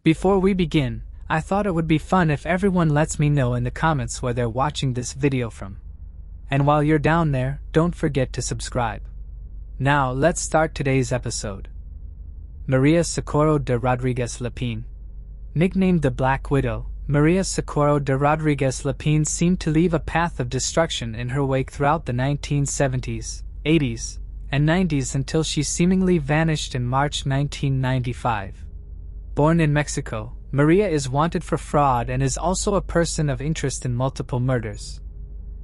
Before we begin, I thought it would be fun if everyone lets me know in the comments where they're watching this video from. And while you're down there, don't forget to subscribe. Now let's start today's episode. Maria Socorro de Rodriguez Lepine. Nicknamed the Black Widow, Maria Socorro de Rodriguez Lepine seemed to leave a path of destruction in her wake throughout the 1970s, 80s, and 90s until she seemingly vanished in March 1995. Born in Mexico, Maria is wanted for fraud and is also a person of interest in multiple murders.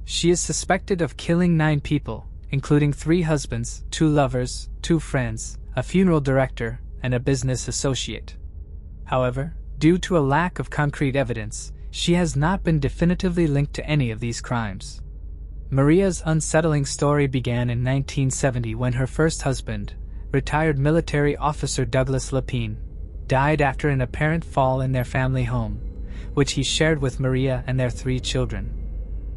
She is suspected of killing 9 people, including 3 husbands, 2 lovers, 2 friends, a funeral director, and a business associate. However, due to a lack of concrete evidence, she has not been definitively linked to any of these crimes. Maria's unsettling story began in 1970 when her first husband, retired military officer Douglas Lepine, died after an apparent fall in their family home, which he shared with Maria and their 3 children.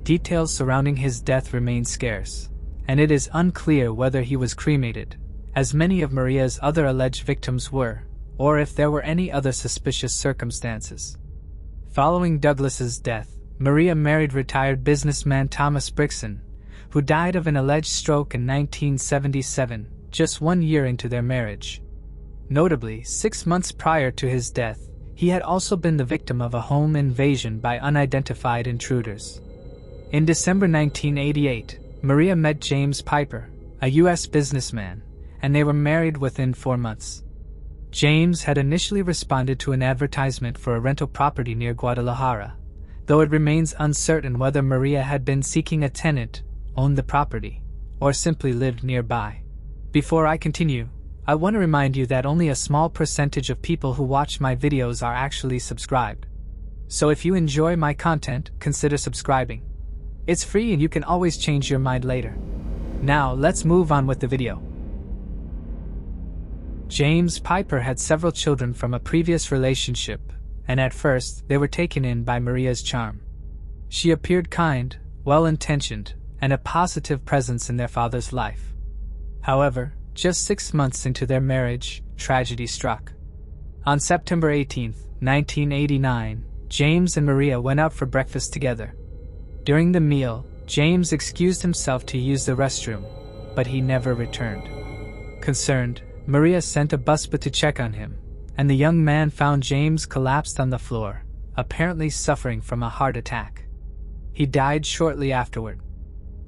Details surrounding his death remain scarce, and it is unclear whether he was cremated, as many of Maria's other alleged victims were, or if there were any other suspicious circumstances. Following Douglas's death, Maria married retired businessman Thomas Brixton, who died of an alleged stroke in 1977, just 1 year into their marriage. Notably, 6 months prior to his death, he had also been the victim of a home invasion by unidentified intruders. In December 1988, Maria met James Piper, a U.S. businessman, and they were married within 4 months. James had initially responded to an advertisement for a rental property near Guadalajara, though it remains uncertain whether Maria had been seeking a tenant, owned the property, or simply lived nearby. Before I continue, I want to remind you that only a small percentage of people who watch my videos are actually subscribed. So if you enjoy my content, consider subscribing. It's free and you can always change your mind later. Now let's move on with the video. James Piper had several children from a previous relationship, and at first they were taken in by Maria's charm. She appeared kind, well-intentioned, and a positive presence in their father's life. However, just 6 months into their marriage, tragedy struck. On September 18, 1989, James and Maria went out for breakfast together. During the meal, James excused himself to use the restroom, but he never returned. Concerned, Maria sent a busboy to check on him, and the young man found James collapsed on the floor, apparently suffering from a heart attack. He died shortly afterward.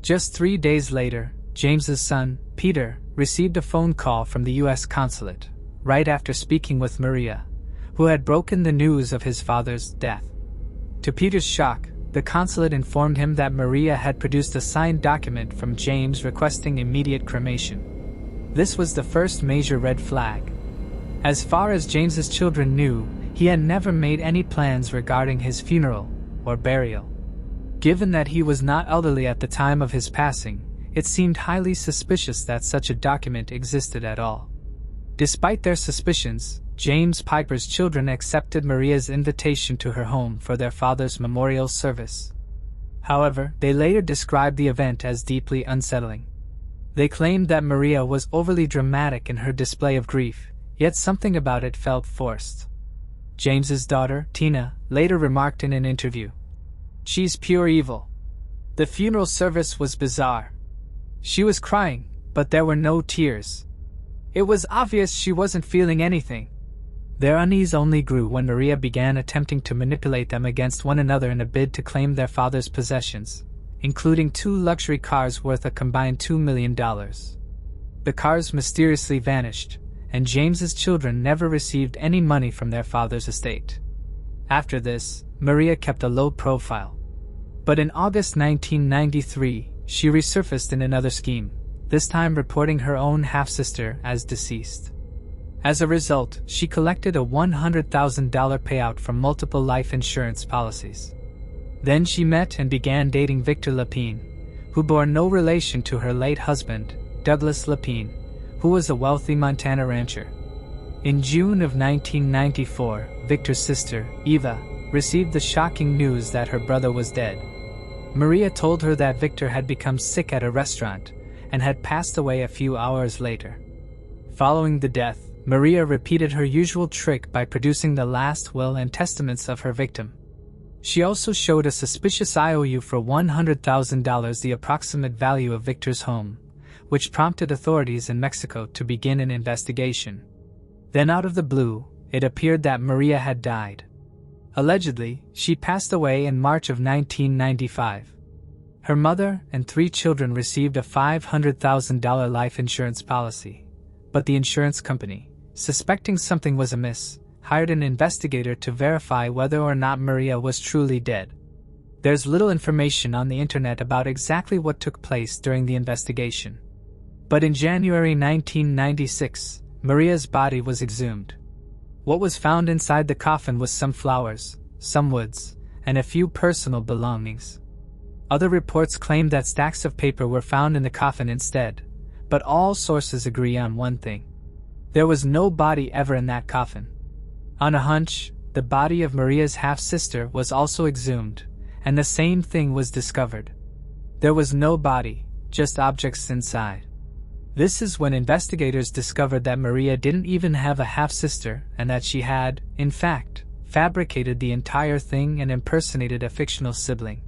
Just 3 days later, James's son, Peter, received a phone call from the U.S. consulate, right after speaking with Maria, who had broken the news of his father's death. To Peter's shock, the consulate informed him that Maria had produced a signed document from James requesting immediate cremation. This was the first major red flag. As far as James's children knew, he had never made any plans regarding his funeral or burial. Given that he was not elderly at the time of his passing, it seemed highly suspicious that such a document existed at all. Despite their suspicions, James Piper's children accepted Maria's invitation to her home for their father's memorial service. However, they later described the event as deeply unsettling. They claimed that Maria was overly dramatic in her display of grief, yet something about it felt forced. James's daughter, Tina, later remarked in an interview, "She's pure evil." The funeral service was bizarre. She was crying, but there were no tears. It was obvious she wasn't feeling anything. Their unease only grew when Maria began attempting to manipulate them against one another in a bid to claim their father's possessions, including 2 luxury cars worth a combined $2 million. The cars mysteriously vanished, and James's children never received any money from their father's estate. After this, Maria kept a low profile. But in August 1993, she resurfaced in another scheme, this time reporting her own half-sister as deceased. As a result, she collected a $100,000 payout from multiple life insurance policies. Then she met and began dating Victor Lepine, who bore no relation to her late husband, Douglas Lepine, who was a wealthy Montana rancher. In June of 1994, Victor's sister, Eva, received the shocking news that her brother was dead. Maria told her that Victor had become sick at a restaurant and had passed away a few hours later. Following the death, Maria repeated her usual trick by producing the last will and testaments of her victim. She also showed a suspicious IOU for $100,000, the approximate value of Victor's home, which prompted authorities in Mexico to begin an investigation. Then out of the blue, it appeared that Maria had died. Allegedly, she passed away in March of 1995. Her mother and 3 children received a $500,000 life insurance policy, but the insurance company, suspecting something was amiss, hired an investigator to verify whether or not Maria was truly dead. There's little information on the internet about exactly what took place during the investigation. But in January 1996, Maria's body was exhumed. What was found inside the coffin was some flowers, some woods, and a few personal belongings. Other reports claimed that stacks of paper were found in the coffin instead, but all sources agree on one thing. There was no body ever in that coffin. On a hunch, the body of Maria's half-sister was also exhumed, and the same thing was discovered. There was no body, just objects inside. This is when investigators discovered that Maria didn't even have a half-sister and that she had, in fact, fabricated the entire thing and impersonated a fictional sibling.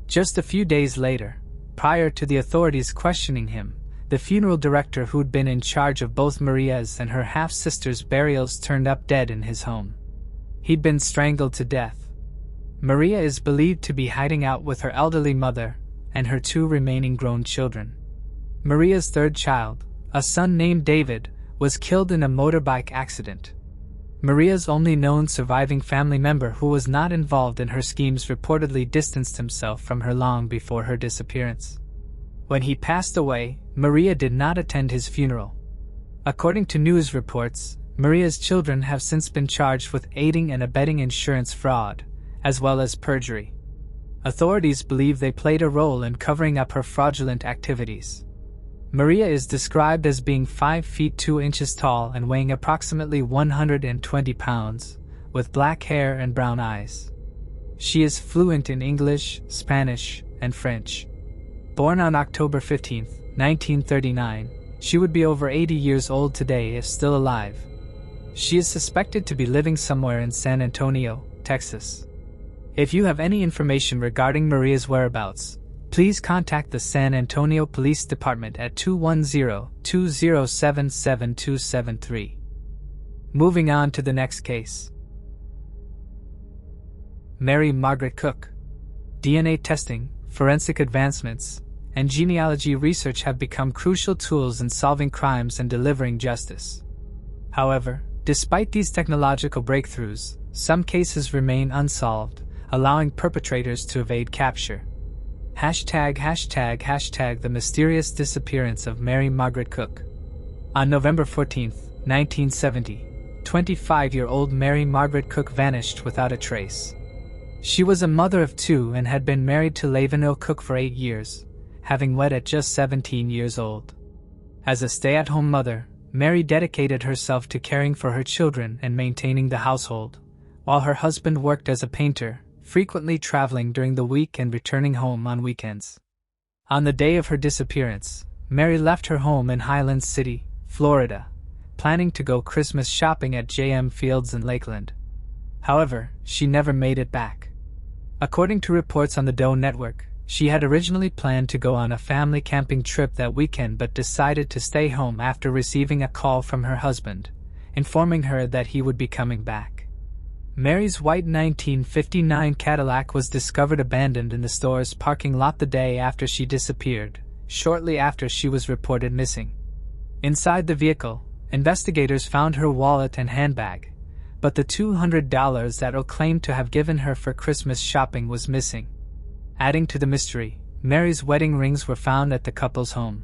Just a few days later, prior to the authorities questioning him, the funeral director who'd been in charge of both Maria's and her half-sister's burials turned up dead in his home. He'd been strangled to death. Maria is believed to be hiding out with her elderly mother and her 2 remaining grown children. Maria's 3rd child, a son named David, was killed in a motorbike accident. Maria's only known surviving family member who was not involved in her schemes reportedly distanced himself from her long before her disappearance. When he passed away, Maria did not attend his funeral. According to news reports, Maria's children have since been charged with aiding and abetting insurance fraud, as well as perjury. Authorities believe they played a role in covering up her fraudulent activities. Maria is described as being 5 feet 2 inches tall and weighing approximately 120 pounds, with black hair and brown eyes. She is fluent in English, Spanish, and French. Born on October 15, 1939, she would be over 80 years old today if still alive. She is suspected to be living somewhere in San Antonio, Texas. If you have any information regarding Maria's whereabouts, please contact the San Antonio Police Department at 210-207-7273. Moving on to the next case. Mary Margaret Cook. DNA testing, forensic advancements, and genealogy research have become crucial tools in solving crimes and delivering justice. However, despite these technological breakthroughs, some cases remain unsolved, allowing perpetrators to evade capture. #the mysterious disappearance of Mary Margaret Cook. On November 14, 1970, 25-year-old Mary Margaret Cook vanished without a trace. She was a mother of 2 and had been married to Levan Cook for 8 years, having wed at just 17 years old. As a stay-at-home mother, Mary dedicated herself to caring for her children and maintaining the household, while her husband worked as a painter, frequently traveling during the week and returning home on weekends. On the day of her disappearance, Mary left her home in Highland City, Florida, planning to go Christmas shopping at JM Fields in Lakeland. However, she never made it back. According to reports on the Doe Network, she had originally planned to go on a family camping trip that weekend but decided to stay home after receiving a call from her husband, informing her that he would be coming back. Mary's white 1959 Cadillac was discovered abandoned in the store's parking lot the day after she disappeared, shortly after she was reported missing. Inside the vehicle, investigators found her wallet and handbag, but the $200 that O claimed to have given her for Christmas shopping was missing. Adding to the mystery, Mary's wedding rings were found at the couple's home.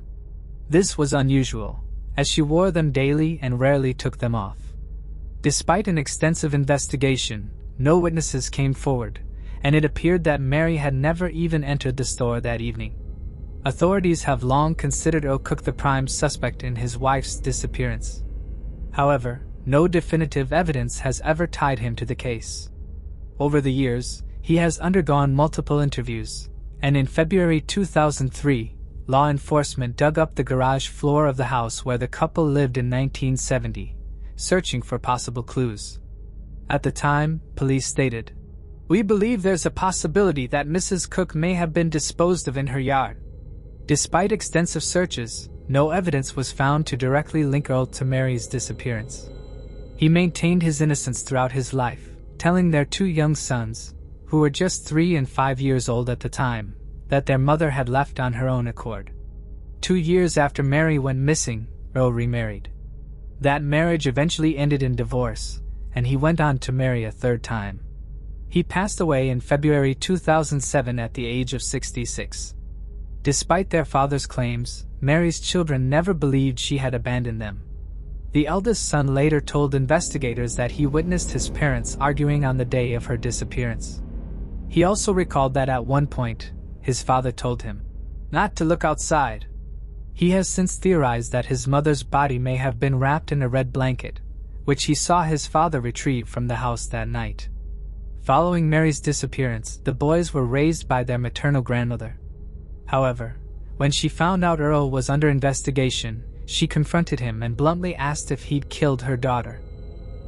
This was unusual, as she wore them daily and rarely took them off. Despite an extensive investigation, no witnesses came forward, and it appeared that Mary had never even entered the store that evening. Authorities have long considered O Cook the prime suspect in his wife's disappearance. However, no definitive evidence has ever tied him to the case. Over the years, he has undergone multiple interviews, and in February 2003, law enforcement dug up the garage floor of the house where the couple lived in 1970, searching for possible clues. At the time, police stated, "We believe there's a possibility that Mrs. Cook may have been disposed of in her yard." Despite extensive searches, no evidence was found to directly link Earl to Mary's disappearance. He maintained his innocence throughout his life, telling their two young sons, who were just 3 and 5 years old at the time, that their mother had left on her own accord. 2 years after Mary went missing, Earl remarried. That marriage eventually ended in divorce, and he went on to marry a third time. He passed away in February 2007 at the age of 66. Despite their father's claims, Mary's children never believed she had abandoned them. The eldest son later told investigators that he witnessed his parents arguing on the day of her disappearance. He also recalled that at one point, his father told him not to look outside. He has since theorized that his mother's body may have been wrapped in a red blanket, which he saw his father retrieve from the house that night. Following Mary's disappearance, the boys were raised by their maternal grandmother. However, when she found out Earl was under investigation, she confronted him and bluntly asked if he'd killed her daughter.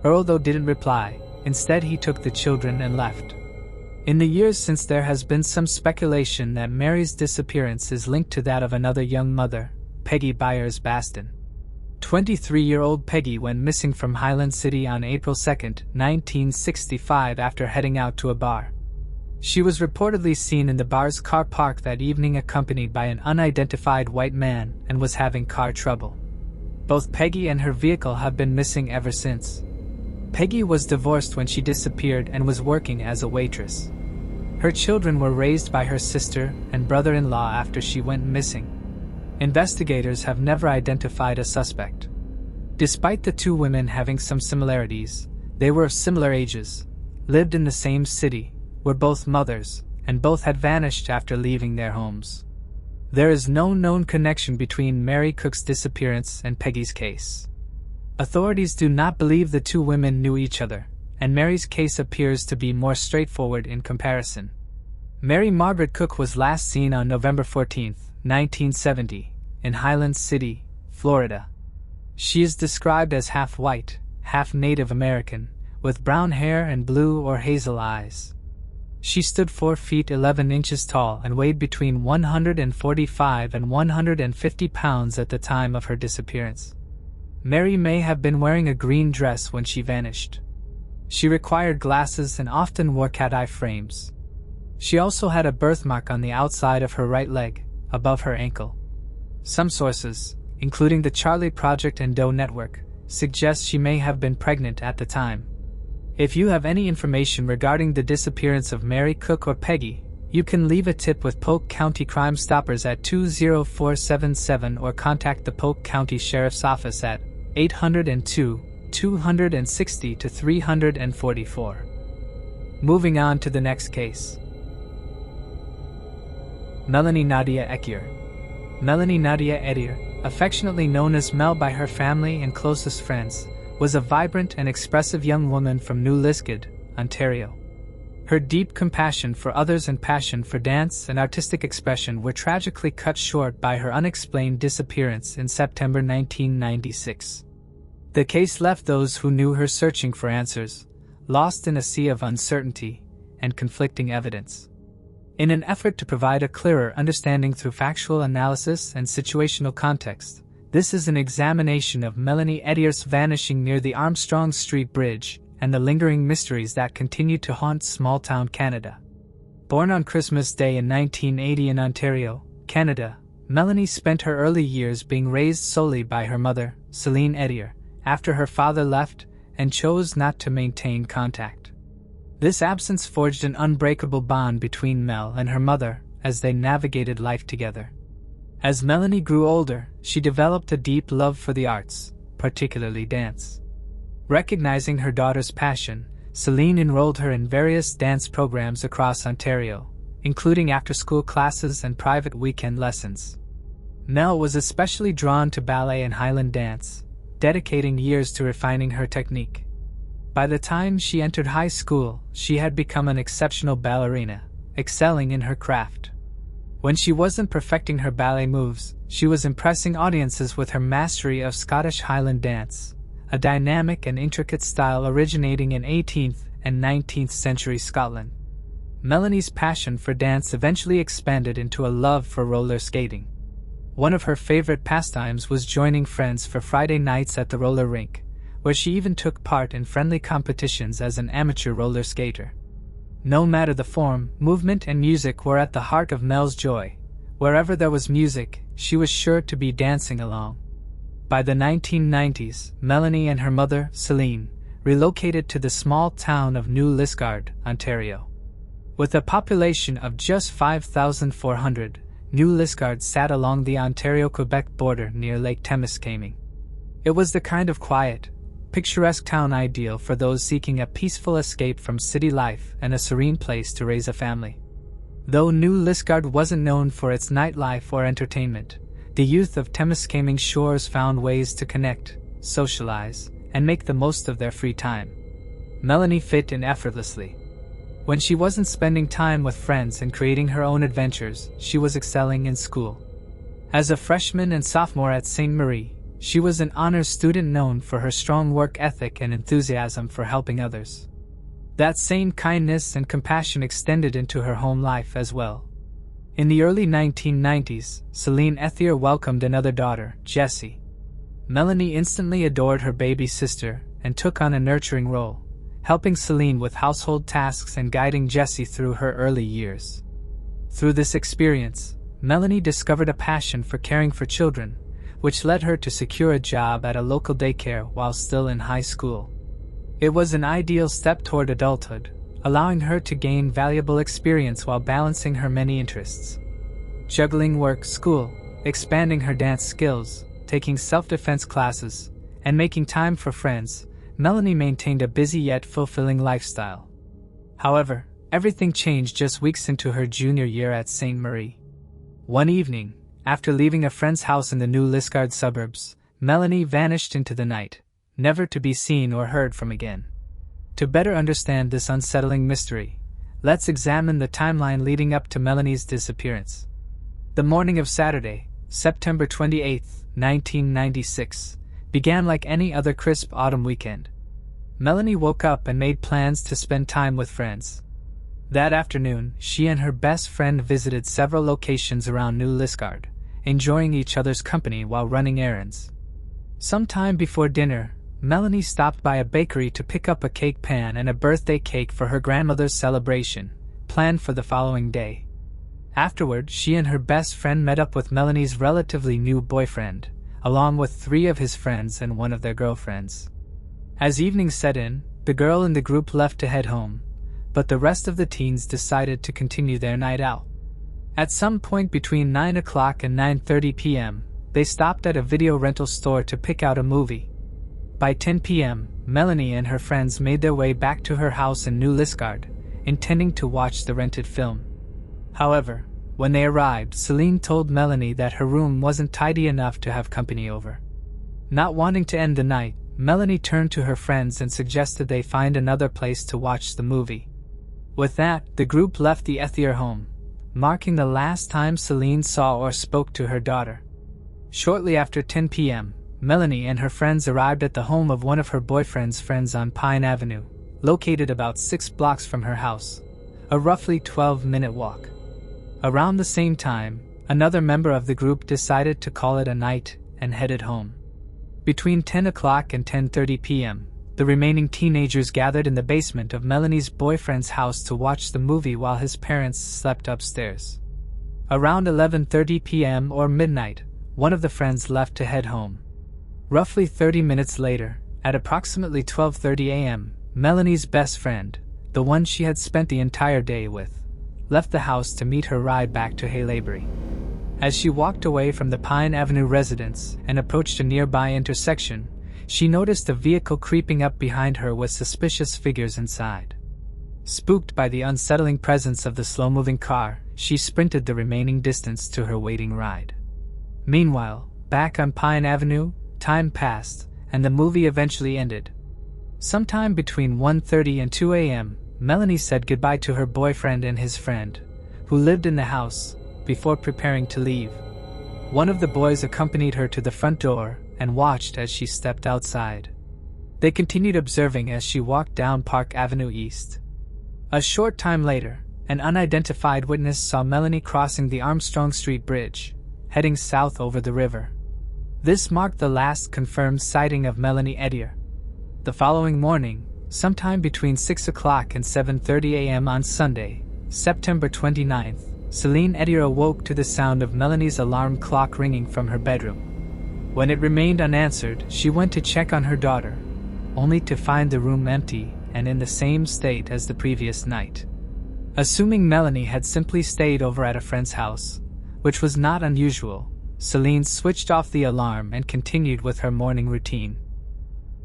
Earl, though, didn't reply. Instead, he took the children and left. In the years since, there has been some speculation that Mary's disappearance is linked to that of another young mother, Peggy Byers Baston. 23-year-old Peggy went missing from Highland City on April 2, 1965 after heading out to a bar. She was reportedly seen in the bar's car park that evening accompanied by an unidentified white man and was having car trouble. Both Peggy and her vehicle have been missing ever since. Peggy was divorced when she disappeared and was working as a waitress. Her children were raised by her sister and brother-in-law after she went missing. Investigators have never identified a suspect. Despite the two women having some similarities, they were of similar ages, lived in the same city, were both mothers, and both had vanished after leaving their homes. There is no known connection between Mary Cook's disappearance and Peggy's case. Authorities do not believe the two women knew each other, and Mary's case appears to be more straightforward in comparison. Mary Margaret Cook was last seen on November 14, 1970, in Highland City, Florida. She is described as half white, half Native American, with brown hair and blue or hazel eyes. She stood 4 feet 11 inches tall and weighed between 145 and 150 pounds at the time of her disappearance. Mary may have been wearing a green dress when she vanished. She required glasses and often wore cat-eye frames. She also had a birthmark on the outside of her right leg, above her ankle. Some sources, including the Charlie Project and Doe Network, suggest she may have been pregnant at the time. If you have any information regarding the disappearance of Mary Cook or Peggy, you can leave a tip with Polk County Crime Stoppers at 20477 or contact the Polk County Sheriff's Office at 802-260-344. Moving on to the next case. Melanie Nadia Ethier. Melanie Nadia Ethier, affectionately known as Mel by her family and closest friends, was a vibrant and expressive young woman from New Liskeard, Ontario. Her deep compassion for others and passion for dance and artistic expression were tragically cut short by her unexplained disappearance in September 1996. The case left those who knew her searching for answers, lost in a sea of uncertainty and conflicting evidence. In an effort to provide a clearer understanding through factual analysis and situational context, this is an examination of Melanie Ethier's vanishing near the Armstrong Street Bridge and the lingering mysteries that continue to haunt small-town Canada. Born on Christmas Day in 1980 in Ontario, Canada, Melanie spent her early years being raised solely by her mother, Celine Ethier, after her father left and chose not to maintain contact. This absence forged an unbreakable bond between Mel and her mother as they navigated life together. As Melanie grew older, she developed a deep love for the arts, particularly dance. Recognizing her daughter's passion, Celine enrolled her in various dance programs across Ontario, including after-school classes and private weekend lessons. Mel was especially drawn to ballet and Highland dance, dedicating years to refining her technique. By the time she entered high school, she had become an exceptional ballerina, excelling in her craft. When she wasn't perfecting her ballet moves, she was impressing audiences with her mastery of Scottish Highland dance, a dynamic and intricate style originating in 18th and 19th century Scotland. Melanie's passion for dance eventually expanded into a love for roller skating. One of her favorite pastimes was joining friends for Friday nights at the roller rink, where she even took part in friendly competitions as an amateur roller skater. No matter the form, movement and music were at the heart of Mel's joy. Wherever there was music, she was sure to be dancing along. By the 1990s, Melanie and her mother, Celine, relocated to the small town of New Liskeard, Ontario. With a population of just 5,400, New Liskeard sat along the Ontario-Quebec border near Lake Temiskaming. It was the kind of quiet, picturesque town ideal for those seeking a peaceful escape from city life and a serene place to raise a family. Though New Liskeard wasn't known for its nightlife or entertainment, the youth of Temiskaming shores found ways to connect, socialize, and make the most of their free time. Melanie fit in effortlessly. When she wasn't spending time with friends and creating her own adventures, she was excelling in school. As a freshman and sophomore at St. Marie, she was an honors student known for her strong work ethic and enthusiasm for helping others. That same kindness and compassion extended into her home life as well. In the early 1990s, Celine Ethier welcomed another daughter, Jessie. Melanie instantly adored her baby sister and took on a nurturing role, helping Celine with household tasks and guiding Jessie through her early years. Through this experience, Melanie discovered a passion for caring for children, which led her to secure a job at a local daycare while still in high school. It was an ideal step toward adulthood, allowing her to gain valuable experience while balancing her many interests. Juggling work, school, expanding her dance skills, taking self-defense classes, and making time for friends, Melanie maintained a busy yet fulfilling lifestyle. However, everything changed just weeks into her junior year at St. Marie. One evening, after leaving a friend's house in the New Liskeard suburbs, Melanie vanished into the night, never to be seen or heard from again. To better understand this unsettling mystery, let's examine the timeline leading up to Melanie's disappearance. The morning of Saturday, September 28, 1996, began like any other crisp autumn weekend. Melanie woke up and made plans to spend time with friends. That afternoon, she and her best friend visited several locations around New Liskeard, enjoying each other's company while running errands. Sometime before dinner, Melanie stopped by a bakery to pick up a cake pan and a birthday cake for her grandmother's celebration, planned for the following day. Afterward, she and her best friend met up with Melanie's relatively new boyfriend, along with 3 of his friends and 1 of their girlfriends. As evening set in, the girl in the group left to head home, but the rest of the teens decided to continue their night out. At some point between 9 o'clock and 9:30 p.m., they stopped at a video rental store to pick out a movie. By 10 p.m., Melanie and her friends made their way back to her house in New Liskeard, intending to watch the rented film. However, when they arrived, Celine told Melanie that her room wasn't tidy enough to have company over. Not wanting to end the night, Melanie turned to her friends and suggested they find another place to watch the movie. With that, the group left the Ethier home, marking the last time Celine saw or spoke to her daughter. Shortly after 10 p.m., Melanie and her friends arrived at the home of one of her boyfriend's friends on Pine Avenue, located about 6 blocks from her house, a roughly 12-minute walk. Around the same time, another member of the group decided to call it a night and headed home. Between 10 o'clock and 10:30 p.m., the remaining teenagers gathered in the basement of Melanie's boyfriend's house to watch the movie while his parents slept upstairs. Around 11:30 p.m. or midnight, one of the friends left to head home. Roughly 30 minutes later, at approximately 12:30 a.m., Melanie's best friend, the one she had spent the entire day with, left the house to meet her ride back to Haileybury. As she walked away from the Pine Avenue residence and approached a nearby intersection, she noticed a vehicle creeping up behind her with suspicious figures inside. Spooked by the unsettling presence of the slow-moving car, she sprinted the remaining distance to her waiting ride. Meanwhile, back on Pine Avenue, time passed, and the movie eventually ended. Sometime between 1:30 and 2 a.m., Melanie said goodbye to her boyfriend and his friend, who lived in the house, before preparing to leave. One of the boys accompanied her to the front door and watched as she stepped outside. They continued observing as she walked down Park Avenue East. A short time later, an unidentified witness saw Melanie crossing the Armstrong Street Bridge, heading south over the river. This marked the last confirmed sighting of Melanie Ethier. The following morning, sometime between 6 o'clock and 7:30 a.m. on Sunday, September 29th, Celine Ethier awoke to the sound of Melanie's alarm clock ringing from her bedroom. When it remained unanswered, she went to check on her daughter, only to find the room empty and in the same state as the previous night. Assuming Melanie had simply stayed over at a friend's house, which was not unusual, Celine switched off the alarm and continued with her morning routine.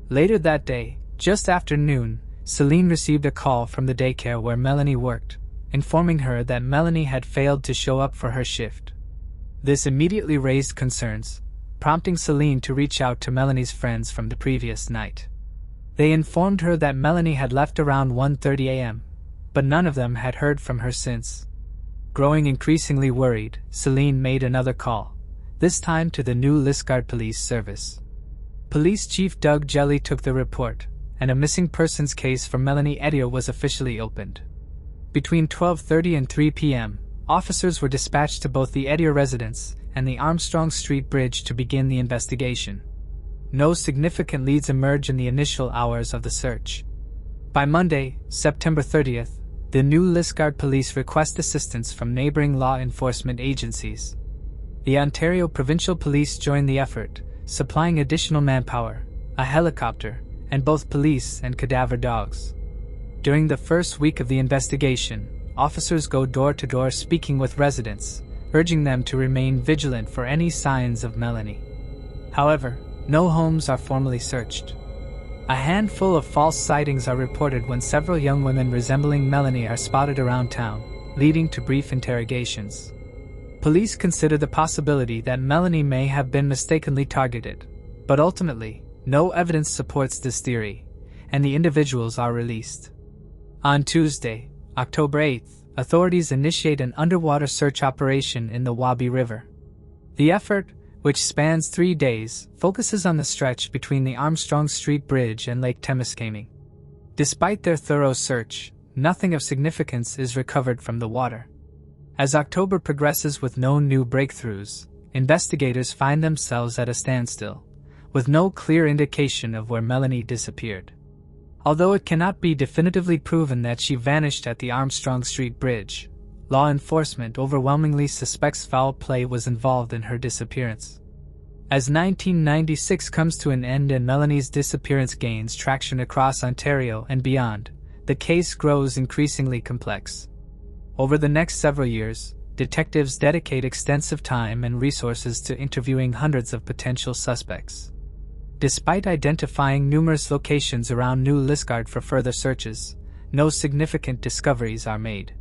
Later that day, just after noon, Celine received a call from the daycare where Melanie worked, informing her that Melanie had failed to show up for her shift. This immediately raised concerns, prompting Celine to reach out to Melanie's friends from the previous night. They informed her that Melanie had left around 1:30 a.m., but none of them had heard from her since. Growing increasingly worried, Celine made another call, this time to the New Liskeard Police Service. Police Chief Doug Jelly took the report, and a missing persons case for Melanie Ethier was officially opened. Between 12:30 and 3 p.m., officers were dispatched to both the Ethier residence and the Armstrong Street Bridge to begin the investigation. No significant leads emerged in the initial hours of the search. By Monday, September 30th, the New Liskeard Police request assistance from neighboring law enforcement agencies. The Ontario Provincial Police joined the effort, supplying additional manpower, a helicopter, and both police and cadaver dogs. During the first week of the investigation, officers go door to door speaking with residents, urging them to remain vigilant for any signs of Melanie. However, no homes are formally searched. A handful of false sightings are reported when several young women resembling Melanie are spotted around town, leading to brief interrogations. Police consider the possibility that Melanie may have been mistakenly targeted, but ultimately, no evidence supports this theory, and the individuals are released. On Tuesday, October 8th, authorities initiate an underwater search operation in the Wabi River. The effort, which spans 3 days, focuses on the stretch between the Armstrong Street Bridge and Lake Temiskaming. Despite their thorough search, nothing of significance is recovered from the water. As October progresses with no new breakthroughs, investigators find themselves at a standstill, with no clear indication of where Melanie disappeared. Although it cannot be definitively proven that she vanished at the Armstrong Street Bridge, law enforcement overwhelmingly suspects foul play was involved in her disappearance. As 1996 comes to an end and Melanie's disappearance gains traction across Ontario and beyond, the case grows increasingly complex. Over the next several years, detectives dedicate extensive time and resources to interviewing hundreds of potential suspects. Despite identifying numerous locations around New Liskeard for further searches, no significant discoveries are made.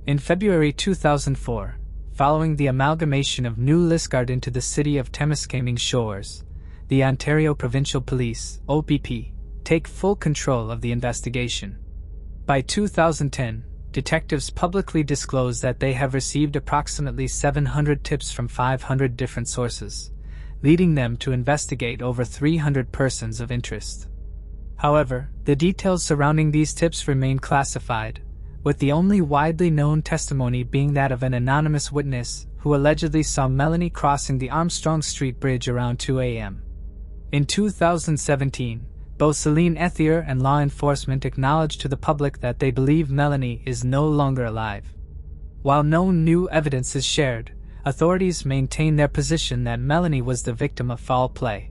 In February 2004, following the amalgamation of New Liskeard into the city of Temiskaming Shores, the Ontario Provincial Police, OPP, take full control of the investigation. By 2010, detectives publicly disclose that they have received approximately 700 tips from 500 different sources, leading them to investigate over 300 persons of interest. However, the details surrounding these tips remain classified, with the only widely known testimony being that of an anonymous witness who allegedly saw Melanie crossing the Armstrong Street Bridge around 2 a.m. In 2017, both Celine Ethier and law enforcement acknowledged to the public that they believe Melanie is no longer alive. While no new evidence is shared, authorities maintain their position that Melanie was the victim of foul play.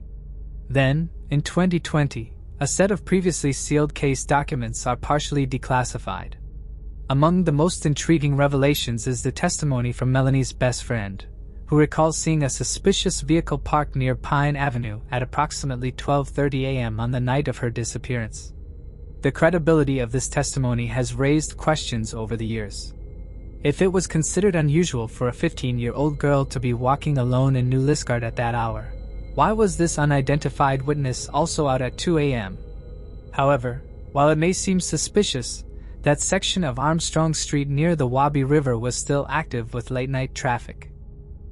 Then, in 2020, a set of previously sealed case documents are partially declassified. Among the most intriguing revelations is the testimony from Melanie's best friend, who recalls seeing a suspicious vehicle parked near Pine Avenue at approximately 12:30 a.m. on the night of her disappearance. The credibility of this testimony has raised questions over the years. If it was considered unusual for a 15-year-old girl to be walking alone in New Liskeard at that hour, why was this unidentified witness also out at 2 a.m.? However, while it may seem suspicious, that section of Armstrong Street near the Wabi River was still active with late-night traffic.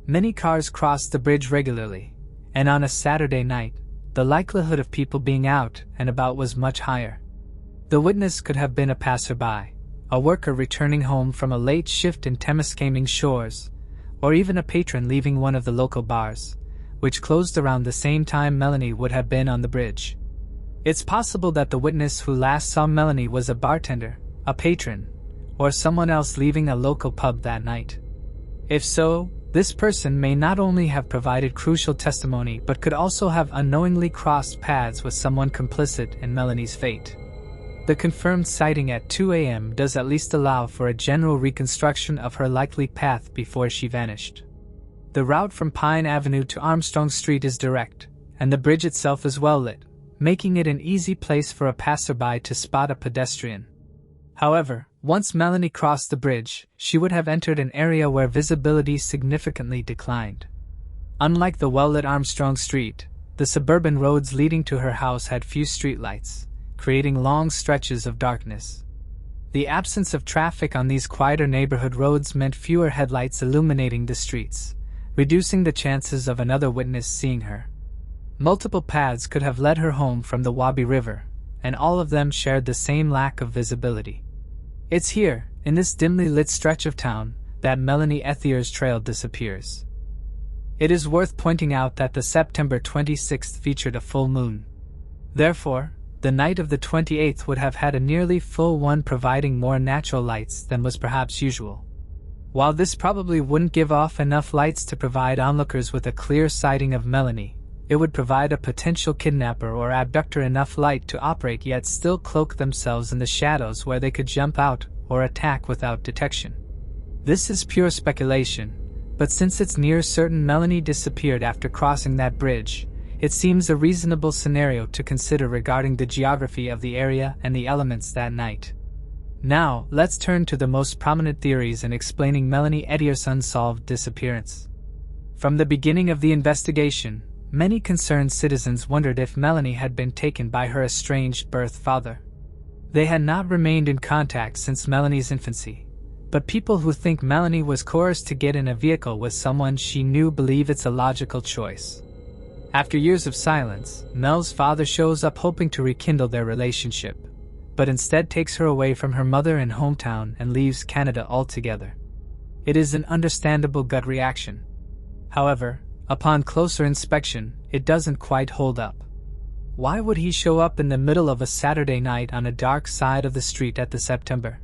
Many cars crossed the bridge regularly, and on a Saturday night, the likelihood of people being out and about was much higher. The witness could have been a passerby, a worker returning home from a late shift in Temiskaming shores, or even a patron leaving one of the local bars, which closed around the same time Melanie would have been on the bridge. It's possible that the witness who last saw Melanie was a bartender, a patron, or someone else leaving a local pub that night. If so, this person may not only have provided crucial testimony but could also have unknowingly crossed paths with someone complicit in Melanie's fate. The confirmed sighting at 2 a.m. does at least allow for a general reconstruction of her likely path before she vanished. The route from Pine Avenue to Armstrong Street is direct, and the bridge itself is well lit, making it an easy place for a passerby to spot a pedestrian. However, once Melanie crossed the bridge, she would have entered an area where visibility significantly declined. Unlike the well-lit Armstrong Street, the suburban roads leading to her house had few streetlights, creating long stretches of darkness. The absence of traffic on these quieter neighborhood roads meant fewer headlights illuminating the streets, reducing the chances of another witness seeing her. Multiple paths could have led her home from the Wabi River, and all of them shared the same lack of visibility. It's here, in this dimly lit stretch of town, that Melanie Ethier's trail disappears. It is worth pointing out that the September 26th featured a full moon. Therefore, the night of the 28th would have had a nearly full one, providing more natural lights than was perhaps usual. While this probably wouldn't give off enough lights to provide onlookers with a clear sighting of Melanie, it would provide a potential kidnapper or abductor enough light to operate yet still cloak themselves in the shadows where they could jump out or attack without detection. This is pure speculation, but since it's near certain Melanie disappeared after crossing that bridge, it seems a reasonable scenario to consider regarding the geography of the area and the elements that night. Now, let's turn to the most prominent theories in explaining Melanie Ethier's unsolved disappearance. From the beginning of the investigation, many concerned citizens wondered if Melanie had been taken by her estranged birth father. They had not remained in contact since Melanie's infancy, but people who think Melanie was coerced to get in a vehicle with someone she knew believe it's a logical choice. After years of silence, Mel's father shows up hoping to rekindle their relationship, but instead takes her away from her mother and hometown and leaves Canada altogether. It is an understandable gut reaction. However, upon closer inspection, it doesn't quite hold up. Why would he show up in the middle of a Saturday night on a dark side of the street at the September?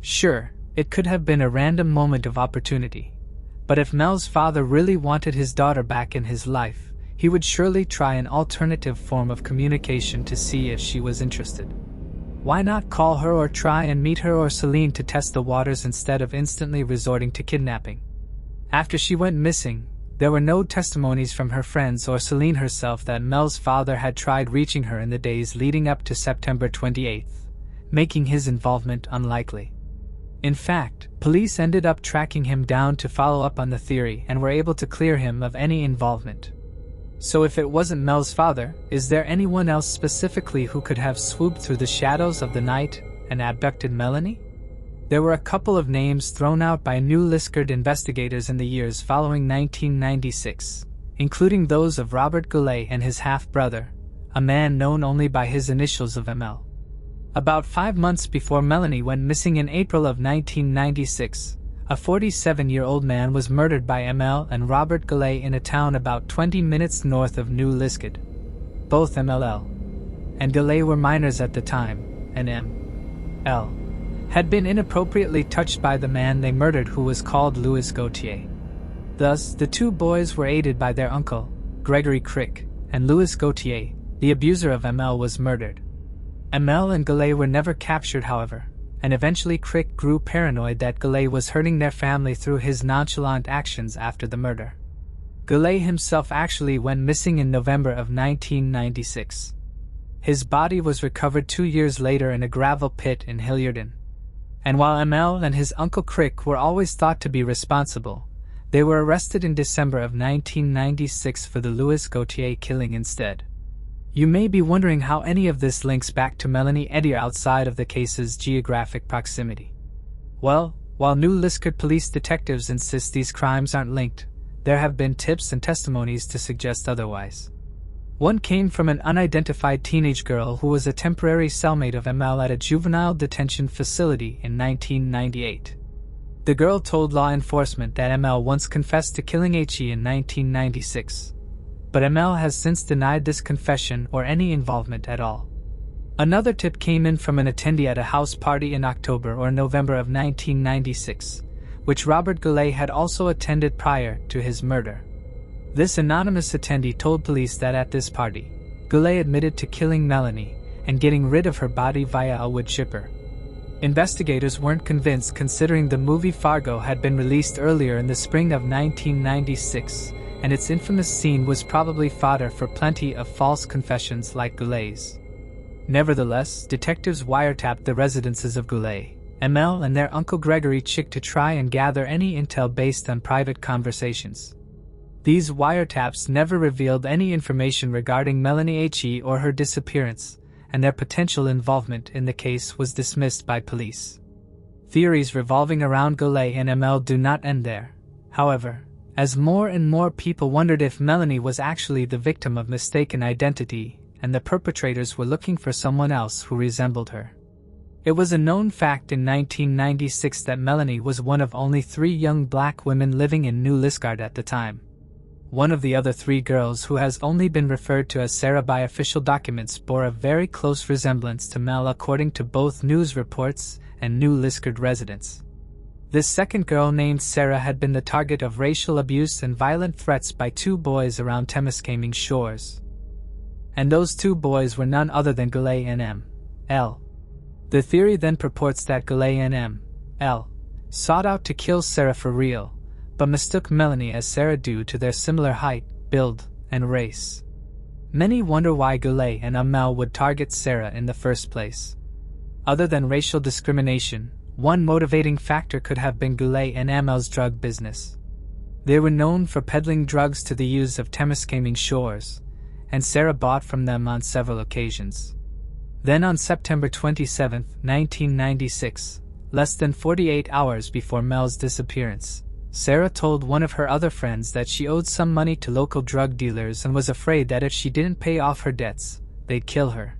Sure, it could have been a random moment of opportunity, but if Mel's father really wanted his daughter back in his life, he would surely try an alternative form of communication to see if she was interested. Why not call her or try and meet her or Celine to test the waters instead of instantly resorting to kidnapping? After she went missing, there were no testimonies from her friends or Celine herself that Mel's father had tried reaching her in the days leading up to September 28th, making his involvement unlikely. In fact, police ended up tracking him down to follow up on the theory and were able to clear him of any involvement. So if it wasn't Mel's father, is there anyone else specifically who could have swooped through the shadows of the night and abducted Melanie? There were a couple of names thrown out by New Liskeard investigators in the years following 1996, including those of Robert Goulet and his half-brother, a man known only by his initials of ML. About 5 months before Melanie went missing in April of 1996, a 47-year-old man was murdered by ML and Robert Goulet in a town about 20 minutes north of New Liskeard. Both MLL and Goulet were minors at the time, and ML had been inappropriately touched by the man they murdered, who was called Louis Gauthier. Thus, the two boys were aided by their uncle, Gregory Crick, and Louis Gauthier, the abuser of ML, was murdered. ML and Goulet were never captured, however, and eventually Crick grew paranoid that Goulet was hurting their family through his nonchalant actions after the murder. Goulet himself actually went missing in November of 1996. His body was recovered 2 years later in a gravel pit in Hilliardon. And while ML and his uncle Crick were always thought to be responsible, they were arrested in December of 1996 for the Louis Gauthier killing instead. You may be wondering how any of this links back to Melanie Ethier outside of the case's geographic proximity. Well, while New Liskeard police detectives insist these crimes aren't linked, there have been tips and testimonies to suggest otherwise. One came from an unidentified teenage girl who was a temporary cellmate of ML at a juvenile detention facility in 1998. The girl told law enforcement that ML once confessed to killing HE in 1996. But ML has since denied this confession or any involvement at all. Another tip came in from an attendee at a house party in October or November of 1996, which Robert Goulet had also attended prior to his murder. This anonymous attendee told police that at this party, Goulet admitted to killing Melanie and getting rid of her body via a wood chipper. Investigators weren't convinced considering the movie Fargo had been released earlier in the spring of 1996, and its infamous scene was probably fodder for plenty of false confessions like Goulet's. Nevertheless, detectives wiretapped the residences of Goulet, ML and their Uncle Gregory Chick to try and gather any intel based on private conversations. These wiretaps never revealed any information regarding Melanie HE or her disappearance, and their potential involvement in the case was dismissed by police. Theories revolving around Goulet and ML do not end there, however, as more and more people wondered if Melanie was actually the victim of mistaken identity, and the perpetrators were looking for someone else who resembled her. It was a known fact in 1996 that Melanie was one of only 3 young black women living in New Liskeard at the time. One of the other 3 girls, who has only been referred to as Sarah by official documents, bore a very close resemblance to Mel according to both news reports and New Liskeard residents. This second girl named Sarah had been the target of racial abuse and violent threats by 2 boys around Temiskaming shores. And those 2 boys were none other than Goulet and M.L. The theory then purports that Goulet and M.L. sought out to kill Sarah for real, but mistook Melanie as Sarah due to their similar height, build, and race. Many wonder why Goulet and M.L. would target Sarah in the first place. Other than racial discrimination, one motivating factor could have been Goulet and M.L.'s drug business. They were known for peddling drugs to the youths of Temiskaming shores, and Sarah bought from them on several occasions. Then on September 27, 1996, less than 48 hours before Mel's disappearance, Sarah told one of her other friends that she owed some money to local drug dealers and was afraid that if she didn't pay off her debts, they'd kill her.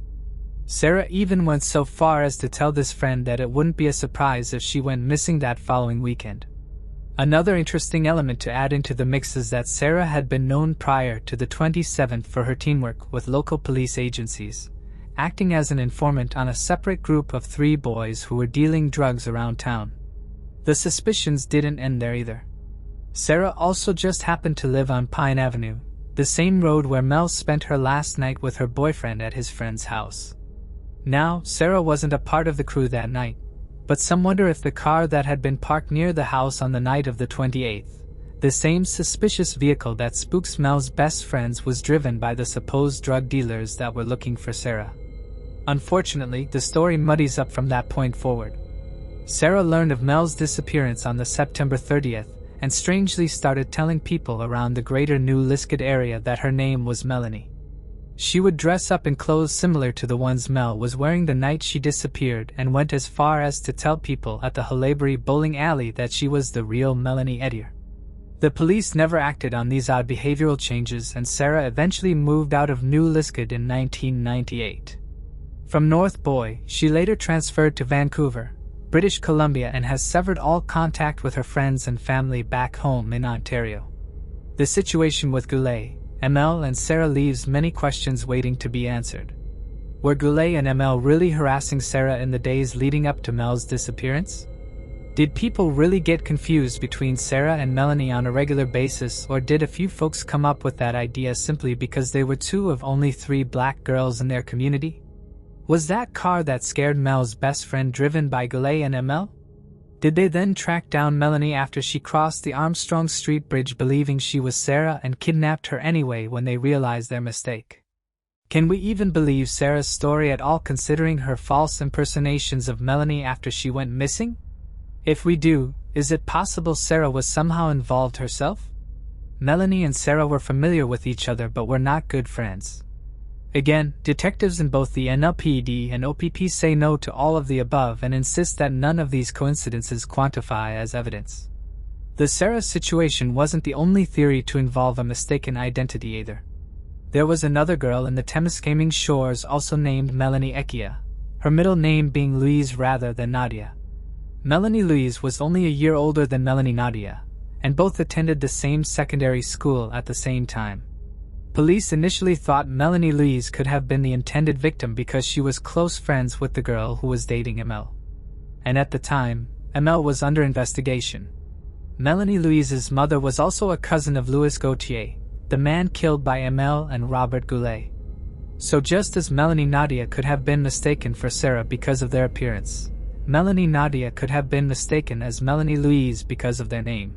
Sarah even went so far as to tell this friend that it wouldn't be a surprise if she went missing that following weekend. Another interesting element to add into the mix is that Sarah had been known prior to the 27th for her teamwork with local police agencies, acting as an informant on a separate group of 3 boys who were dealing drugs around town. The suspicions didn't end there either. Sarah also just happened to live on Pine Avenue, the same road where Mel spent her last night with her boyfriend at his friend's house. Now, Sarah wasn't a part of the crew that night, but some wonder if the car that had been parked near the house on the night of the 28th, the same suspicious vehicle that spooks Mel's best friends, was driven by the supposed drug dealers that were looking for Sarah. Unfortunately, the story muddies up from that point forward. Sarah learned of Mel's disappearance on the September 30th and strangely started telling people around the greater New Liskeard area that her name was Melanie. She would dress up in clothes similar to the ones Mel was wearing the night she disappeared and went as far as to tell people at the Halebury bowling alley that she was the real Melanie Ethier. The police never acted on these odd behavioral changes, and Sarah eventually moved out of New Liskeard in 1998. From North Boy, she later transferred to Vancouver, British Columbia, and has severed all contact with her friends and family back home in Ontario. The situation with Goulet, ML and Sarah leaves many questions waiting to be answered. Were Goulet and ML really harassing Sarah in the days leading up to Mel's disappearance? Did people really get confused between Sarah and Melanie on a regular basis, or did a few folks come up with that idea simply because they were 2 of only 3 black girls in their community? Was that car that scared Mel's best friend driven by Goulet and ML? Did they then track down Melanie after she crossed the Armstrong Street Bridge believing she was Sarah and kidnapped her anyway when they realized their mistake? Can we even believe Sarah's story at all, considering her false impersonations of Melanie after she went missing? If we do, is it possible Sarah was somehow involved herself? Melanie and Sarah were familiar with each other but were not good friends. Again, detectives in both the NLPD and OPP say no to all of the above and insist that none of these coincidences quantify as evidence. The Sarah situation wasn't the only theory to involve a mistaken identity either. There was another girl in the Temiskaming shores also named Melanie Ethier, her middle name being Louise rather than Nadia. Melanie Louise was only a year older than Melanie Nadia, and both attended the same secondary school at the same time. Police initially thought Melanie Louise could have been the intended victim because she was close friends with the girl who was dating Emil. And at the time, Emil was under investigation. Melanie Louise's mother was also a cousin of Louis Gauthier, the man killed by Emil and Robert Goulet. So just as Melanie Nadia could have been mistaken for Sarah because of their appearance, Melanie Nadia could have been mistaken as Melanie Louise because of their name.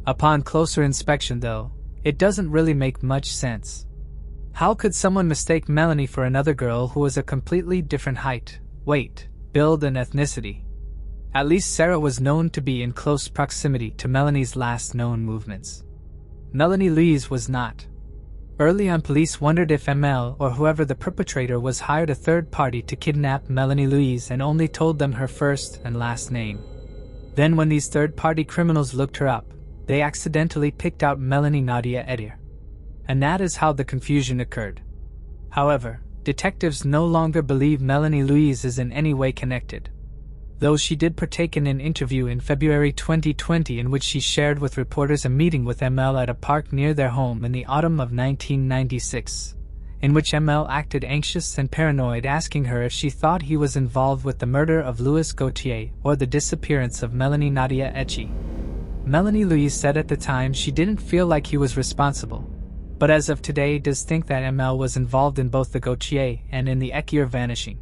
Upon closer inspection though, it doesn't really make much sense. How could someone mistake Melanie for another girl who was a completely different height, weight, build and ethnicity? At least Sarah was known to be in close proximity to Melanie's last known movements. Melanie Louise was not. Early on, police wondered if Emil or whoever the perpetrator was hired a third party to kidnap Melanie Louise and only told them her first and last name. Then when these third-party criminals looked her up, they accidentally picked out Melanie Nadia Ethier. And that is how the confusion occurred. However, detectives no longer believe Melanie Louise is in any way connected. Though she did partake in an interview in February 2020 in which she shared with reporters a meeting with Emil at a park near their home in the autumn of 1996, in which Emil acted anxious and paranoid, asking her if she thought he was involved with the murder of Louis Gauthier or the disappearance of Melanie Nadia Ethier. Melanie Louise said at the time she didn't feel like he was responsible, but as of today does think that Emil was involved in both the Gauthier and in the Ethier vanishing.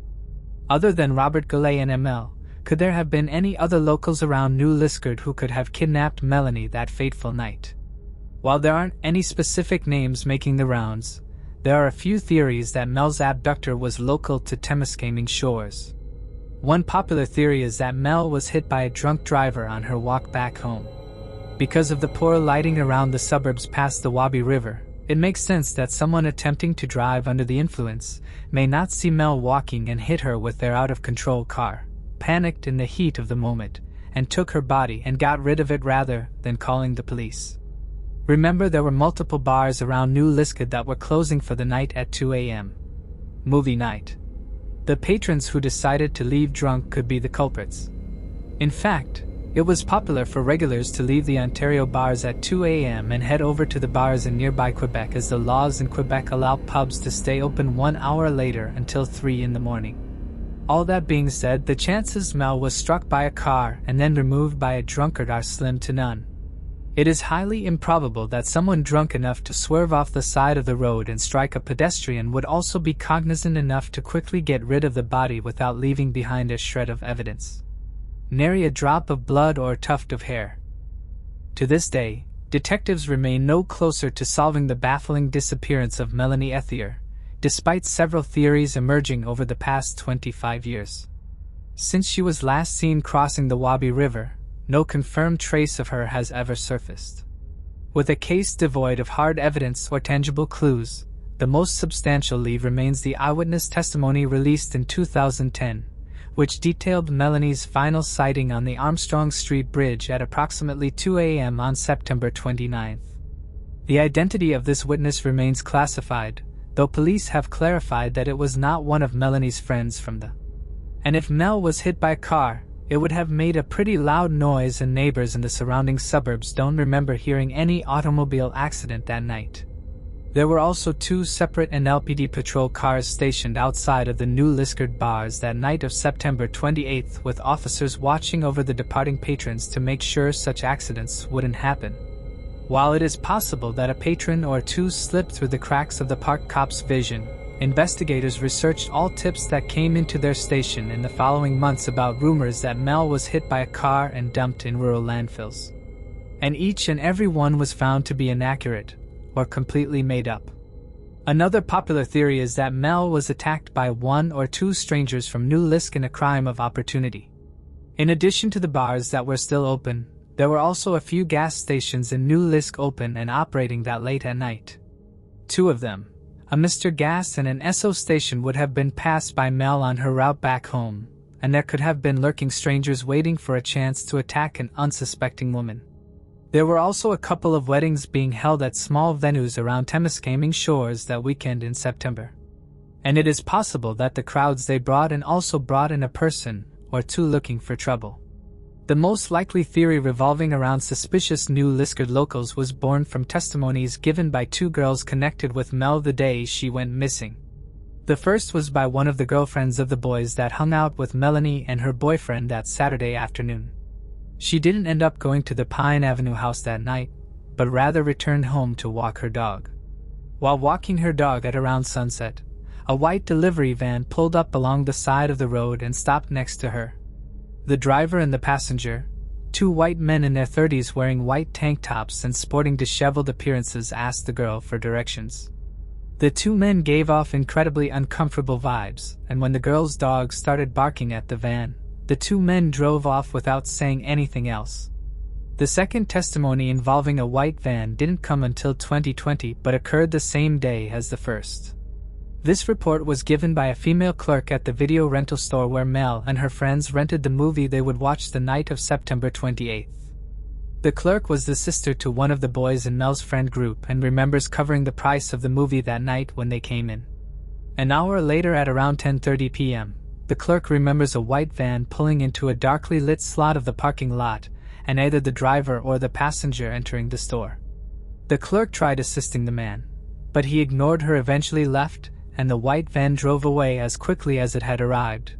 Other than Robert Goulet and Emil, could there have been any other locals around New Liskeard who could have kidnapped Melanie that fateful night? While there aren't any specific names making the rounds, there are a few theories that Mel's abductor was local to Temiskaming shores. One popular theory is that Mel was hit by a drunk driver on her walk back home. Because of the poor lighting around the suburbs past the Wabi River, it makes sense that someone attempting to drive under the influence may not see Mel walking and hit her with their out-of-control car, panicked in the heat of the moment, and took her body and got rid of it rather than calling the police. Remember, there were multiple bars around New Liskeard that were closing for the night at 2 a.m. Movie night. The patrons who decided to leave drunk could be the culprits. In fact, it was popular for regulars to leave the Ontario bars at 2 a.m. and head over to the bars in nearby Quebec, as the laws in Quebec allow pubs to stay open 1 hour later until 3 in the morning. All that being said, the chances Mel was struck by a car and then removed by a drunkard are slim to none. It is highly improbable that someone drunk enough to swerve off the side of the road and strike a pedestrian would also be cognizant enough to quickly get rid of the body without leaving behind a shred of evidence. Nary a drop of blood or a tuft of hair. To this day, detectives remain no closer to solving the baffling disappearance of Melanie Ethier, despite several theories emerging over the past 25 years. Since she was last seen crossing the Wabi River, no confirmed trace of her has ever surfaced. With a case devoid of hard evidence or tangible clues, the most substantial lead remains the eyewitness testimony released in 2010, which detailed Melanie's final sighting on the Armstrong Street Bridge at approximately 2 a.m. on September 29th. The identity of this witness remains classified, though police have clarified that it was not one of Melanie's friends from the. And if Mel was hit by a car, it would have made a pretty loud noise, and neighbors in the surrounding suburbs don't remember hearing any automobile accident that night. There were also 2 separate NLPD patrol cars stationed outside of the New Liskeard bars that night of September 28th, with officers watching over the departing patrons to make sure such accidents wouldn't happen. While it is possible that a patron or 2 slipped through the cracks of the park cops' vision, investigators researched all tips that came into their station in the following months about rumors that Mel was hit by a car and dumped in rural landfills. And each and every one was found to be inaccurate, or completely made up. Another popular theory is that Mel was attacked by 1 or 2 strangers from New Liskeard in a crime of opportunity. In addition to the bars that were still open, there were also a few gas stations in New Liskeard open and operating that late at night. 2 of them, a Mr. Gas and an Esso station, would have been passed by Mel on her route back home, and there could have been lurking strangers waiting for a chance to attack an unsuspecting woman. There were also a couple of weddings being held at small venues around Temiskaming Shores that weekend in September. And it is possible that the crowds they brought in also brought in a person or two looking for trouble. The most likely theory revolving around suspicious New Liskeard locals was born from testimonies given by two girls connected with Mel the day she went missing. The first was by one of the girlfriends of the boys that hung out with Melanie and her boyfriend that Saturday afternoon. She didn't end up going to the Pine Avenue house that night, but rather returned home to walk her dog. While walking her dog at around sunset, a white delivery van pulled up along the side of the road and stopped next to her. The driver and the passenger, two white men in their 30s wearing white tank tops and sporting disheveled appearances, asked the girl for directions. The two men gave off incredibly uncomfortable vibes, and when the girl's dog started barking at the van, the two men drove off without saying anything else. The second testimony involving a white van didn't come until 2020 but occurred the same day as the first. This report was given by a female clerk at the video rental store where Mel and her friends rented the movie they would watch the night of September 28th. The clerk was the sister to one of the boys in Mel's friend group and remembers covering the price of the movie that night when they came in. An hour later at around 10:30 p.m., the clerk remembers a white van pulling into a darkly lit slot of the parking lot and either the driver or the passenger entering the store. The clerk tried assisting the man, but he ignored her, eventually left, and the white van drove away as quickly as it had arrived,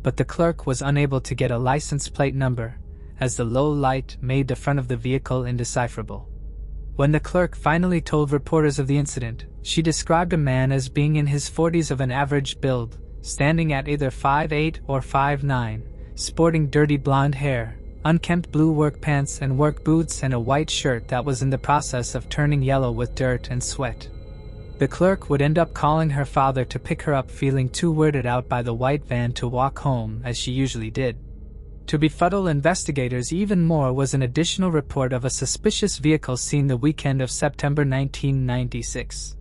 but the clerk was unable to get a license plate number, as the low light made the front of the vehicle indecipherable. When the clerk finally told reporters of the incident, she described a man as being in his 40s of an average build, standing at either 5'8" or 5'9", sporting dirty blonde hair, unkempt blue work pants and work boots, and a white shirt that was in the process of turning yellow with dirt and sweat. The clerk would end up calling her father to pick her up, feeling too weirded out by the white van to walk home as she usually did. To befuddle investigators even more was an additional report of a suspicious vehicle seen the weekend of September 1996.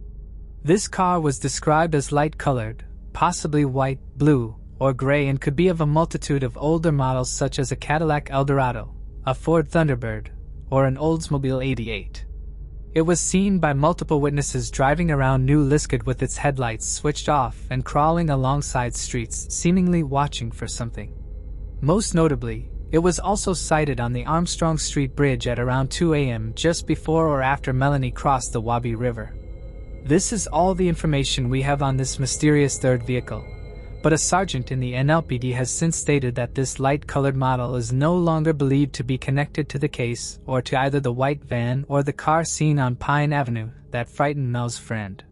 This car was described as light-colored, possibly white, blue, or gray, and could be of a multitude of older models such as a Cadillac Eldorado, a Ford Thunderbird, or an Oldsmobile 88. It was seen by multiple witnesses driving around New Liskeard with its headlights switched off and crawling alongside streets, seemingly watching for something. Most notably, it was also sighted on the Armstrong Street Bridge at around 2 a.m. just before or after Melanie crossed the Wabi River. This is all the information we have on this mysterious third vehicle, but a sergeant in the NLPD has since stated that this light-colored model is no longer believed to be connected to the case or to either the white van or the car seen on Pine Avenue that frightened Mel's friend.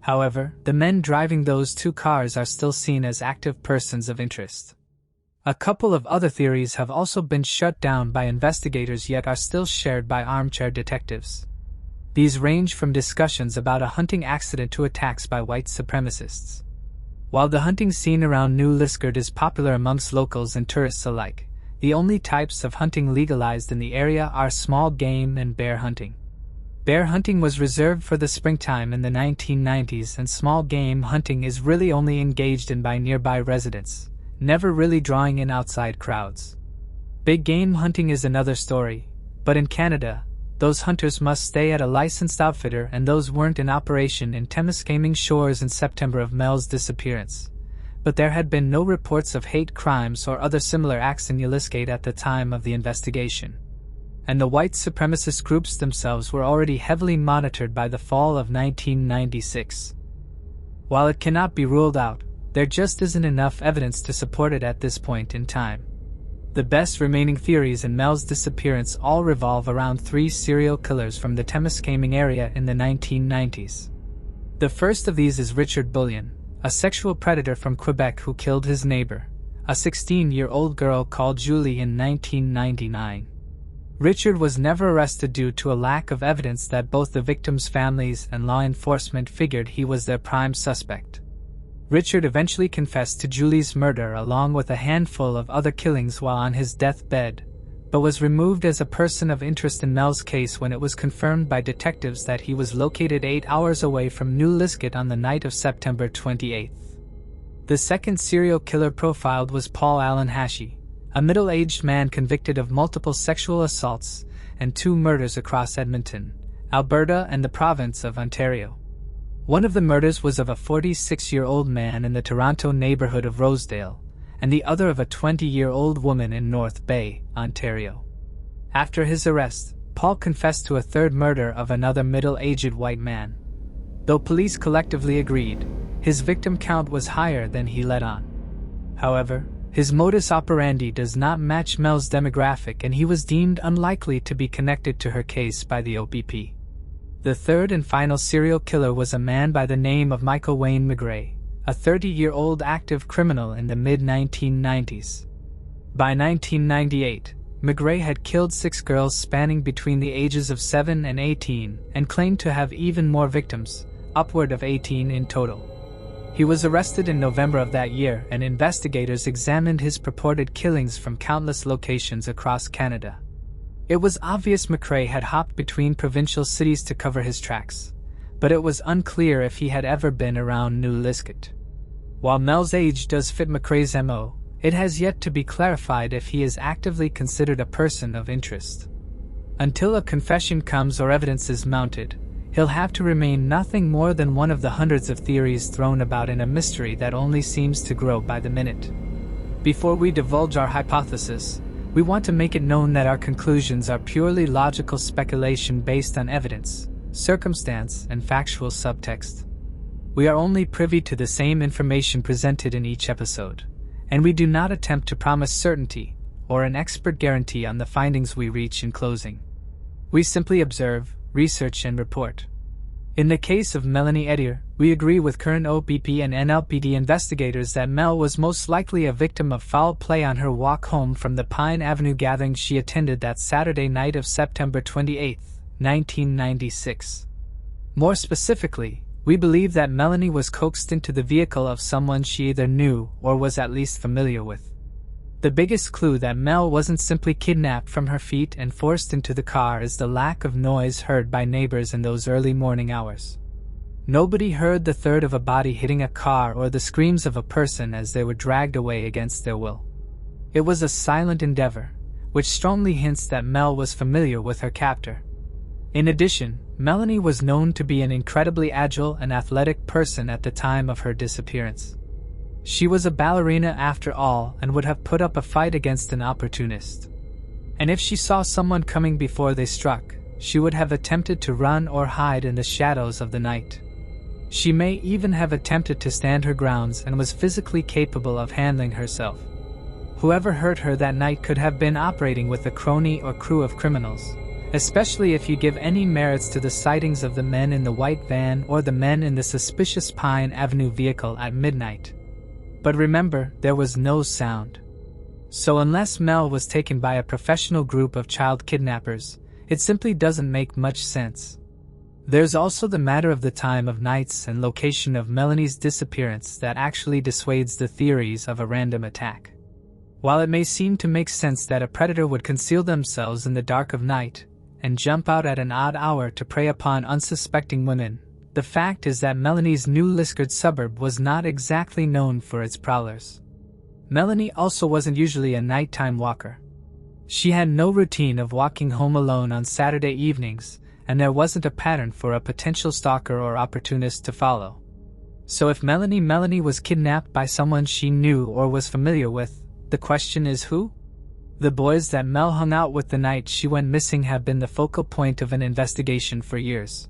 However, the men driving those two cars are still seen as active persons of interest. A couple of other theories have also been shut down by investigators yet are still shared by armchair detectives. These range from discussions about a hunting accident to attacks by white supremacists. While the hunting scene around New Liskeard is popular amongst locals and tourists alike, the only types of hunting legalized in the area are small game and bear hunting. Bear hunting was reserved for the springtime in the 1990s, and small game hunting is really only engaged in by nearby residents, never really drawing in outside crowds. Big game hunting is another story, but in Canada, those hunters must stay at a licensed outfitter, and those weren't in operation in Temiskaming Shores in September of Mel's disappearance. But there had been no reports of hate crimes or other similar acts in New Liskeard at the time of the investigation. And the white supremacist groups themselves were already heavily monitored by the fall of 1996. While it cannot be ruled out, there just isn't enough evidence to support it at this point in time. The best remaining theories in Mel's disappearance all revolve around three serial killers from the Temiskaming area in the 1990s. The first of these is Richard Bullion, a sexual predator from Quebec who killed his neighbor, a 16-year-old girl called Julie, in 1999. Richard was never arrested due to a lack of evidence that both the victims' families and law enforcement figured he was their prime suspect. Richard eventually confessed to Julie's murder along with a handful of other killings while on his deathbed, but was removed as a person of interest in Mel's case when it was confirmed by detectives that he was located 8 hours away from New Liskeard on the night of September 28th. The second serial killer profiled was Paul Allen Hashey, a middle-aged man convicted of multiple sexual assaults and 2 murders across Edmonton, Alberta and the province of Ontario. One of the murders was of a 46-year-old man in the Toronto neighborhood of Rosedale, and the other of a 20-year-old woman in North Bay, Ontario. After his arrest, Paul confessed to a 3rd murder of another middle-aged white man. Though police collectively agreed, his victim count was higher than he let on. However, his modus operandi does not match Mel's demographic, and he was deemed unlikely to be connected to her case by the OPP. The 3rd and final serial killer was a man by the name of Michael Wayne McGray, a 30-year-old active criminal in the mid-1990s. By 1998, McGray had killed 6 girls spanning between the ages of 7 and 18 and claimed to have even more victims, upward of 18 in total. He was arrested in November of that year, and investigators examined his purported killings from countless locations across Canada. It was obvious McRae had hopped between provincial cities to cover his tracks, but it was unclear if he had ever been around New Lisket. While Mel's age does fit McRae's MO, it has yet to be clarified if he is actively considered a person of interest. Until a confession comes or evidence is mounted, he'll have to remain nothing more than one of the hundreds of theories thrown about in a mystery that only seems to grow by the minute. Before we divulge our hypothesis, we want to make it known that our conclusions are purely logical speculation based on evidence, circumstance, and factual subtext. We are only privy to the same information presented in each episode, and we do not attempt to promise certainty or an expert guarantee on the findings we reach in closing. We simply observe, research, and report. In the case of Melanie Ethier, we agree with current OPP and NLPD investigators that Mel was most likely a victim of foul play on her walk home from the Pine Avenue gathering she attended that Saturday night of September 28, 1996. More specifically, we believe that Melanie was coaxed into the vehicle of someone she either knew or was at least familiar with. The biggest clue that Mel wasn't simply kidnapped from her feet and forced into the car is the lack of noise heard by neighbors in those early morning hours. Nobody heard the thud of a body hitting a car or the screams of a person as they were dragged away against their will. It was a silent endeavor, which strongly hints that Mel was familiar with her captor. In addition, Melanie was known to be an incredibly agile and athletic person at the time of her disappearance. She was a ballerina after all and would have put up a fight against an opportunist. And if she saw someone coming before they struck, she would have attempted to run or hide in the shadows of the night. She may even have attempted to stand her grounds and was physically capable of handling herself. Whoever hurt her that night could have been operating with a crony or crew of criminals, especially if you give any merits to the sightings of the men in the white van or the men in the suspicious Pine Avenue vehicle at midnight. But remember, there was no sound. So unless Mel was taken by a professional group of child kidnappers, it simply doesn't make much sense. There's also the matter of the time of nights and location of Melanie's disappearance that actually dissuades the theories of a random attack. While it may seem to make sense that a predator would conceal themselves in the dark of night and jump out at an odd hour to prey upon unsuspecting women, the fact is that Melanie's New Liskeard suburb was not exactly known for its prowlers. Melanie also wasn't usually a nighttime walker. She had no routine of walking home alone on Saturday evenings, and there wasn't a pattern for a potential stalker or opportunist to follow. So if Melanie was kidnapped by someone she knew or was familiar with, the question is who? The boys that Mel hung out with the night she went missing have been the focal point of an investigation for years.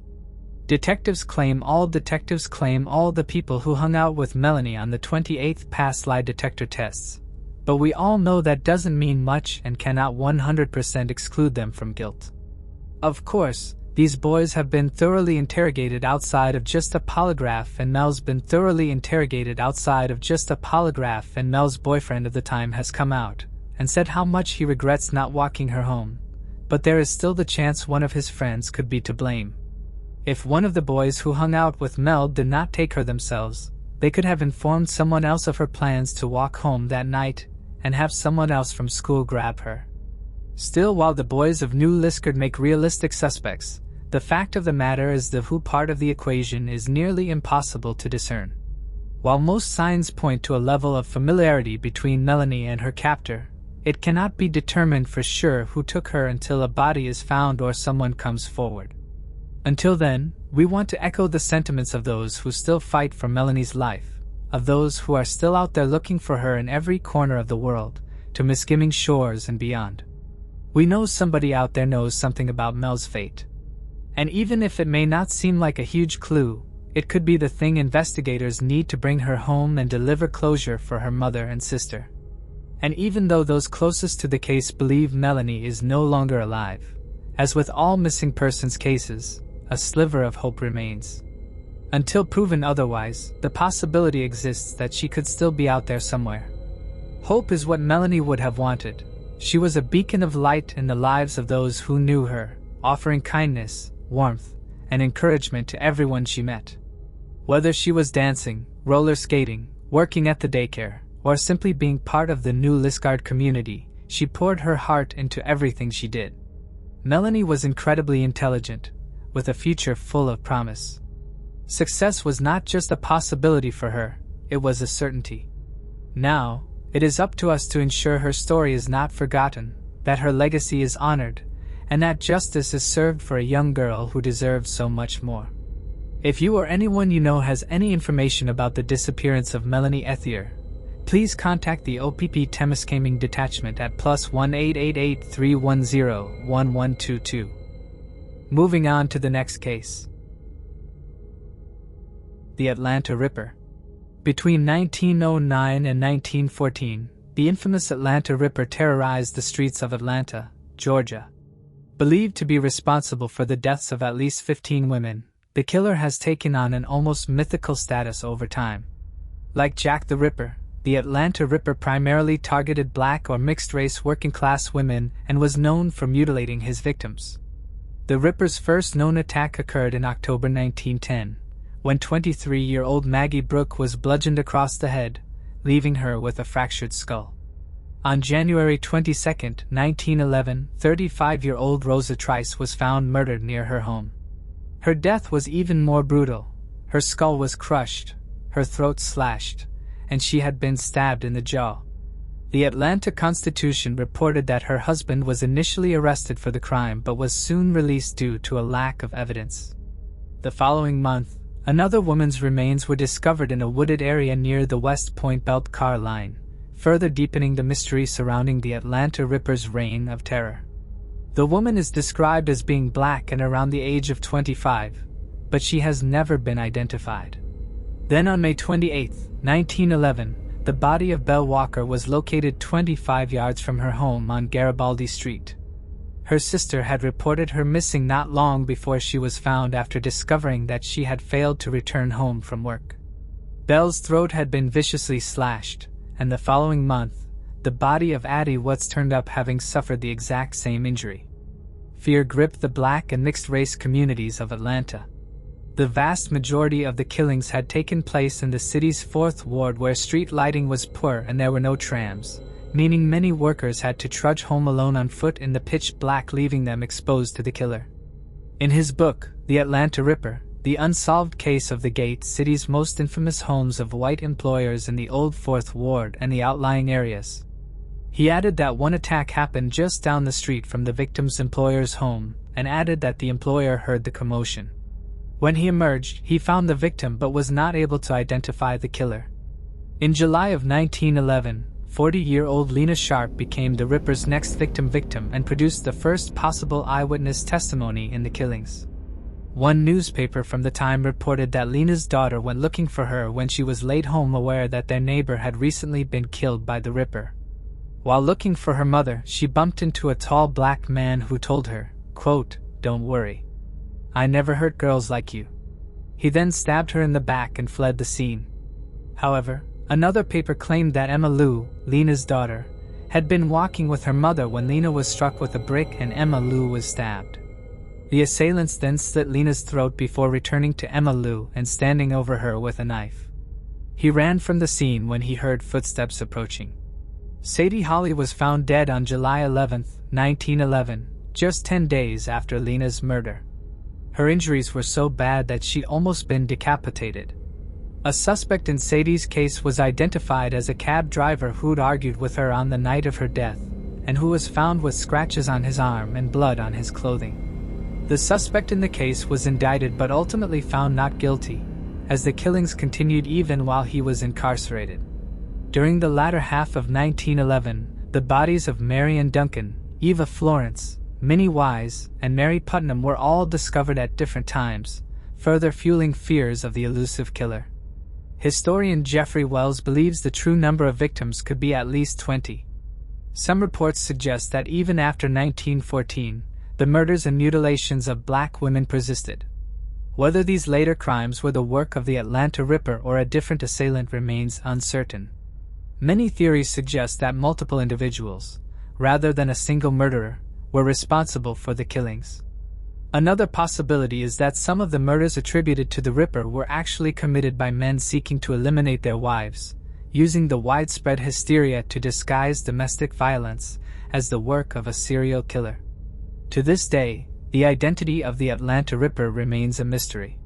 Detectives claim all the people who hung out with Melanie on the 28th passed lie detector tests, but we all know that doesn't mean much and cannot 100% exclude them from guilt. Of course, these boys have been thoroughly interrogated outside of just a polygraph, and Mel's been thoroughly interrogated outside of just a polygraph, and Mel's boyfriend of the time has come out and said how much he regrets not walking her home, but there is still the chance one of his friends could be to blame. If one of the boys who hung out with Mel did not take her themselves, they could have informed someone else of her plans to walk home that night and have someone else from school grab her. Still, while the boys of New Liskeard make realistic suspects, the fact of the matter is the who part of the equation is nearly impossible to discern. While most signs point to a level of familiarity between Melanie and her captor, it cannot be determined for sure who took her until a body is found or someone comes forward. Until then, we want to echo the sentiments of those who still fight for Melanie's life, of those who are still out there looking for her in every corner of the world, to Misgiving Shores and beyond. We know somebody out there knows something about Mel's fate. And even if it may not seem like a huge clue, it could be the thing investigators need to bring her home and deliver closure for her mother and sister. And even though those closest to the case believe Melanie is no longer alive, as with all missing persons cases, a sliver of hope remains. Until proven otherwise, the possibility exists that she could still be out there somewhere. Hope is what Melanie would have wanted. She was a beacon of light in the lives of those who knew her, offering kindness, warmth, and encouragement to everyone she met. Whether she was dancing, roller skating, working at the daycare, or simply being part of the new Lisgard community, she poured her heart into everything she did. Melanie was incredibly intelligent, with a future full of promise. Success was not just a possibility for her, it was a certainty. Now, it is up to us to ensure her story is not forgotten, that her legacy is honored, and that justice is served for a young girl who deserves so much more. If you or anyone you know has any information about the disappearance of Melanie Ethier, please contact the OPP Temiskaming Detachment at +1 888 310 1122. Moving on to the next case. The Atlanta Ripper. Between 1909 and 1914, the infamous Atlanta Ripper terrorized the streets of Atlanta, Georgia. Believed to be responsible for the deaths of at least 15 women, the killer has taken on an almost mythical status over time. Like Jack the Ripper, the Atlanta Ripper primarily targeted black or mixed-race working-class women and was known for mutilating his victims. The Ripper's first known attack occurred in October 1910, when 23-year-old Maggie Brooke was bludgeoned across the head, leaving her with a fractured skull. On January 22, 1911, 35-year-old Rosa Trice was found murdered near her home. Her death was even more brutal. Her skull was crushed, her throat slashed, and she had been stabbed in the jaw. The Atlanta Constitution reported that her husband was initially arrested for the crime but was soon released due to a lack of evidence. The following month, another woman's remains were discovered in a wooded area near the West Point Belt car line, further deepening the mystery surrounding the Atlanta Ripper's reign of terror. The woman is described as being black and around the age of 25, but she has never been identified. Then on May 28, 1911, the body of Belle Walker was located 25 yards from her home on Garibaldi Street. Her sister had reported her missing not long before she was found after discovering that she had failed to return home from work. Belle's throat had been viciously slashed, and the following month, the body of Addie Watts turned up having suffered the exact same injury. Fear gripped the black and mixed-race communities of Atlanta. The vast majority of the killings had taken place in the city's 4th Ward where street lighting was poor and there were no trams, meaning many workers had to trudge home alone on foot in the pitch black, leaving them exposed to the killer. In his book, The Atlanta Ripper, the unsolved case of the Gate City's most infamous homes of white employers in the old 4th Ward and the outlying areas, he added that one attack happened just down the street from the victim's employer's home, and added that the employer heard the commotion. When he emerged, he found the victim but was not able to identify the killer. In July of 1911, 40-year-old Lena Sharp became the Ripper's next victim and produced the first possible eyewitness testimony in the killings. One newspaper from the time reported that Lena's daughter went looking for her when she was laid home, aware that their neighbor had recently been killed by the Ripper. While looking for her mother, she bumped into a tall black man who told her, quote, "Don't worry. I never hurt girls like you." He then stabbed her in the back and fled the scene. However, another paper claimed that Emma Lou, Lena's daughter, had been walking with her mother when Lena was struck with a brick and Emma Lou was stabbed. The assailants then slit Lena's throat before returning to Emma Lou and standing over her with a knife. He ran from the scene when he heard footsteps approaching. Sadie Holly was found dead on July 11, 1911, just 10 days after Lena's murder. Her injuries were so bad that she'd almost been decapitated. A suspect in Sadie's case was identified as a cab driver who'd argued with her on the night of her death, and who was found with scratches on his arm and blood on his clothing. The suspect in the case was indicted but ultimately found not guilty, as the killings continued even while he was incarcerated. During the latter half of 1911, the bodies of Marion Duncan, Eva Florence, Minnie Wise, and Mary Putnam were all discovered at different times, further fueling fears of the elusive killer. Historian Jeffrey Wells believes the true number of victims could be at least 20. Some reports suggest that even after 1914, the murders and mutilations of black women persisted. Whether these later crimes were the work of the Atlanta Ripper or a different assailant remains uncertain. Many theories suggest that multiple individuals, rather than a single murderer, were responsible for the killings. Another possibility is that some of the murders attributed to the Ripper were actually committed by men seeking to eliminate their wives, using the widespread hysteria to disguise domestic violence as the work of a serial killer. To this day, the identity of the Atlanta Ripper remains a mystery.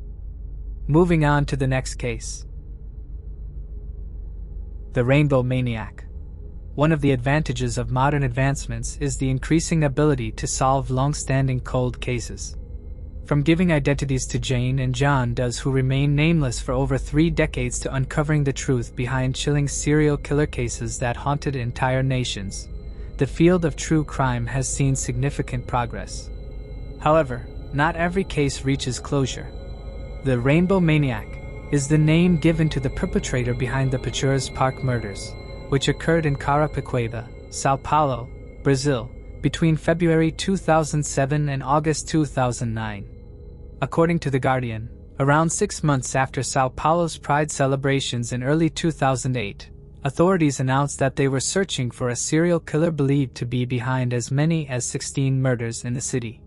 Moving on to the next case. The Rainbow Maniac. One of the advantages of modern advancements is the increasing ability to solve long-standing cold cases. From giving identities to Jane and John Does, who remain nameless for over 3 decades, to uncovering the truth behind chilling serial killer cases that haunted entire nations, the field of true crime has seen significant progress. However, not every case reaches closure. The Rainbow Maniac is the name given to the perpetrator behind the Picturas Park murders, which occurred in Carapicueda, Sao Paulo, Brazil, between February 2007 and August 2009. According to The Guardian, around 6 months after Sao Paulo's Pride celebrations in early 2008, authorities announced that they were searching for a serial killer believed to be behind as many as 16 murders in the city.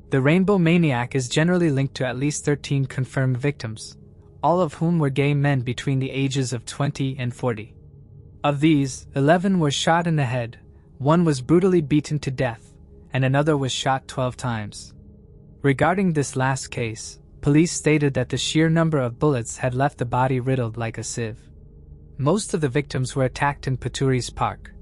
The Rainbow Maniac is generally linked to at least 13 confirmed victims, all of whom were gay men between the ages of 20 and 40. Of these, 11 were shot in the head, 1 was brutally beaten to death, and another was shot 12 times. Regarding this last case, police stated that the sheer number of bullets had left the body riddled like a sieve. Most of the victims were attacked in Picturas Park,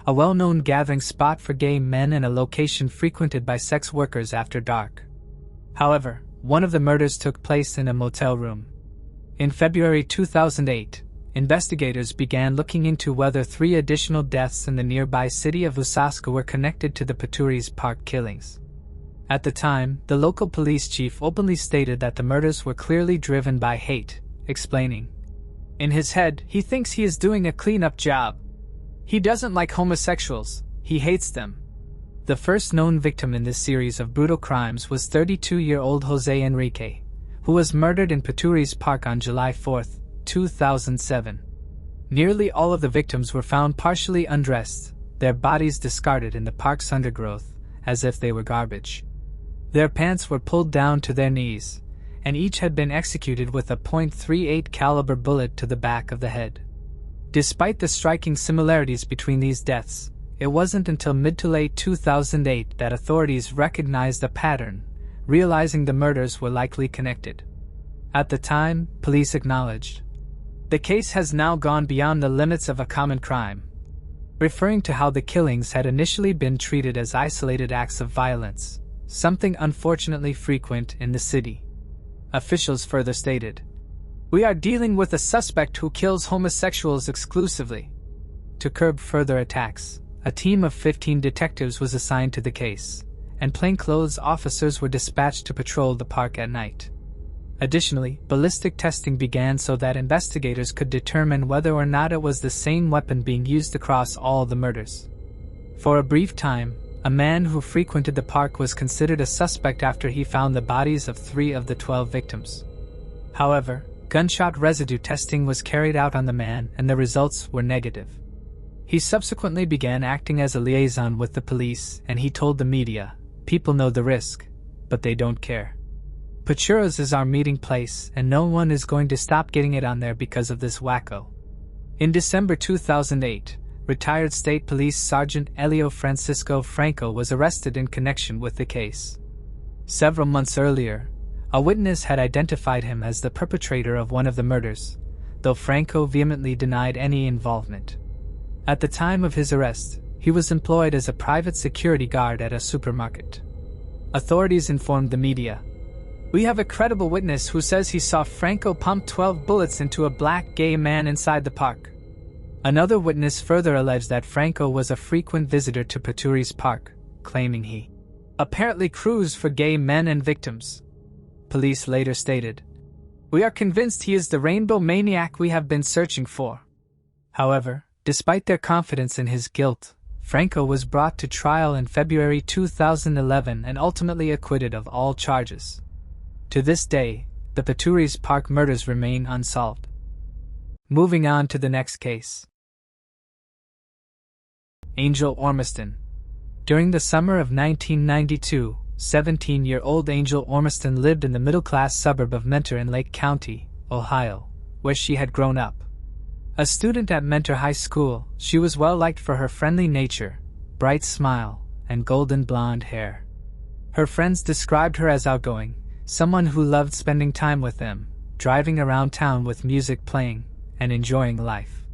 a well-known gathering spot for gay men and a location frequented by sex workers after dark. However, one of the murders took place in a motel room. In February 2008, investigators began looking into whether 3 additional deaths in the nearby city of Osasco were connected to the Picturas Park killings. At the time, the local police chief openly stated that the murders were clearly driven by hate, explaining, "In his head, he thinks he is doing a cleanup job. He doesn't like homosexuals, he hates them." The first known victim in this series of brutal crimes was 32-year-old Jose Enrique, who was murdered in Picturas Park on July 4, 2007. Nearly all of the victims were found partially undressed, their bodies discarded in the park's undergrowth, as if they were garbage. Their pants were pulled down to their knees, and each had been executed with a .38 caliber bullet to the back of the head. Despite the striking similarities between these deaths, it wasn't until mid to late 2008 that authorities recognized a pattern, realizing the murders were likely connected. At the time, police acknowledged, "The case has now gone beyond the limits of a common crime," referring to how the killings had initially been treated as isolated acts of violence, something unfortunately frequent in the city. Officials further stated, "We are dealing with a suspect who kills homosexuals exclusively." To curb further attacks, a team of 15 detectives was assigned to the case, and plainclothes officers were dispatched to patrol the park at night. Additionally, ballistic testing began so that investigators could determine whether or not it was the same weapon being used across all the murders. For a brief time, a man who frequented the park was considered a suspect after he found the bodies of 3 of the 12 victims. However, gunshot residue testing was carried out on the man and the results were negative. He subsequently began acting as a liaison with the police, and he told the media, "People know the risk, but they don't care. Picturas is our meeting place, and no one is going to stop getting it on there because of this wacko." In December 2008, retired State Police Sergeant Elio Francisco Franco was arrested in connection with the case. Several months earlier, a witness had identified him as the perpetrator of one of the murders, though Franco vehemently denied any involvement. At the time of his arrest, he was employed as a private security guard at a supermarket. Authorities informed the media. "We have a credible witness who says he saw Franco pump 12 bullets into a black gay man inside the park." Another witness further alleged that Franco was a frequent visitor to Paturi's park, claiming he apparently cruised for gay men and victims. Police later stated, "We are convinced he is the Rainbow Maniac we have been searching for." However, despite their confidence in his guilt, Franco was brought to trial in February 2011 and ultimately acquitted of all charges. To this day, the Paturi's Park murders remain unsolved. Moving on to the next case. Angel Ormiston. During the summer of 1992, 17-year-old Angel Ormiston lived in the middle-class suburb of Mentor in Lake County, Ohio, where she had grown up. A student at Mentor High School, she was well liked for her friendly nature, bright smile, and golden blonde hair. Her friends described her as outgoing, someone who loved spending time with them, driving around town with music playing, and enjoying life.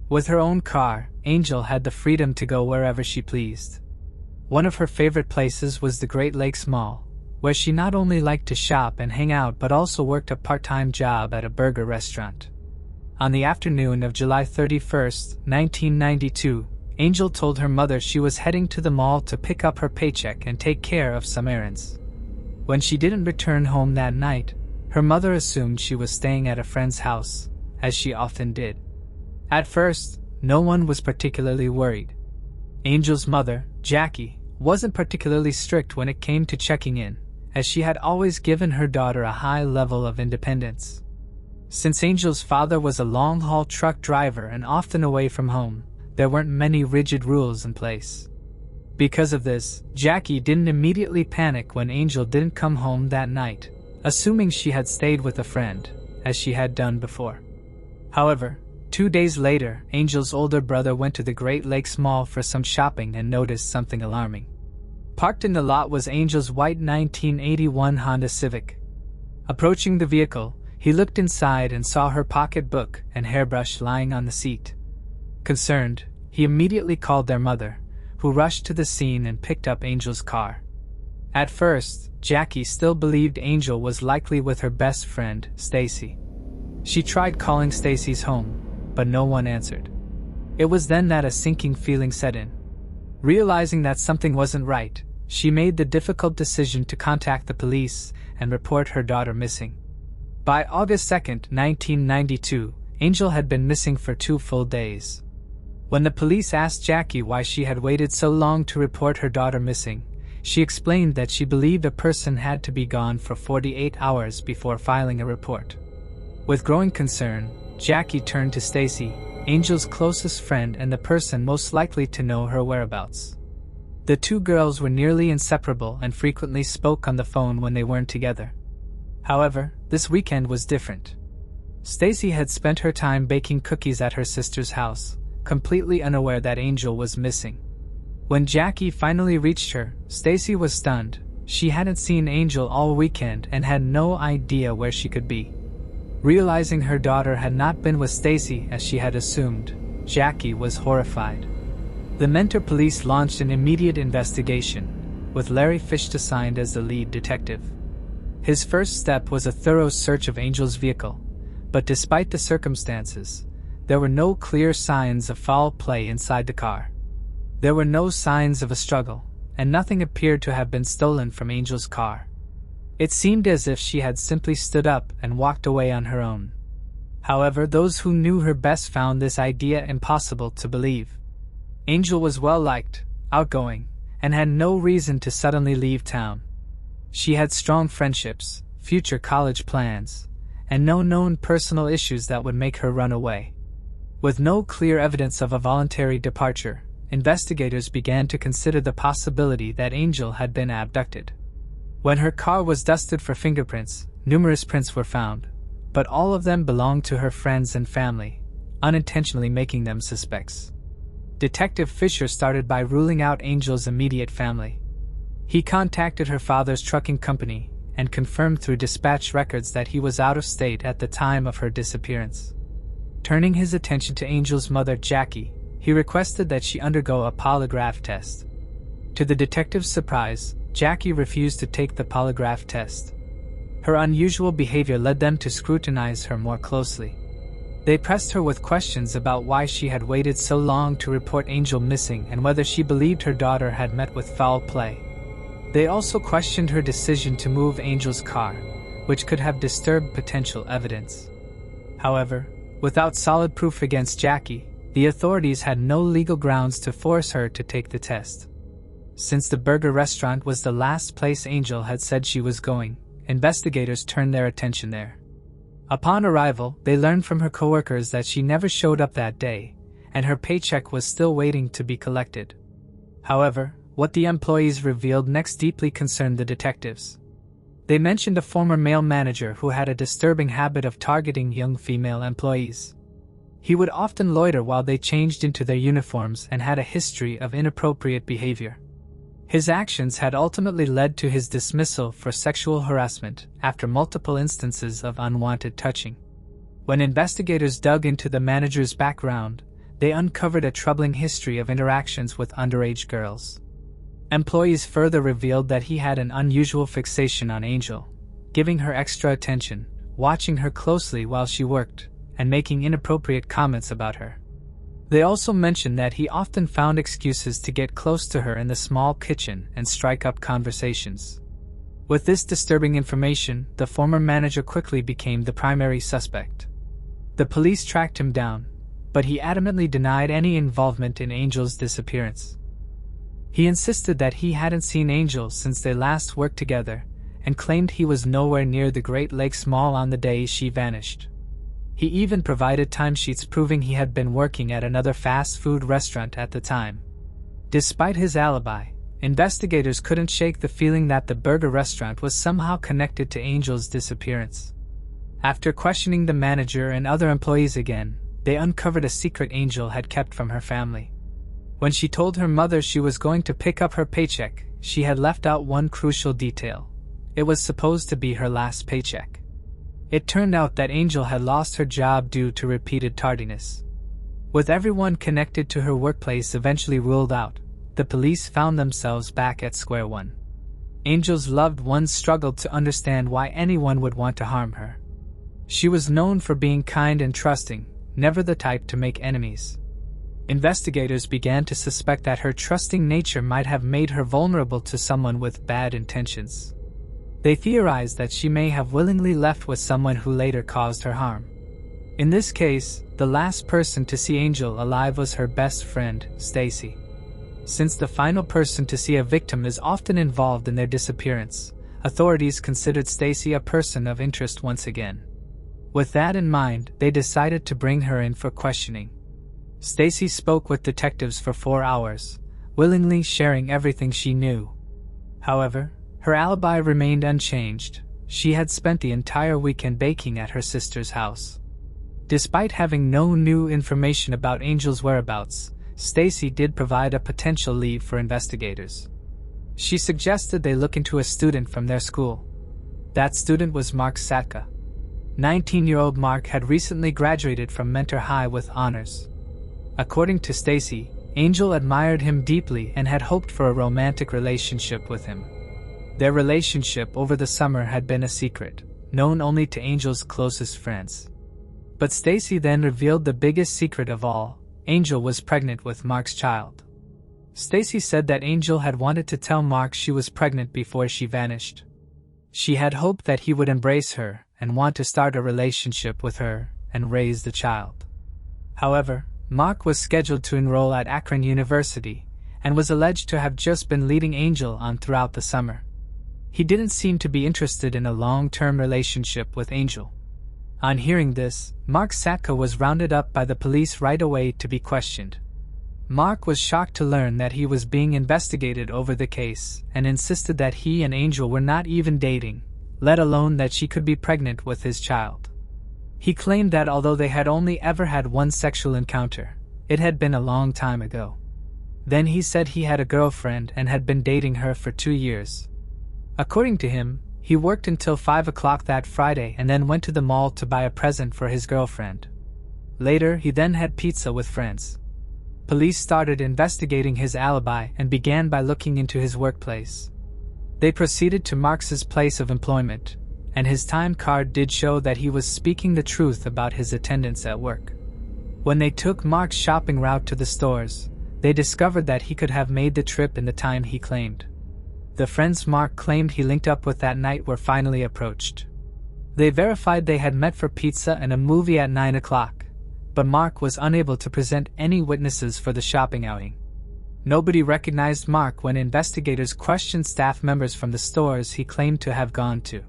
With her own car, Angel had the freedom to go wherever she pleased. One of her favorite places was the Great Lakes Mall, where she not only liked to shop and hang out but also worked a part-time job at a burger restaurant. On the afternoon of July 31, 1992, Angel told her mother she was heading to the mall to pick up her paycheck and take care of some errands. When she didn't return home that night, her mother assumed she was staying at a friend's house, as she often did. At first, no one was particularly worried. Angel's mother, Jackie, wasn't particularly strict when it came to checking in, as she had always given her daughter a high level of independence. Since Angel's father was a long-haul truck driver and often away from home, there weren't many rigid rules in place. Because of this, Jackie didn't immediately panic when Angel didn't come home that night, assuming she had stayed with a friend, as she had done before. However, 2 days later, Angel's older brother went to the Great Lakes Mall for some shopping and noticed something alarming. Parked in the lot was Angel's white 1981 Honda Civic. Approaching the vehicle, he looked inside and saw her pocketbook and hairbrush lying on the seat. Concerned, he immediately called their mother, who rushed to the scene and picked up Angel's car. At first, Jackie still believed Angel was likely with her best friend, Stacy. She tried calling Stacy's home, but no one answered. It was then that a sinking feeling set in. Realizing that something wasn't right, she made the difficult decision to contact the police and report her daughter missing. By August 2, 1992, Angel had been missing for 2 full days. When the police asked Jackie why she had waited so long to report her daughter missing, she explained that she believed a person had to be gone for 48 hours before filing a report. With growing concern, Jackie turned to Stacy, Angel's closest friend and the person most likely to know her whereabouts. The two girls were nearly inseparable and frequently spoke on the phone when they weren't together. However, this weekend was different. Stacy had spent her time baking cookies at her sister's house, completely unaware that Angel was missing. When Jackie finally reached her, Stacy was stunned. She hadn't seen Angel all weekend and had no idea where she could be. Realizing her daughter had not been with Stacy as she had assumed, Jackie was horrified. The Mentor police launched an immediate investigation, with Larry Fish assigned as the lead detective. His first step was a thorough search of Angel's vehicle, but despite the circumstances, there were no clear signs of foul play inside the car. There were no signs of a struggle, and nothing appeared to have been stolen from Angel's car. It seemed as if she had simply stood up and walked away on her own. However, those who knew her best found this idea impossible to believe. Angel was well-liked, outgoing, and had no reason to suddenly leave town. She had strong friendships, future college plans, and no known personal issues that would make her run away. With no clear evidence of a voluntary departure, investigators began to consider the possibility that Angel had been abducted. When her car was dusted for fingerprints, numerous prints were found, but all of them belonged to her friends and family, unintentionally making them suspects. Detective Fisher started by ruling out Angel's immediate family. He contacted her father's trucking company and confirmed through dispatch records that he was out of state at the time of her disappearance. Turning his attention to Angel's mother, Jackie, he requested that she undergo a polygraph test. To the detective's surprise, Jackie refused to take the polygraph test. Her unusual behavior led them to scrutinize her more closely. They pressed her with questions about why she had waited so long to report Angel missing and whether she believed her daughter had met with foul play. They also questioned her decision to move Angel's car, which could have disturbed potential evidence. However, without solid proof against Jackie, the authorities had no legal grounds to force her to take the test. Since the burger restaurant was the last place Angel had said she was going, investigators turned their attention there. Upon arrival, they learned from her coworkers that she never showed up that day, and her paycheck was still waiting to be collected. However, what the employees revealed next deeply concerned the detectives. They mentioned a former male manager who had a disturbing habit of targeting young female employees. He would often loiter while they changed into their uniforms and had a history of inappropriate behavior. His actions had ultimately led to his dismissal for sexual harassment after multiple instances of unwanted touching. When investigators dug into the manager's background, they uncovered a troubling history of interactions with underage girls. Employees further revealed that he had an unusual fixation on Angel, giving her extra attention, watching her closely while she worked, and making inappropriate comments about her. They also mentioned that he often found excuses to get close to her in the small kitchen and strike up conversations. With this disturbing information, the former manager quickly became the primary suspect. The police tracked him down, but he adamantly denied any involvement in Angel's disappearance. He insisted that he hadn't seen Angel since they last worked together, and claimed he was nowhere near the Great Lakes Mall on the day she vanished. He even provided timesheets proving he had been working at another fast food restaurant at the time. Despite his alibi, investigators couldn't shake the feeling that the burger restaurant was somehow connected to Angel's disappearance. After questioning the manager and other employees again, they uncovered a secret Angel had kept from her family. When she told her mother she was going to pick up her paycheck, she had left out one crucial detail. It was supposed to be her last paycheck. It turned out that Angel had lost her job due to repeated tardiness. With everyone connected to her workplace eventually ruled out, the police found themselves back at square one. Angel's loved ones struggled to understand why anyone would want to harm her. She was known for being kind and trusting, never the type to make enemies. Investigators began to suspect that her trusting nature might have made her vulnerable to someone with bad intentions. They theorized that she may have willingly left with someone who later caused her harm. In this case, the last person to see Angel alive was her best friend, Stacy. Since the final person to see a victim is often involved in their disappearance, authorities considered Stacy a person of interest once again. With that in mind, they decided to bring her in for questioning. Stacy spoke with detectives for 4 hours, willingly sharing everything she knew. However, her alibi remained unchanged. She had spent the entire weekend baking at her sister's house. Despite having no new information about Angel's whereabouts, Stacy did provide a potential lead for investigators. She suggested they look into a student from their school. That student was Mark Satka. 19-year-old Mark had recently graduated from Mentor High with honors. According to Stacy, Angel admired him deeply and had hoped for a romantic relationship with him. Their relationship over the summer had been a secret, known only to Angel's closest friends. But Stacy then revealed the biggest secret of all: Angel was pregnant with Mark's child. Stacy said that Angel had wanted to tell Mark she was pregnant before she vanished. She had hoped that he would embrace her and want to start a relationship with her and raise the child. However, Mark was scheduled to enroll at Akron University and was alleged to have just been leading Angel on throughout the summer. He didn't seem to be interested in a long-term relationship with Angel. On hearing this, Mark Satka was rounded up by the police right away to be questioned. Mark was shocked to learn that he was being investigated over the case and insisted that he and Angel were not even dating, let alone that she could be pregnant with his child. He claimed that although they had only ever had one sexual encounter, it had been a long time ago. Then he said he had a girlfriend and had been dating her for 2 years. According to him, he worked until 5 o'clock that Friday and then went to the mall to buy a present for his girlfriend. Later, he then had pizza with friends. Police started investigating his alibi and began by looking into his workplace. They proceeded to Mark's place of employment, and his time card did show that he was speaking the truth about his attendance at work. When they took Mark's shopping route to the stores, they discovered that he could have made the trip in the time he claimed. The friends Mark claimed he linked up with that night were finally approached. They verified they had met for pizza and a movie at 9 o'clock, but Mark was unable to present any witnesses for the shopping outing. Nobody recognized Mark when investigators questioned staff members from the stores he claimed to have gone to.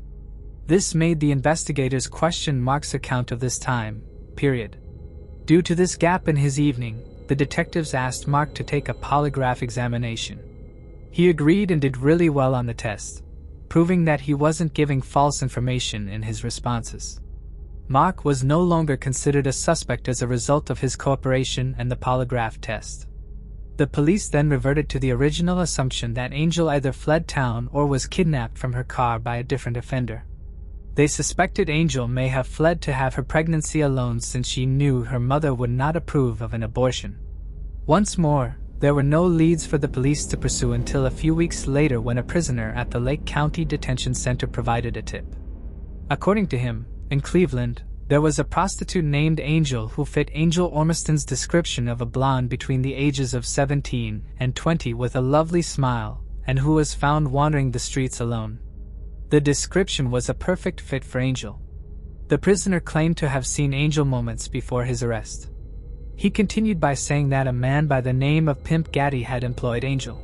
This made the investigators question Mark's account of this time, period. Due to this gap in his evening, the detectives asked Mark to take a polygraph examination. He agreed and did really well on the test, proving that he wasn't giving false information in his responses. Mark was no longer considered a suspect as a result of his cooperation and the polygraph test. The police then reverted to the original assumption that Angel either fled town or was kidnapped from her car by a different offender. They suspected Angel may have fled to have her pregnancy alone since she knew her mother would not approve of an abortion. Once more, there were no leads for the police to pursue until a few weeks later when a prisoner at the Lake County Detention Center provided a tip. According to him, in Cleveland, there was a prostitute named Angel who fit Angel Ormiston's description of a blonde between the ages of 17 and 20 with a lovely smile, and who was found wandering the streets alone. The description was a perfect fit for Angel. The prisoner claimed to have seen Angel moments before his arrest. He continued by saying that a man by the name of Pimp Gaddy had employed Angel.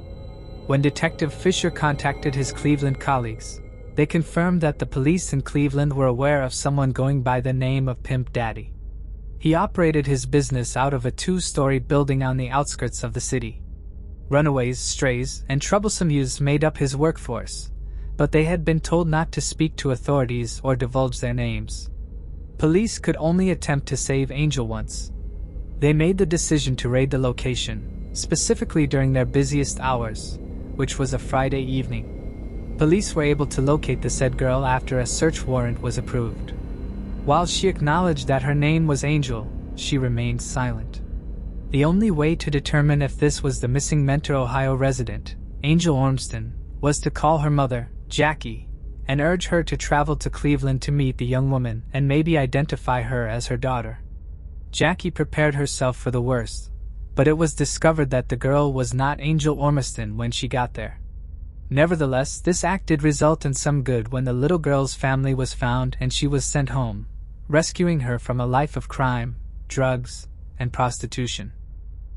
When Detective Fisher contacted his Cleveland colleagues, they confirmed that the police in Cleveland were aware of someone going by the name of Pimp Daddy. He operated his business out of a 2-story building on the outskirts of the city. Runaways, strays, and troublesome youths made up his workforce, but they had been told not to speak to authorities or divulge their names. Police could only attempt to save Angel once. They made the decision to raid the location, specifically during their busiest hours, which was a Friday evening. Police were able to locate the said girl after a search warrant was approved. While she acknowledged that her name was Angel, she remained silent. The only way to determine if this was the missing Mentor, Ohio resident, Angel Ormiston, was to call her mother, Jackie, and urge her to travel to Cleveland to meet the young woman and maybe identify her as her daughter. Jackie prepared herself for the worst, but it was discovered that the girl was not Angel Ormiston when she got there. Nevertheless, this act did result in some good when the little girl's family was found and she was sent home, rescuing her from a life of crime, drugs, and prostitution.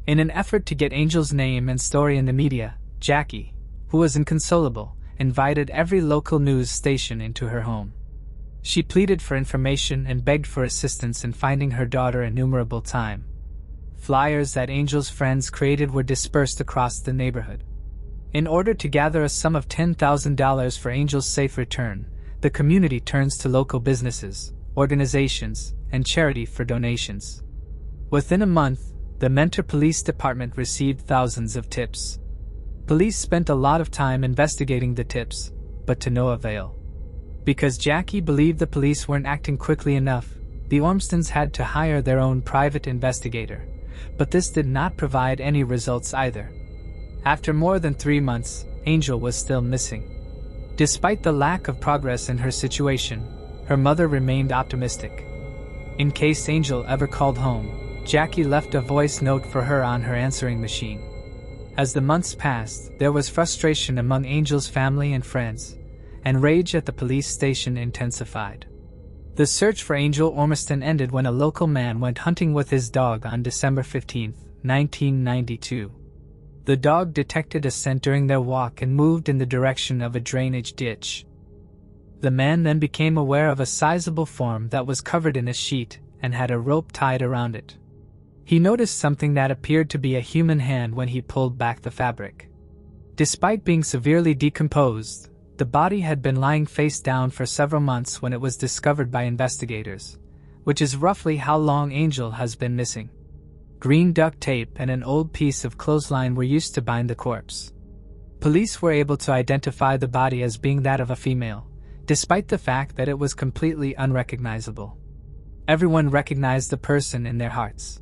In an effort to get Angel's name and story in the media, Jackie, who was inconsolable, invited every local news station into her home. She pleaded for information and begged for assistance in finding her daughter innumerable times. Flyers that Angel's friends created were dispersed across the neighborhood. In order to gather a sum of $10,000 for Angel's safe return, the community turns to local businesses, organizations, and charity for donations. Within a month, the Mentor Police Department received thousands of tips. Police spent a lot of time investigating the tips, but to no avail. Because Jackie believed the police weren't acting quickly enough, the Ormistons had to hire their own private investigator, but this did not provide any results either. After more than 3 months, Angel was still missing. Despite the lack of progress in her situation, her mother remained optimistic. In case Angel ever called home, Jackie left a voice note for her on her answering machine. As the months passed, there was frustration among Angel's family and friends, and rage at the police station intensified. The search for Angel Ormiston ended when a local man went hunting with his dog on December 15, 1992. The dog detected a scent during their walk and moved in the direction of a drainage ditch. The man then became aware of a sizable form that was covered in a sheet and had a rope tied around it. He noticed something that appeared to be a human hand when he pulled back the fabric. Despite being severely decomposed, the body had been lying face down for several months when it was discovered by investigators, which is roughly how long Angel has been missing. Green duct tape and an old piece of clothesline were used to bind the corpse. Police were able to identify the body as being that of a female, despite the fact that it was completely unrecognizable. Everyone recognized the person in their hearts.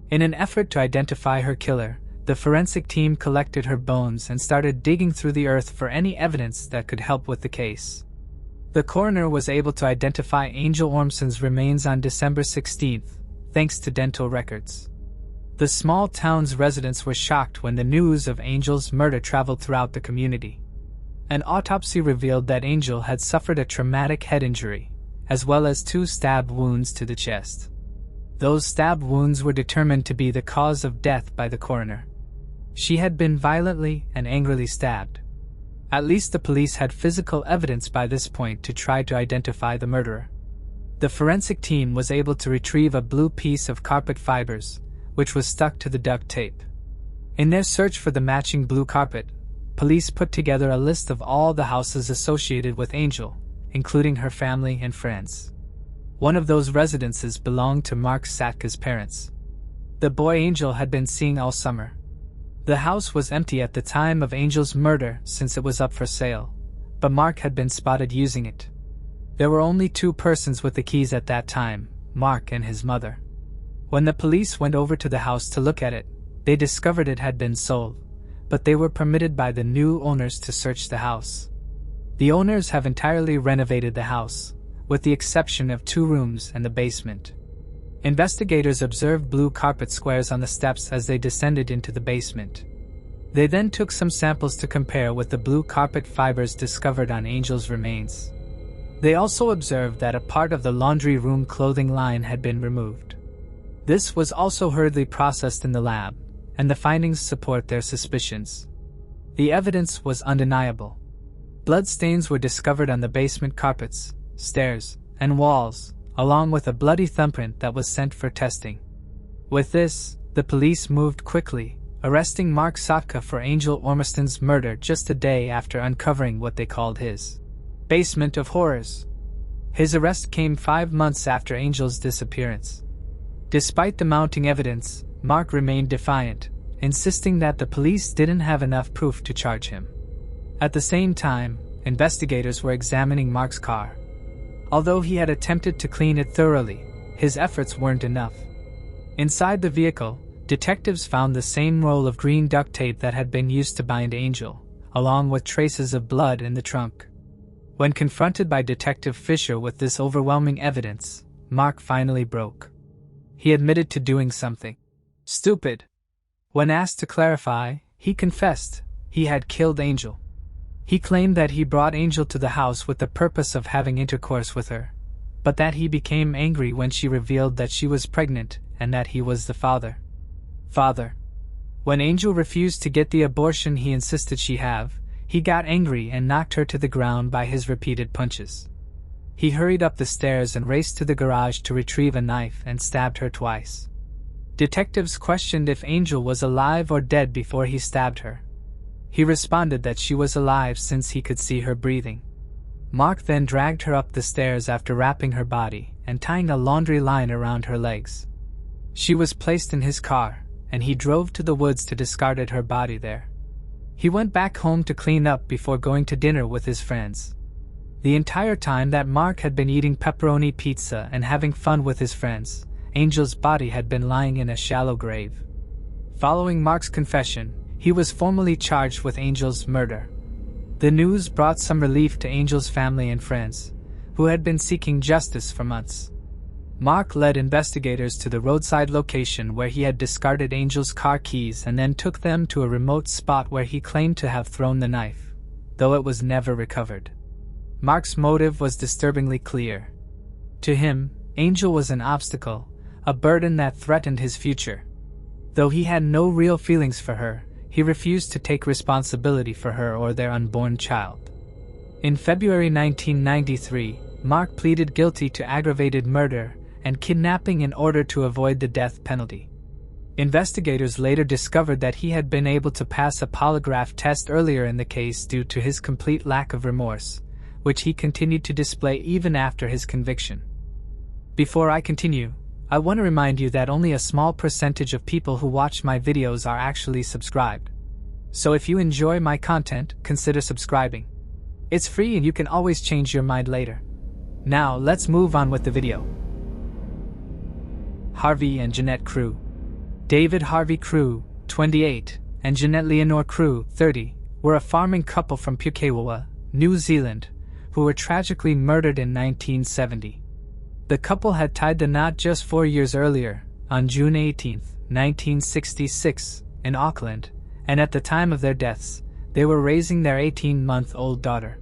In an effort to identify her killer, the forensic team collected her bones and started digging through the earth for any evidence that could help with the case. The coroner was able to identify Angel Ormiston's remains on December 16th, thanks to dental records. The small town's residents were shocked when the news of Angel's murder traveled throughout the community. An autopsy revealed that Angel had suffered a traumatic head injury, as well as 2 stab wounds to the chest. Those stab wounds were determined to be the cause of death by the coroner. She had been violently and angrily stabbed. At least the police had physical evidence by this point to try to identify the murderer. The forensic team was able to retrieve a blue piece of carpet fibers, which was stuck to the duct tape. In their search for the matching blue carpet, police put together a list of all the houses associated with Angel, including her family and friends. One of those residences belonged to Mark Satka's parents. The boy Angel had been seeing all summer. The house was empty at the time of Angel's murder since it was up for sale, but Mark had been spotted using it. There were only 2 persons with the keys at that time, Mark and his mother. When the police went over to the house to look at it, they discovered it had been sold, but they were permitted by the new owners to search the house. The owners have entirely renovated the house, with the exception of 2 rooms and the basement. Investigators observed blue carpet squares on the steps as they descended into the basement. They then took some samples to compare with the blue carpet fibers discovered on Angel's remains. They also observed that a part of the laundry room clothing line had been removed. This was also hurriedly processed in the lab, and the findings support their suspicions. The evidence was undeniable. Bloodstains were discovered on the basement carpets, stairs, and walls, along with a bloody thumbprint that was sent for testing. With this, the police moved quickly, arresting Mark Satka for Angel Ormiston's murder just a day after uncovering what they called his basement of horrors. His arrest came 5 months after Angel's disappearance. Despite the mounting evidence, Mark remained defiant, insisting that the police didn't have enough proof to charge him. At the same time, investigators were examining Mark's car. Although he had attempted to clean it thoroughly, his efforts weren't enough. Inside the vehicle, detectives found the same roll of green duct tape that had been used to bind Angel, along with traces of blood in the trunk. When confronted by Detective Fisher with this overwhelming evidence, Mark finally broke. He admitted to doing something stupid. When asked to clarify, he confessed he had killed Angel. He claimed that he brought Angel to the house with the purpose of having intercourse with her, but that he became angry when she revealed that she was pregnant and that he was the father. When Angel refused to get the abortion he insisted she have, he got angry and knocked her to the ground by his repeated punches. He hurried up the stairs and raced to the garage to retrieve a knife and stabbed her twice. Detectives questioned if Angel was alive or dead before he stabbed her. He responded that she was alive since he could see her breathing. Mark then dragged her up the stairs after wrapping her body and tying a laundry line around her legs. She was placed in his car, and he drove to the woods to discard her body there. He went back home to clean up before going to dinner with his friends. The entire time that Mark had been eating pepperoni pizza and having fun with his friends, Angel's body had been lying in a shallow grave. Following Mark's confession, he was formally charged with Angel's murder. The news brought some relief to Angel's family and friends, who had been seeking justice for months. Mark led investigators to the roadside location where he had discarded Angel's car keys and then took them to a remote spot where he claimed to have thrown the knife, though it was never recovered. Mark's motive was disturbingly clear. To him, Angel was an obstacle, a burden that threatened his future. Though he had no real feelings for her, he refused to take responsibility for her or their unborn child. In February 1993, Mark pleaded guilty to aggravated murder and kidnapping in order to avoid the death penalty. Investigators later discovered that he had been able to pass a polygraph test earlier in the case due to his complete lack of remorse, which he continued to display even after his conviction. Before I continue, I want to remind you that only a small percentage of people who watch my videos are actually subscribed. So if you enjoy my content, consider subscribing. It's free and you can always change your mind later. Now let's move on with the video. Harvey and Jeanette Crew. David Harvey Crew, 28, and Jeanette Leonore Crew, 30, were a farming couple from Pukewawa, New Zealand, who were tragically murdered in 1970. The couple had tied the knot just 4 years earlier, on June 18, 1966, in Auckland, and at the time of their deaths, they were raising their 18-month-old daughter.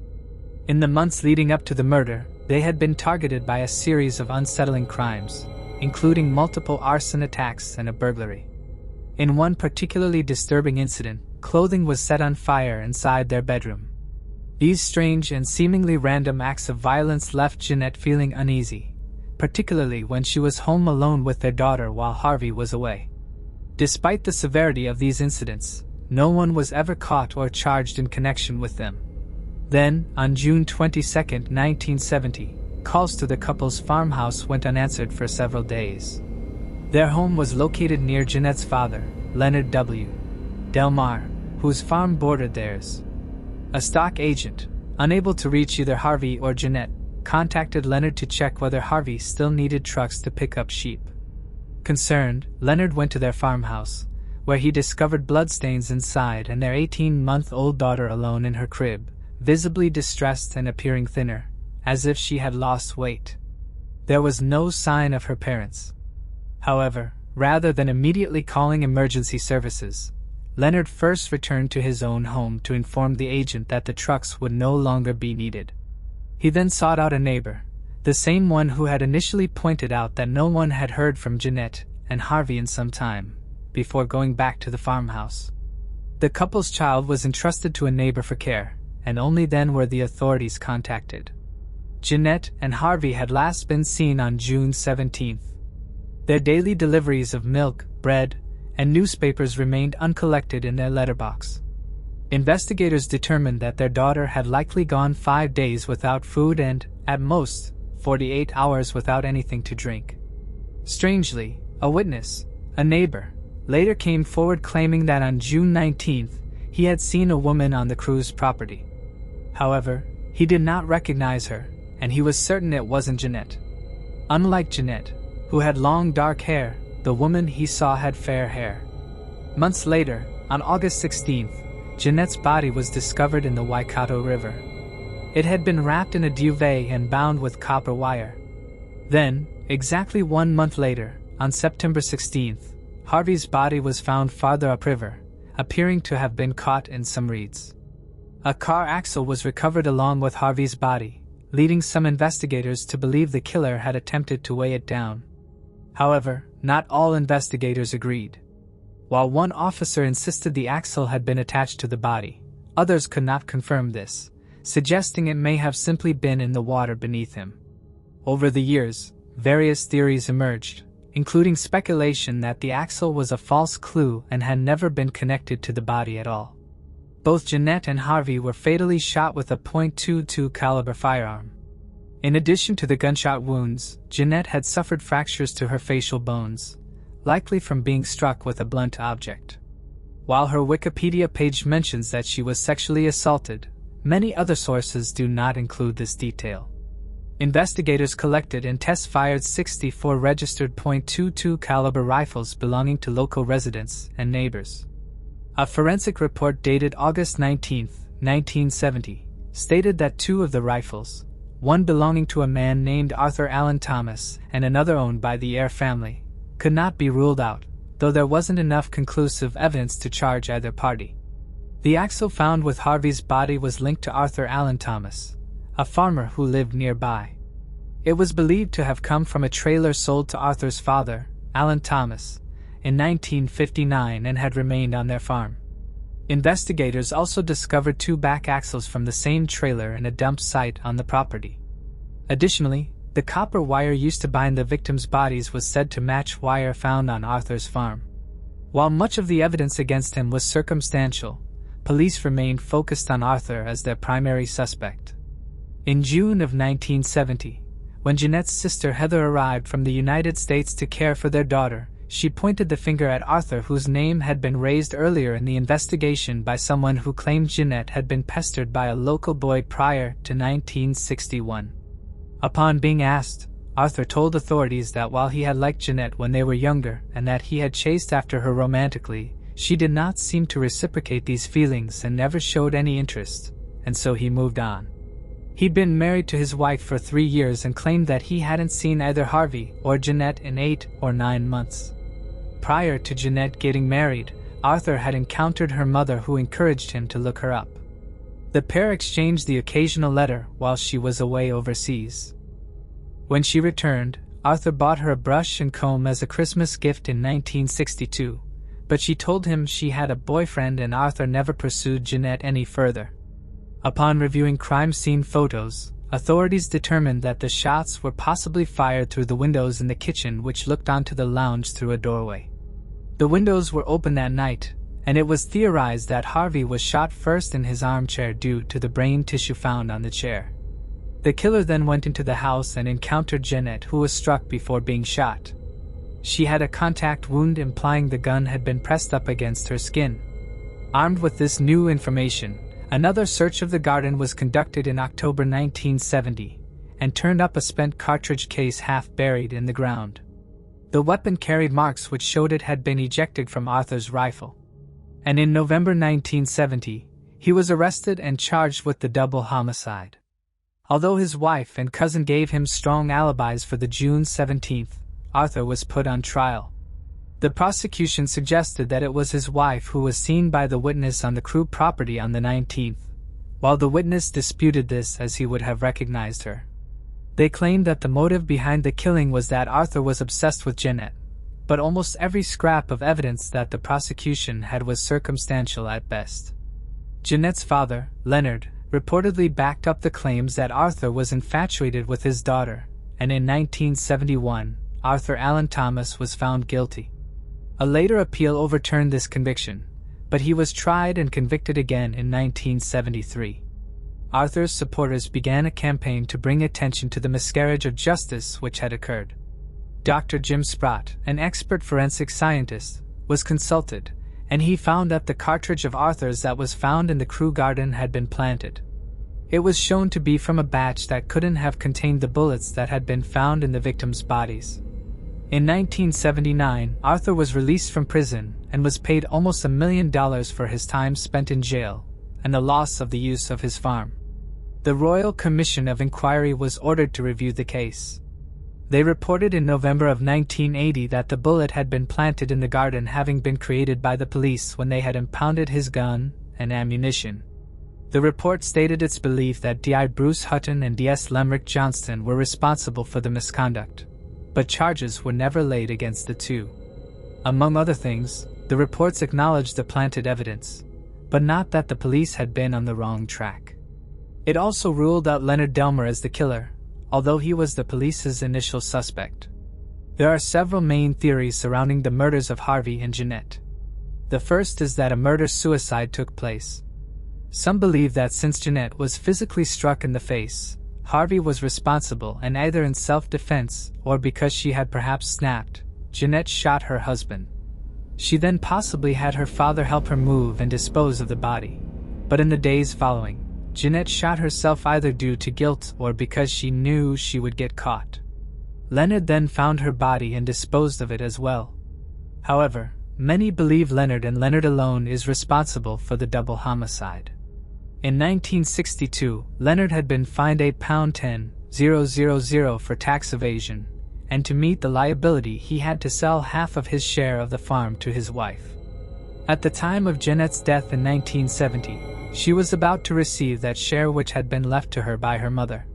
In the months leading up to the murder, they had been targeted by a series of unsettling crimes, including multiple arson attacks and a burglary. In one particularly disturbing incident, clothing was set on fire inside their bedroom. These strange and seemingly random acts of violence left Jeanette feeling uneasy, particularly when she was home alone with their daughter while Harvey was away. Despite the severity of these incidents, no one was ever caught or charged in connection with them. Then, on June 22, 1970, calls to the couple's farmhouse went unanswered for several days. Their home was located near Jeanette's father, Leonard W. Delmar, whose farm bordered theirs. A stock agent, unable to reach either Harvey or Jeanette, contacted Leonard to check whether Harvey still needed trucks to pick up sheep. Concerned, Leonard went to their farmhouse, where he discovered bloodstains inside and their 18-month-old daughter alone in her crib, visibly distressed and appearing thinner, as if she had lost weight. There was no sign of her parents. However, rather than immediately calling emergency services, Leonard first returned to his own home to inform the agent that the trucks would no longer be needed. He then sought out a neighbor, the same one who had initially pointed out that no one had heard from Jeanette and Harvey in some time, before going back to the farmhouse. The couple's child was entrusted to a neighbor for care, and only then were the authorities contacted. Jeanette and Harvey had last been seen on June 17th. Their daily deliveries of milk, bread, and newspapers remained uncollected in their letterbox. Investigators determined that their daughter had likely gone 5 days without food and, at most, 48 hours without anything to drink. Strangely, a witness, a neighbor, later came forward claiming that on June 19th, he had seen a woman on the Crew's property. However, he did not recognize her, and he was certain it wasn't Jeanette. Unlike Jeanette, who had long dark hair, the woman he saw had fair hair. Months later, on August 16th, Jeanette's body was discovered in the Waikato River. It had been wrapped in a duvet and bound with copper wire. Then, exactly 1 month later, on September 16th, Harvey's body was found farther upriver, appearing to have been caught in some reeds. A car axle was recovered along with Harvey's body, leading some investigators to believe the killer had attempted to weigh it down. However, not all investigators agreed. While one officer insisted the axle had been attached to the body, others could not confirm this, suggesting it may have simply been in the water beneath him. Over the years, various theories emerged, including speculation that the axle was a false clue and had never been connected to the body at all. Both Jeanette and Harvey were fatally shot with a .22 caliber firearm. In addition to the gunshot wounds, Jeanette had suffered fractures to her facial bones, likely from being struck with a blunt object. While her Wikipedia page mentions that she was sexually assaulted, many other sources do not include this detail. Investigators collected and test-fired 64 registered .22 caliber rifles belonging to local residents and neighbors. A forensic report dated August 19, 1970, stated that 2 of the rifles, one belonging to a man named Horvath-Allan Thomas and another owned by the Eyre family, could not be ruled out, though there wasn't enough conclusive evidence to charge either party. The axle found with Harvey's body was linked to Horvath-Allan Thomas, a farmer who lived nearby. It was believed to have come from a trailer sold to Arthur's father, Allan Thomas, in 1959 and had remained on their farm. Investigators also discovered 2 back axles from the same trailer in a dump site on the property. Additionally, the copper wire used to bind the victims' bodies was said to match wire found on Arthur's farm. While much of the evidence against him was circumstantial, police remained focused on Arthur as their primary suspect. In June of 1970, when Jeanette's sister Heather arrived from the United States to care for their daughter, she pointed the finger at Arthur, whose name had been raised earlier in the investigation by someone who claimed Jeanette had been pestered by a local boy prior to 1961. Upon being asked, Arthur told authorities that while he had liked Jeanette when they were younger and that he had chased after her romantically, she did not seem to reciprocate these feelings and never showed any interest, and so he moved on. He'd been married to his wife for 3 years and claimed that he hadn't seen either Harvey or Jeanette in 8 or 9 months. Prior to Jeanette getting married, Arthur had encountered her mother, who encouraged him to look her up. The pair exchanged the occasional letter while she was away overseas. When she returned, Arthur bought her a brush and comb as a Christmas gift in 1962, but she told him she had a boyfriend and Arthur never pursued Jeanette any further. Upon reviewing crime scene photos, authorities determined that the shots were possibly fired through the windows in the kitchen, which looked onto the lounge through a doorway. The windows were open that night, and it was theorized that Harvey was shot first in his armchair due to the brain tissue found on the chair. The killer then went into the house and encountered Jeanette, who was struck before being shot. She had a contact wound, implying the gun had been pressed up against her skin. Armed with this new information, another search of the garden was conducted in October 1970, and turned up a spent cartridge case half buried in the ground. The weapon carried marks which showed it had been ejected from Arthur's rifle. And in November 1970, he was arrested and charged with the double homicide. Although his wife and cousin gave him strong alibis for the June 17th, Arthur was put on trial. The prosecution suggested that it was his wife who was seen by the witness on the Crew property on the 19th, while the witness disputed this as he would have recognized her. They claimed that the motive behind the killing was that Arthur was obsessed with Jeanette, but almost every scrap of evidence that the prosecution had was circumstantial at best. Jeanette's father, Leonard, reportedly backed up the claims that Arthur was infatuated with his daughter, and in 1971, Horvath-Allan Thomas was found guilty. A later appeal overturned this conviction, but he was tried and convicted again in 1973. Arthur's supporters began a campaign to bring attention to the miscarriage of justice which had occurred. Dr. Jim Sprott, an expert forensic scientist, was consulted, and he found that the cartridge of Arthur's that was found in the Crew garden had been planted. It was shown to be from a batch that couldn't have contained the bullets that had been found in the victims' bodies. In 1979, Arthur was released from prison and was paid almost $1 million for his time spent in jail and the loss of the use of his farm. The Royal Commission of Inquiry was ordered to review the case. They reported in November of 1980 that the bullet had been planted in the garden, having been created by the police when they had impounded his gun and ammunition. The report stated its belief that D.I. Bruce Hutton and D.S. Lemrick Johnston were responsible for the misconduct, but charges were never laid against the two. Among other things, the reports acknowledged the planted evidence, but not that the police had been on the wrong track. It also ruled out Leonard Delmer as the killer, although he was the police's initial suspect. There are several main theories surrounding the murders of Harvey and Jeanette. The first is that a murder-suicide took place. Some believe that since Jeanette was physically struck in the face, Harvey was responsible, and either in self-defense or because she had perhaps snapped, Jeanette shot her husband. She then possibly had her father help her move and dispose of the body, but in the days following, Jeanette shot herself either due to guilt or because she knew she would get caught. Leonard then found her body and disposed of it as well. However, many believe Leonard and Leonard alone is responsible for the double homicide. In 1962, Leonard had been fined £10,000 for tax evasion, and to meet the liability he had to sell half of his share of the farm to his wife. At the time of Jeanette's death in 1970, she was about to receive that share which had been left to her by her mother.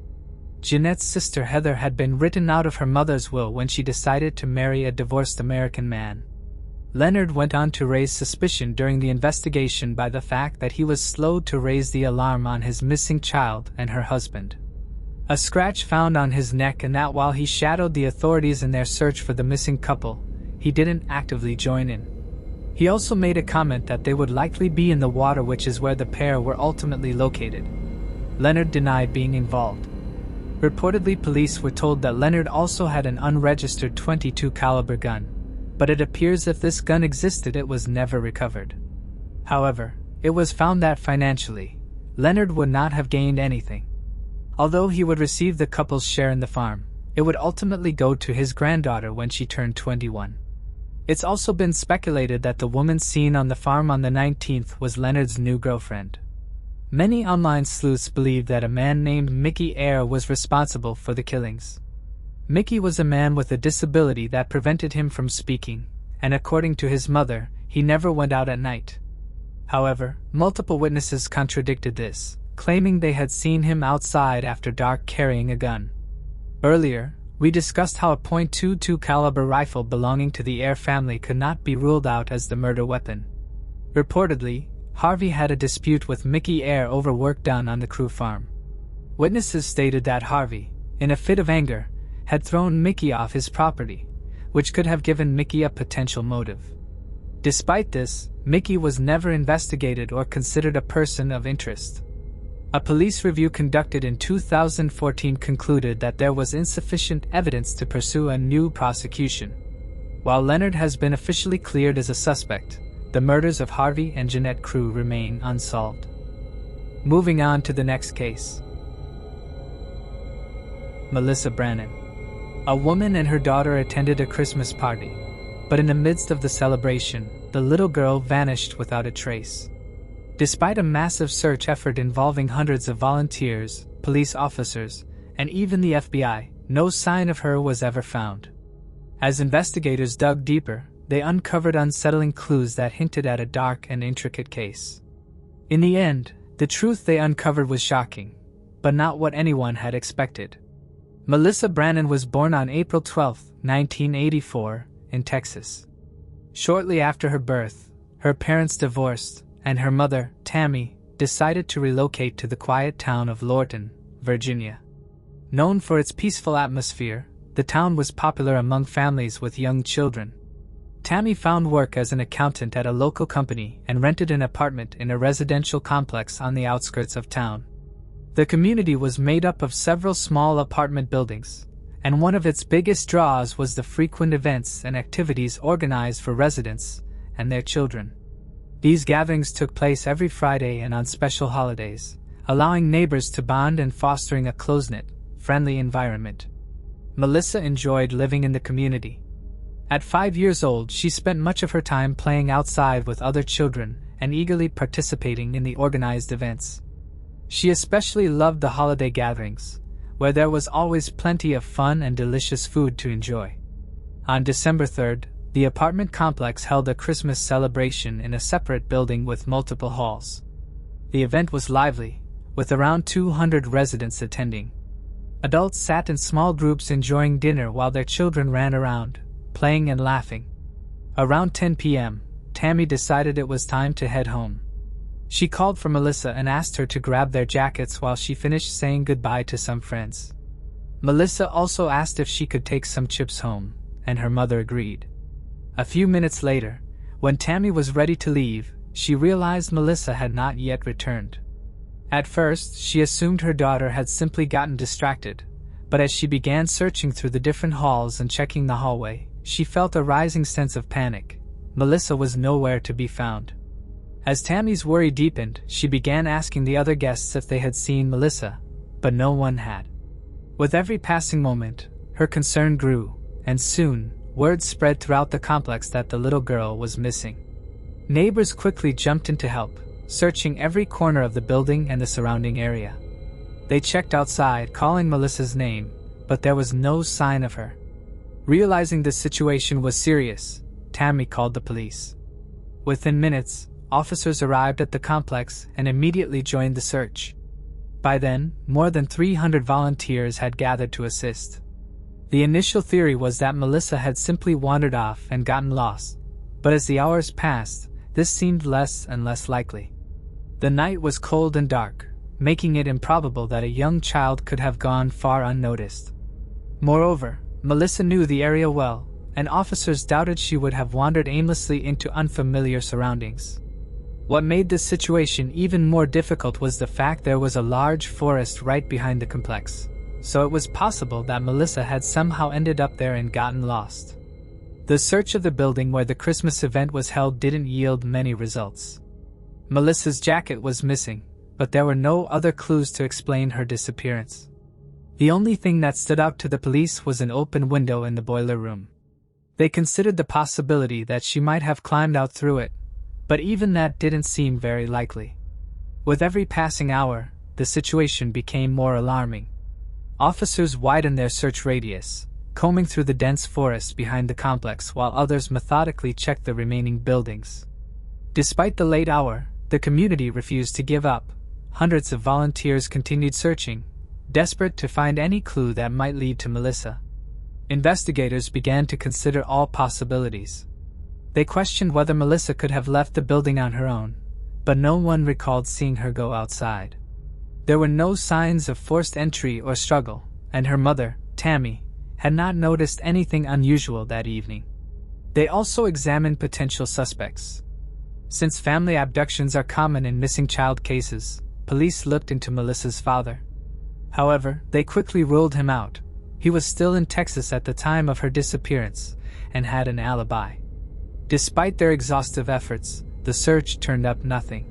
Jeanette's sister Heather had been written out of her mother's will when she decided to marry a divorced American man. Leonard went on to raise suspicion during the investigation by the fact that he was slow to raise the alarm on his missing child and her husband. A scratch found on his neck, and that while he shadowed the authorities in their search for the missing couple, he didn't actively join in. He also made a comment that they would likely be in the water, which is where the pair were ultimately located. Leonard denied being involved. Reportedly, police were told that Leonard also had an unregistered .22 caliber gun, but it appears if this gun existed, it was never recovered. However, it was found that financially, Leonard would not have gained anything. Although he would receive the couple's share in the farm, It would ultimately go to his granddaughter when she turned 21. It's also been speculated that the woman seen on the farm on the 19th was Leonard's new girlfriend. Many online sleuths believe that a man named Mickey Eyre was responsible for the killings. Mickey was a man with a disability that prevented him from speaking, and according to his mother, he never went out at night. However, multiple witnesses contradicted this, claiming they had seen him outside after dark carrying a gun. Earlier, we discussed how a .22 caliber rifle belonging to the Eyre family could not be ruled out as the murder weapon. Reportedly, Harvey had a dispute with Mickey Eyre over work done on the Crew farm. Witnesses stated that Harvey, in a fit of anger, had thrown Mickey off his property, which could have given Mickey a potential motive. Despite this, Mickey was never investigated or considered a person of interest. A police review conducted in 2014 concluded that there was insufficient evidence to pursue a new prosecution. While Leonard has been officially cleared as a suspect, the murders of Harvey and Jeanette Crew remain unsolved. Moving on to the next case. Melissa Brannon. A woman and her daughter attended a Christmas party, but in the midst of the celebration, the little girl vanished without a trace. Despite a massive search effort involving hundreds of volunteers, police officers, and even the FBI, no sign of her was ever found. As investigators dug deeper, they uncovered unsettling clues that hinted at a dark and intricate case. In the end, the truth they uncovered was shocking, but not what anyone had expected. Melissa Brannon was born on April 12, 1984, in Texas. Shortly after her birth, her parents divorced, and her mother, Tammy, decided to relocate to the quiet town of Lorton, Virginia. Known for its peaceful atmosphere, the town was popular among families with young children. Tammy found work as an accountant at a local company and rented an apartment in a residential complex on the outskirts of town. The community was made up of several small apartment buildings, and one of its biggest draws was the frequent events and activities organized for residents and their children. These gatherings took place every Friday and on special holidays, allowing neighbors to bond and fostering a close-knit, friendly environment. Melissa enjoyed living in the community. At 5 years old, she spent much of her time playing outside with other children and eagerly participating in the organized events. She especially loved the holiday gatherings, where there was always plenty of fun and delicious food to enjoy. On December 3rd, the apartment complex held a Christmas celebration in a separate building with multiple halls. The event was lively, with around 200 residents attending. Adults sat in small groups enjoying dinner while their children ran around, playing and laughing. Around 10 p.m., Tammy decided it was time to head home. She called for Melissa and asked her to grab their jackets while she finished saying goodbye to some friends. Melissa also asked if she could take some chips home, and her mother agreed. A few minutes later, when Tammy was ready to leave, she realized Melissa had not yet returned. At first, she assumed her daughter had simply gotten distracted, but as she began searching through the different halls and checking the hallway, she felt a rising sense of panic. Melissa was nowhere to be found. As Tammy's worry deepened, she began asking the other guests if they had seen Melissa, but no one had. With every passing moment, her concern grew, and soon, word spread throughout the complex that the little girl was missing. Neighbors quickly jumped in to help, searching every corner of the building and the surrounding area. They checked outside, calling Melissa's name, but there was no sign of her. Realizing the situation was serious, Tammy called the police. Within minutes, officers arrived at the complex and immediately joined the search. By then, more than 300 volunteers had gathered to assist. The initial theory was that Melissa had simply wandered off and gotten lost, but as the hours passed, this seemed less and less likely. The night was cold and dark, making it improbable that a young child could have gone far unnoticed. Moreover, Melissa knew the area well, and officers doubted she would have wandered aimlessly into unfamiliar surroundings. What made this situation even more difficult was the fact there was a large forest right behind the complex, so it was possible that Melissa had somehow ended up there and gotten lost. The search of the building where the Christmas event was held didn't yield many results. Melissa's jacket was missing, but there were no other clues to explain her disappearance. The only thing that stood out to the police was an open window in the boiler room. They considered the possibility that she might have climbed out through it, but even that didn't seem very likely. With every passing hour, the situation became more alarming. Officers widened their search radius, combing through the dense forest behind the complex while others methodically checked the remaining buildings. Despite the late hour, the community refused to give up. Hundreds of volunteers continued searching, desperate to find any clue that might lead to Melissa. Investigators began to consider all possibilities. They questioned whether Melissa could have left the building on her own, but no one recalled seeing her go outside. There were no signs of forced entry or struggle, and her mother, Tammy, had not noticed anything unusual that evening. They also examined potential suspects. Since family abductions are common in missing child cases, police looked into Melissa's father. However, they quickly ruled him out. He was still in Texas at the time of her disappearance and had an alibi. Despite their exhaustive efforts, the search turned up nothing.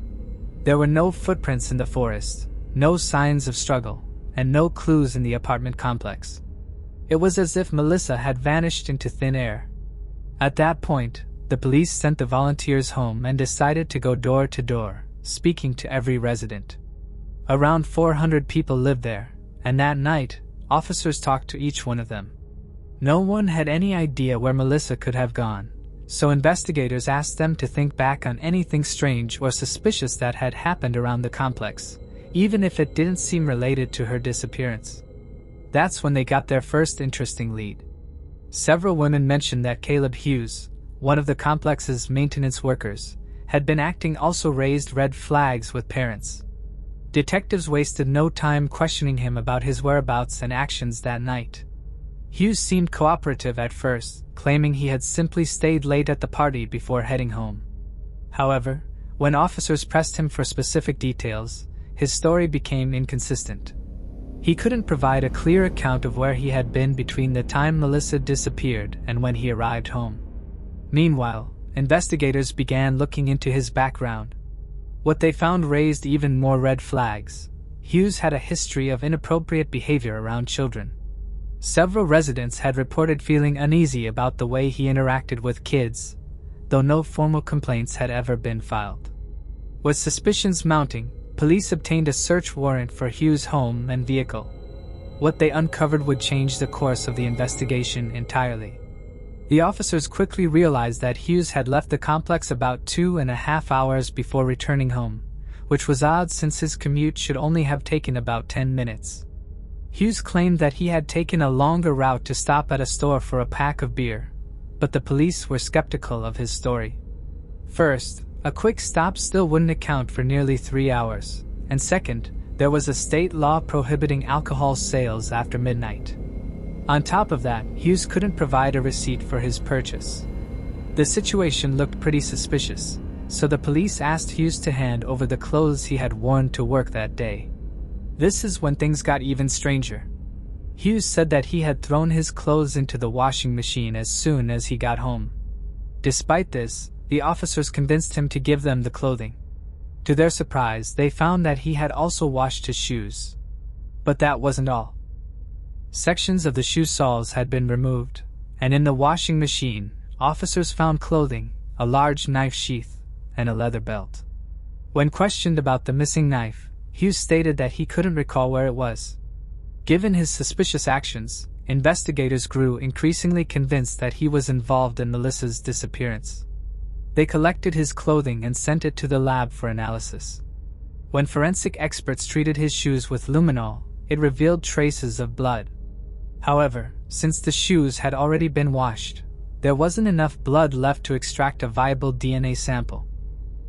There were no footprints in the forest, no signs of struggle, and no clues in the apartment complex. It was as if Melissa had vanished into thin air. At that point, the police sent the volunteers home and decided to go door to door, speaking to every resident. Around 400 people lived there, and that night, officers talked to each one of them. No one had any idea where Melissa could have gone, so investigators asked them to think back on anything strange or suspicious that had happened around the complex, even if it didn't seem related to her disappearance. That's when they got their first interesting lead. Several women mentioned that Caleb Hughes, one of the complex's maintenance workers, had been acting also raised red flags with parents. Detectives wasted no time questioning him about his whereabouts and actions that night. Hughes seemed cooperative at first, claiming he had simply stayed late at the party before heading home. However, when officers pressed him for specific details, his story became inconsistent. He couldn't provide a clear account of where he had been between the time Melissa disappeared and when he arrived home. Meanwhile, investigators began looking into his background. What they found raised even more red flags. Hughes had a history of inappropriate behavior around children. Several residents had reported feeling uneasy about the way he interacted with kids, though no formal complaints had ever been filed. With suspicions mounting, police obtained a search warrant for Hughes' home and vehicle. What they uncovered would change the course of the investigation entirely. The officers quickly realized that Hughes had left the complex about 2.5 hours before returning home, which was odd since his commute should only have taken about 10 minutes. Hughes claimed that he had taken a longer route to stop at a store for a pack of beer, but the police were skeptical of his story. First, a quick stop still wouldn't account for nearly 3 hours, and second, there was a state law prohibiting alcohol sales after midnight. On top of that, Hughes couldn't provide a receipt for his purchase. The situation looked pretty suspicious, so the police asked Hughes to hand over the clothes he had worn to work that day. This is when things got even stranger. Hughes said that he had thrown his clothes into the washing machine as soon as he got home. Despite this, the officers convinced him to give them the clothing. To their surprise, they found that he had also washed his shoes. But that wasn't all. Sections of the shoe soles had been removed, and in the washing machine, officers found clothing, a large knife sheath, and a leather belt. When questioned about the missing knife, Hughes stated that he couldn't recall where it was. Given his suspicious actions, investigators grew increasingly convinced that he was involved in Melissa's disappearance. They collected his clothing and sent it to the lab for analysis. When forensic experts treated his shoes with luminol, it revealed traces of blood. However, since the shoes had already been washed, there wasn't enough blood left to extract a viable DNA sample.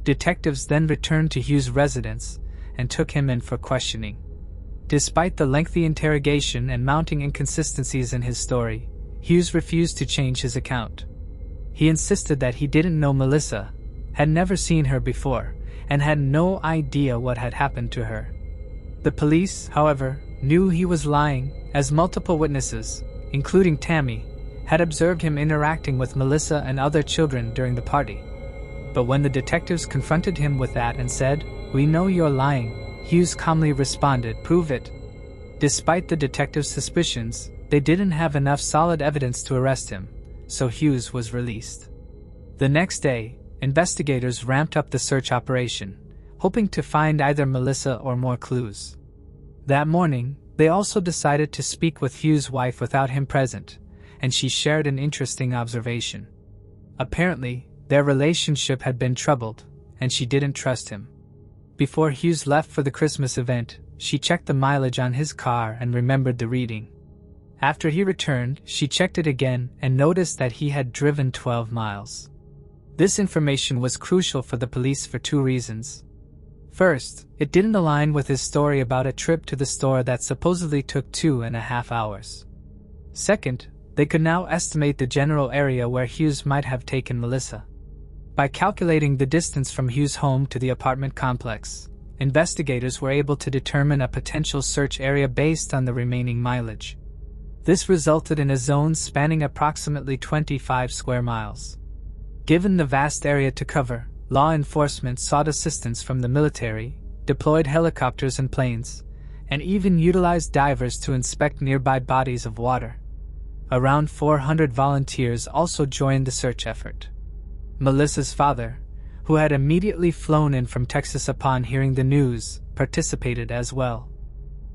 Detectives then returned to Hughes' residence and took him in for questioning. Despite the lengthy interrogation and mounting inconsistencies in his story, Hughes refused to change his account. He insisted that he didn't know Melissa, had never seen her before, and had no idea what had happened to her. The police, however, knew he was lying, as multiple witnesses, including Tammy, had observed him interacting with Melissa and other children during the party. But when the detectives confronted him with that and said, "We know you're lying," Hughes calmly responded, "Prove it." Despite the detective's suspicions, they didn't have enough solid evidence to arrest him, so Hughes was released. The next day, investigators ramped up the search operation, hoping to find either Melissa or more clues. That morning, they also decided to speak with Hughes' wife without him present, and she shared an interesting observation. Apparently, their relationship had been troubled, and she didn't trust him. Before Hughes left for the Christmas event, she checked the mileage on his car and remembered the reading. After he returned, she checked it again and noticed that he had driven 12 miles. This information was crucial for the police for two reasons. First, it didn't align with his story about a trip to the store that supposedly took 2.5 hours. Second, they could now estimate the general area where Hughes might have taken Melissa. By calculating the distance from Hughes' home to the apartment complex, investigators were able to determine a potential search area based on the remaining mileage. This resulted in a zone spanning approximately 25 square miles. Given the vast area to cover, law enforcement sought assistance from the military, deployed helicopters and planes, and even utilized divers to inspect nearby bodies of water. Around 400 volunteers also joined the search effort. Melissa's father, who had immediately flown in from Texas upon hearing the news, participated as well.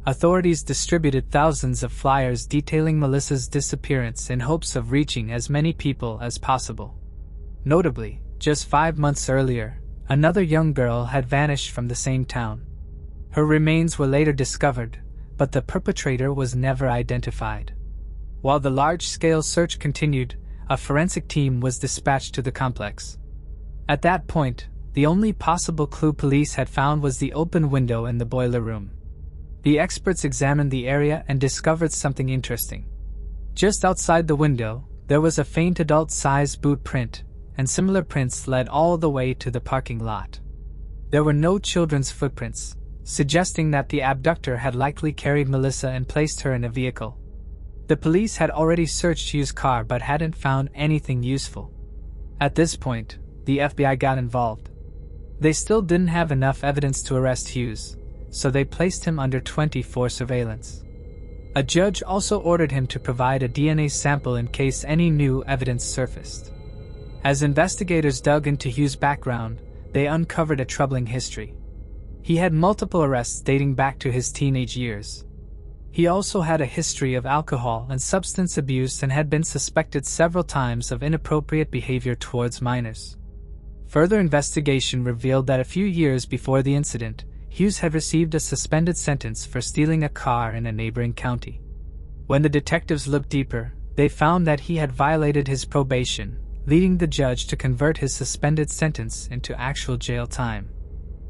Authorities distributed thousands of flyers detailing Melissa's disappearance in hopes of reaching as many people as possible. Notably, just 5 months earlier, another young girl had vanished from the same town. Her remains were later discovered, but the perpetrator was never identified. While the large-scale search continued, a forensic team was dispatched to the complex. At that point, the only possible clue police had found was the open window in the boiler room. The experts examined the area and discovered something interesting. Just outside the window, there was a faint adult-sized boot print, and similar prints led all the way to the parking lot. There were no children's footprints, suggesting that the abductor had likely carried Melissa and placed her in a vehicle. The police had already searched Hughes' car but hadn't found anything useful. At this point, the FBI got involved. They still didn't have enough evidence to arrest Hughes, so they placed him under 24 surveillance. A judge also ordered him to provide a DNA sample in case any new evidence surfaced. As investigators dug into Hughes' background, they uncovered a troubling history. He had multiple arrests dating back to his teenage years. He also had a history of alcohol and substance abuse and had been suspected several times of inappropriate behavior towards minors. Further investigation revealed that a few years before the incident, Hughes had received a suspended sentence for stealing a car in a neighboring county. When the detectives looked deeper, they found that he had violated his probation, leading the judge to convert his suspended sentence into actual jail time.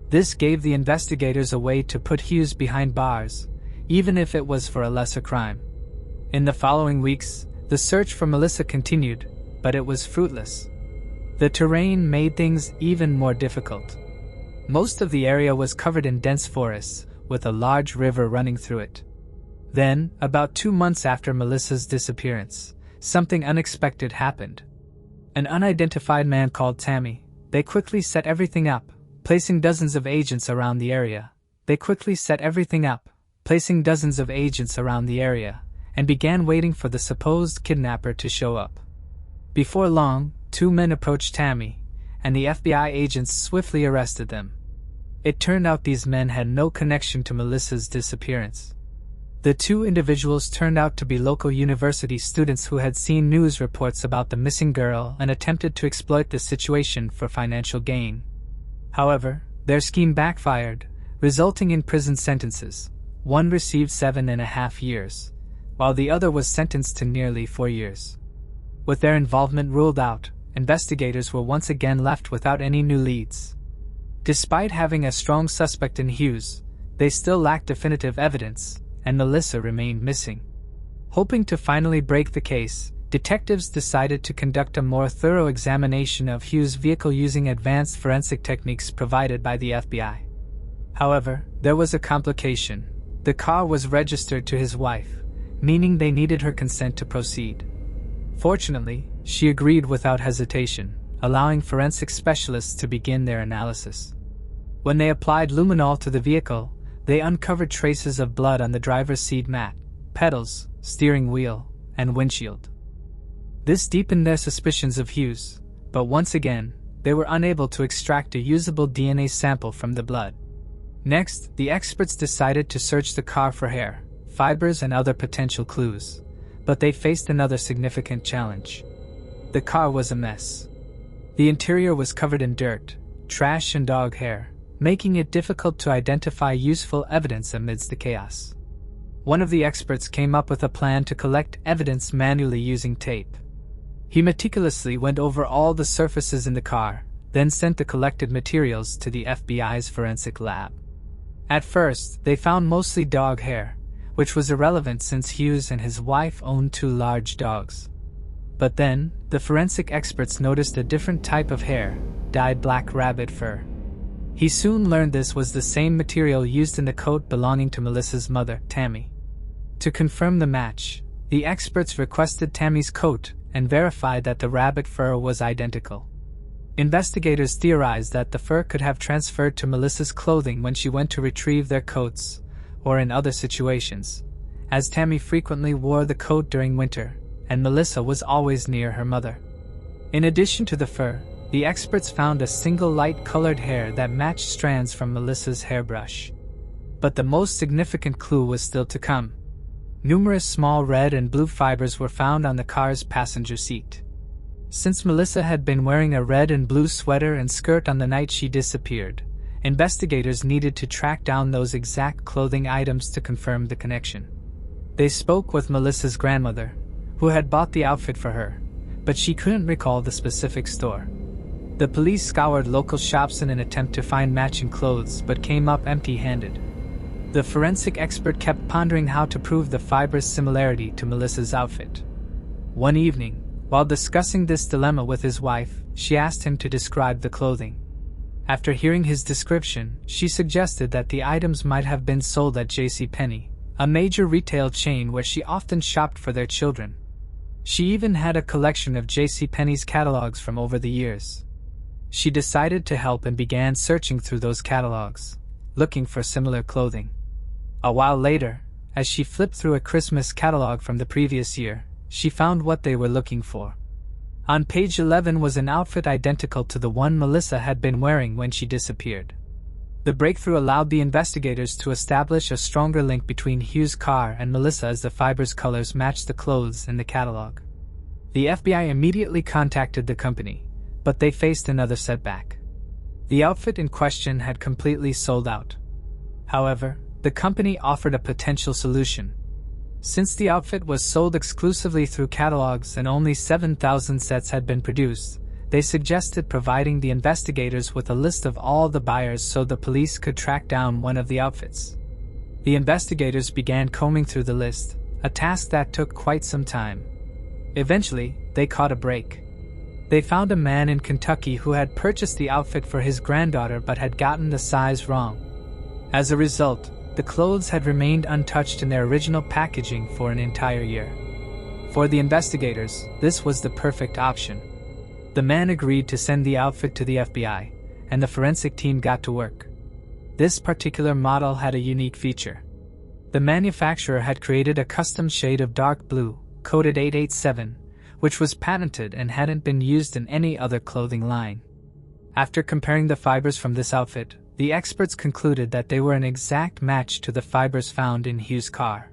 This gave the investigators a way to put Hughes behind bars, even if it was for a lesser crime. In the following weeks, the search for Melissa continued, but it was fruitless. The terrain made things even more difficult. Most of the area was covered in dense forests, with a large river running through it. Then, about 2 months after Melissa's disappearance, something unexpected happened. An unidentified man called Tammy. They quickly set everything up, placing dozens of agents around the area. And began waiting for the supposed kidnapper to show up. Before long, 2 men approached Tammy, and the FBI agents swiftly arrested them. It turned out these men had no connection to Melissa's disappearance. The 2 individuals turned out to be local university students who had seen news reports about the missing girl and attempted to exploit the situation for financial gain. However, their scheme backfired, resulting in prison sentences. One received 7.5 years, while the other was sentenced to nearly 4 years. With their involvement ruled out, investigators were once again left without any new leads. Despite having a strong suspect in Hughes, they still lacked definitive evidence, and Melissa remained missing. Hoping to finally break the case, detectives decided to conduct a more thorough examination of Hughes' vehicle using advanced forensic techniques provided by the FBI. However, there was a complication. The car was registered to his wife, meaning they needed her consent to proceed. Fortunately, she agreed without hesitation, allowing forensic specialists to begin their analysis. When they applied luminol to the vehicle, They uncovered traces of blood on the driver's seat mat, pedals, steering wheel, and windshield. This deepened their suspicions of Hughes, but once again, they were unable to extract a usable DNA sample from the blood. Next, the experts decided to search the car for hair, fibers, and other potential clues, but they faced another significant challenge. The car was a mess. The interior was covered in dirt, trash, and dog hair, making it difficult to identify useful evidence amidst the chaos. One of the experts came up with a plan to collect evidence manually using tape. He meticulously went over all the surfaces in the car, then sent the collected materials to the FBI's forensic lab. At first, they found mostly dog hair, which was irrelevant since Hughes and his wife owned 2 large dogs. But then, the forensic experts noticed a different type of hair, dyed black rabbit fur. He soon learned this was the same material used in the coat belonging to Melissa's mother, Tammy. To confirm the match, the experts requested Tammy's coat and verified that the rabbit fur was identical. Investigators theorized that the fur could have transferred to Melissa's clothing when she went to retrieve their coats, or in other situations, as Tammy frequently wore the coat during winter, and Melissa was always near her mother. In addition to the fur, the experts found a single light-colored hair that matched strands from Melissa's hairbrush. But the most significant clue was still to come. Numerous small red and blue fibers were found on the car's passenger seat. Since Melissa had been wearing a red and blue sweater and skirt on the night she disappeared, investigators needed to track down those exact clothing items to confirm the connection. They spoke with Melissa's grandmother, who had bought the outfit for her, but she couldn't recall the specific store. The police scoured local shops in an attempt to find matching clothes but came up empty-handed. The forensic expert kept pondering how to prove the fibers' similarity to Melissa's outfit. One evening, while discussing this dilemma with his wife, she asked him to describe the clothing. After hearing his description, she suggested that the items might have been sold at JCPenney, a major retail chain where she often shopped for their children. She even had a collection of JCPenney's catalogs from over the years. She decided to help and began searching through those catalogs, looking for similar clothing. A while later, as she flipped through a Christmas catalog from the previous year, she found what they were looking for. On page 11 was an outfit identical to the one Melissa had been wearing when she disappeared. The breakthrough allowed the investigators to establish a stronger link between Hughes' car and Melissa as the fibers' colors matched the clothes in the catalog. The FBI immediately contacted the company, but they faced another setback. The outfit in question had completely sold out. However, the company offered a potential solution. Since the outfit was sold exclusively through catalogs and only 7,000 sets had been produced, they suggested providing the investigators with a list of all the buyers so the police could track down one of the outfits. The investigators began combing through the list, a task that took quite some time. Eventually, they caught a break. They found a man in Kentucky who had purchased the outfit for his granddaughter but had gotten the size wrong. As a result, the clothes had remained untouched in their original packaging for an entire year. For the investigators, this was the perfect option. The man agreed to send the outfit to the FBI, and the forensic team got to work. This particular model had a unique feature. The manufacturer had created a custom shade of dark blue, coded 887, which was patented and hadn't been used in any other clothing line. After comparing the fibers from this outfit, the experts concluded that they were an exact match to the fibers found in Hughes' car.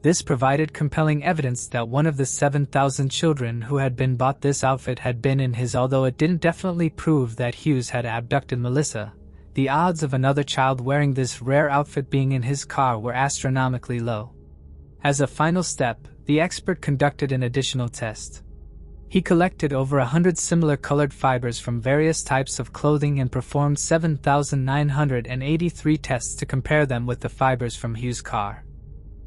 This provided compelling evidence that one of the 7,000 children who had been bought this outfit had been in his. Although it didn't definitely prove that Hughes had abducted Melissa, the odds of another child wearing this rare outfit being in his car were astronomically low. As a final step, the expert conducted an additional test. He collected over 100 similar colored fibers from various types of clothing and performed 7,983 tests to compare them with the fibers from Hughes' car.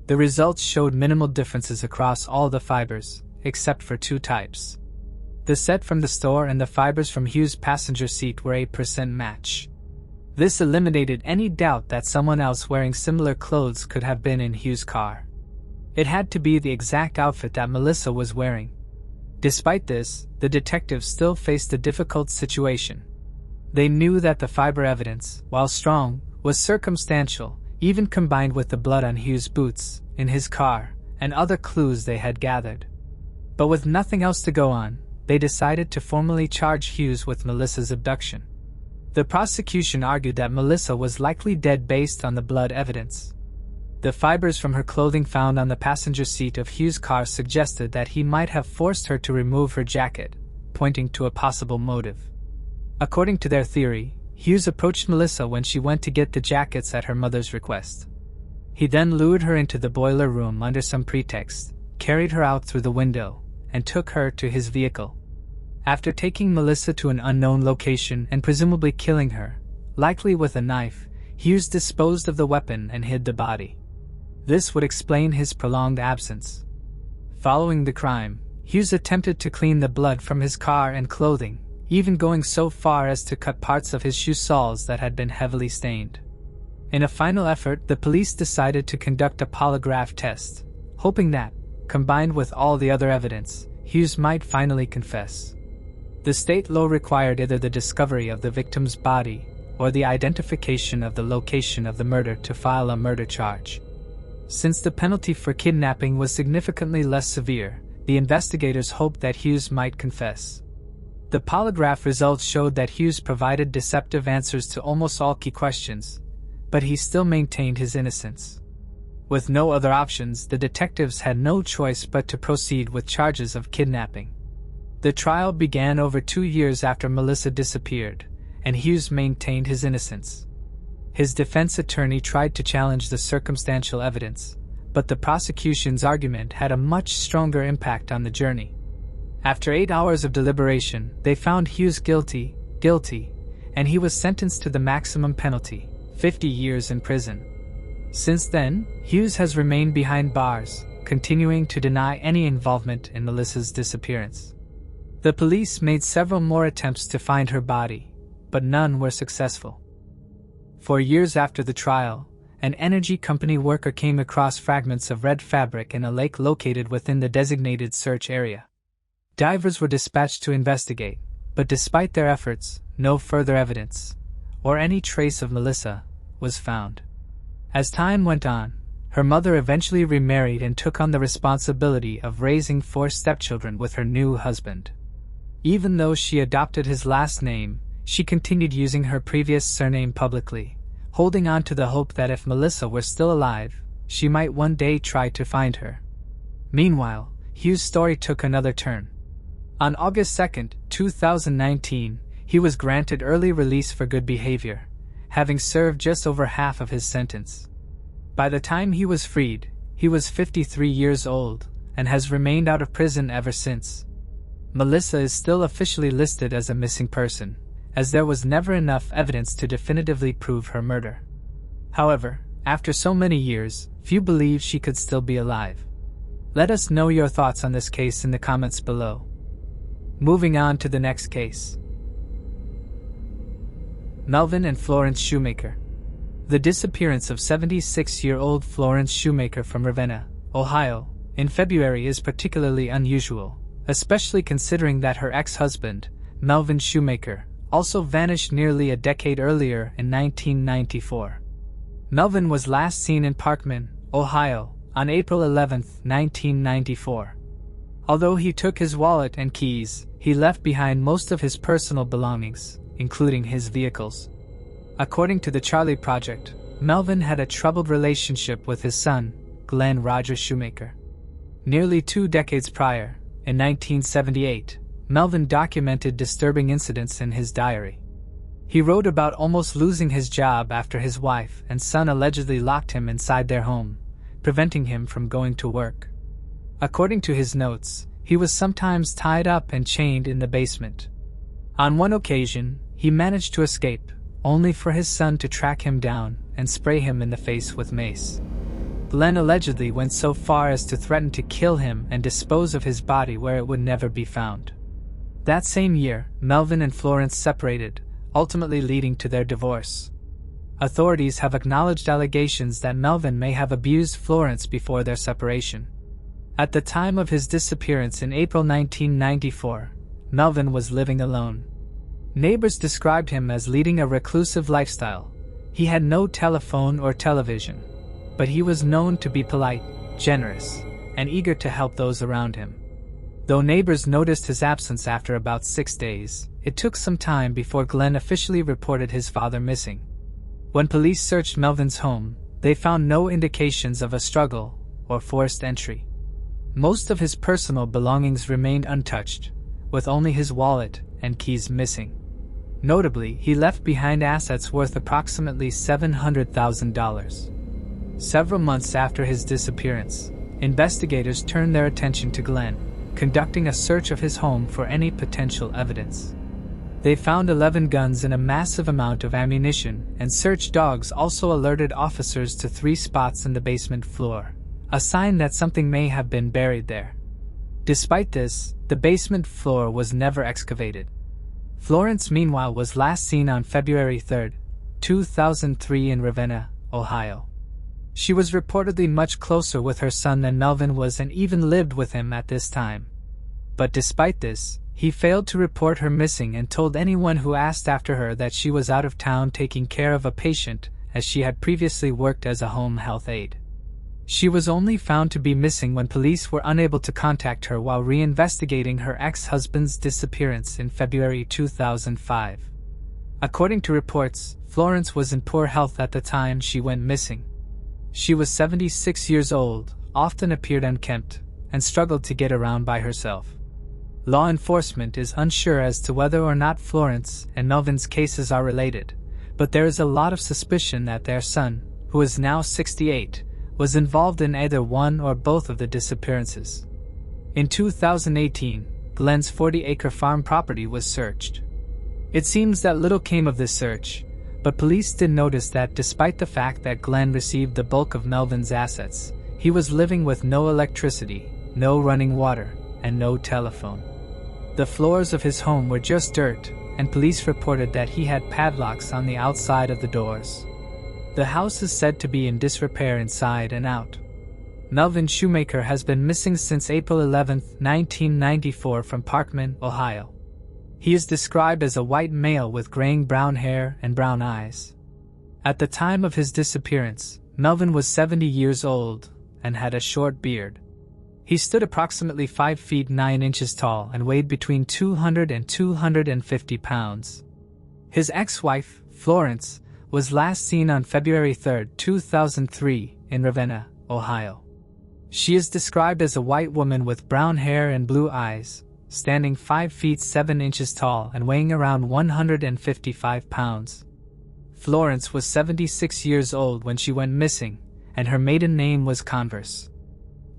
The results showed minimal differences across all the fibers, except for 2 types. The set from the store and the fibers from Hughes' passenger seat were 8% match. This eliminated any doubt that someone else wearing similar clothes could have been in Hughes' car. It had to be the exact outfit that Melissa was wearing. Despite this, the detectives still faced a difficult situation. They knew that the fiber evidence, while strong, was circumstantial, even combined with the blood on Hughes' boots, in his car, and other clues they had gathered. But with nothing else to go on, they decided to formally charge Hughes with Melissa's abduction. The prosecution argued that Melissa was likely dead based on the blood evidence. The fibers from her clothing found on the passenger seat of Hughes' car suggested that he might have forced her to remove her jacket, pointing to a possible motive. According to their theory, Hughes approached Melissa when she went to get the jackets at her mother's request. He then lured her into the boiler room under some pretext, carried her out through the window, and took her to his vehicle. After taking Melissa to an unknown location and presumably killing her, likely with a knife, Hughes disposed of the weapon and hid the body. This would explain his prolonged absence. Following the crime, Hughes attempted to clean the blood from his car and clothing, even going so far as to cut parts of his shoe soles that had been heavily stained. In a final effort, the police decided to conduct a polygraph test, hoping that, combined with all the other evidence, Hughes might finally confess. The state law required either the discovery of the victim's body or the identification of the location of the murder to file a murder charge. Since the penalty for kidnapping was significantly less severe, the investigators hoped that Hughes might confess. The polygraph results showed that Hughes provided deceptive answers to almost all key questions, but he still maintained his innocence. With no other options, the detectives had no choice but to proceed with charges of kidnapping. The trial began over 2 years after Melissa disappeared, and Hughes maintained his innocence. His defense attorney tried to challenge the circumstantial evidence, but the prosecution's argument had a much stronger impact on the jury. After 8 hours of deliberation, they found Hughes guilty, and he was sentenced to the maximum penalty, 50 years in prison. Since then, Hughes has remained behind bars, continuing to deny any involvement in Melissa's disappearance. The police made several more attempts to find her body, but none were successful. 4 years after the trial, an energy company worker came across fragments of red fabric in a lake located within the designated search area. Divers were dispatched to investigate, but despite their efforts, no further evidence, or any trace of Melissa, was found. As time went on, her mother eventually remarried and took on the responsibility of raising 4 stepchildren with her new husband. Even though she adopted his last name, she continued using her previous surname publicly, holding on to the hope that if Melissa were still alive, she might one day try to find her. Meanwhile, Hughes' story took another turn. On August 2, 2019, he was granted early release for good behavior, having served just over half of his sentence. By the time he was freed, he was 53 years old, and has remained out of prison ever since. Melissa is still officially listed as a missing person, as there was never enough evidence to definitively prove her murder. However, after so many years, few believe she could still be alive. Let us know your thoughts on this case in the comments below. Moving on to the next case. Melvin and Florence Shoemaker. The disappearance of 76-year-old Florence Shoemaker from Ravenna, Ohio, in February is particularly unusual, especially considering that her ex-husband, Melvin Shoemaker, also vanished nearly a decade earlier in 1994. Melvin was last seen in Parkman, Ohio, on April 11, 1994. Although he took his wallet and keys, he left behind most of his personal belongings, including his vehicles. According to the Charlie Project, Melvin had a troubled relationship with his son, Glenn Roger Shoemaker. Nearly 2 decades prior, in 1978, Melvin documented disturbing incidents in his diary. He wrote about almost losing his job after his wife and son allegedly locked him inside their home, preventing him from going to work. According to his notes, he was sometimes tied up and chained in the basement. On one occasion, he managed to escape, only for his son to track him down and spray him in the face with mace. Glenn allegedly went so far as to threaten to kill him and dispose of his body where it would never be found. That same year, Melvin and Florence separated, ultimately leading to their divorce. Authorities have acknowledged allegations that Melvin may have abused Florence before their separation. At the time of his disappearance in April 1994, Melvin was living alone. Neighbors described him as leading a reclusive lifestyle, He had no telephone or television, but he was known to be polite, generous, and eager to help those around him. Though neighbors noticed his absence after about 6 days, it took some time before Glenn officially reported his father missing. When police searched Melvin's home, they found no indications of a struggle or forced entry. Most of his personal belongings remained untouched, with only his wallet and keys missing. Notably, he left behind assets worth approximately $700,000. Several months after his disappearance, investigators turned their attention to Glenn, conducting a search of his home for any potential evidence. They found 11 guns and a massive amount of ammunition, and search dogs also alerted officers to 3 spots in the basement floor, a sign that something may have been buried there. Despite this, the basement floor was never excavated. Florence, meanwhile, was last seen on February 3, 2003 in Ravenna, Ohio. She was reportedly much closer with her son than Melvin was and even lived with him at this time. But despite this, he failed to report her missing and told anyone who asked after her that she was out of town taking care of a patient, as she had previously worked as a home health aide. She was only found to be missing when police were unable to contact her while reinvestigating her ex-husband's disappearance in February 2005. According to reports, Florence was in poor health at the time she went missing. She was 76 years old, often appeared unkempt, and struggled to get around by herself. Law enforcement is unsure as to whether or not Florence and Melvin's cases are related, but there is a lot of suspicion that their son, who is now 68, was involved in either one or both of the disappearances. In 2018, Glenn's 40-acre farm property was searched. It seems that little came of this search, but police did notice that despite the fact that Glenn received the bulk of Melvin's assets, he was living with no electricity, no running water, and no telephone. The floors of his home were just dirt, and police reported that he had padlocks on the outside of the doors. The house is said to be in disrepair inside and out. Melvin Shoemaker has been missing since April 11, 1994 from Parkman, Ohio. He is described as a white male with graying brown hair and brown eyes. At the time of his disappearance, Melvin was 70 years old and had a short beard. He stood approximately 5 feet 9 inches tall and weighed between 200 and 250 pounds. His ex-wife, Florence, was last seen on February 3, 2003 in Ravenna, Ohio. She is described as a white woman with brown hair and blue eyes, standing 5 feet 7 inches tall and weighing around 155 pounds. Florence was 76 years old when she went missing, and her maiden name was Converse.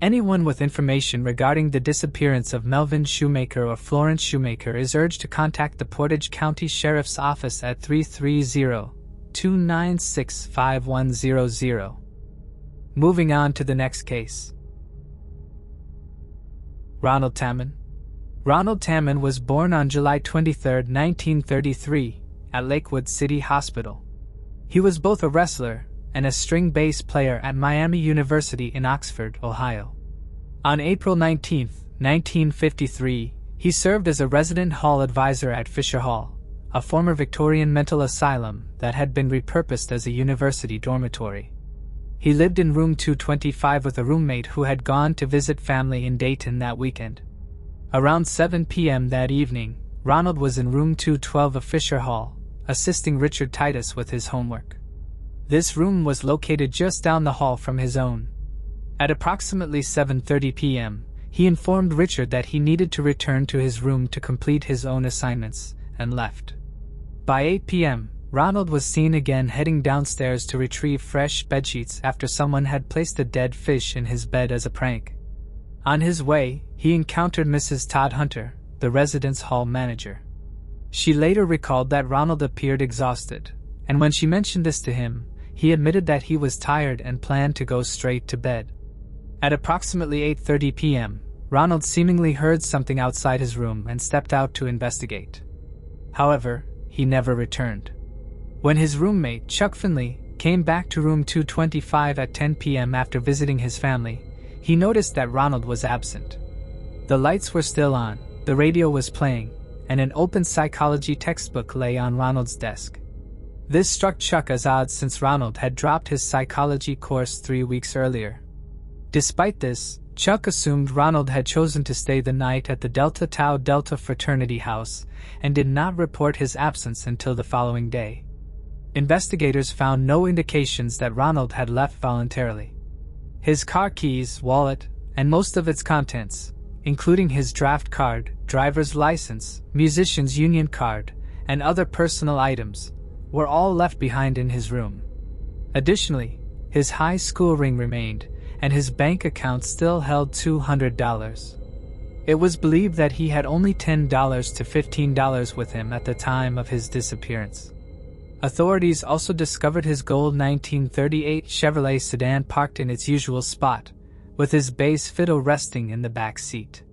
Anyone with information regarding the disappearance of Melvin Shoemaker or Florence Shoemaker is urged to contact the Portage County Sheriff's Office at 330-296-5100. Moving on to the next case. Ronald Tammen. Ronald Tammen was born on July 23, 1933, at Lakewood City Hospital. He was both a wrestler and a string bass player at Miami University in Oxford, Ohio. On April 19, 1953, he served as a resident hall advisor at Fisher Hall, a former Victorian mental asylum that had been repurposed as a university dormitory. He lived in room 225 with a roommate who had gone to visit family in Dayton that weekend. Around 7 p.m. that evening, Ronald was in room 212 of Fisher Hall, assisting Richard Titus with his homework. This room was located just down the hall from his own. At approximately 7:30 p.m., he informed Richard that he needed to return to his room to complete his own assignments, and left. By 8 p.m., Ronald was seen again heading downstairs to retrieve fresh bedsheets after someone had placed a dead fish in his bed as a prank. On his way, he encountered Mrs. Todd Hunter, the residence hall manager. She later recalled that Ronald appeared exhausted, and when she mentioned this to him, he admitted that he was tired and planned to go straight to bed. At approximately 8:30 p.m., Ronald seemingly heard something outside his room and stepped out to investigate. However, he never returned. When his roommate, Chuck Finley, came back to room 225 at 10 p.m. after visiting his family, he noticed that Ronald was absent. The lights were still on, the radio was playing, and an open psychology textbook lay on Ronald's desk. This struck Chuck as odd since Ronald had dropped his psychology course 3 weeks earlier. Despite this, Chuck assumed Ronald had chosen to stay the night at the Delta Tau Delta fraternity house and did not report his absence until the following day. Investigators found no indications that Ronald had left voluntarily. His car keys, wallet, and most of its contents, including his draft card, driver's license, musician's union card, and other personal items, were all left behind in his room. Additionally, his high school ring remained, and his bank account still held $200. It was believed that he had only $10 to $15 with him at the time of his disappearance. Authorities also discovered his gold 1938 Chevrolet sedan parked in its usual spot, with his bass fiddle resting in the back seat.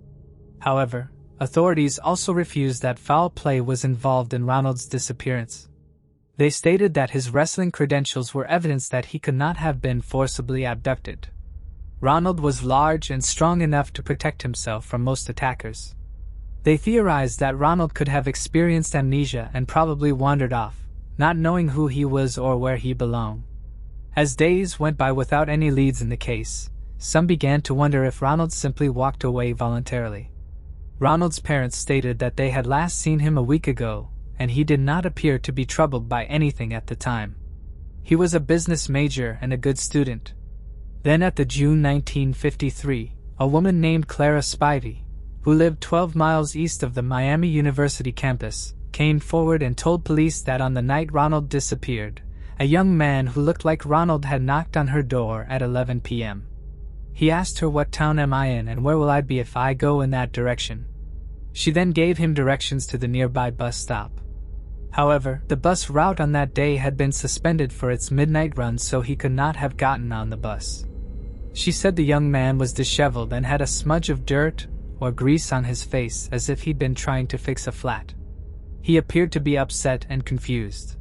However, authorities also refused that foul play was involved in Ronald's disappearance. They stated that his wrestling credentials were evidence that he could not have been forcibly abducted. Ronald was large and strong enough to protect himself from most attackers. They theorized that Ronald could have experienced amnesia and probably wandered off, not knowing who he was or where he belonged. As days went by without any leads in the case, some began to wonder if Ronald simply walked away voluntarily. Ronald's parents stated that they had last seen him a week ago, and he did not appear to be troubled by anything at the time. He was a business major and a good student. Then at the June 1953, a woman named Clara Spivey, who lived 12 miles east of the Miami University campus, came forward and told police that on the night Ronald disappeared, a young man who looked like Ronald had knocked on her door at 11 p.m. He asked her, "What town am I in and where will I be if I go in that direction?" She then gave him directions to the nearby bus stop. However, the bus route on that day had been suspended for its midnight run, so he could not have gotten on the bus. She said the young man was disheveled and had a smudge of dirt or grease on his face as if he'd been trying to fix a flat. He appeared to be upset and confused.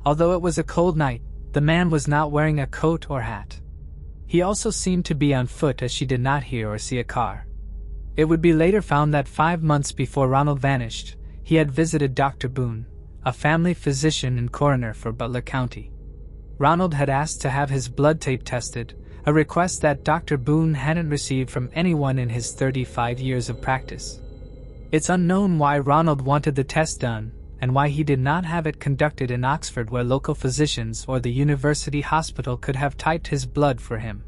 Although it was a cold night, the man was not wearing a coat or hat. He also seemed to be on foot as she did not hear or see a car. It would be later found that 5 months before Ronald vanished, he had visited Dr. Boone, a family physician and coroner for Butler County. Ronald had asked to have his blood tape tested, a request that Dr. Boone hadn't received from anyone in his 35 years of practice. It's unknown why Ronald wanted the test done, and why he did not have it conducted in Oxford, where local physicians or the university hospital could have typed his blood for him.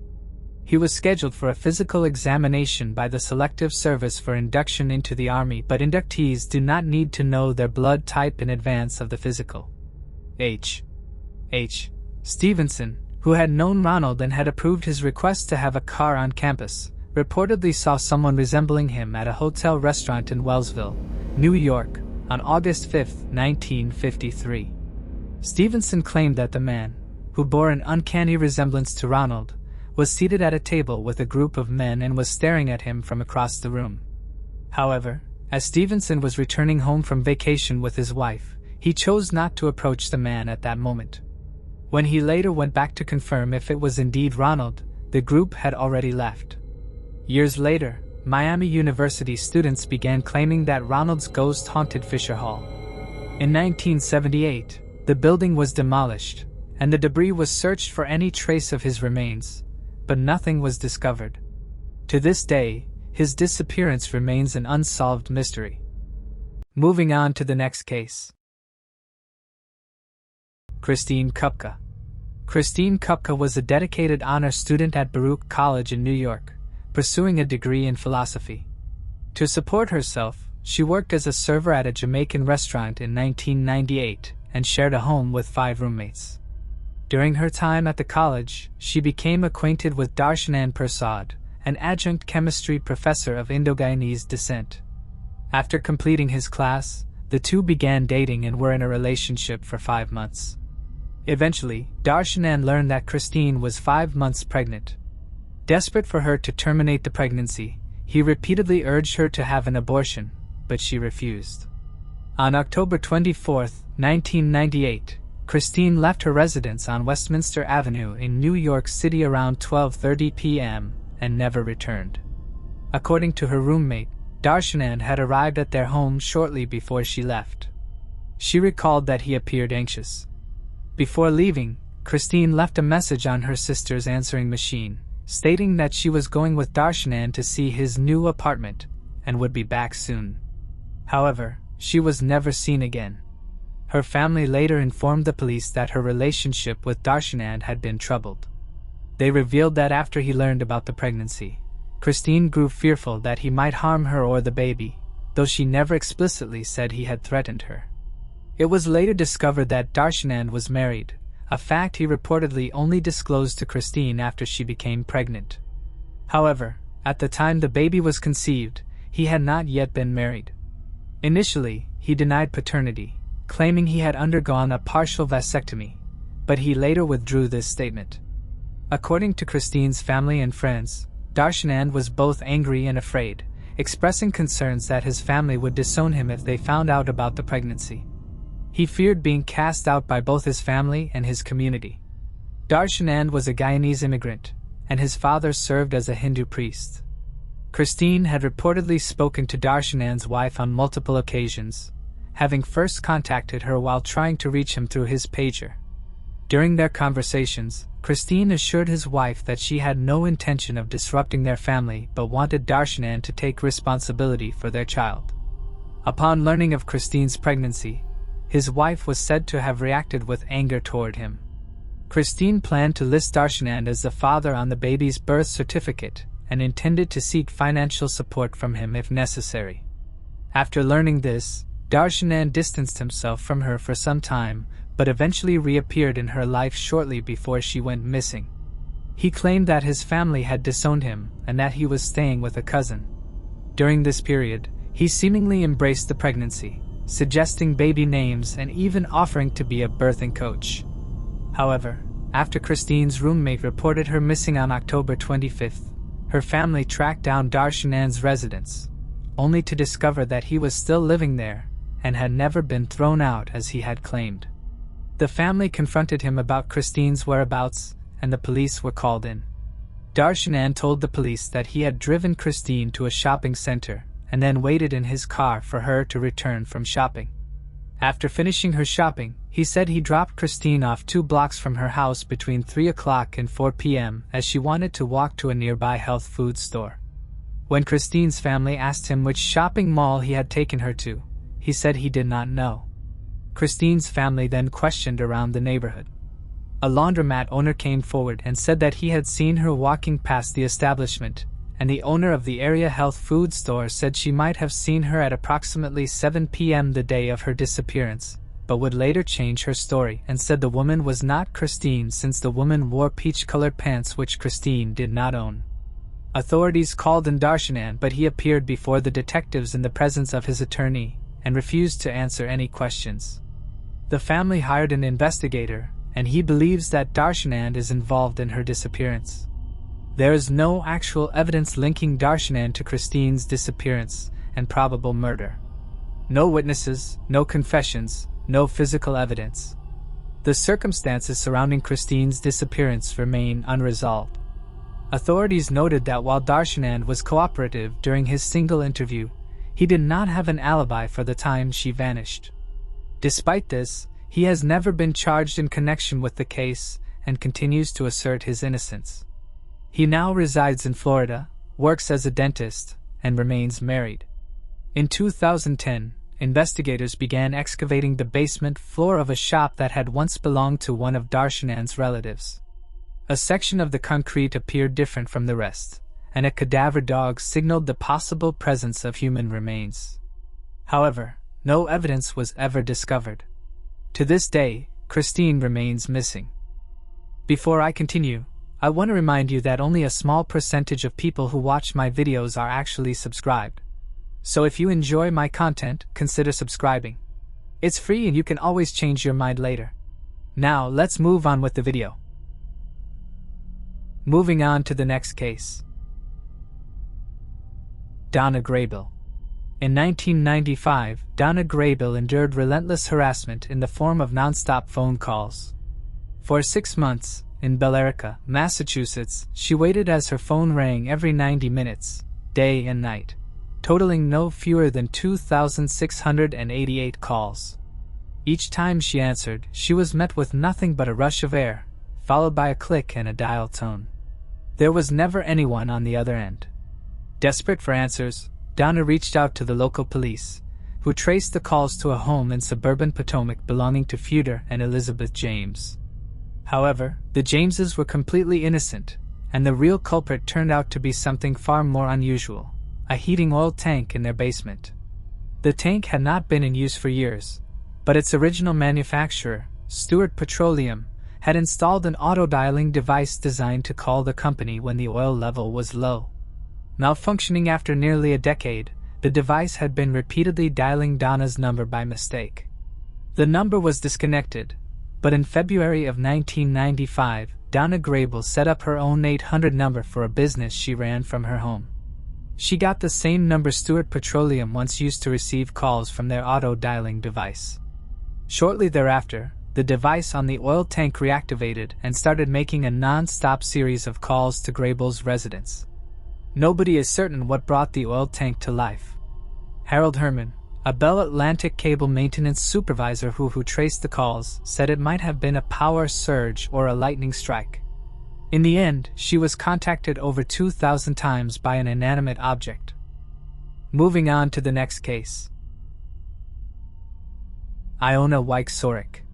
He was scheduled for a physical examination by the Selective Service for induction into the Army, but inductees do not need to know their blood type in advance of the physical. H. Stevenson, who had known Ronald and had approved his request to have a car on campus, reportedly saw someone resembling him at a hotel restaurant in Wellsville, New York, on August 5, 1953. Stevenson claimed that the man, who bore an uncanny resemblance to Ronald, was seated at a table with a group of men and was staring at him from across the room. However, as Stevenson was returning home from vacation with his wife, he chose not to approach the man at that moment. When he later went back to confirm if it was indeed Ronald, the group had already left. Years later, Miami University students began claiming that Ronald's ghost haunted Fisher Hall. In 1978, the building was demolished, and the debris was searched for any trace of his remains, but nothing was discovered. To this day, his disappearance remains an unsolved mystery. Moving on to the next case. Christine Kupka. Christine Kupka was a dedicated honor student at Baruch College in New York, pursuing a degree in philosophy. To support herself, she worked as a server at a Jamaican restaurant in 1998 and shared a home with 5 roommates. During her time at the college, she became acquainted with Darshanan Persad, an adjunct chemistry professor of Indo-Guyanese descent. After completing his class, the two began dating and were in a relationship for 5 months. Eventually, Darshanan learned that Christine was 5 months pregnant. Desperate for her to terminate the pregnancy, he repeatedly urged her to have an abortion, but she refused. On October 24, 1998, Christine left her residence on Westminster Avenue in New York City around 12:30 p.m. and never returned. According to her roommate, Darshanan had arrived at their home shortly before she left. She recalled that he appeared anxious. Before leaving, Christine left a message on her sister's answering machine, stating that she was going with Darshanan to see his new apartment and would be back soon. However, she was never seen again. Her family later informed the police that her relationship with Darshanan had been troubled. They revealed that after he learned about the pregnancy, Christine grew fearful that he might harm her or the baby, though she never explicitly said he had threatened her. It was later discovered that Darshanan was married, a fact he reportedly only disclosed to Christine after she became pregnant. However, at the time the baby was conceived, he had not yet been married. Initially, he denied paternity, claiming he had undergone a partial vasectomy, but he later withdrew this statement. According to Christine's family and friends, Darshanan was both angry and afraid, expressing concerns that his family would disown him if they found out about the pregnancy. He feared being cast out by both his family and his community. Darshanan was a Guyanese immigrant, and his father served as a Hindu priest. Christine had reportedly spoken to Darshanan's wife on multiple occasions, having first contacted her while trying to reach him through his pager. During their conversations, Christine assured his wife that she had no intention of disrupting their family but wanted Darshanan to take responsibility for their child. Upon learning of Christine's pregnancy, his wife was said to have reacted with anger toward him. Christine planned to list Darshanan as the father on the baby's birth certificate and intended to seek financial support from him if necessary. After learning this, Darshanan distanced himself from her for some time, but eventually reappeared in her life shortly before she went missing. He claimed that his family had disowned him and that he was staying with a cousin. During this period, he seemingly embraced the pregnancy, suggesting baby names and even offering to be a birthing coach. However, after Christine's roommate reported her missing on October 25th, her family tracked down Darshanan's residence, only to discover that he was still living there and had never been thrown out as he had claimed. The family confronted him about Christine's whereabouts, and the police were called in. Darshanan told the police that he had driven Christine to a shopping center and then waited in his car for her to return from shopping. After finishing her shopping, he said he dropped Christine off 2 blocks from her house between 3 o'clock and 4 p.m. as she wanted to walk to a nearby health food store. When Christine's family asked him which shopping mall he had taken her to, he said he did not know. Christine's family then questioned around the neighborhood. A laundromat owner came forward and said that he had seen her walking past the establishment, and the owner of the area health food store said she might have seen her at approximately 7 p.m. the day of her disappearance, but would later change her story and said the woman was not Christine since the woman wore peach-colored pants which Christine did not own. Authorities called in Darshanan, but he appeared before the detectives in the presence of his attorney and refused to answer any questions. The family hired an investigator, and he believes that Darshanan is involved in her disappearance. There is no actual evidence linking Darshanan to Christine's disappearance and probable murder. No witnesses, no confessions, no physical evidence. The circumstances surrounding Christine's disappearance remain unresolved. Authorities noted that while Darshanan was cooperative during his single interview, he did not have an alibi for the time she vanished. Despite this, he has never been charged in connection with the case and continues to assert his innocence. He now resides in Florida, works as a dentist, and remains married. In 2010, investigators began excavating the basement floor of a shop that had once belonged to one of Darshanan's relatives. A section of the concrete appeared different from the rest, and a cadaver dog signaled the possible presence of human remains. However, no evidence was ever discovered. To this day, Christine remains missing. Before I continue, I want to remind you that only a small percentage of people who watch my videos are actually subscribed. So if you enjoy my content, consider subscribing. It's free and you can always change your mind later. Now let's move on with the video. Moving on to the next case. Donna Grelle. In 1995, Donna Grelle endured relentless harassment in the form of non-stop phone calls. For 6 months, in Billerica, Massachusetts, she waited as her phone rang every 90 minutes, day and night, totaling no fewer than 2,688 calls. Each time she answered, she was met with nothing but a rush of air, followed by a click and a dial tone. There was never anyone on the other end. Desperate for answers, Donna reached out to the local police, who traced the calls to a home in suburban Potomac belonging to Feudor and Elizabeth James. However, the Jameses were completely innocent, and the real culprit turned out to be something far more unusual: a heating oil tank in their basement. The tank had not been in use for years, but its original manufacturer, Stewart Petroleum, had installed an auto-dialing device designed to call the company when the oil level was low. Malfunctioning after nearly a decade, the device had been repeatedly dialing Donna's number by mistake. The number was disconnected, but in February of 1995, Donna Grelle set up her own 800 number for a business she ran from her home. She got the same number Stewart Petroleum once used to receive calls from their auto-dialing device. Shortly thereafter, the device on the oil tank reactivated and started making a non-stop series of calls to Grelle's residence. Nobody is certain what brought the oil tank to life. Harold Herman, a Bell Atlantic cable maintenance supervisor who traced the calls, said it might have been a power surge or a lightning strike. In the end, she was contacted over 2,000 times by an inanimate object. Moving on to the next case. Iona Richie.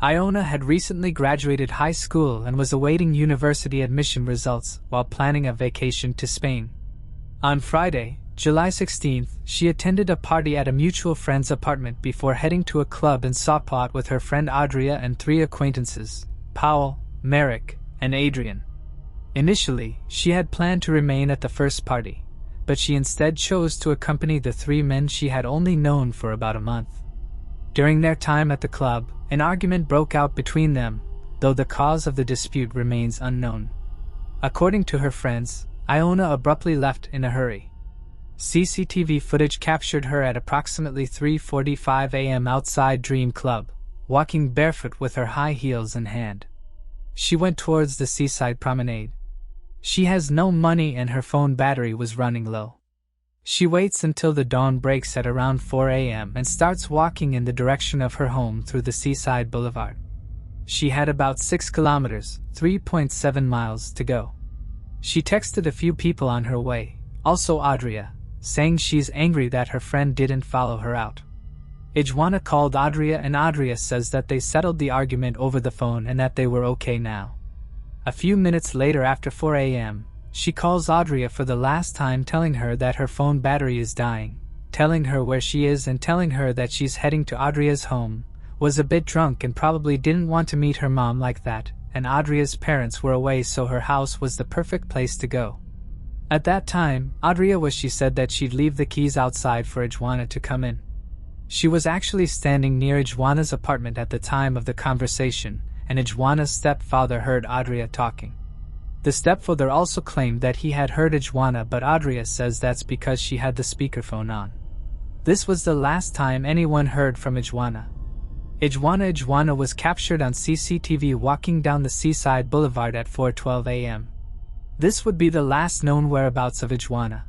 Iona had recently graduated high school and was awaiting university admission results while planning a vacation to Spain. On Friday, July 16th, she attended a party at a mutual friend's apartment before heading to a club in Sopot with her friend Audria and 3 acquaintances, Powell, Merrick, and Adrian. Initially, she had planned to remain at the first party, but she instead chose to accompany the 3 men she had only known for about a month. During their time at the club, an argument broke out between them, though the cause of the dispute remains unknown. According to her friends, Iona abruptly left in a hurry. CCTV footage captured her at approximately 3:45 a.m. outside Dream Club, walking barefoot with her high heels in hand. She went towards the seaside promenade. She has no money and her phone battery was running low. She waits until the dawn breaks at around 4 a.m. and starts walking in the direction of her home through the seaside boulevard. She had about 6 kilometers, 3.7 miles, to go. She texted a few people on her way, also Audria, saying she's angry that her friend didn't follow her out. Ijwana called Audria and Audria says that they settled the argument over the phone and that they were okay now. A few minutes later, after 4 a.m., she calls Audria for the last time, telling her that her phone battery is dying, telling her where she is and telling her that she's heading to Audria's home, was a bit drunk and probably didn't want to meet her mom like that, and Audria's parents were away, so her house was the perfect place to go. At that time, she said that she'd leave the keys outside for Ijwana to come in. She was actually standing near Ijwana's apartment at the time of the conversation, and Ijwana's stepfather heard Audria talking. The stepfather also claimed that he had heard Ijwana, but Audria says that's because she had the speakerphone on. This was the last time anyone heard from Ijwana. Ijwana was captured on CCTV walking down the seaside boulevard at 4:12 a.m. This would be the last known whereabouts of Ijwana.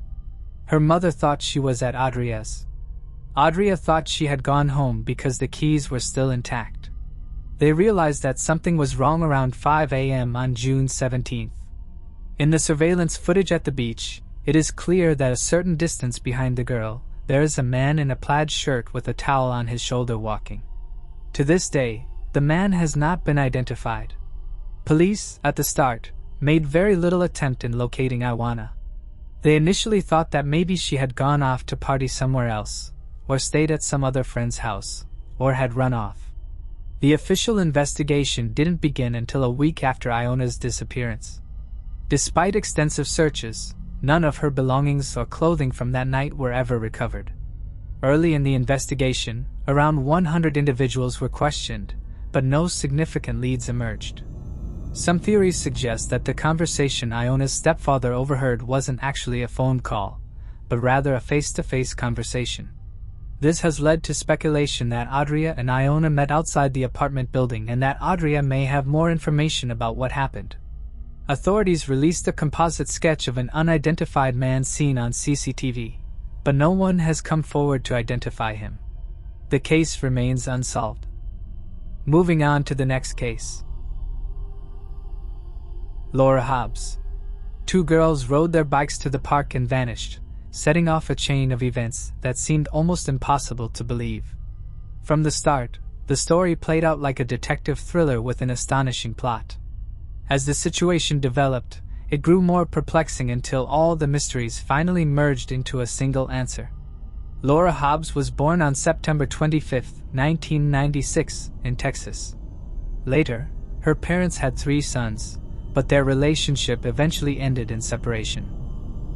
Her mother thought she was at Audria's. Audria thought she had gone home because the keys were still intact. They realized that something was wrong around 5 a.m. on June 17th. In the surveillance footage at the beach, it is clear that a certain distance behind the girl, there is a man in a plaid shirt with a towel on his shoulder walking. To this day, the man has not been identified. Police, at the start, made very little attempt in locating Iwana. They initially thought that maybe she had gone off to party somewhere else, or stayed at some other friend's house, or had run off. The official investigation didn't begin until a week after Iona's disappearance. Despite extensive searches, none of her belongings or clothing from that night were ever recovered. Early in the investigation, around 100 individuals were questioned, but no significant leads emerged. Some theories suggest that the conversation Iona's stepfather overheard wasn't actually a phone call, but rather a face-to-face conversation. This has led to speculation that Audria and Iona met outside the apartment building and that Audria may have more information about what happened. Authorities released a composite sketch of an unidentified man seen on CCTV, but no one has come forward to identify him. The case remains unsolved. Moving on to the next case. Laura Hobbs. Two girls rode their bikes to the park and vanished, setting off a chain of events that seemed almost impossible to believe. From the start, the story played out like a detective thriller with an astonishing plot. As the situation developed, it grew more perplexing until all the mysteries finally merged into a single answer. Laura Hobbs was born on September 25, 1996, in Texas. Later, her parents had 3 sons, but their relationship eventually ended in separation.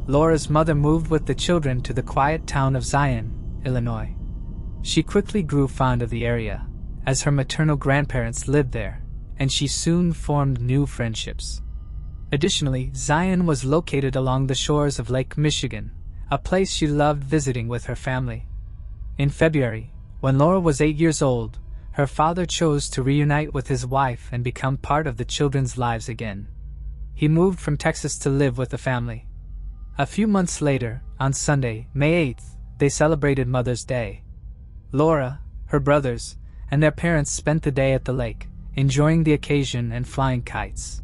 Laura's mother moved with the children to the quiet town of Zion, Illinois. She quickly grew fond of the area, as her maternal grandparents lived there, and she soon formed new friendships. Additionally, Zion was located along the shores of Lake Michigan, a place she loved visiting with her family. In February, when Laura was 8 years old, her father chose to reunite with his wife and become part of the children's lives again. He moved from Texas to live with the family. A few months later, on Sunday, May 8th, they celebrated Mother's Day. Laura, her brothers, and their parents spent the day at the lake, enjoying the occasion and flying kites.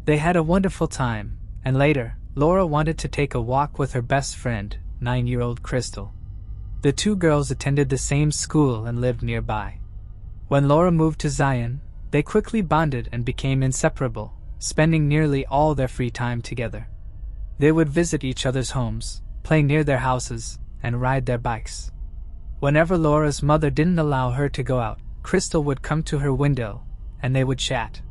They had a wonderful time, and later, Laura wanted to take a walk with her best friend, 9-year-old Crystal. The two girls attended the same school and lived nearby. When Laura moved to Zion, they quickly bonded and became inseparable, spending nearly all their free time together. They would visit each other's homes, play near their houses, and ride their bikes. Whenever Laura's mother didn't allow her to go out, Crystal would come to her window, and they would chat.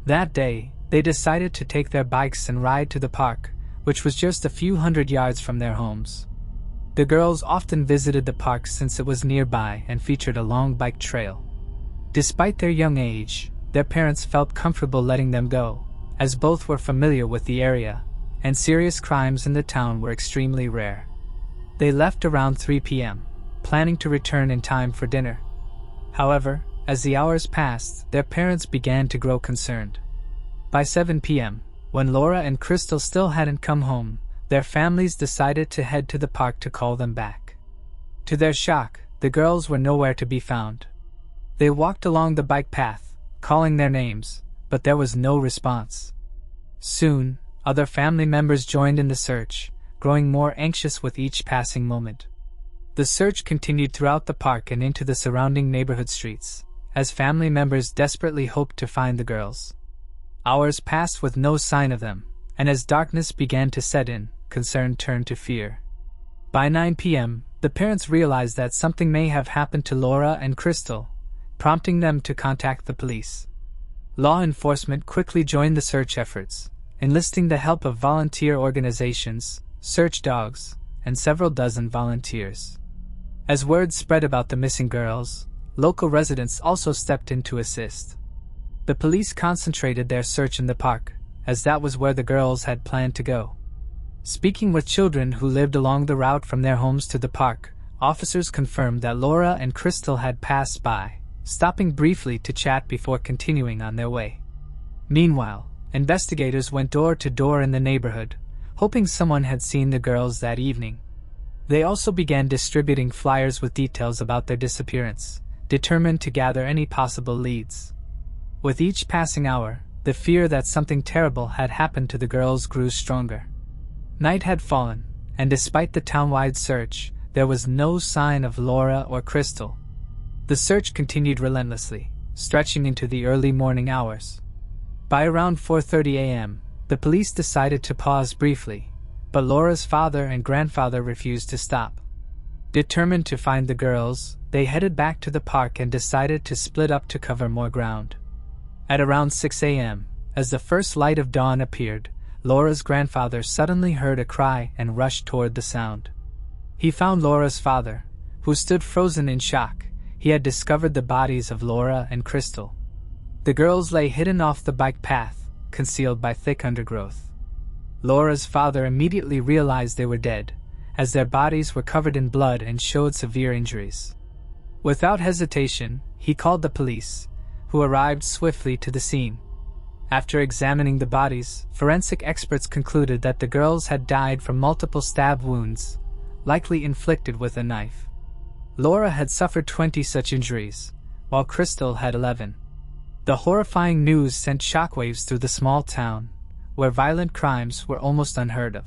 That day, they decided to take their bikes and ride to the park, which was just a few hundred yards from their homes. The girls often visited the park since it was nearby and featured a long bike trail. Despite their young age, their parents felt comfortable letting them go, as both were familiar with the area, and serious crimes in the town were extremely rare. They left around 3 p.m., planning to return in time for dinner. However, as the hours passed, their parents began to grow concerned. By 7 p.m., when Laura and Crystal still hadn't come home, their families decided to head to the park to call them back. To their shock, the girls were nowhere to be found. They walked along the bike path, calling their names, but there was no response. Soon, other family members joined in the search, growing more anxious with each passing moment. The search continued throughout the park and into the surrounding neighborhood streets, as family members desperately hoped to find the girls. Hours passed with no sign of them, and as darkness began to set in, concern turned to fear. By 9 p.m., the parents realized that something may have happened to Laura and Crystal, prompting them to contact the police. Law enforcement quickly joined the search efforts, enlisting the help of volunteer organizations, search dogs, and several dozen volunteers. As word spread about the missing girls, local residents also stepped in to assist. The police concentrated their search in the park, as that was where the girls had planned to go. Speaking with children who lived along the route from their homes to the park, officers confirmed that Laura and Crystal had passed by, stopping briefly to chat before continuing on their way. Meanwhile, investigators went door to door in the neighborhood, hoping someone had seen the girls that evening. They also began distributing flyers with details about their disappearance, determined to gather any possible leads. With each passing hour, the fear that something terrible had happened to the girls grew stronger. Night had fallen, and despite the town-wide search, there was no sign of Laura or Crystal. The search continued relentlessly, stretching into the early morning hours. By around 4:30 a.m., the police decided to pause briefly, but Laura's father and grandfather refused to stop. Determined to find the girls, they headed back to the park and decided to split up to cover more ground. At around 6 a.m., as the first light of dawn appeared, Laura's grandfather suddenly heard a cry and rushed toward the sound. He found Laura's father, who stood frozen in shock. He had discovered the bodies of Laura and Crystal. The girls lay hidden off the bike path, concealed by thick undergrowth. Laura's father immediately realized they were dead, as their bodies were covered in blood and showed severe injuries. Without hesitation, he called the police, who arrived swiftly to the scene. After examining the bodies, forensic experts concluded that the girls had died from multiple stab wounds, likely inflicted with a knife. Laura had suffered 20 such injuries, while Crystal had 11. The horrifying news sent shockwaves through the small town, where violent crimes were almost unheard of.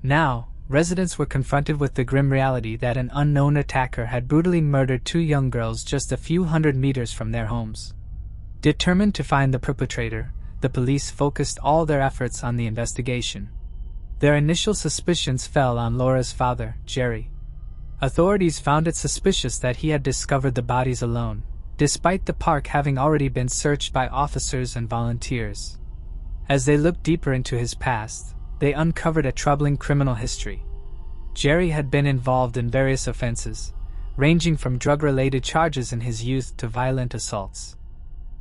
Now, residents were confronted with the grim reality that an unknown attacker had brutally murdered 2 young girls just a few hundred meters from their homes. Determined to find the perpetrator, the police focused all their efforts on the investigation. Their initial suspicions fell on Laura's father, Jerry. Authorities found it suspicious that he had discovered the bodies alone, despite the park having already been searched by officers and volunteers. As they looked deeper into his past, they uncovered a troubling criminal history. Jerry had been involved in various offenses, ranging from drug-related charges in his youth to violent assaults.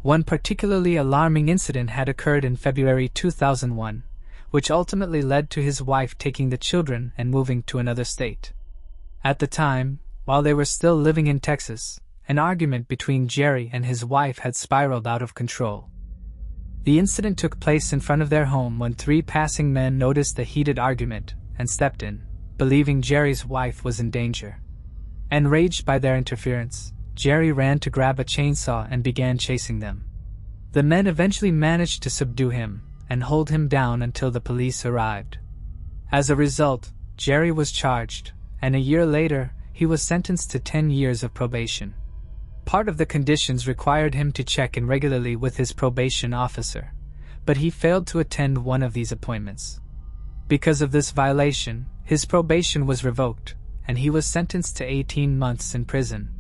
One particularly alarming incident had occurred in February 2001, which ultimately led to his wife taking the children and moving to another state. At the time, while they were still living in Texas, an argument between Jerry and his wife had spiraled out of control. The incident took place in front of their home when 3 passing men noticed the heated argument and stepped in, believing Jerry's wife was in danger. Enraged by their interference, Jerry ran to grab a chainsaw and began chasing them. The men eventually managed to subdue him and hold him down until the police arrived. As a result, Jerry was charged, and a year later, he was sentenced to 10 years of probation. Part of the conditions required him to check in regularly with his probation officer, but he failed to attend one of these appointments. Because of this violation, his probation was revoked, and he was sentenced to 18 months in prison.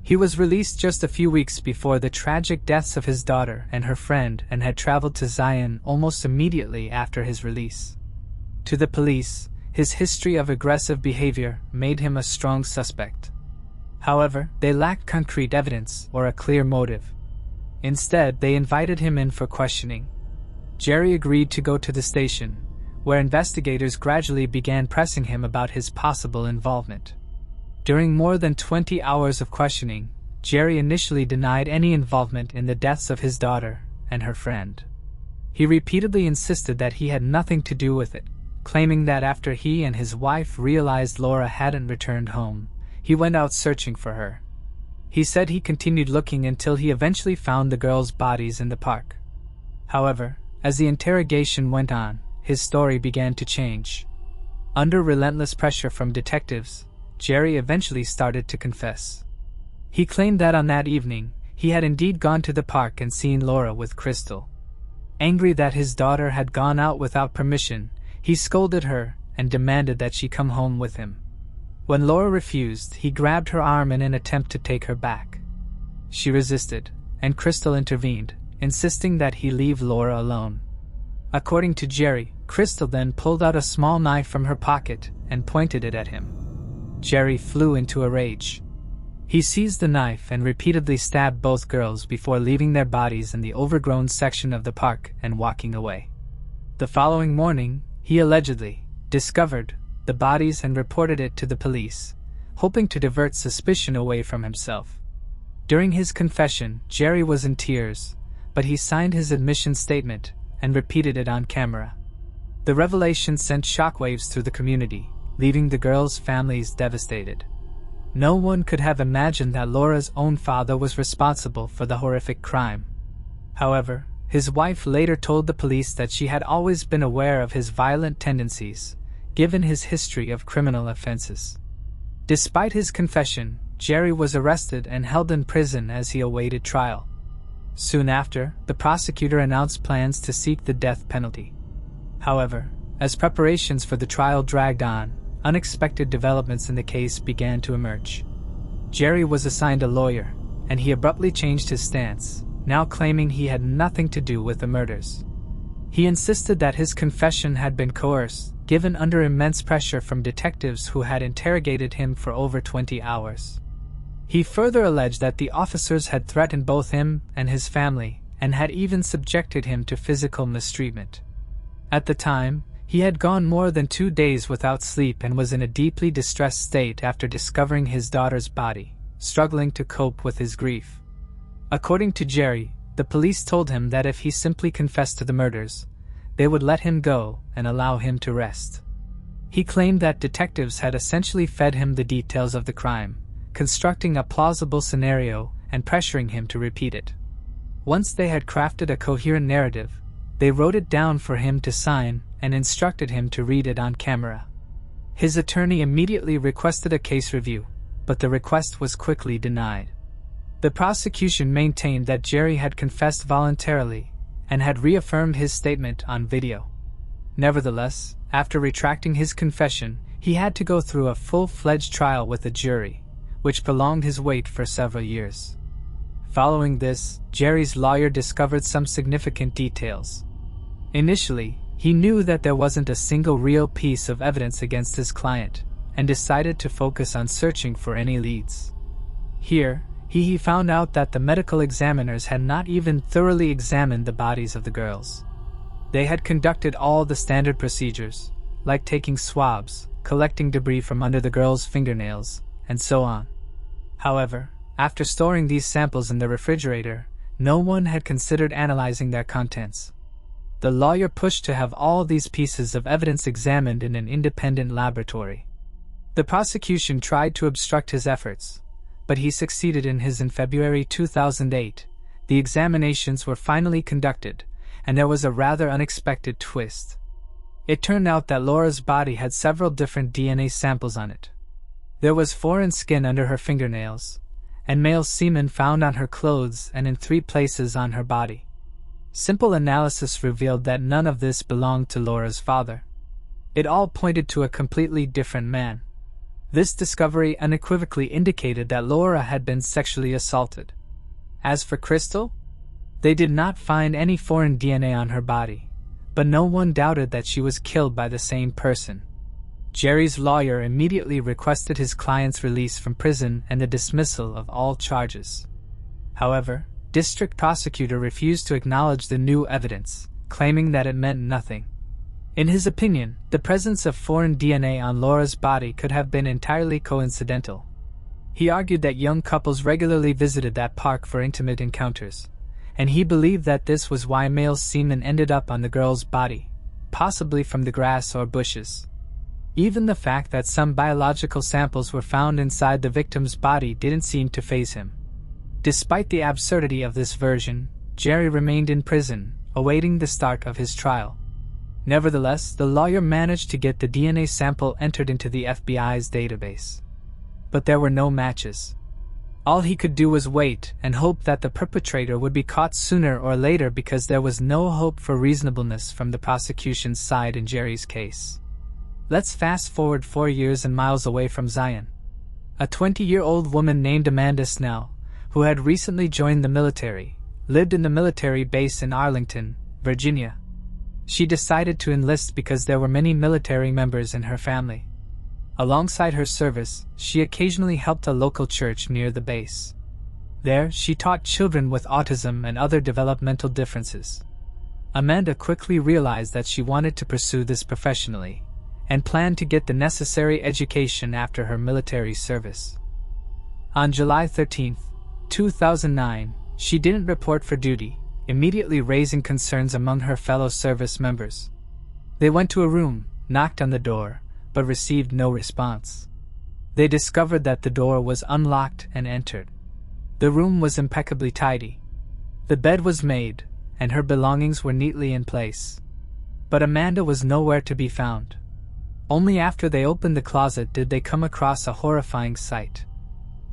He was released just a few weeks before the tragic deaths of his daughter and her friend and had traveled to Zion almost immediately after his release. To the police, his history of aggressive behavior made him a strong suspect. However, they lacked concrete evidence or a clear motive. Instead, they invited him in for questioning. Jerry agreed to go to the station, where investigators gradually began pressing him about his possible involvement. During more than 20 hours of questioning, Jerry initially denied any involvement in the deaths of his daughter and her friend. He repeatedly insisted that he had nothing to do with it, claiming that after he and his wife realized Laura hadn't returned home, he went out searching for her. He said he continued looking until he eventually found the girls' bodies in the park. However, as the interrogation went on, his story began to change. Under relentless pressure from detectives, Jerry eventually started to confess. He claimed that on that evening, he had indeed gone to the park and seen Laura with Crystal. Angry that his daughter had gone out without permission, he scolded her and demanded that she come home with him. When Laura refused, he grabbed her arm in an attempt to take her back. She resisted, and Crystal intervened, insisting that he leave Laura alone. According to Jerry, Crystal then pulled out a small knife from her pocket and pointed it at him. Jerry flew into a rage. He seized the knife and repeatedly stabbed both girls before leaving their bodies in the overgrown section of the park and walking away. The following morning, he allegedly discovered the bodies and reported it to the police, hoping to divert suspicion away from himself. During his confession, Jerry was in tears, but he signed his admission statement and repeated it on camera. The revelation sent shockwaves through the community, leaving the girls' families devastated. No one could have imagined that Laura's own father was responsible for the horrific crime. However, his wife later told the police that she had always been aware of his violent tendencies, given his history of criminal offenses. Despite his confession, Jerry was arrested and held in prison as he awaited trial. Soon after, the prosecutor announced plans to seek the death penalty. However, as preparations for the trial dragged on, unexpected developments in the case began to emerge. Jerry was assigned a lawyer, and he abruptly changed his stance, now claiming he had nothing to do with the murders. He insisted that his confession had been coerced, given under immense pressure from detectives who had interrogated him for over 20 hours. He further alleged that the officers had threatened both him and his family, and had even subjected him to physical mistreatment. At the time, he had gone more than 2 days without sleep and was in a deeply distressed state after discovering his daughter's body, struggling to cope with his grief. According to Jerry, the police told him that if he simply confessed to the murders, they would let him go and allow him to rest. He claimed that detectives had essentially fed him the details of the crime, constructing a plausible scenario and pressuring him to repeat it. Once they had crafted a coherent narrative, they wrote it down for him to sign and instructed him to read it on camera. His attorney immediately requested a case review, but the request was quickly denied. The prosecution maintained that Jerry had confessed voluntarily and had reaffirmed his statement on video. Nevertheless, after retracting his confession, he had to go through a full-fledged trial with a jury, which prolonged his wait for several years. Following this, Jerry's lawyer discovered some significant details. Initially, he knew that there wasn't a single real piece of evidence against his client, and decided to focus on searching for any leads. Here, he found out that the medical examiners had not even thoroughly examined the bodies of the girls. They had conducted all the standard procedures, like taking swabs, collecting debris from under the girls' fingernails, and so on. However, after storing these samples in the refrigerator, no one had considered analyzing their contents. The lawyer pushed to have all these pieces of evidence examined in an independent laboratory. The prosecution tried to obstruct his efforts, but he succeeded in his. In February 2008, the examinations were finally conducted, and there was a rather unexpected twist. It turned out that Laura's body had several different DNA samples on it. There was foreign skin under her fingernails, and male semen found on her clothes and in 3 places on her body. Simple analysis revealed that none of this belonged to Laura's father. It all pointed to a completely different man. This discovery unequivocally indicated that Laura had been sexually assaulted. As for Crystal, they did not find any foreign DNA on her body, but no one doubted that she was killed by the same person. Jerry's lawyer immediately requested his client's release from prison and the dismissal of all charges. However, District Prosecutor refused to acknowledge the new evidence, claiming that it meant nothing. In his opinion, the presence of foreign DNA on Laura's body could have been entirely coincidental. He argued that young couples regularly visited that park for intimate encounters, and he believed that this was why male semen ended up on the girl's body, possibly from the grass or bushes. Even the fact that some biological samples were found inside the victim's body didn't seem to faze him. Despite the absurdity of this version, Jerry remained in prison, awaiting the start of his trial. Nevertheless, the lawyer managed to get the DNA sample entered into the FBI's database. But there were no matches. All he could do was wait and hope that the perpetrator would be caught sooner or later, because there was no hope for reasonableness from the prosecution's side in Jerry's case. Let's fast forward 4 years and miles away from Zion. A 20-year-old woman named Amanda Snell, who had recently joined the military, lived in the military base in Arlington, Virginia. She decided to enlist because there were many military members in her family. Alongside her service, she occasionally helped a local church near the base. There, she taught children with autism and other developmental differences. Amanda quickly realized that she wanted to pursue this professionally, and planned to get the necessary education after her military service. On July 13, 2009, she didn't report for duty, immediately raising concerns among her fellow service members. They went to a room, knocked on the door, but received no response. They discovered that the door was unlocked and entered. The room was impeccably tidy. The bed was made, and her belongings were neatly in place. But Amanda was nowhere to be found. Only after they opened the closet did they come across a horrifying sight.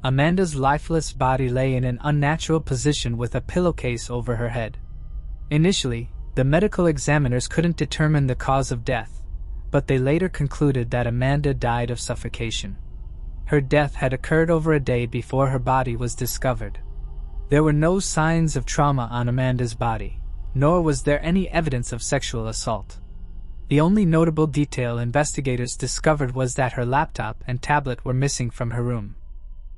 Amanda's lifeless body lay in an unnatural position with a pillowcase over her head. Initially, the medical examiners couldn't determine the cause of death, but they later concluded that Amanda died of suffocation. Her death had occurred over a day before her body was discovered. There were no signs of trauma on Amanda's body, nor was there any evidence of sexual assault. The only notable detail investigators discovered was that her laptop and tablet were missing from her room.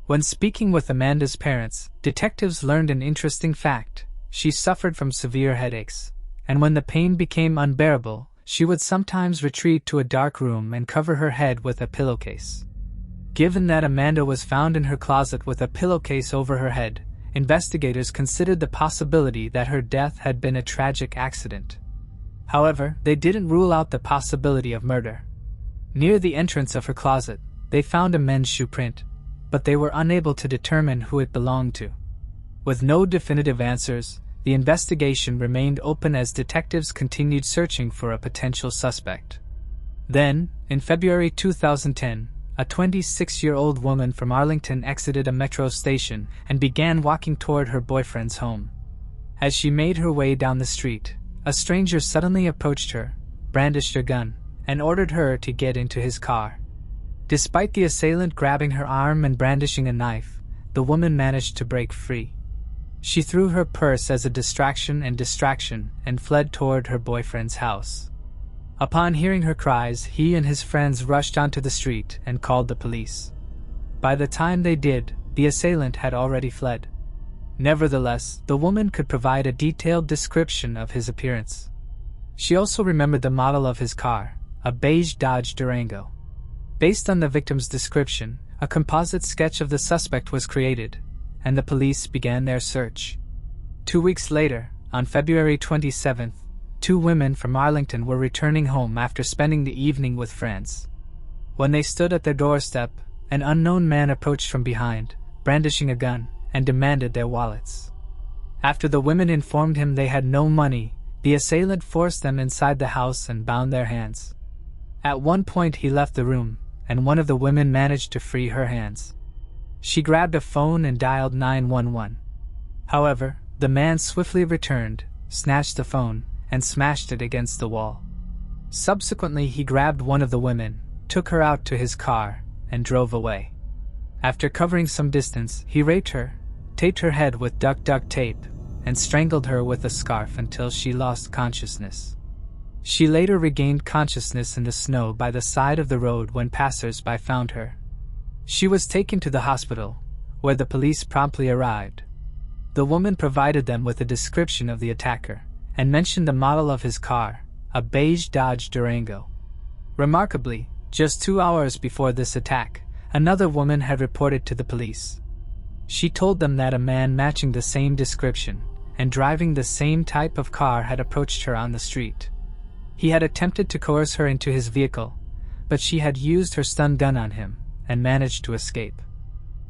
When speaking with Amanda's parents, detectives learned an interesting fact. She suffered from severe headaches, and when the pain became unbearable, she would sometimes retreat to a dark room and cover her head with a pillowcase. Given that Amanda was found in her closet with a pillowcase over her head, investigators considered the possibility that her death had been a tragic accident. However, they didn't rule out the possibility of murder. Near the entrance of her closet, they found a men's shoe print, but they were unable to determine who it belonged to. With no definitive answers, the investigation remained open as detectives continued searching for a potential suspect. Then, in February 2010, a 26-year-old woman from Arlington exited a metro station and began walking toward her boyfriend's home. As she made her way down the street, a stranger suddenly approached her, brandished a gun, and ordered her to get into his car. Despite the assailant grabbing her arm and brandishing a knife, the woman managed to break free. She threw her purse as a distraction and fled toward her boyfriend's house. Upon hearing her cries, he and his friends rushed onto the street and called the police. By the time they did, the assailant had already fled. Nevertheless, the woman could provide a detailed description of his appearance. She also remembered the model of his car, a beige Dodge Durango. Based on the victim's description, a composite sketch of the suspect was created, and the police began their search. 2 weeks later, on February 27th, 2 women from Arlington were returning home after spending the evening with friends. When they stood at their doorstep, an unknown man approached from behind, brandishing a gun, and demanded their wallets. After the women informed him they had no money, the assailant forced them inside the house and bound their hands. At one point he left the room, and one of the women managed to free her hands. She grabbed a phone and dialed 911. However, the man swiftly returned, snatched the phone, and smashed it against the wall. Subsequently, he grabbed one of the women, took her out to his car, and drove away. After covering some distance, he raped her, taped her head with duct tape, and strangled her with a scarf until she lost consciousness. She later regained consciousness in the snow by the side of the road when passers-by found her. She was taken to the hospital, where the police promptly arrived. The woman provided them with a description of the attacker, and mentioned the model of his car, a beige Dodge Durango. Remarkably, just 2 hours before this attack, another woman had reported to the police. She told them that a man matching the same description and driving the same type of car had approached her on the street. He had attempted to coerce her into his vehicle, but she had used her stun gun on him and managed to escape.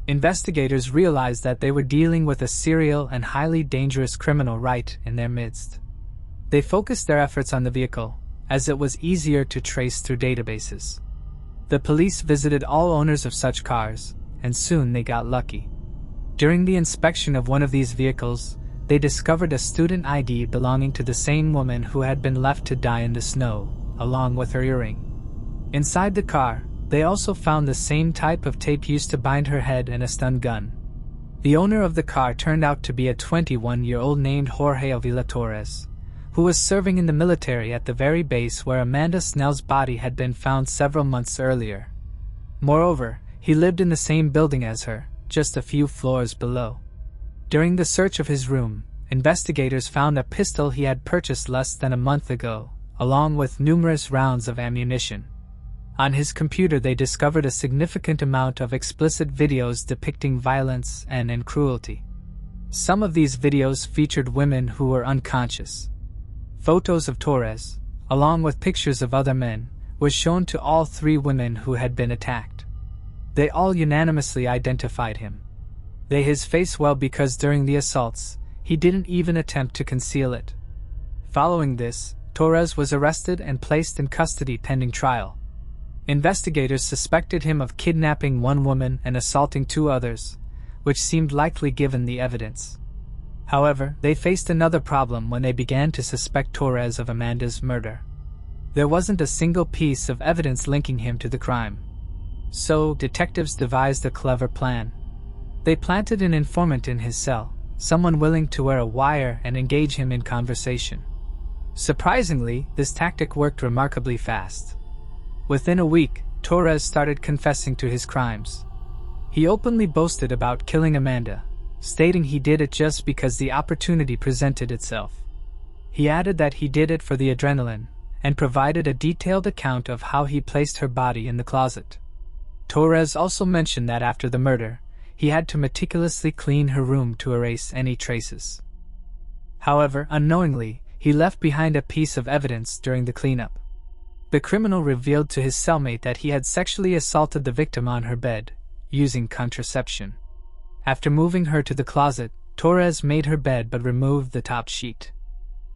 Investigators realized that they were dealing with a serial and highly dangerous criminal right in their midst. They focused their efforts on the vehicle, as it was easier to trace through databases. The police visited all owners of such cars, and soon they got lucky. During the inspection of one of these vehicles, they discovered a student ID belonging to the same woman who had been left to die in the snow, along with her earring. Inside the car, they also found the same type of tape used to bind her head and a stun gun. The owner of the car turned out to be a 21-year-old named Jorge Avila Torres, who was serving in the military at the very base where Amanda Snell's body had been found several months earlier. Moreover, he lived in the same building as her, just a few floors below. During the search of his room, investigators found a pistol he had purchased less than a month ago, along with numerous rounds of ammunition. On his computer they discovered a significant amount of explicit videos depicting violence and cruelty. Some of these videos featured women who were unconscious. Photos of Torres, along with pictures of other men, were shown to all 3 women who had been attacked. They all unanimously identified him. They his face well because during the assaults, he didn't even attempt to conceal it. Following this, Torres was arrested and placed in custody pending trial. Investigators suspected him of kidnapping 1 woman and assaulting 2 others, which seemed likely given the evidence. However, they faced another problem when they began to suspect Torres of Amanda's murder. There wasn't a single piece of evidence linking him to the crime. So, detectives devised a clever plan. They planted an informant in his cell, someone willing to wear a wire and engage him in conversation. Surprisingly, this tactic worked remarkably fast. Within a week, Torres started confessing to his crimes. He openly boasted about killing Amanda, stating he did it just because the opportunity presented itself. He added that he did it for the adrenaline, and provided a detailed account of how he placed her body in the closet. Torres also mentioned that after the murder, he had to meticulously clean her room to erase any traces. However, unknowingly, he left behind a piece of evidence during the cleanup. The criminal revealed to his cellmate that he had sexually assaulted the victim on her bed, using contraception. After moving her to the closet, Torres made her bed but removed the top sheet.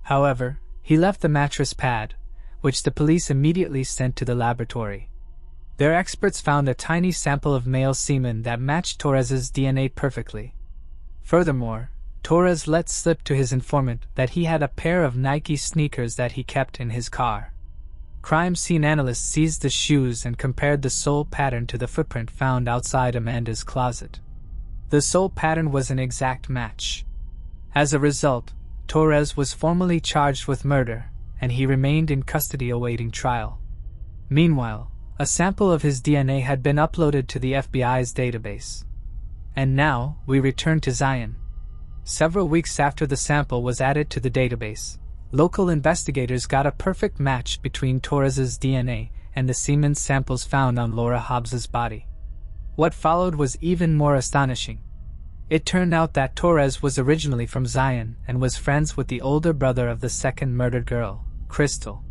However, he left the mattress pad, which the police immediately sent to the laboratory. Their experts found a tiny sample of male semen that matched Torres's DNA perfectly. Furthermore, Torres let slip to his informant that he had a pair of Nike sneakers that he kept in his car. Crime scene analysts seized the shoes and compared the sole pattern to the footprint found outside Amanda's closet. The sole pattern was an exact match. As a result, Torres was formally charged with murder, and he remained in custody awaiting trial. Meanwhile, a sample of his DNA had been uploaded to the FBI's database. And now, we return to Zion. Several weeks after the sample was added to the database, local investigators got a perfect match between Torres's DNA and the semen samples found on Laura Hobbs's body. What followed was even more astonishing. It turned out that Torres was originally from Zion and was friends with the older brother of the second murdered girl, Crystal.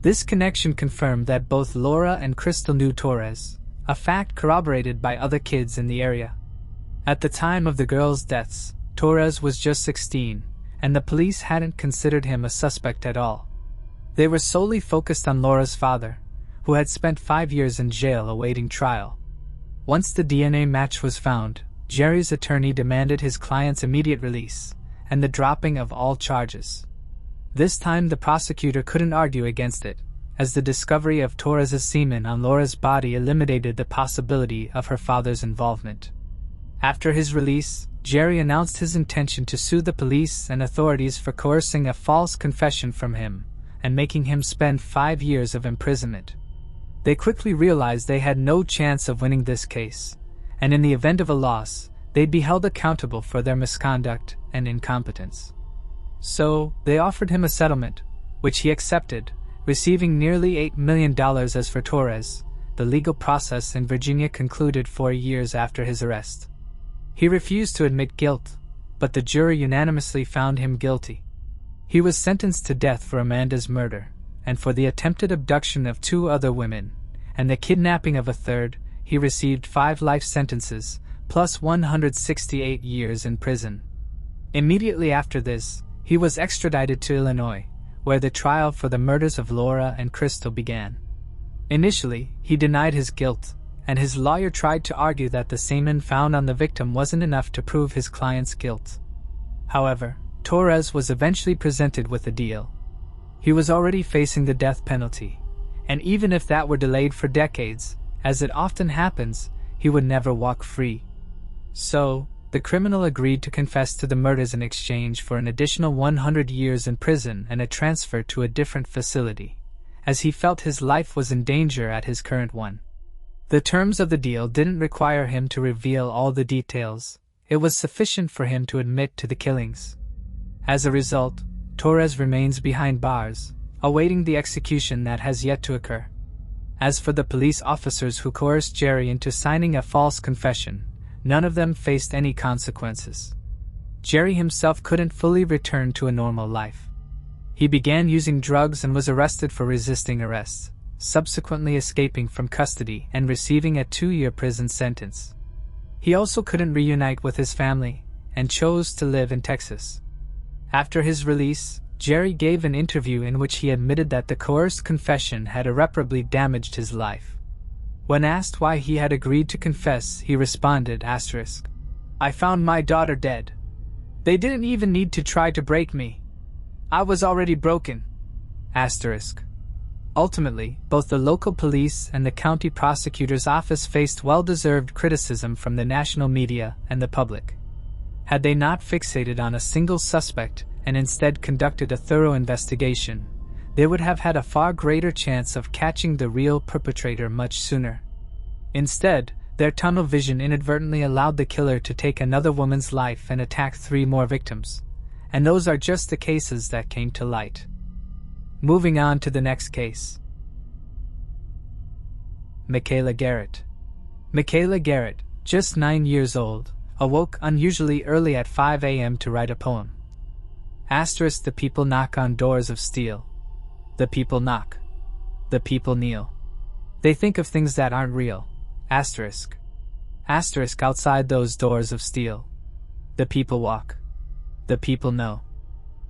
This connection confirmed that both Laura and Crystal knew Torres, a fact corroborated by other kids in the area. At the time of the girls' deaths, Torres was just 16, and the police hadn't considered him a suspect at all. They were solely focused on Laura's father, who had spent 5 years in jail awaiting trial. Once the DNA match was found, Jerry's attorney demanded his client's immediate release, and the dropping of all charges. This time the prosecutor couldn't argue against it, as the discovery of Torres's semen on Laura's body eliminated the possibility of her father's involvement. After his release, Jerry announced his intention to sue the police and authorities for coercing a false confession from him and making him spend 5 years of imprisonment. They quickly realized they had no chance of winning this case, and in the event of a loss, they'd be held accountable for their misconduct and incompetence. So, they offered him a settlement, which he accepted, receiving nearly $8 million as for Torres. The legal process in Virginia concluded 4 years after his arrest. He refused to admit guilt, but the jury unanimously found him guilty. He was sentenced to death for Amanda's murder, and for the attempted abduction of 2 other women, and the kidnapping of a third. He received 5 life sentences, plus 168 years in prison. Immediately after this, he was extradited to Illinois, where the trial for the murders of Laura and Crystal began. Initially, he denied his guilt, and his lawyer tried to argue that the semen found on the victim wasn't enough to prove his client's guilt. However, Torres was eventually presented with a deal. He was already facing the death penalty, and even if that were delayed for decades, as it often happens, he would never walk free. So, the criminal agreed to confess to the murders in exchange for an additional 100 years in prison and a transfer to a different facility, as he felt his life was in danger at his current one. The terms of the deal didn't require him to reveal all the details. It was sufficient for him to admit to the killings. As a result, Torres remains behind bars, awaiting the execution that has yet to occur. As for the police officers who coerced Jerry into signing a false confession, none of them faced any consequences. Jerry himself couldn't fully return to a normal life. He began using drugs and was arrested for resisting arrest, subsequently escaping from custody and receiving a 2-year prison sentence. He also couldn't reunite with his family, and chose to live in Texas. After his release, Jerry gave an interview in which he admitted that the coerced confession had irreparably damaged his life. When asked why he had agreed to confess, he responded, "I found my daughter dead. They didn't even need to try to break me. I was already broken." Ultimately, both the local police and the county prosecutor's office faced well-deserved criticism from the national media and the public. Had they not fixated on a single suspect and instead conducted a thorough investigation, they would have had a far greater chance of catching the real perpetrator much sooner. Instead, their tunnel vision inadvertently allowed the killer to take another woman's life and attack 3 more victims, and those are just the cases that came to light. Moving on to the next case. Michaela Garrett. Michaela Garrett, just 9 years old, awoke unusually early at 5 a.m. to write a poem. The people knock on doors of steel. The people knock. The people kneel. They think of things that aren't real. Outside those doors of steel. The people walk. The people know.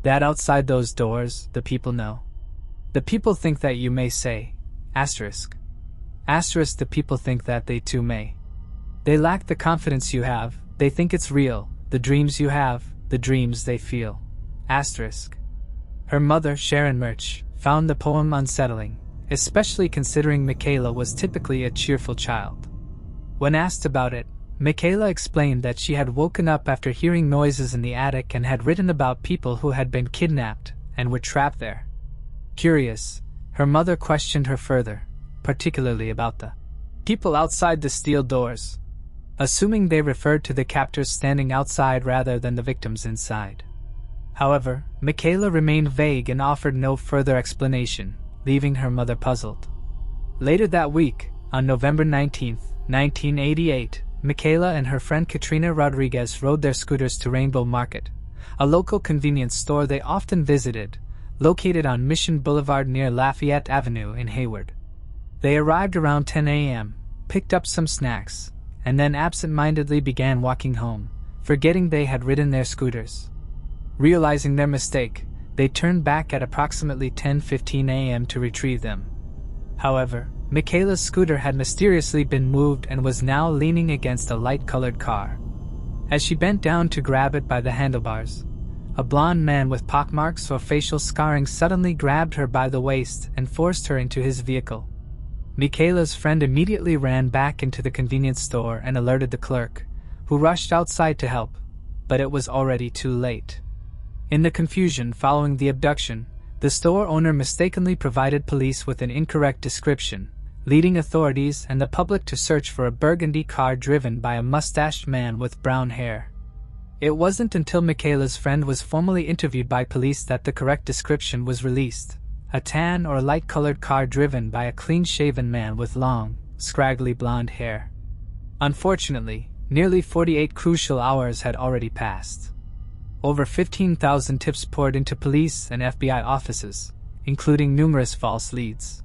That outside those doors, the people know. The people think that you may say, asterisk. Asterisk, the people think that they too may. They lack the confidence you have, they think it's real, the dreams you have, the dreams they feel. Asterisk. Her mother, Sharon Murch, found the poem unsettling, especially considering Michaela was typically a cheerful child. When asked about it, Michaela explained that she had woken up after hearing noises in the attic and had written about people who had been kidnapped and were trapped there. Curious, her mother questioned her further, particularly about the people outside the steel doors, assuming they referred to the captors standing outside rather than the victims inside. However, Michaela remained vague and offered no further explanation, leaving her mother puzzled. Later that week, on November 19, 1988, Michaela and her friend Katrina Rodriguez rode their scooters to Rainbow Market, a local convenience store they often visited, located on Mission Boulevard near Lafayette Avenue in Hayward. They arrived around 10 a.m., picked up some snacks, and then absent-mindedly began walking home, forgetting they had ridden their scooters. Realizing their mistake, they turned back at approximately 10:15 a.m. to retrieve them. However, Michaela's scooter had mysteriously been moved and was now leaning against a light-colored car. As she bent down to grab it by the handlebars, a blond man with pockmarks or facial scarring suddenly grabbed her by the waist and forced her into his vehicle. Michaela's friend immediately ran back into the convenience store and alerted the clerk, who rushed outside to help, but it was already too late. In the confusion following the abduction, the store owner mistakenly provided police with an incorrect description, leading authorities and the public to search for a burgundy car driven by a mustached man with brown hair. It wasn't until Michaela's friend was formally interviewed by police that the correct description was released: a tan or light-colored car driven by a clean-shaven man with long, scraggly blonde hair. Unfortunately, nearly 48 crucial hours had already passed. Over 15,000 tips poured into police and FBI offices, including numerous false leads.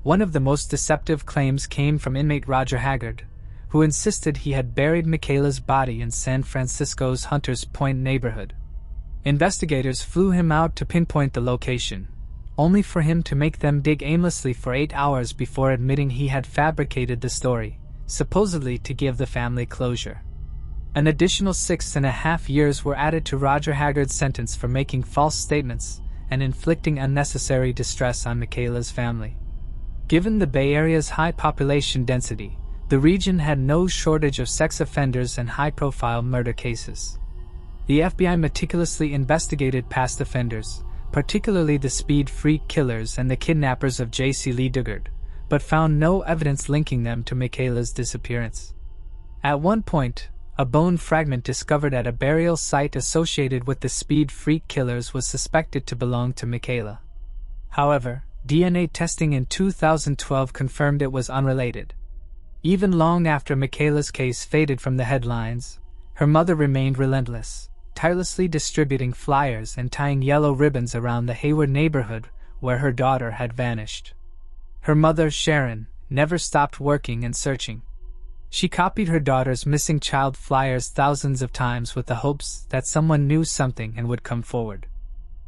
One of the most deceptive claims came from inmate Roger Haggard, who insisted he had buried Michaela's body in San Francisco's Hunters Point neighborhood. Investigators flew him out to pinpoint the location, only for him to make them dig aimlessly for 8 hours before admitting he had fabricated the story, supposedly to give the family closure. An additional 6.5 years were added to Roger Haggard's sentence for making false statements and inflicting unnecessary distress on Michaela's family. Given the Bay Area's high population density, the region had no shortage of sex offenders and high-profile murder cases. The FBI meticulously investigated past offenders, particularly the speed freak killers and the kidnappers of J.C. Lee Dugard, but found no evidence linking them to Michaela's disappearance. At one point, a bone fragment discovered at a burial site associated with the speed freak killers was suspected to belong to Michaela. However, DNA testing in 2012 confirmed it was unrelated. Even long after Michaela's case faded from the headlines, her mother remained relentless, tirelessly distributing flyers and tying yellow ribbons around the Hayward neighborhood where her daughter had vanished. Her mother, Sharon, never stopped working and searching. She copied her daughter's missing child flyers thousands of times with the hopes that someone knew something and would come forward.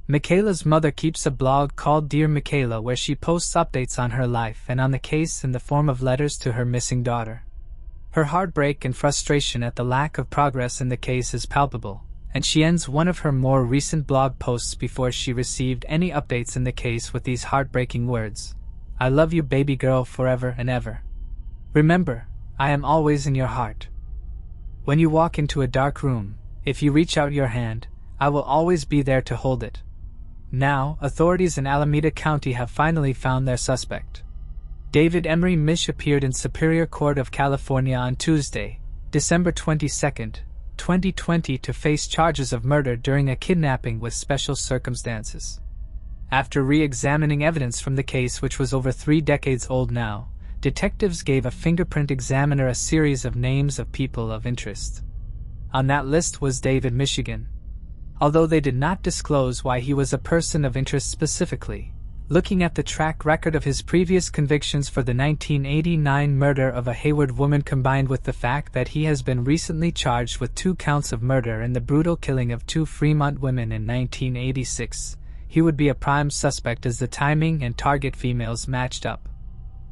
Michaela's mother keeps a blog called Dear Michaela where she posts updates on her life and on the case in the form of letters to her missing daughter. Her heartbreak and frustration at the lack of progress in the case is palpable, and she ends one of her more recent blog posts before she received any updates in the case with these heartbreaking words: "I love you, baby girl, forever and ever. Remember, I am always in your heart. When you walk into a dark room, if you reach out your hand, I will always be there to hold it." Now, authorities in Alameda County have finally found their suspect. David Emery Mish appeared in Superior Court of California on Tuesday, December 22, 2020 to face charges of murder during a kidnapping with special circumstances. After re-examining evidence from the case, which was over 3 decades old now, detectives gave a fingerprint examiner a series of names of people of interest. On that list was David Michigan. Although they did not disclose why he was a person of interest specifically, Looking at the track record of his previous convictions for the 1989 murder of a Hayward woman combined with the fact that he has been recently charged with 2 counts of murder and the brutal killing of 2 Fremont women in 1986, he would be a prime suspect as the timing and target females matched up.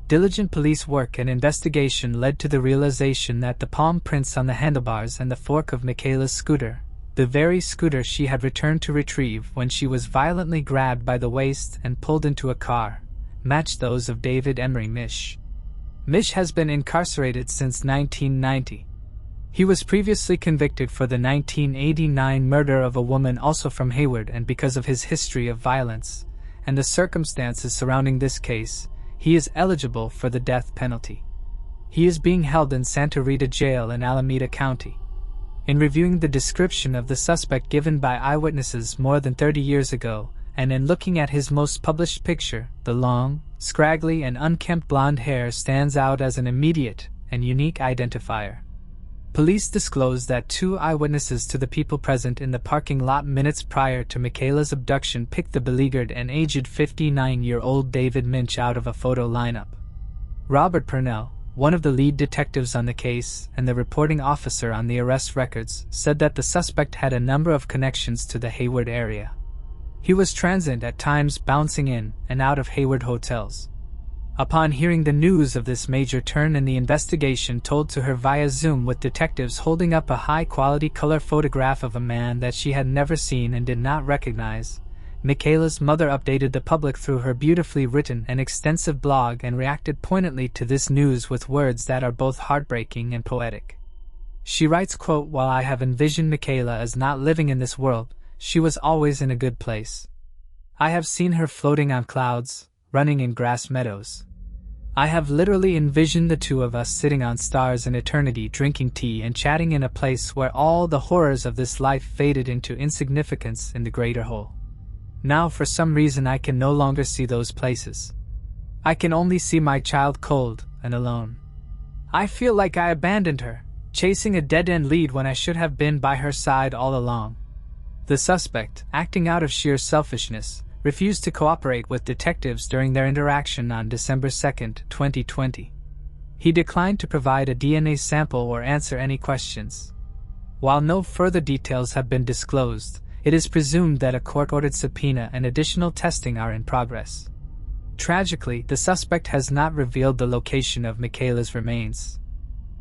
Diligent police work and investigation led to the realization that the palm prints on the handlebars and the fork of Michaela's scooter, the very scooter she had returned to retrieve when she was violently grabbed by the waist and pulled into a car, matched those of David Emery Mish. Mish has been incarcerated since 1990. He was previously convicted for the 1989 murder of a woman also from Hayward, and because of his history of violence and the circumstances surrounding this case, he is eligible for the death penalty. He is being held in Santa Rita Jail in Alameda County. In reviewing the description of the suspect given by eyewitnesses more than 30 years ago, and in looking at his most published picture, the long, scraggly and unkempt blonde hair stands out as an immediate and unique identifier. Police disclosed that 2 eyewitnesses to the people present in the parking lot minutes prior to Michaela's abduction picked the beleaguered and aged 59-year-old David Minch out of a photo lineup. Robert Purnell, one of the lead detectives on the case and the reporting officer on the arrest records, said that the suspect had a number of connections to the Hayward area. He was transient at times, bouncing in and out of Hayward hotels. Upon hearing the news of this major turn in the investigation told to her via Zoom with detectives holding up a high-quality color photograph of a man that she had never seen and did not recognize, Michaela's mother updated the public through her beautifully written and extensive blog and reacted poignantly to this news with words that are both heartbreaking and poetic. She writes, quote, "While I have envisioned Michaela as not living in this world, she was always in a good place. I have seen her floating on clouds, running in grass meadows. I have literally envisioned the 2 of us sitting on stars in eternity drinking tea and chatting in a place where all the horrors of this life faded into insignificance in the greater whole. Now for some reason I can no longer see those places. I can only see my child cold and alone. I feel like I abandoned her, chasing a dead-end lead when I should have been by her side all along." The suspect, acting out of sheer selfishness, refused to cooperate with detectives during their interaction on December 2, 2020. He declined to provide a DNA sample or answer any questions. While no further details have been disclosed, it is presumed that a court-ordered subpoena and additional testing are in progress. Tragically, the suspect has not revealed the location of Michaela's remains.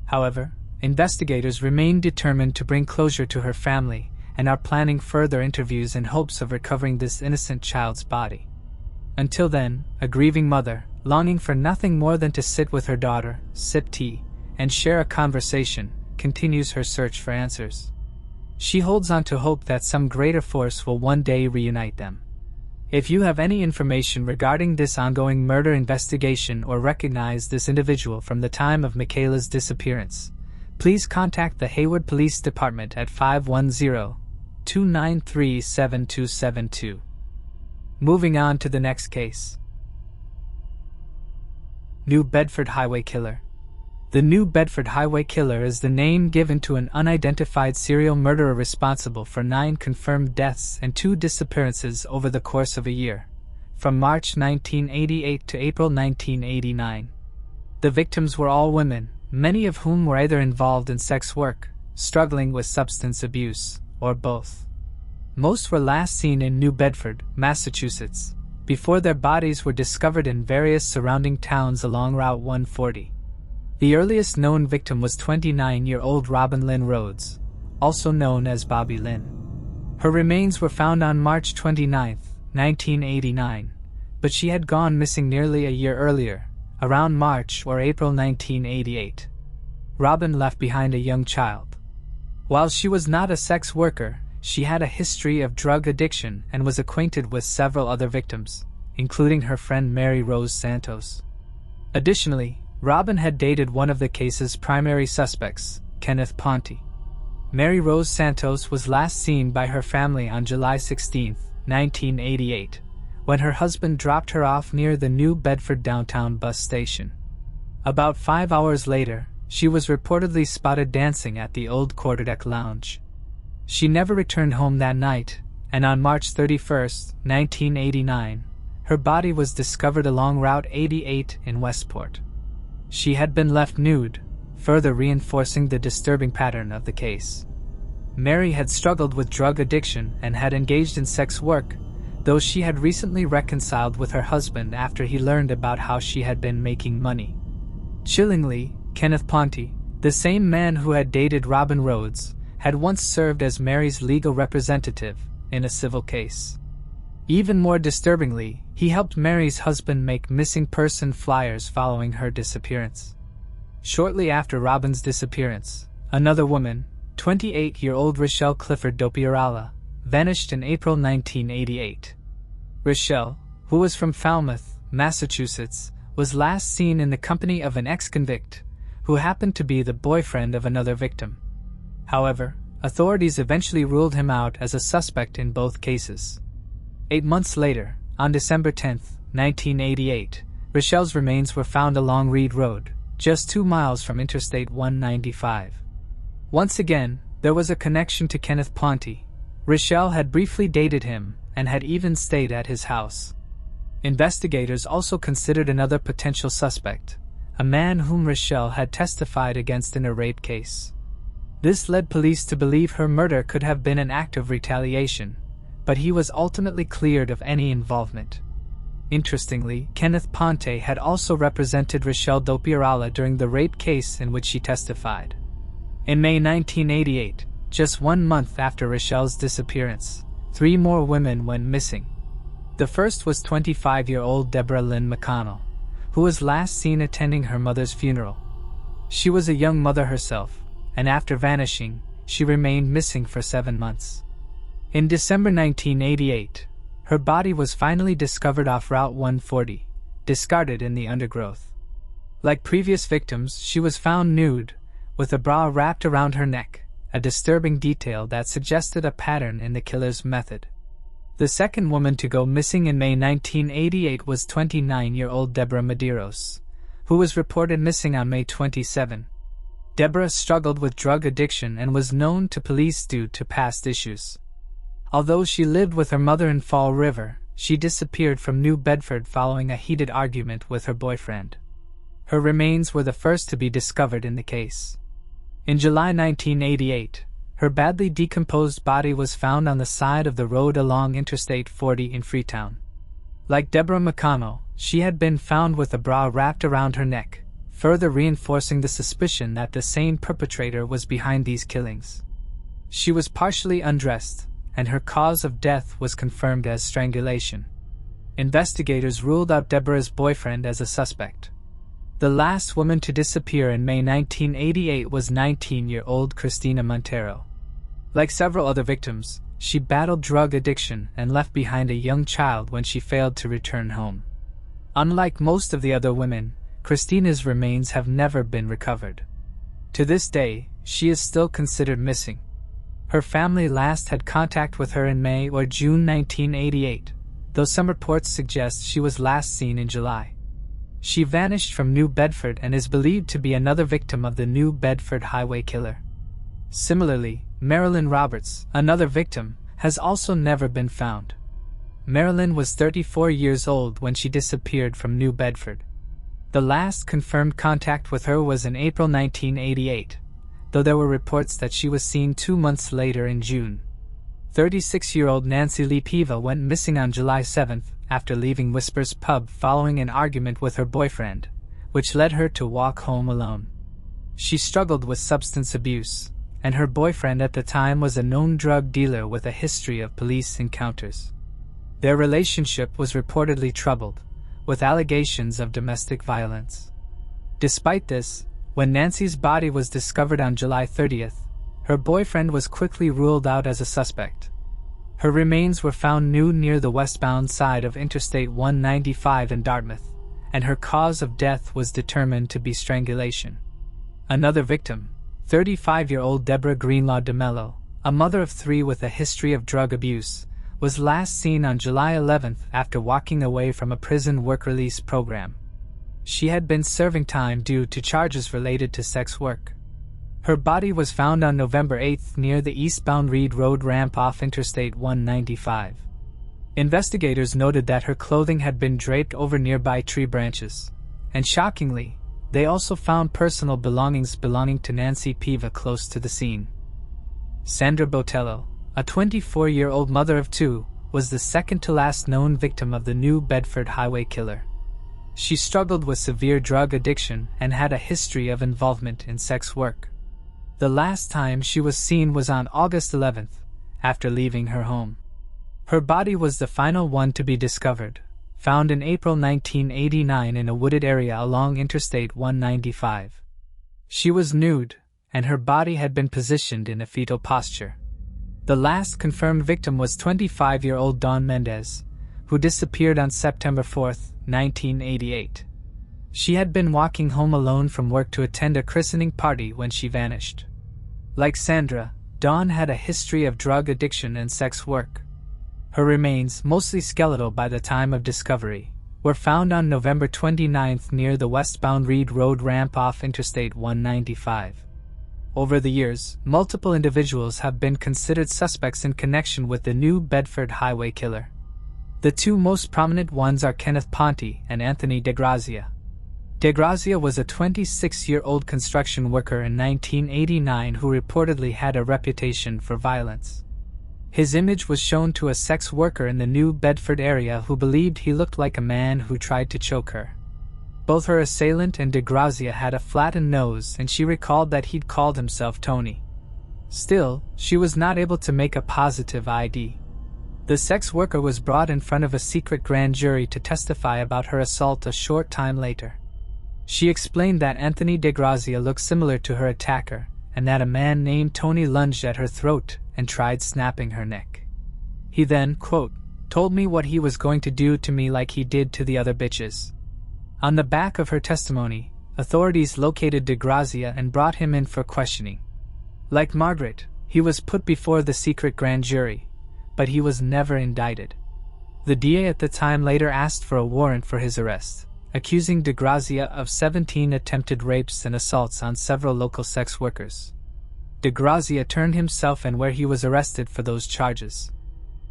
However, investigators remain determined to bring closure to her family and are planning further interviews in hopes of recovering this innocent child's body. Until then, a grieving mother, longing for nothing more than to sit with her daughter, sip tea, and share a conversation, continues her search for answers. She holds on to hope that some greater force will one day reunite them. If you have any information regarding this ongoing murder investigation or recognize this individual from the time of Michaela's disappearance, please contact the Hayward Police Department at 510-293-7272. Moving on to the next case. New Bedford Highway Killer. The New Bedford Highway Killer is the name given to an unidentified serial murderer responsible for 9 confirmed deaths and 2 disappearances over the course of a year, from March 1988 to April 1989. The victims were all women, many of whom were either involved in sex work, struggling with substance abuse, or both. Most were last seen in New Bedford, Massachusetts, before their bodies were discovered in various surrounding towns along Route 140. The earliest known victim was 29-year-old Robin Lynn Rhodes, also known as Bobby Lynn. Her remains were found on March 29, 1989, but she had gone missing nearly a year earlier, around March or April 1988. Robin left behind a young child. While she was not a sex worker, she had a history of drug addiction and was acquainted with several other victims, including her friend Mary Rose Santos. Additionally, Robin had dated one of the case's primary suspects, Kenneth Ponte. Mary Rose Santos was last seen by her family on July 16, 1988, when her husband dropped her off near the New Bedford downtown bus station. About 5 hours later, she was reportedly spotted dancing at the Old Quarterdeck Lounge. She never returned home that night, and on March 31, 1989, her body was discovered along Route 88 in Westport. She had been left nude, further reinforcing the disturbing pattern of the case. Mary had struggled with drug addiction and had engaged in sex work, though she had recently reconciled with her husband after he learned about how she had been making money. Chillingly, Kenneth Ponte, the same man who had dated Robin Rhodes, had once served as Mary's legal representative in a civil case. Even more disturbingly, he helped Mary's husband make missing person flyers following her disappearance. Shortly after Robin's disappearance, another woman, 28-year-old Rochelle Clifford Dopiorala, vanished in April 1988. Rochelle, who was from Falmouth, Massachusetts, was last seen in the company of an ex-convict, who happened to be the boyfriend of another victim. However, authorities eventually ruled him out as a suspect in both cases. 8 months later, on December 10, 1988, Rochelle's remains were found along Reed Road, just 2 miles from Interstate 195. Once again, there was a connection to Kenneth Ponte. Rochelle had briefly dated him and had even stayed at his house. Investigators also considered another potential suspect, a man whom Rochelle had testified against in a rape case. This led police to believe her murder could have been an act of retaliation, but he was ultimately cleared of any involvement. Interestingly, Kenneth Ponte had also represented Rochelle Dopiorala during the rape case in which she testified. In May 1988, just 1 month after Rochelle's disappearance, 3 more women went missing. The first was 25-year-old Deborah Lynn McConnell, who was last seen attending her mother's funeral. She was a young mother herself, and after vanishing, she remained missing for 7 months. In December 1988, her body was finally discovered off Route 140, discarded in the undergrowth. Like previous victims, she was found nude, with a bra wrapped around her neck, a disturbing detail that suggested a pattern in the killer's method. The second woman to go missing in May 1988 was 29-year-old Deborah Medeiros, who was reported missing on May 27. Deborah struggled with drug addiction and was known to police due to past issues. Although she lived with her mother in Fall River, she disappeared from New Bedford following a heated argument with her boyfriend. Her remains were the first to be discovered in the case. In July 1988, her badly decomposed body was found on the side of the road along Interstate 40 in Freetown. Like Deborah McConnell, she had been found with a bra wrapped around her neck, further reinforcing the suspicion that the same perpetrator was behind these killings. She was partially undressed, and her cause of death was confirmed as strangulation. Investigators ruled out Deborah's boyfriend as a suspect. The last woman to disappear in May 1988 was 19-year-old Christina Montero. Like several other victims, she battled drug addiction and left behind a young child when she failed to return home. Unlike most of the other women, Christina's remains have never been recovered. To this day, she is still considered missing. Her family last had contact with her in May or June 1988, though some reports suggest she was last seen in July. She vanished from New Bedford and is believed to be another victim of the New Bedford highway killer. Similarly, Marilyn Roberts, another victim, has also never been found. Marilyn was 34 years old when she disappeared from New Bedford. The last confirmed contact with her was in April 1988, though there were reports that she was seen 2 months later in June. 36-year-old Nancy Lee Piva went missing on July 7 after leaving Whispers Pub following an argument with her boyfriend, which led her to walk home alone. She struggled with substance abuse, and her boyfriend at the time was a known drug dealer with a history of police encounters. Their relationship was reportedly troubled, with allegations of domestic violence. Despite this, when Nancy's body was discovered on July 30th, her boyfriend was quickly ruled out as a suspect. Her remains were found nude near the westbound side of Interstate 195 in Dartmouth, and her cause of death was determined to be strangulation. Another victim, 35-year-old Deborah Greenlaw DeMello, a mother of 3 with a history of drug abuse, was last seen on July 11th after walking away from a prison work release program. She had been serving time due to charges related to sex work. Her body was found on November 8th near the eastbound Reed Road ramp off Interstate 195. Investigators noted that her clothing had been draped over nearby tree branches, and shockingly, they also found personal belongings belonging to Nancy Piva close to the scene. Sandra Botello, a 24-year-old mother of two, was the second-to-last known victim of the New Bedford highway killer. She struggled with severe drug addiction and had a history of involvement in sex work. The last time she was seen was on August 11th, after leaving her home. Her body was the final one to be discovered, found in April 1989 in a wooded area along Interstate 195. She was nude, and her body had been positioned in a fetal posture. The last confirmed victim was 25-year-old Dawn Mendez, who disappeared on September 4, 1988. She had been walking home alone from work to attend a christening party when she vanished. Like Sandra, Dawn had a history of drug addiction and sex work. Her remains, mostly skeletal by the time of discovery, were found on November 29 near the westbound Reed Road ramp off Interstate 195. Over the years, multiple individuals have been considered suspects in connection with the New Bedford highway killer. The two most prominent ones are Kenneth Ponte and Anthony DeGrazia. DeGrazia was a 26-year-old construction worker in 1989 who reportedly had a reputation for violence. His image was shown to a sex worker in the New Bedford area who believed he looked like a man who tried to choke her. Both her assailant and DeGrazia had a flattened nose, and she recalled that he'd called himself Tony. Still, she was not able to make a positive ID. The sex worker was brought in front of a secret grand jury to testify about her assault a short time later. She explained that Anthony DeGrazia looked similar to her attacker, and that a man named Tony lunged at her throat and tried snapping her neck. He then, quote, told me what he was going to do to me like he did to the other bitches. On the back of her testimony, authorities located DeGrazia and brought him in for questioning. Like Margaret, he was put before the secret grand jury, but he was never indicted. The DA at the time later asked for a warrant for his arrest, accusing DeGrazia of 17 attempted rapes and assaults on several local sex workers. DeGrazia turned himself in where he was arrested for those charges.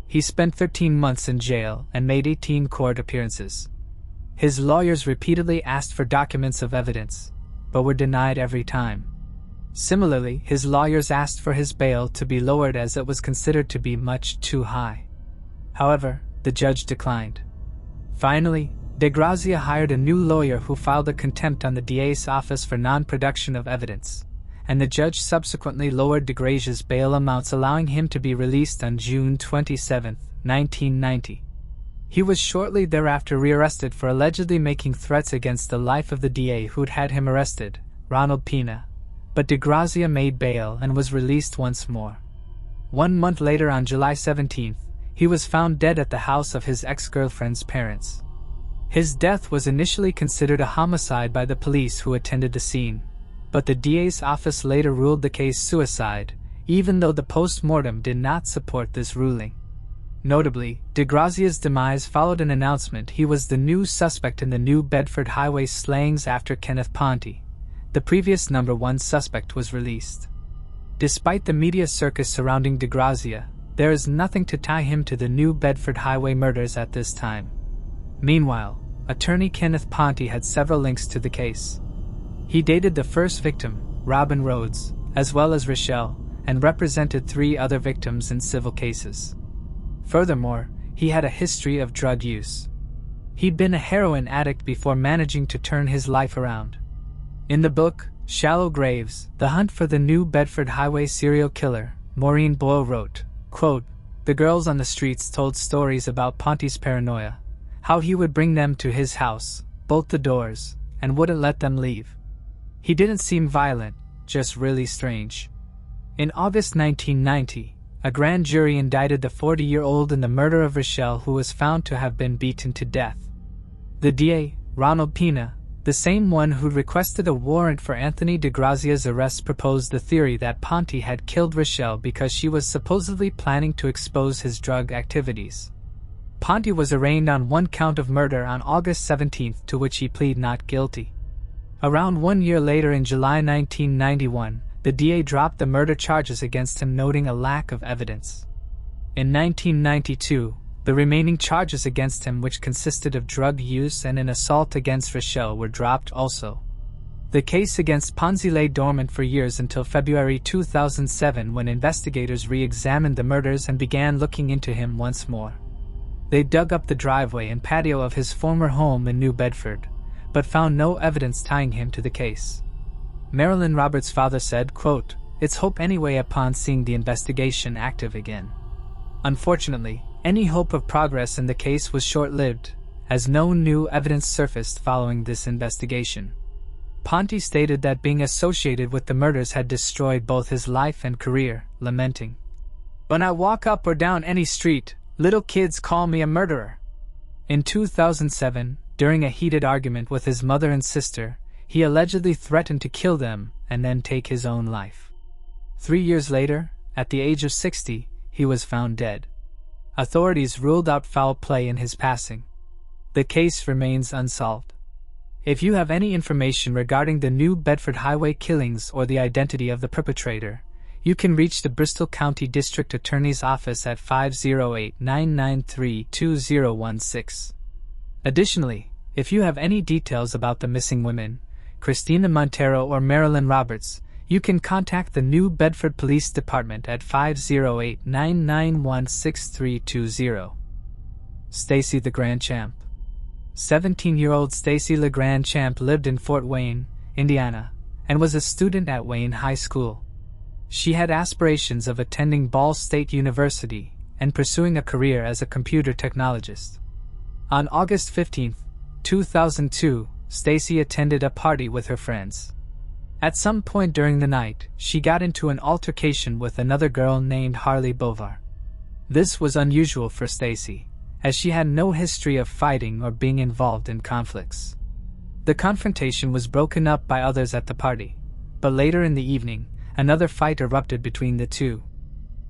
He spent 13 months in jail and made 18 court appearances. His lawyers repeatedly asked for documents of evidence, but were denied every time. Similarly, his lawyers asked for his bail to be lowered as it was considered to be much too high. However, the judge declined. Finally, DeGrazia hired a new lawyer who filed a contempt on the DA's office for non-production of evidence, and the judge subsequently lowered DeGrazia's bail amounts, allowing him to be released on June 27, 1990. He was shortly thereafter rearrested for allegedly making threats against the life of the DA who'd had him arrested, Ronald Pena, but DeGrazia made bail and was released once more. 1 month later, on July 17th, he was found dead at the house of his ex-girlfriend's parents. His death was initially considered a homicide by the police who attended the scene, but the DA's office later ruled the case suicide, even though the post-mortem did not support this ruling. Notably, DeGrazia's demise followed an announcement he was the new suspect in the New Bedford highway slayings after Kenneth Ponte. The previous #1 suspect was released. Despite the media circus surrounding DeGrazia, there is nothing to tie him to the New Bedford highway murders at this time. Meanwhile, attorney Kenneth Ponte had several links to the case. He dated the first victim, Robin Rhodes, as well as Rochelle, and represented 3 other victims in civil cases. Furthermore, he had a history of drug use. He'd been a heroin addict before managing to turn his life around. In the book, Shallow Graves, The Hunt for the New Bedford Highway Serial Killer, Maureen Boyle wrote, quote, "The girls on the streets told stories about Ponte's paranoia, how he would bring them to his house, bolt the doors, and wouldn't let them leave. He didn't seem violent, just really strange." In August 1990, a grand jury indicted the 40-year-old in the murder of Rochelle, who was found to have been beaten to death. The DA, Ronald Pena, the same one who'd requested a warrant for Anthony DeGrazia's arrest, proposed the theory that Ponte had killed Rochelle because she was supposedly planning to expose his drug activities. Ponte was arraigned on 1 count of murder on August 17th, to which he pleaded not guilty. Around 1 year later, in July 1991, the DA dropped the murder charges against him, noting a lack of evidence. In 1992, The remaining charges against him, which consisted of drug use and an assault against Rochelle, were dropped also. The case against Ponzi lay dormant for years until February 2007, when investigators re-examined the murders and began looking into him once more. They dug up the driveway and patio of his former home in New Bedford, but found no evidence tying him to the case. Marilyn Roberts' father said, quote, "It's hope anyway upon seeing the investigation active again." Unfortunately, any hope of progress in the case was short-lived, as no new evidence surfaced following this investigation. Ponti stated that being associated with the murders had destroyed both his life and career, lamenting, "When I walk up or down any street, little kids call me a murderer." In 2007, during a heated argument with his mother and sister, he allegedly threatened to kill them and then take his own life. 3 years later, at the age of 60, he was found dead. Authorities ruled out foul play in his passing. The case remains unsolved. If you have any information regarding the New Bedford Highway killings or the identity of the perpetrator, you can reach the Bristol County District Attorney's Office at 508-993-2016. Additionally, if you have any details about the missing women, Christina Montero or Marilyn Roberts, you can contact the New Bedford Police Department at 508-991-6320. Stacy the Grandchamp. 17-year-old Stacy Grandchamp lived in Fort Wayne, Indiana, and was a student at Wayne High School. She had aspirations of attending Ball State University and pursuing a career as a computer technologist. On August 15, 2002, Stacy attended a party with her friends. At some point during the night, she got into an altercation with another girl named Harley Bovar. This was unusual for Stacy, as she had no history of fighting or being involved in conflicts. The confrontation was broken up by others at the party, but later in the evening, another fight erupted between the two.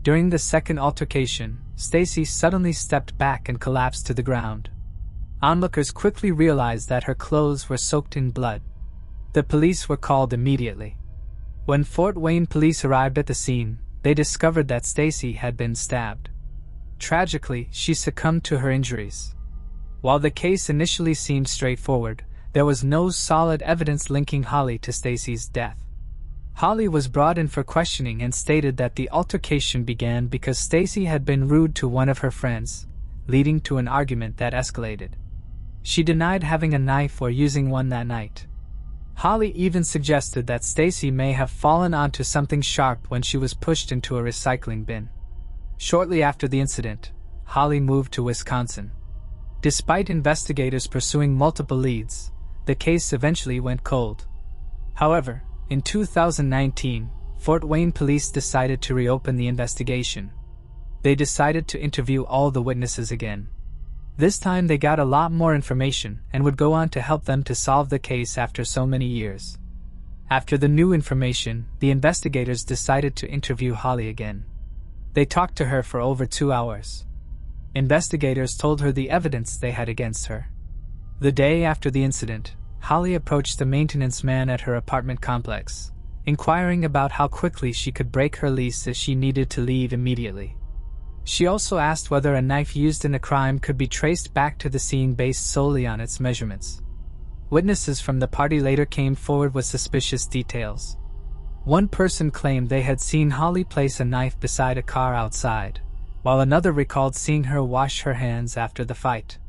During the second altercation, Stacy suddenly stepped back and collapsed to the ground. Onlookers quickly realized that her clothes were soaked in blood. The police were called immediately. When Fort Wayne police arrived at the scene, they discovered that Stacy had been stabbed. Tragically, she succumbed to her injuries. While the case initially seemed straightforward, there was no solid evidence linking Holly to Stacy's death. Holly was brought in for questioning and stated that the altercation began because Stacy had been rude to one of her friends, leading to an argument that escalated. She denied having a knife or using one that night. Holly even suggested that Stacy may have fallen onto something sharp when she was pushed into a recycling bin. Shortly after the incident, Holly moved to Wisconsin. Despite investigators pursuing multiple leads, the case eventually went cold. However, in 2019, Fort Wayne police decided to reopen the investigation. They decided to interview all the witnesses again. This time they got a lot more information and would go on to help them to solve the case after so many years. After the new information, the investigators decided to interview Holly again. They talked to her for over 2 hours. Investigators told her the evidence they had against her. The day after the incident, Holly approached the maintenance man at her apartment complex, inquiring about how quickly she could break her lease as she needed to leave immediately. She also asked whether a knife used in the crime could be traced back to the scene based solely on its measurements. Witnesses from the party later came forward with suspicious details. One person claimed they had seen Holly place a knife beside a car outside, while another recalled seeing her wash her hands after the fight.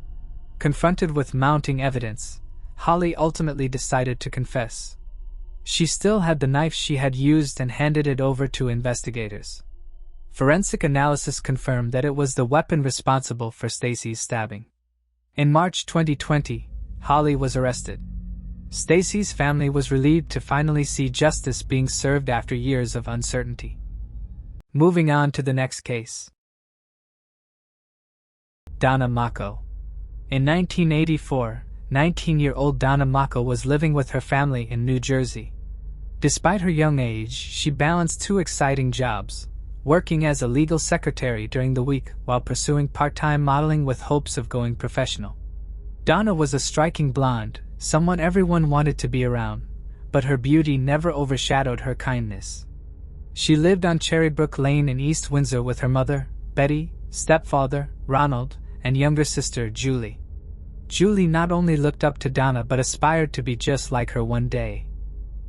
Confronted with mounting evidence, Holly ultimately decided to confess. She still had the knife she had used and handed it over to investigators. Forensic analysis confirmed that it was the weapon responsible for Stacy's stabbing. In March 2020, Holly was arrested. Stacy's family was relieved to finally see justice being served after years of uncertainty. Moving on to the next case. Donna Macho. In 1984, 19-year-old Donna Macho was living with her family in New Jersey. Despite her young age, she balanced 2 exciting jobs, working as a legal secretary during the week while pursuing part-time modeling with hopes of going professional. Donna was a striking blonde, someone everyone wanted to be around, but her beauty never overshadowed her kindness. She lived on Cherrybrook Lane in East Windsor with her mother, Betty, stepfather, Ronald, and younger sister, Julie. Julie not only looked up to Donna but aspired to be just like her one day.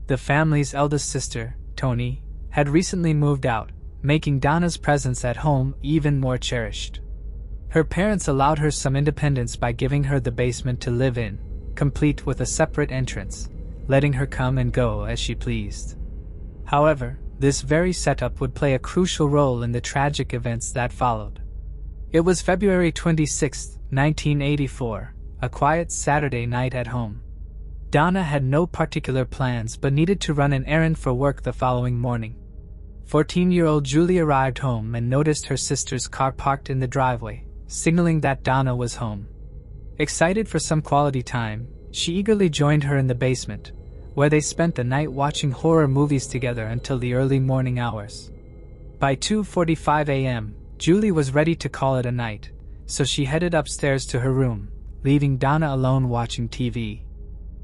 The family's eldest sister, Tony, had recently moved out, making Donna's presence at home even more cherished. Her parents allowed her some independence by giving her the basement to live in, complete with a separate entrance, letting her come and go as she pleased. However, this very setup would play a crucial role in the tragic events that followed. It was February 26, 1984, a quiet Saturday night at home. Donna had no particular plans but needed to run an errand for work the following morning. 14-year-old Julie arrived home and noticed her sister's car parked in the driveway, signaling that Donna was home. Excited for some quality time, she eagerly joined her in the basement, where they spent the night watching horror movies together until the early morning hours. By 2:45 a.m., Julie was ready to call it a night, so she headed upstairs to her room, leaving Donna alone watching TV.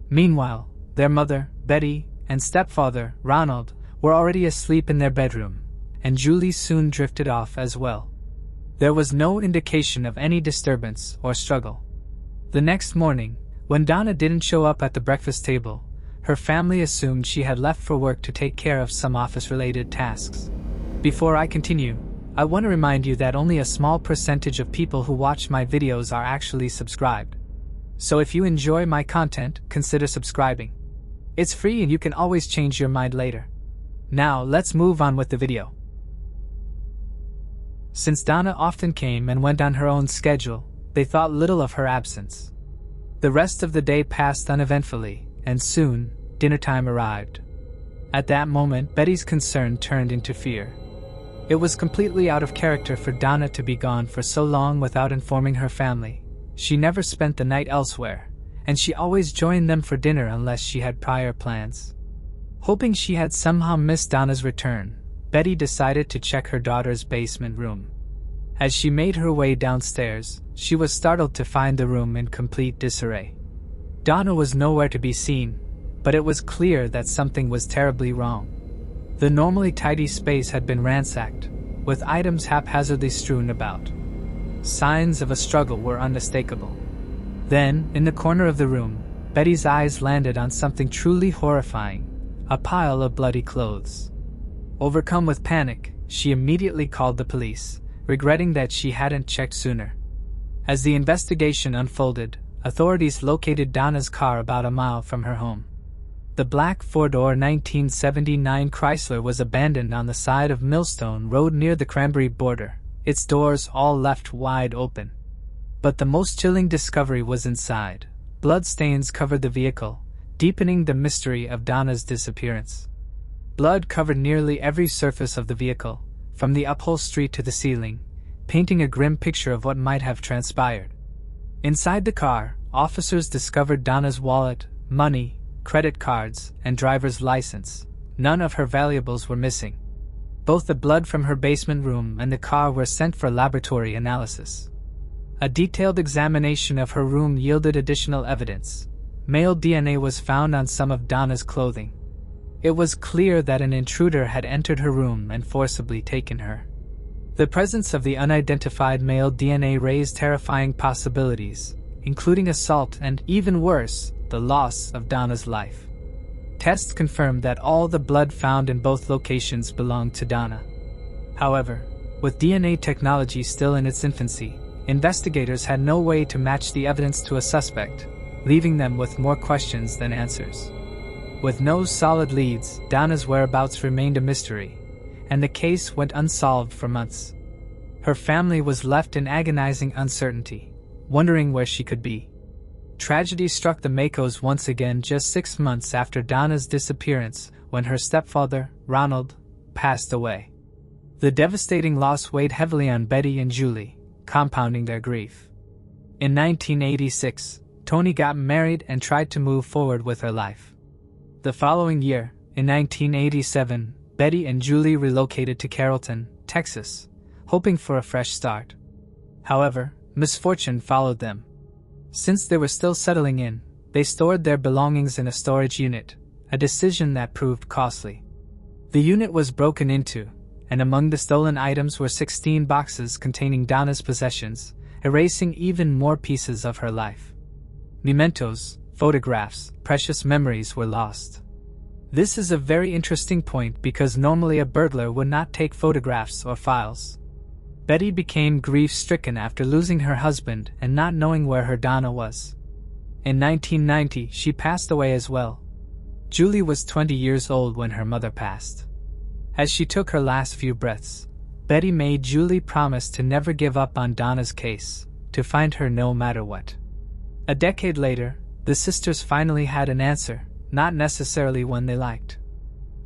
Meanwhile, their mother, Betty, and stepfather, Ronald, were already asleep in their bedroom, and Julie soon drifted off as well. There was no indication of any disturbance or struggle. The next morning, when Donna didn't show up at the breakfast table, her family assumed she had left for work to take care of some office-related tasks. Before I continue, I want to remind you that only a small percentage of people who watch my videos are actually subscribed. So if you enjoy my content, consider subscribing. It's free and you can always change your mind later. Now let's move on with the video. Since Donna often came and went on her own schedule, they thought little of her absence. The rest of the day passed uneventfully, and soon, dinner time arrived. At that moment, Betty's concern turned into fear. It was completely out of character for Donna to be gone for so long without informing her family. She never spent the night elsewhere, and she always joined them for dinner unless she had prior plans. Hoping she had somehow missed Donna's return, Betty decided to check her daughter's basement room. As she made her way downstairs, she was startled to find the room in complete disarray. Donna was nowhere to be seen, but it was clear that something was terribly wrong. The normally tidy space had been ransacked, with items haphazardly strewn about. Signs of a struggle were unmistakable. Then, in the corner of the room, Betty's eyes landed on something truly horrifying, a pile of bloody clothes. Overcome with panic, she immediately called the police, regretting that she hadn't checked sooner. As the investigation unfolded, authorities located Donna's car about a mile from her home. The black four-door 1979 Chrysler was abandoned on the side of Millstone Road near the Cranberry border, its doors all left wide open. But the most chilling discovery was inside. Bloodstains covered the vehicle, deepening the mystery of Donna's disappearance. Blood covered nearly every surface of the vehicle, from the upholstery to the ceiling, painting a grim picture of what might have transpired. Inside the car, officers discovered Donna's wallet, money, credit cards, and driver's license. None of her valuables were missing. Both the blood from her basement room and the car were sent for laboratory analysis. A detailed examination of her room yielded additional evidence. Male DNA was found on some of Donna's clothing. It was clear that an intruder had entered her room and forcibly taken her. The presence of the unidentified male DNA raised terrifying possibilities, including assault and, even worse, the loss of Donna's life. Tests confirmed that all the blood found in both locations belonged to Donna. However, with DNA technology still in its infancy, investigators had no way to match the evidence to a suspect, leaving them with more questions than answers. With no solid leads, Donna's whereabouts remained a mystery, and the case went unsolved for months. Her family was left in agonizing uncertainty, wondering where she could be. Tragedy struck the Machos once again just 6 months after Donna's disappearance, when her stepfather, Ronald, passed away. The devastating loss weighed heavily on Betty and Julie, compounding their grief. In 1986, Tony got married and tried to move forward with her life. The following year, in 1987, Betty and Julie relocated to Carrollton, Texas, hoping for a fresh start. However, misfortune followed them. Since they were still settling in, they stored their belongings in a storage unit, a decision that proved costly. The unit was broken into, and among the stolen items were 16 boxes containing Donna's possessions, erasing even more pieces of her life. Mementos, photographs, precious memories were lost. This is a very interesting point because normally a burglar would not take photographs or files. Betty became grief-stricken after losing her husband and not knowing where her Donna was. In 1990, she passed away as well. Julie was 20 years old when her mother passed. As she took her last few breaths, Betty made Julie promise to never give up on Donna's case, to find her no matter what. A decade later, the sisters finally had an answer, not necessarily one they liked.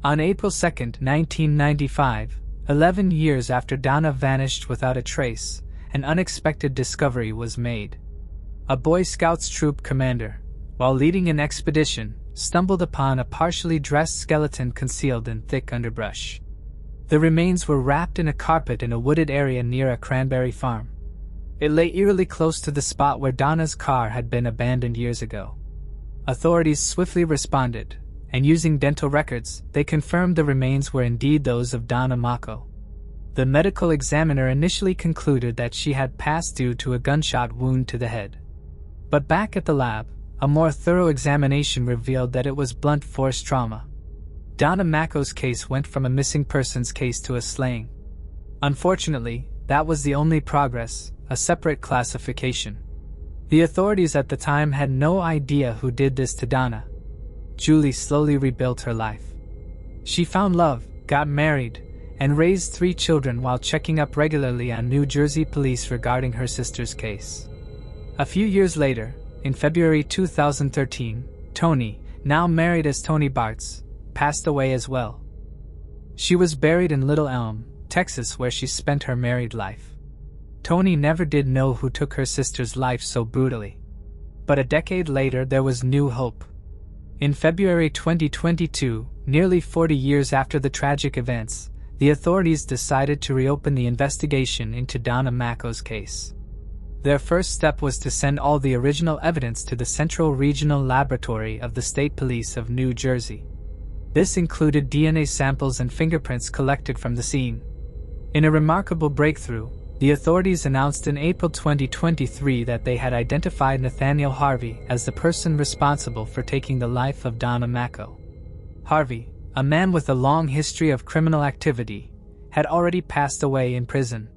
On April 2, 1995, 11 years after Donna vanished without a trace, an unexpected discovery was made. A Boy Scouts troop commander, while leading an expedition, stumbled upon a partially dressed skeleton concealed in thick underbrush. The remains were wrapped in a carpet in a wooded area near a cranberry farm. It lay eerily close to the spot where Donna's car had been abandoned years ago. Authorities swiftly responded, and using dental records, they confirmed the remains were indeed those of Donna Macho. The medical examiner initially concluded that she had passed due to a gunshot wound to the head. But back at the lab, a more thorough examination revealed that it was blunt force trauma. Donna Macho's case went from a missing persons case to a slaying. Unfortunately, that was the only progress, a separate classification. The authorities at the time had no idea who did this to Donna. Julie slowly rebuilt her life. She found love, got married, and raised 3 children while checking up regularly on New Jersey police regarding her sister's case. A few years later, in February 2013, Tony, now married as Tony Bartz, passed away as well. She was buried in Little Elm, Texas, where she spent her married life. Tony never did know who took her sister's life so brutally. But a decade later there was new hope. In February 2022, nearly 40 years after the tragic events, the authorities decided to reopen the investigation into Donna Macho's case. Their first step was to send all the original evidence to the Central Regional Laboratory of the State Police of New Jersey. This included DNA samples and fingerprints collected from the scene. In a remarkable breakthrough, the authorities announced in April 2023 that they had identified Nathaniel Harvey as the person responsible for taking the life of Donna Macho. Harvey, a man with a long history of criminal activity, had already passed away in prison.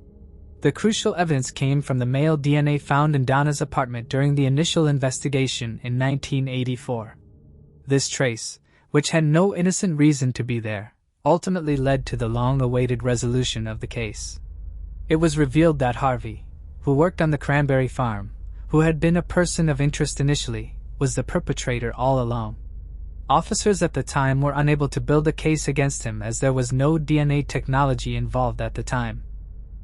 The crucial evidence came from the male DNA found in Donna's apartment during the initial investigation in 1984. This trace, which had no innocent reason to be there, ultimately led to the long-awaited resolution of the case. It was revealed that Harvey, who worked on the cranberry farm, who had been a person of interest initially, was the perpetrator all along. Officers at the time were unable to build a case against him as there was no DNA technology involved at the time.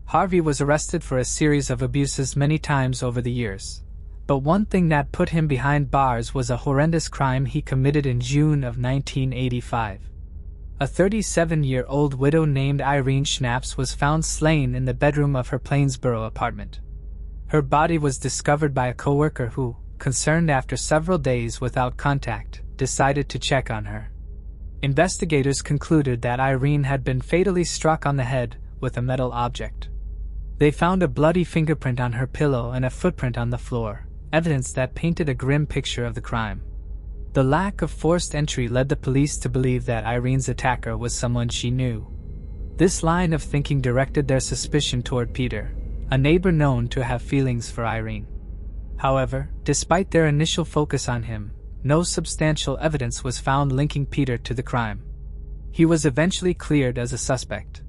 Harvey was arrested for a series of abuses many times over the years, but one thing that put him behind bars was a horrendous crime he committed in June of 1985. A 37-year-old widow named Irene Schnaps was found slain in the bedroom of her Plainsboro apartment. Her body was discovered by a coworker who, concerned after several days without contact, decided to check on her. Investigators concluded that Irene had been fatally struck on the head with a metal object. They found a bloody fingerprint on her pillow and a footprint on the floor, evidence that painted a grim picture of the crime. The lack of forced entry led the police to believe that Irene's attacker was someone she knew. This line of thinking directed their suspicion toward Peter, a neighbor known to have feelings for Irene. However, despite their initial focus on him, no substantial evidence was found linking Peter to the crime. He was eventually cleared as a suspect.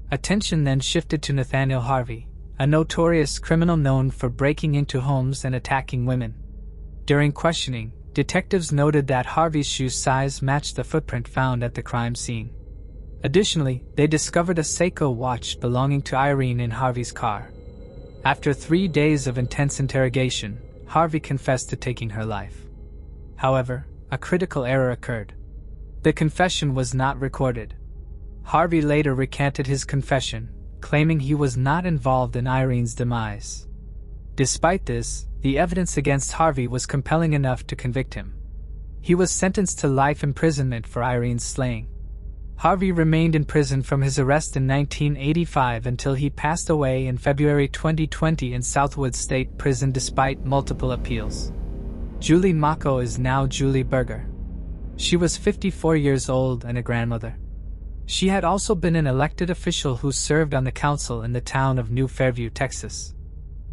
Attention then shifted to Nathaniel Harvey, a notorious criminal known for breaking into homes and attacking women. During questioning, detectives noted that Harvey's shoe size matched the footprint found at the crime scene. Additionally, they discovered a Seiko watch belonging to Irene in Harvey's car. After 3 days of intense interrogation, Harvey confessed to taking her life. However, a critical error occurred. The confession was not recorded. Harvey later recanted his confession, claiming he was not involved in Irene's demise. Despite this, the evidence against Harvey was compelling enough to convict him. He was sentenced to life imprisonment for Irene's slaying. Harvey remained in prison from his arrest in 1985 until he passed away in February 2020 in Southwood State Prison despite multiple appeals. Julie Macho is now Julie Berger. She was 54 years old and a grandmother. She had also been an elected official who served on the council in the town of New Fairview, Texas.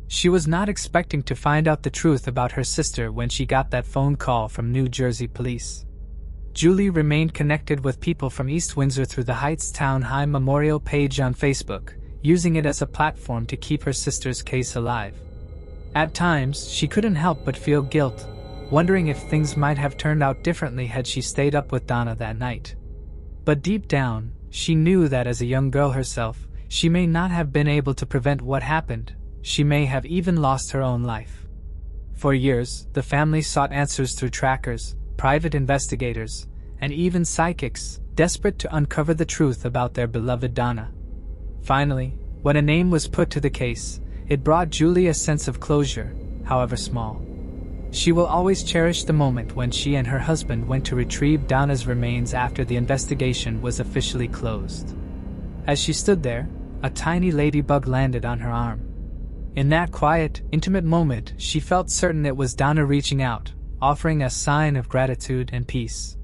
She was not expecting to find out the truth about her sister when she got that phone call from New Jersey police. Julie remained connected with people from East Windsor through the Heights Town High Memorial page on Facebook, using it as a platform to keep her sister's case alive. At times, she couldn't help but feel guilt, wondering if things might have turned out differently had she stayed up with Donna that night. But deep down, she knew that as a young girl herself, she may not have been able to prevent what happened. She may have even lost her own life. For years, the family sought answers through trackers, private investigators, and even psychics, desperate to uncover the truth about their beloved Donna. Finally, when a name was put to the case, it brought Julie a sense of closure, however small. She will always cherish the moment when she and her husband went to retrieve Donna's remains after the investigation was officially closed. As she stood there, a tiny ladybug landed on her arm. In that quiet, intimate moment, she felt certain it was Donna reaching out, offering a sign of gratitude and peace.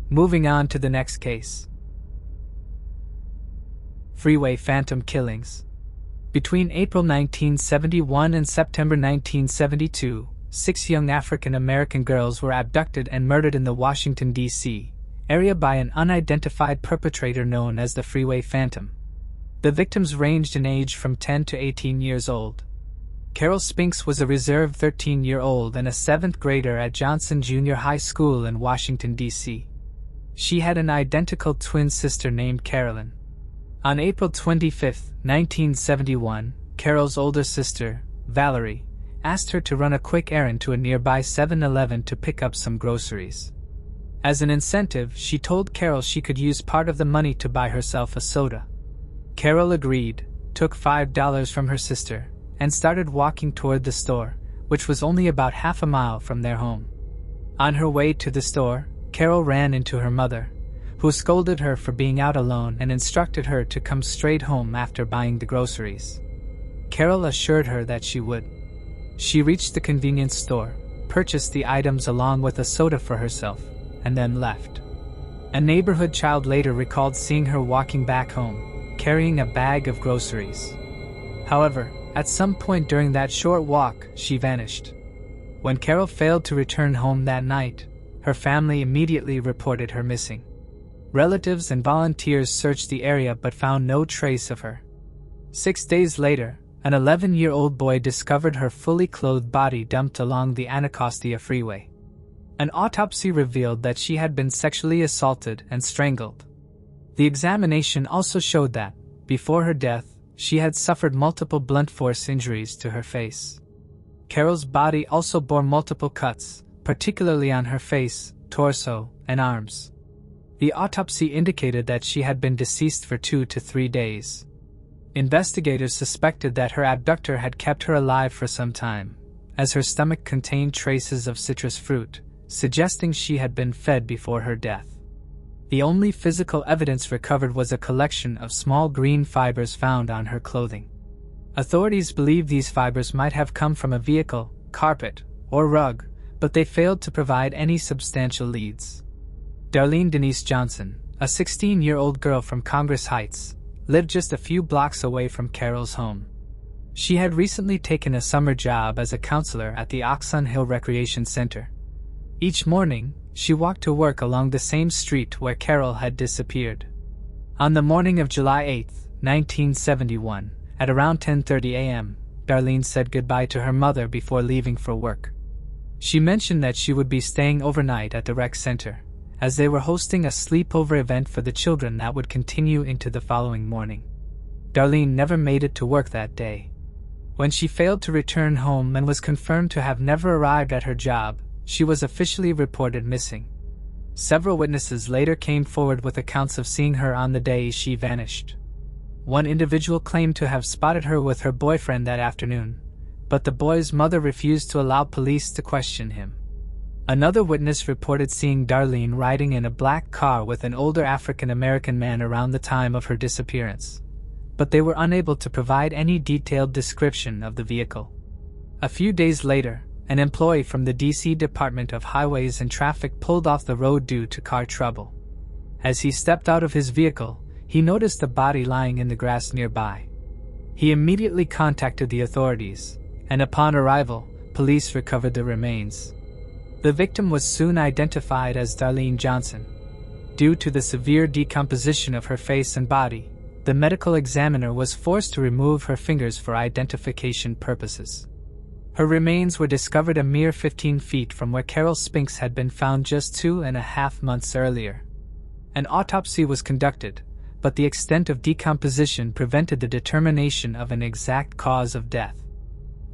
Moving on to the next case. Freeway Phantom Killings. Between April 1971 and September 1972, 6 young African American girls were abducted and murdered in the Washington, D.C. area by an unidentified perpetrator known as the Freeway Phantom. The victims ranged in age from 10 to 18 years old. Carol Spinks was a reserve 13-year-old and a 7th grader at Johnson Junior High School in Washington, D.C. She had an identical twin sister named Carolyn. On April 25, 1971, Carol's older sister, Valerie, asked her to run a quick errand to a nearby 7-Eleven to pick up some groceries. As an incentive, she told Carol she could use part of the money to buy herself a soda. Carol agreed, took $5 from her sister, and started walking toward the store, which was only about half a mile from their home. On her way to the store, Carol ran into her mother, who scolded her for being out alone and instructed her to come straight home after buying the groceries. Carol assured her that she would. She reached the convenience store, purchased the items along with a soda for herself, and then left. A neighborhood child later recalled seeing her walking back home, carrying a bag of groceries. However, at some point during that short walk, she vanished. When Carol failed to return home that night, her family immediately reported her missing. Relatives and volunteers searched the area but found no trace of her. 6 days later, an 11-year-old boy discovered her fully clothed body dumped along the Anacostia Freeway. An autopsy revealed that she had been sexually assaulted and strangled. The examination also showed that, before her death, she had suffered multiple blunt force injuries to her face. Carol's body also bore multiple cuts, particularly on her face, torso, and arms. The autopsy indicated that she had been deceased for 2 to 3 days. Investigators suspected that her abductor had kept her alive for some time, as her stomach contained traces of citrus fruit, suggesting she had been fed before her death. The only physical evidence recovered was a collection of small green fibers found on her clothing. Authorities believe these fibers might have come from a vehicle, carpet, or rug, but they failed to provide any substantial leads. Darlene Denise Johnson, a 16-year-old girl from Congress Heights, lived just a few blocks away from Carol's home. She had recently taken a summer job as a counselor at the Oxon Hill Recreation Center. Each morning, she walked to work along the same street where Carol had disappeared. On the morning of July 8, 1971, at around 10:30 a.m., Darlene said goodbye to her mother before leaving for work. She mentioned that she would be staying overnight at the rec center, as they were hosting a sleepover event for the children that would continue into the following morning. Darlene never made it to work that day. When she failed to return home and was confirmed to have never arrived at her job, she was officially reported missing. Several witnesses later came forward with accounts of seeing her on the day she vanished. One individual claimed to have spotted her with her boyfriend that afternoon, but the boy's mother refused to allow police to question him. Another witness reported seeing Darlene riding in a black car with an older African-American man around the time of her disappearance, but they were unable to provide any detailed description of the vehicle. A few days later, an employee from the D.C. Department of Highways and Traffic pulled off the road due to car trouble. As he stepped out of his vehicle, he noticed a body lying in the grass nearby. He immediately contacted the authorities, and upon arrival, police recovered the remains. The victim was soon identified as Darlene Johnson. Due to the severe decomposition of her face and body, the medical examiner was forced to remove her fingers for identification purposes. Her remains were discovered a mere 15 feet from where Carol Spinks had been found just 2.5 months earlier. An autopsy was conducted, but the extent of decomposition prevented the determination of an exact cause of death.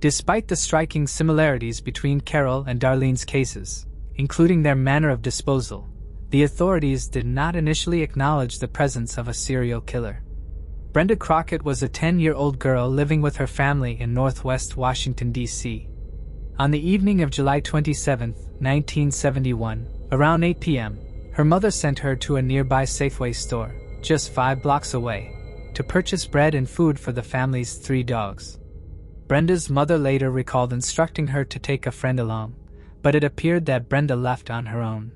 Despite the striking similarities between Carol and Darlene's cases, including their manner of disposal, the authorities did not initially acknowledge the presence of a serial killer. Brenda Crockett was a 10-year-old girl living with her family in northwest Washington, D.C. On the evening of July 27, 1971, around 8 p.m., her mother sent her to a nearby Safeway store, just 5 blocks away, to purchase bread and food for the family's 3 dogs. Brenda's mother later recalled instructing her to take a friend along, but it appeared that Brenda left on her own.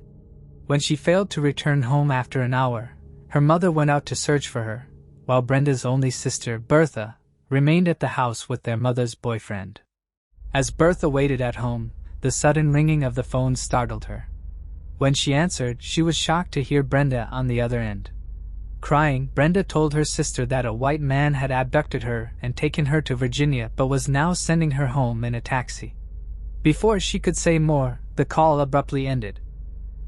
When she failed to return home after an hour, her mother went out to search for her, while Brenda's only sister, Bertha, remained at the house with their mother's boyfriend. As Bertha waited at home, the sudden ringing of the phone startled her. When she answered, she was shocked to hear Brenda on the other end. Crying, Brenda told her sister that a white man had abducted her and taken her to Virginia but was now sending her home in a taxi. Before she could say more, the call abruptly ended.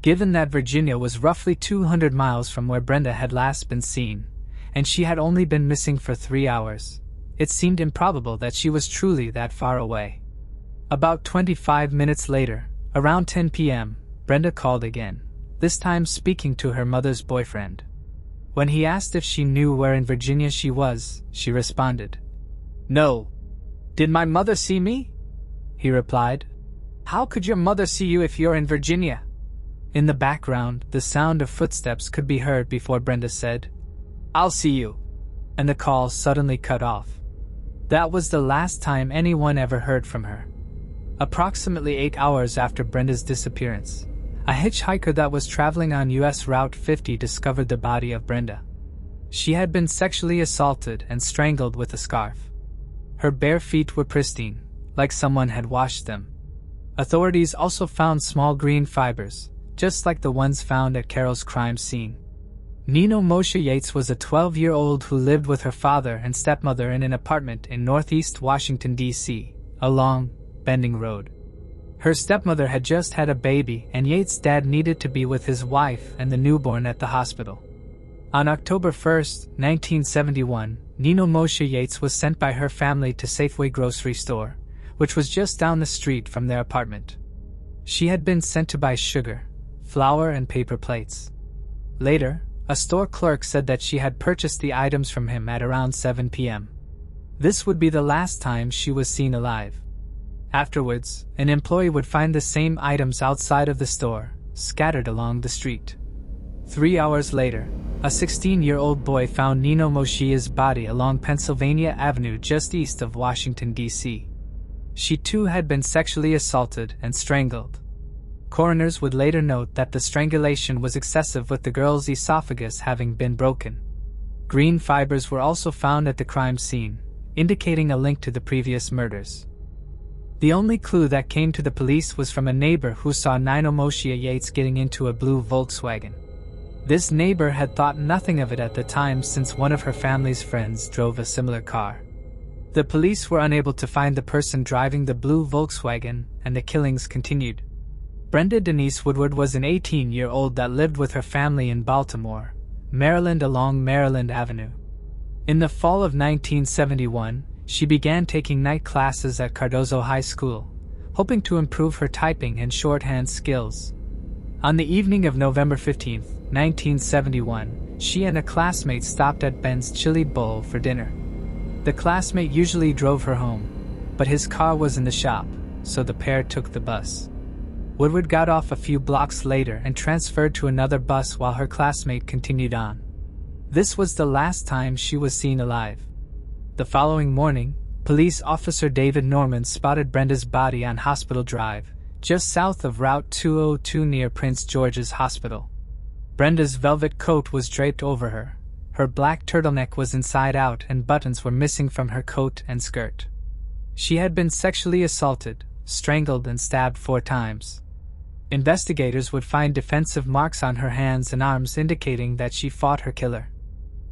Given that Virginia was roughly 200 miles from where Brenda had last been seen, and she had only been missing for 3 hours, it seemed improbable that she was truly that far away. About 25 minutes later, around 10 p.m., Brenda called again, this time speaking to her mother's boyfriend. When he asked if she knew where in Virginia she was, she responded, "No. Did my mother see me?" He replied, "How could your mother see you if you're in Virginia?" In the background, the sound of footsteps could be heard before Brenda said, "I'll see you," and the call suddenly cut off. That was the last time anyone ever heard from her. Approximately 8 hours after Brenda's disappearance, a hitchhiker that was traveling on U.S. Route 50 discovered the body of Brenda. She had been sexually assaulted and strangled with a scarf. Her bare feet were pristine, like someone had washed them. Authorities also found small green fibers, just like the ones found at Carol's crime scene. Nino Moshe Yates was a 12-year-old who lived with her father and stepmother in an apartment in northeast Washington, D.C., along Bending Road. Her stepmother had just had a baby, and Yates' dad needed to be with his wife and the newborn at the hospital. On October 1, 1971, Nino Moshe Yates was sent by her family to Safeway grocery store, which was just down the street from their apartment. She had been sent to buy sugar, flour, and paper plates. Later, a store clerk said that she had purchased the items from him at around 7 p.m. This would be the last time she was seen alive. Afterwards, an employee would find the same items outside of the store, scattered along the street. 3 hours later, a 16-year-old boy found Nino Moshe's body along Pennsylvania Avenue just east of Washington, D.C. She too had been sexually assaulted and strangled. Coroners would later note that the strangulation was excessive, with the girl's esophagus having been broken. Green fibers were also found at the crime scene, indicating a link to the previous murders. The only clue that came to the police was from a neighbor who saw Nino Moshe Yates getting into a blue Volkswagen. This neighbor had thought nothing of it at the time, since one of her family's friends drove a similar car. The police were unable to find the person driving the blue Volkswagen, and the killings continued. Brenda Denise Woodward was an 18-year-old that lived with her family in Baltimore, Maryland, along Maryland Avenue. In the fall of 1971, she began taking night classes at Cardozo High School, hoping to improve her typing and shorthand skills. On the evening of November 15, 1971, she and a classmate stopped at Ben's Chili Bowl for dinner. The classmate usually drove her home, but his car was in the shop, so the pair took the bus. Woodward got off a few blocks later and transferred to another bus while her classmate continued on. This was the last time she was seen alive. The following morning, police officer David Norman spotted Brenda's body on Hospital Drive, just south of Route 202 near Prince George's Hospital. Brenda's velvet coat was draped over her. Her black turtleneck was inside out and buttons were missing from her coat and skirt. She had been sexually assaulted, strangled and stabbed 4 times. Investigators would find defensive marks on her hands and arms indicating that she fought her killer.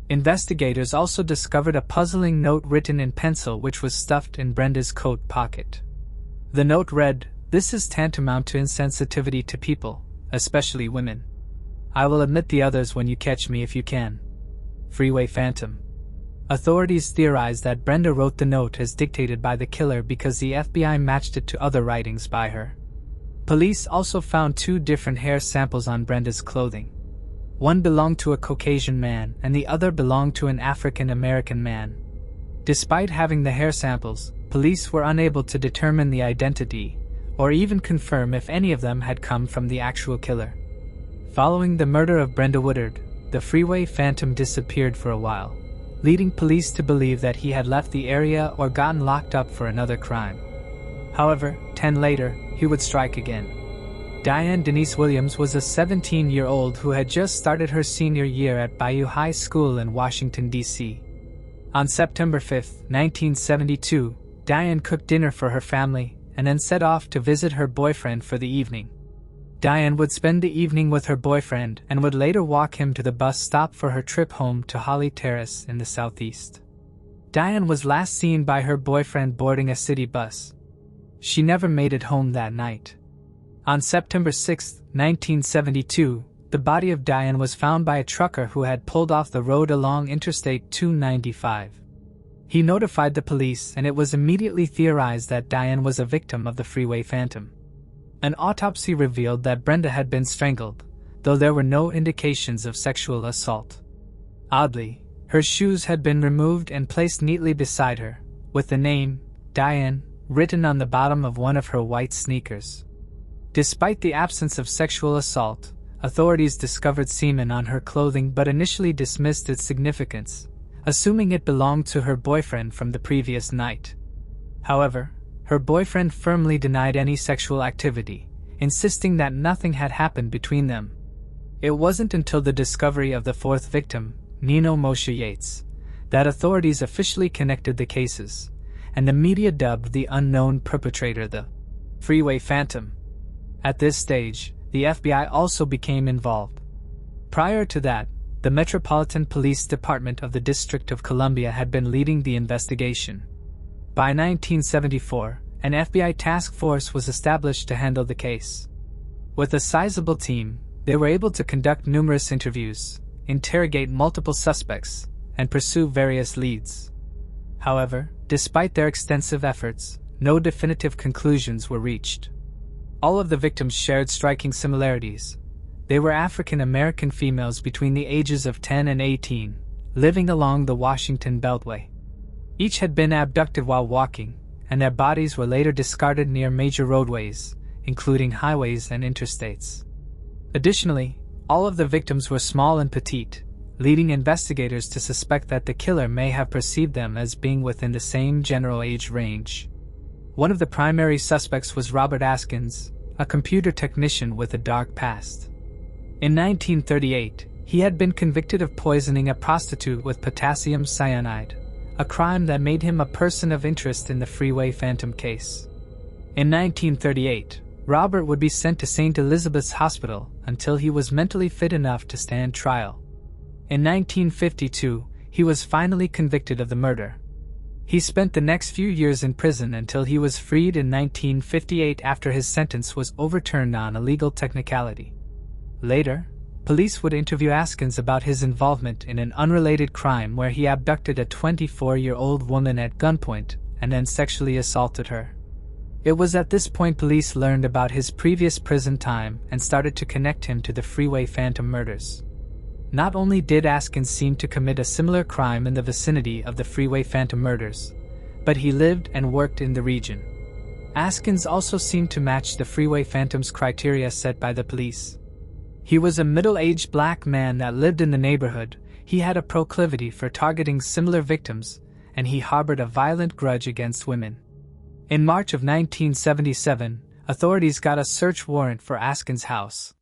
Investigators also discovered a puzzling note written in pencil which was stuffed in Brenda's coat pocket. The note read, "This is tantamount to insensitivity to people, especially women. I will admit the others when you catch me if you can. Freeway Phantom." Authorities theorized that Brenda wrote the note as dictated by the killer because the FBI matched it to other writings by her. Police also found 2 different hair samples on Brenda's clothing. One belonged to a Caucasian man and the other belonged to an African American man. Despite having the hair samples, police were unable to determine the identity, or even confirm if any of them had come from the actual killer. Following the murder of Brenda Woodard, the Freeway Phantom disappeared for a while, leading police to believe that he had left the area or gotten locked up for another crime. However, 10 later, he would strike again. Diane Denise Williams was a 17-year-old who had just started her senior year at Bayou High School in Washington, D.C. On September 5, 1972, Diane cooked dinner for her family and then set off to visit her boyfriend for the evening. Diane would spend the evening with her boyfriend and would later walk him to the bus stop for her trip home to Holly Terrace in the southeast. Diane was last seen by her boyfriend boarding a city bus. She never made it home that night. On September 6, 1972, the body of Diane was found by a trucker who had pulled off the road along Interstate 295. He notified the police and it was immediately theorized that Diane was a victim of the Freeway Phantom. An autopsy revealed that Brenda had been strangled, though there were no indications of sexual assault. Oddly, her shoes had been removed and placed neatly beside her, with the name, Diane, written on the bottom of one of her white sneakers. Despite the absence of sexual assault, authorities discovered semen on her clothing but initially dismissed its significance, assuming it belonged to her boyfriend from the previous night. However, her boyfriend firmly denied any sexual activity, insisting that nothing had happened between them. It wasn't until the discovery of the 4th victim, Nino Moshe Yates, that authorities officially connected the cases, and the media dubbed the unknown perpetrator the Freeway Phantom. At this stage, the FBI also became involved. Prior to that, the Metropolitan Police Department of the District of Columbia had been leading the investigation. By 1974, an FBI task force was established to handle the case. With a sizable team, they were able to conduct numerous interviews, interrogate multiple suspects, and pursue various leads. However, despite their extensive efforts, no definitive conclusions were reached. All of the victims shared striking similarities. They were African American females between the ages of 10 and 18, living along the Washington Beltway. Each had been abducted while walking, and their bodies were later discarded near major roadways, including highways and interstates. Additionally, all of the victims were small and petite, leading investigators to suspect that the killer may have perceived them as being within the same general age range. One of the primary suspects was Robert Askins, a computer technician with a dark past. In 1938, he had been convicted of poisoning a prostitute with potassium cyanide, a crime that made him a person of interest in the Freeway Phantom case. In 1938, Robert would be sent to St. Elizabeth's Hospital until he was mentally fit enough to stand trial. In 1952, he was finally convicted of the murder. He spent the next few years in prison until he was freed in 1958 after his sentence was overturned on a legal technicality. Later, police would interview Askins about his involvement in an unrelated crime where he abducted a 24-year-old woman at gunpoint and then sexually assaulted her. It was at this point police learned about his previous prison time and started to connect him to the Freeway Phantom murders. Not only did Askins seem to commit a similar crime in the vicinity of the Freeway Phantom murders, but he lived and worked in the region. Askins also seemed to match the Freeway Phantom's criteria set by the police. He was a middle-aged black man that lived in the neighborhood, he had a proclivity for targeting similar victims, and he harbored a violent grudge against women. In March of 1977, authorities got a search warrant for Askins' house.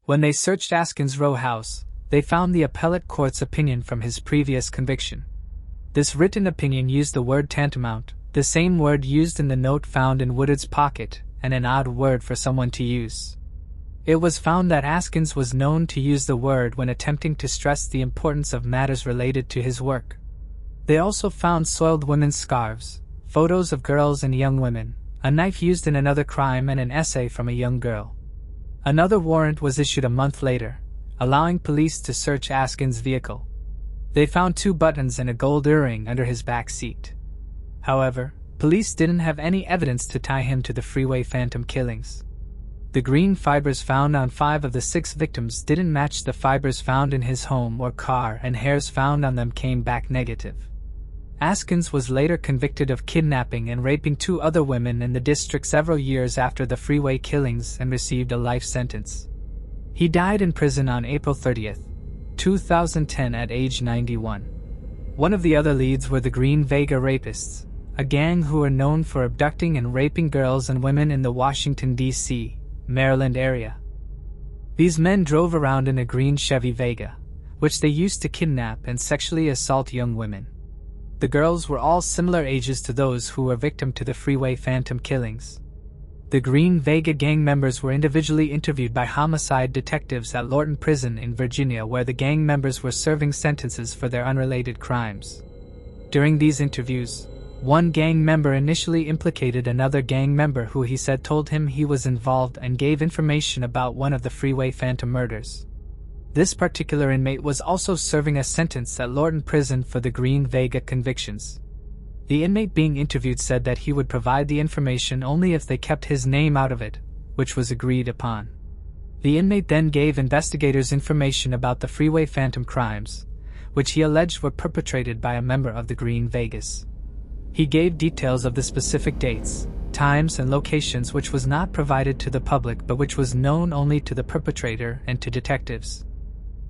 When they searched Askins' row house, they found the appellate court's opinion from his previous conviction. This written opinion used the word tantamount, the same word used in the note found in Woodard's pocket, and an odd word for someone to use. It was found that Askins was known to use the word when attempting to stress the importance of matters related to his work. They also found soiled women's scarves, photos of girls and young women, a knife used in another crime, and an essay from a young girl. Another warrant was issued a month later, allowing police to search Askins' vehicle. They found 2 buttons and a gold earring under his back seat. However, police didn't have any evidence to tie him to the Freeway Phantom killings. The green fibers found on 5 of the 6 victims didn't match the fibers found in his home or car, and hairs found on them came back negative. Askins was later convicted of kidnapping and raping 2 other women in the district several years after the Freeway killings and received a life sentence. He died in prison on April 30, 2010 at age 91. One of the other leads were the Green Vega Rapists, a gang who were known for abducting and raping girls and women in the Washington, D.C., Maryland area. These men drove around in a green Chevy Vega, which they used to kidnap and sexually assault young women. The girls were all similar ages to those who were victim to the Freeway Phantom killings. The Green Vega gang members were individually interviewed by homicide detectives at Lorton Prison in Virginia, where the gang members were serving sentences for their unrelated crimes. During these interviews, one gang member initially implicated another gang member who he said told him he was involved and gave information about one of the Freeway Phantom murders. This particular inmate was also serving a sentence at Lorton Prison for the Green Vega convictions. The inmate being interviewed said that he would provide the information only if they kept his name out of it, which was agreed upon. The inmate then gave investigators information about the Freeway Phantom crimes, which he alleged were perpetrated by a member of the Green Vegas. He gave details of the specific dates, times, and locations which was not provided to the public but which was known only to the perpetrator and to detectives.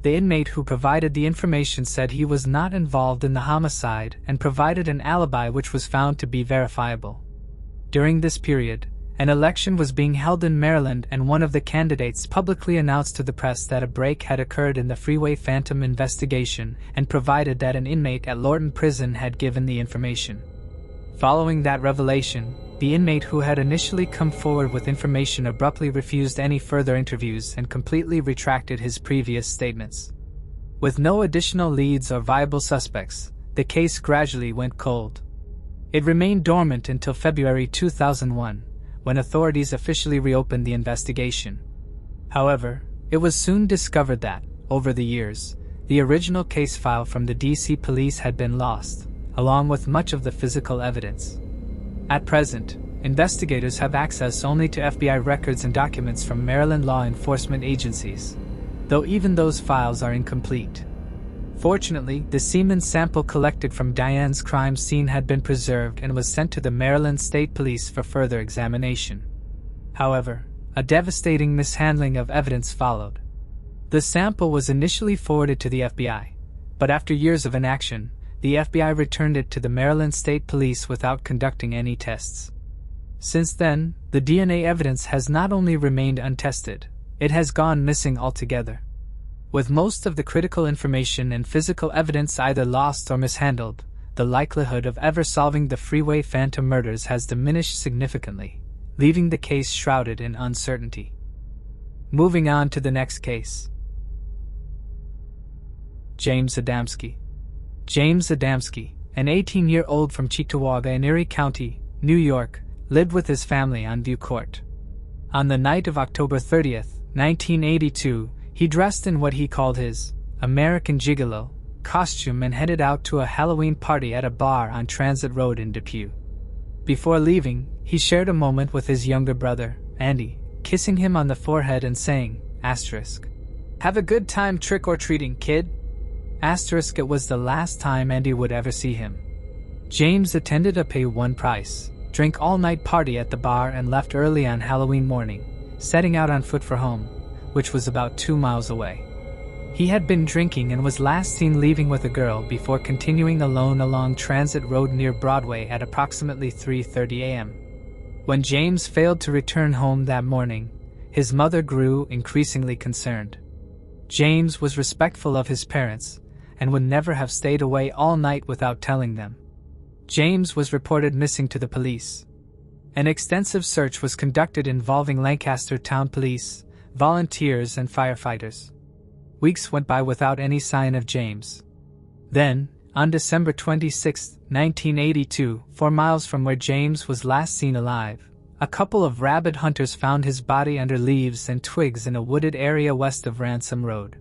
The inmate who provided the information said he was not involved in the homicide and provided an alibi which was found to be verifiable. During this period, an election was being held in Maryland, and one of the candidates publicly announced to the press that a break had occurred in the Freeway Phantom investigation and provided that an inmate at Lorton Prison had given the information. Following that revelation, the inmate who had initially come forward with information abruptly refused any further interviews and completely retracted his previous statements. With no additional leads or viable suspects, the case gradually went cold. It remained dormant until February 2001, when authorities officially reopened the investigation. However, it was soon discovered that, over the years, the original case file from the DC police had been lost, along with much of the physical evidence. At present, investigators have access only to FBI records and documents from Maryland law enforcement agencies, though even those files are incomplete. Fortunately, the semen sample collected from Diane's crime scene had been preserved and was sent to the Maryland State Police for further examination. However, a devastating mishandling of evidence followed. The sample was initially forwarded to the FBI, but after years of inaction, the FBI returned it to the Maryland State Police without conducting any tests. Since then, the DNA evidence has not only remained untested, it has gone missing altogether. With most of the critical information and physical evidence either lost or mishandled, the likelihood of ever solving the Freeway Phantom murders has diminished significantly, leaving the case shrouded in uncertainty. Moving on to the next case. James Adamski. James Adamski, an 18-year-old from Cheektowaga in Erie County, New York, lived with his family on View Court. On the night of October 30th, 1982, he dressed in what he called his American Gigolo costume and headed out to a Halloween party at a bar on Transit Road in Depew. Before leaving, he shared a moment with his younger brother, Andy, kissing him on the forehead and saying, "Have a good time trick-or-treating, kid." It was the last time Andy would ever see him. James attended a pay one price, drank all-night party at the bar and left early on Halloween morning, setting out on foot for home, which was about 2 miles away. He had been drinking and was last seen leaving with a girl before continuing alone along Transit Road near Broadway at approximately 3:30 a.m. When James failed to return home that morning, his mother grew increasingly concerned. James was respectful of his parents and would never have stayed away all night without telling them. James was reported missing to the police. An extensive search was conducted involving Lancaster Town Police, volunteers, and firefighters. Weeks went by without any sign of James. Then, on December 26, 1982, 4 miles from where James was last seen alive, a couple of rabid hunters found his body under leaves and twigs in a wooded area west of Ransom Road.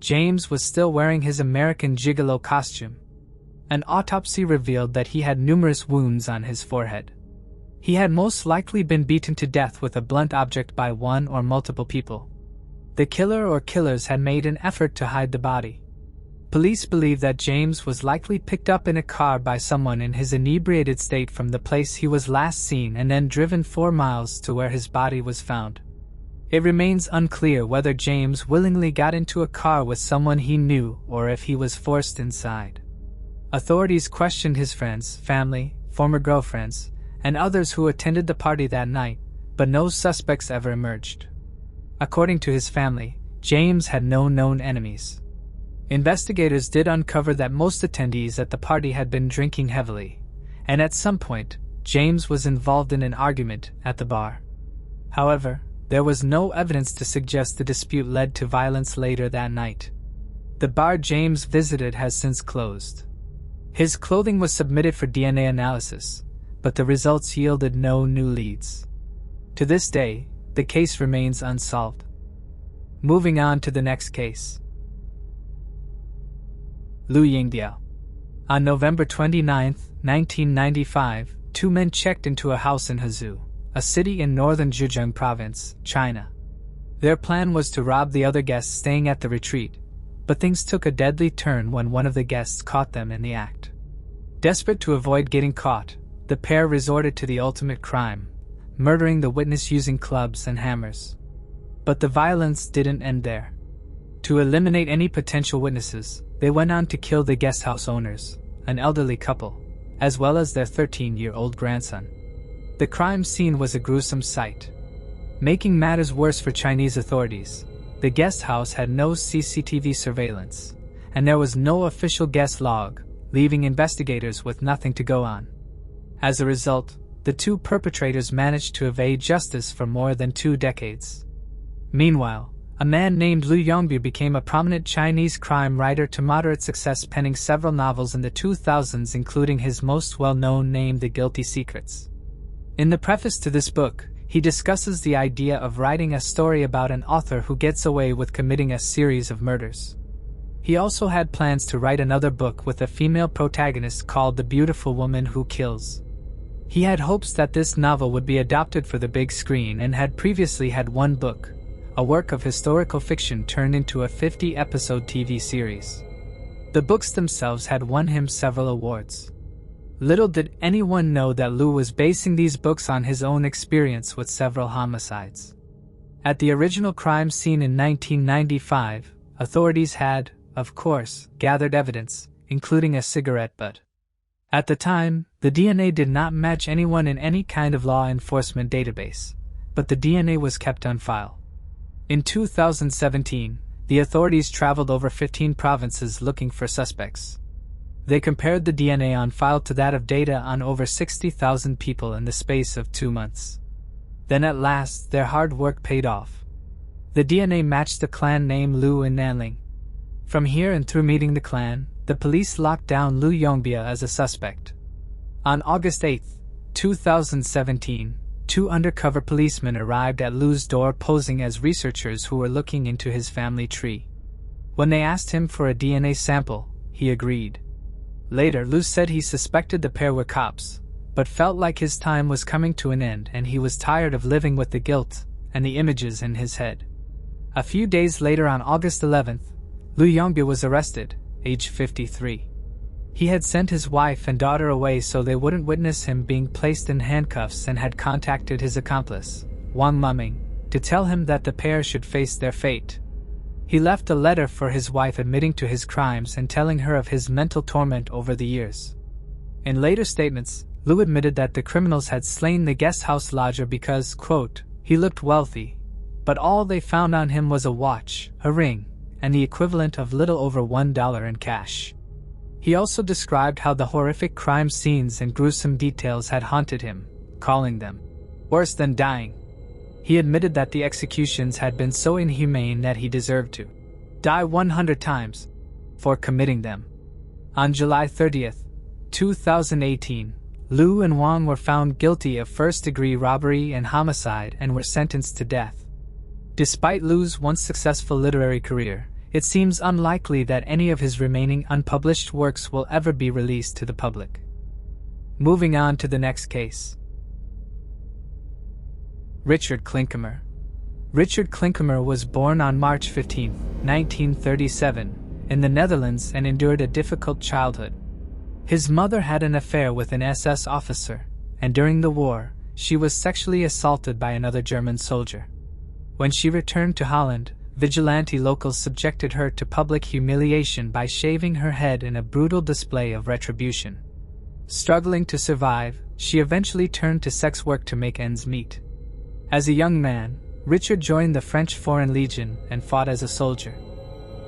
James was still wearing his American Gigolo costume. An autopsy revealed that he had numerous wounds on his forehead. He had most likely been beaten to death with a blunt object by one or multiple people. The killer or killers had made an effort to hide the body. Police believe that James was likely picked up in a car by someone in his inebriated state from the place he was last seen and then driven 4 miles to where his body was found. It remains unclear whether James willingly got into a car with someone he knew or if he was forced inside. Authorities questioned his friends, family, former girlfriends, and others who attended the party that night, but no suspects ever emerged. According to his family, James had no known enemies. Investigators did uncover that most attendees at the party had been drinking heavily, and at some point, James was involved in an argument at the bar. However, there was no evidence to suggest the dispute led to violence later that night. The bar James visited has since closed. His clothing was submitted for DNA analysis, but the results yielded no new leads. To this day, the case remains unsolved. Moving on to the next case. Lu Yingbiao. On November 29, 1995, 2 men checked into a house in Huzhou, a city in northern Zhejiang province, China. Their plan was to rob the other guests staying at the retreat, but things took a deadly turn when one of the guests caught them in the act. Desperate to avoid getting caught, the pair resorted to the ultimate crime, murdering the witness using clubs and hammers. But the violence didn't end there. To eliminate any potential witnesses, they went on to kill the guesthouse owners, an elderly couple, as well as their 13-year-old grandson. The crime scene was a gruesome sight. Making matters worse for Chinese authorities, the guest house had no CCTV surveillance, and there was no official guest log, leaving investigators with nothing to go on. As a result, the 2 perpetrators managed to evade justice for more than 2 decades. Meanwhile, a man named Lu Yongbiao became a prominent Chinese crime writer to moderate success, penning several novels in the 2000s, including his most well-known name, The Guilty Secrets. In the preface to this book, he discusses the idea of writing a story about an author who gets away with committing a series of murders. He also had plans to write another book with a female protagonist called The Beautiful Woman Who Kills. He had hopes that this novel would be adapted for the big screen and had previously had one book, a work of historical fiction turned into a 50-episode TV series. The books themselves had won him several awards. Little did anyone know that Lu was basing these books on his own experience with several homicides. At the original crime scene in 1995, authorities had, of course, gathered evidence, including a cigarette butt. At the time, the DNA did not match anyone in any kind of law enforcement database, but the DNA was kept on file. In 2017, the authorities traveled over 15 provinces looking for suspects. They compared the DNA on file to that of data on over 60,000 people in the space of 2 months. Then at last, their hard work paid off. The DNA matched the clan name Lu in Nanling. From here and through meeting the clan, the police locked down Lu Yongbiao as a suspect. On August 8, 2017, 2 undercover policemen arrived at Lu's door posing as researchers who were looking into his family tree. When they asked him for a DNA sample, he agreed. Later, Lu said he suspected the pair were cops, but felt like his time was coming to an end and he was tired of living with the guilt and the images in his head. A few days later, on August 11th, Lu Yongbiao was arrested, age 53. He had sent his wife and daughter away so they wouldn't witness him being placed in handcuffs and had contacted his accomplice, Wang Mumming, to tell him that the pair should face their fate. He left a letter for his wife admitting to his crimes and telling her of his mental torment over the years. In later statements, Liu admitted that the criminals had slain the guesthouse lodger because, quote, he looked wealthy, but all they found on him was a watch, a ring, and the equivalent of little over $1 in cash. He also described how the horrific crime scenes and gruesome details had haunted him, calling them worse than dying. He admitted that the executions had been so inhumane that he deserved to die 100 times for committing them. On July 30, 2018, Liu and Wang were found guilty of first-degree robbery and homicide and were sentenced to death. Despite Liu's once successful literary career, it seems unlikely that any of his remaining unpublished works will ever be released to the public. Moving on to the next case. Richard Klinkhamer. Richard Klinkhamer was born on March 15, 1937, in the Netherlands and endured a difficult childhood. His mother had an affair with an SS officer, and during the war, she was sexually assaulted by another German soldier. When she returned to Holland, vigilante locals subjected her to public humiliation by shaving her head in a brutal display of retribution. Struggling to survive, she eventually turned to sex work to make ends meet. As a young man, Richard joined the French Foreign Legion and fought as a soldier.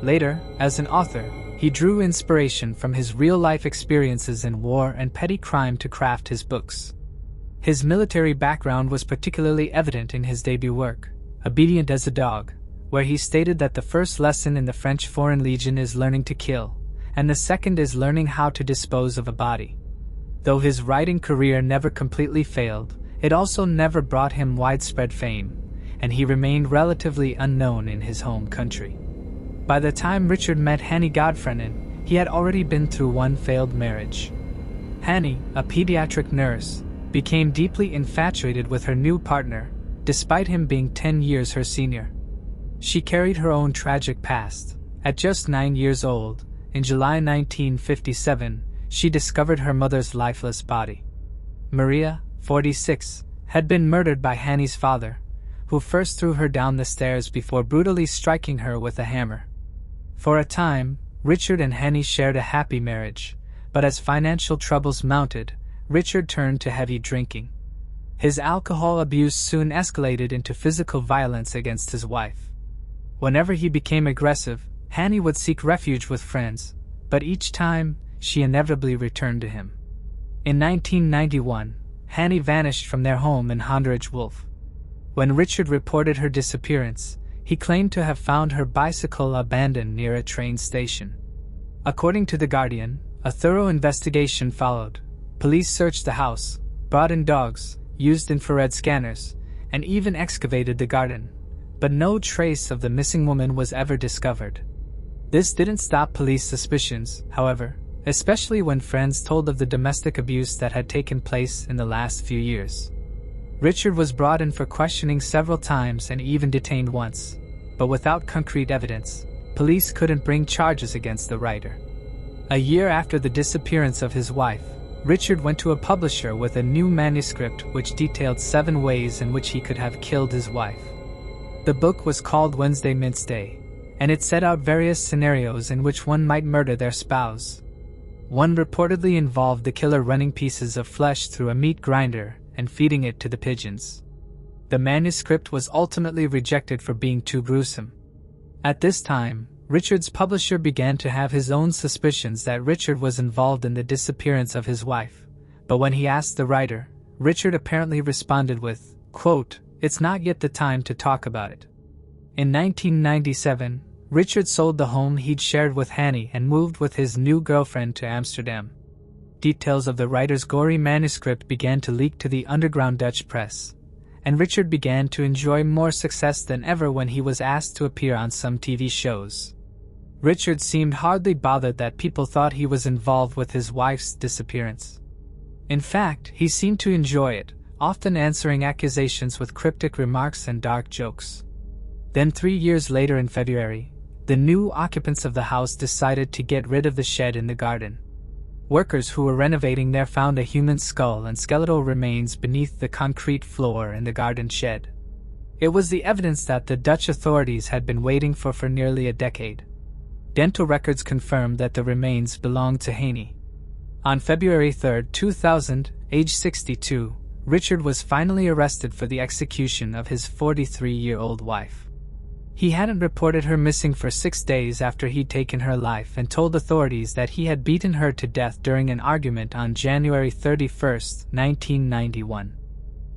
Later, as an author, he drew inspiration from his real-life experiences in war and petty crime to craft his books. His military background was particularly evident in his debut work, Obedient as a Dog, where he stated that the first lesson in the French Foreign Legion is learning to kill, and the second is learning how to dispose of a body. Though his writing career never completely failed, it also never brought him widespread fame, and he remained relatively unknown in his home country. By the time Richard met Hannie Godfrenin, he had already been through one failed marriage. Hannie, a pediatric nurse, became deeply infatuated with her new partner, despite him being 10 years her senior. She carried her own tragic past. At just 9 years old, in July 1957, she discovered her mother's lifeless body. Maria, 46, had been murdered by Hannie's father, who first threw her down the stairs before brutally striking her with a hammer. For a time, Richard and Hannie shared a happy marriage, but as financial troubles mounted, Richard turned to heavy drinking. His alcohol abuse soon escalated into physical violence against his wife. Whenever he became aggressive, Hannie would seek refuge with friends, but each time, she inevitably returned to him. In 1991, Hannie vanished from their home in Honderidge Wolf. When Richard reported her disappearance, he claimed to have found her bicycle abandoned near a train station. According to The Guardian, a thorough investigation followed. Police searched the house, brought in dogs, used infrared scanners, and even excavated the garden, but no trace of the missing woman was ever discovered. This didn't stop police suspicions, however, especially when friends told of the domestic abuse that had taken place in the last few years. Richard was brought in for questioning several times and even detained once, but without concrete evidence, police couldn't bring charges against the writer. A year after the disappearance of his wife, Richard went to a publisher with a new manuscript which detailed 7 ways in which he could have killed his wife. The book was called Wednesday Mince Day, and it set out various scenarios in which one might murder their spouse. One reportedly involved the killer running pieces of flesh through a meat grinder and feeding it to the pigeons. The manuscript was ultimately rejected for being too gruesome. At this time, Richard's publisher began to have his own suspicions that Richard was involved in the disappearance of his wife, but when he asked the writer, Richard apparently responded with, quote, "It's not yet the time to talk about it." In 1997, Richard sold the home he'd shared with Hannie and moved with his new girlfriend to Amsterdam. Details of the writer's gory manuscript began to leak to the underground Dutch press, and Richard began to enjoy more success than ever when he was asked to appear on some TV shows. Richard seemed hardly bothered that people thought he was involved with his wife's disappearance. In fact, he seemed to enjoy it, often answering accusations with cryptic remarks and dark jokes. Then 3 years later in February, the new occupants of the house decided to get rid of the shed in the garden. Workers who were renovating there found a human skull and skeletal remains beneath the concrete floor in the garden shed. It was the evidence that the Dutch authorities had been waiting for nearly a decade. Dental records confirmed that the remains belonged to Haney. On February 3, 2000, age 62, Richard was finally arrested for the execution of his 43-year-old wife. He hadn't reported her missing for 6 days after he'd taken her life and told authorities that he had beaten her to death during an argument on January 31, 1991.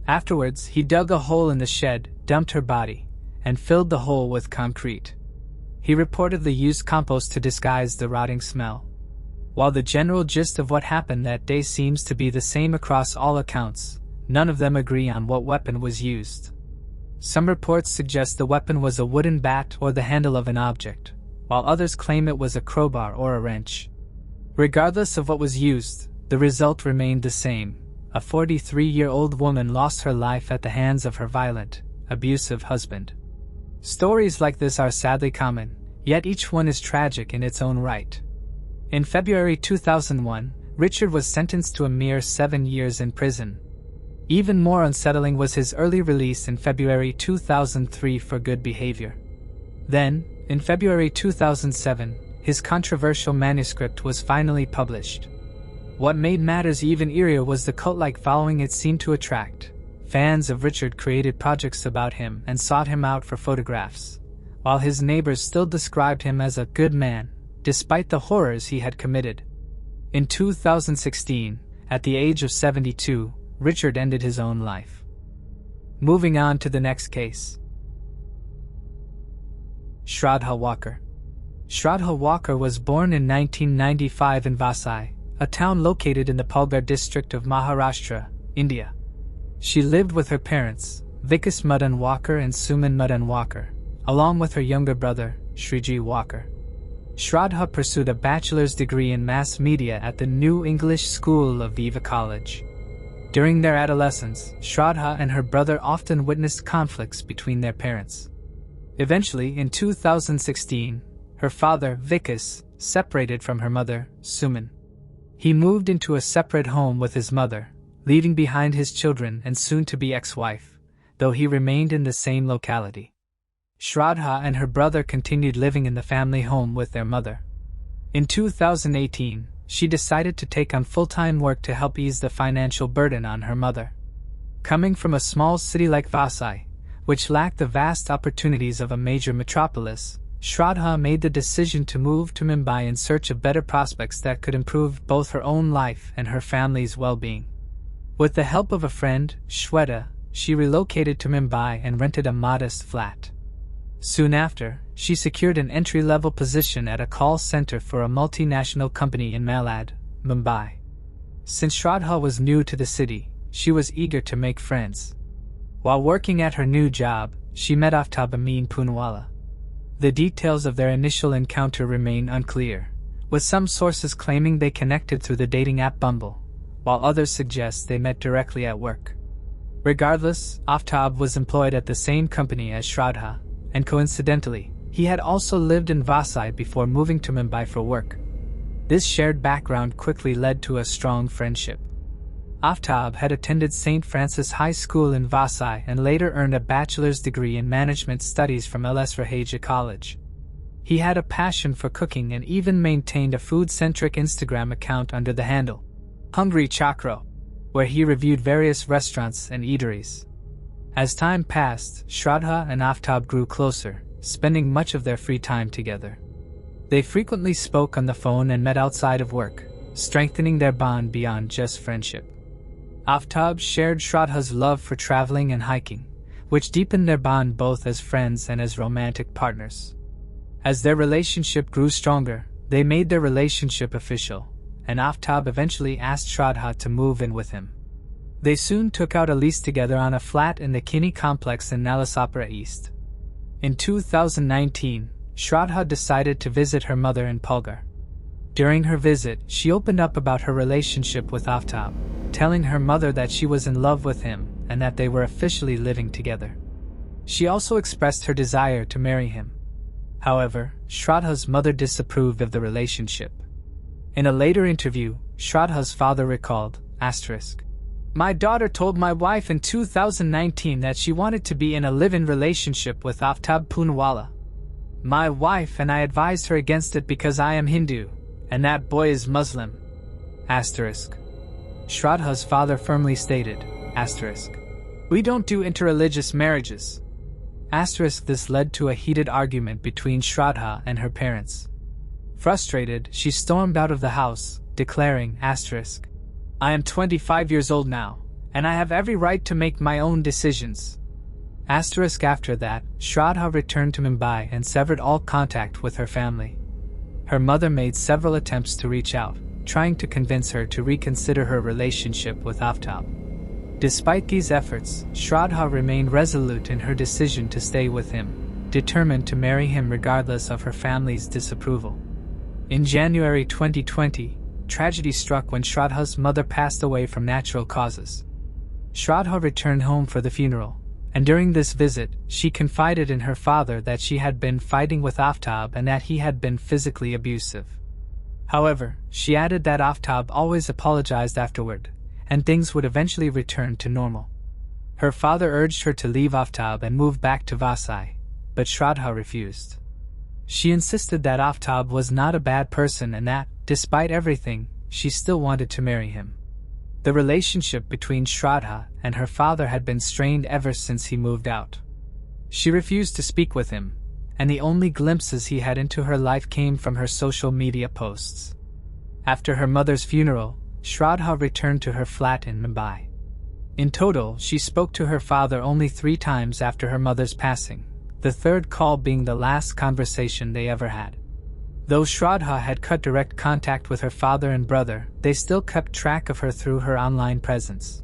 Afterwards, he dug a hole in the shed, dumped her body, and filled the hole with concrete. He reportedly used compost to disguise the rotting smell. While the general gist of what happened that day seems to be the same across all accounts, none of them agree on what weapon was used. Some reports suggest the weapon was a wooden bat or the handle of an object, while others claim it was a crowbar or a wrench. Regardless of what was used, the result remained the same. A 43-year-old woman lost her life at the hands of her violent, abusive husband. Stories like this are sadly common, yet each one is tragic in its own right. In February 2001, Richard was sentenced to a mere 7 years in prison. Even more unsettling was his early release in February 2003 for good behavior. Then, in February 2007, his controversial manuscript was finally published. What made matters even eerier was the cult-like following it seemed to attract. Fans of Richard created projects about him and sought him out for photographs, while his neighbors still described him as a good man, despite the horrors he had committed. In 2016, at the age of 72, Richard ended his own life. Moving on to the next case. Shradha Walker. Shradha Walker was born in 1995 in Vasai, a town located in the Palghar district of Maharashtra, India. She lived with her parents, Vikas Madan Walker and Suman Madan Walker, along with her younger brother, Shriji Walker. Shradha pursued a bachelor's degree in mass media at the New English School of Viva College. During their adolescence, Shradha and her brother often witnessed conflicts between their parents. Eventually, in 2016, her father, Vikas, separated from her mother, Suman. He moved into a separate home with his mother, leaving behind his children and soon-to-be ex-wife, though he remained in the same locality. Shradha and her brother continued living in the family home with their mother. In 2018, she decided to take on full-time work to help ease the financial burden on her mother. Coming from a small city like Vasai, which lacked the vast opportunities of a major metropolis, Shradha made the decision to move to Mumbai in search of better prospects that could improve both her own life and her family's well-being. With the help of a friend, Shweta, she relocated to Mumbai and rented a modest flat. Soon after, she secured an entry-level position at a call center for a multinational company in Malad, Mumbai. Since Shradha was new to the city, she was eager to make friends. While working at her new job, she met Aftab Amin Poonwala. The details of their initial encounter remain unclear, with some sources claiming they connected through the dating app Bumble, while others suggest they met directly at work. Regardless, Aftab was employed at the same company as Shradha, and coincidentally, he had also lived in Vasai before moving to Mumbai for work. This shared background quickly led to a strong friendship. Aftab had attended St. Francis High School in Vasai and later earned a bachelor's degree in management studies from LS Raheja College. He had a passion for cooking and even maintained a food-centric Instagram account under the handle Hungry Chakro, where he reviewed various restaurants and eateries. As time passed, Shradha and Aftab grew closer, spending much of their free time together. They frequently spoke on the phone and met outside of work, strengthening their bond beyond just friendship. Aftab shared Shradha's love for traveling and hiking, which deepened their bond both as friends and as romantic partners. As their relationship grew stronger, they made their relationship official, and Aftab eventually asked Shradha to move in with him. They soon took out a lease together on a flat in the Kini complex in Nalasopara East. In 2019, Shradha decided to visit her mother in Palghar. During her visit, she opened up about her relationship with Aftab, telling her mother that she was in love with him and that they were officially living together. She also expressed her desire to marry him. However, Shradha's mother disapproved of the relationship. In a later interview, Shradha's father recalled, My daughter told my wife in 2019 that she wanted to be in a live-in relationship with Aftab Poonawalla. My wife and I advised her against it because I am Hindu, and that boy is Muslim. Shradha's father firmly stated, We don't do interreligious marriages. This led to a heated argument between Shradha and her parents. Frustrated, she stormed out of the house, declaring, I am 25 years old now, and I have every right to make my own decisions. After that, Shradha returned to Mumbai and severed all contact with her family. Her mother made several attempts to reach out, trying to convince her to reconsider her relationship with Aftab. Despite these efforts, Shradha remained resolute in her decision to stay with him, determined to marry him regardless of her family's disapproval. In January 2020, tragedy struck when Shradha's mother passed away from natural causes. Shradha returned home for the funeral, and during this visit, she confided in her father that she had been fighting with Aftab and that he had been physically abusive. However, she added that Aftab always apologized afterward, and things would eventually return to normal. Her father urged her to leave Aftab and move back to Vasai, but Shradha refused. She insisted that Aftab was not a bad person and that, despite everything, she still wanted to marry him. The relationship between Shradha and her father had been strained ever since he moved out. She refused to speak with him, and the only glimpses he had into her life came from her social media posts. After her mother's funeral, Shradha returned to her flat in Mumbai. In total, she spoke to her father only 3 times after her mother's passing, the third call being the last conversation they ever had. Though Shradha had cut direct contact with her father and brother, they still kept track of her through her online presence.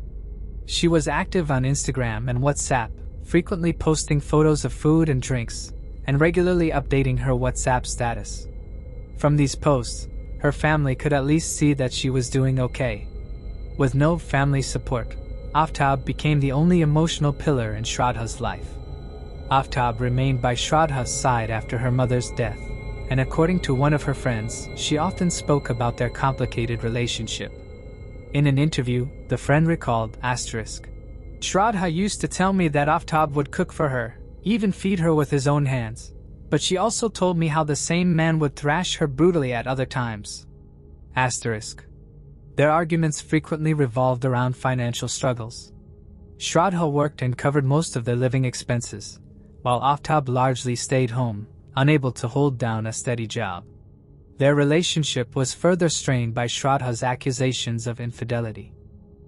She was active on Instagram and WhatsApp, frequently posting photos of food and drinks, and regularly updating her WhatsApp status. From these posts, her family could at least see that she was doing okay. With no family support, Aftab became the only emotional pillar in Shradha's life. Aftab remained by Shradha's side after her mother's death, and according to one of her friends, she often spoke about their complicated relationship. In an interview, the friend recalled, Shradha used to tell me that Aftab would cook for her, even feed her with his own hands, but she also told me how the same man would thrash her brutally at other times. Their arguments frequently revolved around financial struggles. Shradha worked and covered most of their living expenses, while Aftab largely stayed home, unable to hold down a steady job. Their relationship was further strained by Shradha's accusations of infidelity.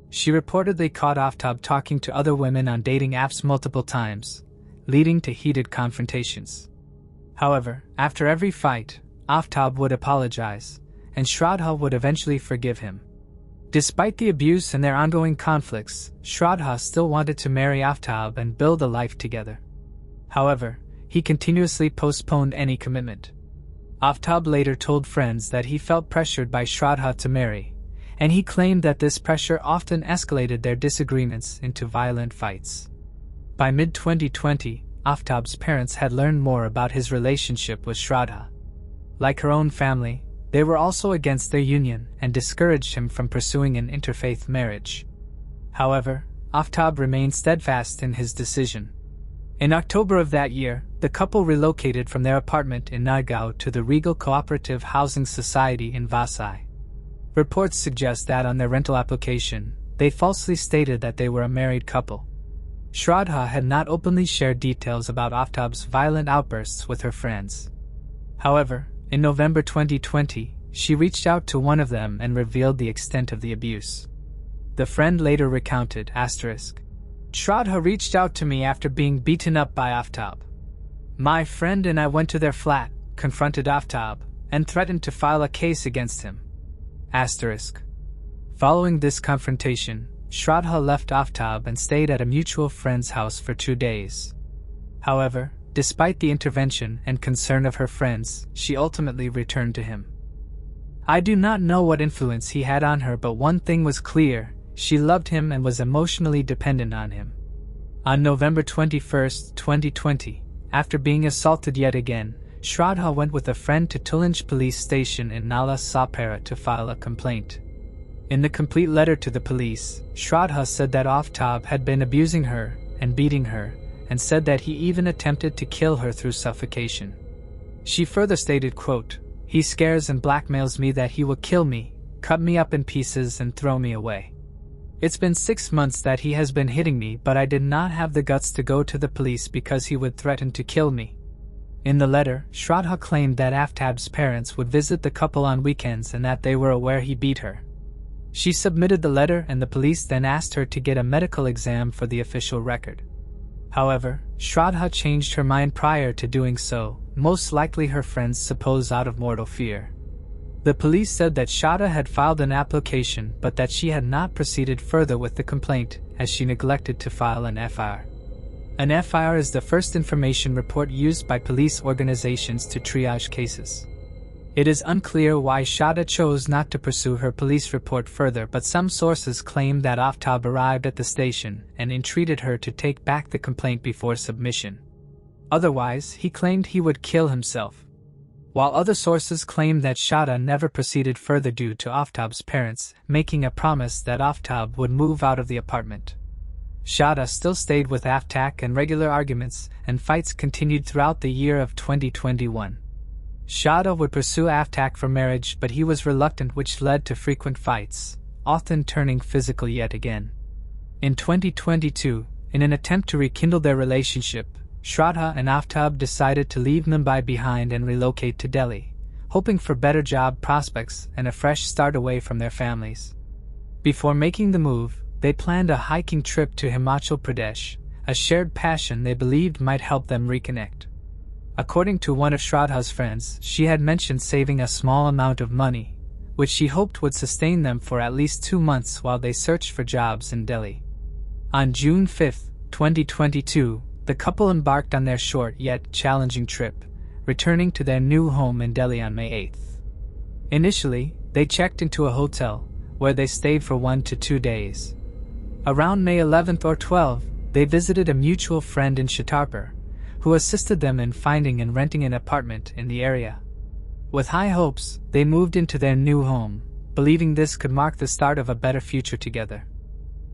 She reportedly caught Aftab talking to other women on dating apps multiple times, leading to heated confrontations. However, after every fight, Aftab would apologize, and Shradha would eventually forgive him. Despite the abuse and their ongoing conflicts, Shradha still wanted to marry Aftab and build a life together. However, he continuously postponed any commitment. Aftab later told friends that he felt pressured by Shradha to marry, and he claimed that this pressure often escalated their disagreements into violent fights. By mid-2020, Aftab's parents had learned more about his relationship with Shradha. Like her own family, they were also against their union and discouraged him from pursuing an interfaith marriage. However, Aftab remained steadfast in his decision. In October of that year, the couple relocated from their apartment in Naigaon to the Regal Cooperative Housing Society in Vasai. Reports suggest that on their rental application, they falsely stated that they were a married couple. Shradha had not openly shared details about Aftab's violent outbursts with her friends. However, in November 2020, she reached out to one of them and revealed the extent of the abuse. The friend later recounted, Shradha reached out to me after being beaten up by Aftab. My friend and I went to their flat, confronted Aftab, and threatened to file a case against him. Following this confrontation, Shradha left Aftab and stayed at a mutual friend's house for 2 days. However, despite the intervention and concern of her friends, she ultimately returned to him. I do not know what influence he had on her, but one thing was clear: she loved him and was emotionally dependent on him. On November 21, 2020, after being assaulted yet again, Shradha went with a friend to Tulunj police station in Nala Sapara to file a complaint. In the complete letter to the police, Shradha said that Aftab had been abusing her and beating her, and said that he even attempted to kill her through suffocation. She further stated, quote, "He scares and blackmails me that he will kill me, cut me up in pieces and throw me away. It's been 6 months that he has been hitting me, but I did not have the guts to go to the police because he would threaten to kill me." In the letter, Shradha claimed that Aftab's parents would visit the couple on weekends and that they were aware he beat her. She submitted the letter and the police then asked her to get a medical exam for the official record. However, Shradha changed her mind prior to doing so, most likely her friends suppose out of mortal fear. The police said that Shradha had filed an application but that she had not proceeded further with the complaint as she neglected to file an FIR. An FIR is the first information report used by police organizations to triage cases. It is unclear why Shradha chose not to pursue her police report further, but some sources claim that Aftab arrived at the station and entreated her to take back the complaint before submission. Otherwise, he claimed he would kill himself. While other sources claim that Shradha never proceeded further due to Aftab's parents making a promise that Aftab would move out of the apartment. Shradha still stayed with Aftab and regular arguments and fights continued throughout the year of 2021. Shradha would pursue Aftab for marriage, but he was reluctant, which led to frequent fights, often turning physical yet again. In 2022, in an attempt to rekindle their relationship, Shradha and Aftab decided to leave Mumbai behind and relocate to Delhi, hoping for better job prospects and a fresh start away from their families. Before making the move, they planned a hiking trip to Himachal Pradesh, a shared passion they believed might help them reconnect. According to one of Shradha's friends, she had mentioned saving a small amount of money, which she hoped would sustain them for at least 2 months while they searched for jobs in Delhi. On June 5, 2022, the couple embarked on their short yet challenging trip, returning to their new home in Delhi on May 8th. Initially, they checked into a hotel, where they stayed for 1 to 2 days. Around May 11th or 12th, they visited a mutual friend in Chhattarpur, who assisted them in finding and renting an apartment in the area. With high hopes, they moved into their new home, believing this could mark the start of a better future together.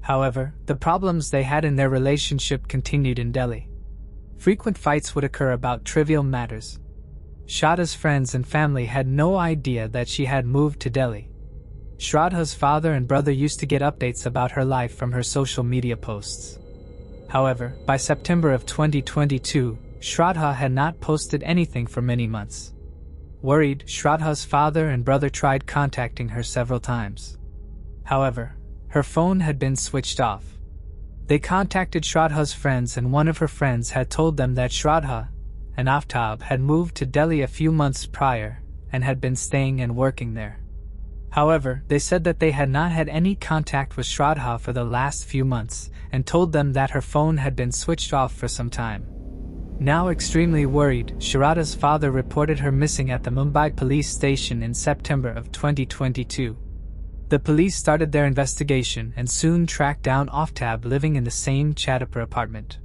However, the problems they had in their relationship continued in Delhi. Frequent fights would occur about trivial matters. Shradha's friends and family had no idea that she had moved to Delhi. Shradha's father and brother used to get updates about her life from her social media posts. However, by September of 2022, Shradha had not posted anything for many months. Worried, Shradha's father and brother tried contacting her several times. However, her phone had been switched off. They contacted Shradha's friends, and one of her friends had told them that Shradha and Aftab had moved to Delhi a few months prior and had been staying and working there. However, they said that they had not had any contact with Shradha for the last few months and told them that her phone had been switched off for some time. Now extremely worried, Shradha's father reported her missing at the Mumbai police station in September of 2022. The police started their investigation and soon tracked down Aftab living in the same Chhattarpur apartment.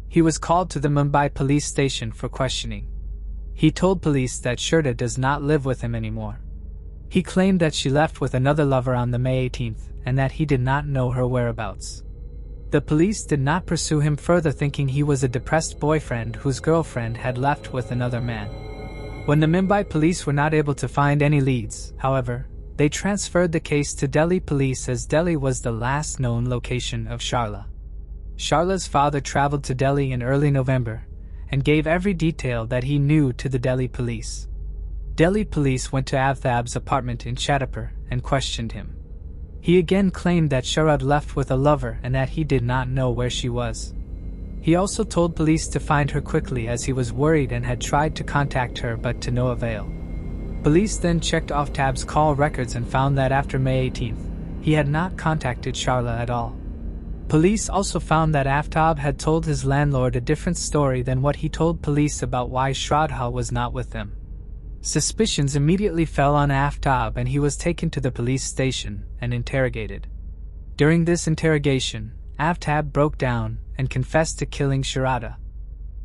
He was called to the Mumbai police station for questioning. He told police that Shradha does not live with him anymore. He claimed that she left with another lover on the May 18th and that he did not know her whereabouts. The police did not pursue him further, thinking he was a depressed boyfriend whose girlfriend had left with another man. When the Mumbai police were not able to find any leads, however, they transferred the case to Delhi police, as Delhi was the last known location of Shradha. Shradha's father traveled to Delhi in early November and gave every detail that he knew to the Delhi police. Delhi police went to Aftab's apartment in Chhattarpur and questioned him. He again claimed that Shradha left with a lover and that he did not know where she was. He also told police to find her quickly, as he was worried and had tried to contact her but to no avail. Police then checked Aftab's call records and found that after May 18th, he had not contacted Shradha at all. Police also found that Aftab had told his landlord a different story than what he told police about why Shradha was not with them. Suspicions immediately fell on Aftab and he was taken to the police station and interrogated. During this interrogation, Aftab broke down and confessed to killing Shradha.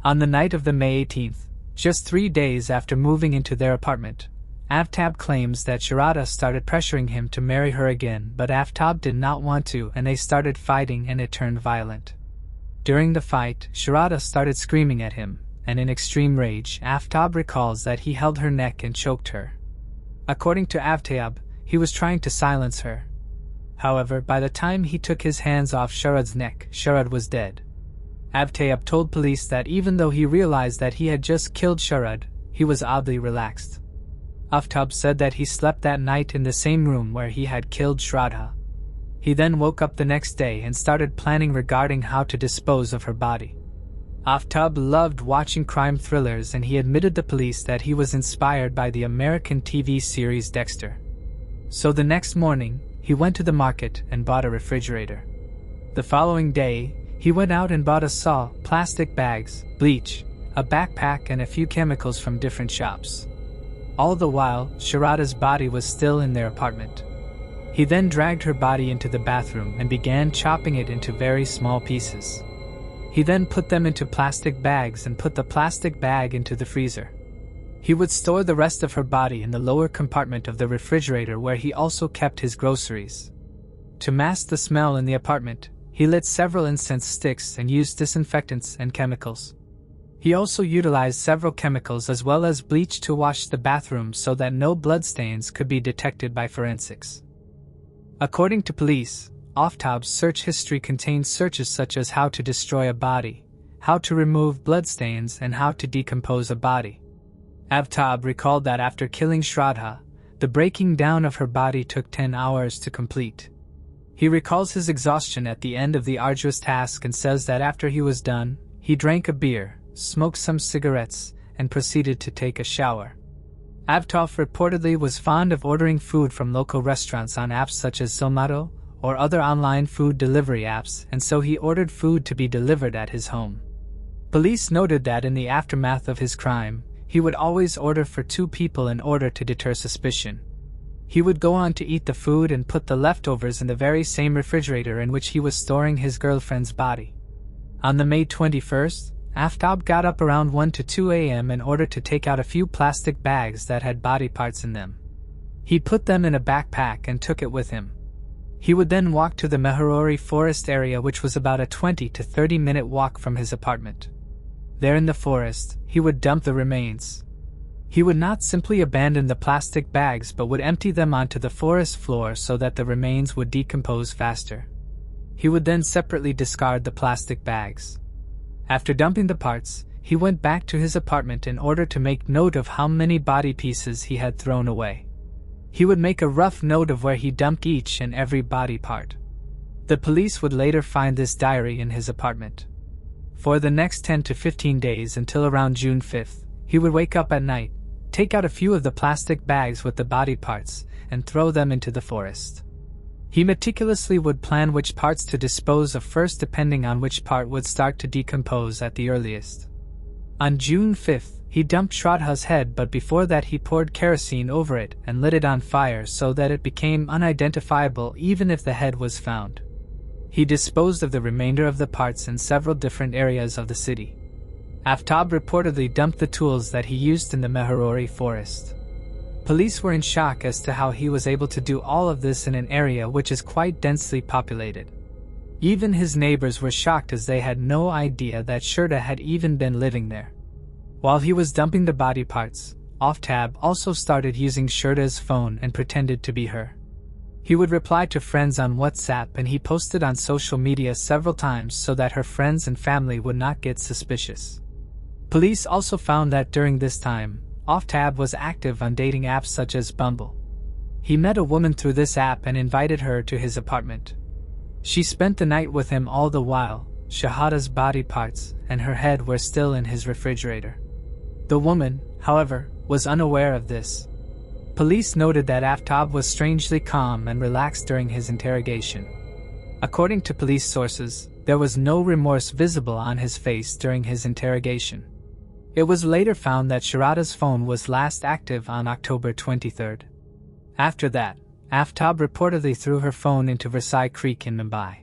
On the night of the May 18th, just 3 days after moving into their apartment, Aftab claims that Shradha started pressuring him to marry her again, but Aftab did not want to, and they started fighting and it turned violent. During the fight, Shradha started screaming at him, and in extreme rage, Aftab recalls that he held her neck and choked her. According to Aftab, he was trying to silence her. However, by the time he took his hands off Shradha's neck, Shradha was dead. Aftab told police that even though he realized that he had just killed Shradha, he was oddly relaxed. Aftab said that he slept that night in the same room where he had killed Shradha. He then woke up the next day and started planning regarding how to dispose of her body. Aftab loved watching crime thrillers, and he admitted to police that he was inspired by the American TV series Dexter. So the next morning, he went to the market and bought a refrigerator. The following day, he went out and bought a saw, plastic bags, bleach, a backpack and a few chemicals from different shops. All the while, Shradha's body was still in their apartment. He then dragged her body into the bathroom and began chopping it into very small pieces. He then put them into plastic bags and put the plastic bag into the freezer. He would store the rest of her body in the lower compartment of the refrigerator where he also kept his groceries. To mask the smell in the apartment, he lit several incense sticks and used disinfectants and chemicals. He also utilized several chemicals as well as bleach to wash the bathroom so that no bloodstains could be detected by forensics. According to police, Aftab's search history contained searches such as how to destroy a body, how to remove bloodstains, and how to decompose a body. Aftab recalled that after killing Shradha, the breaking down of her body took 10 hours to complete. He recalls his exhaustion at the end of the arduous task and says that after he was done, he drank a beer, smoked some cigarettes, and proceeded to take a shower. Aftab reportedly was fond of ordering food from local restaurants on apps such as Zomato or other online food delivery apps, and so he ordered food to be delivered at his home. Police noted that in the aftermath of his crime, he would always order for 2 people in order to deter suspicion. He would go on to eat the food and put the leftovers in the very same refrigerator in which he was storing his girlfriend's body. On the May 21st, Aftab got up around 1 to 2 a.m. in order to take out a few plastic bags that had body parts in them. He put them in a backpack and took it with him. He would then walk to the Mehrori forest area, which was about a 20 to 30-minute walk from his apartment. There in the forest, he would dump the remains. He would not simply abandon the plastic bags but would empty them onto the forest floor so that the remains would decompose faster. He would then separately discard the plastic bags. After dumping the parts, he went back to his apartment in order to make note of how many body pieces he had thrown away. He would make a rough note of where he dumped each and every body part. The police would later find this diary in his apartment. For the next 10 to 15 days until around June 5th, he would wake up at night, take out a few of the plastic bags with the body parts, and throw them into the forest. He meticulously would plan which parts to dispose of first depending on which part would start to decompose at the earliest. On June 5th, he dumped Shradha's head, but before that he poured kerosene over it and lit it on fire so that it became unidentifiable even if the head was found. He disposed of the remainder of the parts in several different areas of the city. Aftab reportedly dumped the tools that he used in the Mehrori forest. Police were in shock as to how he was able to do all of this in an area which is quite densely populated. Even his neighbors were shocked as they had no idea that Shradha had even been living there. While he was dumping the body parts, Aftab also started using Shradha's phone and pretended to be her. He would reply to friends on WhatsApp and he posted on social media several times so that her friends and family would not get suspicious. Police also found that during this time, Aftab was active on dating apps such as Bumble. He met a woman through this app and invited her to his apartment. She spent the night with him, all the while Shradha's body parts and her head were still in his refrigerator. The woman, however, was unaware of this. Police noted that Aftab was strangely calm and relaxed during his interrogation. According to police sources, there was no remorse visible on his face during his interrogation. It was later found that Shradha's phone was last active on October 23rd. After that, Aftab reportedly threw her phone into Versailles Creek in Mumbai.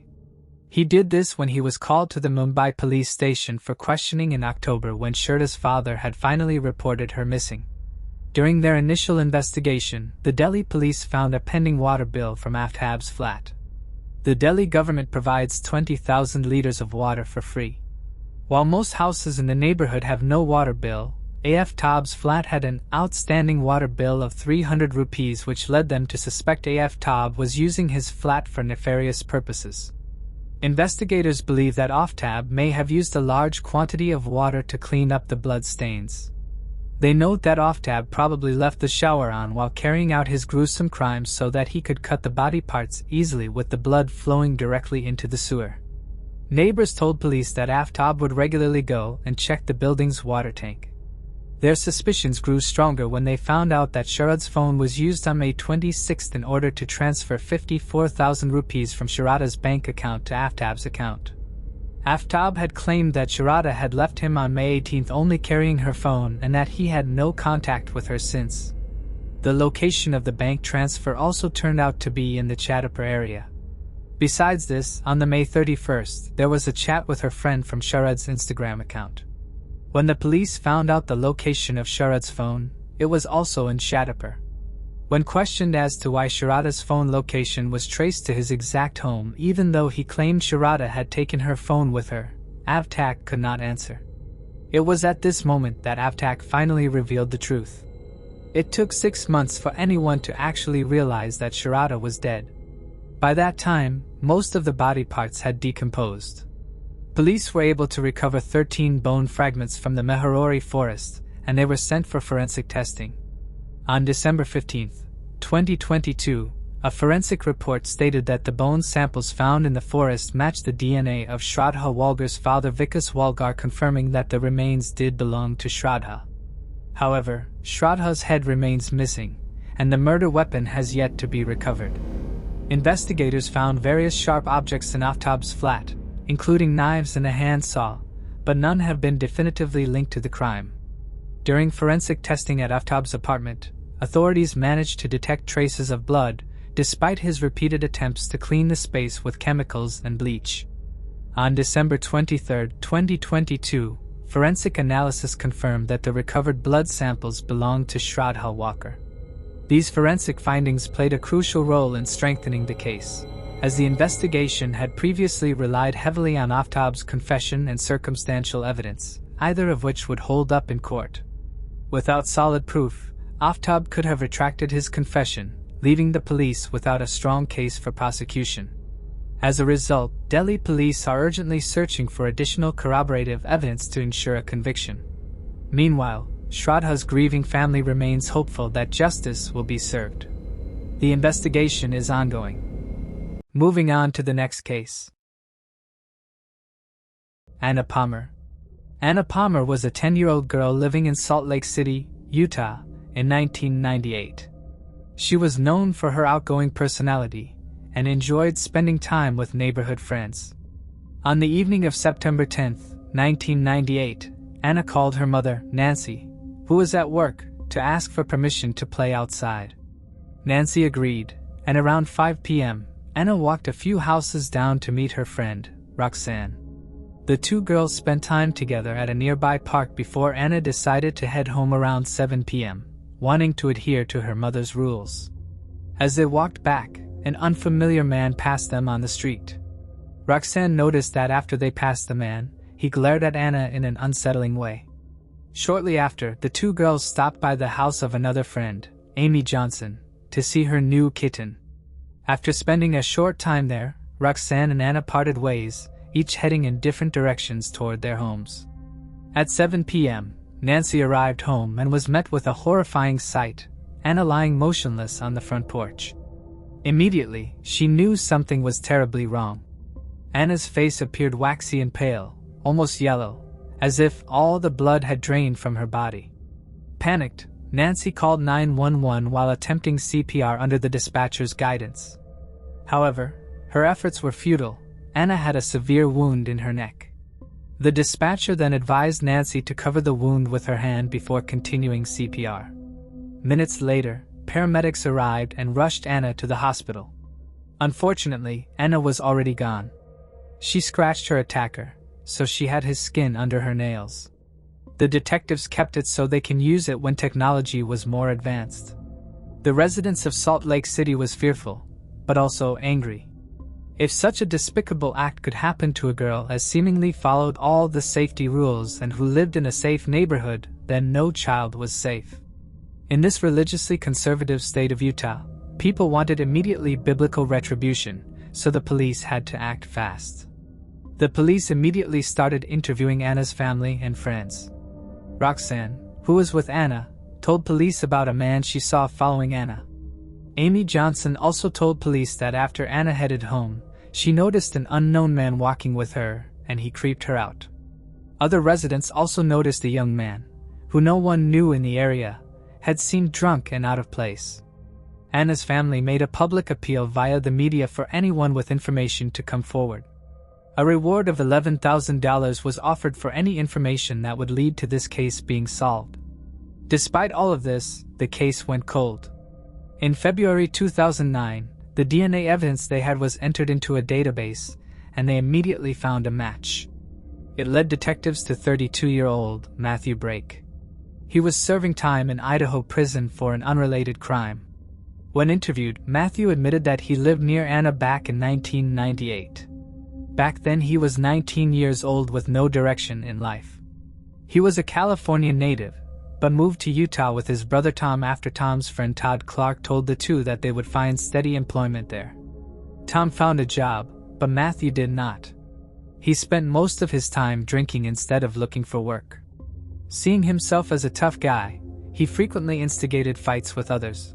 He did this when he was called to the Mumbai police station for questioning in October when Shradha's father had finally reported her missing. During their initial investigation, the Delhi police found a pending water bill from Aftab's flat. The Delhi government provides 20,000 liters of water for free. While most houses in the neighborhood have no water bill, Aftab's flat had an outstanding water bill of 300 rupees, which led them to suspect Aftab was using his flat for nefarious purposes. Investigators believe that Aftab may have used a large quantity of water to clean up the blood stains. They note that Aftab probably left the shower on while carrying out his gruesome crimes so that he could cut the body parts easily with the blood flowing directly into the sewer. Neighbors told police that Aftab would regularly go and check the building's water tank. Their suspicions grew stronger when they found out that Shradha's phone was used on May 26 in order to transfer 54,000 rupees from Shradha's bank account to Aftab's account. Aftab had claimed that Shradha had left him on May 18 only carrying her phone and that he had no contact with her since. The location of the bank transfer also turned out to be in the Chhatapur area. Besides this, on the May 31st, there was a chat with her friend from Shradha's Instagram account. When the police found out the location of Shradha's phone, it was also in Chhatapur. When questioned as to why Shradha's phone location was traced to his exact home even though he claimed Shradha had taken her phone with her, Aftab could not answer. It was at this moment that Aftab finally revealed the truth. It took 6 months for anyone to actually realize that Shradha was dead. By that time, most of the body parts had decomposed. Police were able to recover 13 bone fragments from the Meharori forest, and they were sent for forensic testing. On December 15, 2022, a forensic report stated that the bone samples found in the forest matched the DNA of Shradha Walker's father Vikas Walgar, confirming that the remains did belong to Shradha. However, Shradha's head remains missing, and the murder weapon has yet to be recovered. Investigators found various sharp objects in Aftab's flat, including knives and a handsaw, but none have been definitively linked to the crime. During forensic testing at Aftab's apartment, authorities managed to detect traces of blood, despite his repeated attempts to clean the space with chemicals and bleach. On December 23, 2022, forensic analysis confirmed that the recovered blood samples belonged to Shradha Walker. These forensic findings played a crucial role in strengthening the case, as the investigation had previously relied heavily on Aftab's confession and circumstantial evidence, either of which would hold up in court. Without solid proof, Aftab could have retracted his confession, leaving the police without a strong case for prosecution. As a result, Delhi police are urgently searching for additional corroborative evidence to ensure a conviction. Meanwhile, Shradha's grieving family remains hopeful that justice will be served. The investigation is ongoing. Moving on to the next case. Anna Palmer. Anna Palmer was a 10-year-old girl living in Salt Lake City, Utah, in 1998. She was known for her outgoing personality and enjoyed spending time with neighborhood friends. On the evening of September 10, 1998, Anna called her mother, Nancy, who was at work, to ask for permission to play outside. Nancy agreed, and around 5 p.m., Anna walked a few houses down to meet her friend, Roxanne. The two girls spent time together at a nearby park before Anna decided to head home around 7 p.m., wanting to adhere to her mother's rules. As they walked back, an unfamiliar man passed them on the street. Roxanne noticed that after they passed the man, he glared at Anna in an unsettling way. Shortly after, the two girls stopped by the house of another friend, Amy Johnson, to see her new kitten. After spending a short time there, Roxanne and Anna parted ways, each heading in different directions toward their homes. At 7 p.m., Nancy arrived home and was met with a horrifying sight, Anna lying motionless on the front porch. Immediately, she knew something was terribly wrong. Anna's face appeared waxy and pale, almost yellow, as if all the blood had drained from her body. Panicked, Nancy called 911 while attempting CPR under the dispatcher's guidance. However, her efforts were futile. Anna had a severe wound in her neck. The dispatcher then advised Nancy to cover the wound with her hand before continuing CPR. Minutes later, paramedics arrived and rushed Anna to the hospital. Unfortunately, Anna was already gone. She scratched her attacker, so she had his skin under her nails. The detectives kept it so they can use it when technology was more advanced. The residents of Salt Lake City was fearful, but also angry. If such a despicable act could happen to a girl as seemingly followed all the safety rules and who lived in a safe neighborhood, then no child was safe. In this religiously conservative state of Utah, people wanted immediately biblical retribution, so the police had to act fast. The police immediately started interviewing Anna's family and friends. Roxanne, who was with Anna, told police about a man she saw following Anna. Amy Johnson also told police that after Anna headed home, she noticed an unknown man walking with her, and he creeped her out. Other residents also noticed a young man, who no one knew in the area, had seemed drunk and out of place. Anna's family made a public appeal via the media for anyone with information to come forward. A reward of $11,000 was offered for any information that would lead to this case being solved. Despite all of this, the case went cold. In February 2009, the DNA evidence they had was entered into a database, and they immediately found a match. It led detectives to 32-year-old Matthew Brake. He was serving time in Idaho prison for an unrelated crime. When interviewed, Matthew admitted that he lived near Anna back in 1998. Back then he was 19 years old with no direction in life. He was a California native, but moved to Utah with his brother Tom after Tom's friend Todd Clark told the two that they would find steady employment there. Tom found a job, but Matthew did not. He spent most of his time drinking instead of looking for work. Seeing himself as a tough guy, he frequently instigated fights with others.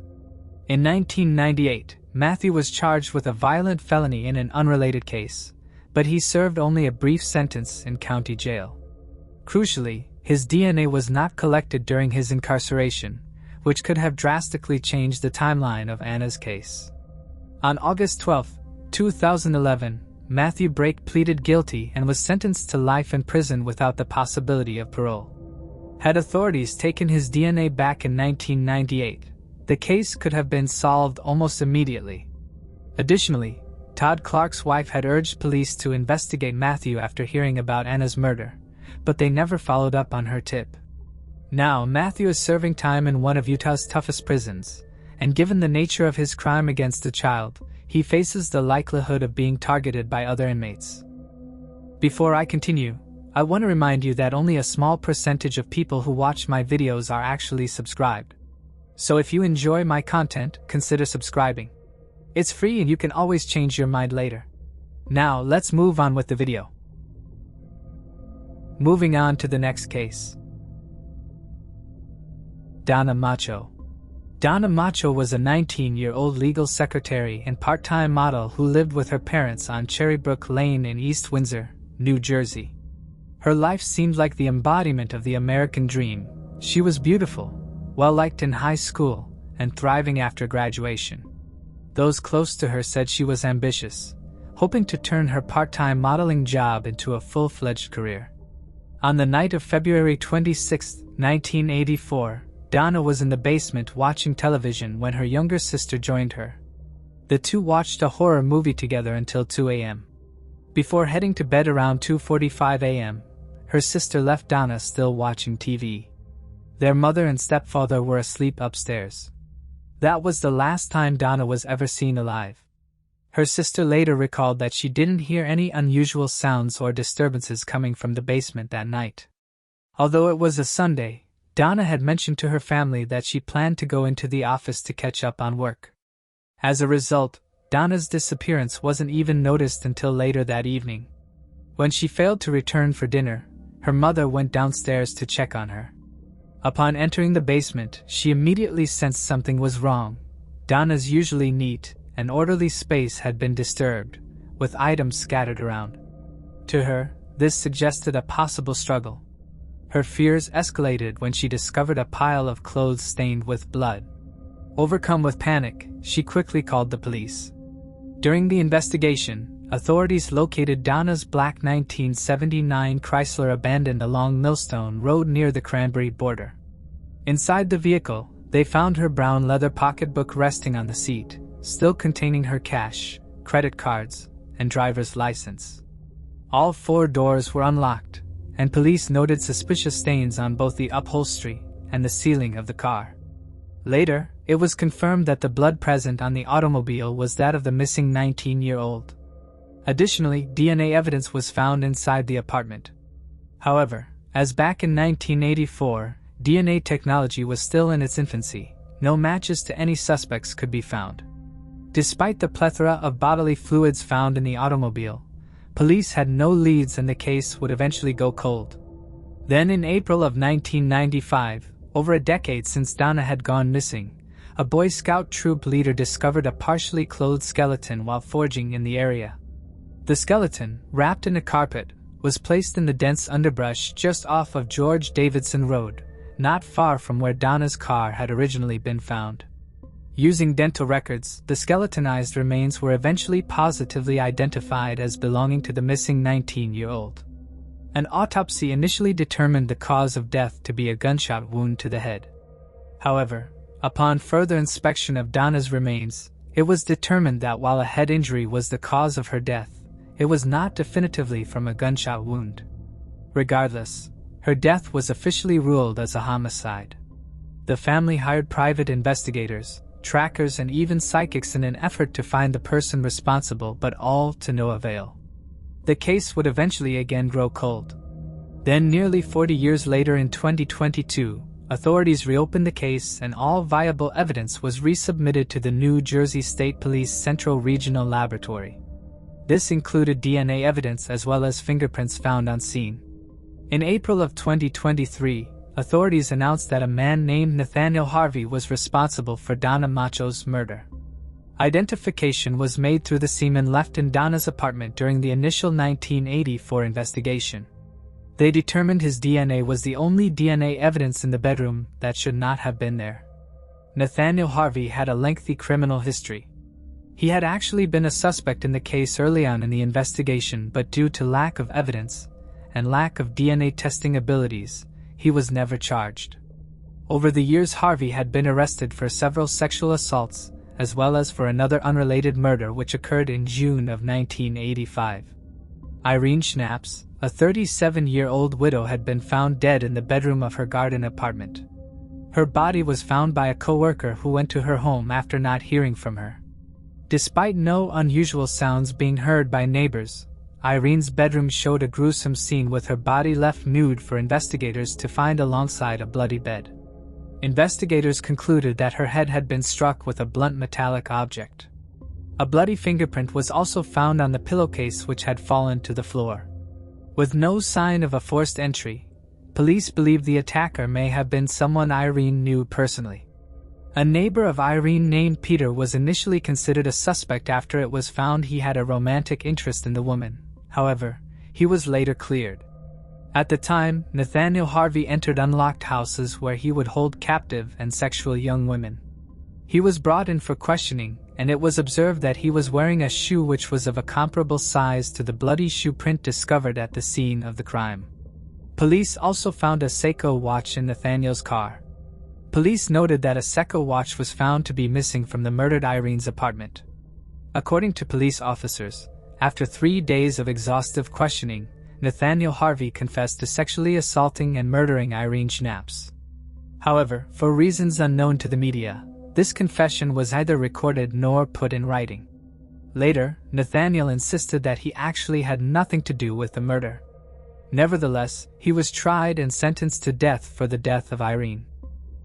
In 1998, Matthew was charged with a violent felony in an unrelated case, but he served only a brief sentence in county jail. Crucially, his DNA was not collected during his incarceration, which could have drastically changed the timeline of Anna's case. On August 12, 2011, Matthew Brake pleaded guilty and was sentenced to life in prison without the possibility of parole. Had authorities taken his DNA back in 1998, the case could have been solved almost immediately. Additionally, Todd Clark's wife had urged police to investigate Matthew after hearing about Anna's murder, but they never followed up on her tip. Now, Matthew is serving time in one of Utah's toughest prisons, and given the nature of his crime against a child, he faces the likelihood of being targeted by other inmates. Before I continue, I want to remind you that only a small percentage of people who watch my videos are actually subscribed. So if you enjoy my content, consider subscribing. It's free and you can always change your mind later. Now, let's move on with the video. Moving on to the next case. Donna Macho. Donna Macho was a 19-year-old legal secretary and part-time model who lived with her parents on Cherrybrook Lane in East Windsor, New Jersey. Her life seemed like the embodiment of the American dream. She was beautiful, well-liked in high school, and thriving after graduation. Those close to her said she was ambitious, hoping to turn her part-time modeling job into a full-fledged career. On the night of February 26, 1984, Donna was in the basement watching television when her younger sister joined her. The two watched a horror movie together until 2 a.m. Before heading to bed around 2:45 a.m., her sister left Donna still watching TV. Their mother and stepfather were asleep upstairs. That was the last time Donna was ever seen alive. Her sister later recalled that she didn't hear any unusual sounds or disturbances coming from the basement that night. Although it was a Sunday, Donna had mentioned to her family that she planned to go into the office to catch up on work. As a result, Donna's disappearance wasn't even noticed until later that evening. When she failed to return for dinner, her mother went downstairs to check on her. Upon entering the basement, she immediately sensed something was wrong. Donna's usually neat and orderly space had been disturbed, with items scattered around. To her, this suggested a possible struggle. Her fears escalated when she discovered a pile of clothes stained with blood. Overcome with panic, she quickly called the police. During the investigation, authorities located Donna's black 1979 Chrysler abandoned along Millstone Road near the Cranberry border. Inside the vehicle, they found her brown leather pocketbook resting on the seat, still containing her cash, credit cards, and driver's license. All 4 doors were unlocked, and police noted suspicious stains on both the upholstery and the ceiling of the car. Later, it was confirmed that the blood present on the automobile was that of the missing 19-year-old. Additionally, DNA evidence was found inside the apartment. However, as back in 1984, DNA technology was still in its infancy, no matches to any suspects could be found. Despite the plethora of bodily fluids found in the automobile, police had no leads and the case would eventually go cold. Then in April of 1995, over a decade since Donna had gone missing, a Boy Scout troop leader discovered a partially clothed skeleton while foraging in the area. The skeleton, wrapped in a carpet, was placed in the dense underbrush just off of George Davidson Road, not far from where Donna's car had originally been found. Using dental records, the skeletonized remains were eventually positively identified as belonging to the missing 19-year-old. An autopsy initially determined the cause of death to be a gunshot wound to the head. However, upon further inspection of Donna's remains, it was determined that while a head injury was the cause of her death, it was not definitively from a gunshot wound. Regardless, her death was officially ruled as a homicide. The family hired private investigators, trackers, and even psychics in an effort to find the person responsible, but all to no avail. The case would eventually again grow cold. Then nearly 40 years later in 2022, authorities reopened the case and all viable evidence was resubmitted to the New Jersey State Police Central Regional Laboratory. This included DNA evidence as well as fingerprints found on scene. In April of 2023, authorities announced that a man named Nathaniel Harvey was responsible for Donna Macho's murder. Identification was made through the semen left in Donna's apartment during the initial 1984 investigation. They determined his DNA was the only DNA evidence in the bedroom that should not have been there. Nathaniel Harvey had a lengthy criminal history. He had actually been a suspect in the case early on in the investigation, but due to lack of evidence and lack of DNA testing abilities, he was never charged. Over the years, Harvey had been arrested for several sexual assaults, as well as for another unrelated murder which occurred in June of 1985. Irene Schnaps, a 37-year-old widow, had been found dead in the bedroom of her garden apartment. Her body was found by a co-worker who went to her home after not hearing from her. Despite no unusual sounds being heard by neighbors, Irene's bedroom showed a gruesome scene with her body left nude for investigators to find alongside a bloody bed. Investigators concluded that her head had been struck with a blunt metallic object. A bloody fingerprint was also found on the pillowcase which had fallen to the floor. With no sign of a forced entry, police believe the attacker may have been someone Irene knew personally. A neighbor of Irene named Peter was initially considered a suspect after it was found he had a romantic interest in the woman. However, he was later cleared. At the time, Nathaniel Harvey entered unlocked houses where he would hold captive and sexual young women. He was brought in for questioning, and it was observed that he was wearing a shoe which was of a comparable size to the bloody shoe print discovered at the scene of the crime. Police also found a Seiko watch in Nathaniel's car. Police noted that a Seiko watch was found to be missing from the murdered Irene's apartment. According to police officers, after 3 days of exhaustive questioning, Nathaniel Harvey confessed to sexually assaulting and murdering Irene Schnaps. However, for reasons unknown to the media, this confession was neither recorded nor put in writing. Later, Nathaniel insisted that he actually had nothing to do with the murder. Nevertheless, he was tried and sentenced to death for the death of Irene.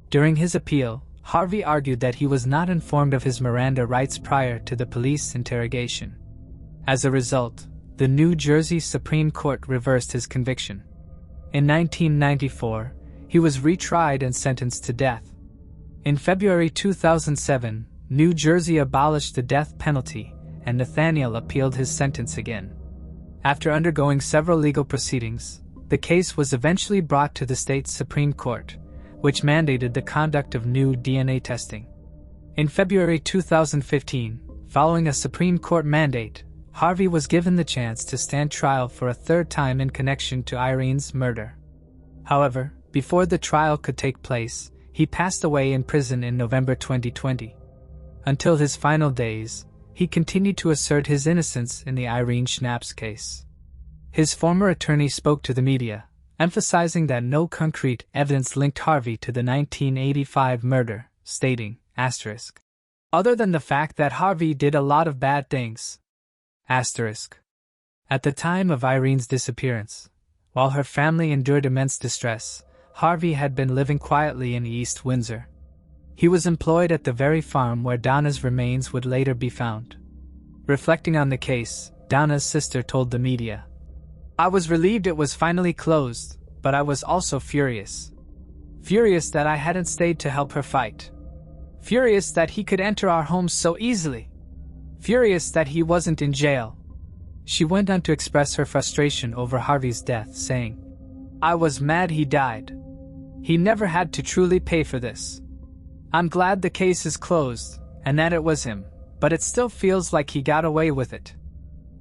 During his appeal, Harvey argued that he was not informed of his Miranda rights prior to the police interrogation. As a result, the New Jersey Supreme Court reversed his conviction. In 1994, he was retried and sentenced to death. In February 2007, New Jersey abolished the death penalty, and Nathaniel appealed his sentence again. After undergoing several legal proceedings, the case was eventually brought to the state Supreme Court, which mandated the conduct of new DNA testing. In February 2015, following a Supreme Court mandate, Harvey was given the chance to stand trial for a third time in connection to Irene's murder. However, before the trial could take place, he passed away in prison in November 2020. Until his final days, he continued to assert his innocence in the Irene Schnaps case. His former attorney spoke to the media, emphasizing that no concrete evidence linked Harvey to the 1985 murder, stating, asterisk, other than the fact that Harvey did a lot of bad things. Asterisk. At the time of Irene's disappearance, while her family endured immense distress, Harvey had been living quietly in East Windsor. He was employed at the very farm where Donna's remains would later be found. Reflecting on the case, Donna's sister told the media, "I was relieved it was finally closed, but I was also furious. Furious that I hadn't stayed to help her fight. Furious that he could enter our home so easily. Furious that he wasn't in jail." She went on to express her frustration over Harvey's death, saying, "I was mad he died. He never had to truly pay for this. I'm glad the case is closed, and that it was him, but it still feels like he got away with it."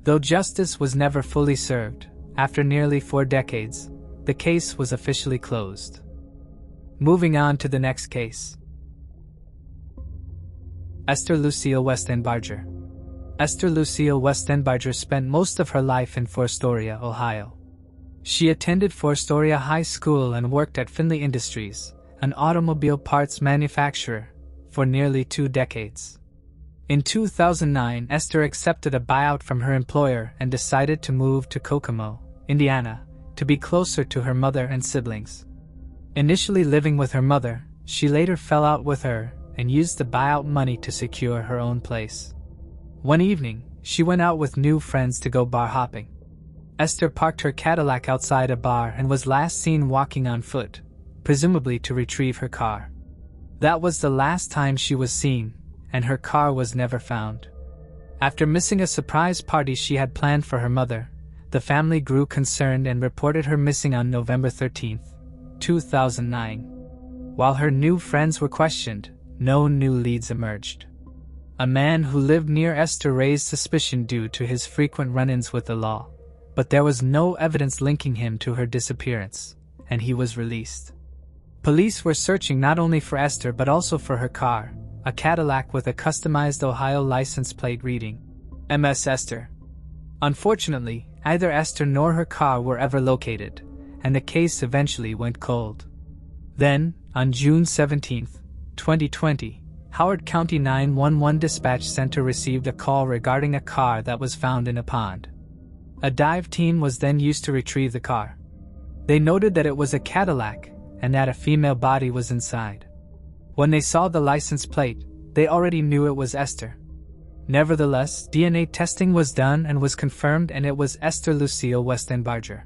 Though justice was never fully served, after nearly 4 decades, the case was officially closed. Moving on to the next case. Esther Lucille Westenbarger. Esther Lucille Westenbarger spent most of her life in Fostoria, Ohio. She attended Fostoria High School and worked at Finley Industries, an automobile parts manufacturer, for nearly 2 decades. In 2009, Esther accepted a buyout from her employer and decided to move to Kokomo, Indiana, to be closer to her mother and siblings. Initially living with her mother, she later fell out with her and used the buyout money to secure her own place. One evening, she went out with new friends to go bar hopping. Esther parked her Cadillac outside a bar and was last seen walking on foot, presumably to retrieve her car. That was the last time she was seen, and her car was never found. After missing a surprise party she had planned for her mother, the family grew concerned and reported her missing on November 13, 2009. While her new friends were questioned, no new leads emerged. A man who lived near Esther raised suspicion due to his frequent run-ins with the law, but there was no evidence linking him to her disappearance, and he was released. Police were searching not only for Esther but also for her car, a Cadillac with a customized Ohio license plate reading, MS Esther. Unfortunately, neither Esther nor her car were ever located, and the case eventually went cold. Then, on June 17, 2020, Howard County 911 Dispatch Center received a call regarding a car that was found in a pond. A dive team was then used to retrieve the car. They noted that it was a Cadillac and that a female body was inside. When they saw the license plate, they already knew it was Esther. Nevertheless, DNA testing was done and was confirmed, and it was Esther Lucille Westenbarger.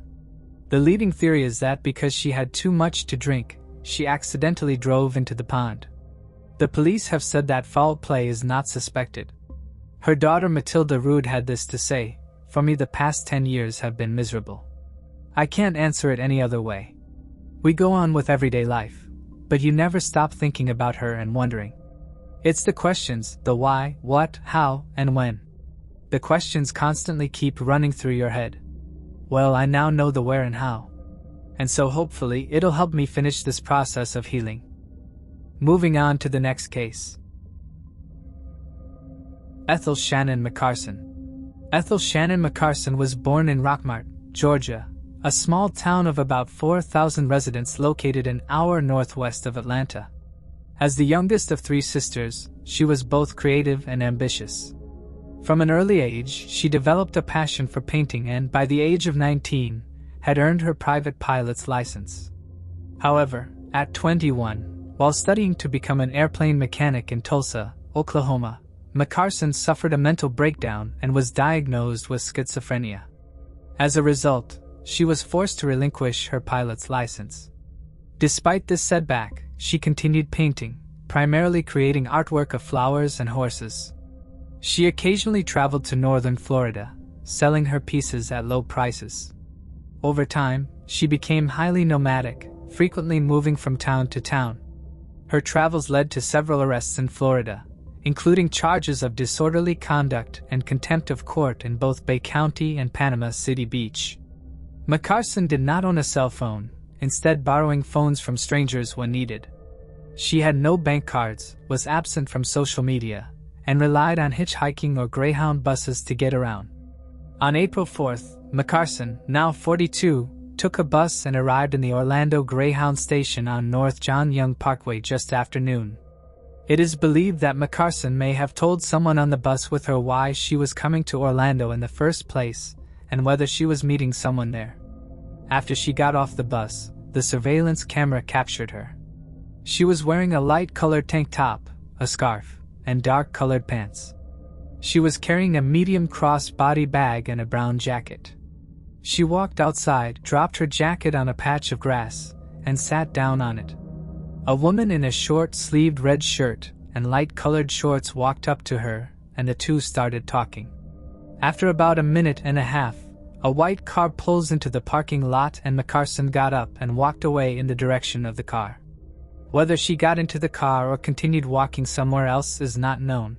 The leading theory is that because she had too much to drink, she accidentally drove into the pond. The police have said that foul play is not suspected. Her daughter Matilda Rudd had this to say, "For me the past 10 years have been miserable. I can't answer it any other way. We go on with everyday life, but you never stop thinking about her and wondering. It's the questions, the why, what, how, and when. The questions constantly keep running through your head. Well, I now know the where and how. And so hopefully it'll help me finish this process of healing." Moving on to the next case. Ethel Shannon McCarson. Ethel Shannon McCarson was born in Rockmart, Georgia, a small town of about 4,000 residents located an hour northwest of Atlanta. As the youngest of 3 sisters, she was both creative and ambitious. From an early age, she developed a passion for painting and, by the age of 19, had earned her private pilot's license. However, at 21, while studying to become an airplane mechanic in Tulsa, Oklahoma, McCarson suffered a mental breakdown and was diagnosed with schizophrenia. As a result, she was forced to relinquish her pilot's license. Despite this setback, she continued painting, primarily creating artwork of flowers and horses. She occasionally traveled to northern Florida, selling her pieces at low prices. Over time, she became highly nomadic, frequently moving from town to town. Her travels led to several arrests in Florida, including charges of disorderly conduct and contempt of court in both Bay County and Panama City Beach. McCarson did not own a cell phone, instead borrowing phones from strangers when needed. She had no bank cards, was absent from social media, and relied on hitchhiking or Greyhound buses to get around. On April 4th, McCarson, now 42, took a bus and arrived in the Orlando Greyhound station on North John Young Parkway just after noon. It is believed that McCarson may have told someone on the bus with her why she was coming to Orlando in the first place and whether she was meeting someone there. After she got off the bus, the surveillance camera captured her. She was wearing a light-colored tank top, a scarf, and dark-colored pants. She was carrying a medium cross-body bag and a brown jacket. She walked outside, dropped her jacket on a patch of grass, and sat down on it. A woman in a short-sleeved red shirt and light-colored shorts walked up to her, and the two started talking. After about a minute and a half, a white car pulls into the parking lot and McCarson got up and walked away in the direction of the car. Whether she got into the car or continued walking somewhere else is not known.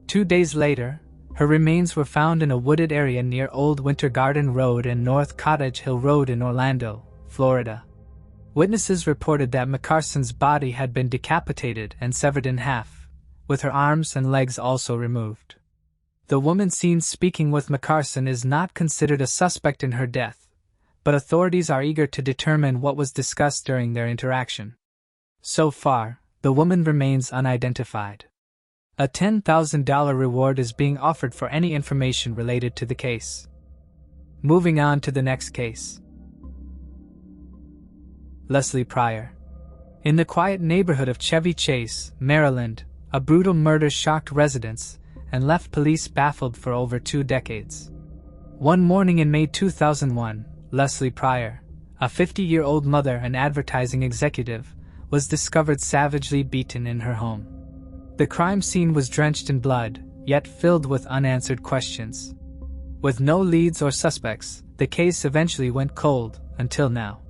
2 days later, her remains were found in a wooded area near Old Winter Garden Road and North Cottage Hill Road in Orlando, Florida. Witnesses reported that McCarson's body had been decapitated and severed in half, with her arms and legs also removed. The woman seen speaking with McCarson is not considered a suspect in her death, but authorities are eager to determine what was discussed during their interaction. So far, the woman remains unidentified. A $10,000 reward is being offered for any information related to the case. Moving on to the next case. Lesie Prior. In the quiet neighborhood of Chevy Chase, Maryland, a brutal murder shocked residents and left police baffled for over 2 decades. One morning in May 2001, Lesie Prior, a 50-year-old mother and advertising executive, was discovered savagely beaten in her home. The crime scene was drenched in blood, yet filled with unanswered questions. With no leads or suspects, the case eventually went cold, until now.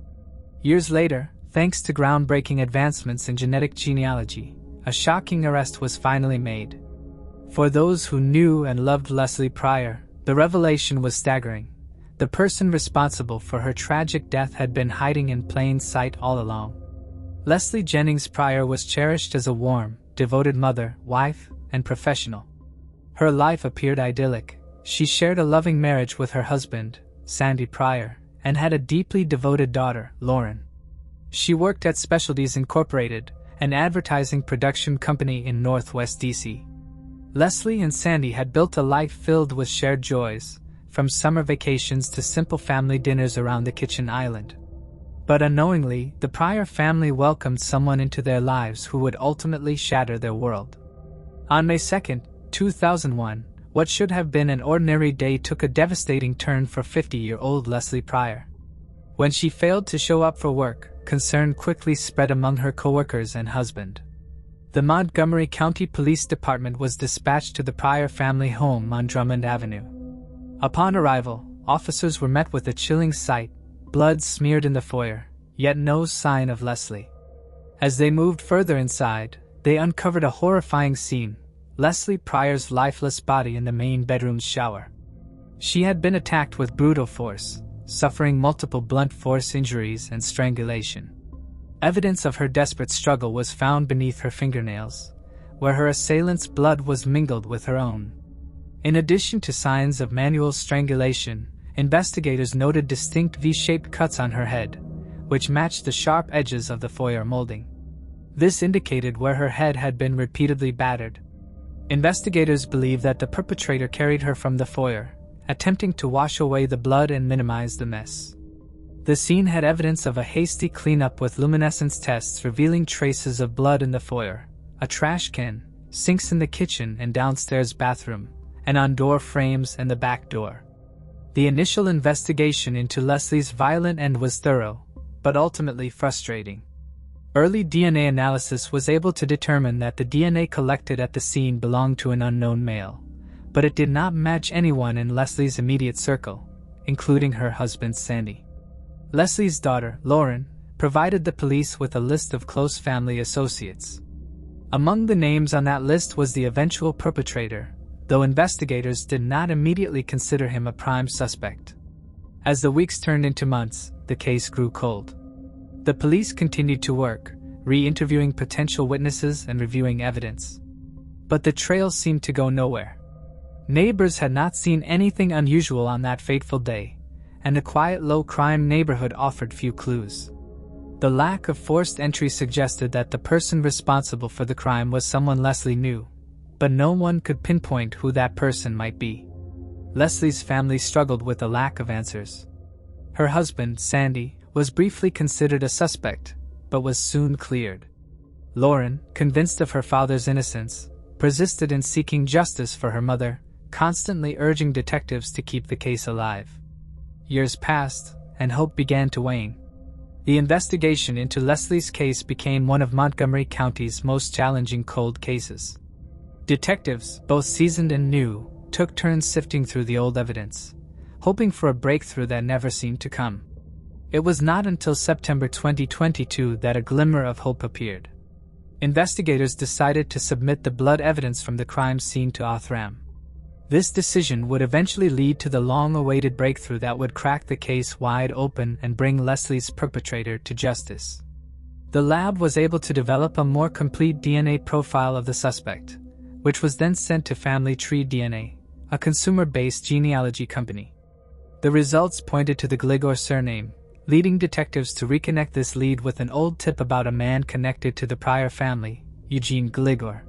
Years later, thanks to groundbreaking advancements in genetic genealogy, a shocking arrest was finally made. For those who knew and loved Lesie Prior, the revelation was staggering. The person responsible for her tragic death had been hiding in plain sight all along. Lesie Jennings Prior was cherished as a warm, devoted mother, wife, and professional. Her life appeared idyllic. She shared a loving marriage with her husband, Sandy Prior, and had a deeply devoted daughter, Lauren. She worked at Specialties Incorporated, an advertising production company in Northwest D.C. Lesie and Sandy had built a life filled with shared joys, from summer vacations to simple family dinners around the kitchen island. But unknowingly, the Prior family welcomed someone into their lives who would ultimately shatter their world. On May 2, 2001, what should have been an ordinary day took a devastating turn for 50-year-old Lesie Prior. When she failed to show up for work, concern quickly spread among her coworkers and husband. The Montgomery County Police Department was dispatched to the Prior family home on Drummond Avenue. Upon arrival, officers were met with a chilling sight: blood smeared in the foyer, yet no sign of Lesie. As they moved further inside, they uncovered a horrifying scene: Lesie Prior's lifeless body in the main bedroom's shower. She had been attacked with brutal force, suffering multiple blunt force injuries and strangulation. Evidence of her desperate struggle was found beneath her fingernails, where her assailant's blood was mingled with her own. In addition to signs of manual strangulation, investigators noted distinct V-shaped cuts on her head, which matched the sharp edges of the foyer molding. This indicated where her head had been repeatedly battered. Investigators believe that the perpetrator carried her from the foyer, attempting to wash away the blood and minimize the mess. The scene had evidence of a hasty cleanup with luminescence tests revealing traces of blood in the foyer, a trash can, sinks in the kitchen and downstairs bathroom, and on door frames and the back door. The initial investigation into Leslie's violent end was thorough, but ultimately frustrating. Early DNA analysis was able to determine that the DNA collected at the scene belonged to an unknown male, but it did not match anyone in Leslie's immediate circle, including her husband Sandy. Leslie's daughter, Lauren, provided the police with a list of close family associates. Among the names on that list was the eventual perpetrator, though investigators did not immediately consider him a prime suspect. As the weeks turned into months, the case grew cold. The police continued to work, re-interviewing potential witnesses and reviewing evidence. But the trail seemed to go nowhere. Neighbors had not seen anything unusual on that fateful day, and the quiet low-crime neighborhood offered few clues. The lack of forced entry suggested that the person responsible for the crime was someone Lesie knew, but no one could pinpoint who that person might be. Leslie's family struggled with a lack of answers. Her husband, Sandy, was briefly considered a suspect, but was soon cleared. Lauren, convinced of her father's innocence, persisted in seeking justice for her mother, constantly urging detectives to keep the case alive. Years passed, and hope began to wane. The investigation into Leslie's case became one of Montgomery County's most challenging cold cases. Detectives, both seasoned and new, took turns sifting through the old evidence, hoping for a breakthrough that never seemed to come. It was not until September 2022 that a glimmer of hope appeared. Investigators decided to submit the blood evidence from the crime scene to Othram. This decision would eventually lead to the long-awaited breakthrough that would crack the case wide open and bring Leslie's perpetrator to justice. The lab was able to develop a more complete DNA profile of the suspect, which was then sent to Family Tree DNA, a consumer-based genealogy company. The results pointed to the Gligor surname, leading detectives to reconnect this lead with an old tip about a man connected to the Prior family, Eugene Gligor.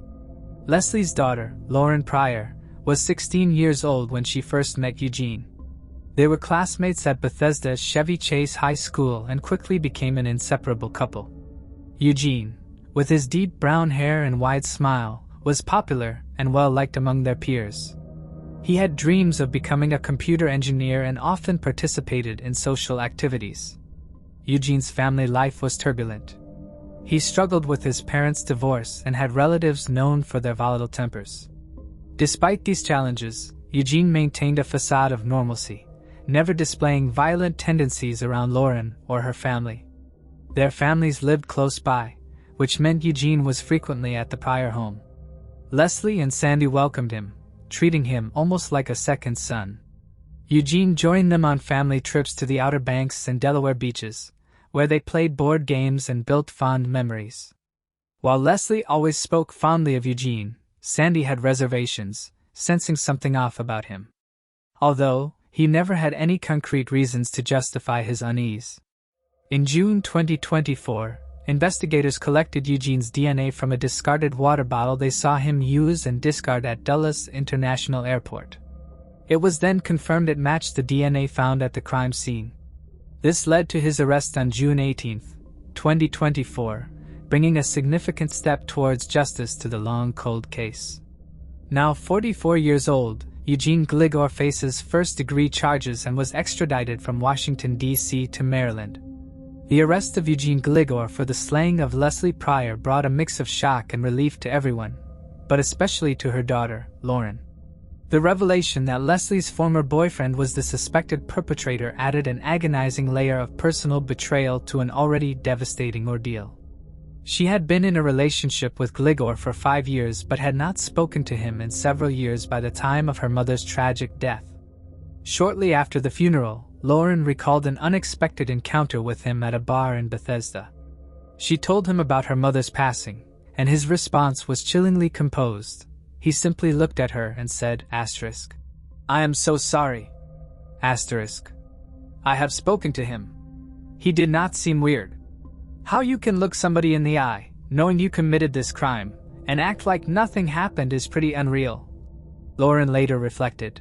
Leslie's daughter, Lauren Prior, was 16 years old when she first met Eugene. They were classmates at Bethesda's Chevy Chase High School and quickly became an inseparable couple. Eugene, with his deep brown hair and wide smile, was popular and well-liked among their peers. He had dreams of becoming a computer engineer and often participated in social activities. Eugene's family life was turbulent. He struggled with his parents' divorce and had relatives known for their volatile tempers. Despite these challenges, Eugene maintained a facade of normalcy, never displaying violent tendencies around Lauren or her family. Their families lived close by, which meant Eugene was frequently at the Prior home. Leslie and Sandy welcomed him, treating him almost like a second son. Eugene joined them on family trips to the Outer Banks and Delaware beaches, where they played board games and built fond memories. While Lesie always spoke fondly of Eugene, Sandy had reservations, sensing something off about him. Although, he never had any concrete reasons to justify his unease. In June 2024, investigators collected Eugene's DNA from a discarded water bottle they saw him use and discard at Dulles International Airport. It was then confirmed it matched the DNA found at the crime scene. This led to his arrest on June 18, 2024, bringing a significant step towards justice to the long cold case. Now 44 years old, Eugene Gligor faces first-degree charges and was extradited from Washington, D.C. to Maryland. The arrest of Eugene Gligor for the slaying of Lesie Prior brought a mix of shock and relief to everyone, but especially to her daughter, Lauren. The revelation that Leslie's former boyfriend was the suspected perpetrator added an agonizing layer of personal betrayal to an already devastating ordeal. She had been in a relationship with Gligor for 5 years but had not spoken to him in several years by the time of her mother's tragic death. Shortly after the funeral, Lauren recalled an unexpected encounter with him at a bar in Bethesda. She told him about her mother's passing, and his response was chillingly composed. He simply looked at her and said, "I am so sorry. I have spoken to him. He did not seem weird. How you can look somebody in the eye, knowing you committed this crime, and act like nothing happened is pretty unreal," Lauren later reflected.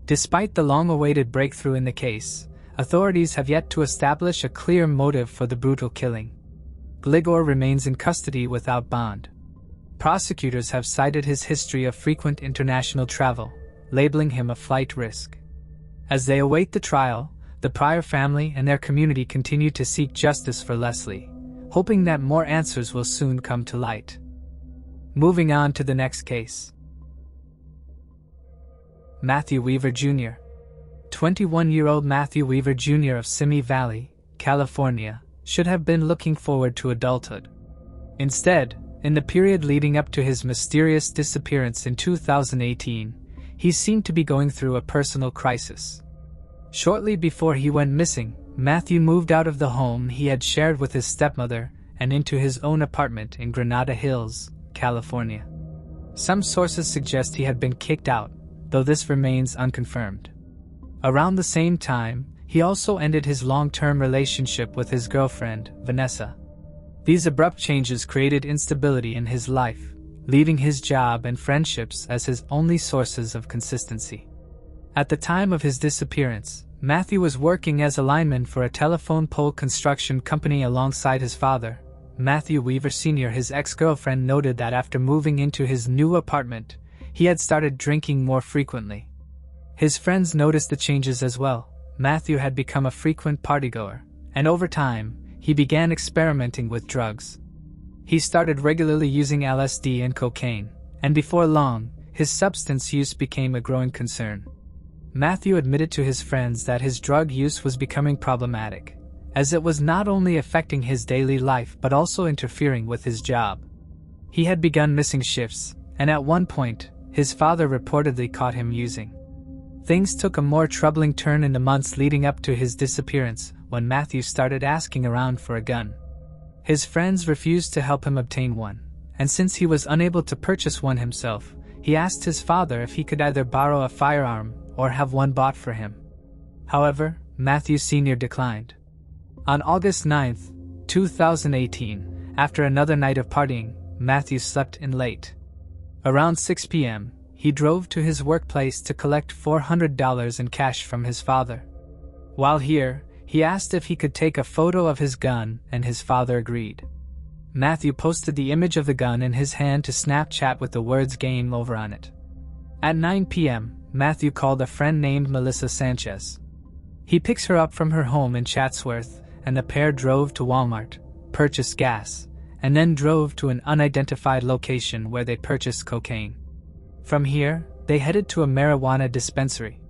Despite the long-awaited breakthrough in the case, authorities have yet to establish a clear motive for the brutal killing. Gligor remains in custody without bond. Prosecutors have cited his history of frequent international travel, labeling him a flight risk. As they await the trial, the Prior family and their community continue to seek justice for Lesie, hoping that more answers will soon come to light. Moving on to the next case. Matthew Weaver Jr. 21-year-old Matthew Weaver Jr. of Simi Valley, California, should have been looking forward to adulthood. Instead, in the period leading up to his mysterious disappearance in 2018, he seemed to be going through a personal crisis. Shortly before he went missing, Matthew moved out of the home he had shared with his stepmother and into his own apartment in Granada Hills, California. Some sources suggest he had been kicked out, though this remains unconfirmed. Around the same time, he also ended his long-term relationship with his girlfriend, Vanessa. These abrupt changes created instability in his life, leaving his job and friendships as his only sources of consistency. At the time of his disappearance, Matthew was working as a lineman for a telephone pole construction company alongside his father, Matthew Weaver Sr. His ex-girlfriend noted that after moving into his new apartment, he had started drinking more frequently. His friends noticed the changes as well. Matthew had become a frequent partygoer, and over time, he began experimenting with drugs. He started regularly using LSD and cocaine, and before long, his substance use became a growing concern. Matthew admitted to his friends that his drug use was becoming problematic, as it was not only affecting his daily life but also interfering with his job. He had begun missing shifts, and at one point, his father reportedly caught him using. Things took a more troubling turn in the months leading up to his disappearance, when Matthew started asking around for a gun. His friends refused to help him obtain one, and since he was unable to purchase one himself, he asked his father if he could either borrow a firearm or have one bought for him. However, Matthew Sr. declined. On August 9, 2018, after another night of partying, Matthew slept in late. Around 6 p.m., he drove to his workplace to collect $400 in cash from his father. While here, he asked if he could take a photo of his gun, and his father agreed. Matthew posted the image of the gun in his hand to Snapchat with the words "Game Over" on it. At 9 p.m., Matthew called a friend named Melissa Sanchez. He picks her up from her home in Chatsworth, and the pair drove to Walmart, purchased gas, and then drove to an unidentified location where they purchased cocaine. From here, they headed to a marijuana dispensary.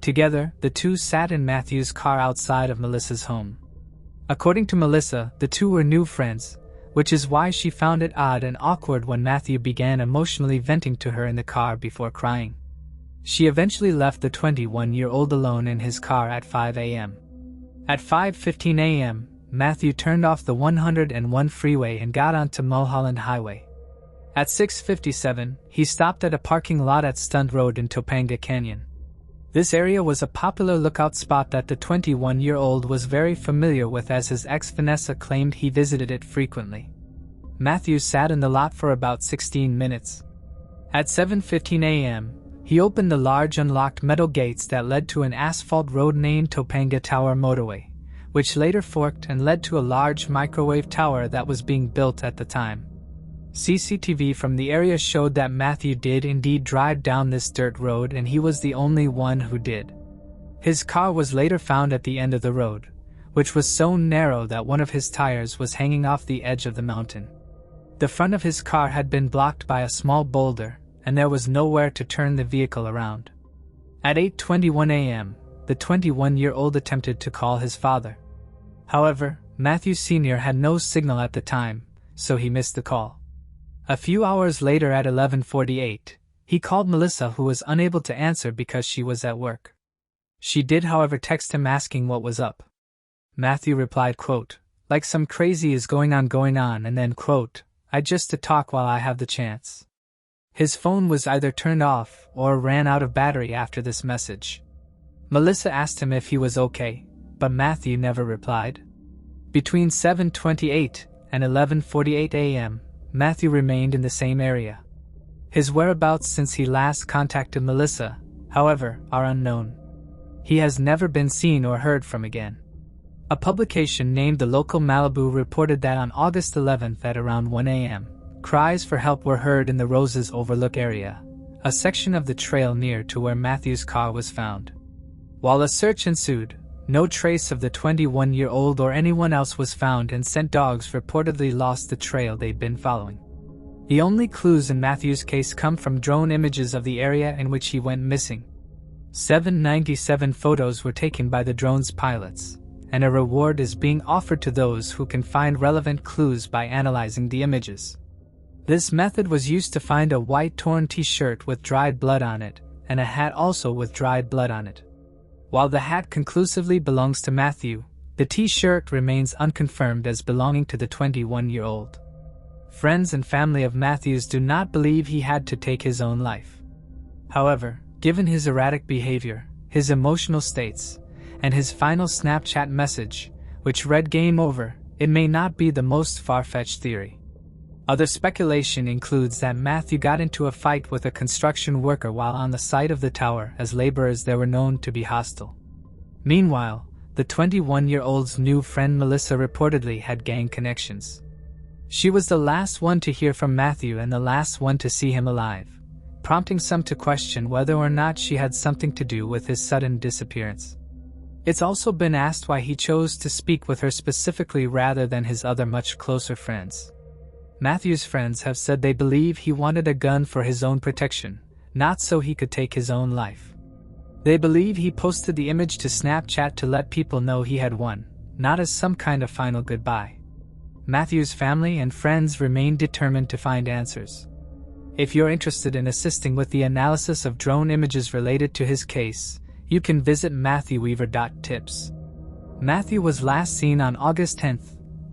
Together, the two sat in Matthew's car outside of Melissa's home. According to Melissa, the two were new friends, which is why she found it odd and awkward when Matthew began emotionally venting to her in the car before crying. She eventually left the 21-year-old alone in his car at 5 a.m. At 5:15 a.m., Matthew turned off the 101 freeway and got onto Mulholland Highway. At 6:57, he stopped at a parking lot at Stunt Road in Topanga Canyon. This area was a popular lookout spot that the 21-year-old was very familiar with, as his ex Vanessa claimed he visited it frequently. Matthew sat in the lot for about 16 minutes. At 7:15 a.m., he opened the large unlocked metal gates that led to an asphalt road named Topanga Tower Motorway, which later forked and led to a large microwave tower that was being built at the time. CCTV from the area showed that Matthew did indeed drive down this dirt road, and he was the only one who did. His car was later found at the end of the road, which was so narrow that one of his tires was hanging off the edge of the mountain. The front of his car had been blocked by a small boulder, and there was nowhere to turn the vehicle around. At 8:21 a.m., the 21-year-old attempted to call his father. However, Matthew Sr. had no signal at the time, so he missed the call. A few hours later at 11:48, he called Melissa, who was unable to answer because she was at work. She did, however, text him asking what was up. Matthew replied, quote, "Like some crazy is going on, and then, quote, I just to talk while I have the chance." His phone was either turned off or ran out of battery after this message. Melissa asked him if he was okay, but Matthew never replied. Between 7:28 and 11:48 a.m., Matthew remained in the same area. His whereabouts since he last contacted Melissa, however, are unknown. He has never been seen or heard from again. A publication named The Local Malibu reported that on August 11th at around 1 a.m., cries for help were heard in the Roses Overlook area, a section of the trail near to where Matthew's car was found. While a search ensued, no trace of the 21-year-old or anyone else was found, and scent dogs reportedly lost the trail they'd been following. The only clues in Matthew's case come from drone images of the area in which he went missing. 797 photos were taken by the drone's pilots, and a reward is being offered to those who can find relevant clues by analyzing the images. This method was used to find a white torn t-shirt with dried blood on it, and a hat also with dried blood on it. While the hat conclusively belongs to Matthew, the t-shirt remains unconfirmed as belonging to the 21-year-old. Friends and family of Matthews do not believe he had to take his own life. However, given his erratic behavior, his emotional states, and his final Snapchat message, which read "Game over," it may not be the most far-fetched theory. Other speculation includes that Matthew got into a fight with a construction worker while on the site of the tower, as laborers there were known to be hostile. Meanwhile, the 21-year-old's new friend Melissa reportedly had gang connections. She was the last one to hear from Matthew and the last one to see him alive, prompting some to question whether or not she had something to do with his sudden disappearance. It's also been asked why he chose to speak with her specifically rather than his other much closer friends. Matthew's friends have said they believe he wanted a gun for his own protection, not so he could take his own life. They believe he posted the image to Snapchat to let people know he had won, not as some kind of final goodbye. Matthew's family and friends remain determined to find answers. If you're interested in assisting with the analysis of drone images related to his case, you can visit MatthewWeaver.tips. Matthew was last seen on August 10,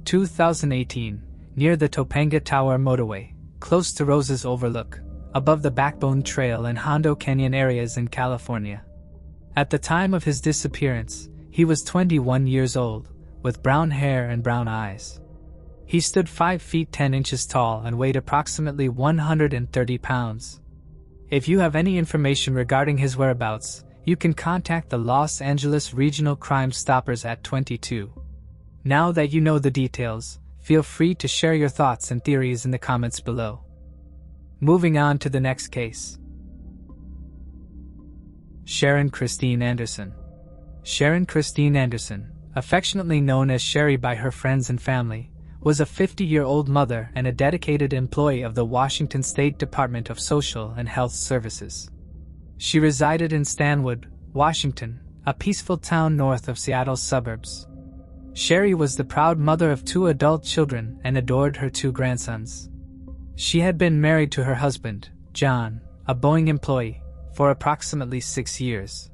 2018, near the Topanga Tower motorway, close to Roses Overlook, above the Backbone Trail and Hondo Canyon areas in California. At the time of his disappearance, he was 21 years old, with brown hair and brown eyes. He stood 5 feet 10 inches tall and weighed approximately 130 pounds. If you have any information regarding his whereabouts, you can contact the Los Angeles Regional Crime Stoppers at 22. Now that you know the details, feel free to share your thoughts and theories in the comments below. Moving on to the next case. Sharon Christine Anderson. Sharon Christine Anderson, affectionately known as Sherry by her friends and family, was a 50-year-old mother and a dedicated employee of the Washington State Department of Social and Health Services. She resided in Stanwood, Washington, a peaceful town north of Seattle's suburbs. Sherry was the proud mother of 2 adult children and adored her 2 grandsons. She had been married to her husband, John, a Boeing employee, for approximately 6 years.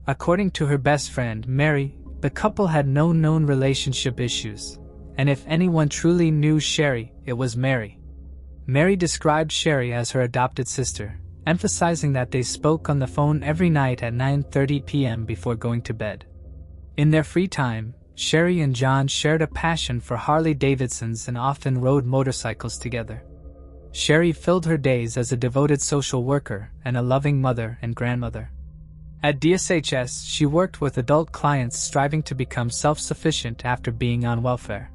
According to her best friend, Mary, the couple had no known relationship issues, and if anyone truly knew Sherry, it was Mary. Mary described Sherry as her adopted sister, emphasizing that they spoke on the phone every night at 9:30 p.m. before going to bed. In their free time, Sherry and John shared a passion for Harley-Davidsons and often rode motorcycles together. Sherry filled her days as a devoted social worker and a loving mother and grandmother. At DSHS, she worked with adult clients striving to become self-sufficient after being on welfare.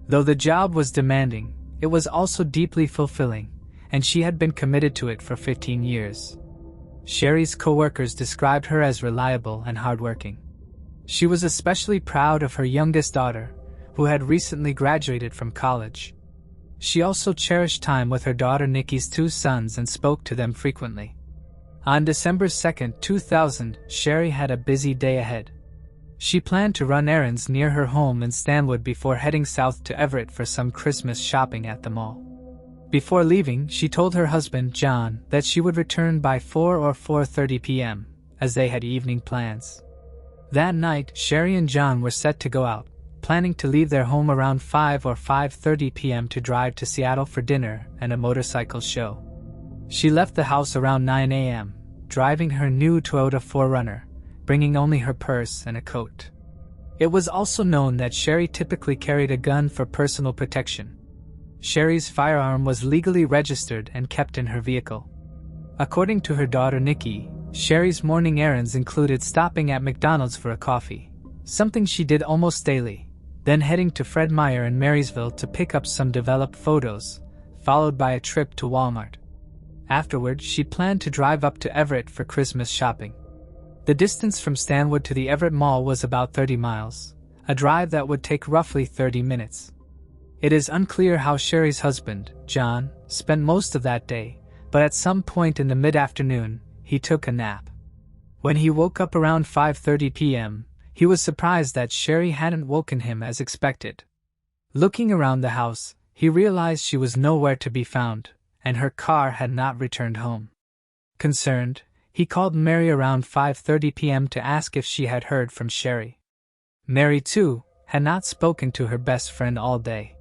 Though the job was demanding, it was also deeply fulfilling, and she had been committed to it for 15 years. Sherry's co-workers described her as reliable and hardworking. She was especially proud of her youngest daughter, who had recently graduated from college. She also cherished time with her daughter Nikki's 2 sons and spoke to them frequently. On December 2, 2000, Sherry had a busy day ahead. She planned to run errands near her home in Stanwood before heading south to Everett for some Christmas shopping at the mall. Before leaving, she told her husband, John, that she would return by 4 or 4:30 p.m., as they had evening plans. That night, Sherry and John were set to go out, planning to leave their home around 5 or 5:30 p.m. to drive to Seattle for dinner and a motorcycle show. She left the house around 9 a.m., driving her new Toyota 4Runner, bringing only her purse and a coat. It was also known that Sherry typically carried a gun for personal protection. Sherry's firearm was legally registered and kept in her vehicle. According to her daughter Nikki, Sherry's morning errands included stopping at McDonald's for a coffee, something she did almost daily, then heading to Fred Meyer in Marysville to pick up some developed photos, followed by a trip to Walmart. Afterward, she planned to drive up to Everett for Christmas shopping. The distance from Stanwood to the Everett Mall was about 30 miles, a drive that would take roughly 30 minutes. It is unclear how Sherry's husband, John, spent most of that day, but at some point in the mid-afternoon, he took a nap. When he woke up around 5:30 p.m., he was surprised that Sherry hadn't woken him as expected. Looking around the house, he realized she was nowhere to be found, and her car had not returned home. Concerned, he called Mary around 5:30 p.m. to ask if she had heard from Sherry. Mary, too, had not spoken to her best friend all day.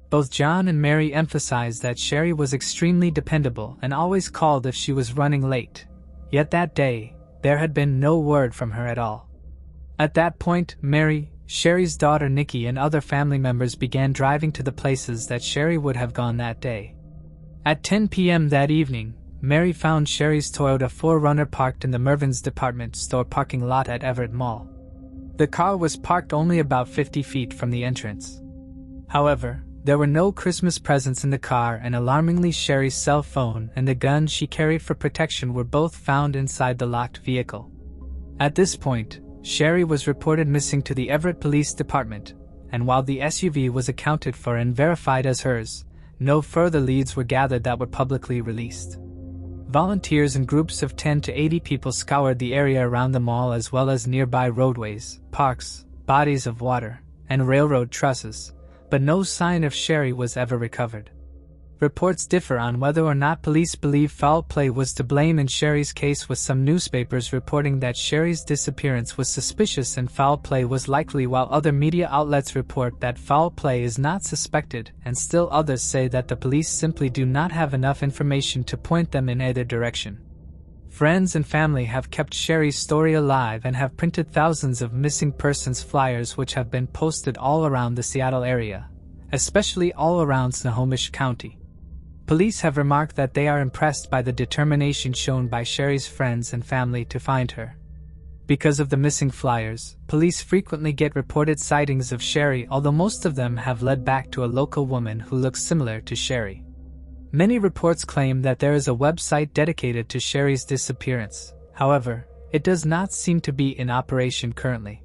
Both John and Mary emphasized that Sherry was extremely dependable and always called if she was running late, yet that day, there had been no word from her at all. At that point, Mary, Sherry's daughter Nikki, and other family members began driving to the places that Sherry would have gone that day. At 10 p.m. that evening, Mary found Sherry's Toyota 4Runner parked in the Mervyn's department store parking lot at Everett Mall. The car was parked only about 50 feet from the entrance. However, there were no Christmas presents in the car, and alarmingly, Sherry's cell phone and the gun she carried for protection were both found inside the locked vehicle. At this point, Sherry was reported missing to the Everett Police Department, and while the SUV was accounted for and verified as hers, no further leads were gathered that were publicly released. Volunteers in groups of 10 to 80 people scoured the area around the mall as well as nearby roadways, parks, bodies of water, and railroad trusses, but no sign of Sherry was ever recovered. Reports differ on whether or not police believe foul play was to blame in Sherry's case, with some newspapers reporting that Sherry's disappearance was suspicious and foul play was likely, while other media outlets report that foul play is not suspected, and still others say that the police simply do not have enough information to point them in either direction. Friends and family have kept Sherry's story alive and have printed thousands of missing persons flyers which have been posted all around the Seattle area, especially all around Snohomish County. Police have remarked that they are impressed by the determination shown by Sherry's friends and family to find her. Because of the missing flyers, police frequently get reported sightings of Sherry, although most of them have led back to a local woman who looks similar to Sherry. Many reports claim that there is a website dedicated to Sherry's disappearance. However, it does not seem to be in operation currently.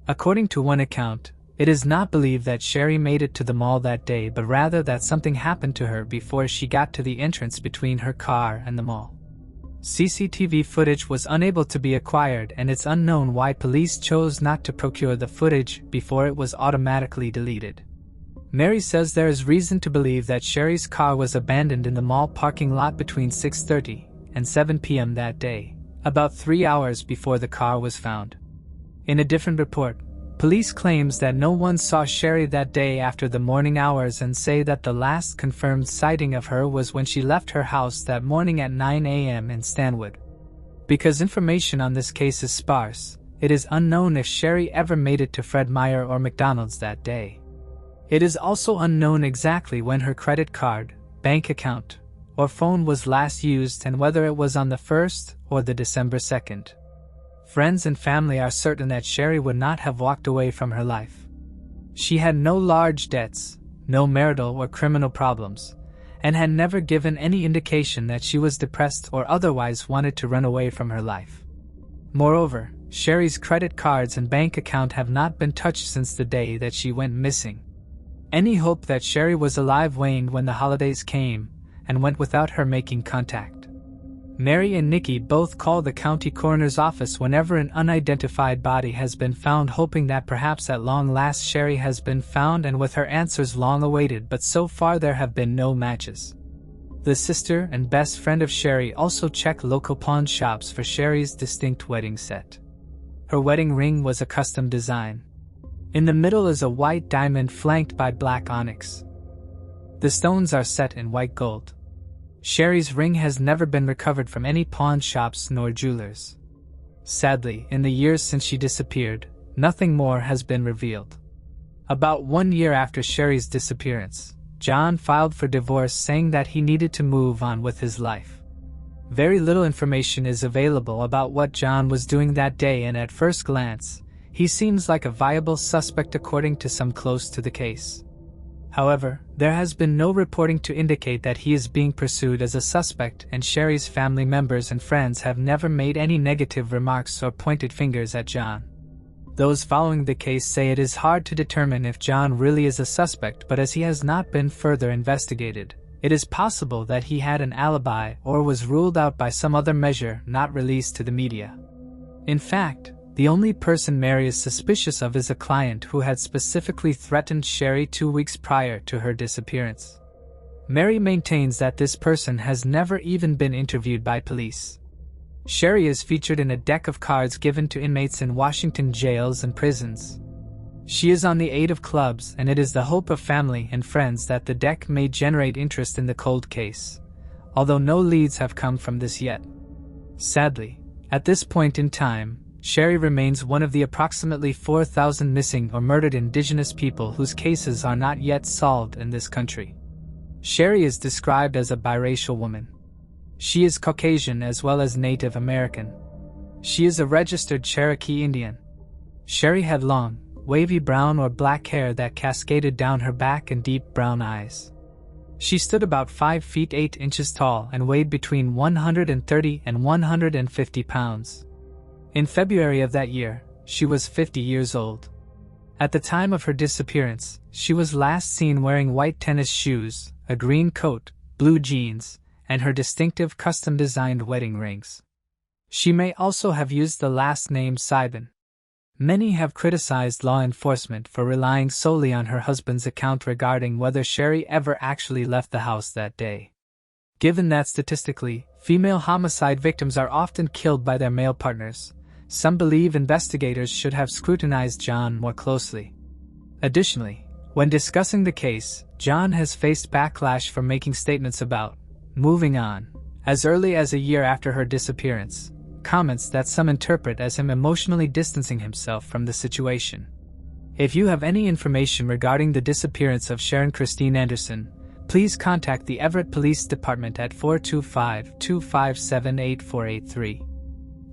According to one account, it is not believed that Sherry made it to the mall that day, but rather that something happened to her before she got to the entrance between her car and the mall. CCTV footage was unable to be acquired, and it's unknown why police chose not to procure the footage before it was automatically deleted. Mary says there is reason to believe that Sherry's car was abandoned in the mall parking lot between 6:30 and 7 p.m. that day, about 3 hours before the car was found. In a different report, police claims that no one saw Sherry that day after the morning hours and say that the last confirmed sighting of her was when she left her house that morning at 9 a.m. in Stanwood. Because information on this case is sparse, it is unknown if Sherry ever made it to Fred Meyer or McDonald's that day. It is also unknown exactly when her credit card, bank account, or phone was last used and whether it was on the 1st or the December 2nd. Friends and family are certain that Sherry would not have walked away from her life. She had no large debts, no marital or criminal problems, and had never given any indication that she was depressed or otherwise wanted to run away from her life. Moreover, Sherry's credit cards and bank account have not been touched since the day that she went missing. Any hope that Sherry was alive waned when the holidays came and went without her making contact. Mary and Nikki both call the county coroner's office whenever an unidentified body has been found, hoping that perhaps at long last Sherry has been found, and with her answers long awaited, but so far there have been no matches. The sister and best friend of Sherry also check local pawn shops for Sherry's distinct wedding set. Her wedding ring was a custom design. In the middle is a white diamond flanked by black onyx. The stones are set in white gold. Sherry's ring has never been recovered from any pawn shops nor jewelers. Sadly, in the years since she disappeared, nothing more has been revealed. About 1 year after Sherry's disappearance, John filed for divorce, saying that he needed to move on with his life. Very little information is available about what John was doing that day, and at first glance, he seems like a viable suspect according to some close to the case. However, there has been no reporting to indicate that he is being pursued as a suspect, and Sherry's family members and friends have never made any negative remarks or pointed fingers at John. Those following the case say it is hard to determine if John really is a suspect, but as he has not been further investigated, it is possible that he had an alibi or was ruled out by some other measure not released to the media. In fact, the only person Mary is suspicious of is a client who had specifically threatened Sherry 2 weeks prior to her disappearance. Mary maintains that this person has never even been interviewed by police. Sherry is featured in a deck of cards given to inmates in Washington jails and prisons. She is on the 8 of clubs, and it is the hope of family and friends that the deck may generate interest in the cold case, although no leads have come from this yet. Sadly, at this point in time, Sherry remains one of the approximately 4,000 missing or murdered Indigenous people whose cases are not yet solved in this country. Sherry is described as a biracial woman. She is Caucasian as well as Native American. She is a registered Cherokee Indian. Sherry had long, wavy brown or black hair that cascaded down her back and deep brown eyes. She stood about 5 feet 8 inches tall and weighed between 130 and 150 pounds. In February of that year, she was 50 years old. At the time of her disappearance, she was last seen wearing white tennis shoes, a green coat, blue jeans, and her distinctive custom-designed wedding rings. She may also have used the last name Sibin. Many have criticized law enforcement for relying solely on her husband's account regarding whether Sherry ever actually left the house that day. Given that statistically, female homicide victims are often killed by their male partners, some believe investigators should have scrutinized John more closely. Additionally, when discussing the case, John has faced backlash for making statements about moving on, as early as a year after her disappearance, comments that some interpret as him emotionally distancing himself from the situation. If you have any information regarding the disappearance of Sharon Christine Anderson, please contact the Everett Police Department at 425-257-8483.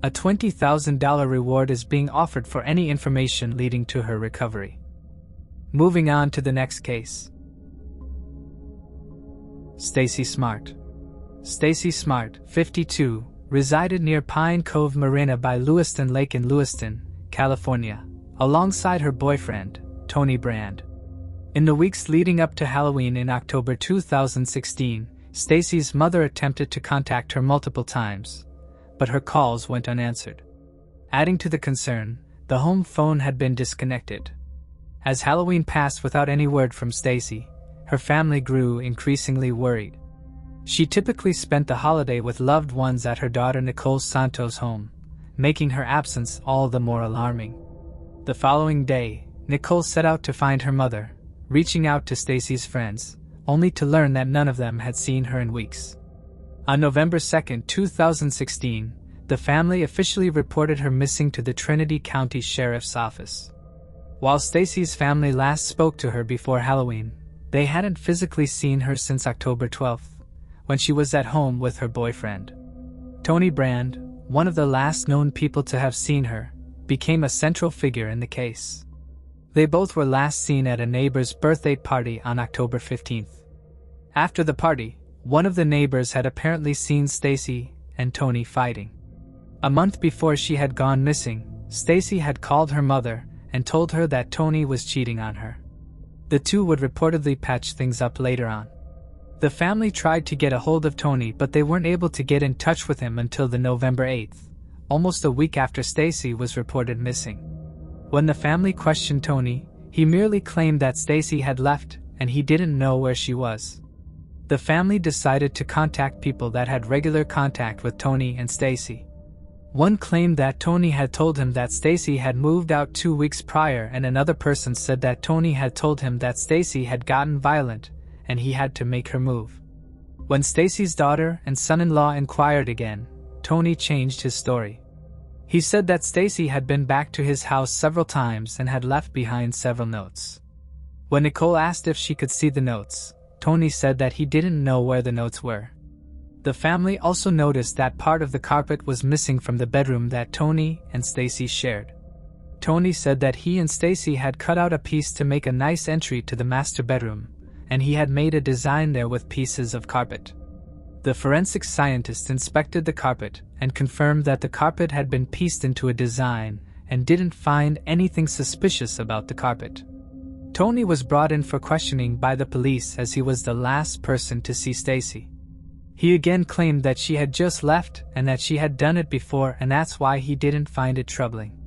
A $20,000 reward is being offered for any information leading to her recovery. Moving on to the next case. Stacy Smart. Stacy Smart, 52, resided near Pine Cove Marina by Lewiston Lake in Lewiston, California, alongside her boyfriend, Tony Brand. In the weeks leading up to Halloween in October 2016, Stacy's mother attempted to contact her multiple times, but her calls went unanswered. Adding to the concern, the home phone had been disconnected. As Halloween passed without any word from Stacy, her family grew increasingly worried. She typically spent the holiday with loved ones at her daughter Nicole Santos' home, making her absence all the more alarming. The following day, Nicole set out to find her mother, reaching out to Stacy's friends, only to learn that none of them had seen her in weeks. On November 2, 2016, the family officially reported her missing to the Trinity County Sheriff's Office. While Stacy's family last spoke to her before Halloween, they hadn't physically seen her since October 12, when she was at home with her boyfriend. Tony Brand, one of the last known people to have seen her, became a central figure in the case. They both were last seen at a neighbor's birthday party on October 15th. After the party, one of the neighbors had apparently seen Stacy and Tony fighting. A month before she had gone missing, Stacy had called her mother and told her that Tony was cheating on her. The two would reportedly patch things up later on. The family tried to get a hold of Tony, but they weren't able to get in touch with him until the November 8th, almost a week after Stacy was reported missing. When the family questioned Tony, he merely claimed that Stacy had left and he didn't know where she was. The family decided to contact people that had regular contact with Tony and Stacy. One claimed that Tony had told him that Stacy had moved out 2 weeks prior, and another person said that Tony had told him that Stacy had gotten violent and he had to make her move. When Stacy's daughter and son-in-law inquired again, Tony changed his story. He said that Stacy had been back to his house several times and had left behind several notes. When Nicole asked if she could see the notes, Tony said that he didn't know where the notes were. The family also noticed that part of the carpet was missing from the bedroom that Tony and Stacy shared. Tony said that he and Stacy had cut out a piece to make a nice entry to the master bedroom, and he had made a design there with pieces of carpet. The forensic scientist inspected the carpet and confirmed that the carpet had been pieced into a design and didn't find anything suspicious about the carpet. Tony was brought in for questioning by the police as he was the last person to see Stacy. He again claimed that she had just left and that she had done it before, and that's why he didn't find it troubling.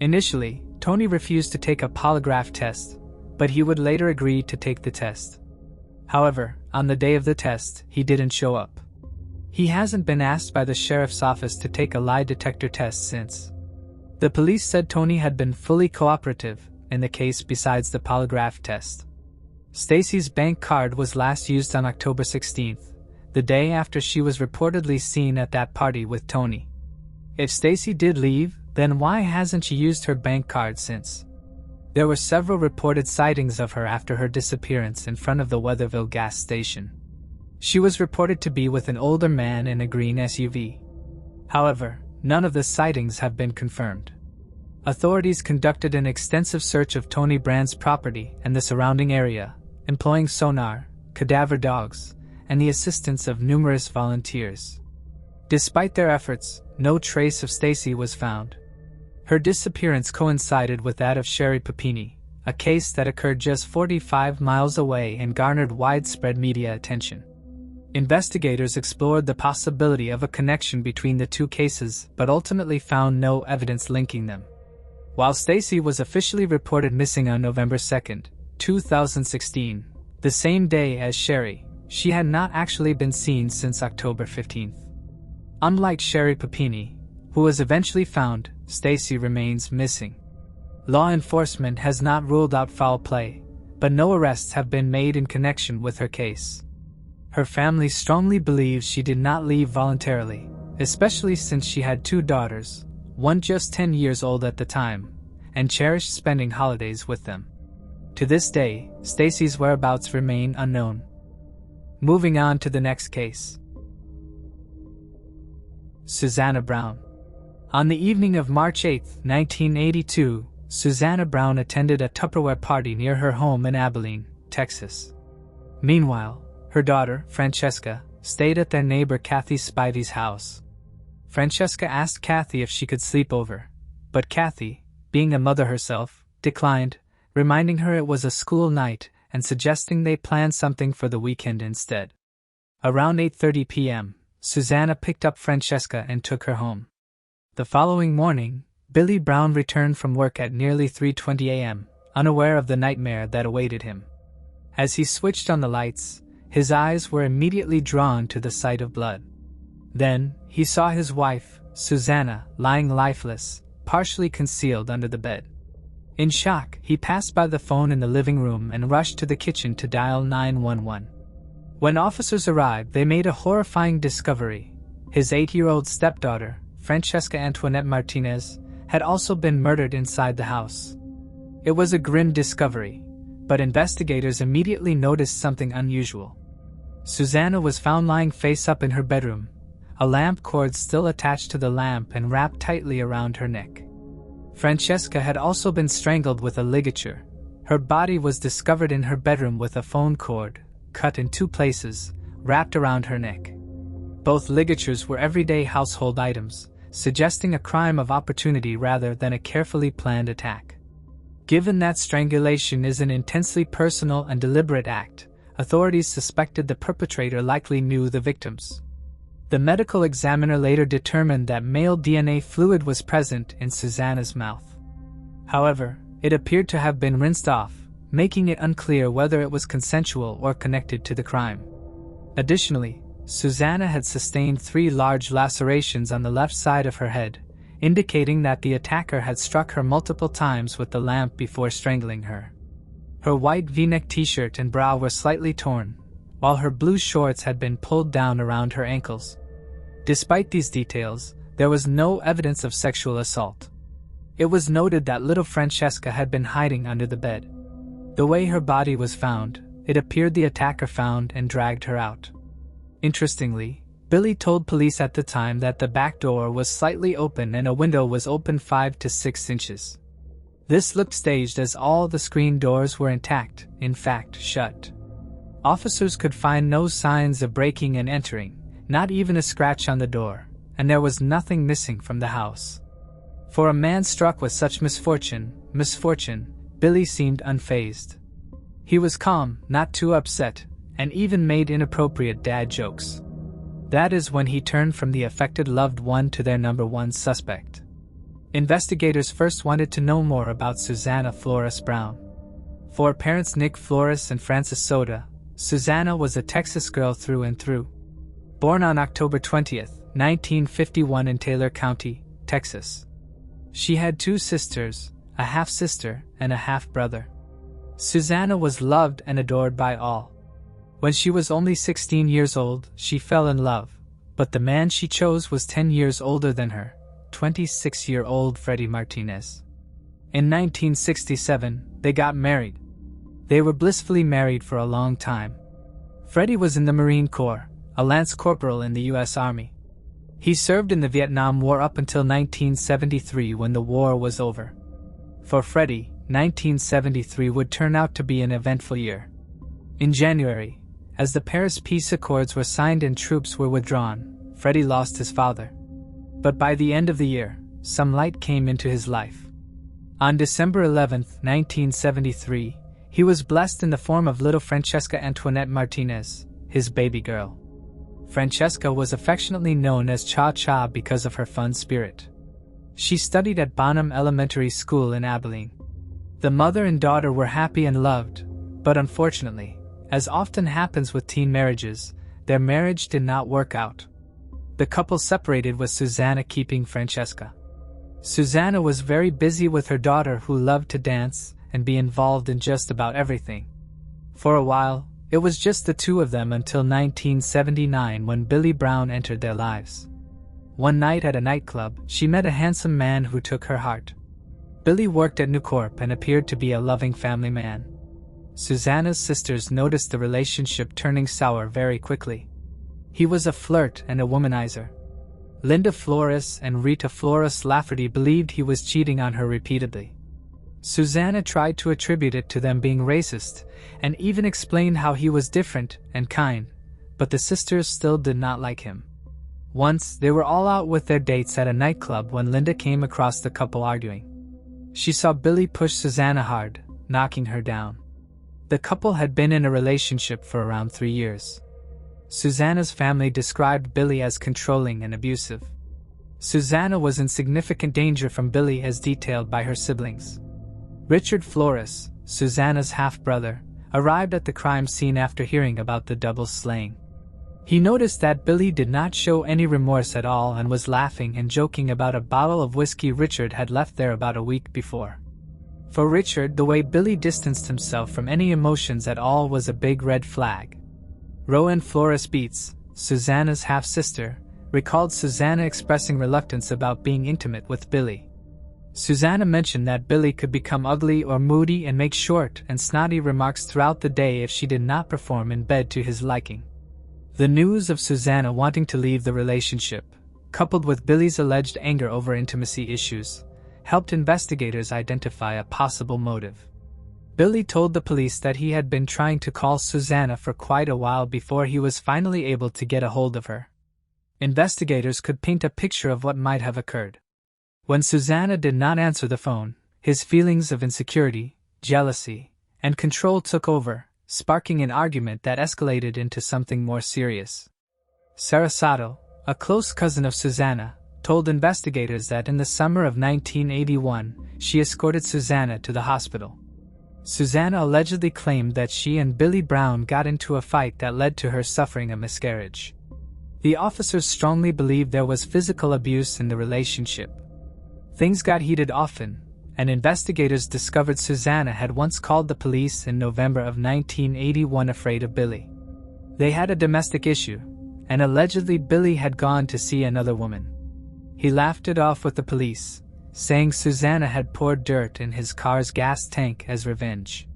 Initially, Tony refused to take a polygraph test, but he would later agree to take the test. However, on the day of the test, he didn't show up. He hasn't been asked by the sheriff's office to take a lie detector test since. The police said Tony had been fully cooperative in the case besides the polygraph test. Stacy's bank card was last used on October 16th, the day after she was reportedly seen at that party with Tony. If Stacy did leave, Then why hasn't she used her bank card since? There were several reported sightings of her after her disappearance in front of the Weatherville gas station. She was reported to be with an older man in a green SUV. However, none of the sightings have been confirmed. Authorities conducted an extensive search of Tony Brand's property and the surrounding area, employing sonar, cadaver dogs, and the assistance of numerous volunteers. Despite their efforts, no trace of Stacy was found. Her disappearance coincided with that of Sherry Papini, a case that occurred just 45 miles away and garnered widespread media attention. Investigators explored the possibility of a connection between the two cases but ultimately found no evidence linking them. While Stacy was officially reported missing on November 2, 2016, the same day as Sherry, she had not actually been seen since October 15. Unlike Sherry Papini, who was eventually found, Stacy remains missing. Law enforcement has not ruled out foul play, but no arrests have been made in connection with her case. Her family strongly believes she did not leave voluntarily, especially since she had two daughters, one just 10 years old at the time, and cherished spending holidays with them. To this day, Stacy's whereabouts remain unknown. Moving on to the next case. Susanna Brown. On the evening of March 8, 1982, Susanna Brown attended a Tupperware party near her home in Abilene, Texas. Meanwhile, her daughter, Francesca, stayed at their neighbor Kathy Spivey's house. Francesca asked Kathy if she could sleep over, but Kathy, being a mother herself, declined, reminding her it was a school night and suggesting they plan something for the weekend instead. Around 8:30 p.m., Susanna picked up Francesca and took her home. The following morning, Billy Brown returned from work at nearly 3:20 a.m., unaware of the nightmare that awaited him. As he switched on the lights, his eyes were immediately drawn to the sight of blood. Then, he saw his wife, Susanna, lying lifeless, partially concealed under the bed. In shock, he passed by the phone in the living room and rushed to the kitchen to dial 911. When officers arrived, they made a horrifying discovery. His 8-year-old stepdaughter, Francesca Antoinette Martinez, had also been murdered inside the house. It was a grim discovery, but investigators immediately noticed something unusual. Susanna was found lying face up in her bedroom, a lamp cord still attached to the lamp and wrapped tightly around her neck. Francesca had also been strangled with a ligature. Her body was discovered in her bedroom with a phone cord, cut in 2 places, wrapped around her neck. Both ligatures were everyday household items, suggesting a crime of opportunity rather than a carefully planned attack. Given that strangulation is an intensely personal and deliberate act, authorities suspected the perpetrator likely knew the victims. The medical examiner later determined that male DNA fluid was present in Susanna's mouth. However, it appeared to have been rinsed off, making it unclear whether it was consensual or connected to the crime. Additionally, Susanna had sustained 3 large lacerations on the left side of her head, indicating that the attacker had struck her multiple times with the lamp before strangling her. Her white V-neck t-shirt and bra were slightly torn, while her blue shorts had been pulled down around her ankles. Despite these details, there was no evidence of sexual assault. It was noted that little Francesca had been hiding under the bed. The way her body was found, it appeared the attacker found and dragged her out. Interestingly, Billy told police at the time that the back door was slightly open and a window was open 5 to 6 inches. This looked staged as all the screen doors were intact, in fact shut. Officers could find no signs of breaking and entering, not even a scratch on the door, and there was nothing missing from the house. For a man struck with such misfortune, Billy seemed unfazed. He was calm, not too upset, and even made inappropriate dad jokes. That is when he turned from the affected loved one to their number 1 suspect. Investigators first wanted to know more about Susanna Flores Brown. For parents Nick Flores and Frances Soda, Susanna was a Texas girl through and through. Born on October 20, 1951 in Taylor County, Texas. She had 2 sisters, a half-sister and a half-brother. Susanna was loved and adored by all. When she was only 16 years old, she fell in love, but the man she chose was 10 years older than her, 26-year-old Freddie Martinez. In 1967, they got married. They were blissfully married for a long time. Freddie was in the Marine Corps, a lance corporal in the U.S. Army. He served in the Vietnam War up until 1973 when the war was over. For Freddie, 1973 would turn out to be an eventful year. In January, as the Paris Peace Accords were signed and troops were withdrawn, Freddie lost his father. But by the end of the year, some light came into his life. On December 11, 1973, he was blessed in the form of little Francesca Antoinette Martinez, his baby girl. Francesca was affectionately known as Cha-Cha because of her fun spirit. She studied at Bonham Elementary School in Abilene. The mother and daughter were happy and loved, but unfortunately, as often happens with teen marriages, their marriage did not work out. The couple separated with Susanna keeping Francesca. Susanna was very busy with her daughter who loved to dance and be involved in just about everything. For a while, it was just the two of them until 1979 when Billy Brown entered their lives. One night at a nightclub, she met a handsome man who took her heart. Billy worked at Nucorp and appeared to be a loving family man. Susanna's sisters noticed the relationship turning sour very quickly. He was a flirt and a womanizer. Linda Flores and Rita Flores Lafferty believed he was cheating on her repeatedly. Susanna tried to attribute it to them being racist, and even explained how he was different and kind, but the sisters still did not like him. Once, they were all out with their dates at a nightclub when Linda came across the couple arguing. She saw Billy push Susanna hard, knocking her down. The couple had been in a relationship for around 3 years. Susanna's family described Billy as controlling and abusive. Susanna was in significant danger from Billy as detailed by her siblings. Richard Flores, Susanna's half-brother, arrived at the crime scene after hearing about the double slaying. He noticed that Billy did not show any remorse at all and was laughing and joking about a bottle of whiskey Richard had left there about a week before. For Richard, the way Billy distanced himself from any emotions at all was a big red flag. Rowan Flores Beats, Susanna's half-sister, recalled Susanna expressing reluctance about being intimate with Billy. Susanna mentioned that Billy could become ugly or moody and make short and snotty remarks throughout the day if she did not perform in bed to his liking. The news of Susanna wanting to leave the relationship, coupled with Billy's alleged anger over intimacy issues, helped investigators identify a possible motive. Billy told the police that he had been trying to call Susanna for quite a while before he was finally able to get a hold of her. Investigators could paint a picture of what might have occurred. When Susanna did not answer the phone, his feelings of insecurity, jealousy, and control took over, sparking an argument that escalated into something more serious. Sarah Sato, a close cousin of Susanna, told investigators that in the summer of 1981, she escorted Susanna to the hospital. Susanna allegedly claimed that she and Billy Brown got into a fight that led to her suffering a miscarriage. The officers strongly believed there was physical abuse in the relationship. Things got heated often, and investigators discovered Susanna had once called the police in November of 1981 afraid of Billy. They had a domestic issue, and allegedly Billy had gone to see another woman. He laughed it off with the police, saying Susanna had poured dirt in his car's gas tank as revenge.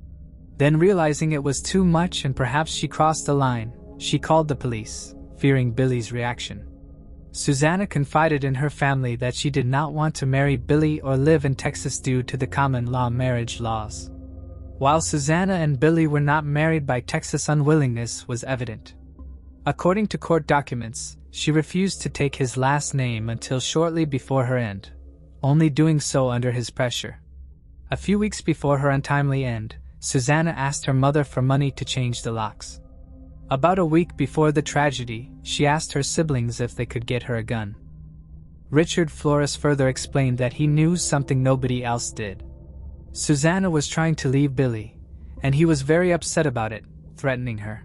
Then realizing it was too much and perhaps she crossed the line, she called the police, fearing Billy's reaction. Susanna confided in her family that she did not want to marry Billy or live in Texas due to the common law marriage laws. While Susanna and Billy were not married by Texas, unwillingness was evident. According to court documents, she refused to take his last name until shortly before her end, only doing so under his pressure. A few weeks before her untimely end, Susanna asked her mother for money to change the locks. About a week before the tragedy, she asked her siblings if they could get her a gun. Richard Flores further explained that he knew something nobody else did. Susanna was trying to leave Billy, and he was very upset about it, threatening her.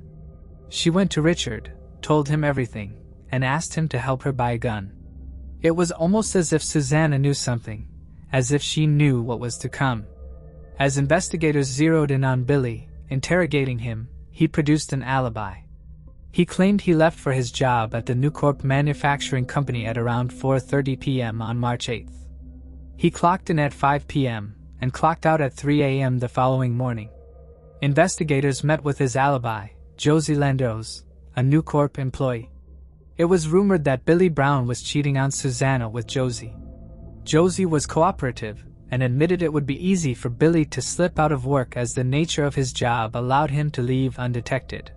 She went to Richard, told him everything, and asked him to help her buy a gun. It was almost as if Susanna knew something, as if she knew what was to come. As investigators zeroed in on Billy, interrogating him, he produced an alibi. He claimed he left for his job at the Newcorp Manufacturing Company at around 4:30 p.m. on March 8. He clocked in at 5 p.m. and clocked out at 3 a.m. the following morning. Investigators met with his alibi, Josie Landos, a Newcorp employee. It was rumored that Billy Brown was cheating on Susanna with Josie. Josie was cooperative and admitted it would be easy for Billy to slip out of work as the nature of his job allowed him to leave undetected.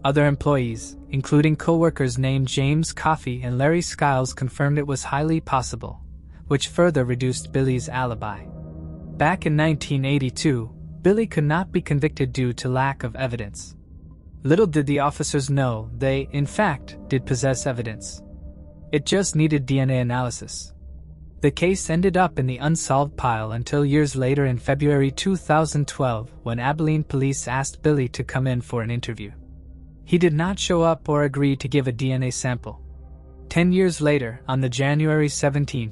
Other employees, including co-workers named James Coffey and Larry Skiles, confirmed it was highly possible, which further reduced Billy's alibi. Back in 1982, Billy could not be convicted due to lack of evidence. Little did the officers know they, in fact, did possess evidence. It just needed DNA analysis. The case ended up in the unsolved pile until years later in February 2012 when Abilene police asked Billy to come in for an interview. He did not show up or agree to give a DNA sample. 10 years later, on the January 17,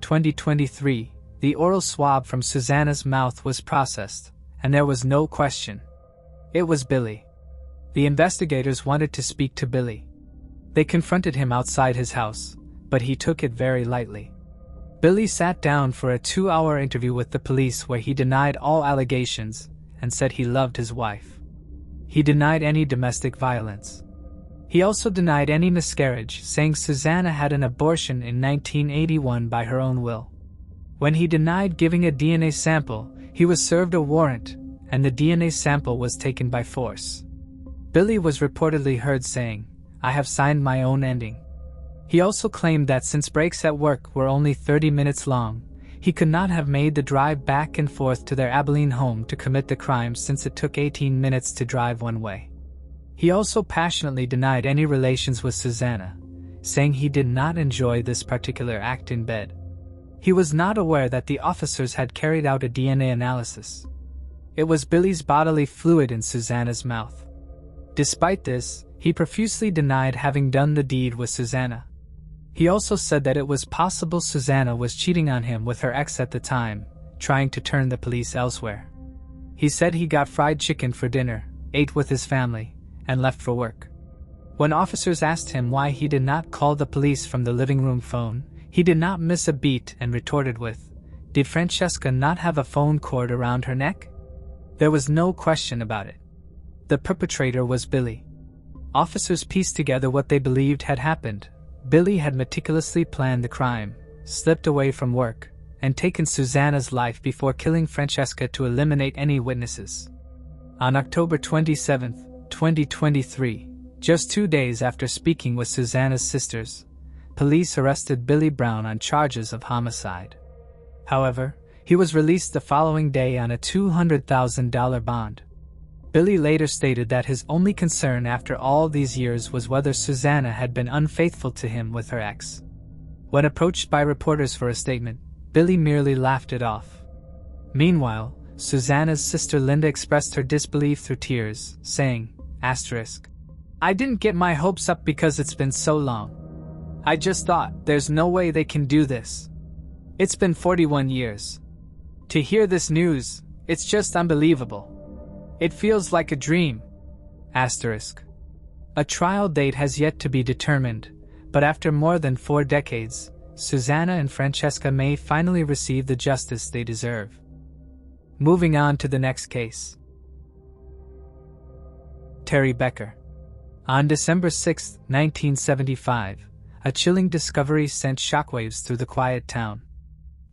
2023, the oral swab from Susanna's mouth was processed, and there was no question. It was Billy. The investigators wanted to speak to Billy. They confronted him outside his house, but he took it very lightly. Billy sat down for a 2-hour interview with the police where he denied all allegations and said he loved his wife. He denied any domestic violence. He also denied any miscarriage, saying Susanna had an abortion in 1981 by her own will. When he denied giving a DNA sample, he was served a warrant, and the DNA sample was taken by force. Billy was reportedly heard saying, "I have signed my own ending." He also claimed that since breaks at work were only 30 minutes long, he could not have made the drive back and forth to their Abilene home to commit the crime since it took 18 minutes to drive one way. He also passionately denied any relations with Susanna, saying he did not enjoy this particular act in bed. He was not aware that the officers had carried out a DNA analysis. It was Billy's bodily fluid in Susanna's mouth. Despite this, he profusely denied having done the deed with Susanna. He also said that it was possible Susanna was cheating on him with her ex at the time, trying to turn the police elsewhere. He said he got fried chicken for dinner, ate with his family, and left for work. When officers asked him why he did not call the police from the living room phone, he did not miss a beat and retorted with, "Did Francesca not have a phone cord around her neck?" There was no question about it. The perpetrator was Billy. Officers pieced together what they believed had happened. Billy had meticulously planned the crime, slipped away from work, and taken Susanna's life before killing Francesca to eliminate any witnesses. On October 27, 2023, just 2 days after speaking with Susanna's sisters, police arrested Billy Brown on charges of homicide. However, he was released the following day on a $200,000 bond. Billy later stated that his only concern after all these years was whether Susanna had been unfaithful to him with her ex. When approached by reporters for a statement, Billy merely laughed it off. Meanwhile, Susanna's sister Linda expressed her disbelief through tears, saying, "I didn't get my hopes up because it's been so long. I just thought, there's no way they can do this. It's been 41 years. To hear this news, it's just unbelievable. It feels like a dream." A trial date has yet to be determined, but after more than 4 decades, Susanna and Francesca may finally receive the justice they deserve. Moving on to the next case. Terry Becker. On December 6, 1975, a chilling discovery sent shockwaves through the quiet town.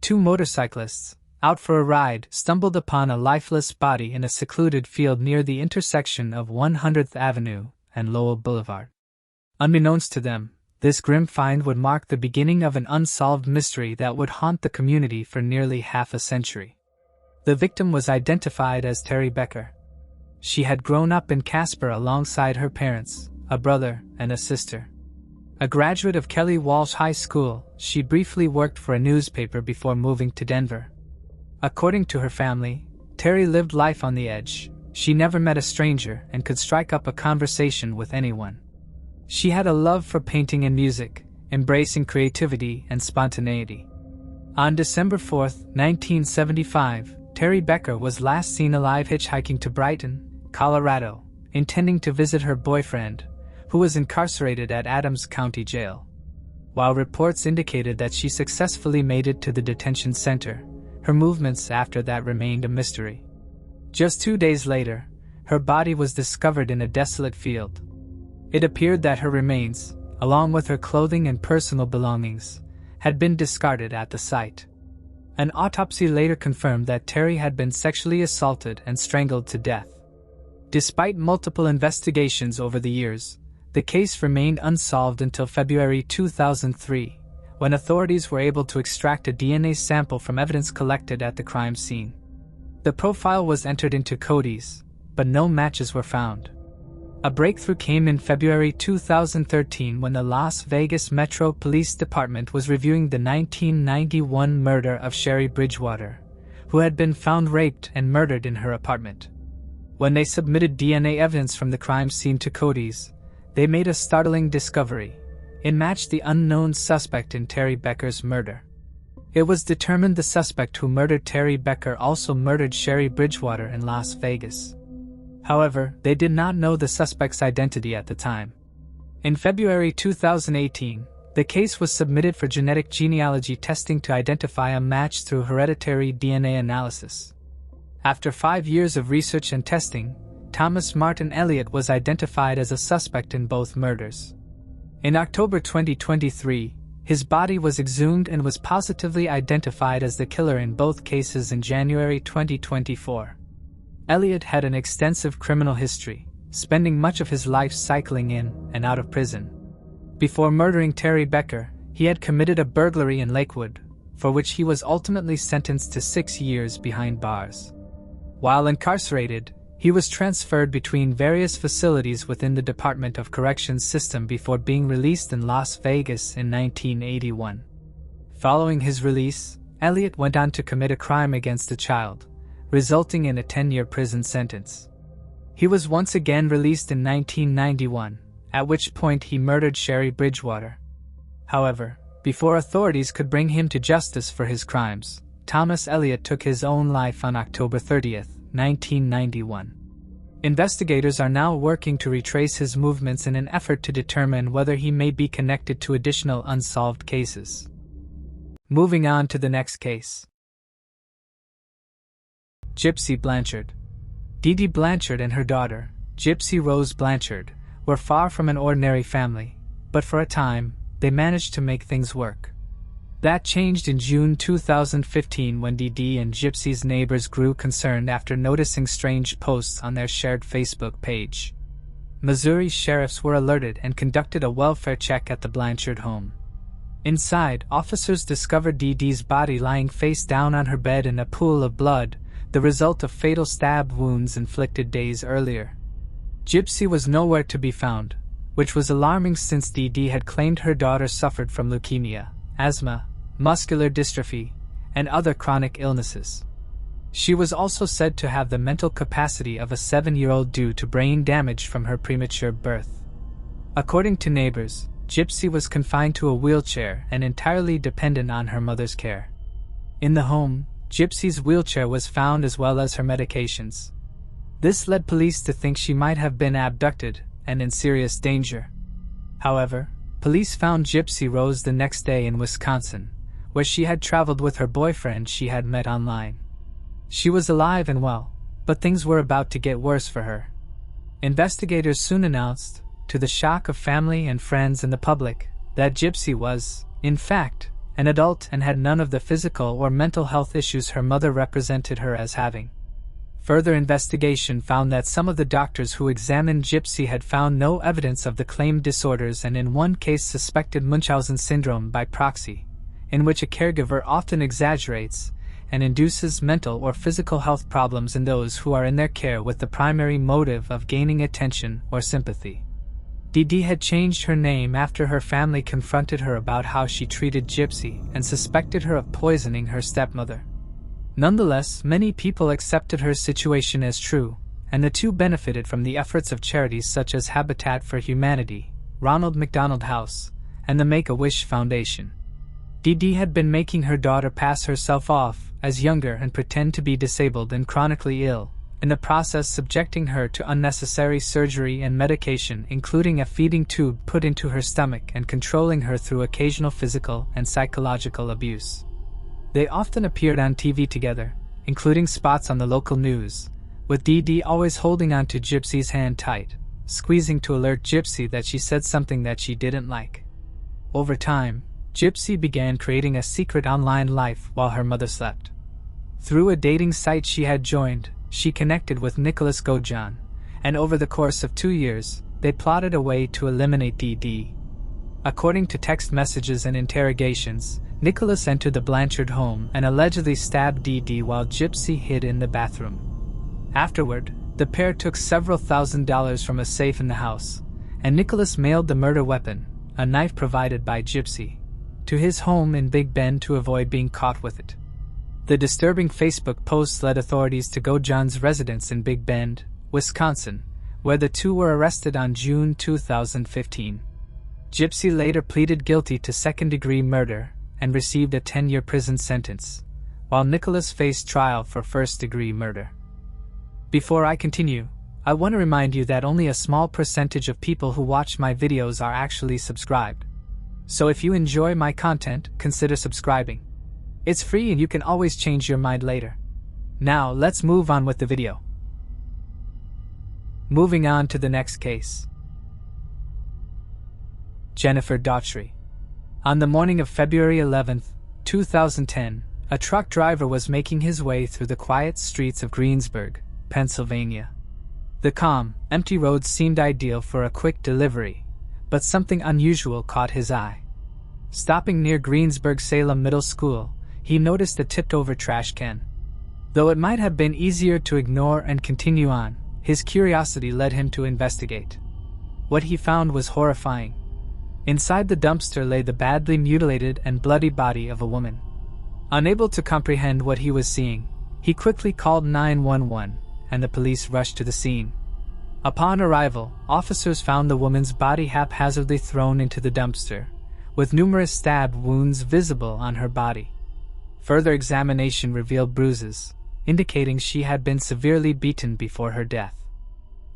2 motorcyclists, out for a ride, stumbled upon a lifeless body in a secluded field near the intersection of 100th Avenue and Lowell Boulevard. Unbeknownst to them, this grim find would mark the beginning of an unsolved mystery that would haunt the community for nearly half a century. The victim was identified as Terry Becker. She had grown up in Casper alongside her parents, a brother, and a sister. A graduate of Kelly Walsh High School, she briefly worked for a newspaper before moving to Denver. According to her family, Terry lived life on the edge. She never met a stranger and could strike up a conversation with anyone. She had a love for painting and music, embracing creativity and spontaneity. On December 4, 1975, Terry Becker was last seen alive hitchhiking to Brighton, Colorado, intending to visit her boyfriend, who was incarcerated at Adams County Jail. While reports indicated that she successfully made it to the detention center, her movements after that remained a mystery. Just 2 days later, her body was discovered in a desolate field. It appeared that her remains, along with her clothing and personal belongings, had been discarded at the site. An autopsy later confirmed that Terry had been sexually assaulted and strangled to death. Despite multiple investigations over the years, the case remained unsolved until February 2003, when authorities were able to extract a DNA sample from evidence collected at the crime scene. The profile was entered into CODIS, but no matches were found. A breakthrough came in February 2013 when the Las Vegas Metro Police Department was reviewing the 1991 murder of Sherry Bridgewater, who had been found raped and murdered in her apartment. When they submitted DNA evidence from the crime scene to CODIS, they made a startling discovery. It matched the unknown suspect in Terry Becker's murder. It was determined the suspect who murdered Terry Becker also murdered Sherry Bridgewater in Las Vegas. However, they did not know the suspect's identity at the time. In February 2018, the case was submitted for genetic genealogy testing to identify a match through hereditary DNA analysis. After 5 years of research and testing, Thomas Martin Elliott was identified as a suspect in both murders. In October 2023, his body was exhumed and was positively identified as the killer in both cases in January 2024. Elliott had an extensive criminal history, spending much of his life cycling in and out of prison. Before murdering Terry Becker, he had committed a burglary in Lakewood, for which he was ultimately sentenced to 6 years behind bars. While incarcerated, he was transferred between various facilities within the Department of Corrections system before being released in Las Vegas in 1981. Following his release, Elliott went on to commit a crime against a child, resulting in a 10-year prison sentence. He was once again released in 1991, at which point he murdered Sherry Bridgewater. However, before authorities could bring him to justice for his crimes, Thomas Elliott took his own life on October 30, 1991. Investigators are now working to retrace his movements in an effort to determine whether he may be connected to additional unsolved cases. Moving on to the next case. Gypsy Blanchard. Dee Dee Blanchard and her daughter, Gypsy Rose Blanchard, were far from an ordinary family, but for a time, they managed to make things work. That changed in June 2015 when Dee Dee and Gypsy's neighbors grew concerned after noticing strange posts on their shared Facebook page. Missouri sheriffs were alerted and conducted a welfare check at the Blanchard home. Inside, officers discovered Dee Dee's body lying face down on her bed in a pool of blood, the result of fatal stab wounds inflicted days earlier. Gypsy was nowhere to be found, which was alarming since Dee Dee had claimed her daughter suffered from leukemia, asthma, muscular dystrophy, and other chronic illnesses. She was also said to have the mental capacity of a 7-year-old due to brain damage from her premature birth. According to neighbors, Gypsy was confined to a wheelchair and entirely dependent on her mother's care. In the home, Gypsy's wheelchair was found as well as her medications. This led police to think she might have been abducted and in serious danger. However, police found Gypsy Rose the next day in Wisconsin, where she had traveled with her boyfriend she had met online. She was alive and well, but things were about to get worse for her. Investigators soon announced, to the shock of family and friends and the public, that Gypsy was, in fact, an adult and had none of the physical or mental health issues her mother represented her as having. Further investigation found that some of the doctors who examined Gypsy had found no evidence of the claimed disorders and in one case suspected Munchausen syndrome by proxy, in which a caregiver often exaggerates and induces mental or physical health problems in those who are in their care with the primary motive of gaining attention or sympathy. Dee Dee had changed her name after her family confronted her about how she treated Gypsy and suspected her of poisoning her stepmother. Nonetheless, many people accepted her situation as true, and the two benefited from the efforts of charities such as Habitat for Humanity, Ronald McDonald House, and the Make-A-Wish Foundation. Dee Dee had been making her daughter pass herself off as younger and pretend to be disabled and chronically ill, in the process subjecting her to unnecessary surgery and medication, including a feeding tube put into her stomach, and controlling her through occasional physical and psychological abuse. They often appeared on TV together, including spots on the local news, with Dee Dee always holding onto Gypsy's hand tight, squeezing to alert Gypsy that she said something that she didn't like. Over time, Gypsy began creating a secret online life while her mother slept. Through a dating site she had joined, she connected with Nicholas Gojan, and over the course of 2 years, they plotted a way to eliminate Dee Dee. According to text messages and interrogations, Nicholas entered the Blanchard home and allegedly stabbed Dee Dee while Gypsy hid in the bathroom. Afterward, the pair took several $1,000s from a safe in the house, and Nicholas mailed the murder weapon, a knife provided by Gypsy, to his home in Big Bend to avoid being caught with it. The disturbing Facebook posts led authorities to Gojan's residence in Big Bend, Wisconsin, where the two were arrested on June 2015. Gypsy later pleaded guilty to second-degree murder and received a 10-year prison sentence, while Nicholas faced trial for first-degree murder. Before I continue, I want to remind you that only a small percentage of people who watch my videos are actually subscribed. So if you enjoy my content, consider subscribing. It's free and you can always change your mind later. Now, let's move on with the video. Moving on to the next case. Jennifer Daughtry. On the morning of February 11, 2010, a truck driver was making his way through the quiet streets of Greensburg, Pennsylvania. The calm, empty roads seemed ideal for a quick delivery, but something unusual caught his eye. Stopping near Greensburg-Salem Middle School, he noticed a tipped-over trash can. Though it might have been easier to ignore and continue on, his curiosity led him to investigate. What he found was horrifying. Inside the dumpster lay the badly mutilated and bloody body of a woman. Unable to comprehend what he was seeing, he quickly called 911, and the police rushed to the scene. Upon arrival, officers found the woman's body haphazardly thrown into the dumpster, with numerous stab wounds visible on her body. Further examination revealed bruises, indicating she had been severely beaten before her death.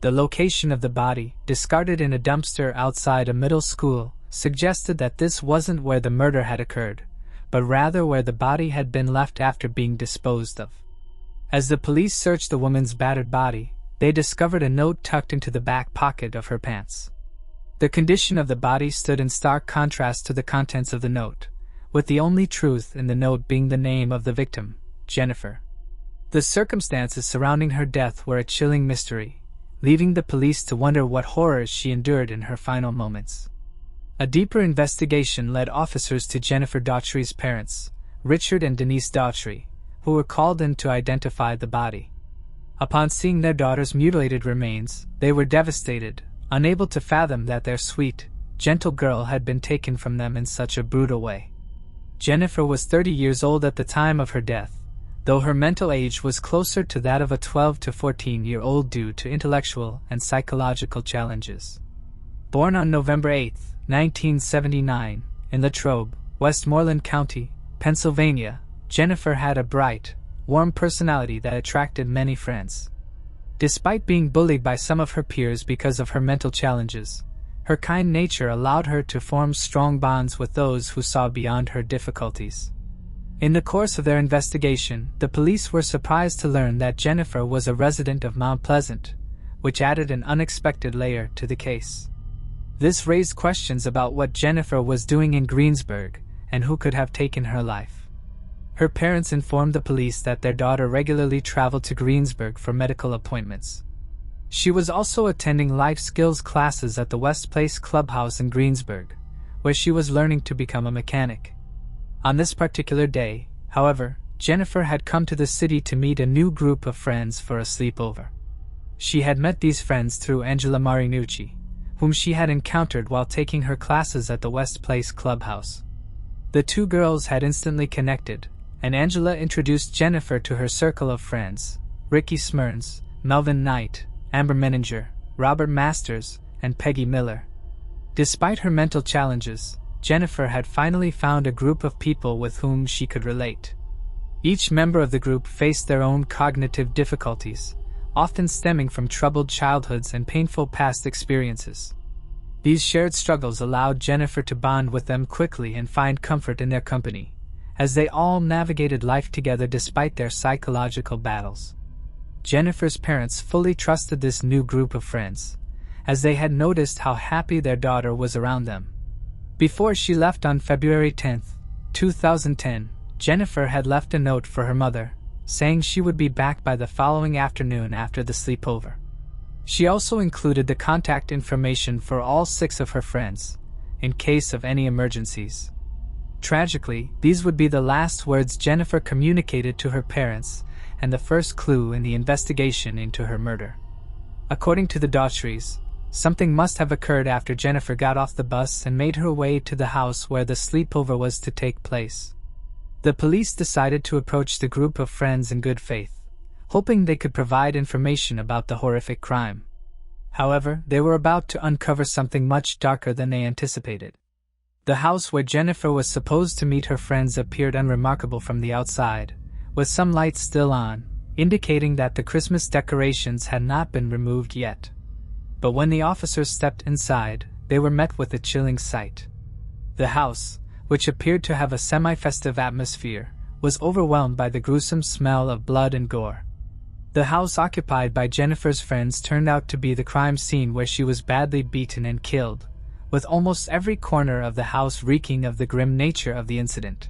The location of the body, discarded in a dumpster outside a middle school, suggested that this wasn't where the murder had occurred, but rather where the body had been left after being disposed of. As the police searched the woman's battered body, they discovered a note tucked into the back pocket of her pants. The condition of the body stood in stark contrast to the contents of the note, with the only truth in the note being the name of the victim, Jennifer. The circumstances surrounding her death were a chilling mystery, leaving the police to wonder what horrors she endured in her final moments. A deeper investigation led officers to Jennifer Daughtry's parents, Richard and Denise Daughtry, who were called in to identify the body. Upon seeing their daughter's mutilated remains, they were devastated, unable to fathom that their sweet, gentle girl had been taken from them in such a brutal way. Jennifer was 30 years old at the time of her death, though her mental age was closer to that of a 12 to 14-year-old due to intellectual and psychological challenges. Born on November 8, 1979, in Latrobe, Westmoreland County, Pennsylvania, Jennifer had a bright, warm personality that attracted many friends. Despite being bullied by some of her peers because of her mental challenges, her kind nature allowed her to form strong bonds with those who saw beyond her difficulties. In the course of their investigation, the police were surprised to learn that Jennifer was a resident of Mount Pleasant, which added an unexpected layer to the case. This raised questions about what Jennifer was doing in Greensburg and who could have taken her life. Her parents informed the police that their daughter regularly traveled to Greensburg for medical appointments. She was also attending life skills classes at the West Place Clubhouse in Greensburg, where she was learning to become a mechanic. On this particular day, however, Jennifer had come to the city to meet a new group of friends for a sleepover. She had met these friends through Angela Marinucci, whom she had encountered while taking her classes at the West Place Clubhouse. The two girls had instantly connected, and Angela introduced Jennifer to her circle of friends, Ricky Smyrns, Melvin Knight, Amber Menninger, Robert Masters, and Peggy Miller. Despite her mental challenges, Jennifer had finally found a group of people with whom she could relate. Each member of the group faced their own cognitive difficulties, often stemming from troubled childhoods and painful past experiences. These shared struggles allowed Jennifer to bond with them quickly and find comfort in their company, as they all navigated life together despite their psychological battles. Jennifer's parents fully trusted this new group of friends, as they had noticed how happy their daughter was around them. Before she left on February 10, 2010, Jennifer had left a note for her mother, saying she would be back by the following afternoon after the sleepover. She also included the contact information for all 6 of her friends, in case of any emergencies. Tragically, these would be the last words Jennifer communicated to her parents and the first clue in the investigation into her murder. According to the Daughtries, something must have occurred after Jennifer got off the bus and made her way to the house where the sleepover was to take place. The police decided to approach the group of friends in good faith, hoping they could provide information about the horrific crime. However, they were about to uncover something much darker than they anticipated. The house where Jennifer was supposed to meet her friends appeared unremarkable from the outside, with some lights still on, indicating that the Christmas decorations had not been removed yet. But when the officers stepped inside, they were met with a chilling sight. The house, which appeared to have a semi-festive atmosphere, was overwhelmed by the gruesome smell of blood and gore. The house occupied by Jennifer's friends turned out to be the crime scene where she was badly beaten and killed, with almost every corner of the house reeking of the grim nature of the incident.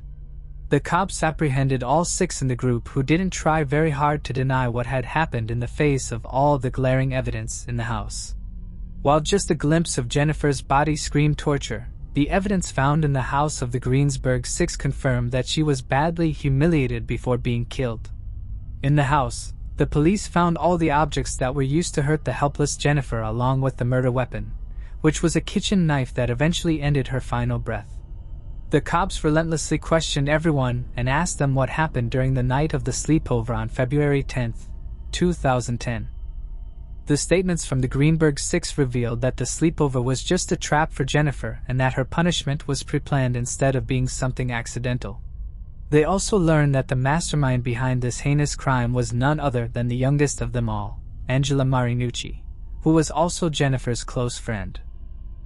The cops apprehended all 6 in the group, who didn't try very hard to deny what had happened in the face of all the glaring evidence in the house. While just a glimpse of Jennifer's body screamed torture, the evidence found in the house of the Greensburg 6 confirmed that she was badly humiliated before being killed. In the house, the police found all the objects that were used to hurt the helpless Jennifer, along with the murder weapon, which was a kitchen knife that eventually ended her final breath. The cops relentlessly questioned everyone and asked them what happened during the night of the sleepover on February 10, 2010. The statements from the Greenberg 6 revealed that the sleepover was just a trap for Jennifer and that her punishment was pre-planned instead of being something accidental. They also learned that the mastermind behind this heinous crime was none other than the youngest of them all, Angela Marinucci, who was also Jennifer's close friend.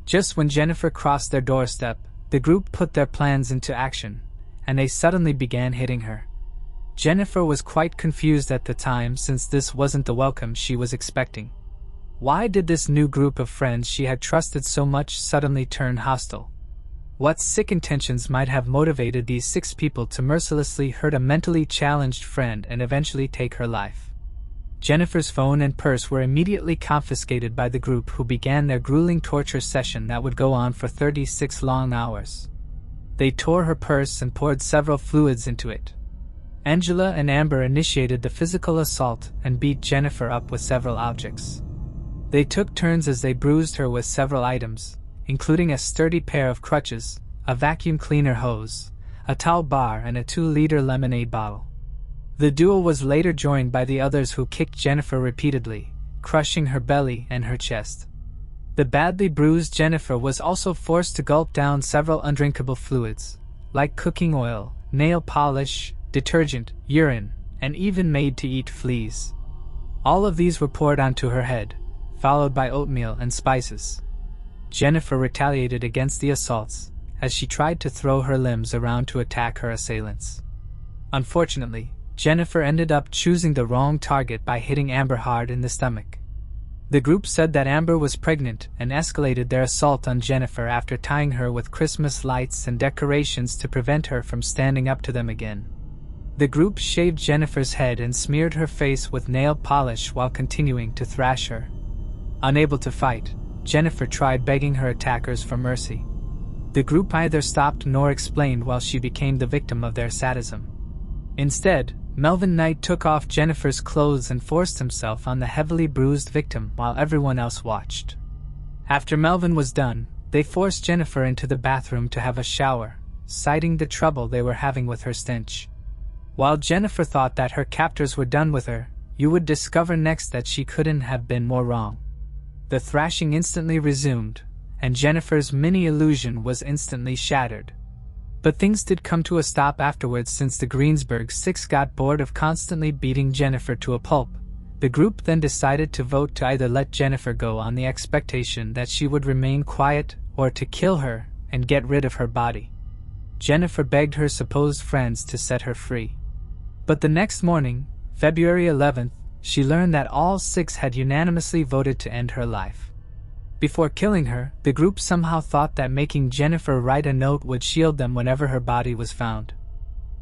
Just when Jennifer crossed their doorstep, the group put their plans into action, and they suddenly began hitting her. Jennifer was quite confused at the time, since this wasn't the welcome she was expecting. Why did this new group of friends she had trusted so much suddenly turn hostile? What sick intentions might have motivated these 6 people to mercilessly hurt a mentally challenged friend and eventually take her life? Jennifer's phone and purse were immediately confiscated by the group, who began their grueling torture session that would go on for 36 long hours. They tore her purse and poured several fluids into it. Angela and Amber initiated the physical assault and beat Jennifer up with several objects. They took turns as they bruised her with several items, including a sturdy pair of crutches, a vacuum cleaner hose, a towel bar, and a 2-liter lemonade bottle. The duo was later joined by the others, who kicked Jennifer repeatedly, crushing her belly and her chest. The badly bruised Jennifer was also forced to gulp down several undrinkable fluids, like cooking oil, nail polish, detergent, urine, and even made to eat fleas. All of these were poured onto her head, followed by oatmeal and spices. Jennifer retaliated against the assaults, as she tried to throw her limbs around to attack her assailants. Unfortunately, Jennifer ended up choosing the wrong target by hitting Amber hard in the stomach. The group said that Amber was pregnant and escalated their assault on Jennifer after tying her with Christmas lights and decorations to prevent her from standing up to them again. The group shaved Jennifer's head and smeared her face with nail polish while continuing to thrash her. Unable to fight, Jennifer tried begging her attackers for mercy. The group neither stopped nor explained while she became the victim of their sadism. Instead, Melvin Knight took off Jennifer's clothes and forced himself on the heavily bruised victim while everyone else watched. After Melvin was done, they forced Jennifer into the bathroom to have a shower, citing the trouble they were having with her stench. While Jennifer thought that her captors were done with her, you would discover next that she couldn't have been more wrong. The thrashing instantly resumed, and Jennifer's mini-illusion was instantly shattered. But things did come to a stop afterwards, since the Greensburg 6 got bored of constantly beating Jennifer to a pulp, The group then decided to vote to either let Jennifer go on the expectation that she would remain quiet or to kill her and get rid of her body. Jennifer begged her supposed friends to set her free. But the next morning, February 11th, she learned that all 6 had unanimously voted to end her life. Before killing her, the group somehow thought that making Jennifer write a note would shield them whenever her body was found.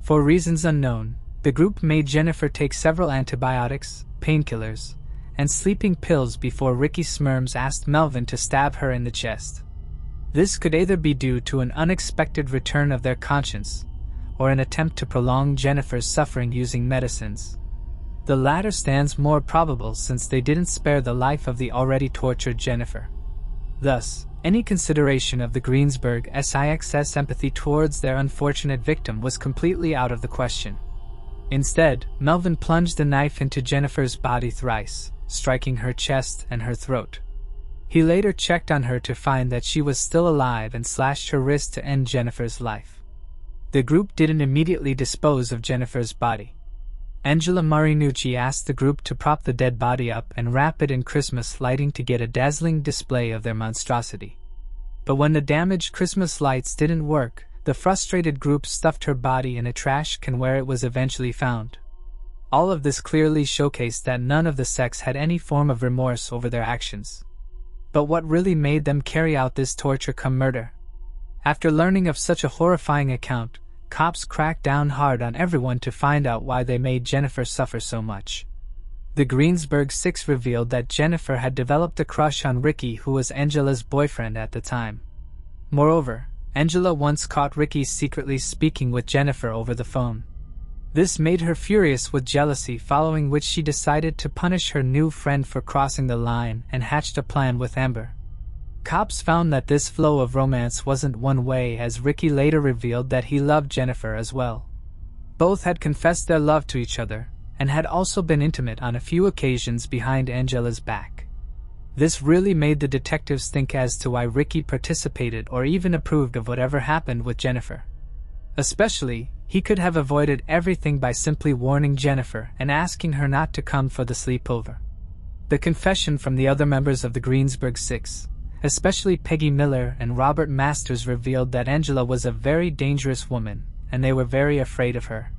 For reasons unknown, the group made Jennifer take several antibiotics, painkillers, and sleeping pills before Ricky Smerms asked Melvin to stab her in the chest. This could either be due to an unexpected return of their conscience, or an attempt to prolong Jennifer's suffering using medicines. The latter stands more probable since they didn't spare the life of the already tortured Jennifer. Thus, any consideration of the Greensburg SIX's empathy towards their unfortunate victim was completely out of the question. Instead, Melvin plunged the knife into Jennifer's body thrice, striking her chest and her throat. He later checked on her to find that she was still alive and slashed her wrist to end Jennifer's life. The group didn't immediately dispose of Jennifer's body. Angela Marinucci asked the group to prop the dead body up and wrap it in Christmas lighting to get a dazzling display of their monstrosity. But when the damaged Christmas lights didn't work, the frustrated group stuffed her body in a trash can where it was eventually found. All of this clearly showcased that none of the sex had any form of remorse over their actions. But what really made them carry out this torture-cum-murder? After learning of such a horrifying account, cops cracked down hard on everyone to find out why they made Jennifer suffer so much. The Greensburg Six revealed that Jennifer had developed a crush on Ricky, who was Angela's boyfriend at the time. Moreover, Angela once caught Ricky secretly speaking with Jennifer over the phone. This made her furious with jealousy, following which she decided to punish her new friend for crossing the line and hatched a plan with Amber. Cops found that this flow of romance wasn't one way, as Ricky later revealed that he loved Jennifer as well. Both had confessed their love to each other, and had also been intimate on a few occasions behind Angela's back. This really made the detectives think as to why Ricky participated or even approved of whatever happened with Jennifer. Especially, he could have avoided everything by simply warning Jennifer and asking her not to come for the sleepover. The confession from the other members of the Greensburg Six, especially Peggy Miller and Robert Masters, revealed that Angela was a very dangerous woman, and they were very afraid of her.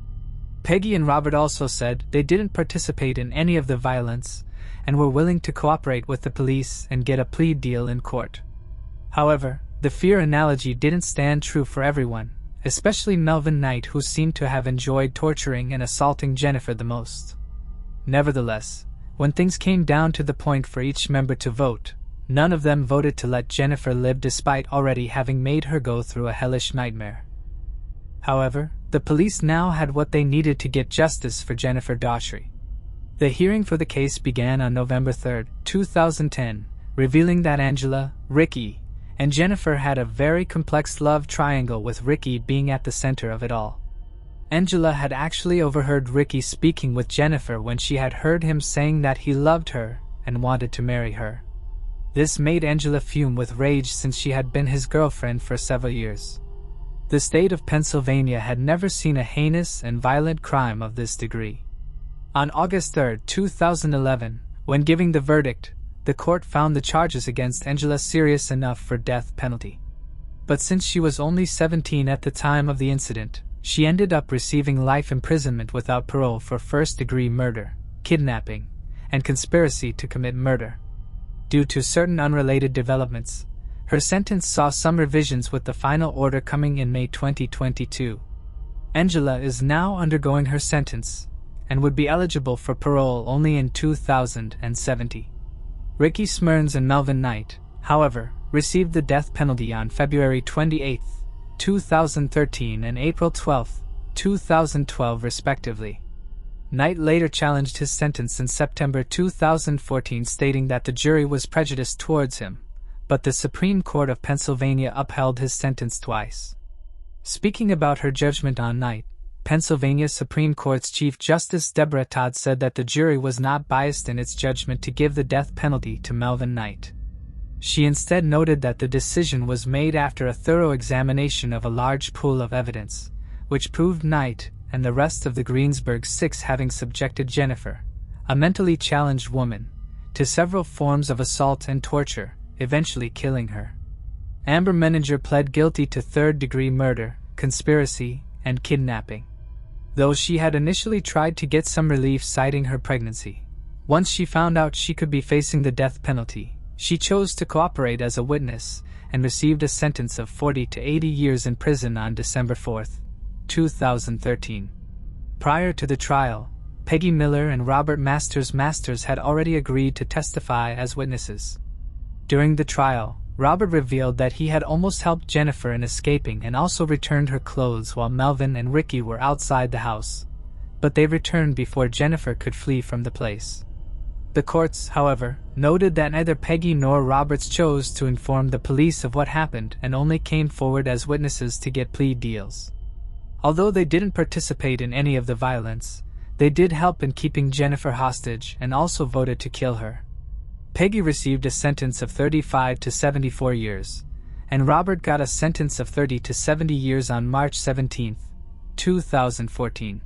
Peggy and Robert also said they didn't participate in any of the violence, and were willing to cooperate with the police and get a plea deal in court. However, the fear analogy didn't stand true for everyone, especially Melvin Knight, who seemed to have enjoyed torturing and assaulting Jennifer the most. Nevertheless, when things came down to the point for each member to vote, none of them voted to let Jennifer live despite already having made her go through a hellish nightmare. However, the police now had what they needed to get justice for Jennifer Daughtry. The hearing for the case began on November 3, 2010, revealing that Angela, Ricky, and Jennifer had a very complex love triangle, with Ricky being at the center of it all. Angela had actually overheard Ricky speaking with Jennifer when she had heard him saying that he loved her and wanted to marry her. This made Angela fume with rage, since she had been his girlfriend for several years. The state of Pennsylvania had never seen a heinous and violent crime of this degree. On August 3, 2011, when giving the verdict, the court found the charges against Angela serious enough for death penalty. But since she was only 17 at the time of the incident, she ended up receiving life imprisonment without parole for first-degree murder, kidnapping, and conspiracy to commit murder. Due to certain unrelated developments, her sentence saw some revisions, with the final order coming in May 2022. Angela is now undergoing her sentence, and would be eligible for parole only in 2070. Ricky Smerns and Melvin Knight, however, received the death penalty on February 28, 2013 and April 12, 2012 respectively. Knight later challenged his sentence in September 2014, stating that the jury was prejudiced towards him, but the Supreme Court of Pennsylvania upheld his sentence twice. Speaking about her judgment on Knight, Pennsylvania Supreme Court's Chief Justice Deborah Todd said that the jury was not biased in its judgment to give the death penalty to Melvin Knight. She instead noted that the decision was made after a thorough examination of a large pool of evidence, which proved Knight and the rest of the Greensburg Six having subjected Jennifer, a mentally challenged woman, to several forms of assault and torture, eventually killing her. Amber Menninger pled guilty to third-degree murder, conspiracy, and kidnapping. Though she had initially tried to get some relief citing her pregnancy, once she found out she could be facing the death penalty, she chose to cooperate as a witness and received a sentence of 40 to 80 years in prison on December 4, 2013. Prior to the trial, Peggy Miller and Robert Masters had already agreed to testify as witnesses. During the trial, Robert revealed that he had almost helped Jennifer in escaping and also returned her clothes while Melvin and Ricky were outside the house, but they returned before Jennifer could flee from the place. The courts, however, noted that neither Peggy nor Roberts chose to inform the police of what happened and only came forward as witnesses to get plea deals. Although they didn't participate in any of the violence, they did help in keeping Jennifer hostage and also voted to kill her. Peggy received a sentence of 35 to 74 years, and Robert got a sentence of 30 to 70 years on March 17, 2014.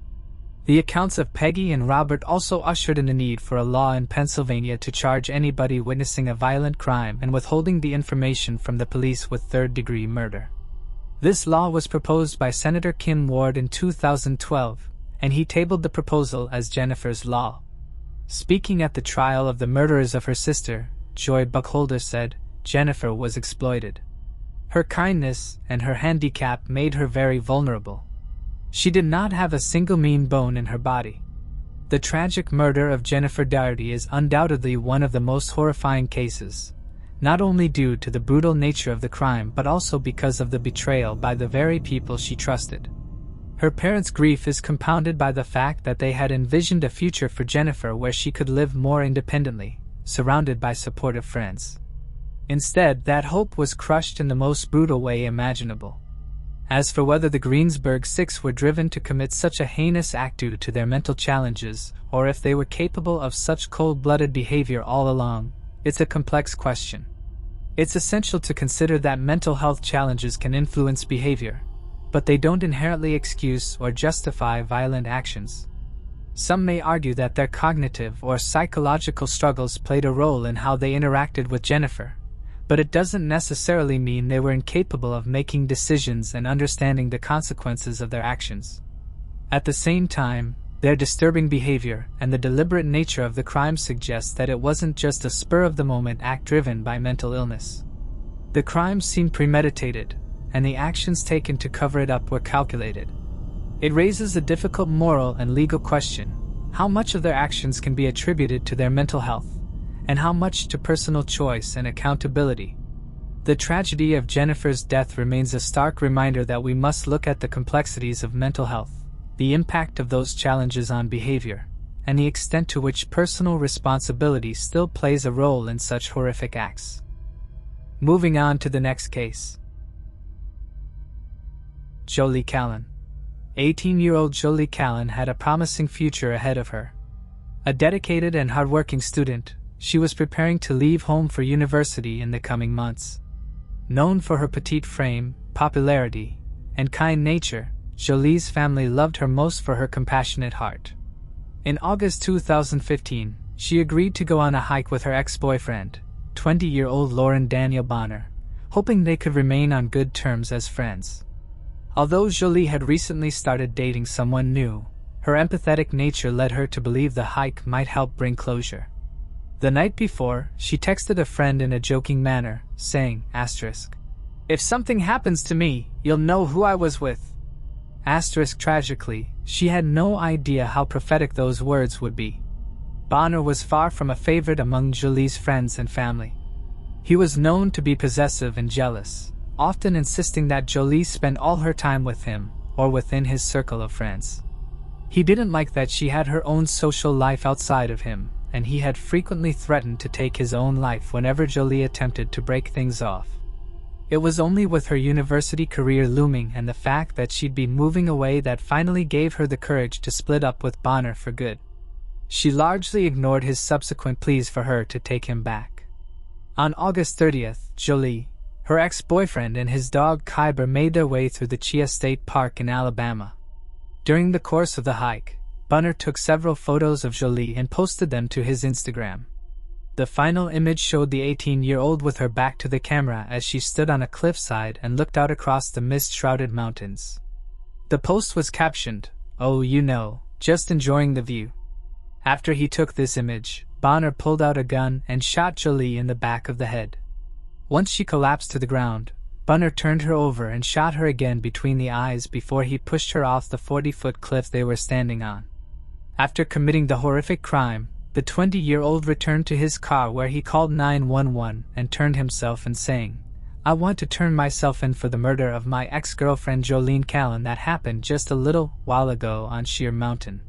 The accounts of Peggy and Robert also ushered in the need for a law in Pennsylvania to charge anybody witnessing a violent crime and withholding the information from the police with third-degree murder. This law was proposed by Senator Kim Ward in 2012, and he tabled the proposal as Jennifer's Law. Speaking at the trial of the murderers of her sister, Joy Buckholder said, "Jennifer was exploited. Her kindness and her handicap made her very vulnerable. She did not have a single mean bone in her body." The tragic murder of Jennifer Doherty is undoubtedly one of the most horrifying cases, not only due to the brutal nature of the crime but also because of the betrayal by the very people she trusted. Her parents' grief is compounded by the fact that they had envisioned a future for Jennifer where she could live more independently, surrounded by supportive friends. Instead, that hope was crushed in the most brutal way imaginable. As for whether the Greensburg Six were driven to commit such a heinous act due to their mental challenges, or if they were capable of such cold-blooded behavior all along, it's a complex question. It's essential to consider that mental health challenges can influence behavior, but they don't inherently excuse or justify violent actions. Some may argue that their cognitive or psychological struggles played a role in how they interacted with Jennifer, but it doesn't necessarily mean they were incapable of making decisions and understanding the consequences of their actions. At the same time, their disturbing behavior and the deliberate nature of the crime suggests that it wasn't just a spur-of-the-moment act driven by mental illness. The crimes seemed premeditated, and the actions taken to cover it up were calculated. It raises a difficult moral and legal question: how much of their actions can be attributed to their mental health, and how much to personal choice and accountability? The tragedy of Jennifer's death remains a stark reminder that we must look at the complexities of mental health, the impact of those challenges on behavior, and the extent to which personal responsibility still plays a role in such horrific acts. Moving on to the next case. Jolie Callan. 18-year-old Jolie Callan had a promising future ahead of her. A dedicated and hardworking student, she was preparing to leave home for university in the coming months. Known for her petite frame, popularity, and kind nature, Jolie's family loved her most for her compassionate heart. In August 2015, she agreed to go on a hike with her ex-boyfriend, 20-year-old Lauren Daniel Bonner, hoping they could remain on good terms as friends. Although Jolie had recently started dating someone new, her empathetic nature led her to believe the hike might help bring closure. The night before, she texted a friend in a joking manner, saying, "If something happens to me, you'll know who I was with." Tragically, she had no idea how prophetic those words would be. Bonner was far from a favorite among Jolie's friends and family. He was known to be possessive and jealous, often insisting that Jolie spend all her time with him, or within his circle of friends. He didn't like that she had her own social life outside of him, and he had frequently threatened to take his own life whenever Jolie attempted to break things off. It was only with her university career looming and the fact that she'd be moving away that finally gave her the courage to split up with Bonner for good. She largely ignored his subsequent pleas for her to take him back. On August 30th, Jolie, her ex-boyfriend and his dog Kyber made their way through the Chia State Park in Alabama. During the course of the hike, Bunner took several photos of Jolie and posted them to his Instagram. The final image showed the 18-year-old with her back to the camera as she stood on a cliffside and looked out across the mist-shrouded mountains. The post was captioned, "Oh, you know, just enjoying the view." After he took this image, Bonner pulled out a gun and shot Jolie in the back of the head. Once she collapsed to the ground, Bunner turned her over and shot her again between the eyes before he pushed her off the 40-foot cliff they were standing on. After committing the horrific crime, the 20-year-old returned to his car where he called 911 and turned himself in saying, "I want to turn myself in for the murder of my ex-girlfriend Jolene Callan that happened just a little while ago on Sheer Mountain."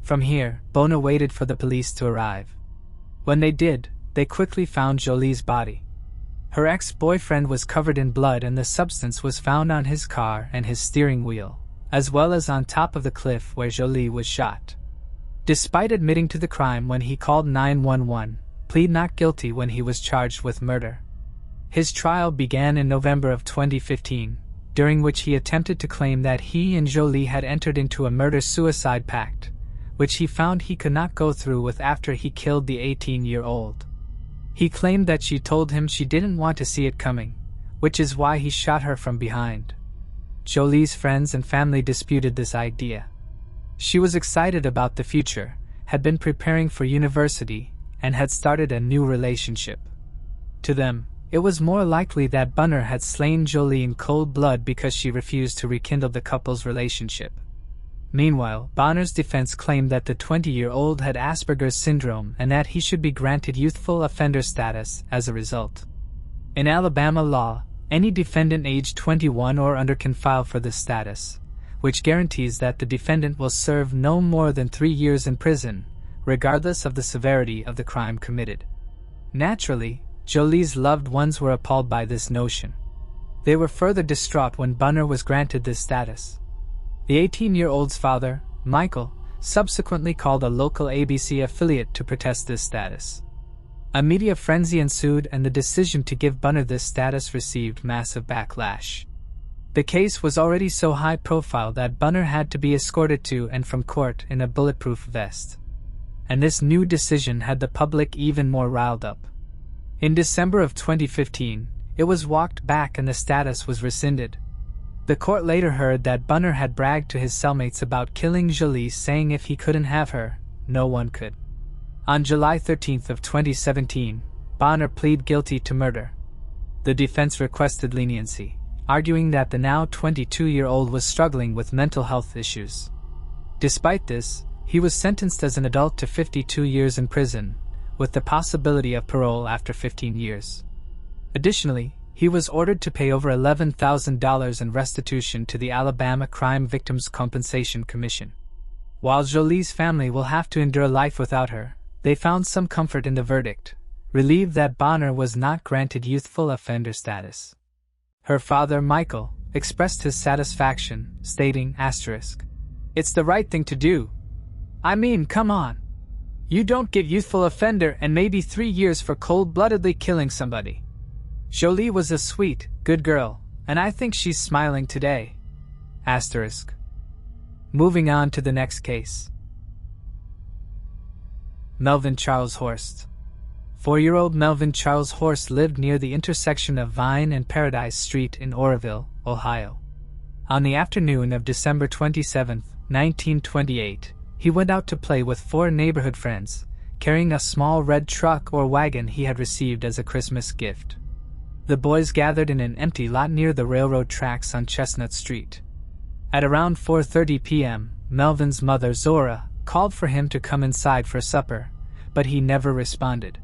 From here, Bonner waited for the police to arrive. When they did, they quickly found Jolie's body. Her ex-boyfriend was covered in blood and the substance was found on his car and his steering wheel, as well as on top of the cliff where Jolie was shot. Despite admitting to the crime when he called 911, pleaded not guilty when he was charged with murder. His trial began in November of 2015, during which he attempted to claim that he and Jolie had entered into a murder-suicide pact, which he found he could not go through with after he killed the 18-year-old. He claimed that she told him she didn't want to see it coming, which is why he shot her from behind. Jolie's friends and family disputed this idea. She was excited about the future, had been preparing for university, and had started a new relationship. To them, it was more likely that Bunner had slain Jolie in cold blood because she refused to rekindle the couple's relationship. Meanwhile, Bonner's defense claimed that the 20-year-old had Asperger's syndrome and that he should be granted youthful offender status as a result. In Alabama law, any defendant aged 21 or under can file for this status, which guarantees that the defendant will serve no more than 3 years in prison, regardless of the severity of the crime committed. Naturally, Jolie's loved ones were appalled by this notion. They were further distraught when Bunner was granted this status. The 18-year-old's father, Michael, subsequently called a local ABC affiliate to protest this status. A media frenzy ensued and the decision to give Bunner this status received massive backlash. The case was already so high profile that Bunner had to be escorted to and from court in a bulletproof vest. And this new decision had the public even more riled up. In December of 2015, it was walked back and the status was rescinded. The court later heard that Bunner had bragged to his cellmates about killing Jolie, saying if he couldn't have her, no one could. On July 13 of 2017, Bunner pleaded guilty to murder. The defense requested leniency, arguing that the now 22-year-old was struggling with mental health issues. Despite this, he was sentenced as an adult to 52 years in prison, with the possibility of parole after 15 years. Additionally, he was ordered to pay over $11,000 in restitution to the Alabama Crime Victims Compensation Commission. While Jolie's family will have to endure life without her, they found some comfort in the verdict, relieved that Bunner was not granted youthful offender status. Her father, Michael, expressed his satisfaction, stating, "It's the right thing to do. I mean, come on. You don't get youthful offender and maybe 3 years for cold-bloodedly killing somebody. Jolie was a sweet, good girl, and I think she's smiling today." Moving on to the next case. Melvin Charles Horst. 4-year-old Melvin Charles Horst lived near the intersection of Vine and Paradise Street in Oroville, Ohio. On the afternoon of December 27, 1928, he went out to play with 4 neighborhood friends, carrying a small red truck or wagon he had received as a Christmas gift. The boys gathered in an empty lot near the railroad tracks on Chestnut Street. At around 4:30 p.m., Melvin's mother, Zora, called for him to come inside for supper, but he never responded.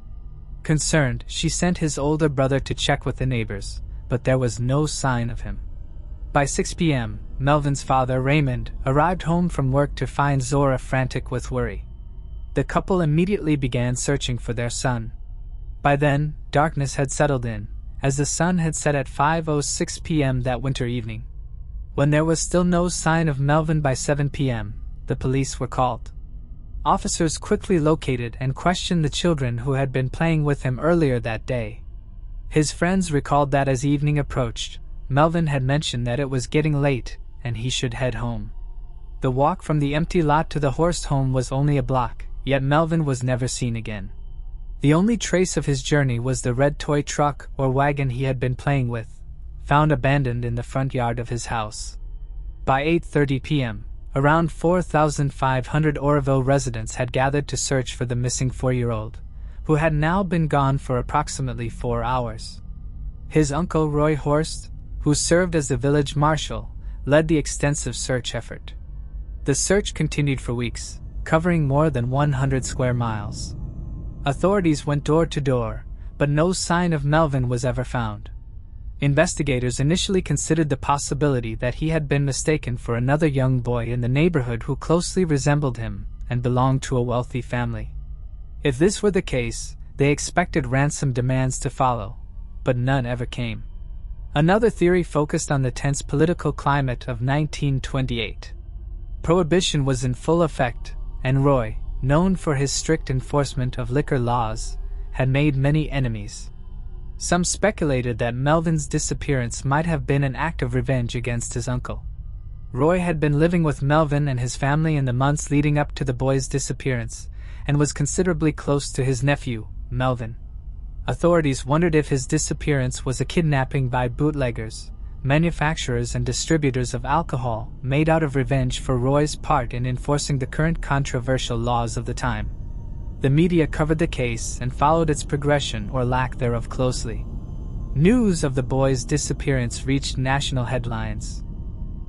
Concerned, she sent his older brother to check with the neighbors, but there was no sign of him. By 6 p.m., Melvin's father, Raymond, arrived home from work to find Zora frantic with worry. The couple immediately began searching for their son. By then, darkness had settled in, as the sun had set at 5:06 p.m. that winter evening. When there was still no sign of Melvin by 7 p.m., the police were called. Officers quickly located and questioned the children who had been playing with him earlier that day. His friends recalled that as evening approached, Melvin had mentioned that it was getting late and he should head home. The walk from the empty lot to the Horst home was only a block, yet Melvin was never seen again. The only trace of his journey was the red toy truck or wagon he had been playing with, found abandoned in the front yard of his house. By 8:30 p.m., around 4,500 Oroville residents had gathered to search for the missing 4-year-old, who had now been gone for approximately 4 hours. His uncle Roy Horst, who served as the village marshal, led the extensive search effort. The search continued for weeks, covering more than 100 square miles. Authorities went door to door, but no sign of Melvin was ever found. Investigators initially considered the possibility that he had been mistaken for another young boy in the neighborhood who closely resembled him and belonged to a wealthy family. If this were the case, they expected ransom demands to follow, but none ever came. Another theory focused on the tense political climate of 1928. Prohibition was in full effect, and Roy, known for his strict enforcement of liquor laws, had made many enemies. Some speculated that Melvin's disappearance might have been an act of revenge against his uncle. Roy had been living with Melvin and his family in the months leading up to the boy's disappearance, and was considerably close to his nephew, Melvin. Authorities wondered if his disappearance was a kidnapping by bootleggers, manufacturers and distributors of alcohol, made out of revenge for Roy's part in enforcing the current controversial laws of the time. The media covered the case and followed its progression or lack thereof closely. News of the boy's disappearance reached national headlines.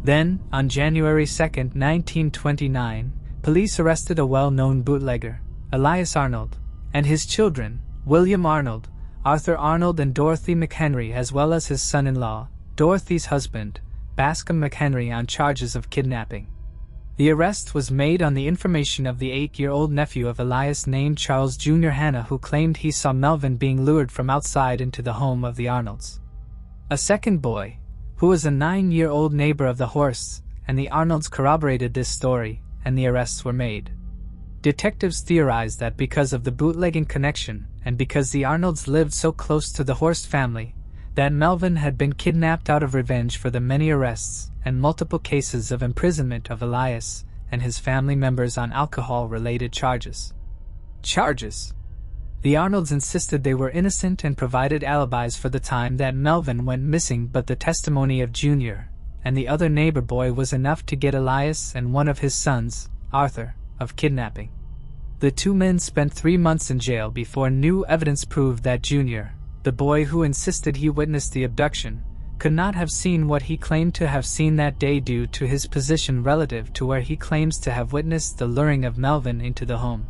Then, on January 2, 1929, police arrested a well-known bootlegger, Elias Arnold, and his children, William Arnold, Arthur Arnold and Dorothy McHenry, as well as his son-in-law, Dorothy's husband, Bascom McHenry, on charges of kidnapping. The arrest was made on the information of the 8-year-old nephew of Elias named Charles Jr. Hanna, who claimed he saw Melvin being lured from outside into the home of the Arnolds. A second boy, who was a 9-year-old neighbor of the Horsts, and the Arnolds corroborated this story, and the arrests were made. Detectives theorized that because of the bootlegging connection, and because the Arnolds lived so close to the Horst family, that Melvin had been kidnapped out of revenge for the many arrests and multiple cases of imprisonment of Elias and his family members on alcohol-related charges. The Arnolds insisted they were innocent and provided alibis for the time that Melvin went missing, but the testimony of Junior and the other neighbor boy was enough to get Elias and one of his sons, Arthur, of kidnapping. The two men spent 3 months in jail before new evidence proved that Junior, the boy who insisted he witnessed the abduction, could not have seen what he claimed to have seen that day due to his position relative to where he claims to have witnessed the luring of Melvin into the home.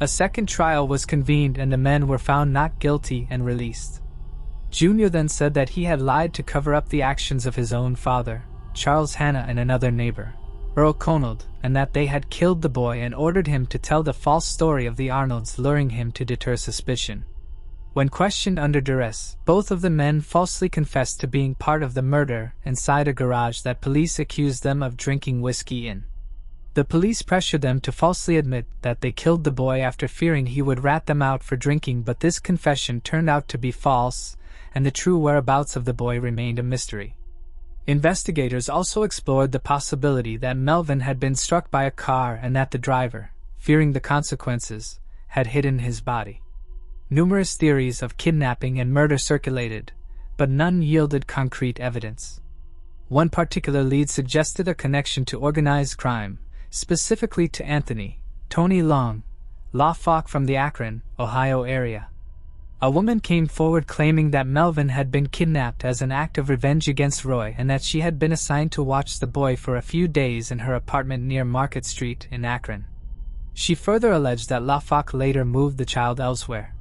A second trial was convened and the men were found not guilty and released. Junior then said that he had lied to cover up the actions of his own father, Charles Hanna, and another neighbor, Earl Conald, and that they had killed the boy and ordered him to tell the false story of the Arnolds luring him to deter suspicion. When questioned under duress, both of the men falsely confessed to being part of the murder inside a garage that police accused them of drinking whiskey in. The police pressured them to falsely admit that they killed the boy after fearing he would rat them out for drinking, but this confession turned out to be false, and the true whereabouts of the boy remained a mystery. Investigators also explored the possibility that Melvin had been struck by a car and that the driver, fearing the consequences, had hidden his body. Numerous theories of kidnapping and murder circulated, but none yielded concrete evidence. One particular lead suggested a connection to organized crime, specifically to Anthony, Tony Long, Lawfalk from the Akron, Ohio area. A woman came forward claiming that Melvin had been kidnapped as an act of revenge against Roy and that she had been assigned to watch the boy for a few days in her apartment near Market Street in Akron. She further alleged that Lawfalk later moved the child elsewhere.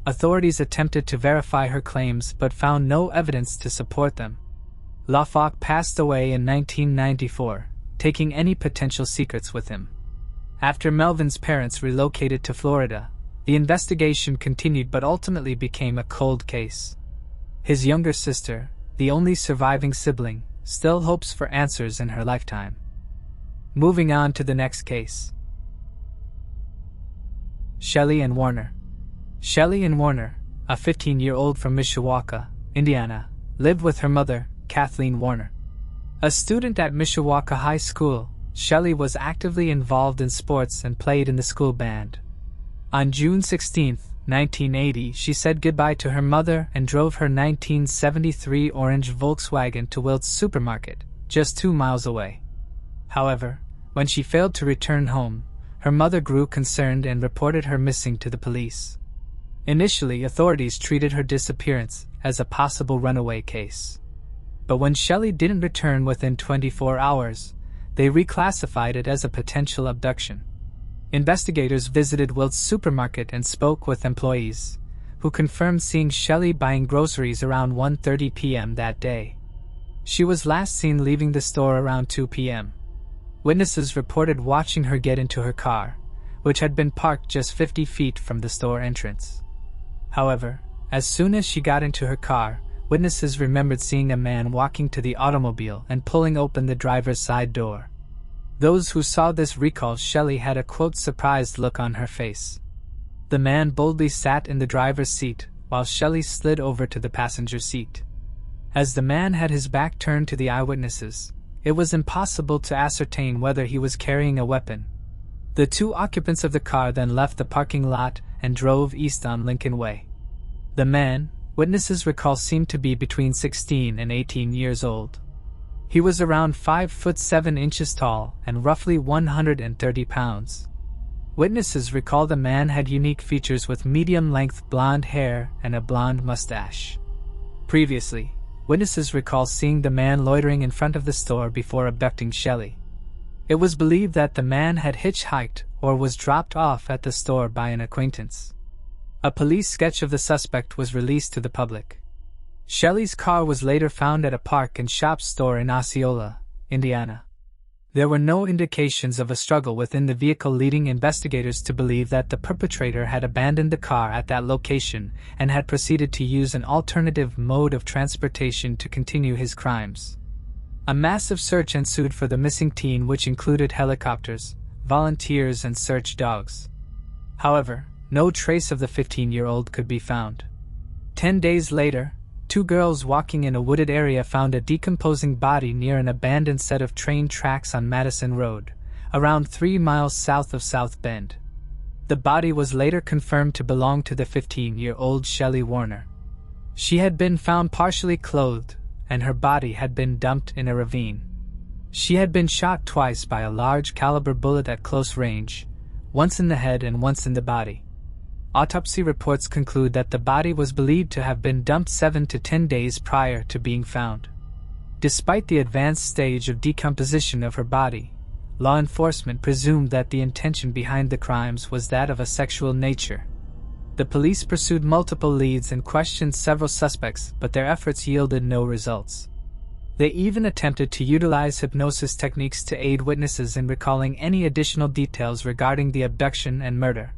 Authorities attempted to verify her claims but found no evidence to support them. Lawfalk passed away in 1994, taking any potential secrets with him. After Melvin's parents relocated to Florida, the investigation continued but ultimately became a cold case. His younger sister, the only surviving sibling, still hopes for answers in her lifetime. Moving on to the next case. Shelley and Warner. Shelley and Warner, a 15-year-old from Mishawaka, Indiana, lived with her mother, Kathleen Warner. A student at Mishawaka High School, Shelley was actively involved in sports and played in the school band. On June 16, 1980, she said goodbye to her mother and drove her 1973 orange Volkswagen to Wilt's supermarket, just 2 miles away. However, when she failed to return home, her mother grew concerned and reported her missing to the police. Initially, authorities treated her disappearance as a possible runaway case. But when Shelley didn't return within 24 hours, they reclassified it as a potential abduction. Investigators visited Wilt's supermarket and spoke with employees, who confirmed seeing Shelley buying groceries around 1:30 p.m. that day. She was last seen leaving the store around 2 p.m. Witnesses reported watching her get into her car, which had been parked just 50 feet from the store entrance. However, as soon as she got into her car, witnesses remembered seeing a man walking to the automobile and pulling open the driver's side door. Those who saw this recall Shelley had a quote surprised look on her face. The man boldly sat in the driver's seat, while Shelley slid over to the passenger seat. As the man had his back turned to the eyewitnesses, it was impossible to ascertain whether he was carrying a weapon. The 2 occupants of the car then left the parking lot and drove east on Lincoln Way. The man, witnesses recall, seemed to be between 16 and 18 years old. He was around 5'7" tall and roughly 130 pounds. Witnesses recall the man had unique features with medium-length blonde hair and a blonde mustache. Previously, witnesses recall seeing the man loitering in front of the store before abducting Shelley. It was believed that the man had hitchhiked or was dropped off at the store by an acquaintance. A police sketch of the suspect was released to the public. Shelley's car was later found at a park and shop store in Osceola, Indiana. There were no indications of a struggle within the vehicle, leading investigators to believe that the perpetrator had abandoned the car at that location and had proceeded to use an alternative mode of transportation to continue his crimes. A massive search ensued for the missing teen, which included helicopters, volunteers, and search dogs. However, no trace of the 15-year-old could be found. 10 days later, 2 girls walking in a wooded area found a decomposing body near an abandoned set of train tracks on Madison Road, around 3 miles south of South Bend. The body was later confirmed to belong to the 15-year-old Shelley Warner. She had been found partially clothed, and her body had been dumped in a ravine. She had been shot twice by a large caliber bullet at close range, once in the head and once in the body. Autopsy reports conclude that the body was believed to have been dumped 7 to 10 days prior to being found. Despite the advanced stage of decomposition of her body, law enforcement presumed that the intention behind the crimes was that of a sexual nature. The police pursued multiple leads and questioned several suspects, but their efforts yielded no results. They even attempted to utilize hypnosis techniques to aid witnesses in recalling any additional details regarding the abduction and murder.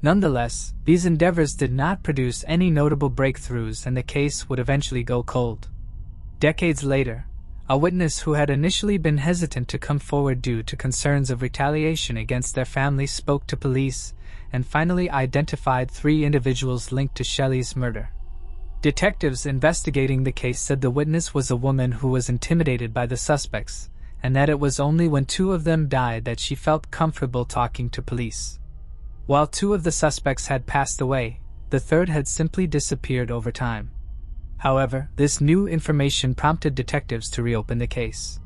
Nonetheless, these endeavors did not produce any notable breakthroughs, and the case would eventually go cold. Decades later, a witness who had initially been hesitant to come forward due to concerns of retaliation against their family spoke to police and finally identified 3 individuals linked to Shelley's murder. Detectives investigating the case said the witness was a woman who was intimidated by the suspects, and that it was only when 2 of them died that she felt comfortable talking to police. While 2 of the suspects had passed away, the 3rd had simply disappeared over time. However, this new information prompted detectives to reopen the case.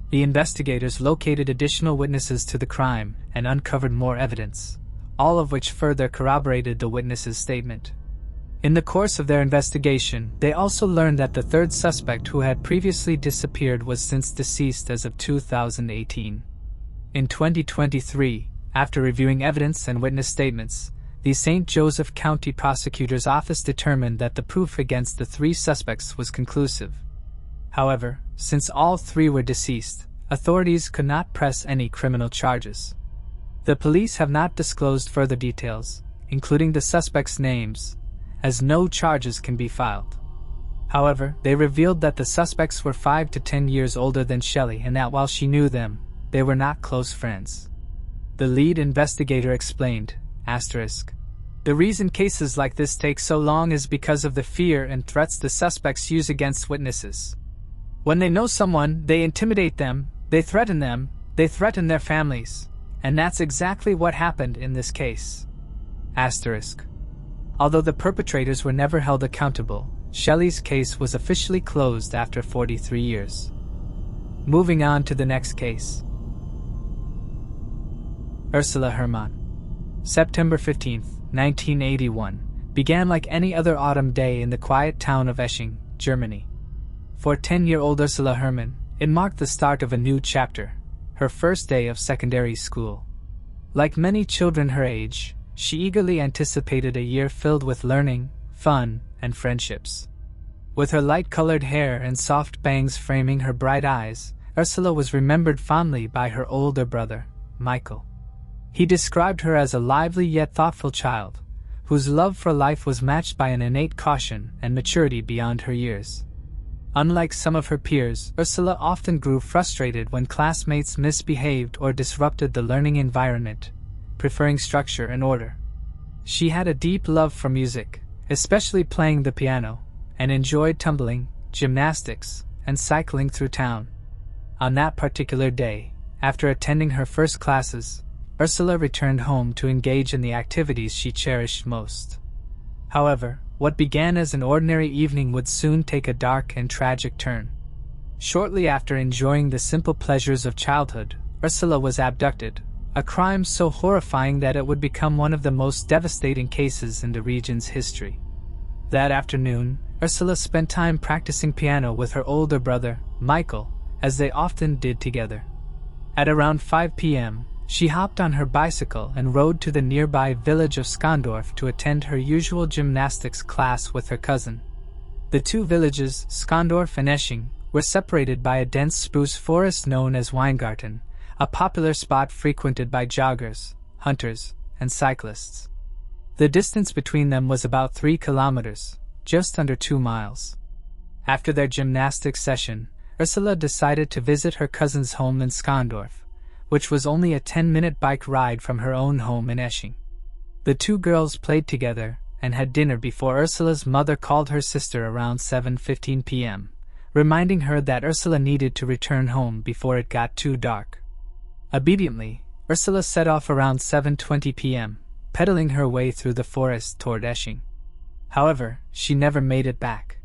The investigators located additional witnesses to the crime and uncovered more evidence, all of which further corroborated the witnesses' statement. In the course of their investigation, they also learned that the 3rd suspect, who had previously disappeared, was since deceased as of 2018. In 2023, after reviewing evidence and witness statements, the St. Joseph County Prosecutor's Office determined that the proof against the 3 suspects was conclusive. However, since all 3 were deceased, authorities could not press any criminal charges. The police have not disclosed further details, including the suspects' names, as no charges can be filed. However, they revealed that the suspects were 5 to 10 years older than Shelley, and that while she knew them, they were not close friends. The lead investigator explained, "The reason cases like this take so long is because of the fear and threats the suspects use against witnesses. When they know someone, they intimidate them, they threaten them, They threaten their families, and that's exactly what happened in this case. Asterisk. Although the perpetrators were never held accountable, Shelley's case was officially closed after 43 years. Moving on to the next case. Ursula Herrmann. September 15, 1981, began like any other autumn day in the quiet town of Esching, Germany. For 10-year-old Ursula Herrmann, it marked the start of a new chapter, her first day of secondary school. Like many children her age, she eagerly anticipated a year filled with learning, fun, and friendships. With her light-colored hair and soft bangs framing her bright eyes, Ursula was remembered fondly by her older brother, Michael. He described her as a lively yet thoughtful child, whose love for life was matched by an innate caution and maturity beyond her years. Unlike some of her peers, Ursula often grew frustrated when classmates misbehaved or disrupted the learning environment, preferring structure and order. She had a deep love for music, especially playing the piano, and enjoyed tumbling, gymnastics, and cycling through town. On that particular day, after attending her first classes, Ursula returned home to engage in the activities she cherished most. However, what began as an ordinary evening would soon take a dark and tragic turn. Shortly after enjoying the simple pleasures of childhood, Ursula was abducted, a crime so horrifying that it would become one of the most devastating cases in the region's history. That afternoon, Ursula spent time practicing piano with her older brother, Michael, as they often did together. At around 5 p.m., she hopped on her bicycle and rode to the nearby village of Skondorf to attend her usual gymnastics class with her cousin. The two villages, Skondorf and Esching, were separated by a dense spruce forest known as Weingarten, a popular spot frequented by joggers, hunters, and cyclists. The distance between them was about 3 kilometers, just under 2 miles. After their gymnastics session, Ursula decided to visit her cousin's home in Skondorf, which was only a 10-minute bike ride from her own home in Esching. The two girls played together and had dinner before Ursula's mother called her sister around 7:15 p.m., reminding her that Ursula needed to return home before it got too dark. Obediently, Ursula set off around 7:20 p.m., pedaling her way through the forest toward Esching. However, she never made it back.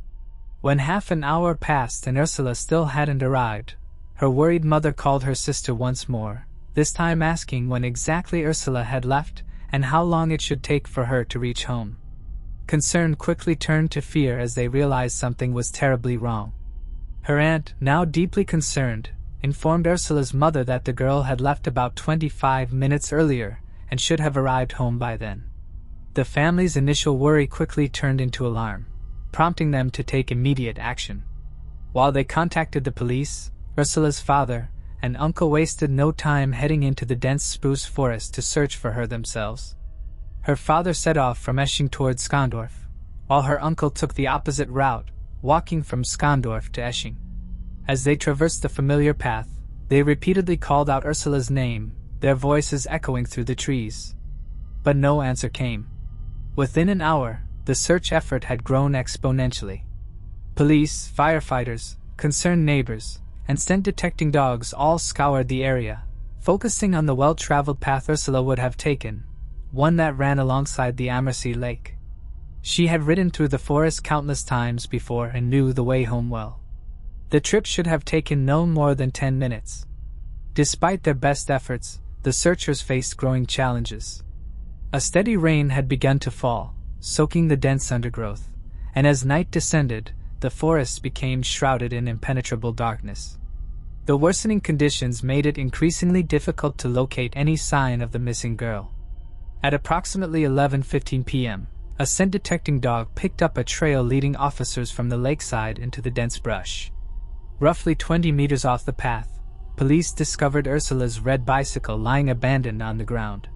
When half an hour passed and Ursula still hadn't arrived, her worried mother called her sister once more, this time asking when exactly Ursula had left and how long it should take for her to reach home. Concern quickly turned to fear as they realized something was terribly wrong. Her aunt, now deeply concerned, informed Ursula's mother that the girl had left about 25 minutes earlier and should have arrived home by then. The family's initial worry quickly turned into alarm, prompting them to take immediate action. While they contacted the police, Ursula's father and uncle wasted no time heading into the dense spruce forest to search for her themselves. Her father set off from Esching towards Skondorf, while her uncle took the opposite route, walking from Skondorf to Esching. As they traversed the familiar path, they repeatedly called out Ursula's name, their voices echoing through the trees. But no answer came. Within an hour, the search effort had grown exponentially. Police, firefighters, concerned neighbors, and scent-detecting dogs all scoured the area, focusing on the well-traveled path Ursula would have taken, one that ran alongside the Ammersee Lake. She had ridden through the forest countless times before and knew the way home well. The trip should have taken no more than 10 minutes. Despite their best efforts, the searchers faced growing challenges. A steady rain had begun to fall, soaking the dense undergrowth, and as night descended, the forest became shrouded in impenetrable darkness. The worsening conditions made it increasingly difficult to locate any sign of the missing girl. At approximately 11:15 p.m., a scent-detecting dog picked up a trail leading officers from the lakeside into the dense brush. Roughly 20 meters off the path, police discovered Ursula's red bicycle lying abandoned on the ground.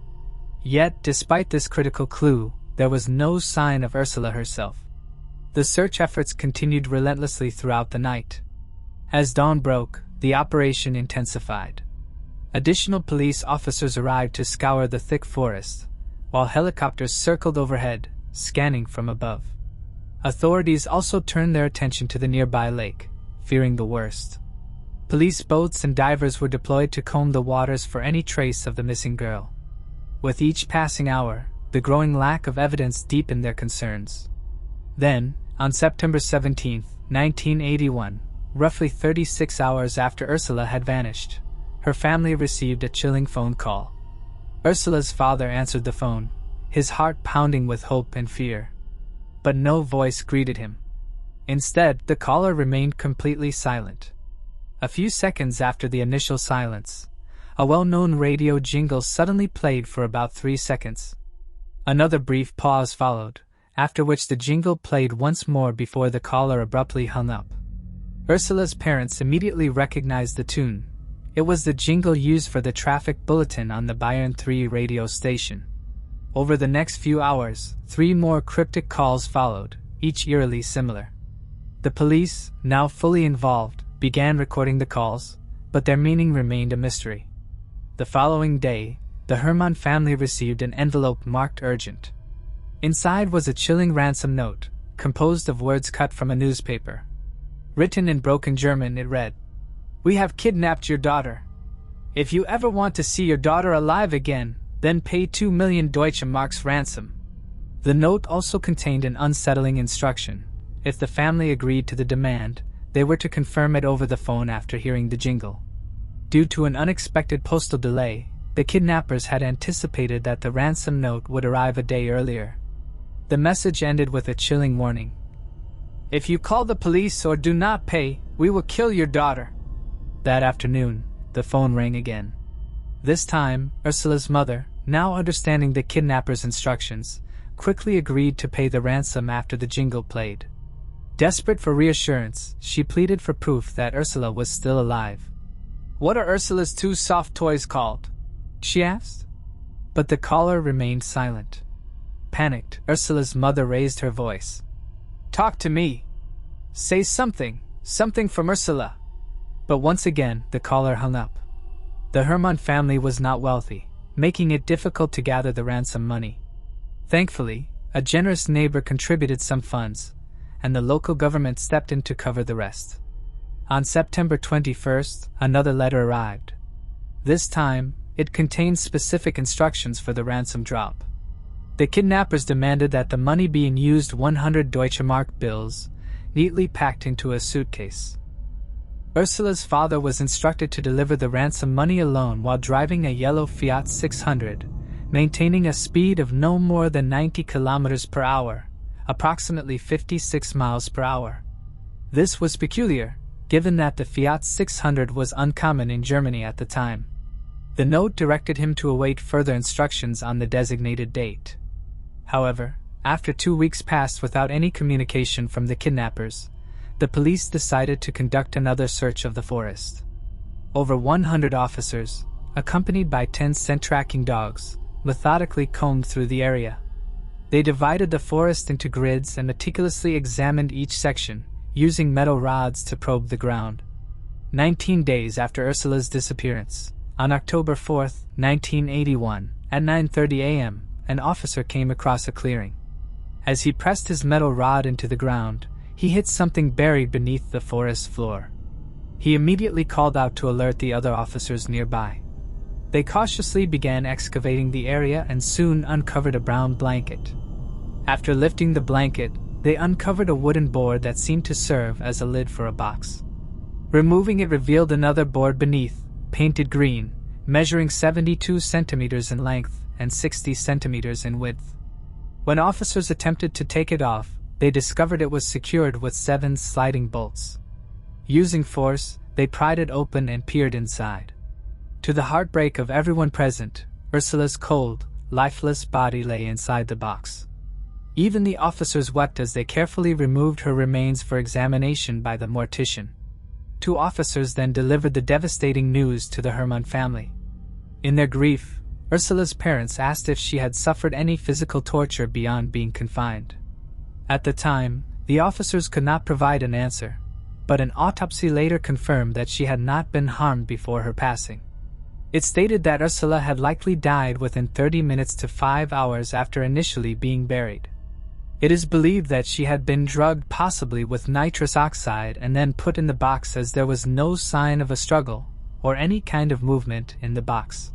Yet, despite this critical clue, there was no sign of Ursula herself. The search efforts continued relentlessly throughout the night. As dawn broke, the operation intensified. Additional police officers arrived to scour the thick forest, while helicopters circled overhead, scanning from above. Authorities also turned their attention to the nearby lake, fearing the worst. Police boats and divers were deployed to comb the waters for any trace of the missing girl. With each passing hour, the growing lack of evidence deepened their concerns. Then, on September 17, 1981, roughly 36 hours after Ursula had vanished, her family received a chilling phone call. Ursula's father answered the phone, his heart pounding with hope and fear. But no voice greeted him. Instead, the caller remained completely silent. A few seconds after the initial silence, a well-known radio jingle suddenly played for about 3 seconds. Another brief pause followed, after which the jingle played once more before the caller abruptly hung up. Ursula's parents immediately recognized the tune. It was the jingle used for the traffic bulletin on the Bayern 3 radio station. Over the next few hours, 3 more cryptic calls followed, each eerily similar. The police, now fully involved, began recording the calls, but their meaning remained a mystery. The following day, the Herman family received an envelope marked urgent. Inside was a chilling ransom note, composed of words cut from a newspaper. Written in broken German, it read, "We have kidnapped your daughter. If you ever want to see your daughter alive again, then pay 2 million Deutsche Marks ransom." The note also contained an unsettling instruction. If the family agreed to the demand, they were to confirm it over the phone after hearing the jingle. Due to an unexpected postal delay, the kidnappers had anticipated that the ransom note would arrive a day earlier. The message ended with a chilling warning. "If you call the police or do not pay, we will kill your daughter." That afternoon, the phone rang again. This time, Ursula's mother, now understanding the kidnappers' instructions, quickly agreed to pay the ransom after the jingle played. Desperate for reassurance, she pleaded for proof that Ursula was still alive. "What are Ursula's 2 soft toys called?" she asked. But the caller remained silent. Panicked, Ursula's mother raised her voice. "Talk to me. Say something from Ursula." But once again, the caller hung up. The Herman family was not wealthy, making it difficult to gather the ransom money. Thankfully, a generous neighbor contributed some funds, and the local government stepped in to cover the rest. On September 21st, another letter arrived. This time, it contained specific instructions for the ransom drop. The kidnappers demanded that the money being used 100 Deutsche Mark bills, neatly packed into a suitcase. Ursula's father was instructed to deliver the ransom money alone while driving a yellow Fiat 600, maintaining a speed of no more than 90 kilometers per hour, approximately 56 miles per hour. This was peculiar, given that the Fiat 600 was uncommon in Germany at the time. The note directed him to await further instructions on the designated date. However, after 2 weeks passed without any communication from the kidnappers, the police decided to conduct another search of the forest. Over 100 officers, accompanied by 10 scent tracking dogs, methodically combed through the area. They divided the forest into grids and meticulously examined each section, using metal rods to probe the ground. 19 days after Ursula's disappearance, on October 4, 1981, at 9:30 a.m., an officer came across a clearing. As he pressed his metal rod into the ground, he hit something buried beneath the forest floor. He immediately called out to alert the other officers nearby. They cautiously began excavating the area and soon uncovered a brown blanket. After lifting the blanket, they uncovered a wooden board that seemed to serve as a lid for a box. Removing it revealed another board beneath, painted green, measuring 72 centimeters in length and 60 centimeters in width. When officers attempted to take it off, they discovered it was secured with 7 sliding bolts. Using force, they pried it open and peered inside. To the heartbreak of everyone present, Ursula's cold, lifeless body lay inside the box. Even the officers wept as they carefully removed her remains for examination by the mortician. 2 officers then delivered the devastating news to the Herman family. In their grief, Ursula's parents asked if she had suffered any physical torture beyond being confined. At the time, the officers could not provide an answer, but an autopsy later confirmed that she had not been harmed before her passing. It stated that Ursula had likely died within 30 minutes to 5 hours after initially being buried. It is believed that she had been drugged possibly with nitrous oxide and then put in the box, as there was no sign of a struggle or any kind of movement in the box.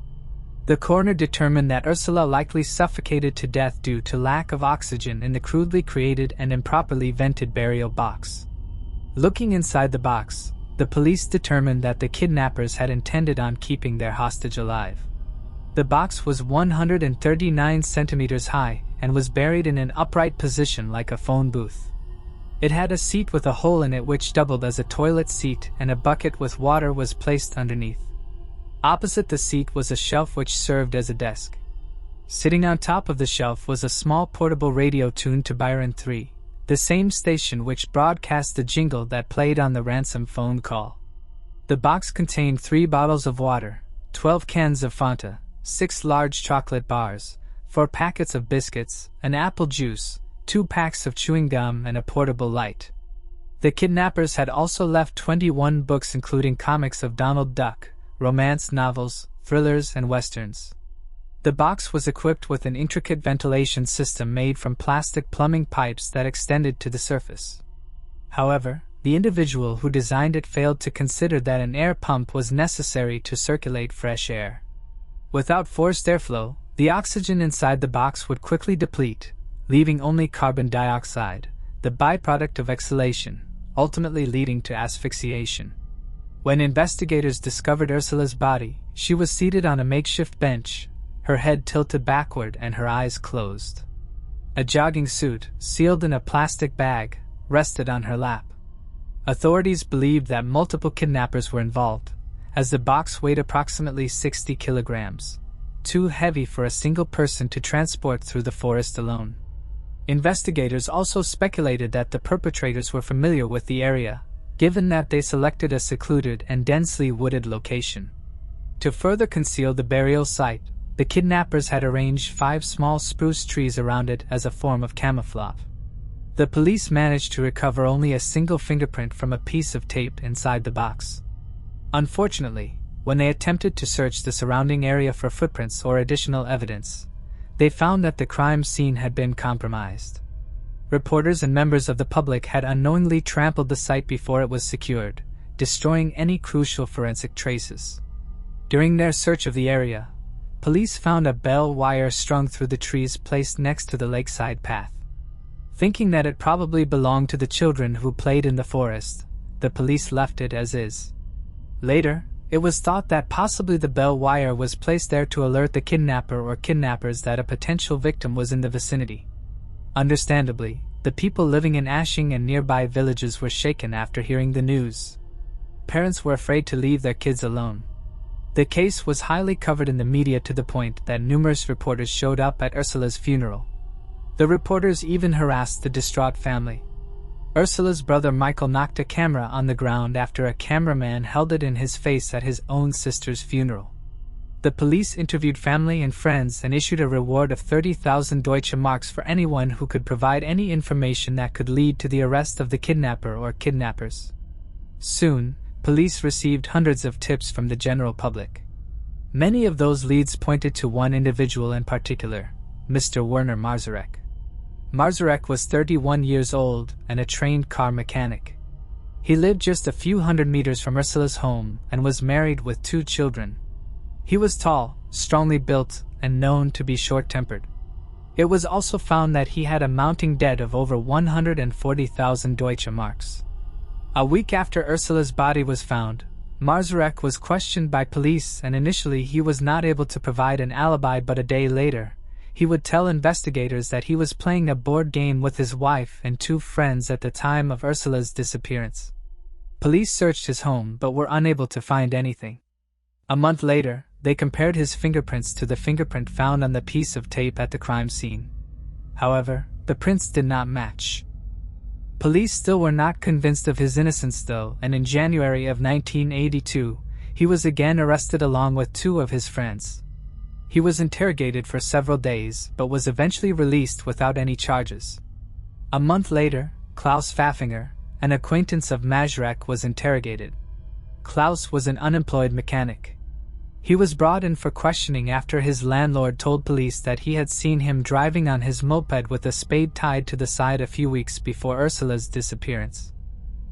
The coroner determined that Ursula likely suffocated to death due to lack of oxygen in the crudely created and improperly vented burial box. Looking inside the box, the police determined that the kidnappers had intended on keeping their hostage alive. The box was 139 centimeters high and was buried in an upright position like a phone booth. It had a seat with a hole in it which doubled as a toilet seat, and a bucket with water was placed underneath. Opposite the seat was a shelf which served as a desk. Sitting on top of the shelf was a small portable radio tuned to Byron 3, the same station which broadcast the jingle that played on the ransom phone call. The box contained 3 bottles of water, 12 cans of Fanta, 6 large chocolate bars, 4 packets of biscuits, an apple juice, 2 packs of chewing gum, and a portable light. The kidnappers had also left 21 books including comics of Donald Duck, romance novels, thrillers, and westerns. The box was equipped with an intricate ventilation system made from plastic plumbing pipes that extended to the surface. However, the individual who designed it failed to consider that an air pump was necessary to circulate fresh air. Without forced airflow, the oxygen inside the box would quickly deplete, leaving only carbon dioxide, the byproduct of exhalation, ultimately leading to asphyxiation. When investigators discovered Ursula's body, she was seated on a makeshift bench, her head tilted backward and her eyes closed. A jogging suit, sealed in a plastic bag, rested on her lap. Authorities believed that multiple kidnappers were involved, as the box weighed approximately 60 kilograms, too heavy for a single person to transport through the forest alone. Investigators also speculated that the perpetrators were familiar with the area, given that they selected a secluded and densely wooded location. To further conceal the burial site, the kidnappers had arranged 5 small spruce trees around it as a form of camouflage. The police managed to recover only a single fingerprint from a piece of tape inside the box. Unfortunately, when they attempted to search the surrounding area for footprints or additional evidence, they found that the crime scene had been compromised. Reporters and members of the public had unknowingly trampled the site before it was secured, destroying any crucial forensic traces. During their search of the area, police found a bell wire strung through the trees placed next to the lakeside path. Thinking that it probably belonged to the children who played in the forest, the police left it as is. Later, it was thought that possibly the bell wire was placed there to alert the kidnapper or kidnappers that a potential victim was in the vicinity. Understandably, the people living in Ashing and nearby villages were shaken after hearing the news. Parents were afraid to leave their kids alone. The case was highly covered in the media to the point that numerous reporters showed up at Ursula's funeral. The reporters even harassed the distraught family. Ursula's brother Michael knocked a camera on the ground after a cameraman held it in his face at his own sister's funeral. The police interviewed family and friends and issued a reward of 30,000 Deutsche Marks for anyone who could provide any information that could lead to the arrest of the kidnapper or kidnappers. Soon, police received hundreds of tips from the general public. Many of those leads pointed to one individual in particular, Mr. Werner Marzarek. Marzarek was 31 years old and a trained car mechanic. He lived just a few hundred meters from Ursula's home and was married with 2 children. He was tall, strongly built, and known to be short-tempered. It was also found that he had a mounting debt of over 140,000 Deutsche Marks. A week after Ursula's body was found, Marzarek was questioned by police, and initially he was not able to provide an alibi, but a day later, he would tell investigators that he was playing a board game with his wife and 2 friends at the time of Ursula's disappearance. Police searched his home but were unable to find anything. A month later, they compared his fingerprints to the fingerprint found on the piece of tape at the crime scene. However, the prints did not match. Police still were not convinced of his innocence though, and in January of 1982, he was again arrested along with 2 of his friends. He was interrogated for several days but was eventually released without any charges. A month later, Klaus Pfaffinger, an acquaintance of Marzarek, was interrogated. Klaus was an unemployed mechanic. He was brought in for questioning after his landlord told police that he had seen him driving on his moped with a spade tied to the side a few weeks before Ursula's disappearance.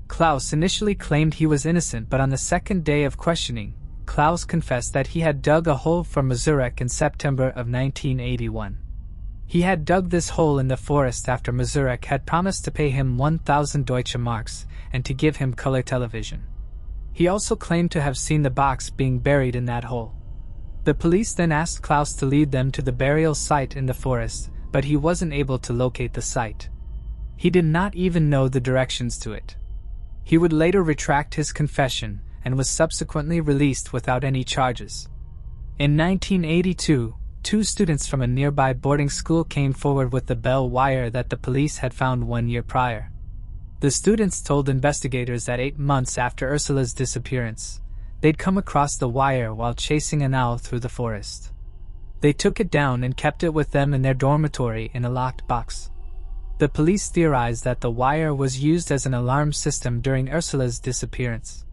Klaus initially claimed he was innocent, but on the second day of questioning, Klaus confessed that he had dug a hole for Mazurek in September of 1981. He had dug this hole in the forest after Mazurek had promised to pay him 1,000 Deutsche Marks and to give him color television. He also claimed to have seen the box being buried in that hole. The police then asked Klaus to lead them to the burial site in the forest, but he wasn't able to locate the site. He did not even know the directions to it. He would later retract his confession and was subsequently released without any charges. In 1982, 2 students from a nearby boarding school came forward with the bell wire that the police had found 1 year prior. The students told investigators that 8 months after Ursula's disappearance, they'd come across the wire while chasing an owl through the forest. They took it down and kept it with them in their dormitory in a locked box. The police theorized that the wire was used as an alarm system during Ursula's disappearance.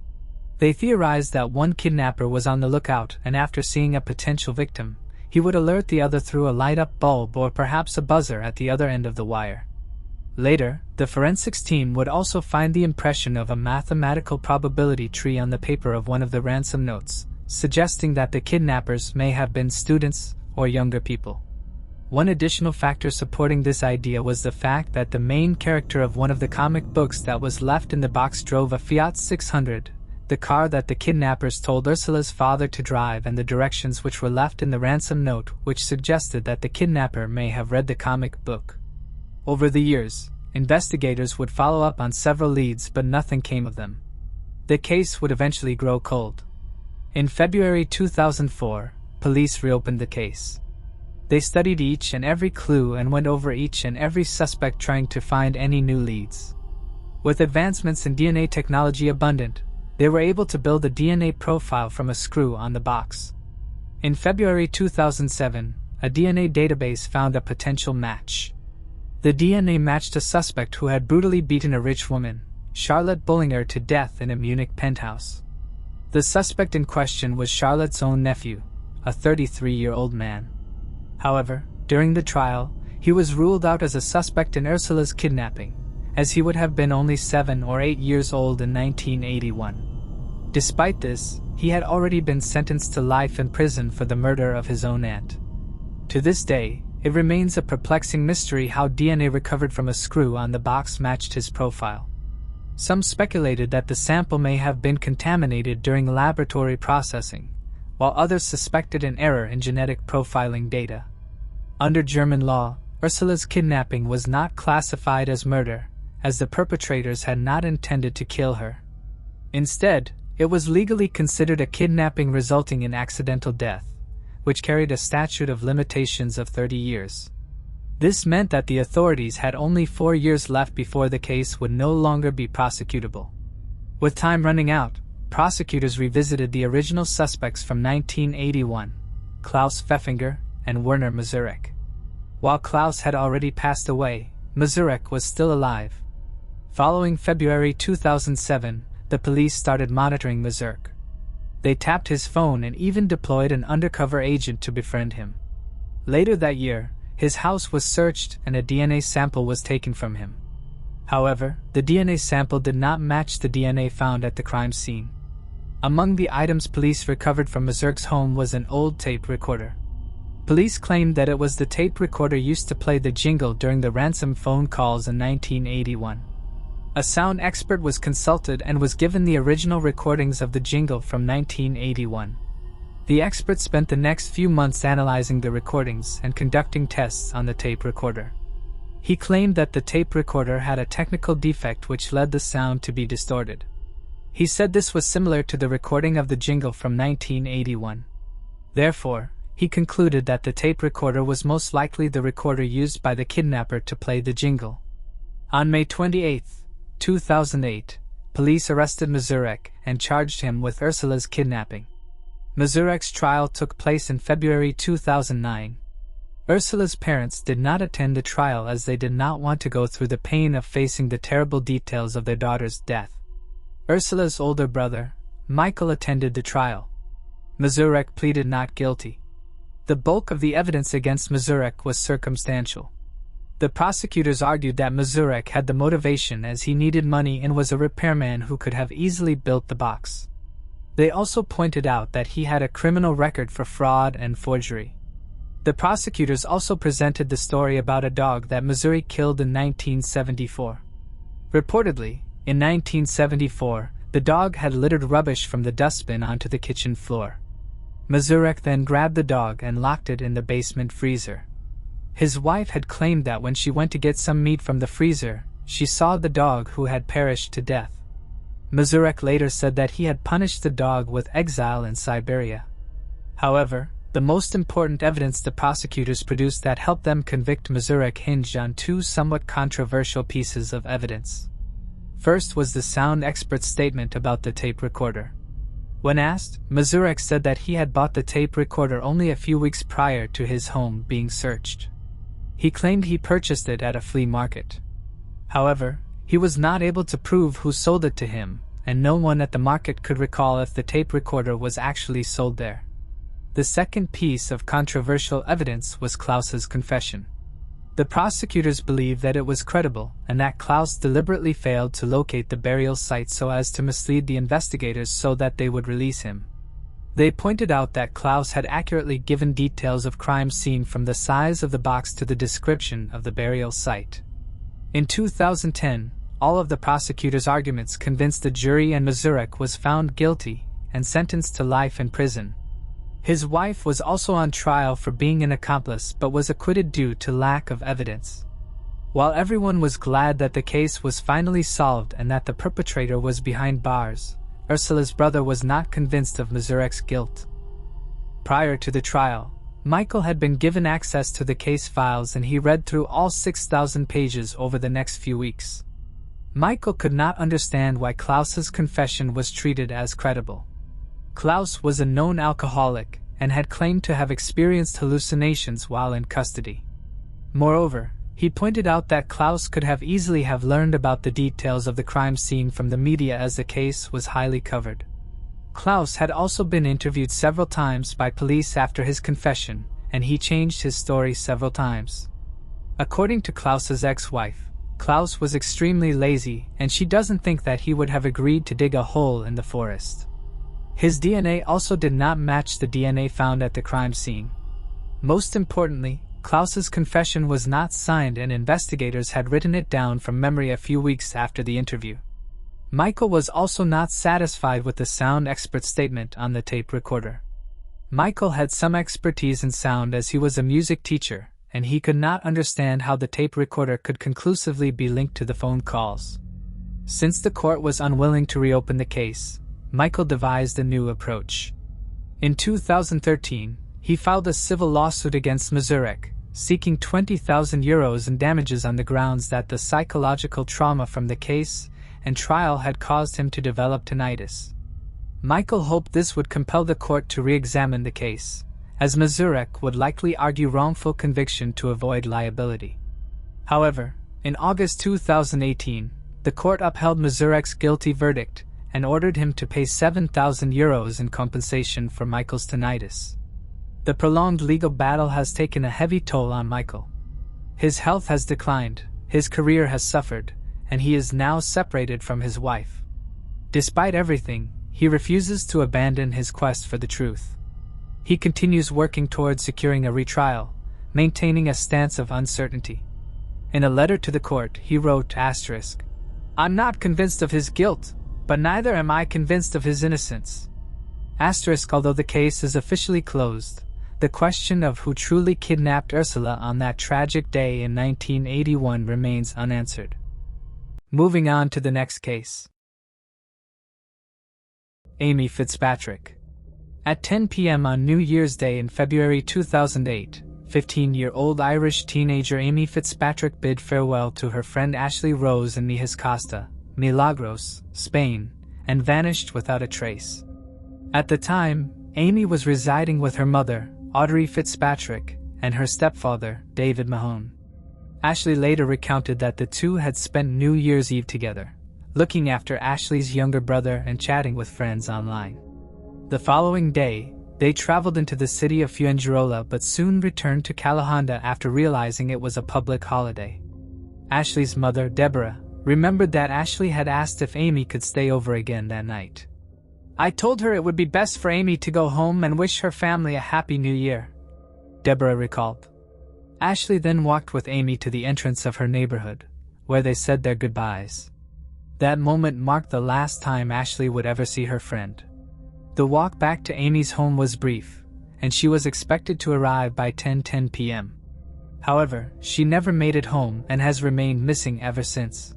They theorized that one kidnapper was on the lookout, and after seeing a potential victim, he would alert the other through a light-up bulb or perhaps a buzzer at the other end of the wire. Later, the forensics team would also find the impression of a mathematical probability tree on the paper of one of the ransom notes, suggesting that the kidnappers may have been students or younger people. One additional factor supporting this idea was the fact that the main character of one of the comic books that was left in the box drove a Fiat 600, the car that the kidnappers told Ursula's father to drive, and the directions which were left in the ransom note, which suggested that the kidnapper may have read the comic book. Over the years, investigators would follow up on several leads, but nothing came of them. The case would eventually grow cold. In February 2004, police reopened the case. They studied each and every clue and went over each and every suspect, trying to find any new leads. With advancements in DNA technology abundant, they were able to build a DNA profile from a screw on the box. In February 2007, a DNA database found a potential match. The DNA matched a suspect who had brutally beaten a rich woman, Charlotte Bullinger, to death in a Munich penthouse. The suspect in question was Charlotte's own nephew, a 33-year-old man. However, during the trial, he was ruled out as a suspect in Ursula's kidnapping, as he would have been only 7 or 8 years old in 1981. Despite this, he had already been sentenced to life in prison for the murder of his own aunt. To this day, it remains a perplexing mystery how DNA recovered from a screw on the box matched his profile. Some speculated that the sample may have been contaminated during laboratory processing, while others suspected an error in genetic profiling data. Under German law, Ursula's kidnapping was not classified as murder, as the perpetrators had not intended to kill her. Instead, it was legally considered a kidnapping resulting in accidental death, which carried a statute of limitations of 30 years. This meant that the authorities had only 4 years left before the case would no longer be prosecutable. With time running out, prosecutors revisited the original suspects from 1981, Klaus Pfeffinger and Werner Mazurek. While Klaus had already passed away, Mazurek was still alive. Following February 2007, the police started monitoring Mazurek. They tapped his phone and even deployed an undercover agent to befriend him. Later that year, his house was searched and a DNA sample was taken from him. However, the DNA sample did not match the DNA found at the crime scene. Among the items police recovered from Mazurek's home was an old tape recorder. Police claimed that it was the tape recorder used to play the jingle during the ransom phone calls in 1981. A sound expert was consulted and was given the original recordings of the jingle from 1981. The expert spent the next few months analyzing the recordings and conducting tests on the tape recorder. He claimed that the tape recorder had a technical defect which led the sound to be distorted. He said this was similar to the recording of the jingle from 1981. Therefore, he concluded that the tape recorder was most likely the recorder used by the kidnapper to play the jingle. On May 28, 2008, police arrested Mazurek and charged him with Ursula's kidnapping. Mazurek's trial took place in February 2009. Ursula's parents did not attend the trial as they did not want to go through the pain of facing the terrible details of their daughter's death. Ursula's older brother, Michael, attended the trial. Mazurek pleaded not guilty. The bulk of the evidence against Mazurek was circumstantial. The prosecutors argued that Mazurek had the motivation as he needed money and was a repairman who could have easily built the box. They also pointed out that he had a criminal record for fraud and forgery. The prosecutors also presented the story about a dog that Mazurek killed in 1974. Reportedly, in 1974, the dog had littered rubbish from the dustbin onto the kitchen floor. Mazurek then grabbed the dog and locked it in the basement freezer. His wife had claimed that when she went to get some meat from the freezer, she saw the dog who had perished to death. Mazurek later said that he had punished the dog with exile in Siberia. However, the most important evidence the prosecutors produced that helped them convict Mazurek hinged on two somewhat controversial pieces of evidence. First was the sound expert's statement about the tape recorder. When asked, Mazurek said that he had bought the tape recorder only a few weeks prior to his home being searched. He claimed he purchased it at a flea market. However, he was not able to prove who sold it to him, and no one at the market could recall if the tape recorder was actually sold there. The second piece of controversial evidence was Klaus's confession. The prosecutors believed that it was credible and that Klaus deliberately failed to locate the burial site so as to mislead the investigators so that they would release him. They pointed out that Klaus had accurately given details of crime scene from the size of the box to the description of the burial site. In 2010, all of the prosecutor's arguments convinced the jury and Mazurek was found guilty and sentenced to life in prison. His wife was also on trial for being an accomplice but was acquitted due to lack of evidence. While everyone was glad that the case was finally solved and that the perpetrator was behind bars, Ursula's brother was not convinced of Mazurek's guilt. Prior to the trial, Michael had been given access to the case files and he read through all 6,000 pages over the next few weeks. Michael could not understand why Klaus's confession was treated as credible. Klaus was a known alcoholic and had claimed to have experienced hallucinations while in custody. Moreover, he pointed out that Klaus could have easily have learned about the details of the crime scene from the media as the case was highly covered. Klaus had also been interviewed several times by police after his confession, and he changed his story several times. According to Klaus's ex-wife, Klaus was extremely lazy and she doesn't think that he would have agreed to dig a hole in the forest. His DNA also did not match the DNA found at the crime scene. Most importantly, Klaus's confession was not signed and investigators had written it down from memory a few weeks after the interview. Michael was also not satisfied with the sound expert's statement on the tape recorder. Michael had some expertise in sound as he was a music teacher, and he could not understand how the tape recorder could conclusively be linked to the phone calls. Since the court was unwilling to reopen the case, Michael devised a new approach. In 2013, he filed a civil lawsuit against Mazurek, seeking €20,000 in damages on the grounds that the psychological trauma from the case and trial had caused him to develop tinnitus. Michael hoped this would compel the court to re-examine the case, as Mazurek would likely argue wrongful conviction to avoid liability. However, in August 2018, the court upheld Mazurek's guilty verdict and ordered him to pay €7,000 in compensation for Michael's tinnitus. The prolonged legal battle has taken a heavy toll on Michael. His health has declined, his career has suffered, and he is now separated from his wife. Despite everything, he refuses to abandon his quest for the truth. He continues working towards securing a retrial, maintaining a stance of uncertainty. In a letter to the court, he wrote, "I'm not convinced of his guilt, but neither am I convinced of his innocence." Although the case is officially closed, the question of who truly kidnapped Ursula on that tragic day in 1981 remains unanswered. Moving on to the next case. Amy Fitzpatrick. At 10 p.m. on New Year's Day in February 2008, 15-year-old Irish teenager Amy Fitzpatrick bid farewell to her friend Ashley Rose in Mijas Costa, Milagros, Spain, and vanished without a trace. At the time, Amy was residing with her mother, Audrey Fitzpatrick, and her stepfather, David Mahone. Ashley later recounted that the two had spent New Year's Eve together, looking after Ashley's younger brother and chatting with friends online. The following day, They traveled into the city of Fuengirola but soon returned to Calahonda after realizing it was a public holiday. Ashley's mother, Deborah, remembered that Ashley had asked if Amy could stay over again that night. "I told her it would be best for Amy to go home and wish her family a happy new year," Deborah recalled. Ashley then walked with Amy to the entrance of her neighborhood, where they said their goodbyes. That moment marked the last time Ashley would ever see her friend. The walk back to Amy's home was brief, and she was expected to arrive by 10:10 p.m. However, she never made it home and has remained missing ever since.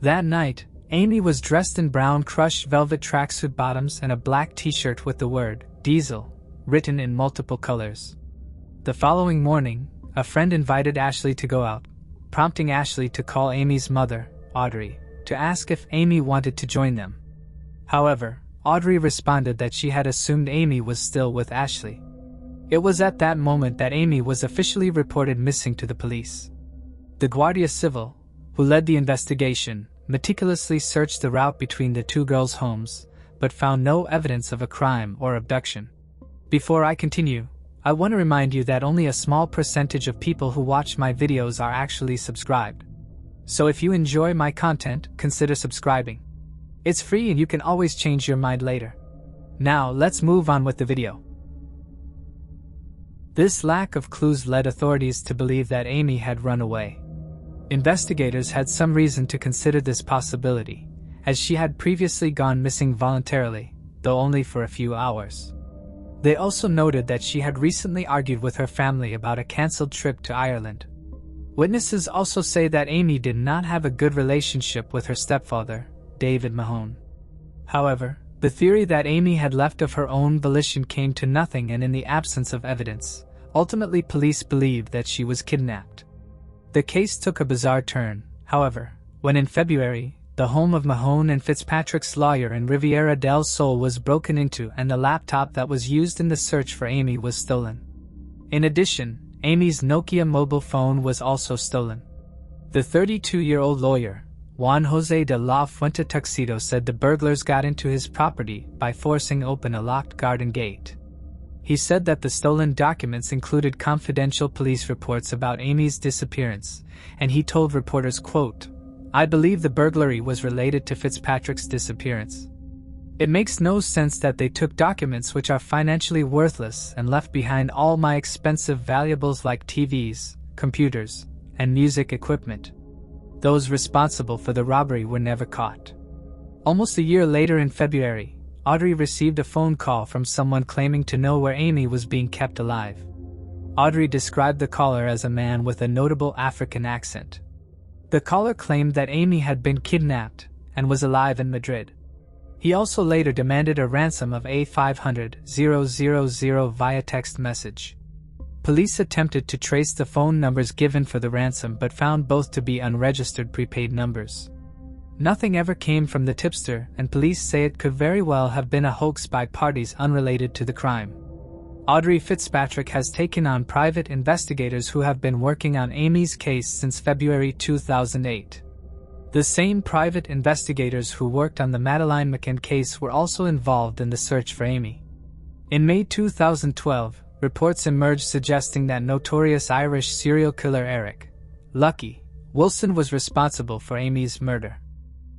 That night, Amy was dressed in brown crushed velvet tracksuit bottoms and a black t-shirt with the word "Diesel" written in multiple colors. The following morning, a friend invited Ashley to go out, prompting Ashley to call Amy's mother, Audrey, to ask if Amy wanted to join them. However, Audrey responded that she had assumed Amy was still with Ashley. It was at that moment that Amy was officially reported missing to the police. The Guardia Civil, who led the investigation, meticulously searched the route between the two girls' homes, but found no evidence of a crime or abduction. Before I continue, I want to remind you that only a small percentage of people who watch my videos are actually subscribed. So if you enjoy my content, consider subscribing. It's free and you can always change your mind later. Now let's move on with the video. This lack of clues led authorities to believe that Amy had run away. Investigators had some reason to consider this possibility, as she had previously gone missing voluntarily, though only for a few hours. They also noted that she had recently argued with her family about a cancelled trip to Ireland. Witnesses also say that Amy did not have a good relationship with her stepfather, David Mahone. However, the theory that Amy had left of her own volition came to nothing, and in the absence of evidence, ultimately police believed that she was kidnapped. The case took a bizarre turn, however, when in February, the home of Mahone and Fitzpatrick's lawyer in Riviera del Sol was broken into and the laptop that was used in the search for Amy was stolen. In addition, Amy's Nokia mobile phone was also stolen. The 32-year-old lawyer, Juan Jose de la Fuente Tuxedo, said the burglars got into his property by forcing open a locked garden gate. He said that the stolen documents included confidential police reports about Amy's disappearance, and he told reporters, quote, "I believe the burglary was related to Fitzpatrick's disappearance. It makes no sense that they took documents which are financially worthless and left behind all my expensive valuables like TVs, computers, and music equipment. Those responsible for the robbery were never caught." Almost a year later in February, Audrey received a phone call from someone claiming to know where Amy was being kept alive. Audrey described the caller as a man with a notable African accent. The caller claimed that Amy had been kidnapped and was alive in Madrid. He also later demanded a ransom of $500,000 via text message. Police attempted to trace the phone numbers given for the ransom but found both to be unregistered prepaid numbers. Nothing ever came from the tipster, and police say it could very well have been a hoax by parties unrelated to the crime. Audrey Fitzpatrick has taken on private investigators who have been working on Amy's case since February 2008. The same private investigators who worked on the Madeleine McCann case were also involved in the search for Amy. In May 2012, reports emerged suggesting that notorious Irish serial killer Eric "Lucky" Wilson was responsible for Amy's murder.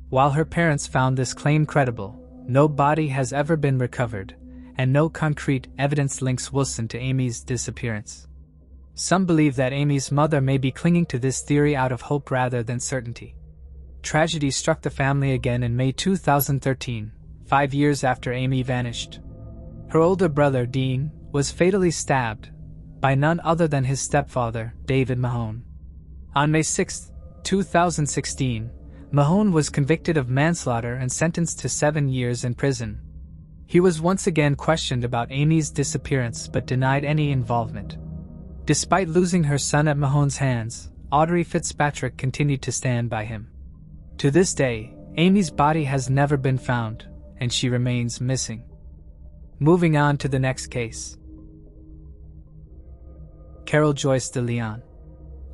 While her parents found this claim credible, no body has ever been recovered, and no concrete evidence links Wilson to Amy's disappearance. Some believe that Amy's mother may be clinging to this theory out of hope rather than certainty. Tragedy struck the family again in May 2013, 5 years after Amy vanished. Her older brother, Dean, was fatally stabbed by none other than his stepfather, David Mahone. On May 6, 2016, Mahone was convicted of manslaughter and sentenced to 7 years in prison. He was once again questioned about Amy's disappearance but denied any involvement. Despite losing her son at Mahone's hands, Audrey Fitzpatrick continued to stand by him. To this day, Amy's body has never been found, and she remains missing. Moving on to the next case. Carol Joyce de Leon.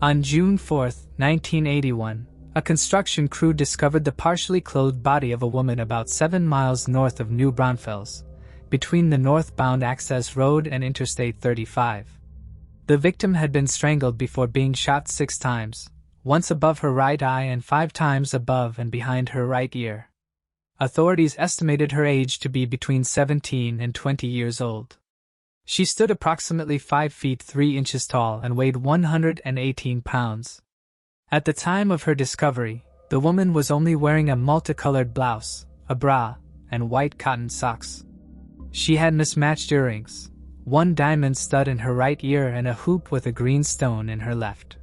On June 4, 1981, a construction crew discovered the partially clothed body of a woman about 7 miles north of New Braunfels, between the northbound access road and Interstate 35. The victim had been strangled before being shot 6 times, once above her right eye and 5 times above and behind her right ear. Authorities estimated her age to be between 17 and 20 years old. She stood approximately 5 feet 3 inches tall and weighed 118 pounds. At the time of her discovery, the woman was only wearing a multicolored blouse, a bra, and white cotton socks. She had mismatched earrings, 1 diamond stud in her right ear and a hoop with a green stone in her left.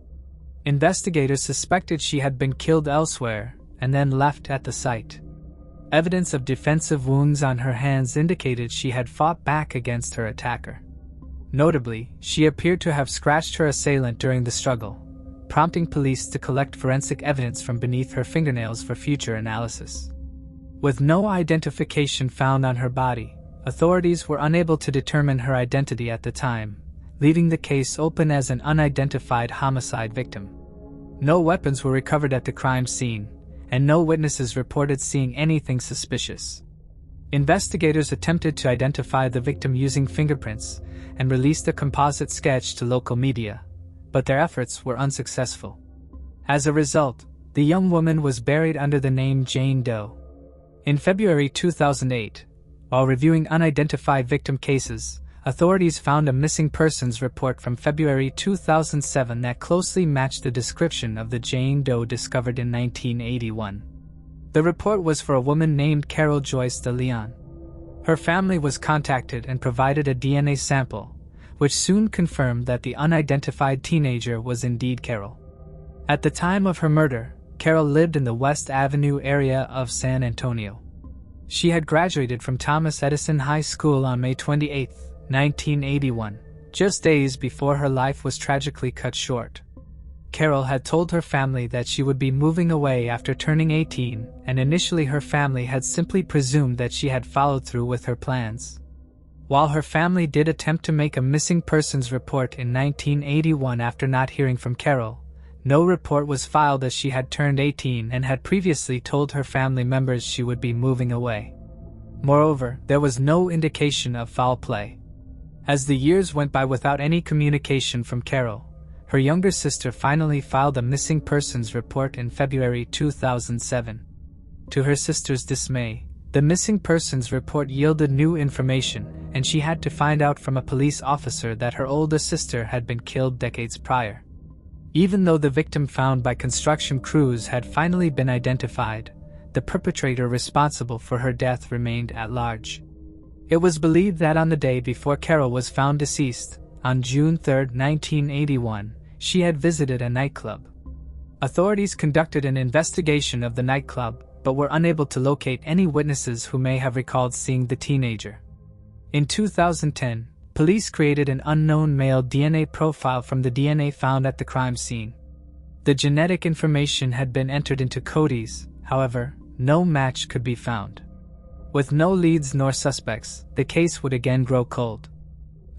Investigators suspected she had been killed elsewhere and then left at the site. Evidence of defensive wounds on her hands indicated she had fought back against her attacker. Notably, she appeared to have scratched her assailant during the struggle, prompting police to collect forensic evidence from beneath her fingernails for future analysis. With no identification found on her body, authorities were unable to determine her identity at the time, leaving the case open as an unidentified homicide victim. No weapons were recovered at the crime scene, and no witnesses reported seeing anything suspicious. Investigators attempted to identify the victim using fingerprints and released a composite sketch to local media, but their efforts were unsuccessful. As a result, the young woman was buried under the name Jane Doe. In February 2008, while reviewing unidentified victim cases, authorities found a missing persons report from February 2007 that closely matched the description of the Jane Doe discovered in 1981. The report was for a woman named Carol Joyce de Leon. Her family was contacted and provided a DNA sample, which soon confirmed that the unidentified teenager was indeed Carol. At the time of her murder, Carol lived in the West Avenue area of San Antonio. She had graduated from Thomas Edison High School on May 28, 1981, just days before her life was tragically cut short. Carol had told her family that she would be moving away after turning 18, and initially her family had simply presumed that she had followed through with her plans. While her family did attempt to make a missing persons report in 1981 after not hearing from Carol, no report was filed as she had turned 18 and had previously told her family members she would be moving away. Moreover, there was no indication of foul play. As the years went by without any communication from Carol, her younger sister finally filed a missing persons report in February 2007. To her sister's dismay, the missing persons report yielded new information, and she had to find out from a police officer that her older sister had been killed decades prior. Even though the victim found by construction crews had finally been identified, the perpetrator responsible for her death remained at large. It was believed that on the day before Carol was found deceased, on June 3, 1981, she had visited a nightclub. Authorities conducted an investigation of the nightclub, but were unable to locate any witnesses who may have recalled seeing the teenager. In 2010, police created an unknown male DNA profile from the DNA found at the crime scene. The genetic information had been entered into Cody's, however, no match could be found. With no leads nor suspects, the case would again grow cold.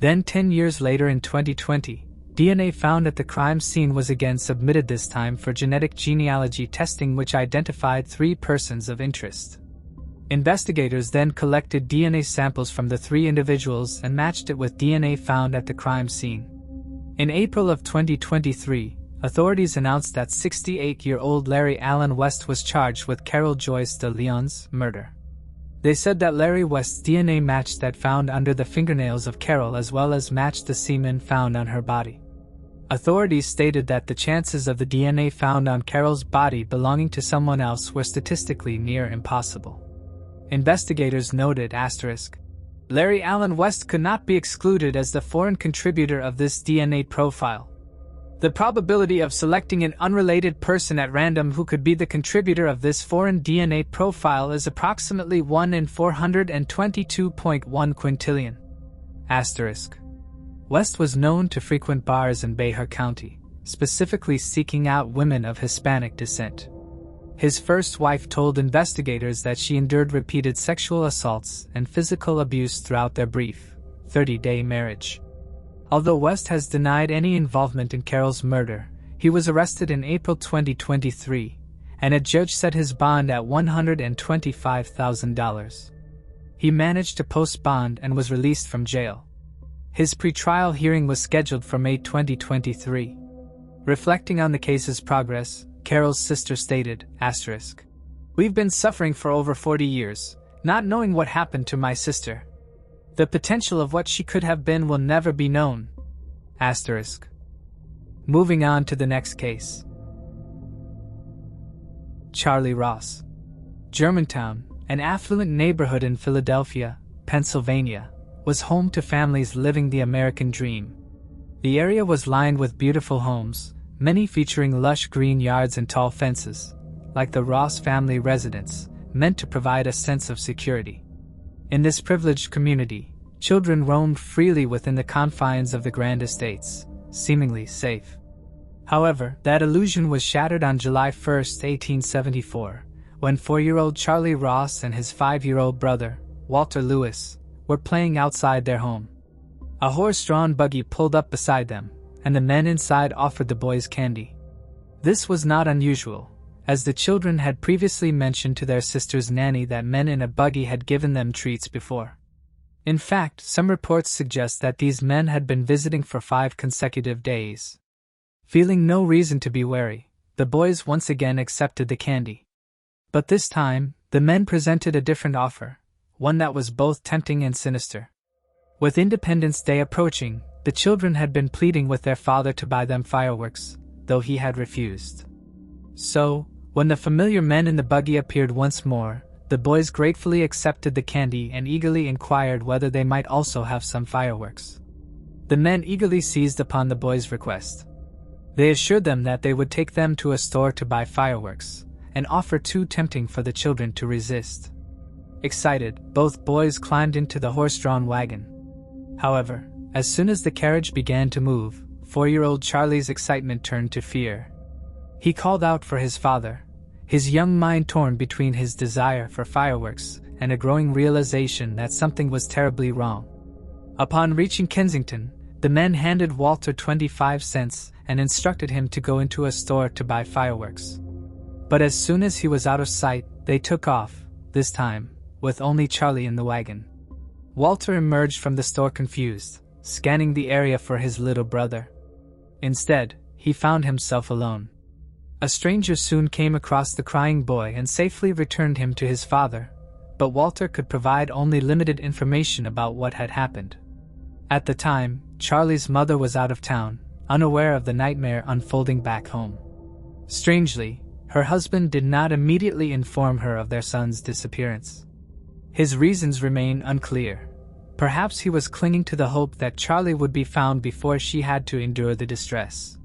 Then 10 years later in 2020, DNA found at the crime scene was again submitted, this time for genetic genealogy testing, which identified 3 persons of interest. Investigators then collected DNA samples from the 3 individuals and matched it with DNA found at the crime scene. In April of 2023, authorities announced that 68-year-old Larry Allen West was charged with Carol Joyce de Leon's murder. They said that Larry West's DNA matched that found under the fingernails of Carol, as well as matched the semen found on her body. Authorities stated that the chances of the DNA found on Carol's body belonging to someone else were statistically near impossible. Investigators noted Larry Allen West could not be excluded as the foreign contributor of this DNA profile. The probability of selecting an unrelated person at random who could be the contributor of this foreign DNA profile is approximately 1 in 422.1 quintillion. West was known to frequent bars in Bexar County, specifically seeking out women of Hispanic descent. His first wife told investigators that she endured repeated sexual assaults and physical abuse throughout their brief, 30-day marriage. Although West has denied any involvement in Carol's murder, he was arrested in April 2023, and a judge set his bond at $125,000. He managed to post bond and was released from jail. His pretrial hearing was scheduled for May 2023. Reflecting on the case's progress, Carol's sister stated, "We've been suffering for over 40 years, not knowing what happened to my sister. The potential of what she could have been will never be known." Moving on to the next case. Charlie Ross. Germantown, an affluent neighborhood in Philadelphia, Pennsylvania, was home to families living the American dream. The area was lined with beautiful homes, many featuring lush green yards and tall fences, like the Ross family residence, meant to provide a sense of security. In this privileged community, children roamed freely within the confines of the grand estates, seemingly safe. However, that illusion was shattered on July 1, 1874, when 4-year-old Charlie Ross and his 5-year-old brother, Walter Lewis, were playing outside their home. A horse-drawn buggy pulled up beside them, and the men inside offered the boys candy. This was not unusual, as the children had previously mentioned to their sister's nanny that men in a buggy had given them treats before. In fact, some reports suggest that these men had been visiting for 5 consecutive days. Feeling no reason to be wary, the boys once again accepted the candy. But this time, the men presented a different offer, one that was both tempting and sinister. With Independence Day approaching, the children had been pleading with their father to buy them fireworks, though he had refused. So, when the familiar men in the buggy appeared once more, the boys gratefully accepted the candy and eagerly inquired whether they might also have some fireworks. The men eagerly seized upon the boys' request. They assured them that they would take them to a store to buy fireworks, an offer too tempting for the children to resist. Excited, both boys climbed into the horse-drawn wagon. However, as soon as the carriage began to move, 4-year-old Charlie's excitement turned to fear. He called out for his father, his young mind torn between his desire for fireworks and a growing realization that something was terribly wrong. Upon reaching Kensington, the men handed Walter 25 cents and instructed him to go into a store to buy fireworks. But as soon as he was out of sight, they took off, this time, with only Charlie in the wagon. Walter emerged from the store confused, scanning the area for his little brother. Instead, he found himself alone. A stranger soon came across the crying boy and safely returned him to his father, but Walter could provide only limited information about what had happened. At the time, Charlie's mother was out of town, unaware of the nightmare unfolding back home. Strangely, her husband did not immediately inform her of their son's disappearance. His reasons remain unclear. Perhaps he was clinging to the hope that Charlie would be found before she had to endure the distress.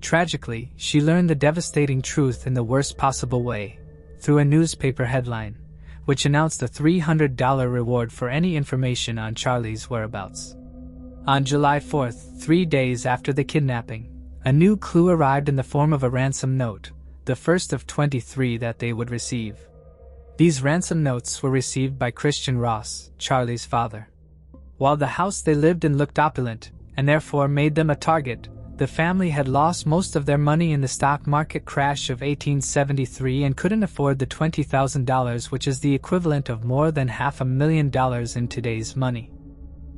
Tragically, she learned the devastating truth in the worst possible way, through a newspaper headline, which announced a $300 reward for any information on Charlie's whereabouts. On July 4th, 3 days after the kidnapping, a new clue arrived in the form of a ransom note, the first of 23 that they would receive. These ransom notes were received by Christian Ross, Charlie's father. While the house they lived in looked opulent, and therefore made them a target, the family had lost most of their money in the stock market crash of 1873 and couldn't afford the $20,000, which is the equivalent of more than $500,000 in today's money.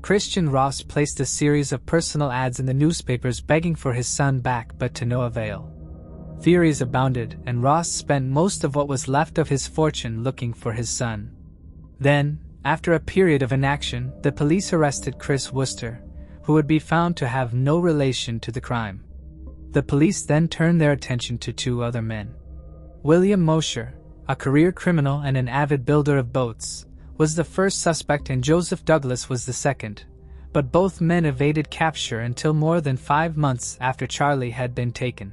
Christian Ross placed a series of personal ads in the newspapers begging for his son back, but to no avail. Theories abounded, and Ross spent most of what was left of his fortune looking for his son. Then, after a period of inaction, the police arrested Chris Wooster, who would be found to have no relation to the crime. The police then turned their attention to 2 other men. William Mosher, a career criminal and an avid builder of boats, was the first suspect and Joseph Douglas was the second, but both men evaded capture until more than 5 months after Charlie had been taken.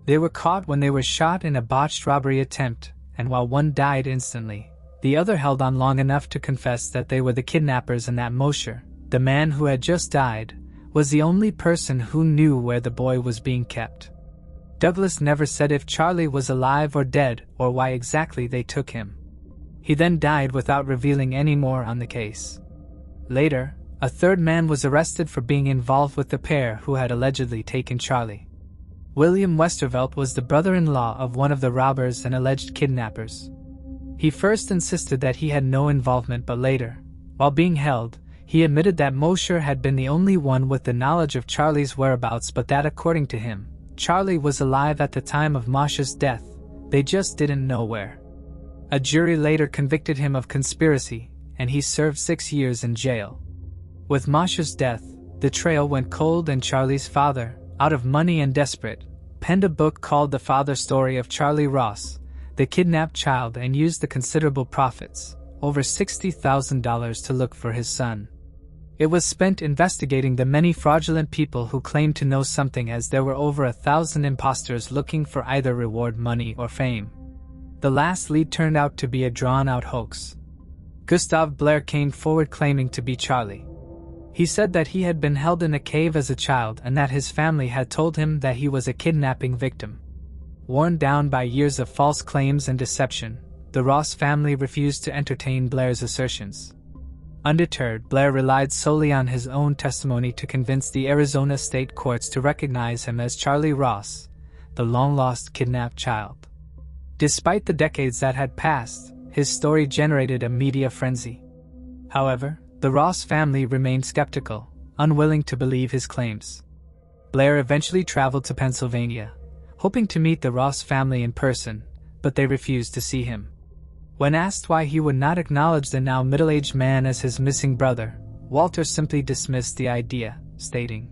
They were caught when they were shot in a botched robbery attempt, and while one died instantly, the other held on long enough to confess that they were the kidnappers and that Mosher, the man who had just died, was the only person who knew where the boy was being kept. Douglas never said if Charlie was alive or dead or why exactly they took him. He then died without revealing any more on the case. Later, a third man was arrested for being involved with the pair who had allegedly taken Charlie. William Westervelt was the brother-in-law of one of the robbers and alleged kidnappers. He first insisted that he had no involvement, but later, while being held, he admitted that Mosher had been the only one with the knowledge of Charlie's whereabouts, but that according to him, Charlie was alive at the time of Masha's death, they just didn't know where. A jury later convicted him of conspiracy, and he served 6 years in jail. With Masha's death, the trail went cold, and Charlie's father, out of money and desperate, penned a book called The Father Story of Charlie Ross, the kidnapped child, and used the considerable profits, over $60,000, to look for his son. It was spent investigating the many fraudulent people who claimed to know something, as there were over 1,000 impostors looking for either reward, money, or fame. The last lead turned out to be a drawn-out hoax. Gustav Blair came forward claiming to be Charlie. He said that he had been held in a cave as a child and that his family had told him that he was a kidnapping victim. Worn down by years of false claims and deception, the Ross family refused to entertain Blair's assertions. Undeterred, Blair relied solely on his own testimony to convince the Arizona state courts to recognize him as Charlie Ross, the long-lost kidnapped child. Despite the decades that had passed, his story generated a media frenzy. However, the Ross family remained skeptical, unwilling to believe his claims. Blair eventually traveled to Pennsylvania, hoping to meet the Ross family in person, but they refused to see him. When asked why he would not acknowledge the now middle-aged man as his missing brother, Walter simply dismissed the idea, stating,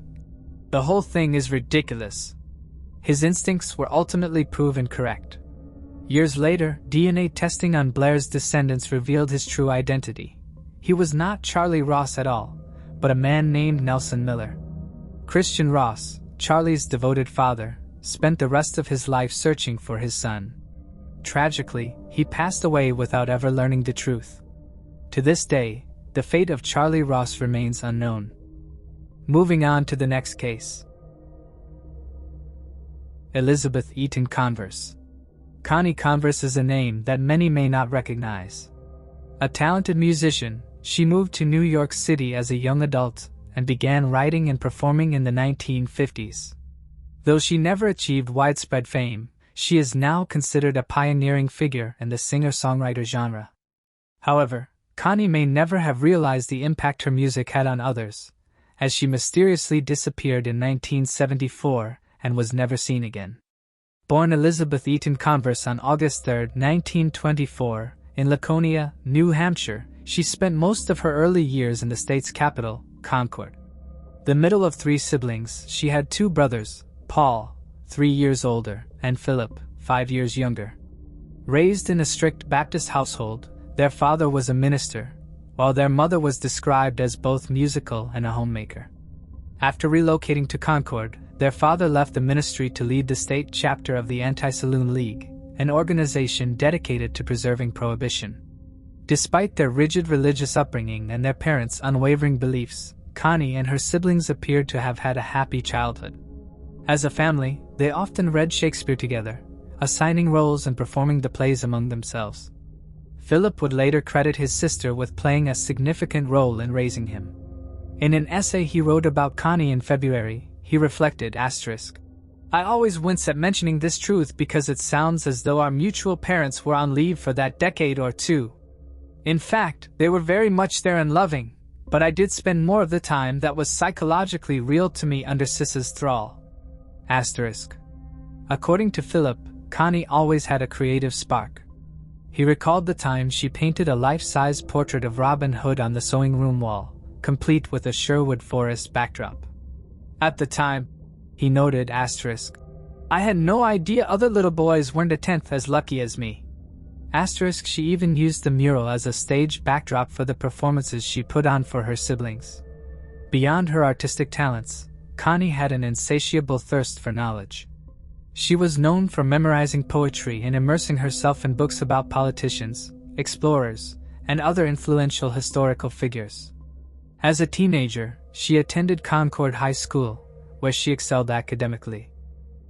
"The whole thing is ridiculous." His instincts were ultimately proven correct. Years later, DNA testing on Blair's descendants revealed his true identity. He was not Charlie Ross at all, but a man named Nelson Miller. Christian Ross, Charlie's devoted father, spent the rest of his life searching for his son. Tragically, he passed away without ever learning the truth. To this day, the fate of Charlie Ross remains unknown. Moving on to the next case. Elizabeth Eaton Converse. Connie Converse is a name that many may not recognize. A talented musician, she moved to New York City as a young adult and began writing and performing in the 1950s. Though she never achieved widespread fame, she is now considered a pioneering figure in the singer-songwriter genre. However, Connie may never have realized the impact her music had on others, as she mysteriously disappeared in 1974 and was never seen again. Born Elizabeth Eaton Converse on August 3, 1924, in Laconia, New Hampshire, she spent most of her early years in the state's capital, Concord. The middle of 3 siblings, she had 2 brothers, Paul, 3 years older, and Philip, 5 years younger. Raised in a strict Baptist household, their father was a minister, while their mother was described as both musical and a homemaker. After relocating to Concord, their father left the ministry to lead the state chapter of the Anti-Saloon League, an organization dedicated to preserving prohibition. Despite their rigid religious upbringing and their parents' unwavering beliefs, Connie and her siblings appeared to have had a happy childhood. As a family, they often read Shakespeare together, assigning roles and performing the plays among themselves. Philip would later credit his sister with playing a significant role in raising him. In an essay he wrote about Connie in February, he reflected, "I always wince at mentioning this truth because it sounds as though our mutual parents were on leave for that decade or two. In fact, they were very much there and loving, but I did spend more of the time that was psychologically real to me under Sis's thrall." According to Philip, Connie always had a creative spark. He recalled the time she painted a life-size portrait of Robin Hood on the sewing room wall, complete with a Sherwood Forest backdrop. At the time, he noted, "I had no idea other little boys weren't a tenth as lucky as me." She even used the mural as a stage backdrop for the performances she put on for her siblings. Beyond her artistic talents, Connie had an insatiable thirst for knowledge. She was known for memorizing poetry and immersing herself in books about politicians, explorers, and other influential historical figures. As a teenager, she attended Concord High School, where she excelled academically.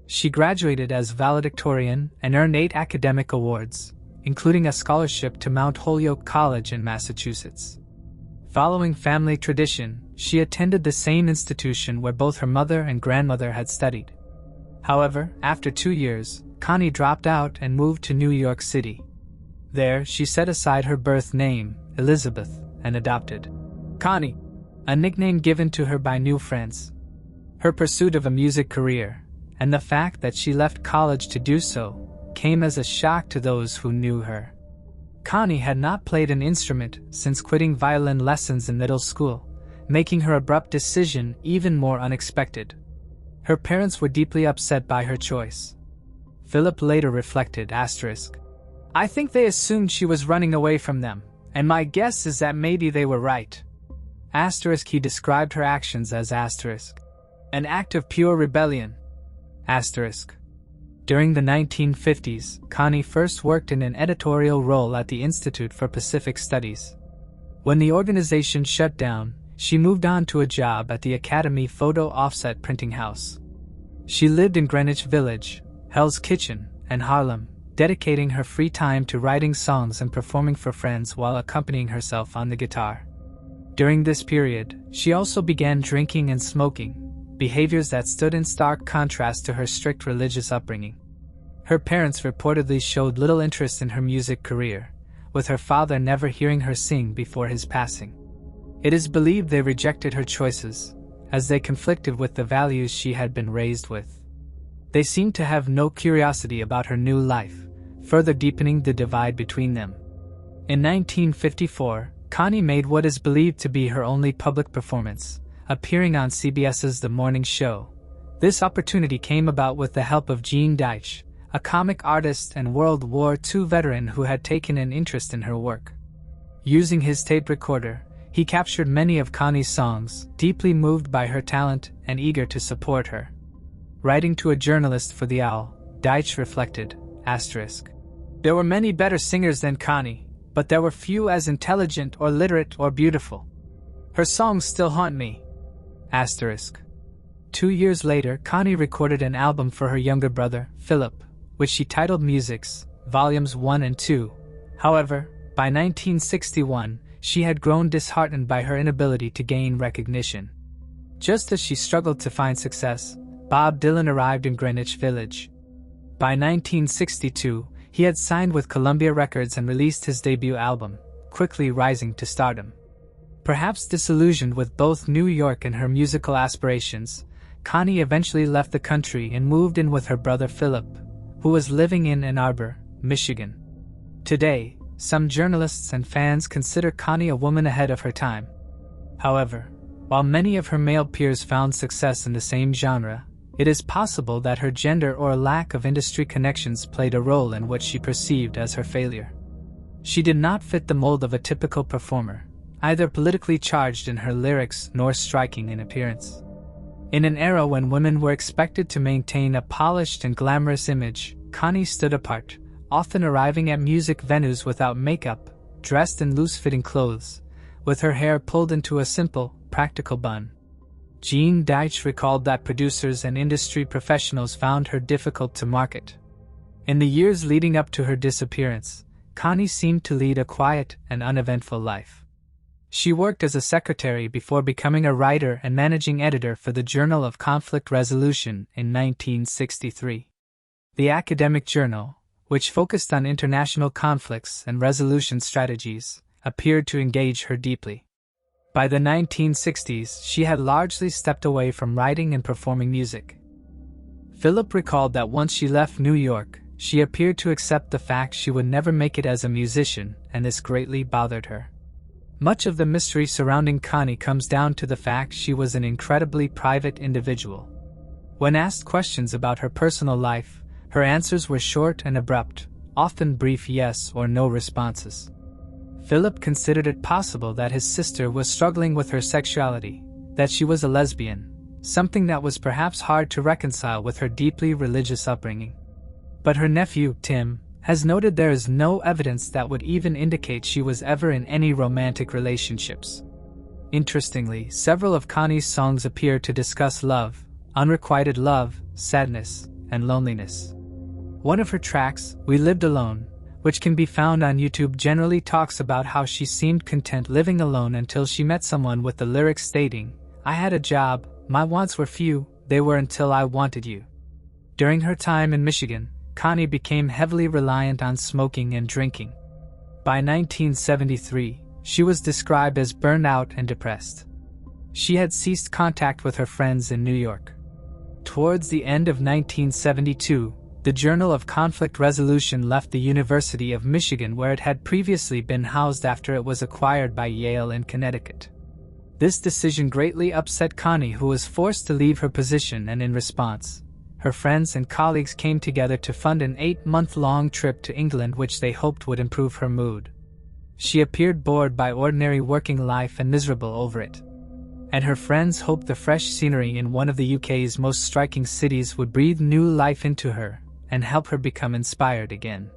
She graduated as valedictorian and earned 8 academic awards, including a scholarship to Mount Holyoke College in Massachusetts. Following family tradition, she attended the same institution where both her mother and grandmother had studied. However, after 2 years, Connie dropped out and moved to New York City. There, she set aside her birth name, Elizabeth, and adopted Connie, a nickname given to her by new friends. Her pursuit of a music career, and the fact that she left college to do so, came as a shock to those who knew her. Connie had not played an instrument since quitting violin lessons in middle school, making her abrupt decision even more unexpected. Her parents were deeply upset by her choice. Philip later reflected, "I think they assumed she was running away from them, and my guess is that maybe they were right." He described her actions as an act of pure rebellion. During the 1950s, Connie first worked in an editorial role at the Institute for Pacific Studies. When the organization shut down, she moved on to a job at the Academy Photo Offset Printing House. She lived in Greenwich Village, Hell's Kitchen, and Harlem, dedicating her free time to writing songs and performing for friends while accompanying herself on the guitar. During this period, she also began drinking and smoking, behaviors that stood in stark contrast to her strict religious upbringing. Her parents reportedly showed little interest in her music career, with her father never hearing her sing before his passing. It is believed they rejected her choices, as they conflicted with the values she had been raised with. They seemed to have no curiosity about her new life, further deepening the divide between them. In 1954, Connie made what is believed to be her only public performance, appearing on CBS's The Morning Show. This opportunity came about with the help of Gene Deitch, a comic artist and World War II veteran who had taken an interest in her work. Using his tape recorder, he captured many of Connie's songs, deeply moved by her talent and eager to support her. Writing to a journalist for The Owl, Deitch reflected, "There were many better singers than Connie, but there were few as intelligent or literate or beautiful. Her songs still haunt me." 2 years later, Connie recorded an album for her younger brother, Philip, which she titled Musics, Volumes 1 and 2. However, by 1961, she had grown disheartened by her inability to gain recognition. Just as she struggled to find success, Bob Dylan arrived in Greenwich Village. By 1962, he had signed with Columbia Records and released his debut album, quickly rising to stardom. Perhaps disillusioned with both New York and her musical aspirations, Connie eventually left the country and moved in with her brother Philip, who was living in Ann Arbor, Michigan. Today, some journalists and fans consider Connie a woman ahead of her time. However, while many of her male peers found success in the same genre, it is possible that her gender or lack of industry connections played a role in what she perceived as her failure. She did not fit the mold of a typical performer, either politically charged in her lyrics nor striking in appearance. In an era when women were expected to maintain a polished and glamorous image, Connie stood apart, often arriving at music venues without makeup, dressed in loose-fitting clothes, with her hair pulled into a simple, practical bun. Gene Deitch recalled that producers and industry professionals found her difficult to market. In the years leading up to her disappearance, Connie seemed to lead a quiet and uneventful life. She worked as a secretary before becoming a writer and managing editor for the Journal of Conflict Resolution in 1963. The academic journal, which focused on international conflicts and resolution strategies, appeared to engage her deeply. By the 1960s, she had largely stepped away from writing and performing music. Philip recalled that once she left New York, she appeared to accept the fact she would never make it as a musician, and this greatly bothered her. Much of the mystery surrounding Connie comes down to the fact she was an incredibly private individual. When asked questions about her personal life, her answers were short and abrupt, often brief yes or no responses. Philip considered it possible that his sister was struggling with her sexuality, that she was a lesbian, something that was perhaps hard to reconcile with her deeply religious upbringing. But her nephew, Tim, has noted there is no evidence that would even indicate she was ever in any romantic relationships. Interestingly, several of Connie's songs appear to discuss love, unrequited love, sadness, and loneliness. One of her tracks, We Lived Alone, which can be found on YouTube, generally talks about how she seemed content living alone until she met someone, with the lyrics stating, "I had a job, my wants were few, they were until I wanted you." During her time in Michigan, Connie became heavily reliant on smoking and drinking. By 1973, she was described as burned out and depressed. She had ceased contact with her friends in New York. Towards the end of 1972, the Journal of Conflict Resolution left the University of Michigan where it had previously been housed after it was acquired by Yale in Connecticut. This decision greatly upset Connie, who was forced to leave her position, and in response, her friends and colleagues came together to fund an 8-month-long trip to England which they hoped would improve her mood. She appeared bored by ordinary working life and miserable over it. And her friends hoped the fresh scenery in one of the UK's most striking cities would breathe new life into her and help her become inspired again.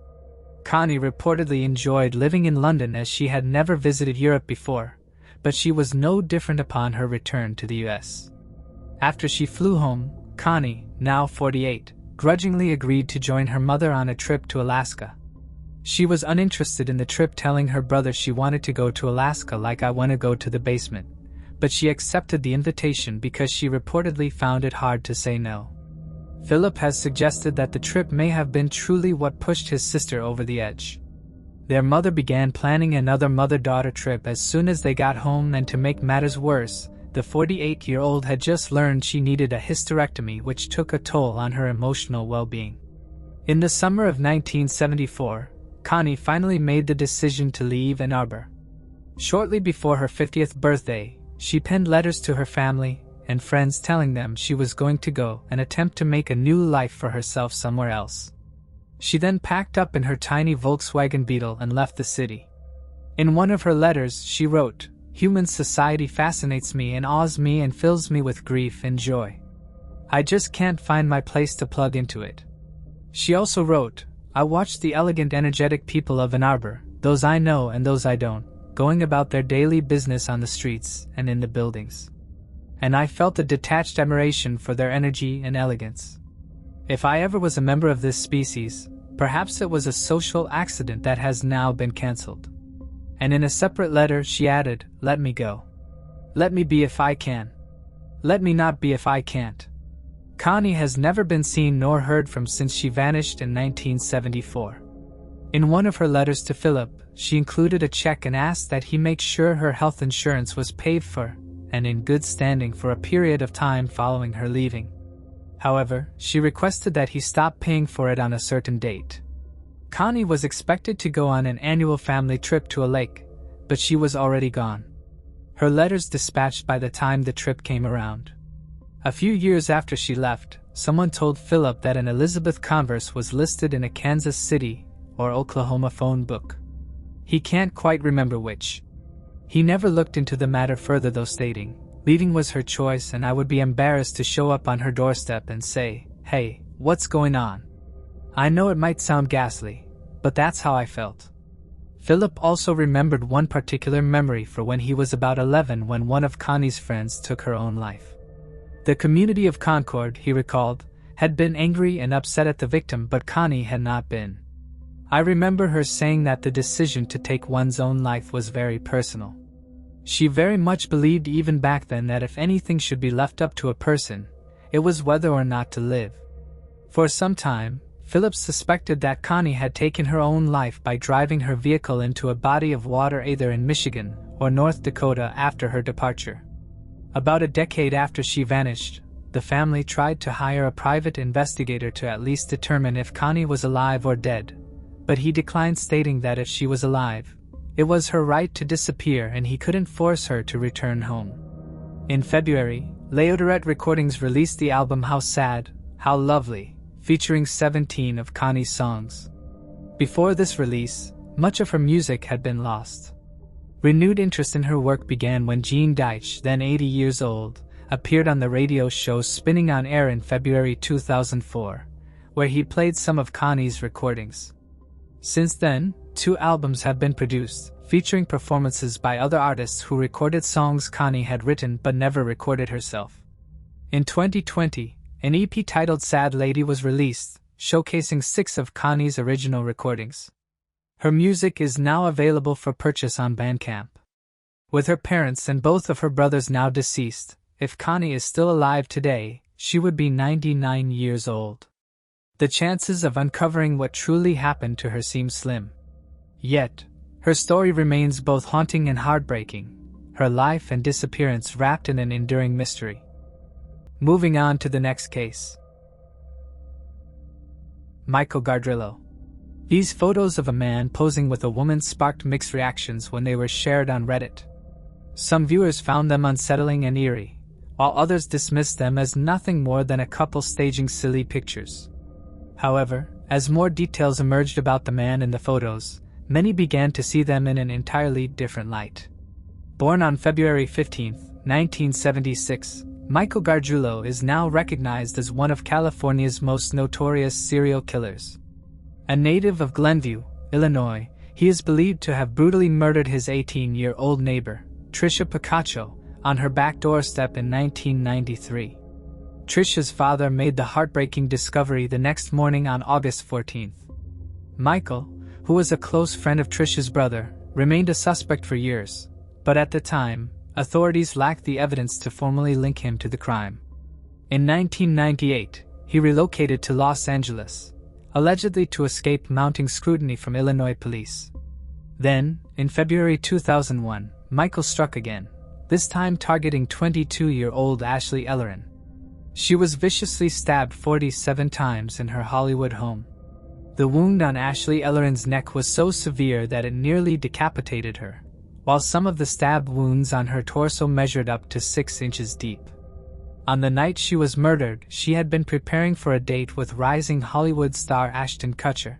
Connie reportedly enjoyed living in London as she had never visited Europe before, but she was no different upon her return to the US. After she flew home, Connie, now 48, grudgingly agreed to join her mother on a trip to Alaska. She was uninterested in the trip, telling her brother she wanted to go to Alaska like I want to go to the basement, but she accepted the invitation because she reportedly found it hard to say no. Philip has suggested that the trip may have been truly what pushed his sister over the edge. Their mother began planning another mother-daughter trip as soon as they got home, and to make matters worse, the 48-year-old had just learned she needed a hysterectomy, which took a toll on her emotional well-being. In the summer of 1974, Connie finally made the decision to leave Ann Arbor. Shortly before her 50th birthday, she penned letters to her family and friends telling them she was going to go and attempt to make a new life for herself somewhere else. She then packed up in her tiny Volkswagen Beetle and left the city. In one of her letters, she wrote, "Human society fascinates me and awes me and fills me with grief and joy. I just can't find my place to plug into it." She also wrote, "I watch the elegant, energetic people of Ann Arbor, those I know and those I don't, going about their daily business on the streets and in the buildings. And I felt a detached admiration for their energy and elegance. If I ever was a member of this species, perhaps it was a social accident that has now been cancelled." And in a separate letter she added, "Let me go. Let me be if I can. Let me not be if I can't." Connie has never been seen nor heard from since she vanished in 1974. In one of her letters to Philip, she included a check and asked that he make sure her health insurance was paid for and in good standing for a period of time following her leaving. However, she requested that he stop paying for it on a certain date. Connie was expected to go on an annual family trip to a lake, but she was already gone. Her letters dispatched by the time the trip came around. A few years after she left, someone told Philip that an Elizabeth Converse was listed in a Kansas City or Oklahoma phone book. He can't quite remember which. He never looked into the matter further, though, stating, "Leaving was her choice and I would be embarrassed to show up on her doorstep and say, 'Hey, what's going on?' I know it might sound ghastly, but that's how I felt." Philip also remembered one particular memory for when he was about 11 when one of Connie's friends took her own life. The community of Concord, he recalled, had been angry and upset at the victim, but Connie had not been. "I remember her saying that the decision to take one's own life was very personal. She very much believed even back then that if anything should be left up to a person, it was whether or not to live." For some time, Philip suspected that Connie had taken her own life by driving her vehicle into a body of water either in Michigan or North Dakota after her departure. About a decade after she vanished, the family tried to hire a private investigator to at least determine if Connie was alive or dead, but he declined, stating that if she was alive, it was her right to disappear and he couldn't force her to return home. In February, Leodorette Recordings released the album How Sad, How Lovely, featuring 17 of Connie's songs. Before this release, much of her music had been lost. Renewed interest in her work began when Gene Deitch, then 80 years old, appeared on the radio show Spinning on Air in February 2004, where he played some of Connie's recordings. Since then, 2 albums have been produced, featuring performances by other artists who recorded songs Connie had written but never recorded herself. In 2020, an EP titled Sad Lady was released, showcasing 6 of Connie's original recordings. Her music is now available for purchase on Bandcamp. With her parents and both of her brothers now deceased, if Connie is still alive today, she would be 99 years old. The chances of uncovering what truly happened to her seem slim. Yet, Her story remains both haunting and heartbreaking, her life and disappearance wrapped in an enduring mystery. Moving on to the next case. Michael Garrillo. These photos of a man posing with a woman sparked mixed reactions when they were shared on Reddit. Some viewers found them unsettling and eerie, while others dismissed them as nothing more than a couple staging silly pictures. However, as more details emerged about the man in the photos, many began to see them in an entirely different light. Born on February 15, 1976, Michael Gargiulo is now recognized as one of California's most notorious serial killers. A native of Glenview, Illinois, he is believed to have brutally murdered his 18-year-old neighbor, Tricia Picacho, on her back doorstep in 1993. Tricia's father made the heartbreaking discovery the next morning on August 14. Michael, who was a close friend of Tricia's brother, remained a suspect for years, but at the time, authorities lacked the evidence to formally link him to the crime. In 1998, he relocated to Los Angeles, allegedly to escape mounting scrutiny from Illinois police. Then, in February 2001, Michael struck again, this time targeting 22-year-old Ashley Ellerin. She was viciously stabbed 47 times in her Hollywood home. The wound on Ashley Ellerin's neck was so severe that it nearly decapitated her, while some of the stab wounds on her torso measured up to 6 inches deep. On the night she was murdered, she had been preparing for a date with rising Hollywood star Ashton Kutcher.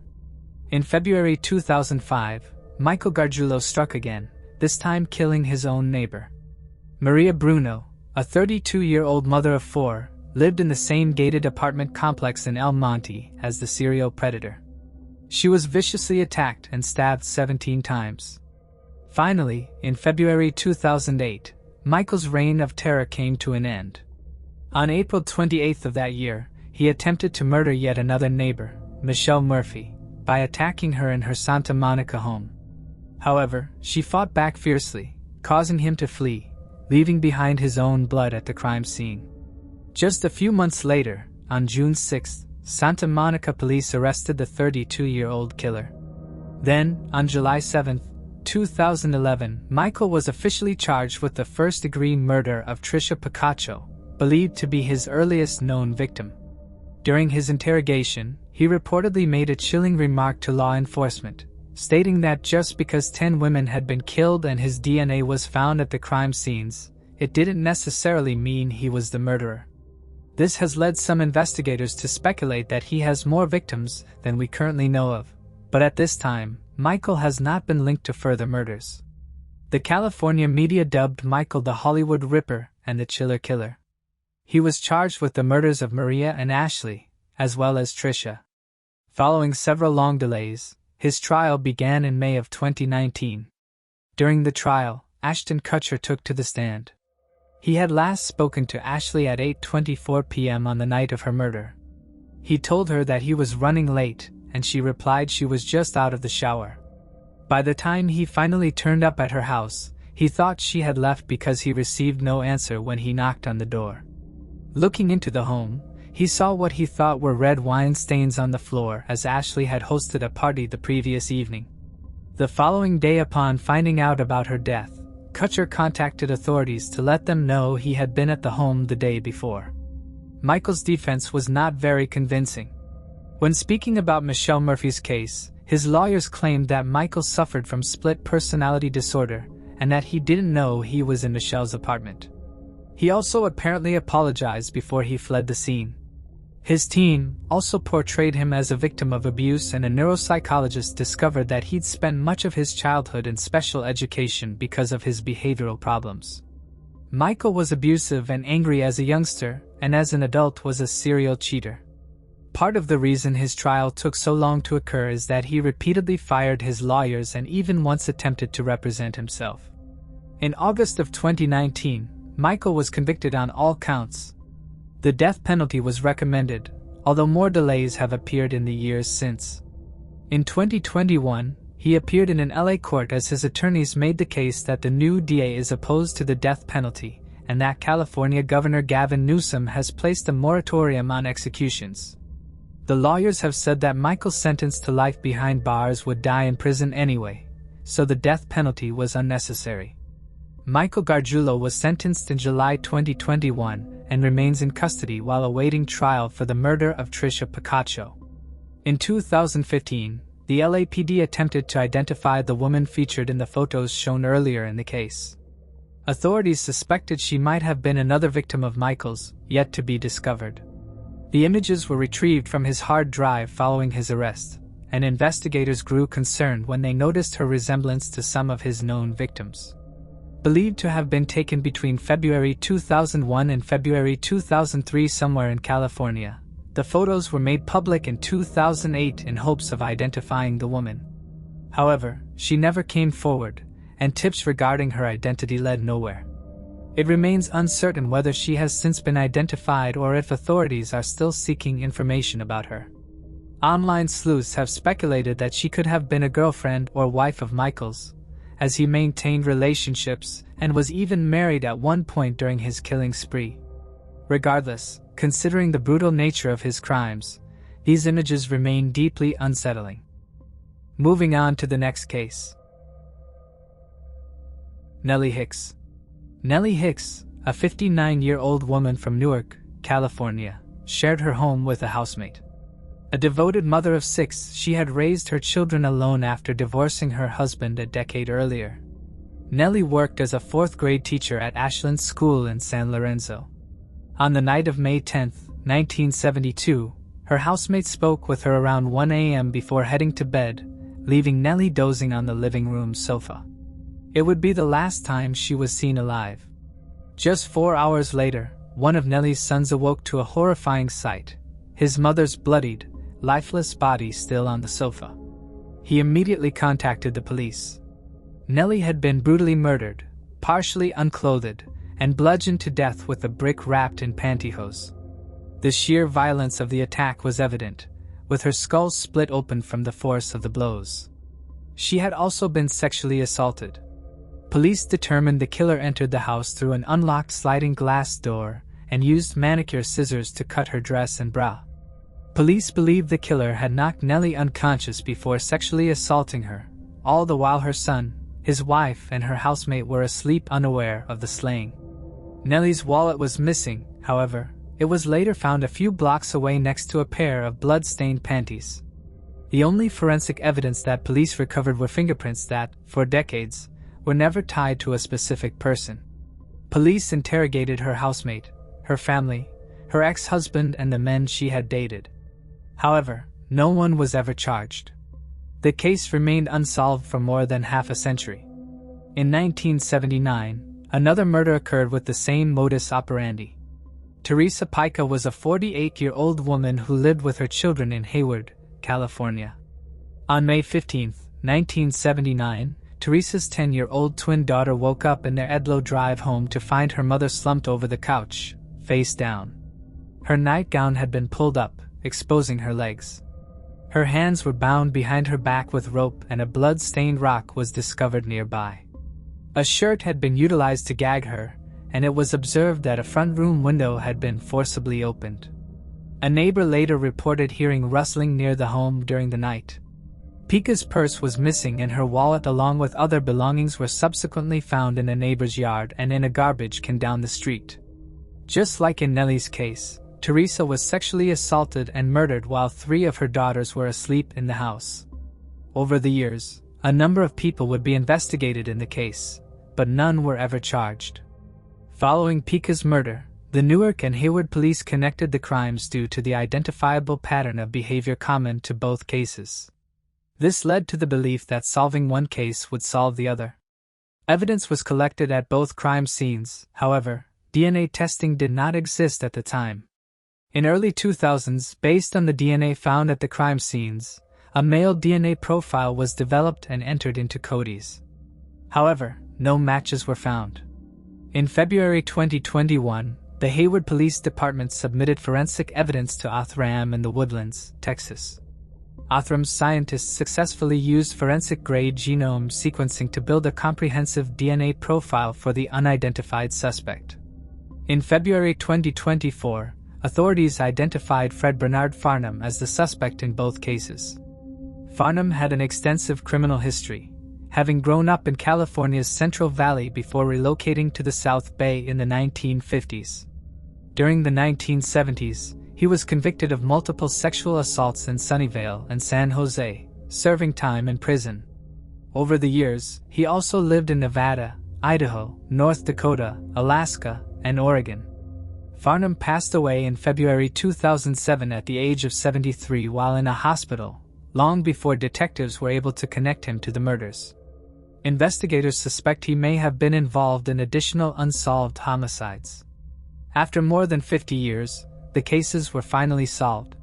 In February 2005, Michael Gargiulo struck again, this time killing his own neighbor. Maria Bruno, a 32-year-old mother of 4, lived in the same gated apartment complex in El Monte as the serial predator. She was viciously attacked and stabbed 17 times. Finally, in February 2008, Michael's reign of terror came to an end. On April 28 of that year, he attempted to murder yet another neighbor, Michelle Murphy, by attacking her in her Santa Monica home. However, she fought back fiercely, causing him to flee, leaving behind his own blood at the crime scene. Just a few months later, on June 6, Santa Monica police arrested the 32-year-old killer. Then, on July 7, 2011, Michael was officially charged with the first-degree murder of Tricia Picacho, believed to be his earliest known victim. During his interrogation, he reportedly made a chilling remark to law enforcement, stating that just because 10 women had been killed and his DNA was found at the crime scenes, it didn't necessarily mean he was the murderer. This has led some investigators to speculate that he has more victims than we currently know of, but at this time, Michael has not been linked to further murders. The California media dubbed Michael the Hollywood Ripper and the Chiller Killer. He was charged with the murders of Maria and Ashley, as well as Tricia. Following several long delays, his trial began in May of 2019. During the trial, Ashton Kutcher took to the stand. He had last spoken to Ashley at 8:24 p.m. on the night of her murder. He told her that he was running late, and she replied she was just out of the shower. By the time he finally turned up at her house, he thought she had left because he received no answer when he knocked on the door. Looking into the home, he saw what he thought were red wine stains on the floor as Ashley had hosted a party the previous evening. The following day, upon finding out about her death, Kutcher contacted authorities to let them know he had been at the home the day before. Michael's defense was not very convincing. When speaking about Michelle Murphy's case, his lawyers claimed that Michael suffered from split personality disorder and that he didn't know he was in Michelle's apartment. He also apparently apologized before he fled the scene. His team also portrayed him as a victim of abuse, and a neuropsychologist discovered that he'd spent much of his childhood in special education because of his behavioral problems. Michael was abusive and angry as a youngster, and as an adult was a serial cheater. Part of the reason his trial took so long to occur is that he repeatedly fired his lawyers and even once attempted to represent himself. In August of 2019, Michael was convicted on all counts. The death penalty was recommended, although more delays have appeared in the years since. In 2021, he appeared in an LA court as his attorneys made the case that the new DA is opposed to the death penalty, and that California Governor Gavin Newsom has placed a moratorium on executions. The lawyers have said that Michael's sentence to life behind bars would die in prison anyway, so the death penalty was unnecessary. Michael Gargiulo was sentenced in July 2021 and remains in custody while awaiting trial for the murder of Tricia Picaccio. In 2015, the LAPD attempted to identify the woman featured in the photos shown earlier in the case. Authorities suspected she might have been another victim of Michael's, yet to be discovered. The images were retrieved from his hard drive following his arrest, and investigators grew concerned when they noticed her resemblance to some of his known victims. Believed to have been taken between February 2001 and February 2003 somewhere in California, the photos were made public in 2008 in hopes of identifying the woman. However, she never came forward, and tips regarding her identity led nowhere. It remains uncertain whether she has since been identified or if authorities are still seeking information about her. Online sleuths have speculated that she could have been a girlfriend or wife of Michael's, as he maintained relationships and was even married at one point during his killing spree. Regardless, considering the brutal nature of his crimes, these images remain deeply unsettling. Moving on to the next case. Nelly Hicks. Nelly Hicks, a 59-year-old woman from Newark, California, shared her home with a housemate. A devoted mother of 6, she had raised her children alone after divorcing her husband a decade earlier. Nelly worked as a 4th-grade teacher at Ashland School in San Lorenzo. On the night of May 10, 1972, her housemate spoke with her around 1 a.m. before heading to bed, leaving Nelly dozing on the living room sofa. It would be the last time she was seen alive. Just 4 hours later, one of Nelly's sons awoke to a horrifying sight: his mother's bloodied, lifeless body still on the sofa. He immediately contacted the police. Nelly had been brutally murdered, partially unclothed, and bludgeoned to death with a brick wrapped in pantyhose. The sheer violence of the attack was evident, with her skull split open from the force of the blows. She had also been sexually assaulted. Police determined the killer entered the house through an unlocked sliding glass door and used manicure scissors to cut her dress and bra. Police believed the killer had knocked Nelly unconscious before sexually assaulting her, all the while her son, his wife, and her housemate were asleep unaware of the slaying. Nelly's wallet was missing, however. It was later found a few blocks away next to a pair of blood-stained panties. The only forensic evidence that police recovered were fingerprints that, for decades, were never tied to a specific person. Police interrogated her housemate, her family, her ex-husband, and the men she had dated. However, no one was ever charged. The case remained unsolved for more than half a century. In 1979, another murder occurred with the same modus operandi. Teresa Pica was a 48-year-old woman who lived with her children in Hayward, California. On May 15, 1979, Teresa's 10-year-old twin daughter woke up in their Edlow Drive home to find her mother slumped over the couch, face down. Her nightgown had been pulled up, exposing her legs. Her hands were bound behind her back with rope, and a blood-stained rock was discovered nearby. A shirt had been utilized to gag her, and it was observed that a front room window had been forcibly opened. A neighbor later reported hearing rustling near the home during the night. Pica's purse was missing, and her wallet along with other belongings were subsequently found in a neighbor's yard and in a garbage can down the street. Just like in Nelly's case, Teresa was sexually assaulted and murdered while 3 of her daughters were asleep in the house. Over the years, a number of people would be investigated in the case, but none were ever charged. Following Pica's murder, the Newark and Hayward police connected the crimes due to the identifiable pattern of behavior common to both cases. This led to the belief that solving one case would solve the other. Evidence was collected at both crime scenes, however, DNA testing did not exist at the time. In early 2000s, based on the DNA found at the crime scenes, a male DNA profile was developed and entered into Cody's. However, no matches were found. In February 2021, the Hayward Police Department submitted forensic evidence to Othram in the Woodlands, Texas. Othram's scientists successfully used forensic-grade genome sequencing to build a comprehensive DNA profile for the unidentified suspect. In February 2024, authorities identified Fred Bernard Farnham as the suspect in both cases. Farnham had an extensive criminal history, having grown up in California's Central Valley before relocating to the South Bay in the 1950s. During the 1970s, he was convicted of multiple sexual assaults in Sunnyvale and San Jose, serving time in prison. Over the years, he also lived in Nevada, Idaho, North Dakota, Alaska, and Oregon. Farnham passed away in February 2007 at the age of 73 while in a hospital, long before detectives were able to connect him to the murders. Investigators suspect he may have been involved in additional unsolved homicides. After more than 50 years, the cases were finally solved.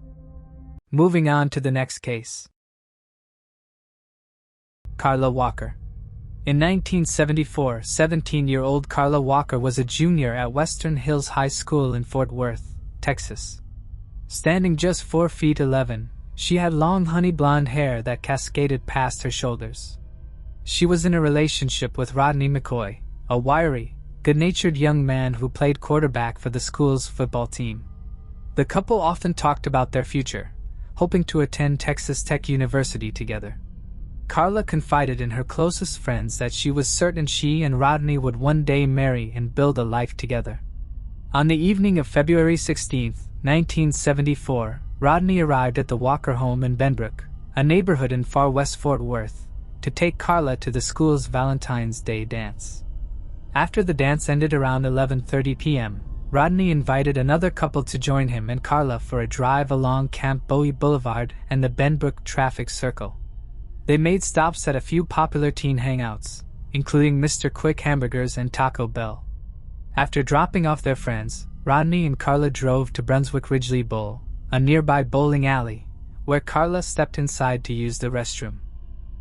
Moving on to the next case. Carla Walker. In 1974, 17-year-old Carla Walker was a junior at Western Hills High School in Fort Worth, Texas. Standing just 4 feet 11, she had long honey blonde hair that cascaded past her shoulders. She was in a relationship with Rodney McCoy, a wiry, good-natured young man who played quarterback for the school's football team. The couple often talked about their future, hoping to attend Texas Tech University together. Carla confided in her closest friends that she was certain she and Rodney would one day marry and build a life together. On the evening of February 16, 1974, Rodney arrived at the Walker home in Benbrook, a neighborhood in far west Fort Worth, to take Carla to the school's Valentine's Day dance. After the dance ended around 11:30 p.m., Rodney invited another couple to join him and Carla for a drive along Camp Bowie Boulevard and the Benbrook traffic circle. They made stops at a few popular teen hangouts, including Mr. Quick Hamburgers and Taco Bell. After dropping off their friends, Rodney and Carla drove to Brunswick Ridgely Bowl, a nearby bowling alley, where Carla stepped inside to use the restroom.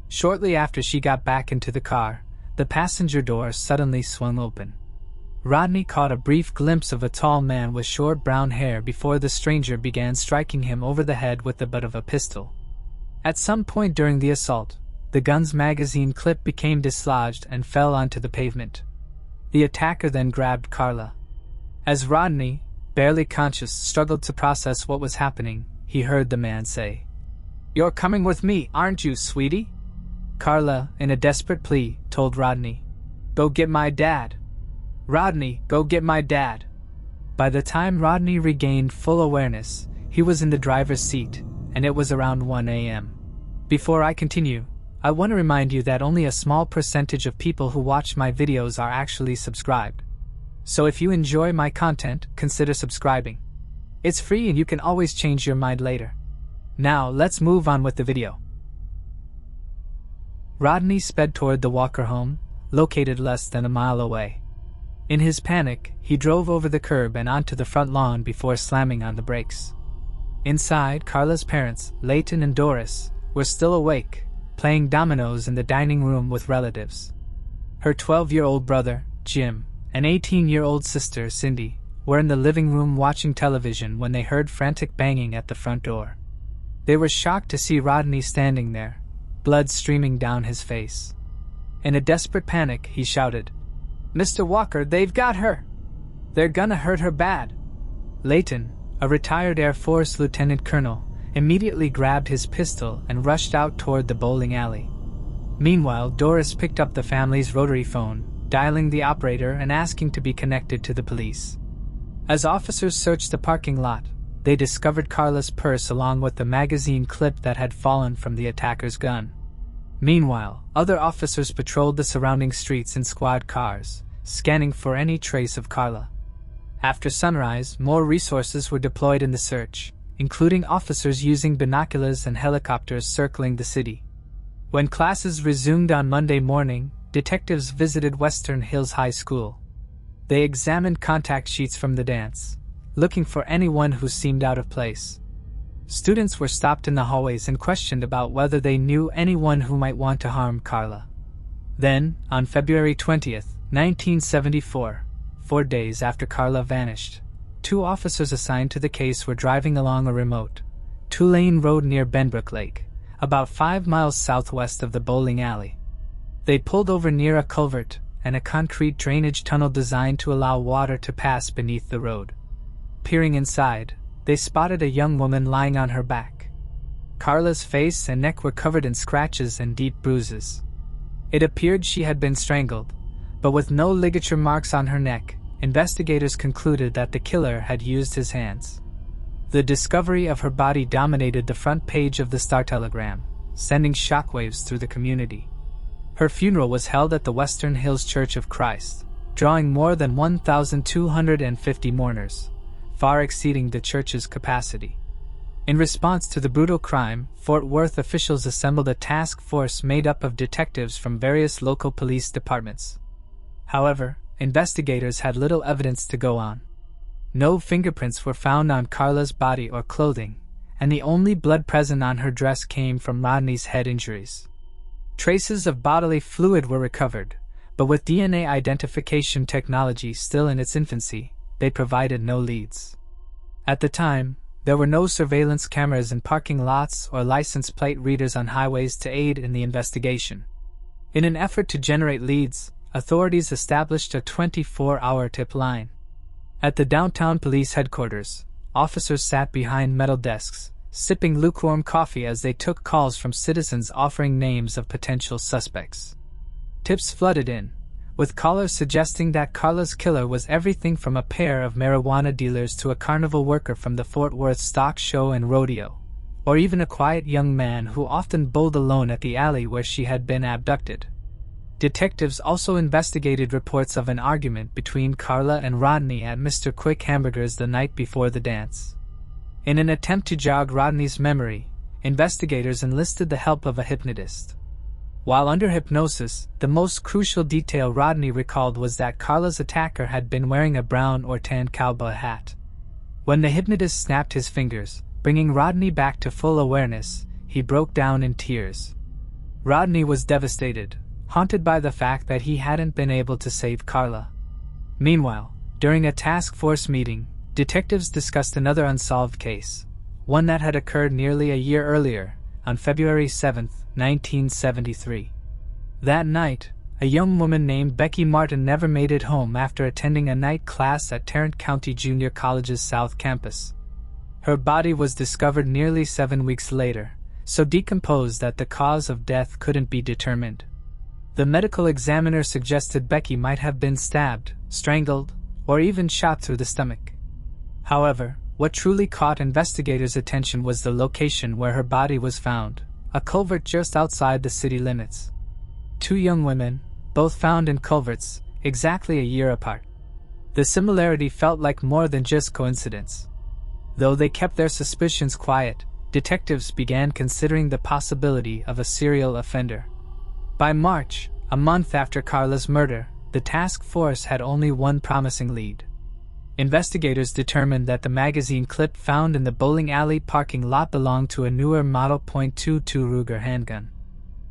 Shortly after she got back into the car, the passenger door suddenly swung open. Rodney caught a brief glimpse of a tall man with short brown hair before the stranger began striking him over the head with the butt of a pistol. At some point during the assault, the gun's magazine clip became dislodged and fell onto the pavement. The attacker then grabbed Carla. As Rodney, barely conscious, struggled to process what was happening, he heard the man say, "You're coming with me, aren't you, sweetie?" Carla, in a desperate plea, told Rodney, "Go get my dad. Rodney, go get my dad." By the time Rodney regained full awareness, he was in the driver's seat, and it was around 1 a.m. Before I continue, I want to remind you that only a small percentage of people who watch my videos are actually subscribed. So if you enjoy my content, consider subscribing. It's free and you can always change your mind later. Now, let's move on with the video. Rodney sped toward the Walker home, located less than a mile away. In his panic, he drove over the curb and onto the front lawn before slamming on the brakes. Inside, Carla's parents, Leighton and Doris, were still awake, playing dominoes in the dining room with relatives. Her 12-year-old brother, Jim, and 18-year-old sister, Cindy, were in the living room watching television when they heard frantic banging at the front door. They were shocked to see Rodney standing there, blood streaming down his face. In a desperate panic, he shouted, "Mr. Walker, they've got her! They're gonna hurt her bad!" Leighton, a retired Air Force lieutenant colonel, immediately grabbed his pistol and rushed out toward the bowling alley. Meanwhile, Doris picked up the family's rotary phone, dialing the operator and asking to be connected to the police. As officers searched the parking lot, they discovered Carla's purse along with the magazine clip that had fallen from the attacker's gun. Meanwhile, other officers patrolled the surrounding streets in squad cars, scanning for any trace of Carla. After sunrise, more resources were deployed in the search, including officers using binoculars and helicopters circling the city. When classes resumed on Monday morning, detectives visited Western Hills High School. They examined contact sheets from the dance, looking for anyone who seemed out of place. Students were stopped in the hallways and questioned about whether they knew anyone who might want to harm Carla. Then, on February 20th, 1974, 4 days after Carla vanished, 2 officers assigned to the case were driving along a remote, 2-lane road near Benbrook Lake, about 5 miles southwest of the bowling alley. They pulled over near a culvert and a concrete drainage tunnel designed to allow water to pass beneath the road. Peering inside, they spotted a young woman lying on her back. Carla's face and neck were covered in scratches and deep bruises. It appeared she had been strangled, but with no ligature marks on her neck, investigators concluded that the killer had used his hands. The discovery of her body dominated the front page of the Star-Telegram, sending shockwaves through the community. Her funeral was held at the Western Hills Church of Christ, drawing more than 1,250 mourners, far exceeding the church's capacity. In response to the brutal crime, Fort Worth officials assembled a task force made up of detectives from various local police departments. However, investigators had little evidence to go on. No fingerprints were found on Carla's body or clothing, and the only blood present on her dress came from Rodney's head injuries. Traces of bodily fluid were recovered, but with DNA identification technology still in its infancy, they provided no leads. At the time, there were no surveillance cameras in parking lots or license plate readers on highways to aid in the investigation. In an effort to generate leads, authorities established a 24-hour tip line. At the downtown police headquarters, officers sat behind metal desks, sipping lukewarm coffee as they took calls from citizens offering names of potential suspects. Tips flooded in, with callers suggesting that Carla's killer was everything from a pair of marijuana dealers to a carnival worker from the Fort Worth Stock Show and Rodeo, or even a quiet young man who often bowled alone at the alley where she had been abducted. Detectives also investigated reports of an argument between Carla and Rodney at Mr. Quick Hamburger's the night before the dance. In an attempt to jog Rodney's memory, investigators enlisted the help of a hypnotist. While under hypnosis, the most crucial detail Rodney recalled was that Carla's attacker had been wearing a brown or tan cowboy hat. When the hypnotist snapped his fingers, bringing Rodney back to full awareness, he broke down in tears. Rodney was devastated, haunted by the fact that he hadn't been able to save Carla. Meanwhile, during a task force meeting, detectives discussed another unsolved case, one that had occurred nearly a year earlier, on February 7, 1973. That night, a young woman named Becky Martin never made it home after attending a night class at Tarrant County Junior College's South Campus. Her body was discovered nearly 7 weeks later, so decomposed that the cause of death couldn't be determined. The medical examiner suggested Becky might have been stabbed, strangled, or even shot through the stomach. However, what truly caught investigators' attention was the location where her body was found, a culvert just outside the city limits. 2 young women, both found in culverts, exactly a year apart. The similarity felt like more than just coincidence. Though they kept their suspicions quiet, detectives began considering the possibility of a serial offender. By March, a month after Carla's murder, the task force had only one promising lead. Investigators determined that the magazine clip found in the bowling alley parking lot belonged to a newer Model .22 Ruger handgun.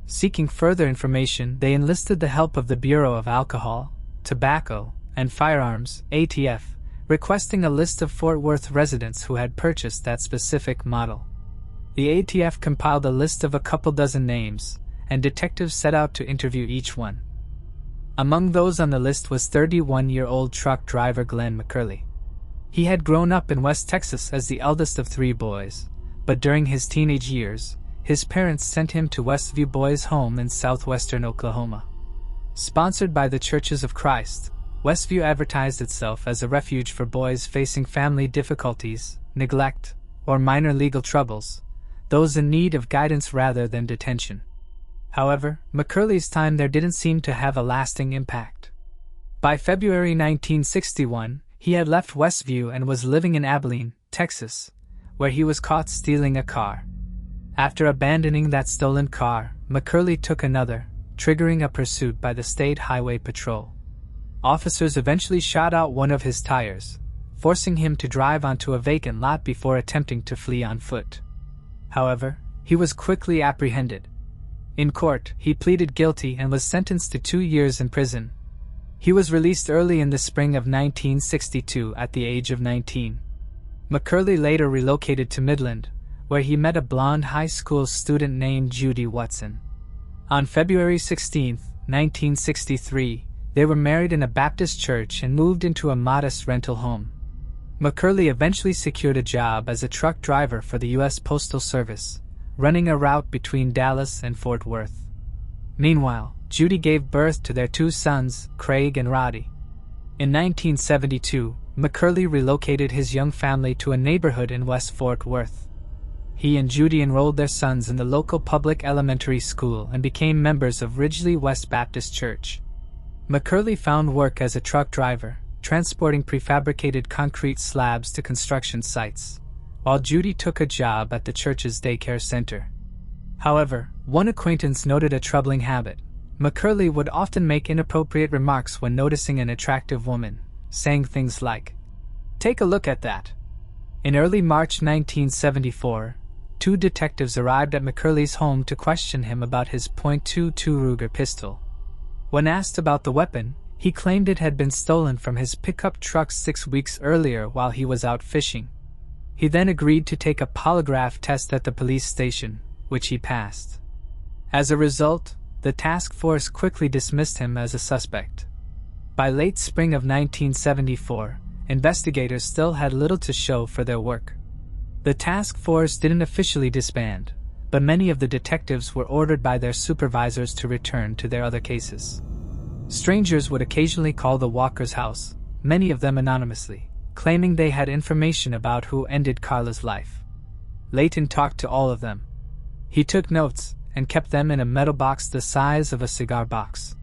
Seeking further information, they enlisted the help of the Bureau of Alcohol, Tobacco, and Firearms, ATF, requesting a list of Fort Worth residents who had purchased that specific model. The ATF compiled a list of a couple dozen names, and detectives set out to interview each one. Among those on the list was 31-year-old truck driver Glenn McCurley. He had grown up in West Texas as the eldest of 3 boys, but during his teenage years, his parents sent him to Westview Boys' Home in southwestern Oklahoma. Sponsored by the Churches of Christ, Westview advertised itself as a refuge for boys facing family difficulties, neglect, or minor legal troubles, those in need of guidance rather than detention. However, McCurley's time there didn't seem to have a lasting impact. By February 1961, he had left Westview and was living in Abilene, Texas, where he was caught stealing a car. After abandoning that stolen car, McCurley took another, triggering a pursuit by the State Highway Patrol. Officers eventually shot out one of his tires, forcing him to drive onto a vacant lot before attempting to flee on foot. However, he was quickly apprehended. In court, he pleaded guilty and was sentenced to 2 years in prison. He was released early in the spring of 1962 at the age of 19. McCurley later relocated to Midland, where he met a blonde high school student named Judy Watson. On February 16, 1963, they were married in a Baptist church and moved into a modest rental home. McCurley eventually secured a job as a truck driver for the U.S. Postal Service, running a route between Dallas and Fort Worth. Meanwhile, Judy gave birth to their 2 sons, Craig and Roddy. In 1972, McCurley relocated his young family to a neighborhood in West Fort Worth. He and Judy enrolled their sons in the local public elementary school and became members of Ridgely West Baptist Church. McCurley found work as a truck driver, transporting prefabricated concrete slabs to construction sites, while Judy took a job at the church's daycare center. However, one acquaintance noted a troubling habit. McCurley would often make inappropriate remarks when noticing an attractive woman, saying things like, "Take a look at that." In early March 1974, 2 detectives arrived at McCurley's home to question him about his .22 Ruger pistol. When asked about the weapon, he claimed it had been stolen from his pickup truck 6 weeks earlier while he was out fishing. He then agreed to take a polygraph test at the police station, which he passed. As a result, the task force quickly dismissed him as a suspect. By late spring of 1974, investigators still had little to show for their work. The task force didn't officially disband, but many of the detectives were ordered by their supervisors to return to their other cases. Strangers would occasionally call the Walkers' house, many of them anonymously, claiming they had information about who ended Carla's life. Layton talked to all of them. He took notes and kept them in a metal box the size of a cigar box.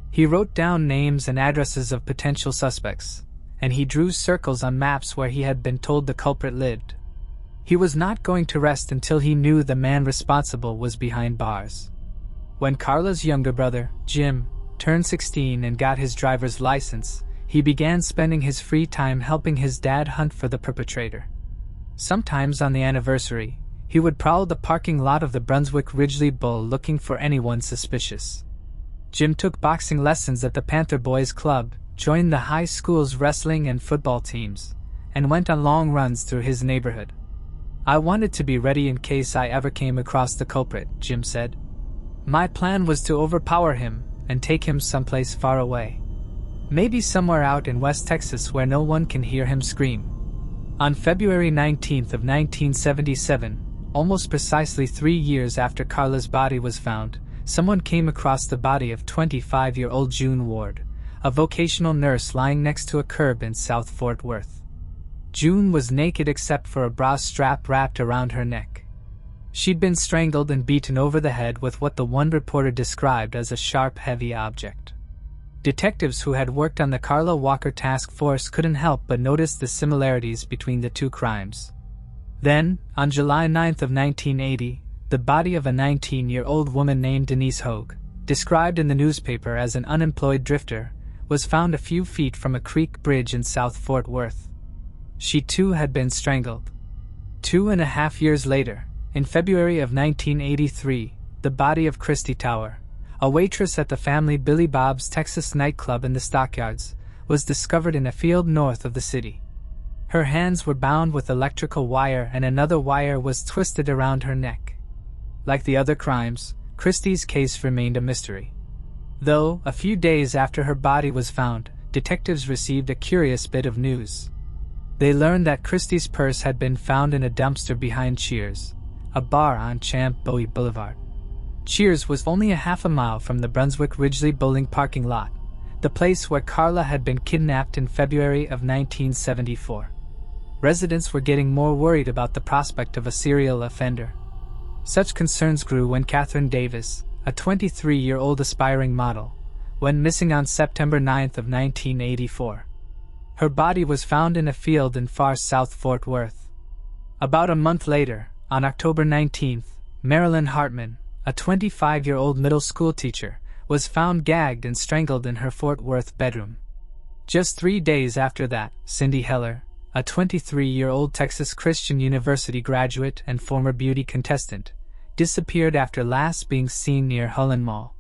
He wrote down names and addresses of potential suspects, and he drew circles on maps where he had been told the culprit lived. He was not going to rest until he knew the man responsible was behind bars. When Carla's younger brother, Jim, turned 16 and got his driver's license, he began spending his free time helping his dad hunt for the perpetrator. Sometimes on the anniversary, he would prowl the parking lot of the Brunswick Ridgely Bull looking for anyone suspicious. Jim took boxing lessons at the Panther Boys Club, joined the high school's wrestling and football teams, and went on long runs through his neighborhood. "I wanted to be ready in case I ever came across the culprit," Jim said. "My plan was to overpower him and take him someplace far away. Maybe somewhere out in West Texas where no one can hear him scream." On February 19th of 1977, almost precisely 3 years after Carla's body was found, someone came across the body of 25-year-old June Ward, a vocational nurse lying next to a curb in South Fort Worth. June was naked except for a bra strap wrapped around her neck. She'd been strangled and beaten over the head with what the one reporter described as a sharp, heavy object. Detectives who had worked on the Carla Walker task force couldn't help but notice the similarities between the 2 crimes. Then, on July 9th of 1980, the body of a 19-year-old woman named Denise Hogue, described in the newspaper as an unemployed drifter, was found a few feet from a creek bridge in South Fort Worth. She too had been strangled. 2.5 years later, in February of 1983, the body of Christy Tower, a waitress at the family Billy Bob's Texas nightclub in the Stockyards, was discovered in a field north of the city. Her hands were bound with electrical wire and another wire was twisted around her neck. Like the other crimes, Christy's case remained a mystery. Though, a few days after her body was found, detectives received a curious bit of news. They learned that Christy's purse had been found in a dumpster behind Cheers, a bar on Champ Bowie Boulevard. Cheers was only a half a mile from the Brunswick Ridgely bowling parking lot, the place where Carla had been kidnapped in February of 1974. Residents were getting more worried about the prospect of a serial offender. Such concerns grew when Catherine Davis, a 23-year-old aspiring model, went missing on September 9th of 1984. Her body was found in a field in far South Fort Worth. About a month later, on October 19th, Marilyn Hartman, a 25-year-old middle school teacher, was found gagged and strangled in her Fort Worth bedroom. Just 3 days after that, Cindy Heller, a 23-year-old Texas Christian University graduate and former beauty contestant, disappeared after last being seen near Hullen Mall.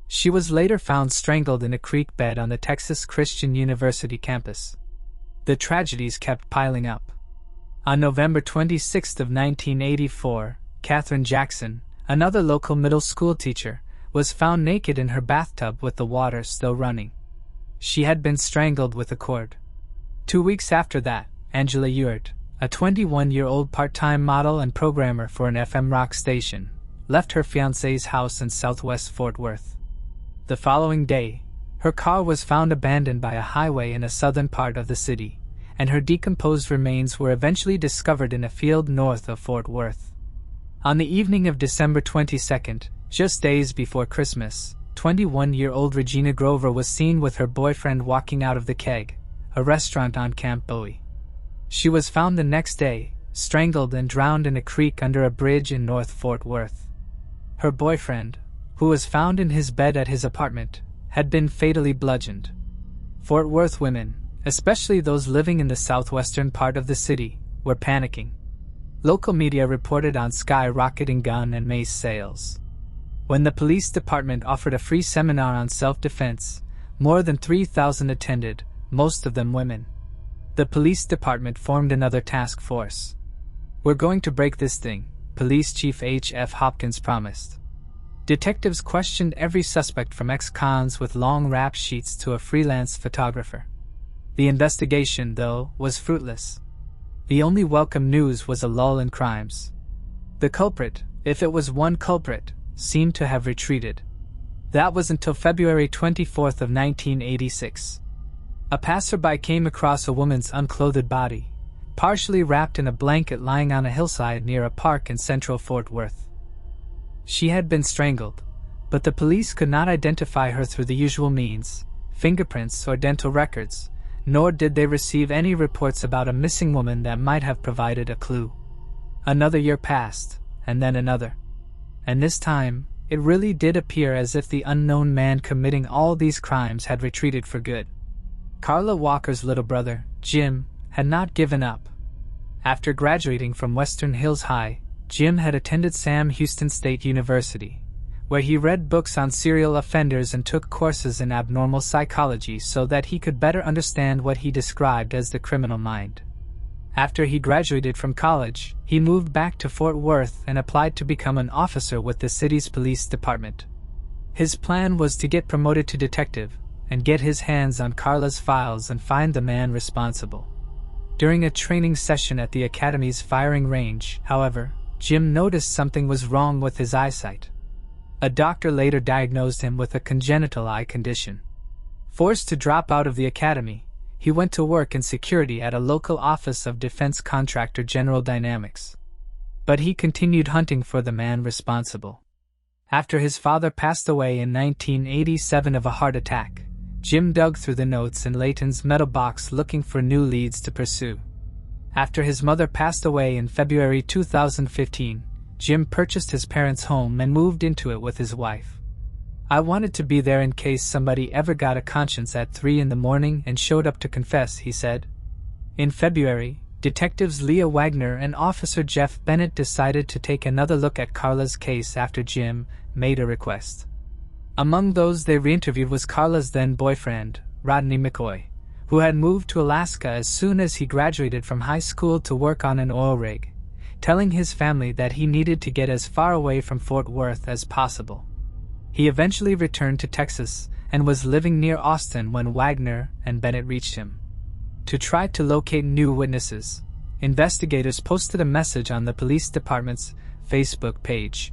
She was later found strangled in a creek bed on the Texas Christian University campus. The tragedies kept piling up. On November 26th of 1984, Katherine Jackson, another local middle school teacher, was found naked in her bathtub with the water still running. She had been strangled with a cord. 2 weeks after that, Angela Ewart, a 21-year-old part-time model and programmer for an FM rock station, left her fiancé's house in southwest Fort Worth. The following day, her car was found abandoned by a highway in a southern part of the city, and her decomposed remains were eventually discovered in a field north of Fort Worth. On the evening of December 22nd, just days before Christmas, 21-year-old Regina Grover was seen with her boyfriend walking out of the Keg, a restaurant on Camp Bowie. She was found the next day, strangled and drowned in a creek under a bridge in North Fort Worth. Her boyfriend, who was found in his bed at his apartment, had been fatally bludgeoned. Fort Worth women, especially those living in the southwestern part of the city, were panicking. Local media reported on skyrocketing gun and mace sales. When the police department offered a free seminar on self-defense, more than 3,000 attended, most of them women. The police department formed another task force. "We're going to break this thing," Police Chief H.F. Hopkins promised. Detectives questioned every suspect from ex-cons with long rap sheets to a freelance photographer. The investigation, though, was fruitless. The only welcome news was a lull in crimes. The culprit, if it was one culprit, seemed to have retreated. That was until February 24th of 1986. A passerby came across a woman's unclothed body, partially wrapped in a blanket lying on a hillside near a park in central Fort Worth. She had been strangled, but the police could not identify her through the usual means, fingerprints or dental records, nor did they receive any reports about a missing woman that might have provided a clue. Another year passed, and then another. And this time, it really did appear as if the unknown man committing all these crimes had retreated for good. Carla Walker's little brother, Jim, had not given up. After graduating from Western Hills High, Jim had attended Sam Houston State University, where he read books on serial offenders and took courses in abnormal psychology so that he could better understand what he described as the criminal mind. After he graduated from college, he moved back to Fort Worth and applied to become an officer with the city's police department. His plan was to get promoted to detective and get his hands on Carla's files and find the man responsible. During a training session at the academy's firing range, however, Jim noticed something was wrong with his eyesight. A doctor later diagnosed him with a congenital eye condition. Forced to drop out of the academy, he went to work in security at a local office of defense contractor General Dynamics. But he continued hunting for the man responsible. After his father passed away in 1987 of a heart attack, Jim dug through the notes in Layton's metal box looking for new leads to pursue. After his mother passed away in February 2015, Jim purchased his parents' home and moved into it with his wife. "I wanted to be there in case somebody ever got a conscience at 3 in the morning and showed up to confess," he said. In February, detectives Leah Wagner and Officer Jeff Bennett decided to take another look at Carla's case after Jim made a request. Among those they re-interviewed was Carla's then-boyfriend, Rodney McCoy, who had moved to Alaska as soon as he graduated from high school to work on an oil rig, telling his family that he needed to get as far away from Fort Worth as possible. He eventually returned to Texas and was living near Austin when Wagner and Bennett reached him. To try to locate new witnesses, investigators posted a message on the police department's Facebook page.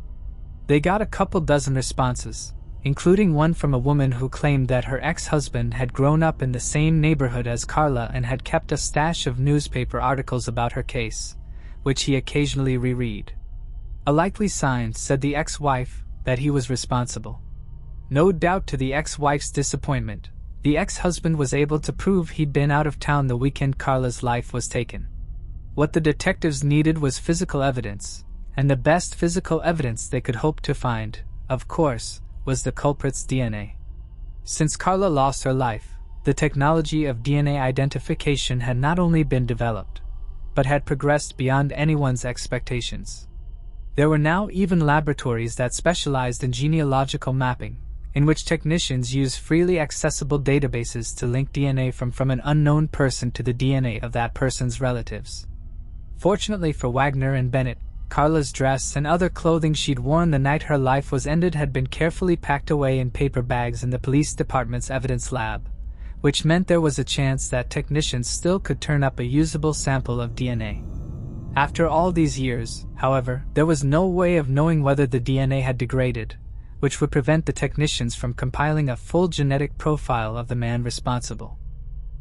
They got a couple dozen responses, including one from a woman who claimed that her ex-husband had grown up in the same neighborhood as Carla and had kept a stash of newspaper articles about her case, which he occasionally reread. A likely sign, said the ex-wife, that he was responsible. No doubt to the ex-wife's disappointment, the ex-husband was able to prove he'd been out of town the weekend Carla's life was taken. What the detectives needed was physical evidence, and the best physical evidence they could hope to find, of course, was the culprit's DNA. Since Carla lost her life, the technology of DNA identification had not only been developed, but had progressed beyond anyone's expectations. There were now even laboratories that specialized in genealogical mapping, in which technicians use freely accessible databases to link DNA from an unknown person to the DNA of that person's relatives. Fortunately for Wagner and Bennett, Carla's dress and other clothing she'd worn the night her life was ended had been carefully packed away in paper bags in the police department's evidence lab, which meant there was a chance that technicians still could turn up a usable sample of DNA. After all these years, however, there was no way of knowing whether the DNA had degraded, which would prevent the technicians from compiling a full genetic profile of the man responsible.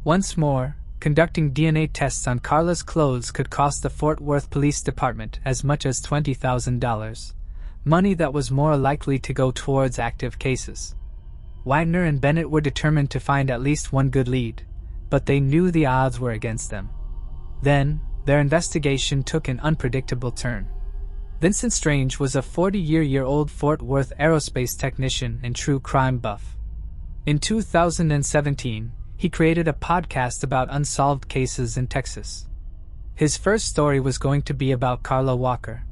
Once more, conducting DNA tests on Carla's clothes could cost the Fort Worth Police Department as much as $20,000, money that was more likely to go towards active cases. Wagner and Bennett were determined to find at least one good lead, but they knew the odds were against them. Then, their investigation took an unpredictable turn. Vincent Strange was a 40-year-old Fort Worth aerospace technician and true crime buff. In 2017, he created a podcast about unsolved cases in Texas. His first story was going to be about Carla Walker,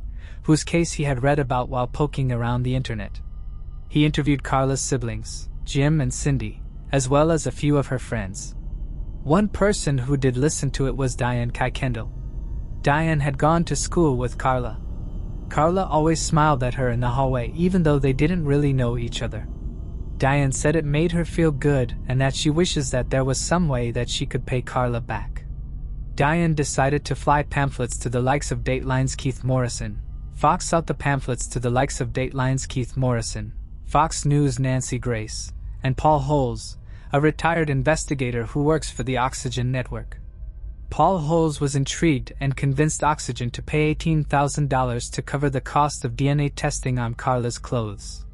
whose case he had read about while poking around the internet. He interviewed Carla's siblings, Jim and Cindy, as well as a few of her friends. One person who did listen to it was Diane Kuykendall. Diane had gone to school with Carla. Carla always smiled at her in the hallway even though they didn't really know each other. Diane said it made her feel good and that she wishes that there was some way that she could pay Carla back. Diane decided to fly pamphlets to the likes of Dateline's Keith Morrison. Fox out the pamphlets to the likes of Dateline's Keith Morrison, Fox News' Nancy Grace, and Paul Holes, a retired investigator who works for the Oxygen Network. Paul Holes was intrigued and convinced Oxygen to pay $18,000 to cover the cost of DNA testing on Carla's clothes.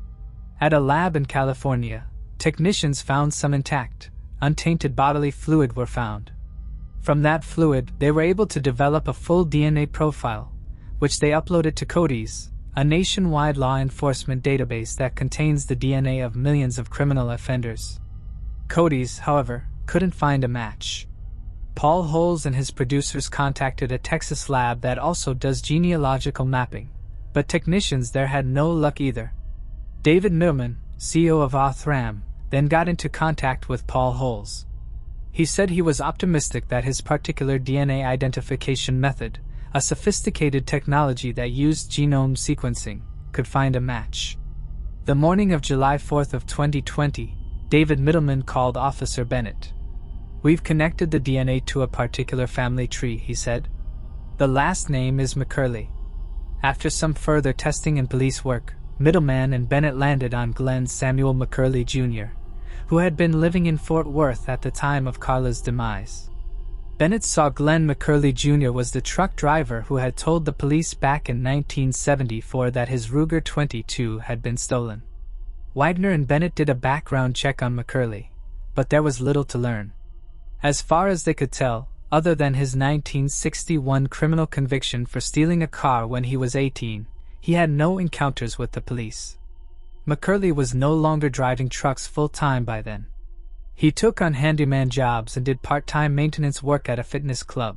At a lab in California, technicians found some intact, untainted bodily fluid were found. From that fluid, they were able to develop a full DNA profile, which they uploaded to CODIS, a nationwide law enforcement database that contains the DNA of millions of criminal offenders. CODIS, however, couldn't find a match. Paul Holes and his producers contacted a Texas lab that also does genealogical mapping, but technicians there had no luck either. David Middleman, CEO of Othram, then got into contact with Paul Holes. He said he was optimistic that his particular DNA identification method, a sophisticated technology that used genome sequencing, could find a match. The morning of July 4th of 2020, David Middleman called Officer Bennett. "We've connected the DNA to a particular family tree," he said. "The last name is McCurley." After some further testing and police work, Middleman and Bennett landed on Glenn Samuel McCurley Jr., who had been living in Fort Worth at the time of Carla's demise. Bennett saw Glenn McCurley Jr. was the truck driver who had told the police back in 1974 that his Ruger 22 had been stolen. Wagner and Bennett did a background check on McCurley, but there was little to learn. As far as they could tell, other than his 1961 criminal conviction for stealing a car when he was 18, he had no encounters with the police. McCurley was no longer driving trucks full-time by then. He took on handyman jobs and did part-time maintenance work at a fitness club.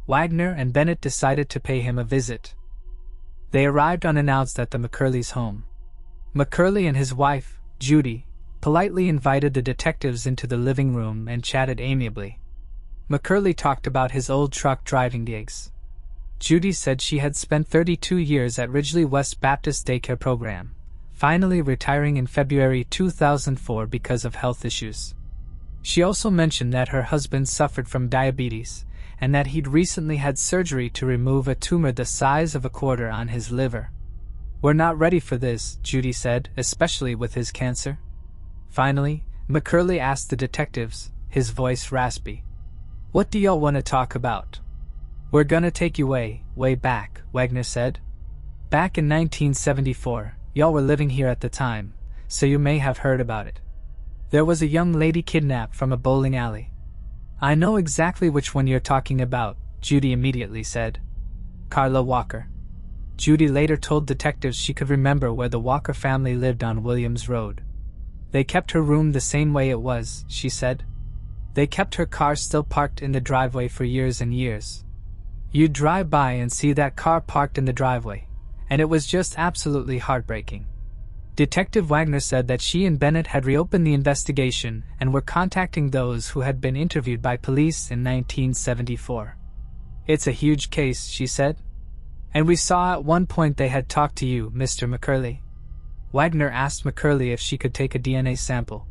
Wagner and Bennett decided to pay him a visit. They arrived unannounced at the McCurley's home. McCurley and his wife, Judy, politely invited the detectives into the living room and chatted amiably. McCurley talked about his old truck driving gigs. Judy said she had spent 32 years at Ridgely West Baptist Daycare Program, finally retiring in February 2004 because of health issues. She also mentioned that her husband suffered from diabetes and that he'd recently had surgery to remove a tumor the size of a quarter on his liver. "We're not ready for this," Judy said, "especially with his cancer." Finally, McCurley asked the detectives, his voice raspy, "What do y'all want to talk about?" "We're gonna take you way back," Wagner said. "Back in 1974, y'all were living here at the time, so you may have heard about it. There was a young lady kidnapped from a bowling alley." "I know exactly which one you're talking about," Judy immediately said. "Carla Walker." Judy later told detectives she could remember where the Walker family lived on Williams Road. "They kept her room the same way it was," she said. "They kept her car still parked in the driveway for years and years. You'd drive by and see that car parked in the driveway, and it was just absolutely heartbreaking." Detective Wagner said that she and Bennett had reopened the investigation and were contacting those who had been interviewed by police in 1974. "It's a huge case," she said. "And we saw at one point they had talked to you, Mr. McCurley." Wagner asked McCurley if she could take a DNA sample.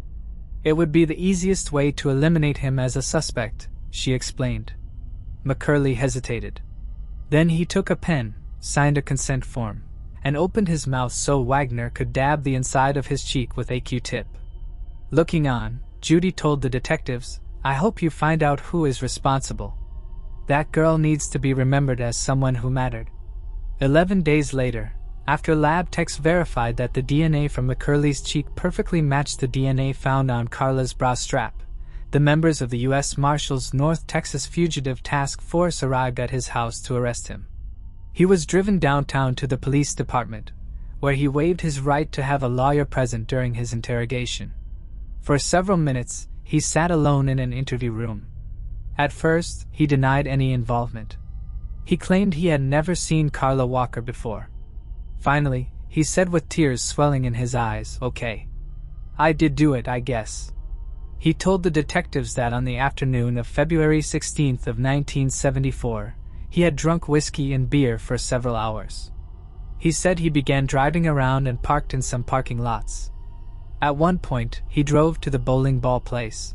"It would be the easiest way to eliminate him as a suspect," she explained. McCurley hesitated. Then he took a pen, signed a consent form, and opened his mouth so Wagner could dab the inside of his cheek with a Q-tip. Looking on, Judy told the detectives, "I hope you find out who is responsible. That girl needs to be remembered as someone who mattered." 11 days later, after lab techs verified that the DNA from McCurley's cheek perfectly matched the DNA found on Carla's bra strap, the members of the U.S. Marshals North Texas Fugitive Task Force arrived at his house to arrest him. He was driven downtown to the police department, where he waived his right to have a lawyer present during his interrogation. For several minutes, he sat alone in an interview room. At first, he denied any involvement. He claimed he had never seen Carla Walker before. Finally, he said with tears swelling in his eyes, "Okay. I did do it, I guess." He told the detectives that on the afternoon of February 16th of 1974, he had drunk whiskey and beer for several hours. He said he began driving around and parked in some parking lots. At one point, he drove to the bowling ball place.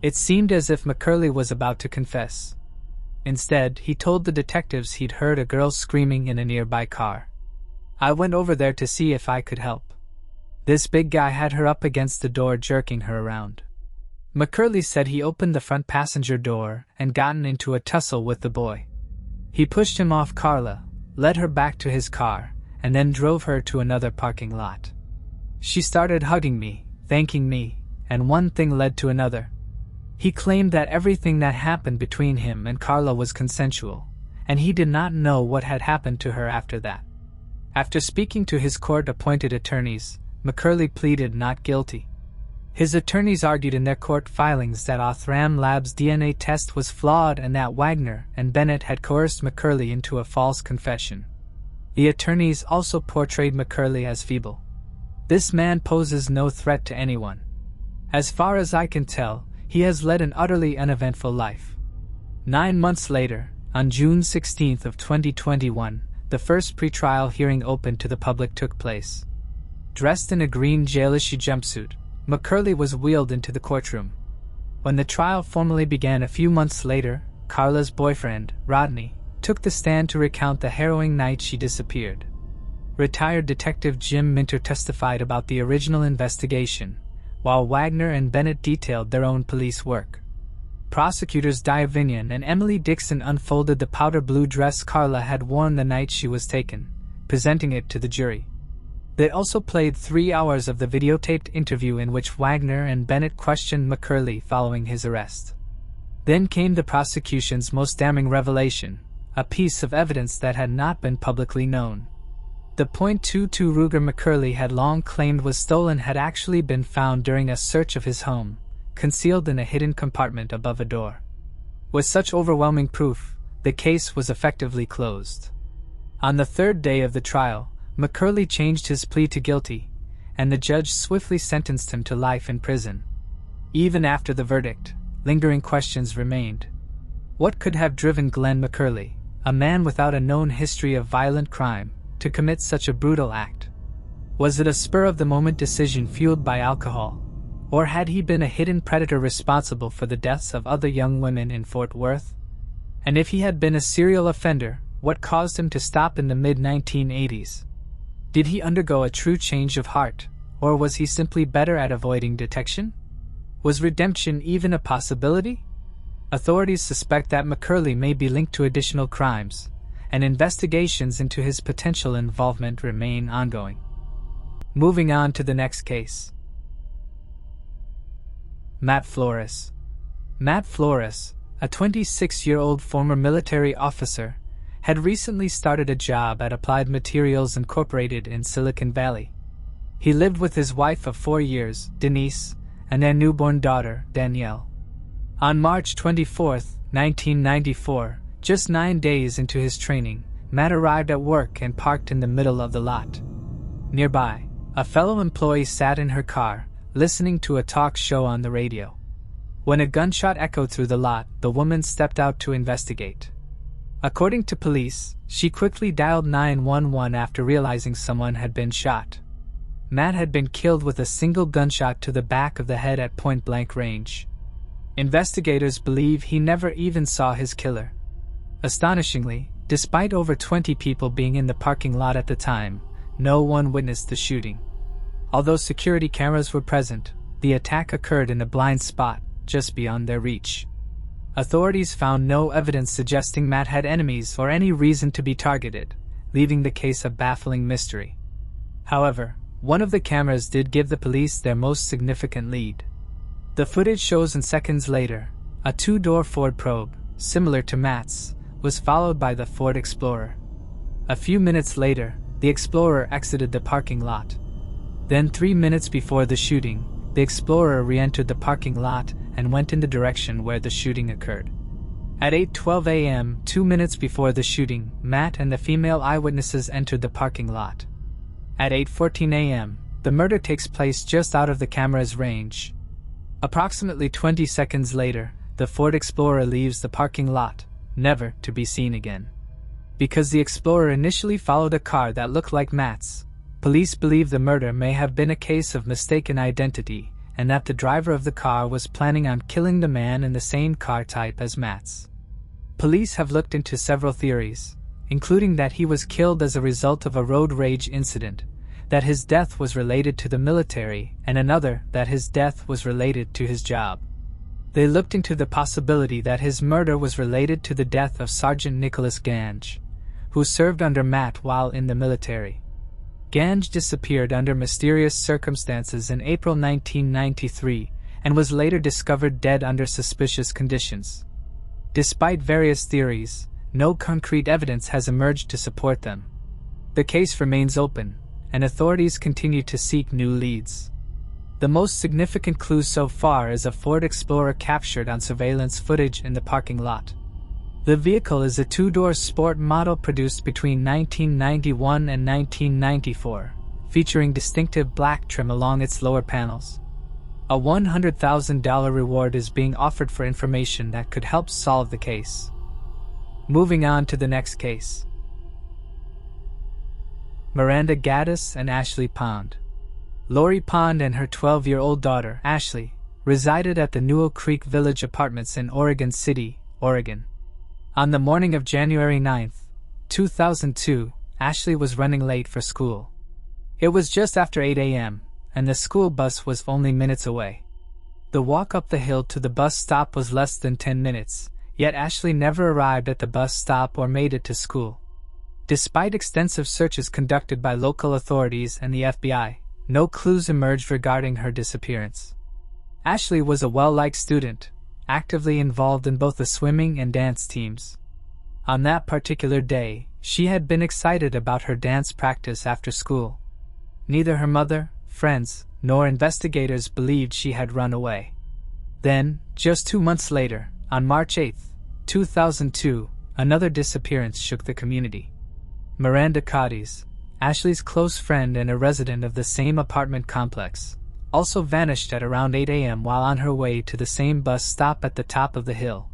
It seemed as if McCurley was about to confess. Instead, he told the detectives he'd heard a girl screaming in a nearby car. "I went over there to see if I could help. This big guy had her up against the door jerking her around." McCurley said he opened the front passenger door and gotten into a tussle with the boy. He pushed him off Carla, led her back to his car, and then drove her to another parking lot. "She started hugging me, thanking me, and one thing led to another." He claimed that everything that happened between him and Carla was consensual, and he did not know what had happened to her after that. After speaking to his court-appointed attorneys, McCurley pleaded not guilty. His attorneys argued in their court filings that Othram Lab's DNA test was flawed and that Wagner and Bennett had coerced McCurley into a false confession. The attorneys also portrayed McCurley as feeble. "This man poses no threat to anyone. As far as I can tell, he has led an utterly uneventful life." 9 months later, on June 16th of 2021, the first pretrial hearing open to the public took place. Dressed in a green jailish jumpsuit, McCurley was wheeled into the courtroom. When the trial formally began a few months later, Carla's boyfriend, Rodney, took the stand to recount the harrowing night she disappeared. Retired Detective Jim Minter testified about the original investigation, while Wagner and Bennett detailed their own police work. Prosecutors Diavinian and Emily Dixon unfolded the powder blue dress Carla had worn the night she was taken, presenting it to the jury. They also played 3 hours of the videotaped interview in which Wagner and Bennett questioned McCurley following his arrest. Then came the prosecution's most damning revelation, a piece of evidence that had not been publicly known. The .22 Ruger McCurley had long claimed was stolen had actually been found during a search of his home, concealed in a hidden compartment above a door. With such overwhelming proof, the case was effectively closed. On the third day of the trial, McCurley changed his plea to guilty, and the judge swiftly sentenced him to life in prison. Even after the verdict, lingering questions remained. What could have driven Glenn McCurley, a man without a known history of violent crime, to commit such a brutal act? Was it a spur-of-the-moment decision fueled by alcohol, or had he been a hidden predator responsible for the deaths of other young women in Fort Worth? And if he had been a serial offender, what caused him to stop in the mid-1980s? Did he undergo a true change of heart, or was he simply better at avoiding detection? Was redemption even a possibility? Authorities suspect that McCurley may be linked to additional crimes, and investigations into his potential involvement remain ongoing. Moving on to the next case. Matt Flores. Matt Flores, a 26-year-old former military officer, had recently started a job at Applied Materials Incorporated in Silicon Valley. He lived with his wife of 4 years, Denise, and their newborn daughter, Danielle. On March 24, 1994, just 9 days into his training, Matt arrived at work and parked in the middle of the lot. Nearby, a fellow employee sat in her car, listening to a talk show on the radio. When a gunshot echoed through the lot, the woman stepped out to investigate. According to police, she quickly dialed 911 after realizing someone had been shot. Matt had been killed with a single gunshot to the back of the head at point-blank range. Investigators believe he never even saw his killer. Astonishingly, despite over 20 people being in the parking lot at the time, no one witnessed the shooting. Although security cameras were present, the attack occurred in a blind spot, just beyond their reach. Authorities found no evidence suggesting Matt had enemies or any reason to be targeted, leaving the case a baffling mystery. However, one of the cameras did give the police their most significant lead. The footage shows seconds later, a two-door Ford Probe, similar to Matt's, was followed by the Ford Explorer. A few minutes later, the Explorer exited the parking lot. Then 3 minutes before the shooting, the Explorer re-entered the parking lot and went in the direction where the shooting occurred. At 8:12 a.m., 2 minutes before the shooting, Matt and the female eyewitnesses entered the parking lot. At 8:14 a.m., the murder takes place just out of the camera's range. Approximately 20 seconds later, the Ford Explorer leaves the parking lot, never to be seen again. Because the Explorer initially followed a car that looked like Matt's, police believe the murder may have been a case of mistaken identity, and that the driver of the car was planning on killing the man in the same car type as Matt's. Police have looked into several theories, including that he was killed as a result of a road rage incident, that his death was related to the military, and another that his death was related to his job. They looked into the possibility that his murder was related to the death of Sergeant Nicholas Gange, who served under Matt while in the military. Gange disappeared under mysterious circumstances in April 1993 and was later discovered dead under suspicious conditions. Despite various theories, no concrete evidence has emerged to support them. The case remains open, and authorities continue to seek new leads. The most significant clue so far is a Ford Explorer captured on surveillance footage in the parking lot. The vehicle is a two-door sport model produced between 1991 and 1994, featuring distinctive black trim along its lower panels. A $100,000 reward is being offered for information that could help solve the case. Moving on to the next case. Miranda Gaddis and Ashley Pond. Lori Pond and her 12-year-old daughter, Ashley, resided at the Newell Creek Village Apartments in Oregon City, Oregon. On the morning of January 9, 2002, Ashley was running late for school. It was just after 8 a.m., and the school bus was only minutes away. The walk up the hill to the bus stop was less than 10 minutes, yet Ashley never arrived at the bus stop or made it to school. Despite extensive searches conducted by local authorities and the FBI, no clues emerged regarding her disappearance. Ashley was a well-liked student, actively involved in both the swimming and dance teams. On that particular day, she had been excited about her dance practice after school. Neither her mother, friends, nor investigators believed she had run away. Then, just 2 months later, on March 8, 2002, another disappearance shook the community. Miranda Gaddis, Ashley's close friend and a resident of the same apartment complex, also vanished at around 8 a.m. while on her way to the same bus stop at the top of the hill.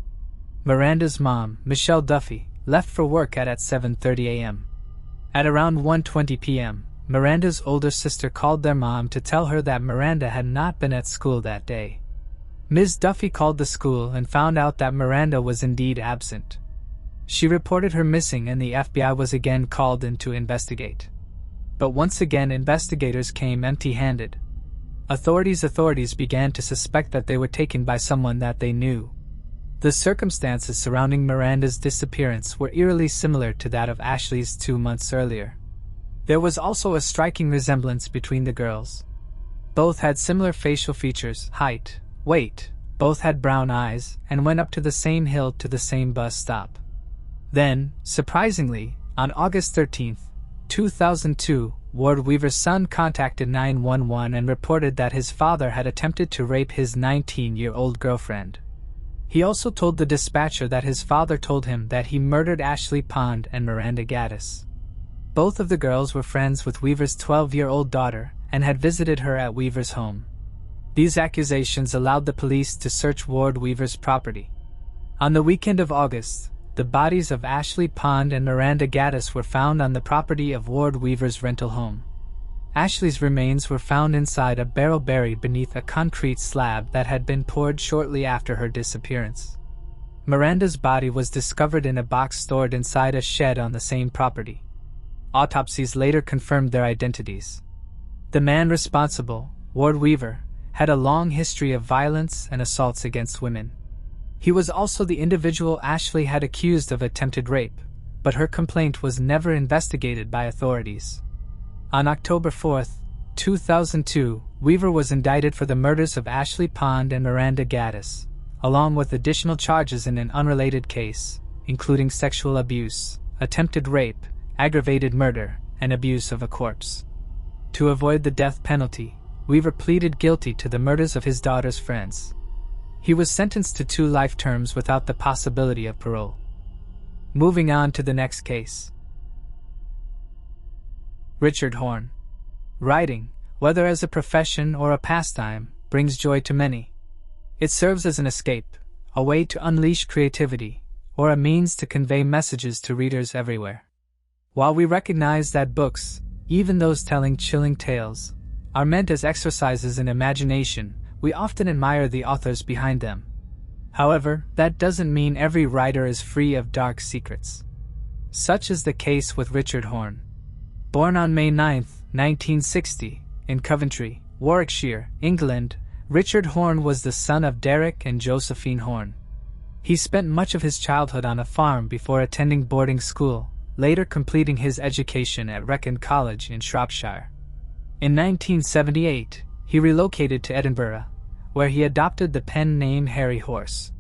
Miranda's mom, Michelle Duffy, left for work at 7:30 a.m. At around 1:20 p.m., Miranda's older sister called their mom to tell her that Miranda had not been at school that day. Ms. Duffy called the school and found out that Miranda was indeed absent. She reported her missing and the FBI was again called in to investigate. But once again investigators came empty-handed. Authorities began to suspect that they were taken by someone that they knew. The circumstances surrounding Miranda's disappearance were eerily similar to that of Ashley's 2 months earlier. There was also a striking resemblance between the girls. Both had similar facial features, height, weight, both had brown eyes, and went up to the same hill to the same bus stop. Then, surprisingly, on August 13, 2002, Ward Weaver's son contacted 911 and reported that his father had attempted to rape his 19-year-old girlfriend. He also told the dispatcher that his father told him that he murdered Ashley Pond and Miranda Gaddis. Both of the girls were friends with Weaver's 12-year-old daughter and had visited her at Weaver's home. These accusations allowed the police to search Ward Weaver's property. On the weekend of August, the bodies of Ashley Pond and Miranda Gaddis were found on the property of Ward Weaver's rental home. Ashley's remains were found inside a barrel buried beneath a concrete slab that had been poured shortly after her disappearance. Miranda's body was discovered in a box stored inside a shed on the same property. Autopsies later confirmed their identities. The man responsible, Ward Weaver, had a long history of violence and assaults against women. He was also the individual Ashley had accused of attempted rape, but her complaint was never investigated by authorities. On October 4, 2002, Weaver was indicted for the murders of Ashley Pond and Miranda Gaddis, along with additional charges in an unrelated case, including sexual abuse, attempted rape, aggravated murder, and abuse of a corpse. To avoid the death penalty, Weaver pleaded guilty to the murders of his daughter's friends. He was sentenced to 2 life terms without the possibility of parole. Moving on to the next case. Richard Horne. Writing, whether as a profession or a pastime, brings joy to many. It serves as an escape, a way to unleash creativity, or a means to convey messages to readers everywhere. While we recognize that books, even those telling chilling tales, are meant as exercises in imagination, we often admire the authors behind them. However, that doesn't mean every writer is free of dark secrets. Such is the case with Richard Horne. Born on May 9, 1960, in Coventry, Warwickshire, England, Richard Horne was the son of Derek and Josephine Horne. He spent much of his childhood on a farm before attending boarding school, later completing his education at Wrekin College in Shropshire. In 1978, he relocated to Edinburgh, where he adopted the pen name Harry Horse.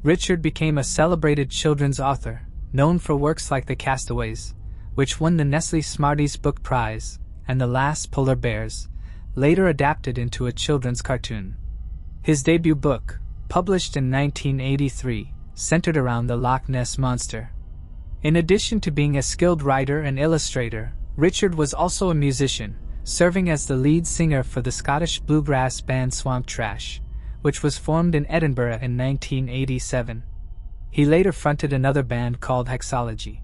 Richard became a celebrated children's author, known for works like The Castaways, which won the Nestle Smarties Book Prize, and The Last Polar Bears, later adapted into a children's cartoon. His debut book, published in 1983, centered around the Loch Ness Monster. In addition to being a skilled writer and illustrator, Richard was also a musician, serving as the lead singer for the Scottish bluegrass band Swamp Trash, which was formed in Edinburgh in 1987. He later fronted another band called Hexology.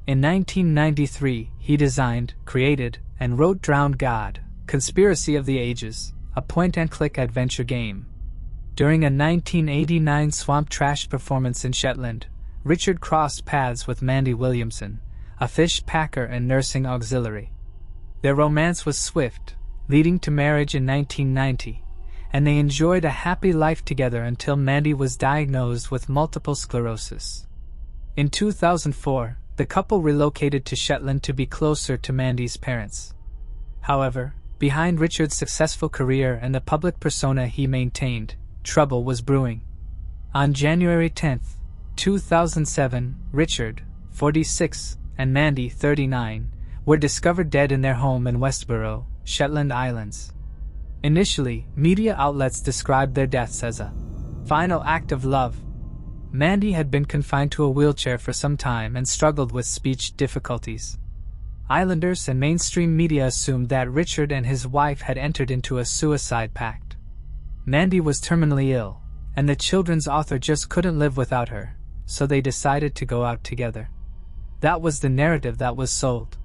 In 1993, he designed, created, and wrote Drowned God, Conspiracy of the Ages, a point-and-click adventure game. During a 1989 Swamp Trash performance in Shetland, Richard crossed paths with Mandy Williamson, a fish packer and nursing auxiliary. Their romance was swift, leading to marriage in 1990, and they enjoyed a happy life together until Mandy was diagnosed with multiple sclerosis. In 2004, the couple relocated to Shetland to be closer to Mandy's parents. However, behind Richard's successful career and the public persona he maintained, trouble was brewing. On January 10, 2007, Richard, 46, and Mandy, 39, were discovered dead in their home in Westborough, Shetland Islands. Initially, media outlets described their deaths as a final act of love. Mandy had been confined to a wheelchair for some time and struggled with speech difficulties. Islanders and mainstream media assumed that Richard and his wife had entered into a suicide pact. Mandy was terminally ill, and the children's author just couldn't live without her, so they decided to go out together. That was the narrative that was sold.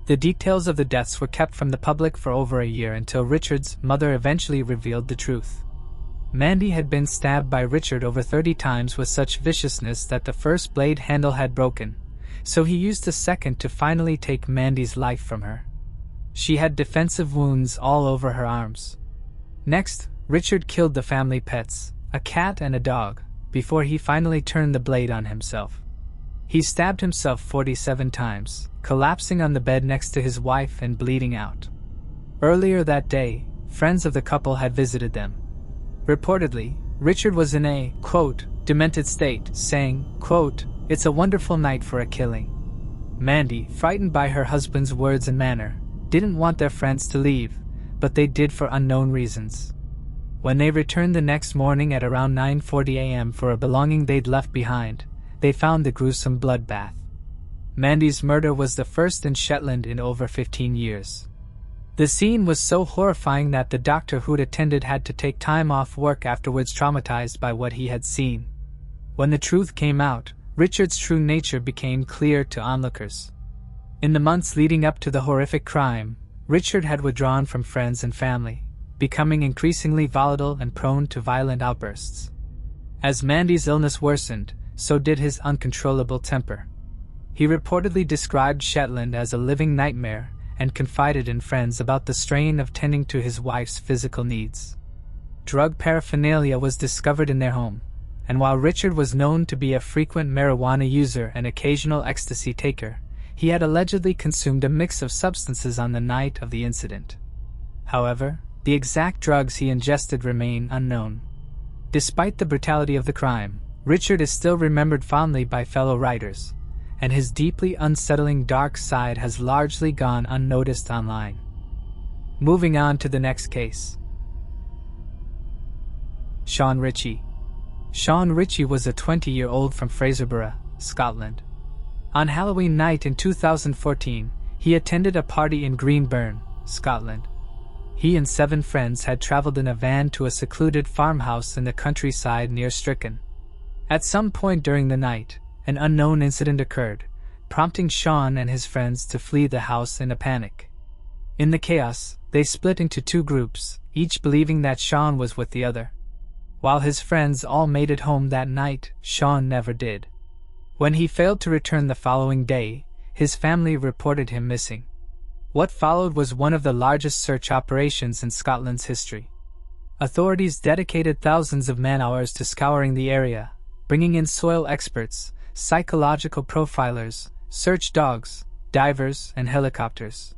The details of the deaths were kept from the public for over a year until Richard's mother eventually revealed the truth. Mandy had been stabbed by Richard over 30 times with such viciousness that the first blade handle had broken, so he used the second to finally take Mandy's life from her. She had defensive wounds all over her arms. Next, Richard killed the family pets, a cat and a dog, before he finally turned the blade on himself. He stabbed himself 47 times, collapsing on the bed next to his wife and bleeding out. Earlier that day, friends of the couple had visited them. Reportedly, Richard was in a, quote, demented state, saying, quote, "It's a wonderful night for a killing." Mandy, frightened by her husband's words and manner, didn't want their friends to leave, but they did for unknown reasons. When they returned the next morning at around 9:40 a.m. for a belonging they'd left behind, they found the gruesome bloodbath. Mandy's murder was the first in Shetland in over 15 years. The scene was so horrifying that the doctor who'd attended had to take time off work afterwards, traumatized by what he had seen. When the truth came out, Richard's true nature became clear to onlookers. In the months leading up to the horrific crime, Richard had withdrawn from friends and family, becoming increasingly volatile and prone to violent outbursts. As Mandy's illness worsened, so did his uncontrollable temper. He reportedly described Shetland as a living nightmare and confided in friends about the strain of tending to his wife's physical needs. Drug paraphernalia was discovered in their home, and while Richard was known to be a frequent marijuana user and occasional ecstasy taker, he had allegedly consumed a mix of substances on the night of the incident. However, the exact drugs he ingested remain unknown. Despite the brutality of the crime, Richard is still remembered fondly by fellow writers, and his deeply unsettling dark side has largely gone unnoticed online. Moving on to the next case. Sean Ritchie. Sean Ritchie was a 20-year-old from Fraserburgh, Scotland. On Halloween night in 2014, he attended a party in Greenburn, Scotland. He and 7 friends had traveled in a van to a secluded farmhouse in the countryside near Stricken. At some point during the night, an unknown incident occurred, prompting Sean and his friends to flee the house in a panic. In the chaos, they split into 2 groups, each believing that Sean was with the other. While his friends all made it home that night, Sean never did. When he failed to return the following day, his family reported him missing. What followed was one of the largest search operations in Scotland's history. Authorities dedicated thousands of man-hours to scouring the area, bringing in soil experts, psychological profilers, search dogs, divers, and helicopters.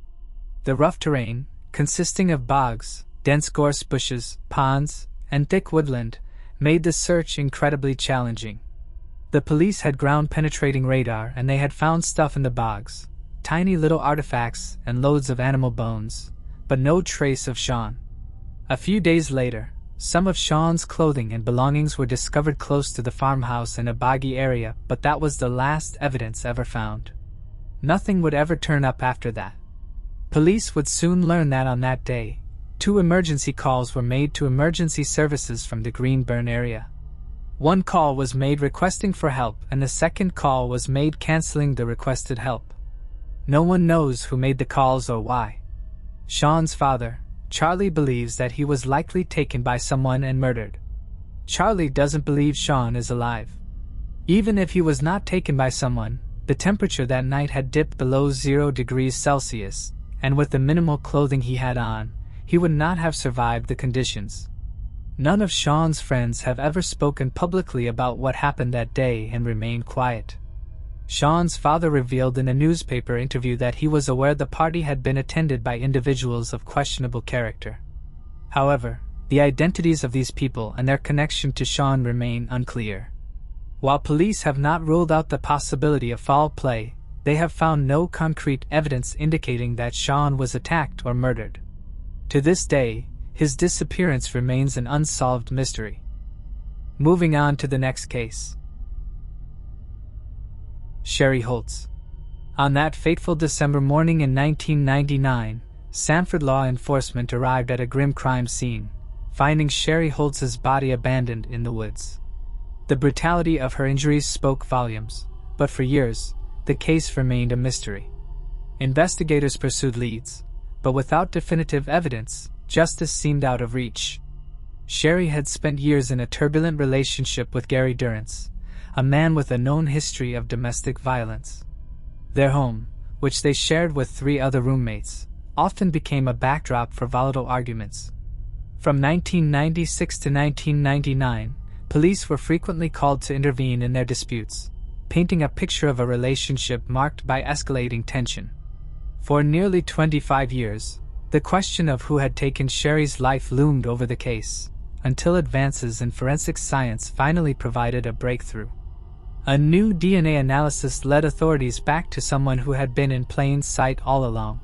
The rough terrain, consisting of bogs, dense gorse bushes, ponds, and thick woodland, made the search incredibly challenging. The police had ground-penetrating radar, and they had found stuff in the bogs, tiny little artifacts and loads of animal bones, but no trace of Sean. A few days later, some of Sean's clothing and belongings were discovered close to the farmhouse in a boggy area, but that was the last evidence ever found. Nothing would ever turn up after that. Police would soon learn that on that day, 2 emergency calls were made to emergency services from the Greenburn area. One call was made requesting for help, and the second call was made canceling the requested help. No one knows who made the calls or why. Sean's father, Charlie, believes that he was likely taken by someone and murdered. Charlie doesn't believe Sean is alive. Even if he was not taken by someone, the temperature that night had dipped below 0 degrees Celsius, and with the minimal clothing he had on, he would not have survived the conditions. None of Sean's friends have ever spoken publicly about what happened that day and remained quiet. Sean's father revealed in a newspaper interview that he was aware the party had been attended by individuals of questionable character. However, the identities of these people and their connection to Sean remain unclear. While police have not ruled out the possibility of foul play, they have found no concrete evidence indicating that Sean was attacked or murdered. To this day, his disappearance remains an unsolved mystery. Moving on to the next case. Sherry Holtz. On that fateful December morning in 1999, Sanford law enforcement arrived at a grim crime scene, finding Sherry Holtz's body abandoned in the woods. The brutality of her injuries spoke volumes, but for years, the case remained a mystery. Investigators pursued leads, but without definitive evidence, justice seemed out of reach. Sherry had spent years in a turbulent relationship with Gary Durrance, a man with a known history of domestic violence. Their home, which they shared with 3 other roommates, often became a backdrop for volatile arguments. From 1996 to 1999, police were frequently called to intervene in their disputes, painting a picture of a relationship marked by escalating tension. For nearly 25 years, the question of who had taken Sherry's life loomed over the case, until advances in forensic science finally provided a breakthrough. A new DNA analysis led authorities back to someone who had been in plain sight all along.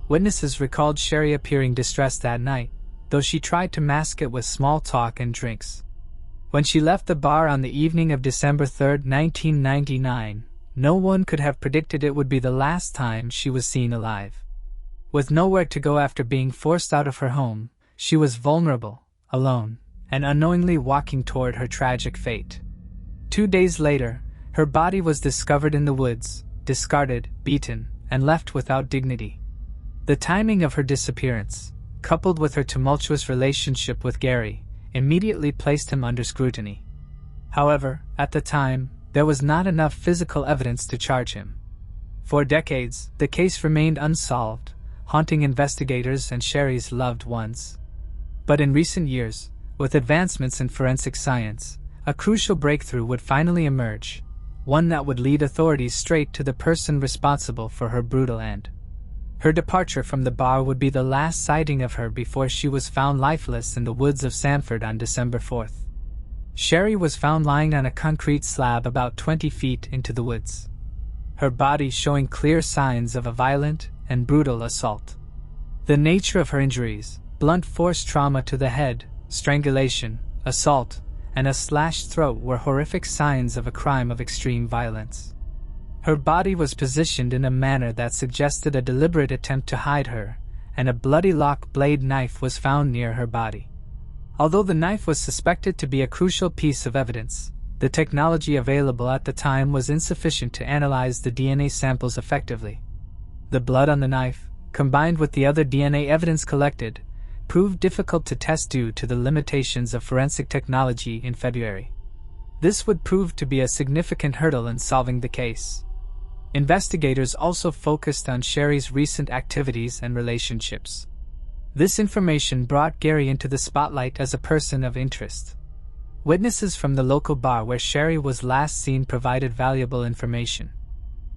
Witnesses recalled Sherry appearing distressed that night, though she tried to mask it with small talk and drinks. When she left the bar on the evening of December 3, 1999, no one could have predicted it would be the last time she was seen alive. With nowhere to go after being forced out of her home, she was vulnerable, alone, and unknowingly walking toward her tragic fate. 2 days later, her body was discovered in the woods, discarded, beaten, and left without dignity. The timing of her disappearance, coupled with her tumultuous relationship with Gary, immediately placed him under scrutiny. However, at the time, there was not enough physical evidence to charge him. For decades, the case remained unsolved, haunting investigators and Sherry's loved ones. But in recent years, with advancements in forensic science, a crucial breakthrough would finally emerge, one that would lead authorities straight to the person responsible for her brutal end. Her departure from the bar would be the last sighting of her before she was found lifeless in the woods of Sanford on December 4th. Sherry was found lying on a concrete slab about 20 feet into the woods, her body showing clear signs of a violent and brutal assault. The nature of her injuries, blunt force trauma to the head, strangulation, assault, and a slashed throat were horrific signs of a crime of extreme violence. Her body was positioned in a manner that suggested a deliberate attempt to hide her, and a bloody lock blade knife was found near her body. Although the knife was suspected to be a crucial piece of evidence, the technology available at the time was insufficient to analyze the DNA samples effectively. The blood on the knife, combined with the other DNA evidence collected, proved difficult to test due to the limitations of forensic technology in February. This would prove to be a significant hurdle in solving the case. Investigators also focused on Sherry's recent activities and relationships. This information brought Gary into the spotlight as a person of interest. Witnesses from the local bar where Sherry was last seen provided valuable information.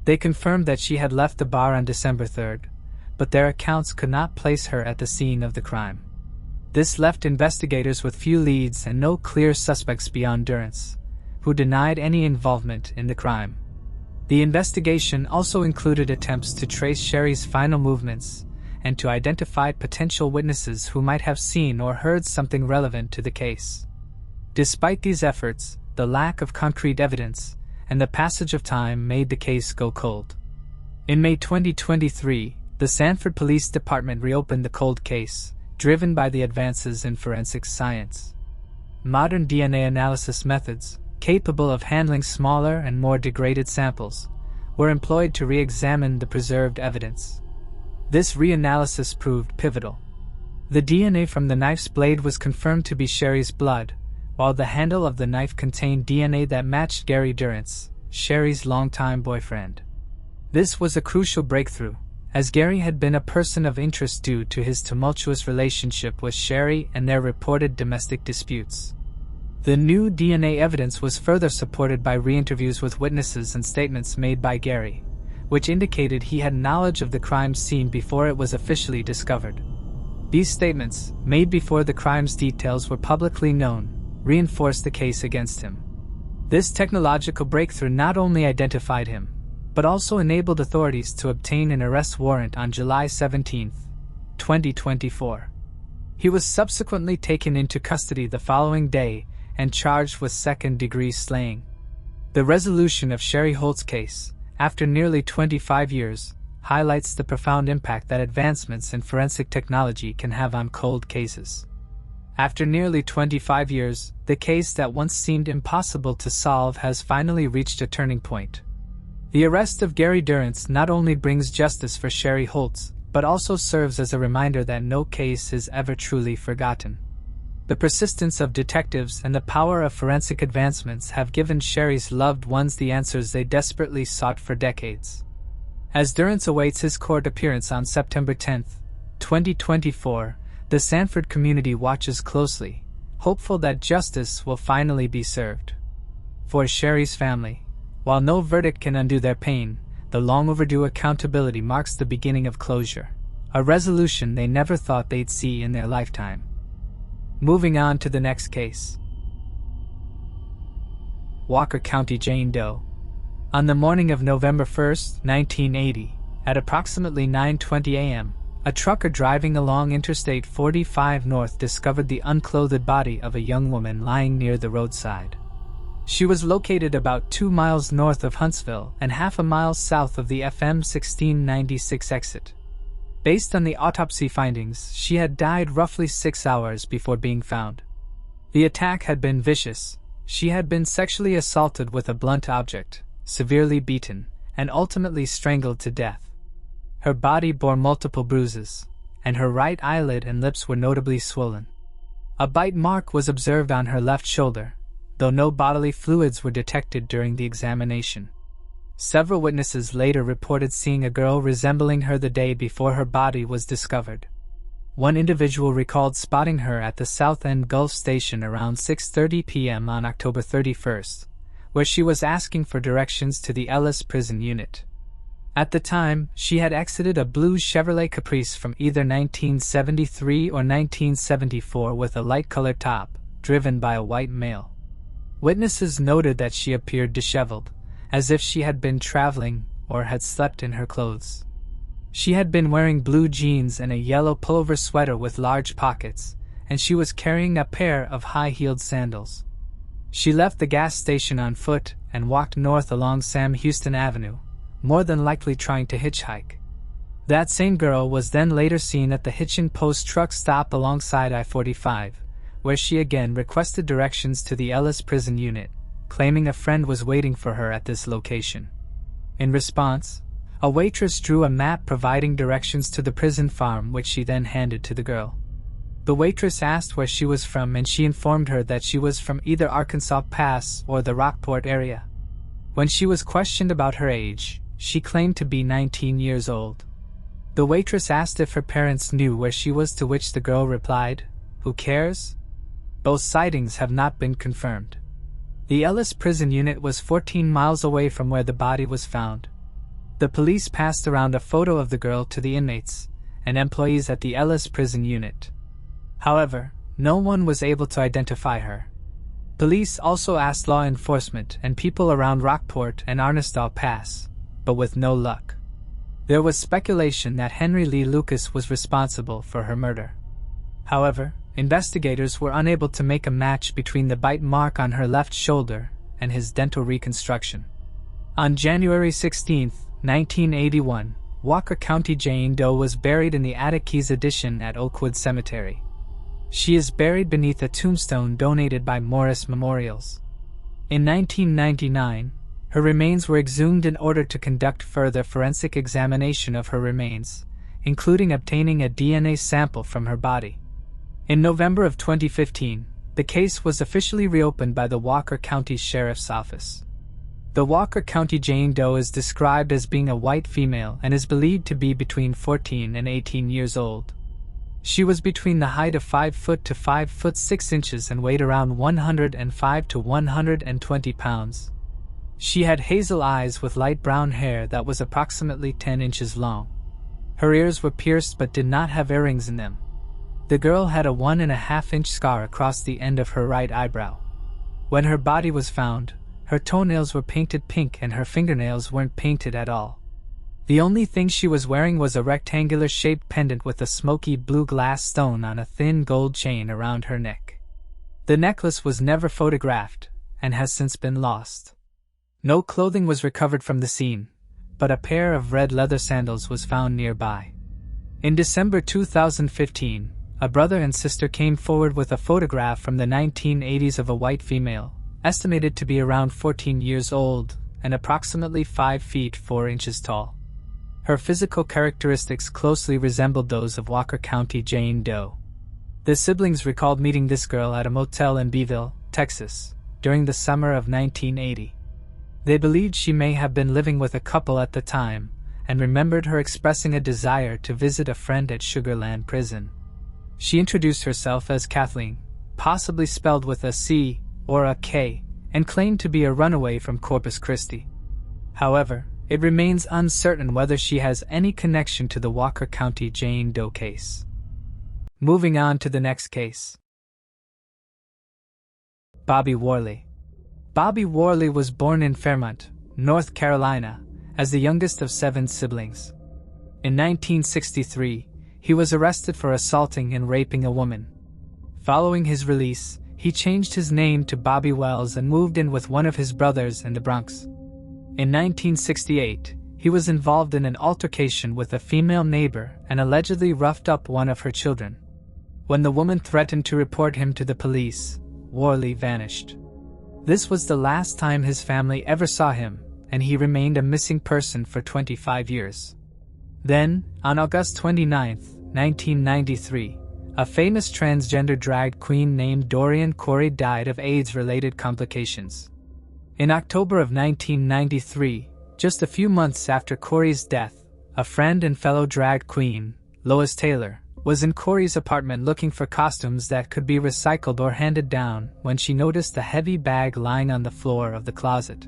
They confirmed that she had left the bar on December 3rd, but their accounts could not place her at the scene of the crime. This left investigators with few leads and no clear suspects beyond Durrance, who denied any involvement in the crime. The investigation also included attempts to trace Sherry's final movements and to identify potential witnesses who might have seen or heard something relevant to the case. Despite these efforts, the lack of concrete evidence and the passage of time made the case go cold. In May 2023, the Sanford Police Department reopened the cold case, driven by the advances in forensic science. Modern DNA analysis methods, capable of handling smaller and more degraded samples, were employed to re-examine the preserved evidence. This reanalysis proved pivotal. The DNA from the knife's blade was confirmed to be Sherry's blood, while the handle of the knife contained DNA that matched Gary Durrance, Sherry's longtime boyfriend. This was a crucial breakthrough, as Gary had been a person of interest due to his tumultuous relationship with Sherry and their reported domestic disputes. The new DNA evidence was further supported by re-interviews with witnesses and statements made by Gary, which indicated he had knowledge of the crime scene before it was officially discovered. These statements, made before the crime's details were publicly known, reinforced the case against him. This technological breakthrough not only identified him, but also enabled authorities to obtain an arrest warrant on July 17, 2024. He was subsequently taken into custody the following day and charged with second-degree slaying. The resolution of Sherry Holt's case, after nearly 25 years, highlights the profound impact that advancements in forensic technology can have on cold cases. After nearly 25 years, the case that once seemed impossible to solve has finally reached a turning point. The arrest of Gary Durrance not only brings justice for Sherry Holtz, but also serves as a reminder that no case is ever truly forgotten. The persistence of detectives and the power of forensic advancements have given Sherry's loved ones the answers they desperately sought for decades. As Durrance awaits his court appearance on September 10, 2024, the Sanford community watches closely, hopeful that justice will finally be served. For Sherry's family, while no verdict can undo their pain, the long-overdue accountability marks the beginning of closure, a resolution they never thought they'd see in their lifetime. Moving on to the next case. Walker County Jane Doe. On the morning of November 1, 1980, at approximately 9:20 a.m., a trucker driving along Interstate 45 North discovered the unclothed body of a young woman lying near the roadside. She was located about 2 miles north of Huntsville and half a mile south of the FM 1696 exit. Based on the autopsy findings, she had died roughly 6 hours before being found. The attack had been vicious. She had been sexually assaulted with a blunt object, severely beaten, and ultimately strangled to death. Her body bore multiple bruises, and her right eyelid and lips were notably swollen. A bite mark was observed on her left shoulder, though no bodily fluids were detected during the examination. Several witnesses later reported seeing a girl resembling her the day before her body was discovered. One individual recalled spotting her at the South End Gulf Station around 6:30 p.m. on October 31st, where she was asking for directions to the Ellis prison unit. At the time, she had exited a blue Chevrolet Caprice from either 1973 or 1974 with a light-colored top, driven by a white male. Witnesses noted that she appeared disheveled, as if she had been traveling or had slept in her clothes. She had been wearing blue jeans and a yellow pullover sweater with large pockets, and she was carrying a pair of high-heeled sandals. She left the gas station on foot and walked north along Sam Houston Avenue, more than likely trying to hitchhike. That same girl was then later seen at the Hitchin Post truck stop alongside I-45, where she again requested directions to the Ellis prison unit, claiming a friend was waiting for her at this location. In response, a waitress drew a map providing directions to the prison farm, which she then handed to the girl. The waitress asked where she was from, and she informed her that she was from either Arkansas Pass or the Rockport area. When she was questioned about her age, she claimed to be 19 years old. The waitress asked if her parents knew where she was, to which the girl replied, "Who cares?" Both sightings have not been confirmed. The Ellis prison unit was 14 miles away from where the body was found. The police passed around a photo of the girl to the inmates and employees at the Ellis prison unit. However, no one was able to identify her. Police also asked law enforcement and people around Rockport and Arkansas Pass, but with no luck. There was speculation that Henry Lee Lucas was responsible for her murder. However, investigators were unable to make a match between the bite mark on her left shoulder and his dental reconstruction. On January 16, 1981, Walker County Jane Doe was buried in the Attic addition at Oakwood Cemetery. She is buried beneath a tombstone donated by Morris Memorials. In 1999, her remains were exhumed in order to conduct further forensic examination of her remains, including obtaining a DNA sample from her body. In November of 2015, the case was officially reopened by the Walker County Sheriff's Office. The Walker County Jane Doe is described as being a white female and is believed to be between 14 and 18 years old. She was between the height of 5 foot to 5 foot 6 inches and weighed around 105 to 120 pounds. She had hazel eyes with light brown hair that was approximately 10 inches long. Her ears were pierced but did not have earrings in them. The girl had a 1.5-inch scar across the end of her right eyebrow. When her body was found, her toenails were painted pink and her fingernails weren't painted at all. The only thing she was wearing was a rectangular-shaped pendant with a smoky blue glass stone on a thin gold chain around her neck. The necklace was never photographed and has since been lost. No clothing was recovered from the scene, but a pair of red leather sandals was found nearby. In December 2015, a brother and sister came forward with a photograph from the 1980s of a white female, estimated to be around 14 years old and approximately 5 feet 4 inches tall. Her physical characteristics closely resembled those of Walker County Jane Doe. The siblings recalled meeting this girl at a motel in Beeville, Texas, during the summer of 1980. They believed she may have been living with a couple at the time, and remembered her expressing a desire to visit a friend at Sugar Land Prison. She introduced herself as Kathleen, possibly spelled with a C or a K, and claimed to be a runaway from Corpus Christi. However, it remains uncertain whether she has any connection to the Walker County Jane Doe case. Moving on to the next case. Bobby Worley. Bobby Worley was born in Fairmont, North Carolina, as the youngest of 7 siblings. In 1963, he was arrested for assaulting and raping a woman. Following his release, he changed his name to Bobby Wells and moved in with one of his brothers in the Bronx. In 1968, he was involved in an altercation with a female neighbor and allegedly roughed up one of her children. When the woman threatened to report him to the police, Worley vanished. This was the last time his family ever saw him, and he remained a missing person for 25 years. Then, on August 29, 1993, a famous transgender drag queen named Dorian Corey died of AIDS-related complications. In October of 1993, Just a few months after Corey's death, a friend and fellow drag queen, Lois Taylor, was in Corey's apartment looking for costumes that could be recycled or handed down when she noticed a heavy bag lying on the floor of the closet.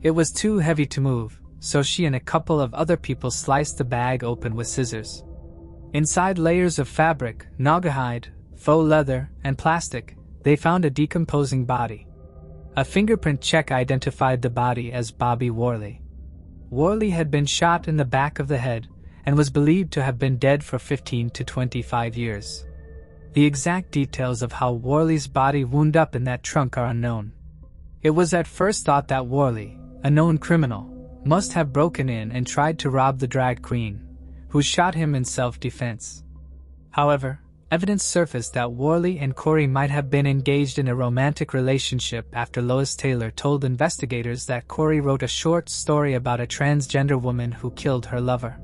It was too heavy to move, so she and a couple of other people sliced the bag open with scissors. Inside layers of fabric, naugahyde, faux leather, and plastic, they found a decomposing body. A fingerprint check identified the body as Bobby Worley. Worley had been shot in the back of the head and was believed to have been dead for 15 to 25 years. The exact details of how Worley's body wound up in that trunk are unknown. It was at first thought that Worley, a known criminal, must have broken in and tried to rob the drag queen, who shot him in self-defense. However, evidence surfaced that Worley and Corey might have been engaged in a romantic relationship after Lois Taylor told investigators that Corey wrote a short story about a transgender woman who killed her lover.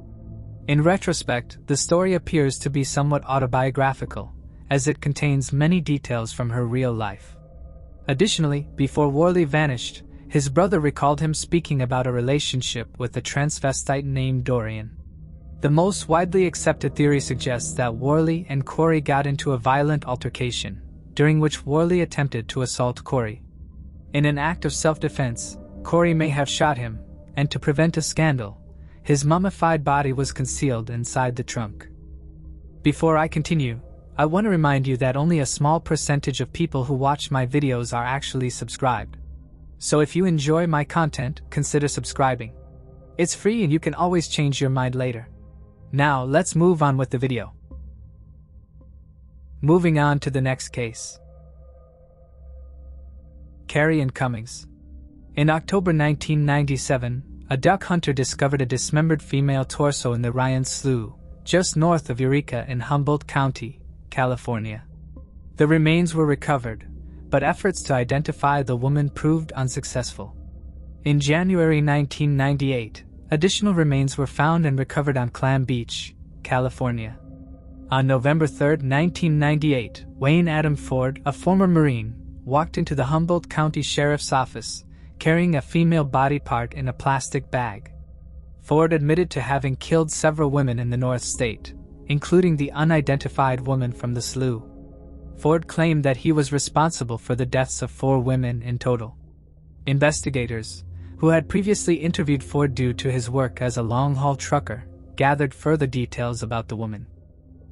In retrospect, the story appears to be somewhat autobiographical, as it contains many details from her real life. Additionally, before Worley vanished, his brother recalled him speaking about a relationship with a transvestite named Dorian. The most widely accepted theory suggests that Worley and Corey got into a violent altercation, during which Worley attempted to assault Corey. In an act of self-defense, Corey may have shot him, and to prevent a scandal, his mummified body was concealed inside the trunk. Before I continue, I want to remind you that only a small percentage of people who watch my videos are actually subscribed. So if you enjoy my content, consider subscribing. It's free and you can always change your mind later. Now, let's move on with the video. Moving on to the next case. Carrie and Cummings. In October 1997, a duck hunter discovered a dismembered female torso in the Ryan Slough, just north of Eureka in Humboldt County, California. The remains were recovered, but efforts to identify the woman proved unsuccessful. In January 1998, additional remains were found and recovered on Clam Beach, California. On November 3, 1998, Wayne Adam Ford, a former Marine, walked into the Humboldt County Sheriff's Office, carrying a female body part in a plastic bag. Ford admitted to having killed several women in the North State, including the unidentified woman from the slough. Ford claimed that he was responsible for the deaths of 4 women in total. Investigators, who had previously interviewed Ford due to his work as a long-haul trucker, gathered further details about the woman.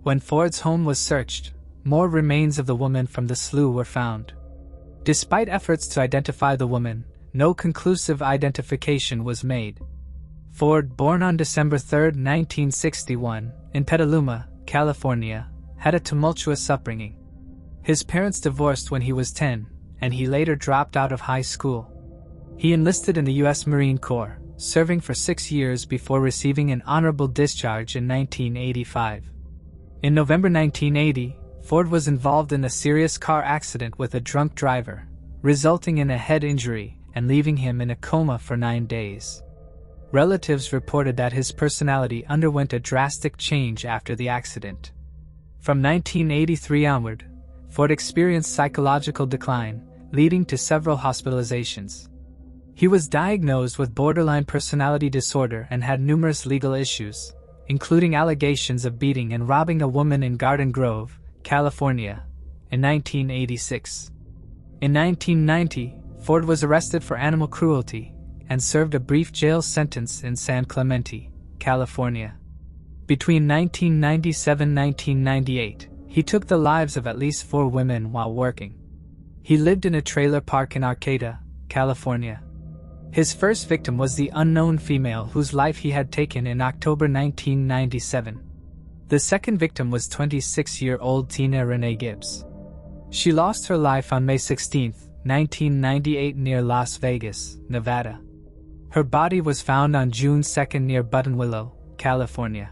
When Ford's home was searched, more remains of the woman from the slough were found. Despite efforts to identify the woman, no conclusive identification was made. Ford, born on December 3, 1961, in Petaluma, California, had a tumultuous upbringing. His parents divorced when he was 10, and he later dropped out of high school. He enlisted in the U.S. Marine Corps, serving for 6 years before receiving an honorable discharge in 1985. In November 1980, Ford was involved in a serious car accident with a drunk driver, resulting in a head injury and leaving him in a coma for 9 days. Relatives reported that his personality underwent a drastic change after the accident. From 1983 onward, Ford experienced psychological decline, leading to several hospitalizations. He was diagnosed with borderline personality disorder and had numerous legal issues, including allegations of beating and robbing a woman in Garden Grove, California, in 1986. In 1990, Ford was arrested for animal cruelty and served a brief jail sentence in San Clemente, California. Between 1997 and 1998, he took the lives of at least 4 women while working. He lived in a trailer park in Arcata, California. His first victim was the unknown female whose life he had taken in October 1997. The second victim was 26-year-old Tina Renee Gibbs. She lost her life on May 16, 1998 near Las Vegas, Nevada. Her body was found on June 2 near Buttonwillow, California.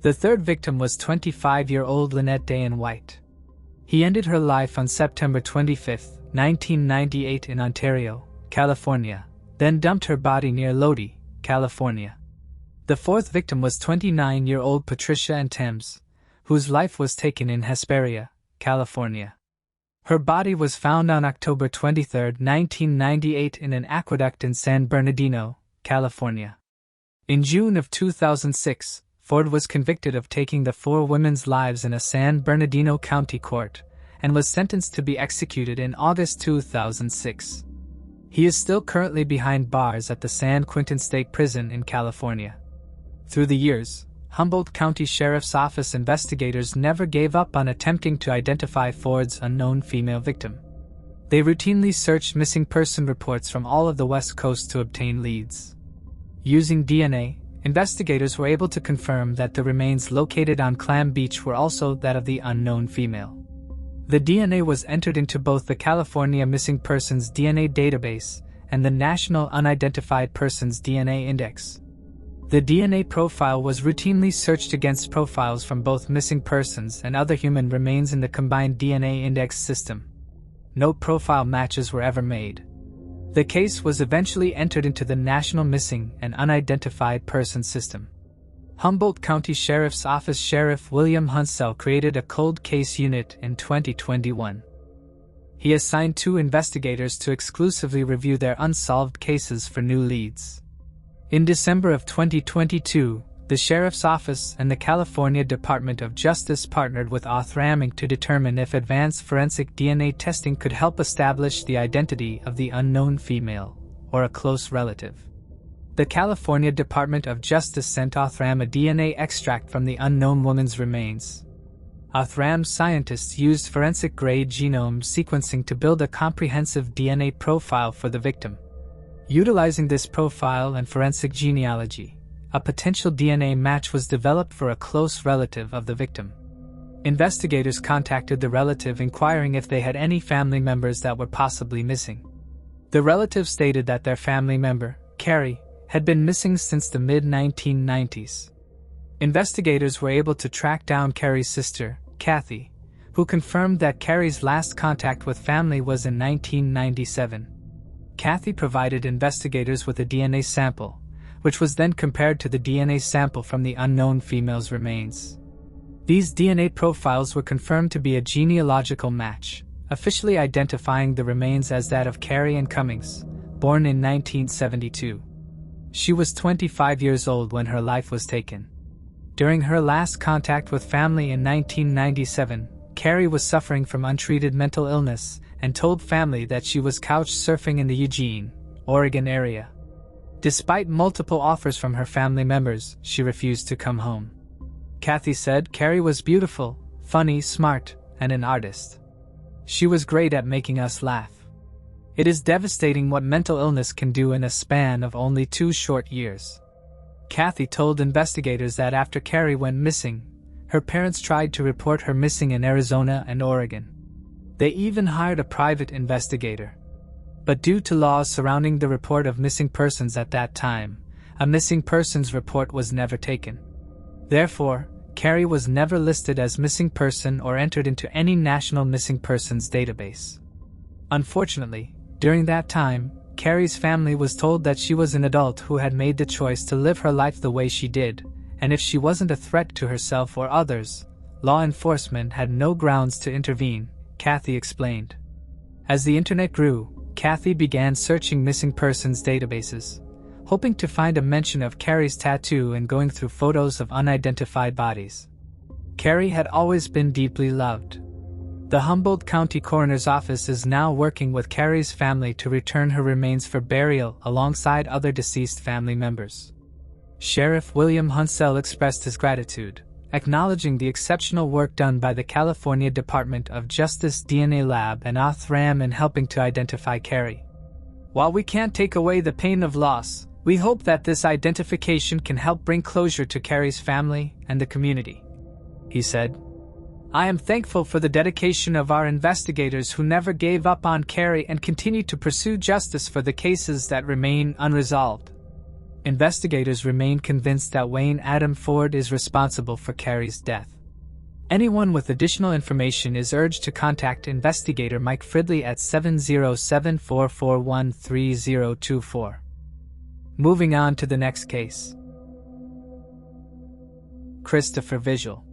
The third victim was 25-year-old Lynette Dayan White. He ended her life on September 25, 1998 in Ontario, California, then dumped her body near Lodi, California. The fourth victim was 29-year-old Patricia Ann Thames, whose life was taken in Hesperia, California. Her body was found on October 23, 1998 in an aqueduct in San Bernardino, California. In June of 2006, Ford was convicted of taking the 4 women's lives in a San Bernardino County court, and was sentenced to be executed in August 2006. He is still currently behind bars at the San Quentin State Prison in California. Through the years, Humboldt County Sheriff's Office investigators never gave up on attempting to identify Ford's unknown female victim. They routinely searched missing person reports from all of the West Coast to obtain leads. Using DNA, investigators were able to confirm that the remains located on Clam Beach were also that of the unknown female. The DNA was entered into both the California Missing Persons DNA database and the National Unidentified Persons DNA Index. The DNA profile was routinely searched against profiles from both missing persons and other human remains in the combined DNA index system. No profile matches were ever made. The case was eventually entered into the National Missing and Unidentified Persons System. Humboldt County Sheriff's Office Sheriff William Hunsell created a cold case unit in 2021. He assigned 2 investigators to exclusively review their unsolved cases for new leads. In December of 2022, the Sheriff's Office and the California Department of Justice partnered with Othram to determine if advanced forensic DNA testing could help establish the identity of the unknown female, or a close relative. The California Department of Justice sent Othram a DNA extract from the unknown woman's remains. Othram's scientists used forensic-grade genome sequencing to build a comprehensive DNA profile for the victim. Utilizing this profile and forensic genealogy, a potential DNA match was developed for a close relative of the victim. Investigators contacted the relative inquiring if they had any family members that were possibly missing. The relative stated that their family member, Carrie, had been missing since the mid-1990s. Investigators were able to track down Carrie's sister, Kathy, who confirmed that Carrie's last contact with family was in 1997. Kathy provided investigators with a DNA sample, which was then compared to the DNA sample from the unknown female's remains. These DNA profiles were confirmed to be a genealogical match, officially identifying the remains as that of Carrie Ann Cummings, born in 1972. She was 25 years old when her life was taken. During her last contact with family in 1997, Carrie was suffering from untreated mental illness and told family that she was couch surfing in the Eugene, Oregon area. Despite multiple offers from her family members, she refused to come home. Kathy said Carrie was beautiful, funny, smart, and an artist. She was great at making us laugh. It is devastating what mental illness can do in a span of only 2 short years. Kathy told investigators that after Carrie went missing, her parents tried to report her missing in Arizona and Oregon. They even hired a private investigator. But due to laws surrounding the report of missing persons at that time, a missing persons report was never taken. Therefore, Carrie was never listed as missing person or entered into any national missing persons database. Unfortunately, during that time, Carrie's family was told that she was an adult who had made the choice to live her life the way she did, and if she wasn't a threat to herself or others, law enforcement had no grounds to intervene, Kathy explained. As the internet grew, Kathy began searching missing persons databases, hoping to find a mention of Carrie's tattoo and going through photos of unidentified bodies. Carrie had always been deeply loved. The Humboldt County Coroner's Office is now working with Carrie's family to return her remains for burial alongside other deceased family members. Sheriff William Hunsell expressed his gratitude, acknowledging the exceptional work done by the California Department of Justice DNA Lab and Othram in helping to identify Carrie. While we can't take away the pain of loss, we hope that this identification can help bring closure to Carrie's family and the community, he said. I am thankful for the dedication of our investigators who never gave up on Carrie and continue to pursue justice for the cases that remain unresolved. Investigators remain convinced that Wayne Adam Ford is responsible for Carrie's death. Anyone with additional information is urged to contact investigator Mike Fridley at 707-441-3024. Moving on to the next case. Christopher Vigil.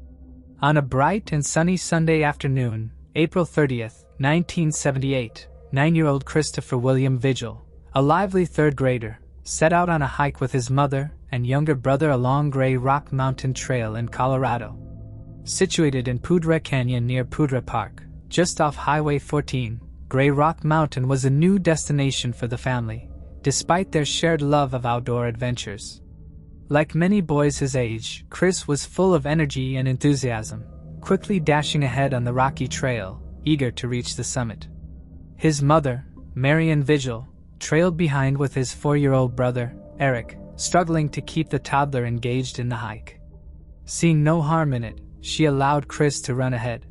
On a bright and sunny Sunday afternoon, April 30th, 1978, 9-year-old Christopher William Vigil, a lively third grader, set out on a hike with his mother and younger brother along Grey Rock Mountain Trail in Colorado. Situated in Poudre Canyon near Poudre Park, just off Highway 14, Grey Rock Mountain was a new destination for the family, despite their shared love of outdoor adventures. Like many boys his age, Chris was full of energy and enthusiasm, quickly dashing ahead on the rocky trail, eager to reach the summit. His mother, Marian Vigil, trailed behind with his 4-year-old brother, Eric, struggling to keep the toddler engaged in the hike. Seeing no harm in it, she allowed Chris to run ahead.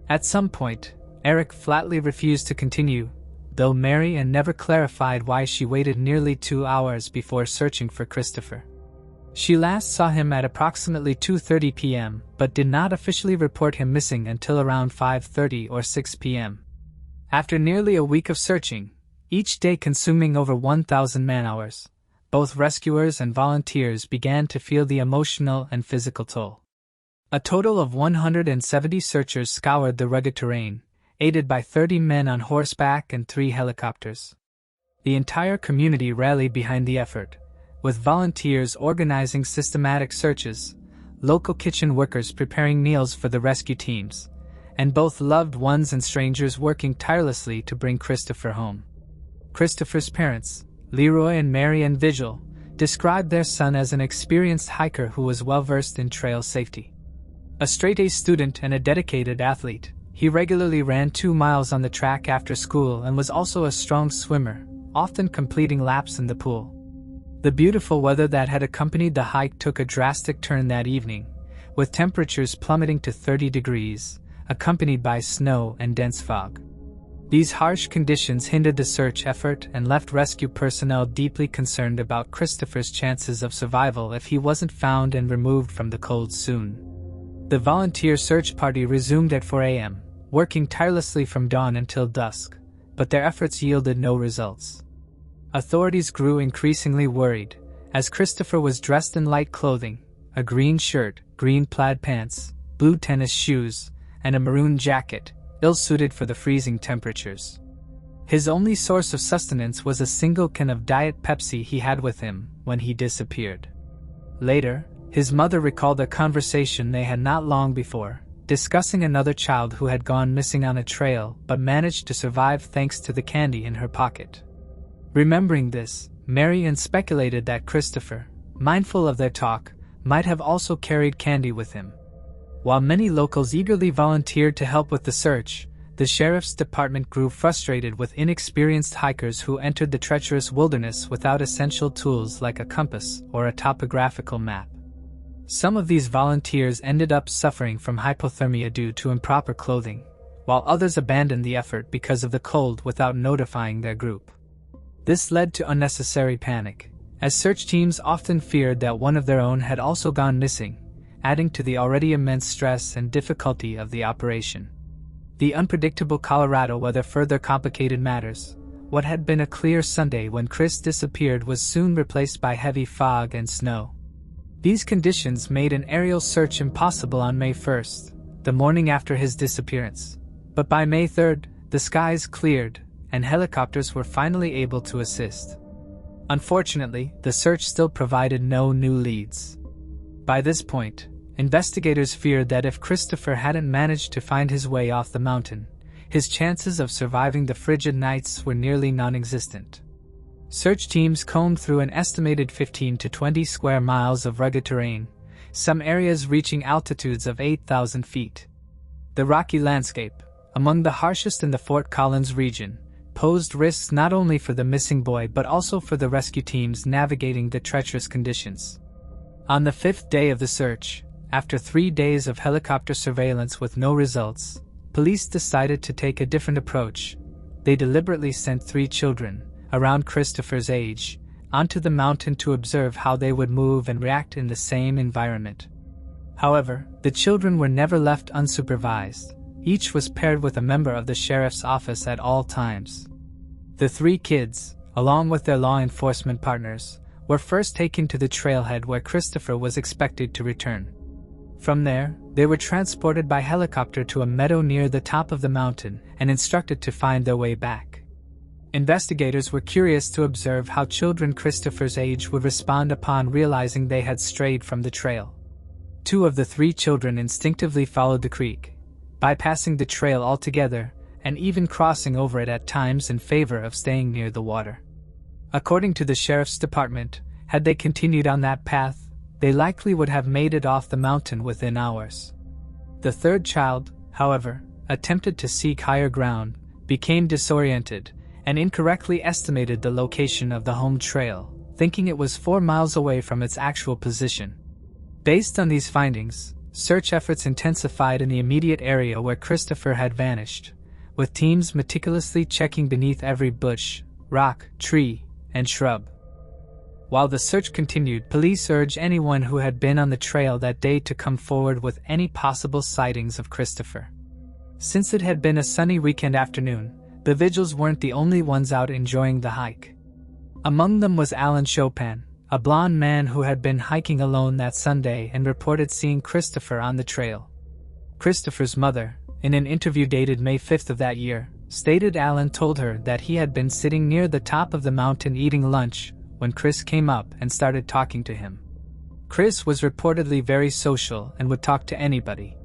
At some point, Eric flatly refused to continue, though Marian never clarified why she waited nearly 2 hours before searching for Christopher. She last saw him at approximately 2:30 p.m., but did not officially report him missing until around 5:30 or 6 p.m. After nearly a week of searching, each day consuming over 1,000 man-hours, both rescuers and volunteers began to feel the emotional and physical toll. A total of 170 searchers scoured the rugged terrain, aided by 30 men on horseback and 3 helicopters. The entire community rallied behind the effort, with volunteers organizing systematic searches, local kitchen workers preparing meals for the rescue teams, and both loved ones and strangers working tirelessly to bring Christopher home. Christopher's parents, Leroy and Marian Vigil, described their son as an experienced hiker who was well-versed in trail safety. A straight-A student and a dedicated athlete, he regularly ran 2 miles on the track after school and was also a strong swimmer, often completing laps in the pool. The beautiful weather that had accompanied the hike took a drastic turn that evening, with temperatures plummeting to 30 degrees, accompanied by snow and dense fog. These harsh conditions hindered the search effort and left rescue personnel deeply concerned about Christopher's chances of survival if he wasn't found and removed from the cold soon. The volunteer search party resumed at 4 a.m., working tirelessly from dawn until dusk, but their efforts yielded no results. Authorities grew increasingly worried, as Christopher was dressed in light clothing, a green shirt, green plaid pants, blue tennis shoes, and a maroon jacket, ill-suited for the freezing temperatures. His only source of sustenance was a single can of Diet Pepsi he had with him when he disappeared. Later, his mother recalled a conversation they had not long before, discussing another child who had gone missing on a trail but managed to survive thanks to the candy in her pocket. Remembering this, Marian speculated that Christopher, mindful of their talk, might have also carried candy with him. While many locals eagerly volunteered to help with the search, the sheriff's department grew frustrated with inexperienced hikers who entered the treacherous wilderness without essential tools like a compass or a topographical map. Some of these volunteers ended up suffering from hypothermia due to improper clothing, while others abandoned the effort because of the cold without notifying their group. This led to unnecessary panic, as search teams often feared that one of their own had also gone missing, adding to the already immense stress and difficulty of the operation. The unpredictable Colorado weather further complicated matters. What had been a clear Sunday when Chris disappeared was soon replaced by heavy fog and snow. These conditions made an aerial search impossible on May 1st, the morning after his disappearance. But by May 3rd, the skies cleared, and helicopters were finally able to assist. Unfortunately, the search still provided no new leads. By this point, investigators feared that if Christopher hadn't managed to find his way off the mountain, his chances of surviving the frigid nights were nearly non-existent. Search teams combed through an estimated 15 to 20 square miles of rugged terrain, some areas reaching altitudes of 8,000 feet. The rocky landscape, among the harshest in the Fort Collins region, posed risks not only for the missing boy but also for the rescue teams navigating the treacherous conditions. On the 5th day of the search, after 3 days of helicopter surveillance with no results, police decided to take a different approach. They deliberately sent 3 children, around Christopher's age, onto the mountain to observe how they would move and react in the same environment. However, the children were never left unsupervised. Each was paired with a member of the sheriff's office at all times. The 3 kids, along with their law enforcement partners, were first taken to the trailhead where Christopher was expected to return. From there, they were transported by helicopter to a meadow near the top of the mountain and instructed to find their way back. Investigators were curious to observe how children Christopher's age would respond upon realizing they had strayed from the trail. 2 of the 3 children instinctively followed the creek, bypassing the trail altogether and even crossing over it at times in favor of staying near the water. According to the sheriff's department, had they continued on that path, they likely would have made it off the mountain within hours. The 3rd child, however, attempted to seek higher ground, became disoriented, and incorrectly estimated the location of the home trail, thinking it was 4 miles away from its actual position. Based on these findings, search efforts intensified in the immediate area where Christopher had vanished, with teams meticulously checking beneath every bush, rock, tree, and shrub. While the search continued, police urged anyone who had been on the trail that day to come forward with any possible sightings of Christopher. Since it had been a sunny weekend afternoon, the vigils weren't the only ones out enjoying the hike. Among them was Alan Chopin, a blond man who had been hiking alone that Sunday and reported seeing Christopher on the trail. Christopher's mother, in an interview dated May 5th of that year, stated Alan told her that he had been sitting near the top of the mountain eating lunch when Chris came up and started talking to him. Chris was reportedly very social and would talk to anybody.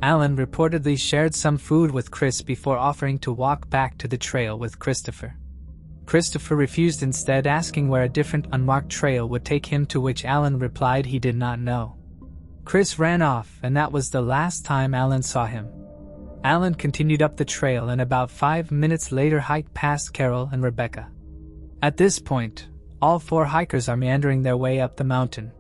Alan reportedly shared some food with Chris before offering to walk back to the trail with Christopher. Christopher refused, instead asking where a different unmarked trail would take him, to which Alan replied he did not know. Chris ran off, and that was the last time Alan saw him. Alan continued up the trail and about 5 minutes later hiked past Carol and Rebecca. At this point, all 4 hikers are meandering their way up the mountain.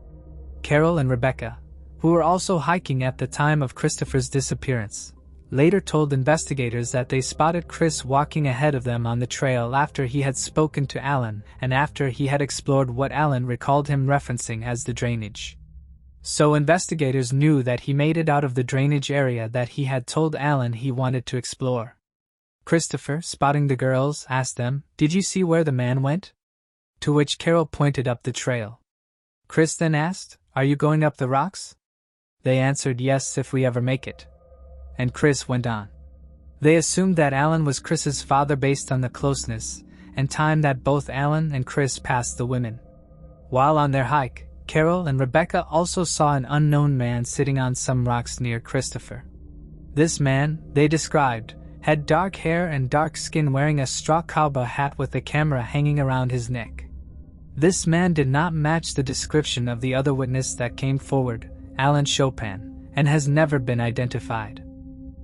Carol and Rebecca, who were also hiking at the time of Christopher's disappearance, later told investigators that they spotted Chris walking ahead of them on the trail after he had spoken to Alan and after he had explored what Alan recalled him referencing as the drainage. So investigators knew that he made it out of the drainage area that he had told Alan he wanted to explore. Christopher, spotting the girls, asked them, "Did you see where the man went?" To which Carol pointed up the trail. Chris then asked, "Are you going up the rocks?" They answered, "Yes, if we ever make it." And Chris went on. They assumed that Alan was Chris's father based on the closeness and time that both Alan and Chris passed the women. While on their hike, Carol and Rebecca also saw an unknown man sitting on some rocks near Christopher. This man, they described, had dark hair and dark skin, wearing a straw cowboy hat with a camera hanging around his neck. This man did not match the description of the other witness that came forward, Alan Chopin, and has never been identified.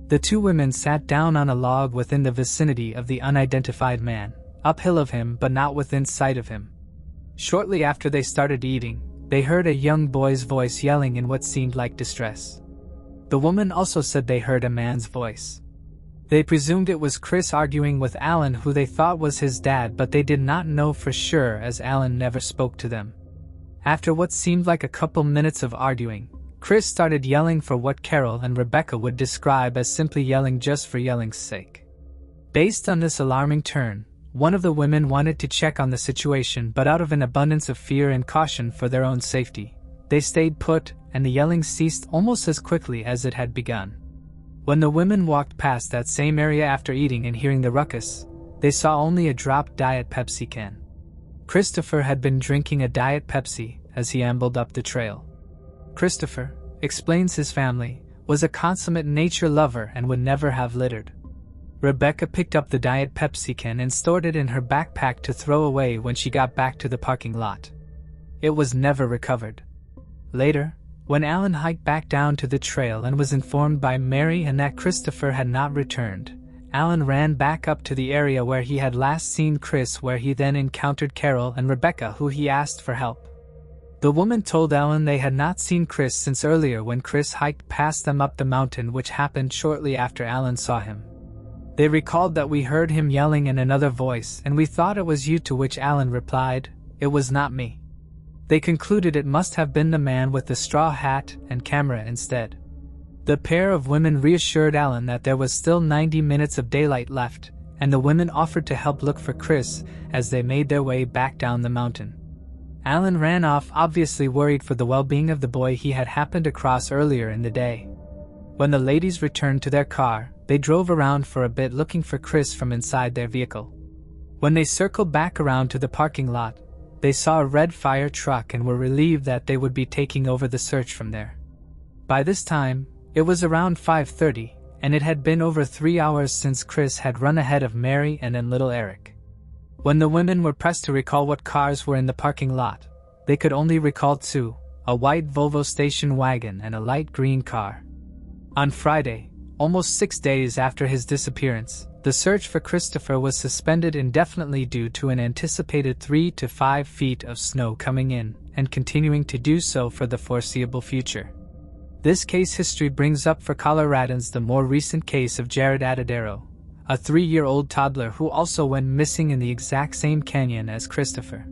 The 2 women sat down on a log within the vicinity of the unidentified man, uphill of him but not within sight of him. Shortly after they started eating, they heard a young boy's voice yelling in what seemed like distress. The woman also said they heard a man's voice. They presumed it was Chris arguing with Alan, who they thought was his dad, but they did not know for sure as Alan never spoke to them. After what seemed like a couple minutes of arguing, Chris started yelling for what Carol and Rebecca would describe as simply yelling just for yelling's sake. Based on this alarming turn, one of the women wanted to check on the situation, but out of an abundance of fear and caution for their own safety, they stayed put, and the yelling ceased almost as quickly as it had begun. When the women walked past that same area after eating and hearing the ruckus, they saw only a dropped Diet Pepsi can. Christopher had been drinking a Diet Pepsi as he ambled up the trail. Christopher, explains his family, was a consummate nature lover and would never have littered. Rebecca picked up the Diet Pepsi can and stored it in her backpack to throw away when she got back to the parking lot. It was never recovered. Later, when Alan hiked back down to the trail and was informed by Mary and that Christopher had not returned, Alan ran back up to the area where he had last seen Chris, where he then encountered Carol and Rebecca, who he asked for help. The woman told Alan they had not seen Chris since earlier when Chris hiked past them up the mountain, which happened shortly after Alan saw him. They recalled that we heard him yelling in another voice and we thought it was you, to which Alan replied, "It was not me." They concluded it must have been the man with the straw hat and camera instead. The pair of women reassured Alan that there was still 90 minutes of daylight left, and the women offered to help look for Chris as they made their way back down the mountain. Alan ran off, obviously worried for the well-being of the boy he had happened across earlier in the day. When the ladies returned to their car, they drove around for a bit looking for Chris from inside their vehicle. When they circled back around to the parking lot, they saw a red fire truck and were relieved that they would be taking over the search from there. By this time, it was around 5:30, and it had been over 3 hours since Chris had run ahead of Mary and then little Eric. When the women were pressed to recall what cars were in the parking lot, they could only recall two, a white Volvo station wagon and a light green car. On Friday, almost 6 days after his disappearance, the search for Christopher was suspended indefinitely due to an anticipated 3 to 5 feet of snow coming in and continuing to do so for the foreseeable future. This case history brings up for Coloradans the more recent case of Jared Atadero, a 3-year-old toddler who also went missing in the exact same canyon as Christopher.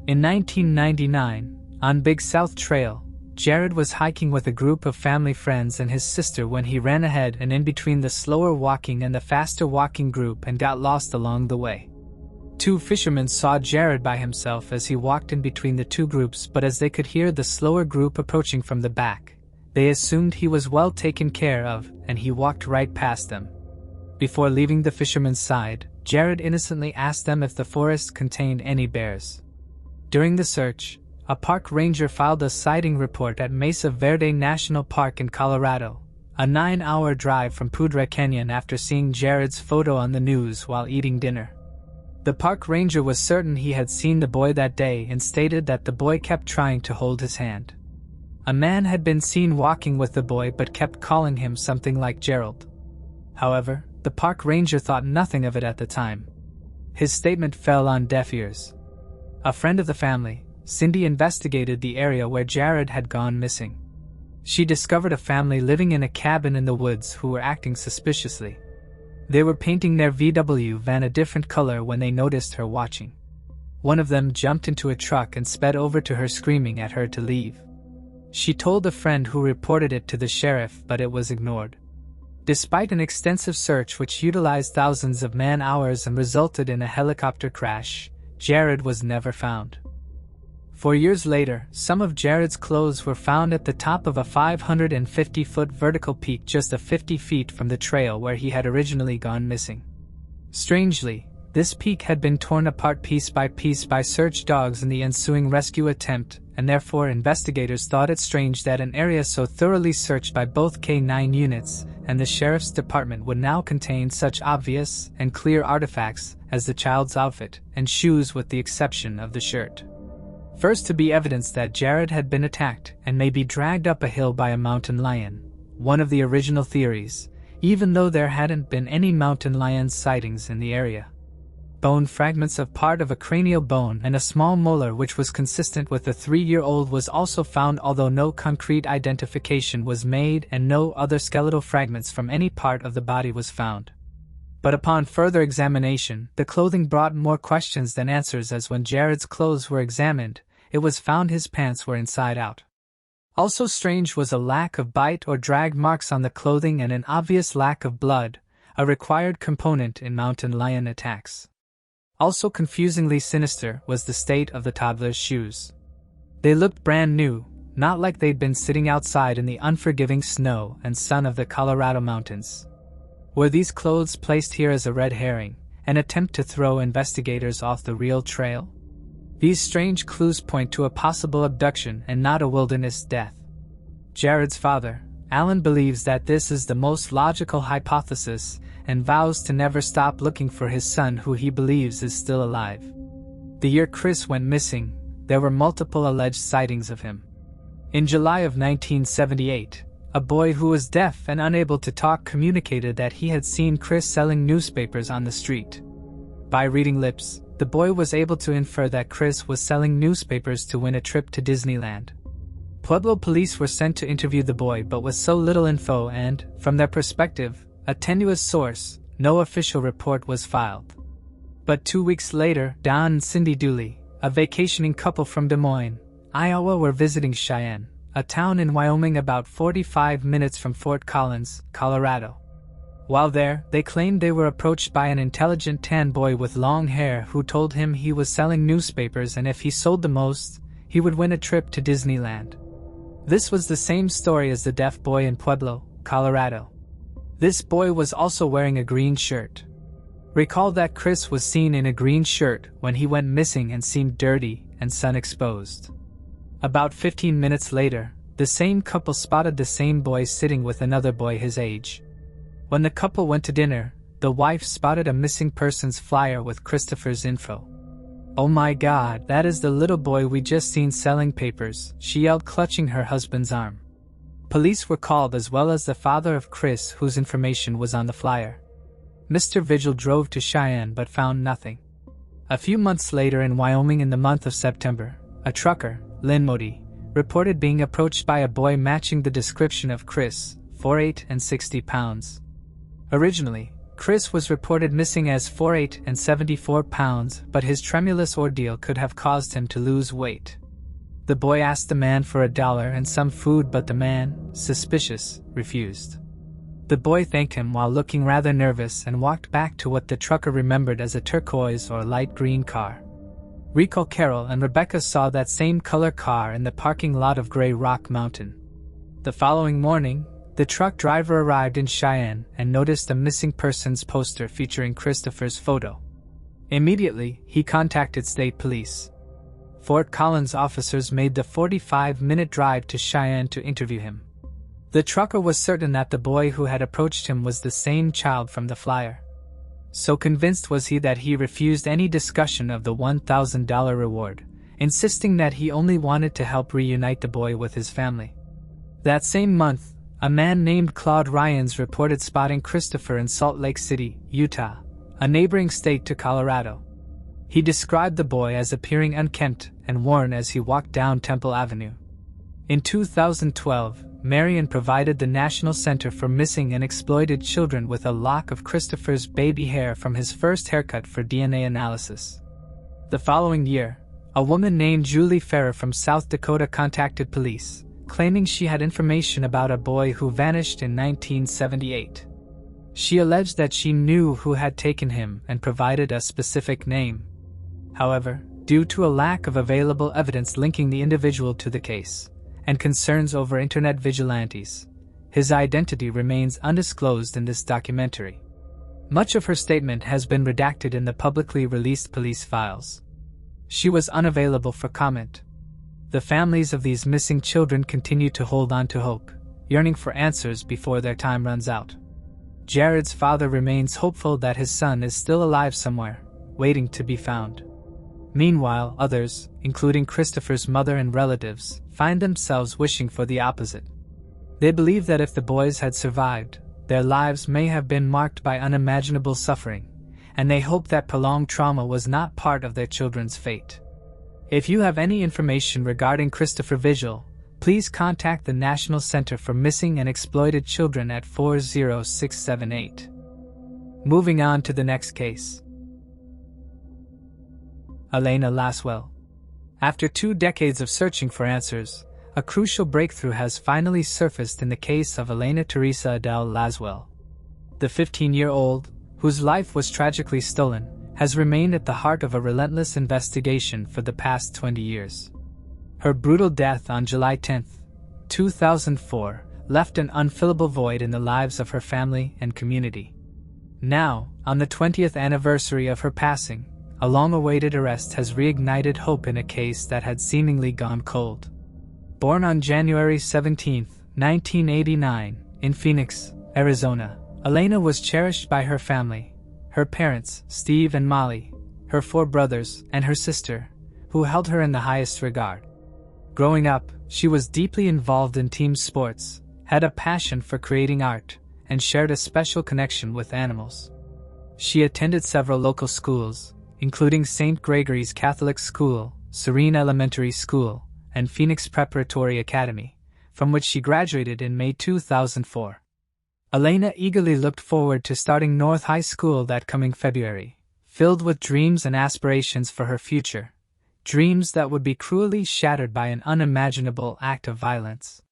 In 1999, on Big South Trail, Jared was hiking with a group of family friends and his sister when he ran ahead and in between the slower walking and the faster walking group and got lost along the way. 2 fishermen saw Jared by himself as he walked in between the two groups, but as they could hear the slower group approaching from the back, they assumed he was well taken care of and he walked right past them. Before leaving the fishermen's side, Jared innocently asked them if the forest contained any bears. During the search, a park ranger filed a sighting report at Mesa Verde National Park in Colorado, a 9-hour drive from Poudre Canyon after seeing Jared's photo on the news while eating dinner. The park ranger was certain he had seen the boy that day and stated that the boy kept trying to hold his hand. A man had been seen walking with the boy but kept calling him something like Gerald. However, the park ranger thought nothing of it at the time. His statement fell on deaf ears. A friend of the family, Cindy, investigated the area where Jared had gone missing. She discovered a family living in a cabin in the woods who were acting suspiciously. They were painting their VW van a different color when they noticed her watching. One of them jumped into a truck and sped over to her screaming at her to leave. She told a friend who reported it to the sheriff, but it was ignored. Despite an extensive search which utilized thousands of man-hours and resulted in a helicopter crash, Jared was never found. 4 years later, some of Jared's clothes were found at the top of a 550-foot vertical peak just 50 feet from the trail where he had originally gone missing. Strangely, this peak had been torn apart piece by search dogs in the ensuing rescue attempt, and therefore investigators thought it strange that an area so thoroughly searched by both K-9 units and the sheriff's department would now contain such obvious and clear artifacts as the child's outfit and shoes, with the exception of the shirt. First to be evidence that Jared had been attacked and maybe dragged up a hill by a mountain lion, one of the original theories, even though there hadn't been any mountain lion sightings in the area. Bone fragments of part of a cranial bone and a small molar which was consistent with the 3-year-old was also found, although no concrete identification was made and no other skeletal fragments from any part of the body was found. But upon further examination, the clothing brought more questions than answers, as when Jared's clothes were examined, it was found his pants were inside out. Also strange was a lack of bite or drag marks on the clothing and an obvious lack of blood, a required component in mountain lion attacks. Also confusingly sinister was the state of the toddler's shoes. They looked brand new, not like they'd been sitting outside in the unforgiving snow and sun of the Colorado mountains. Were these clothes placed here as a red herring, an attempt to throw investigators off the real trail? These strange clues point to a possible abduction and not a wilderness death. Jared's father, Alan, believes that this is the most logical hypothesis and vows to never stop looking for his son, who he believes is still alive. The year Chris went missing, there were multiple alleged sightings of him. In July of 1978, a boy who was deaf and unable to talk communicated that he had seen Chris selling newspapers on the street. By reading lips, the boy was able to infer that Chris was selling newspapers to win a trip to Disneyland. Pueblo police were sent to interview the boy, but with so little info and, from their perspective, a tenuous source, no official report was filed. But 2 weeks later, Don and Cindy Dooley, a vacationing couple from Des Moines, Iowa, were visiting Cheyenne, a town in Wyoming about 45 minutes from Fort Collins, Colorado. While there, they claimed they were approached by an intelligent tan boy with long hair who told him he was selling newspapers and if he sold the most, he would win a trip to Disneyland. This was the same story as the deaf boy in Pueblo, Colorado. This boy was also wearing a green shirt. Recall that Chris was seen in a green shirt when he went missing and seemed dirty and sun-exposed. About 15 minutes later, the same couple spotted the same boy sitting with another boy his age. When the couple went to dinner, the wife spotted a missing persons flyer with Christopher's info. "Oh my God, that is the little boy we just seen selling papers," she yelled, clutching her husband's arm. Police were called as well as the father of Chris, whose information was on the flyer. Mr. Vigil drove to Cheyenne but found nothing. A few months later in Wyoming in the month of September, a trucker, Lynn Modi, reported being approached by a boy matching the description of Chris, 4'8" and 60 pounds. Originally, Chris was reported missing as 4'8" and 74 pounds, but his tremulous ordeal could have caused him to lose weight. The boy asked the man for $1 and some food, but the man, suspicious, refused. The boy thanked him while looking rather nervous and walked back to what the trucker remembered as a turquoise or light green car. Rico, Carol, and Rebecca saw that same color car in the parking lot of Grey Rock Mountain. The following morning, the truck driver arrived in Cheyenne and noticed a missing persons poster featuring Christopher's photo. Immediately, he contacted state police. Fort Collins officers made the 45-minute drive to Cheyenne to interview him. The trucker was certain that the boy who had approached him was the same child from the flyer. So convinced was he that he refused any discussion of the $1,000 reward, insisting that he only wanted to help reunite the boy with his family. That same month, a man named Claude Ryans reported spotting Christopher in Salt Lake City, Utah, a neighboring state to Colorado. He described the boy as appearing unkempt and worn as he walked down Temple Avenue. In 2012, Marion provided the National Center for Missing and Exploited Children with a lock of Christopher's baby hair from his first haircut for DNA analysis. The following year, a woman named Julie Ferrer from South Dakota contacted police, claiming she had information about a boy who vanished in 1978. She alleged that she knew who had taken him and provided a specific name. However, due to a lack of available evidence linking the individual to the case, and concerns over internet vigilantes, his identity remains undisclosed in this documentary. Much of her statement has been redacted in the publicly released police files. She was unavailable for comment. The families of these missing children continue to hold on to hope, yearning for answers before their time runs out. Jared's father remains hopeful that his son is still alive somewhere, waiting to be found. Meanwhile, others, including Christopher's mother and relatives, find themselves wishing for the opposite. They believe that if the boys had survived, their lives may have been marked by unimaginable suffering, and they hope that prolonged trauma was not part of their children's fate. If you have any information regarding Christopher Vigil, please contact the National Center for Missing and Exploited Children at 40678. Moving on to the next case. Elena Laswell. After 2 decades of searching for answers, a crucial breakthrough has finally surfaced in the case of Elena Teresa Adele Laswell. The 15-year-old, whose life was tragically stolen, has remained at the heart of a relentless investigation for the past 20 years. Her brutal death on July 10, 2004, left an unfillable void in the lives of her family and community. Now, on the 20th anniversary of her passing, a long-awaited arrest has reignited hope in a case that had seemingly gone cold. Born on January 17, 1989, in Phoenix, Arizona, Elena was cherished by her family, her parents, Steve and Molly, her 4 brothers, and her sister, who held her in the highest regard. Growing up, she was deeply involved in team sports, had a passion for creating art, and shared a special connection with animals. She attended several local schools, including St. Gregory's Catholic School, Serene Elementary School, and Phoenix Preparatory Academy, from which she graduated in May 2004. Elena eagerly looked forward to starting North High School that coming February, filled with dreams and aspirations for her future, dreams that would be cruelly shattered by an unimaginable act of violence.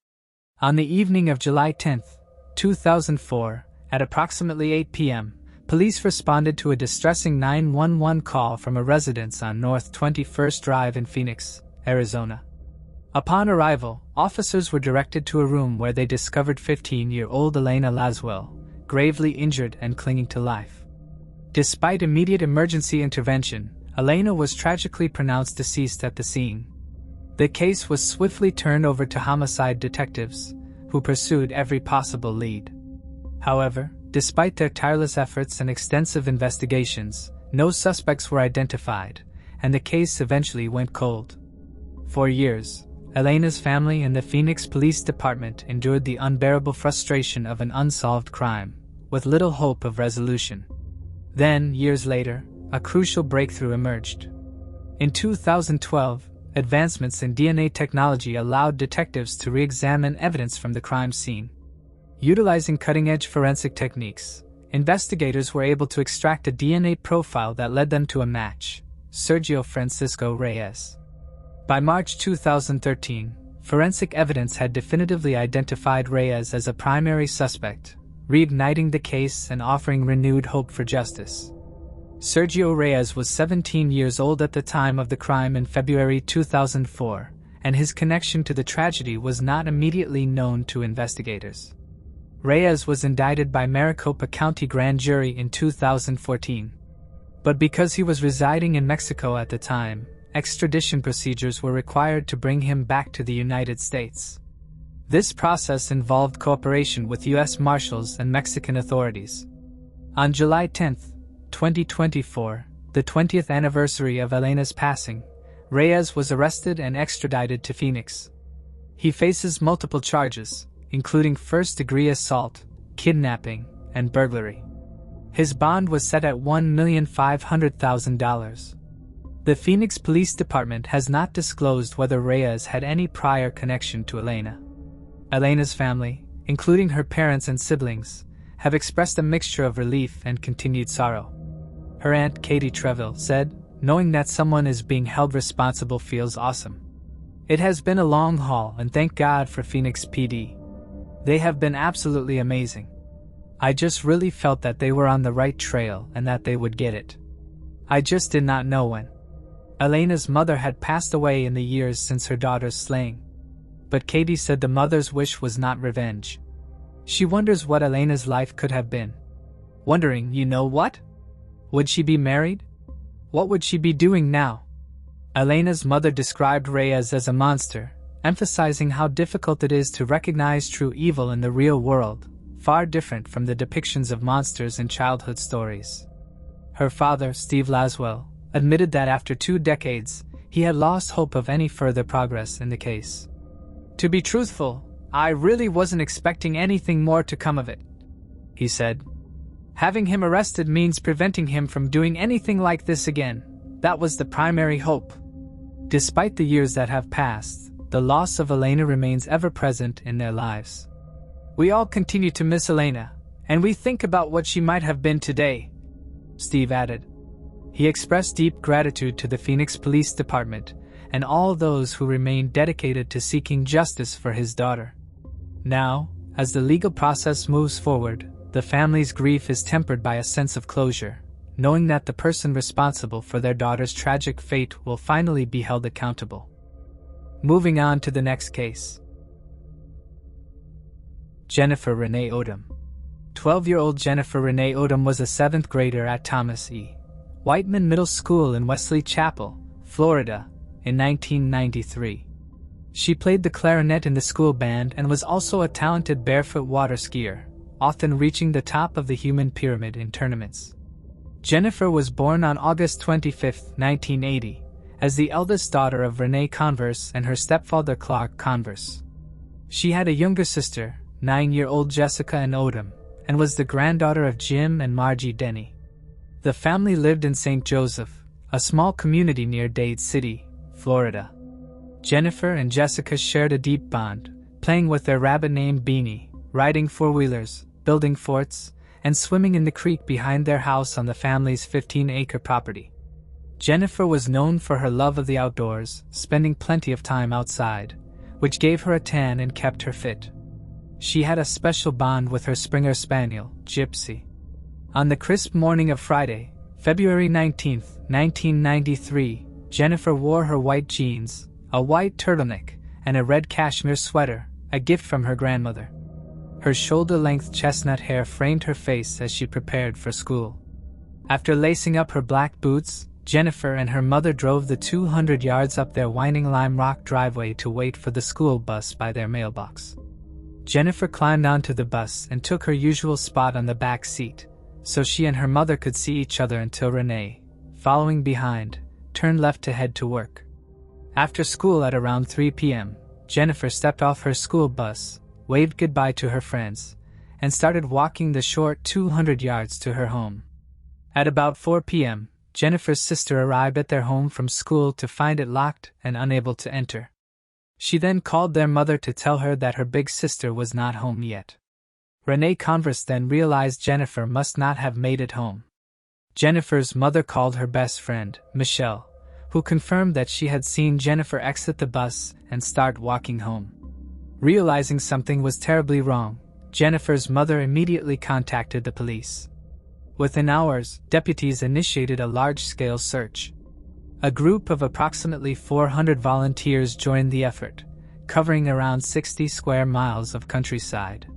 On the evening of July 10, 2004, at approximately 8 p.m., police responded to a distressing 911 call from a residence on North 21st Drive in Phoenix, Arizona. Upon arrival, officers were directed to a room where they discovered 15-year-old Elena Laswell, gravely injured and clinging to life. Despite immediate emergency intervention, Elena was tragically pronounced deceased at the scene. The case was swiftly turned over to homicide detectives, who pursued every possible lead. However, despite their tireless efforts and extensive investigations, no suspects were identified, and the case eventually went cold. For years, Elena's family and the Phoenix Police Department endured the unbearable frustration of an unsolved crime, with little hope of resolution. Then, years later, a crucial breakthrough emerged. In 2012, advancements in DNA technology allowed detectives to re-examine evidence from the crime scene. Utilizing cutting-edge forensic techniques, investigators were able to extract a DNA profile that led them to a match: Sergio Francisco Reyes. By March 2013, forensic evidence had definitively identified Reyes as a primary suspect, reigniting the case and offering renewed hope for justice. Sergio Reyes was 17 years old at the time of the crime in February 2004, and his connection to the tragedy was not immediately known to investigators. Reyes was indicted by Maricopa County Grand Jury in 2014. But because he was residing in Mexico at the time, extradition procedures were required to bring him back to the United States. This process involved cooperation with U.S. Marshals and Mexican authorities. On July 10, 2024, the 20th anniversary of Elena's passing, Reyes was arrested and extradited to Phoenix. He faces multiple charges, including first-degree assault, kidnapping, and burglary. His bond was set at $1,500,000. The Phoenix Police Department has not disclosed whether Reyes had any prior connection to Elena. Elena's family, including her parents and siblings, have expressed a mixture of relief and continued sorrow. Her aunt Katie Treville said, "Knowing that someone is being held responsible feels awesome. It has been a long haul, and thank God for Phoenix PD. They have been absolutely amazing. I just really felt that they were on the right trail and that they would get it. I just did not know when." Elena's mother had passed away in the years since her daughter's slaying. But Katie said the mother's wish was not revenge. She wonders what Elena's life could have been. Wondering, you know what? Would she be married? What would she be doing now? Elena's mother described Reyes as a monster, emphasizing how difficult it is to recognize true evil in the real world, far different from the depictions of monsters in childhood stories. Her father, Steve Laswell, admitted that after 2 decades, he had lost hope of any further progress in the case. "To be truthful, I really wasn't expecting anything more to come of it," he said. "Having him arrested means preventing him from doing anything like this again. That was the primary hope." Despite the years that have passed, the loss of Elena remains ever present in their lives. "We all continue to miss Elena, and we think about what she might have been today," Steve added. He expressed deep gratitude to the Phoenix Police Department and all those who remain dedicated to seeking justice for his daughter. Now, as the legal process moves forward, the family's grief is tempered by a sense of closure, knowing that the person responsible for their daughter's tragic fate will finally be held accountable. Moving on to the next case. Jennifer Renee Odom. 12-year-old Jennifer Renee Odom was a 7th grader at Thomas E. Whiteman Middle School in Wesley Chapel, Florida, in 1993. She played the clarinet in the school band and was also a talented barefoot water skier, often reaching the top of the human pyramid in tournaments. Jennifer was born on August 25, 1980, as the eldest daughter of Renee Converse and her stepfather Clark Converse. She had a younger sister, 9-year-old Jessica Ann Odom, and was the granddaughter of Jim and Margie Denny. The family lived in St. Joseph, a small community near Dade City, Florida. Jennifer and Jessica shared a deep bond, playing with their rabbit named Beanie, riding four-wheelers, building forts, and swimming in the creek behind their house on the family's 15-acre property. Jennifer was known for her love of the outdoors, spending plenty of time outside, which gave her a tan and kept her fit. She had a special bond with her Springer Spaniel, Gypsy. On the crisp morning of Friday, February 19, 1993, Jennifer wore her white jeans, a white turtleneck, and a red cashmere sweater, a gift from her grandmother. Her shoulder-length chestnut hair framed her face as she prepared for school. After lacing up her black boots, Jennifer and her mother drove the 200 yards up their winding lime rock driveway to wait for the school bus by their mailbox. Jennifer climbed onto the bus and took her usual spot on the back seat, so she and her mother could see each other until Renee, following behind, turned left to head to work. After school at around 3 p.m., Jennifer stepped off her school bus, waved goodbye to her friends, and started walking the short 200 yards to her home. At about 4 p.m., Jennifer's sister arrived at their home from school to find it locked and unable to enter. She then called their mother to tell her that her big sister was not home yet. Renee Converse then realized Jennifer must not have made it home. Jennifer's mother called her best friend, Michelle, who confirmed that she had seen Jennifer exit the bus and start walking home. Realizing something was terribly wrong, Jennifer's mother immediately contacted the police. Within hours, deputies initiated a large-scale search. A group of approximately 400 volunteers joined the effort, covering around 60 square miles of countryside.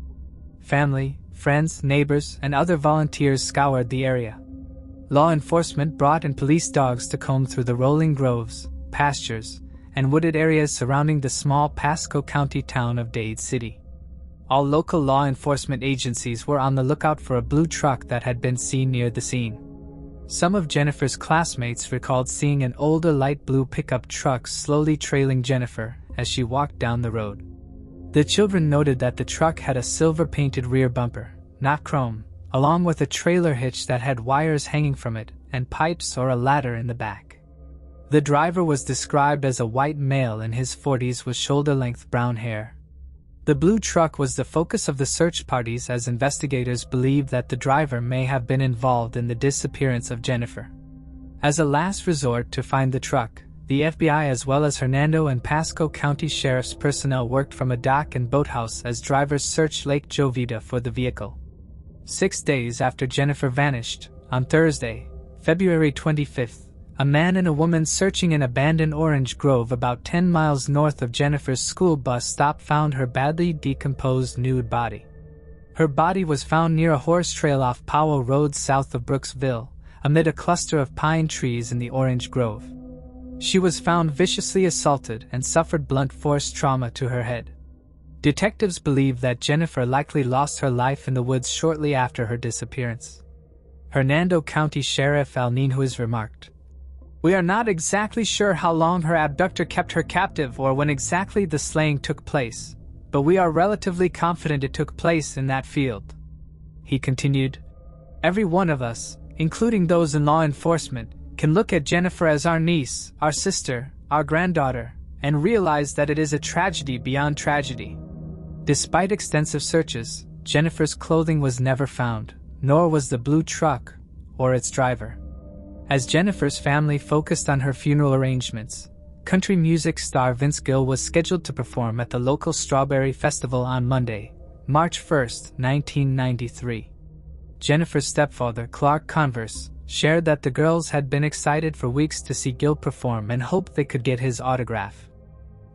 Family, friends, neighbors, and other volunteers scoured the area. Law enforcement brought in police dogs to comb through the rolling groves, pastures, and wooded areas surrounding the small Pasco County town of Dade City. All local law enforcement agencies were on the lookout for a blue truck that had been seen near the scene. Some of Jennifer's classmates recalled seeing an older light blue pickup truck slowly trailing Jennifer as she walked down the road. The children noted that the truck had a silver-painted rear bumper, not chrome, along with a trailer hitch that had wires hanging from it and pipes or a ladder in the back. The driver was described as a white male in his 40s with shoulder-length brown hair. The blue truck was the focus of the search parties as investigators believed that the driver may have been involved in the disappearance of Jennifer. As a last resort to find the truck, the FBI as well as Hernando and Pasco County Sheriff's personnel worked from a dock and boathouse as drivers searched Lake Jovita for the vehicle. 6 days after Jennifer vanished, on Thursday, February 25th, a man and a woman searching an abandoned orange grove about 10 miles north of Jennifer's school bus stop found her badly decomposed nude body. Her body was found near a horse trail off Powell Road south of Brooksville, amid a cluster of pine trees in the orange grove. She was found viciously assaulted and suffered blunt force trauma to her head. Detectives believe that Jennifer likely lost her life in the woods shortly after her disappearance. Hernando County Sheriff Alninhuis remarked, "We are not exactly sure how long her abductor kept her captive or when exactly the slaying took place, but we are relatively confident it took place in that field." He continued, "Every one of us, including those in law enforcement, can look at Jennifer as our niece, our sister, our granddaughter, and realize that it is a tragedy beyond tragedy." Despite extensive searches, Jennifer's clothing was never found, nor was the blue truck or its driver. As Jennifer's family focused on her funeral arrangements, country music star Vince Gill was scheduled to perform at the local Strawberry Festival on Monday, March 1, 1993. Jennifer's stepfather, Clark Converse, shared that the girls had been excited for weeks to see Gill perform and hoped they could get his autograph.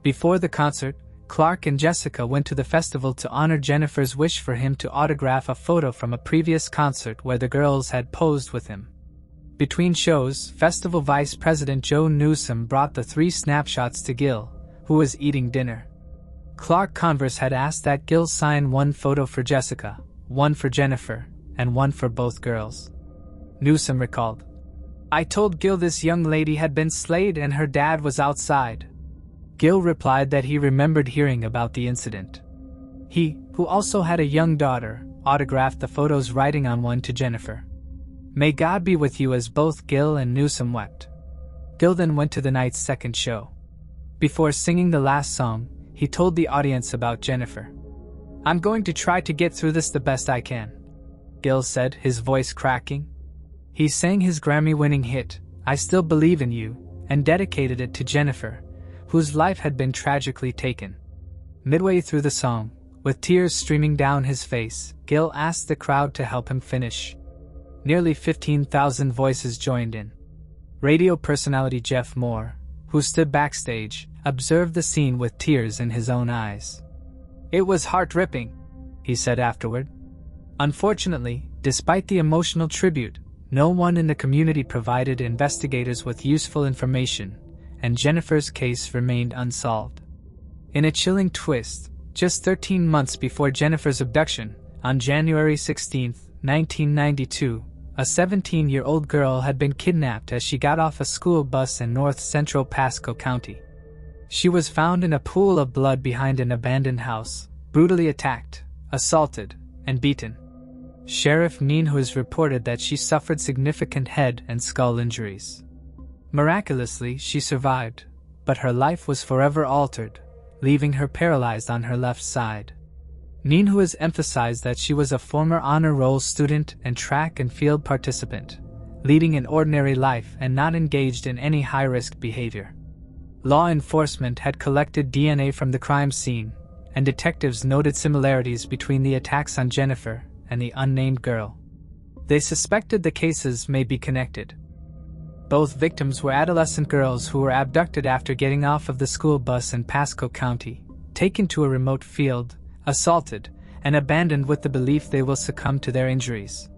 Before the concert, Clark and Jessica went to the festival to honor Jennifer's wish for him to autograph a photo from a previous concert where the girls had posed with him. Between shows, festival vice president Joe Newsom brought the 3 snapshots to Gill, who was eating dinner. Clark Converse had asked that Gill sign one photo for Jessica, one for Jennifer, and one for both girls. Newsom recalled, "I told Gill this young lady had been slayed and her dad was outside." Gill replied that he remembered hearing about the incident. He, who also had a young daughter, autographed the photos writing on one to Jennifer, "May God be with you," as both Gill and Newsom wept. Gill then went to the night's second show. Before singing the last song, he told the audience about Jennifer. "I'm going to try to get through this the best I can," Gill said, his voice cracking. He sang his Grammy-winning hit, "I Still Believe in You," and dedicated it to Jennifer, whose life had been tragically taken. Midway through the song, with tears streaming down his face, Gill asked the crowd to help him finish. Nearly 15,000 voices joined in. Radio personality Jeff Moore, who stood backstage, observed the scene with tears in his own eyes. "It was heart-ripping," he said afterward. Unfortunately, despite the emotional tribute, no one in the community provided investigators with useful information, and Jennifer's case remained unsolved. In a chilling twist, just 13 months before Jennifer's abduction, on January 16, 1992, a 17-year-old girl had been kidnapped as she got off a school bus in north-central Pasco County. She was found in a pool of blood behind an abandoned house, brutally attacked, assaulted, and beaten. Sheriff Neenhuis reported that she suffered significant head and skull injuries. Miraculously, she survived, but her life was forever altered, leaving her paralyzed on her left side. Neenhuis emphasized that she was a former honor roll student and track and field participant, leading an ordinary life and not engaged in any high-risk behavior. Law enforcement had collected DNA from the crime scene, and detectives noted similarities between the attacks on Jennifer and the unnamed girl. They suspected the cases may be connected. Both victims were adolescent girls who were abducted after getting off of the school bus in Pasco County, taken to a remote field, assaulted, and abandoned with the belief they will succumb to their injuries.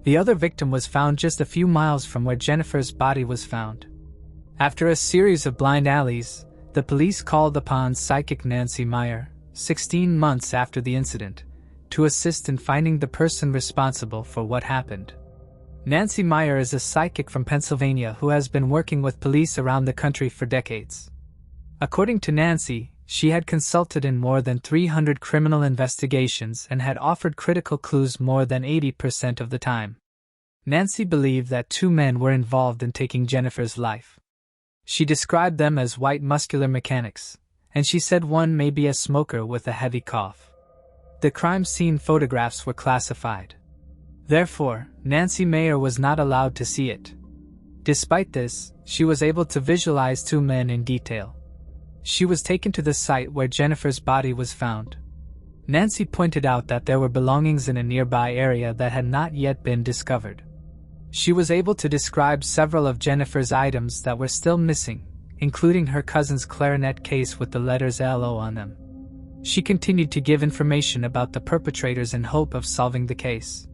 The other victim was found just a few miles from where Jennifer's body was found. After a series of blind alleys, the police called upon psychic Nancy Meyer, 16 months after the incident, to assist in finding the person responsible for what happened. Nancy Meyer is a psychic from Pennsylvania who has been working with police around the country for decades. According to Nancy, she had consulted in more than 300 criminal investigations and had offered critical clues more than 80% of the time. Nancy believed that 2 men were involved in taking Jennifer's life. She described them as white muscular mechanics, and she said one may be a smoker with a heavy cough. The crime scene photographs were classified. Therefore, Nancy Meyer was not allowed to see it. Despite this, she was able to visualize 2 men in detail. She was taken to the site where Jennifer's body was found. Nancy pointed out that there were belongings in a nearby area that had not yet been discovered. She was able to describe several of Jennifer's items that were still missing, including her cousin's clarinet case with the letters LO on them. She continued to give information about the perpetrators in hope of solving the case.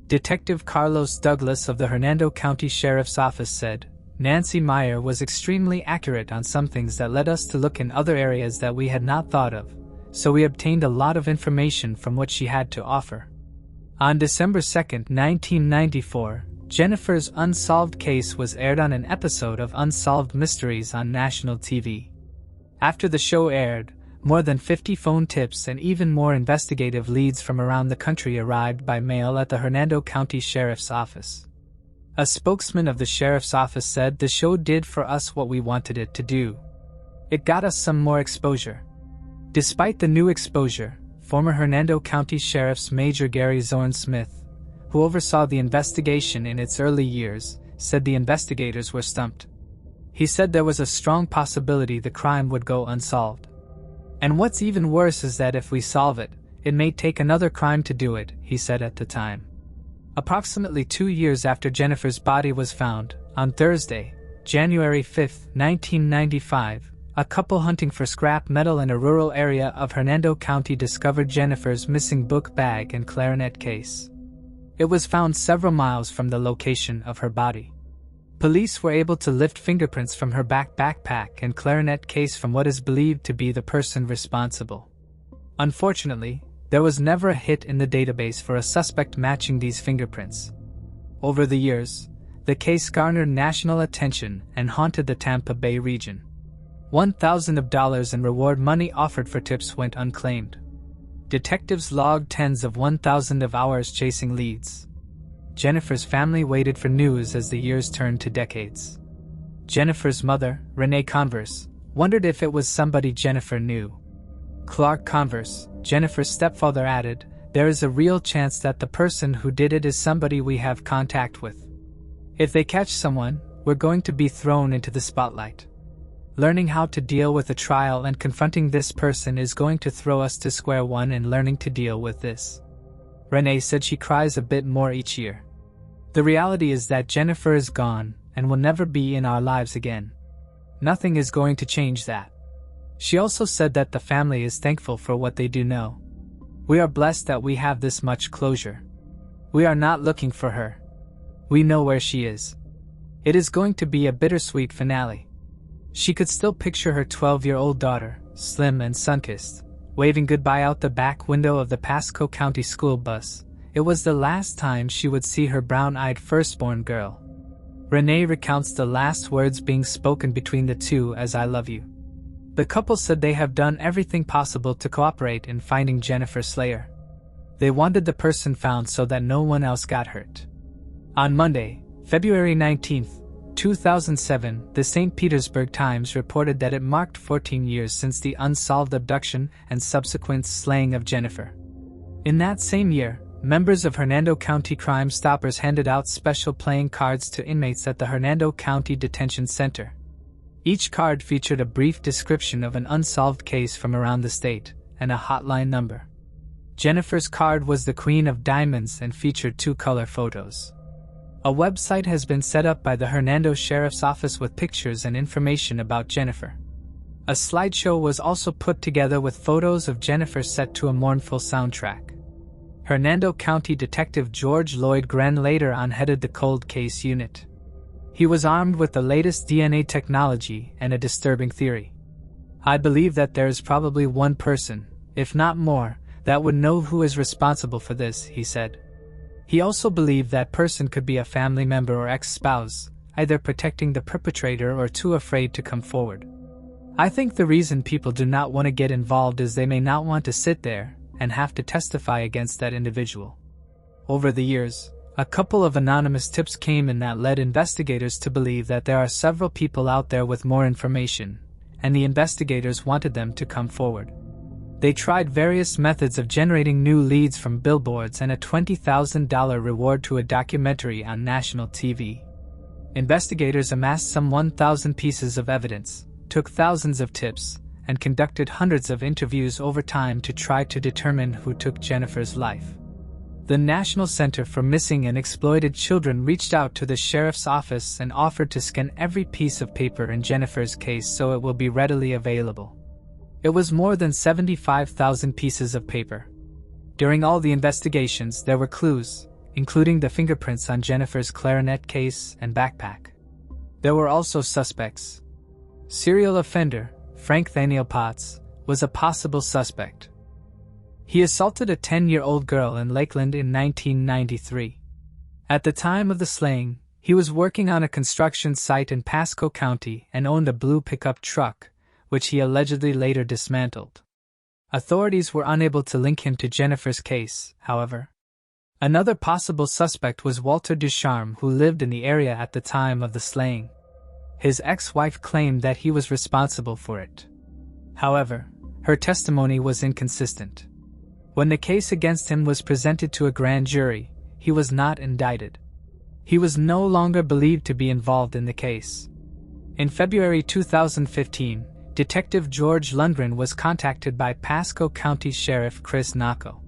Detective Carlos Douglas of the Hernando County Sheriff's Office said, "Nancy Meyer was extremely accurate on some things that led us to look in other areas that we had not thought of, so we obtained a lot of information from what she had to offer." On December 2, 1994, Jennifer's unsolved case was aired on an episode of Unsolved Mysteries on national TV. After the show aired, more than 50 phone tips and even more investigative leads from around the country arrived by mail at the Hernando County Sheriff's Office. A spokesman of the Sheriff's Office said the show did for us what we wanted it to do. It got us some more exposure. Despite the new exposure, former Hernando County Sheriff's Major Gary Zorn Smith, who oversaw the investigation in its early years, said the investigators were stumped. He said there was a strong possibility the crime would go unsolved. "And what's even worse is that if we solve it, it may take another crime to do it," he said at the time. Approximately 2 years after Jennifer's body was found, on Thursday, January 5, 1995, a couple hunting for scrap metal in a rural area of Hernando County discovered Jennifer's missing book bag and clarinet case. It was found several miles from the location of her body. Police were able to lift fingerprints from her backpack and clarinet case from what is believed to be the person responsible. Unfortunately, there was never a hit in the database for a suspect matching these fingerprints. Over the years, the case garnered national attention and haunted the Tampa Bay region. $1,000 in reward money offered for tips went unclaimed. Detectives logged tens of 1,000 of hours chasing leads. Jennifer's family waited for news as the years turned to decades. Jennifer's mother, Renee Converse, wondered if it was somebody Jennifer knew. Clark Converse, Jennifer's stepfather, added, "There is a real chance that the person who did it is somebody we have contact with. If they catch someone, we're going to be thrown into the spotlight. Learning how to deal with a trial and confronting this person is going to throw us to square one in learning to deal with this." Renee said she cries a bit more each year. "The reality is that Jennifer is gone and will never be in our lives again. Nothing is going to change that." She also said that the family is thankful for what they do know. "We are blessed that we have this much closure. We are not looking for her. We know where she is. It is going to be a bittersweet finale. She could still picture her 12-year-old daughter, slim and sun-kissed, waving goodbye out the back window of the Pasco County school bus. It was the last time she would see her brown-eyed firstborn girl. Renee recounts the last words being spoken between the two as "I love you." The couple said they have done everything possible to cooperate in finding Jennifer's slayer. They wanted the person found so that no one else got hurt. On Monday, February 19, 2007, the St. Petersburg Times reported that it marked 14 years since the unsolved abduction and subsequent slaying of Jennifer. In that same year, members of Hernando County Crime Stoppers handed out special playing cards to inmates at the Hernando County Detention Center. Each card featured a brief description of an unsolved case from around the state, and a hotline number. Jennifer's card was the Queen of Diamonds and featured 2 color photos. A website has been set up by the Hernando Sheriff's Office with pictures and information about Jennifer. A slideshow was also put together with photos of Jennifer set to a mournful soundtrack. Hernando County Detective George Lloyd Gren later on headed the cold case unit. He was armed with the latest DNA technology and a disturbing theory. "I believe that there is probably one person, if not more, that would know who is responsible for this," he said. He also believed that person could be a family member or ex-spouse, either protecting the perpetrator or too afraid to come forward. "I think the reason people do not want to get involved is they may not want to sit there and have to testify against that individual." Over the years, a couple of anonymous tips came in that led investigators to believe that there are several people out there with more information, and the investigators wanted them to come forward. They tried various methods of generating new leads from billboards and a $20,000 reward to a documentary on national TV. Investigators amassed some 1,000 pieces of evidence, took thousands of tips, and conducted hundreds of interviews over time to try to determine who took Jennifer's life. The National Center for Missing and Exploited Children reached out to the sheriff's office and offered to scan every piece of paper in Jennifer's case so it will be readily available. It was more than 75,000 pieces of paper. During all the investigations, there were clues, including the fingerprints on Jennifer's clarinet case and backpack. There were also suspects. Serial offender Frank Thaniel Potts was a possible suspect. He assaulted a 10-year-old girl in Lakeland in 1993. At the time of the slaying, he was working on a construction site in Pasco County and owned a blue pickup truck, which he allegedly later dismantled. Authorities were unable to link him to Jennifer's case, however. Another possible suspect was Walter Ducharme, who lived in the area at the time of the slaying. His ex-wife claimed that he was responsible for it. However, her testimony was inconsistent. When the case against him was presented to a grand jury, he was not indicted. He was no longer believed to be involved in the case. In February 2015, Detective George Lundgren was contacted by Pasco County Sheriff Chris Nacco.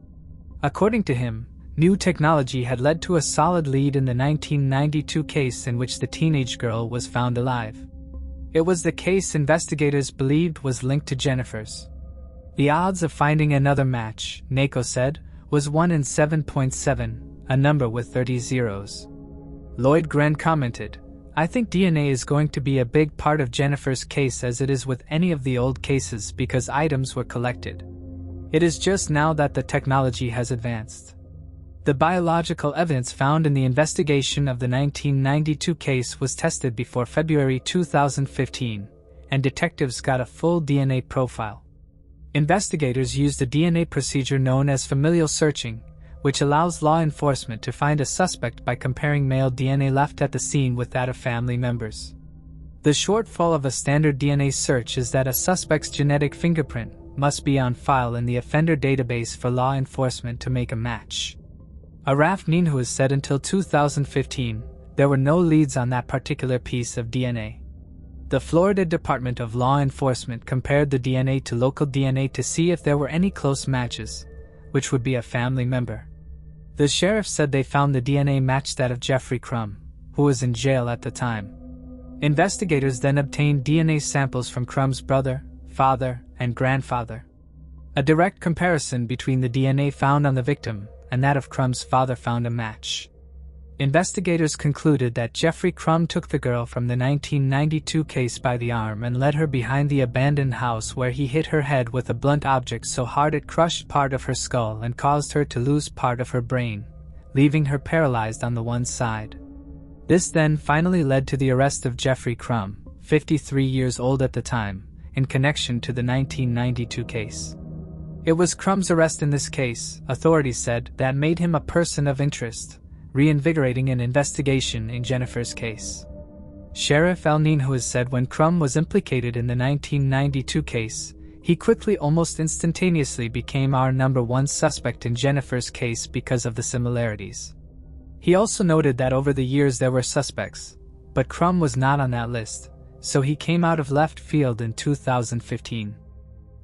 According to him, new technology had led to a solid lead in the 1992 case in which the teenage girl was found alive. It was the case investigators believed was linked to Jennifer's. The odds of finding another match, Nacco said, was 1 in 7.7, a number with 30 zeros. Lloyd Gren commented, "I think DNA is going to be a big part of Jennifer's case as it is with any of the old cases because items were collected. It is just now that the technology has advanced." The biological evidence found in the investigation of the 1992 case was tested before February 2015, and detectives got a full DNA profile. Investigators used a DNA procedure known as familial searching, which allows law enforcement to find a suspect by comparing male DNA left at the scene with that of family members. The shortfall of a standard DNA search is that a suspect's genetic fingerprint must be on file in the offender database for law enforcement to make a match. Araf Ninhu has said until 2015, there were no leads on that particular piece of DNA. The Florida Department of Law Enforcement compared the DNA to local DNA to see if there were any close matches, which would be a family member. The sheriff said they found the DNA matched that of Jeffrey Crum, who was in jail at the time. Investigators then obtained DNA samples from Crum's brother, father, and grandfather. A direct comparison between the DNA found on the victim and that of Crum's father found a match. Investigators concluded that Jeffrey Crumb took the girl from the 1992 case by the arm and led her behind the abandoned house, where he hit her head with a blunt object so hard it crushed part of her skull and caused her to lose part of her brain, leaving her paralyzed on the one side. This then finally led to the arrest of Jeffrey Crumb, 53 years old at the time, in connection to the 1992 case. It was Crumb's arrest in this case, authorities said, that made him a person of interest, reinvigorating an investigation in Jennifer's case. Sheriff Al Ninhuas said when Crumb was implicated in the 1992 case, he quickly, almost instantaneously, became our #1 suspect in Jennifer's case because of the similarities. He also noted that over the years there were suspects, but Crumb was not on that list, so he came out of left field in 2015.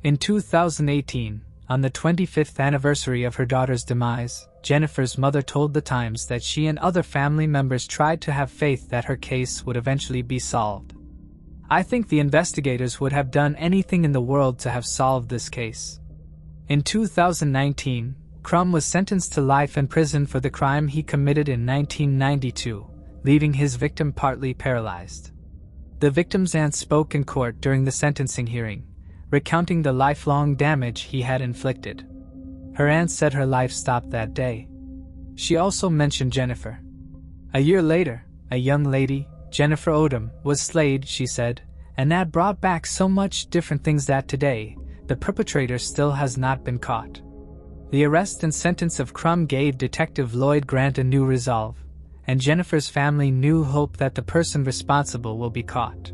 In 2018, on the 25th anniversary of her daughter's demise, Jennifer's mother told The Times that she and other family members tried to have faith that her case would eventually be solved. I think the investigators would have done anything in the world to have solved this case. In 2019, Crumb was sentenced to life in prison for the crime he committed in 1992, leaving his victim partly paralyzed. The victim's aunt spoke in court during the sentencing hearing, recounting the lifelong damage he had inflicted. Her aunt said her life stopped that day. She also mentioned Jennifer. A year later, a young lady, Jennifer Odom, was slayed, she said, and that brought back so much different things that today, the perpetrator still has not been caught. The arrest and sentence of Crumb gave Detective Lloyd Grant a new resolve, and Jennifer's family new hope that the person responsible will be caught.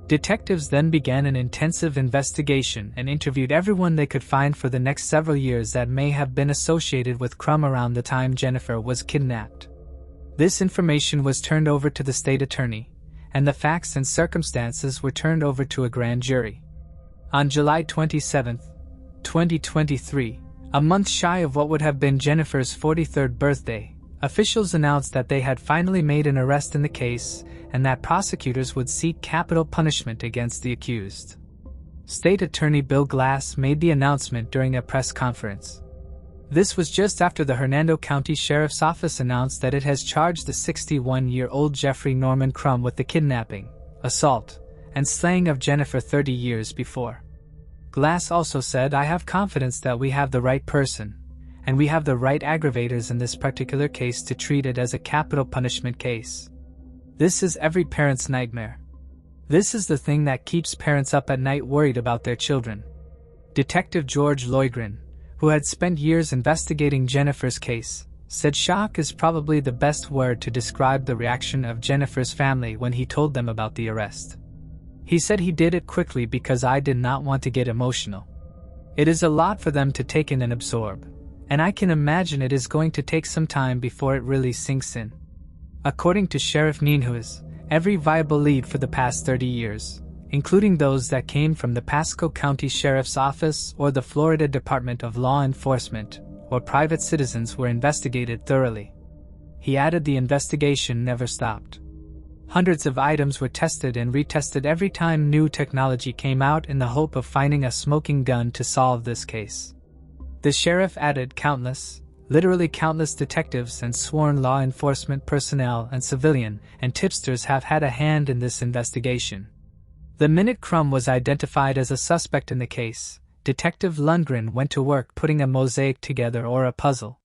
Detectives then began an intensive investigation and interviewed everyone they could find for the next several years that may have been associated with Crumb around the time Jennifer was kidnapped. This information was turned over to the state attorney, and the facts and circumstances were turned over to a grand jury. On July 27, 2023, a month shy of what would have been Jennifer's 43rd birthday, officials announced that they had finally made an arrest in the case and that prosecutors would seek capital punishment against the accused. State Attorney Bill Glass made the announcement during a press conference. This was just after the Hernando County Sheriff's Office announced that it has charged the 61-year-old Jeffrey Norman Crumb with the kidnapping, assault, and slaying of Jennifer 30 years before. Glass also said, "I have confidence that we have the right person, and we have the right aggravators in this particular case to treat it as a capital punishment case. This is every parent's nightmare. This is the thing that keeps parents up at night worried about their children." Detective George Loigren, who had spent years investigating Jennifer's case, said shock is probably the best word to describe the reaction of Jennifer's family when he told them about the arrest. He said he did it quickly because I did not want to get emotional. It is a lot for them to take in and absorb, and I can imagine it is going to take some time before it really sinks in. According to Sheriff Ninhuas, every viable lead for the past 30 years, including those that came from the Pasco County Sheriff's Office or the Florida Department of Law Enforcement, or private citizens, were investigated thoroughly. He added the investigation never stopped. Hundreds of items were tested and retested every time new technology came out in the hope of finding a smoking gun to solve this case. The sheriff added literally countless detectives and sworn law enforcement personnel and civilian and tipsters have had a hand in this investigation. The minute Crumb was identified as a suspect in the case, Detective Lundgren went to work putting a mosaic together, or a puzzle.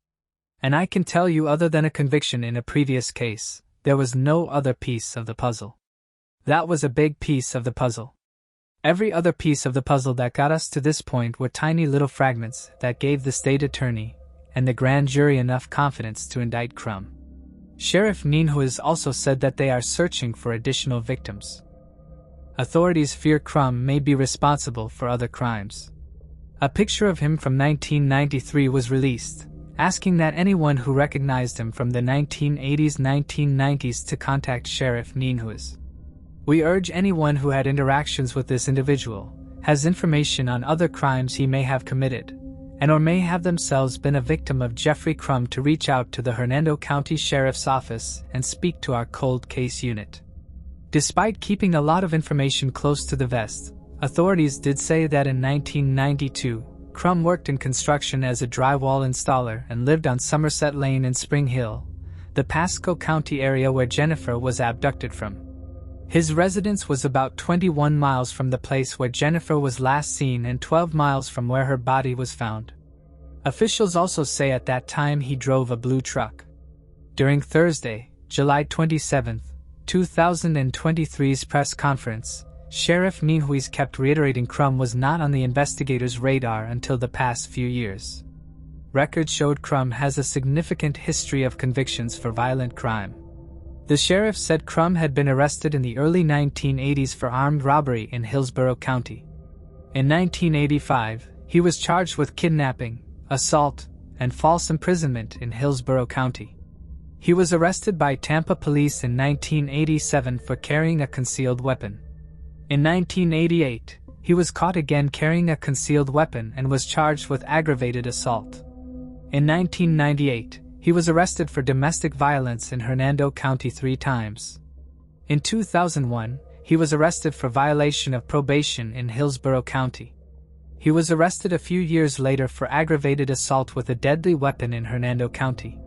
And I can tell you, other than a conviction in a previous case, there was no other piece of the puzzle. That was a big piece of the puzzle. Every other piece of the puzzle that got us to this point were tiny little fragments that gave the state attorney and the grand jury enough confidence to indict Crumb. Sheriff Ninhuas also said that they are searching for additional victims. Authorities fear Crumb may be responsible for other crimes. A picture of him from 1993 was released, asking that anyone who recognized him from the 1980s-1990s to contact Sheriff Ninhuas. We urge anyone who had interactions with this individual, has information on other crimes he may have committed, and or may have themselves been a victim of Jeffrey Crumb, to reach out to the Hernando County Sheriff's Office and speak to our cold case unit. Despite keeping a lot of information close to the vest, authorities did say that in 1992, Crumb worked in construction as a drywall installer and lived on Somerset Lane in Spring Hill, the Pasco County area where Jennifer was abducted from. His residence was about 21 miles from the place where Jennifer was last seen and 12 miles from where her body was found. Officials also say at that time he drove a blue truck. During Thursday, July 27, 2023's press conference, Sheriff Ninhuis kept reiterating Crum was not on the investigators' radar until the past few years. Records showed Crum has a significant history of convictions for violent crime. The sheriff said Crum had been arrested in the early 1980s for armed robbery in Hillsborough County. In 1985, he was charged with kidnapping, assault, and false imprisonment in Hillsborough County. He was arrested by Tampa police in 1987 for carrying a concealed weapon. In 1988, he was caught again carrying a concealed weapon and was charged with aggravated assault. In 1998, he was arrested for domestic violence in Hernando County 3 times. In 2001, he was arrested for violation of probation in Hillsborough County. He was arrested a few years later for aggravated assault with a deadly weapon in Hernando County.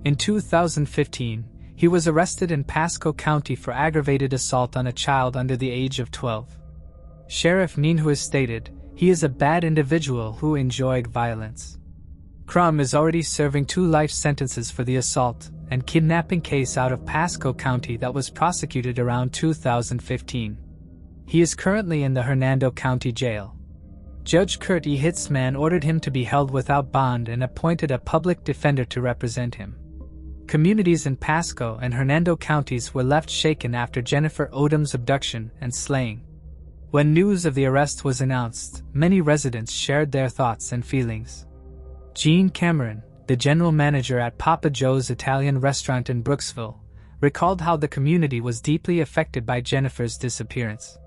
In 2015, he was arrested in Pasco County for aggravated assault on a child under the age of 12. Sheriff Ninhuis stated, "He is a bad individual who enjoyed violence." Crum is already serving 2 life sentences for the assault and kidnapping case out of Pasco County that was prosecuted around 2015. He is currently in the Hernando County Jail. Judge Kurt E. Hitzman ordered him to be held without bond and appointed a public defender to represent him. Communities in Pasco and Hernando counties were left shaken after Jennifer Odom's abduction and slaying. When news of the arrest was announced, many residents shared their thoughts and feelings. Jean Cameron, the general manager at Papa Joe's Italian restaurant in Brooksville, recalled how the community was deeply affected by Jennifer's disappearance.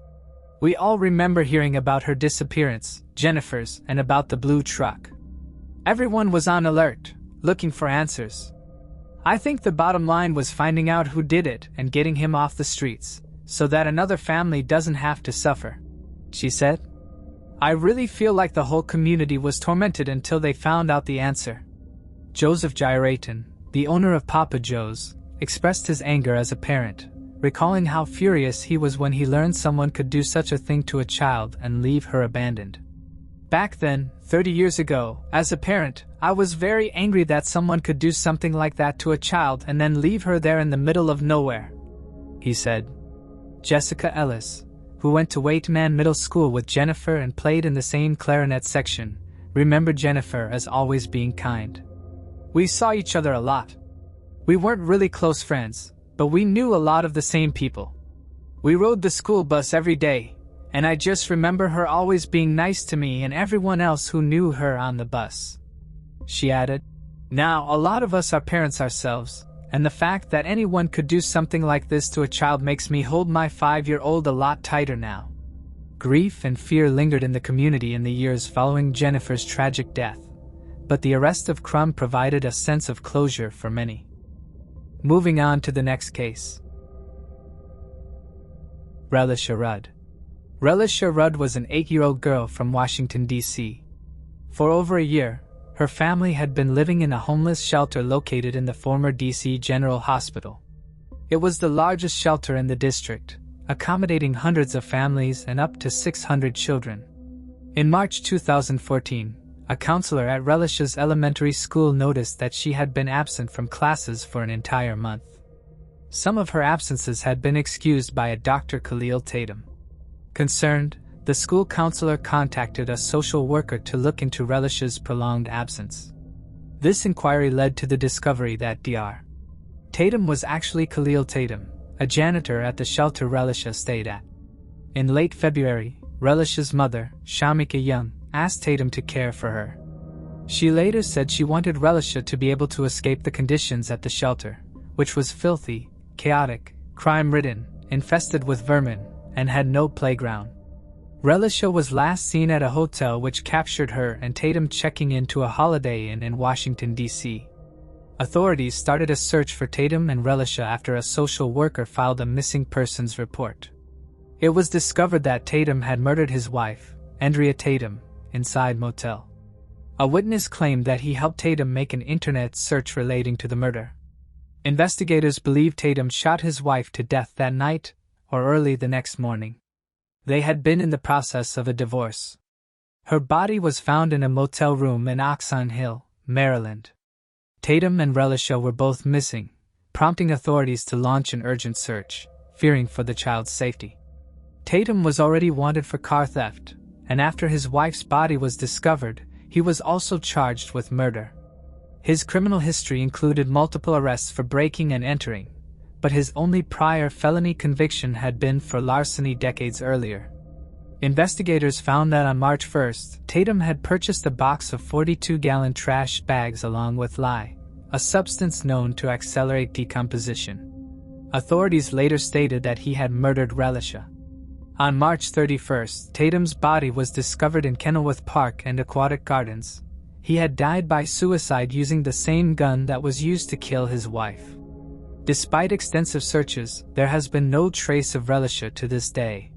"We all remember hearing about her disappearance, Jennifer's, and about the blue truck. Everyone was on alert, looking for answers. I think the bottom line was finding out who did it and getting him off the streets, so that another family doesn't have to suffer," she said. "I really feel like the whole community was tormented until they found out the answer." Joseph Gyraton, the owner of Papa Joe's, expressed his anger as a parent, recalling how furious he was when he learned someone could do such a thing to a child and leave her abandoned. "Back then, 30 years ago, as a parent, I was very angry that someone could do something like that to a child and then leave her there in the middle of nowhere," he said. Jessica Ellis, who went to Waitman Middle School with Jennifer and played in the same clarinet section, remembered Jennifer as always being kind. "We saw each other a lot. We weren't really close friends, but we knew a lot of the same people. We rode the school bus every day, and I just remember her always being nice to me and everyone else who knew her on the bus," she added. "Now, a lot of us are parents ourselves, and the fact that anyone could do something like this to a child makes me hold my 5-year-old a lot tighter now." Grief and fear lingered in the community in the years following Jennifer's tragic death, but the arrest of Crum provided a sense of closure for many. Moving on to the next case. Relisha Rudd. Relisha Rudd was an 8-year-old girl from Washington, D.C. For over a year, her family had been living in a homeless shelter located in the former D.C. General Hospital. It was the largest shelter in the district, accommodating hundreds of families and up to 600 children. In March 2014, a counselor at Relisha's elementary school noticed that she had been absent from classes for an entire month. Some of her absences had been excused by a Dr. Khalil Tatum. Concerned, the school counselor contacted a social worker to look into Relisha's prolonged absence. This inquiry led to the discovery that Dr. Tatum was actually Khalil Tatum, a janitor at the shelter Relisha stayed at. In late February, Relisha's mother, Shamika Young, asked Tatum to care for her. She later said she wanted Relisha to be able to escape the conditions at the shelter, which was filthy, chaotic, crime-ridden, infested with vermin, and had no playground. Relisha was last seen at a hotel which captured her and Tatum checking into a Holiday Inn in Washington, D.C. Authorities started a search for Tatum and Relisha after a social worker filed a missing persons report. It was discovered that Tatum had murdered his wife, Andrea Tatum, inside motel. A witness claimed that he helped Tatum make an internet search relating to the murder. Investigators believe Tatum shot his wife to death that night or early the next morning. They had been in the process of a divorce. Her body was found in a motel room in Oxon Hill, Maryland. Tatum and Relisha were both missing, prompting authorities to launch an urgent search, fearing for the child's safety. Tatum was already wanted for car theft, and after his wife's body was discovered, he was also charged with murder. His criminal history included multiple arrests for breaking and entering, but his only prior felony conviction had been for larceny decades earlier. Investigators found that on March 1st, Tatum had purchased a box of 42-gallon trash bags along with lye, a substance known to accelerate decomposition. Authorities later stated that he had murdered Relisha. On March 31st, Tatum's body was discovered in Kenilworth Park and Aquatic Gardens. He had died by suicide using the same gun that was used to kill his wife. Despite extensive searches, there has been no trace of Relisha to this day.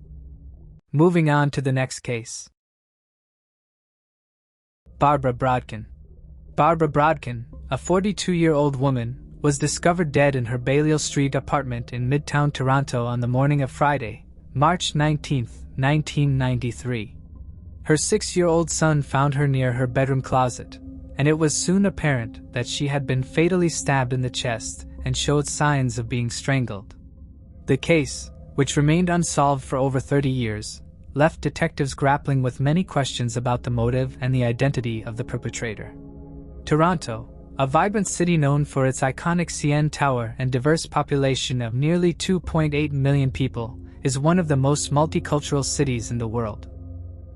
Moving on to the next case. Barbara Brodkin. Barbara Brodkin, a 42-year-old woman, was discovered dead in her Balliol Street apartment in Midtown Toronto on the morning of Friday, March 19, 1993. Her 6-year-old son found her near her bedroom closet, and it was soon apparent that she had been fatally stabbed in the chest and showed signs of being strangled. The case, which remained unsolved for over 30 years, left detectives grappling with many questions about the motive and the identity of the perpetrator. Toronto, a vibrant city known for its iconic CN Tower and diverse population of nearly 2.8 million people, is one of the most multicultural cities in the world.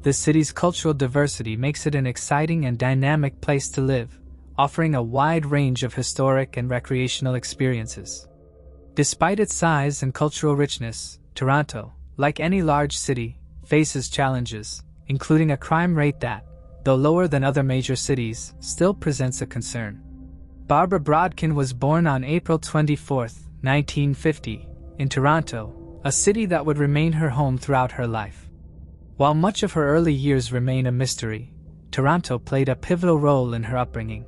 The city's cultural diversity makes it an exciting and dynamic place to live, offering a wide range of historic and recreational experiences. Despite its size and cultural richness, Toronto, like any large city, faces challenges, including a crime rate that, though lower than other major cities, still presents a concern. Barbara Brodkin was born on April 24, 1950, in Toronto, a city that would remain her home throughout her life. While much of her early years remain a mystery, Toronto played a pivotal role in her upbringing.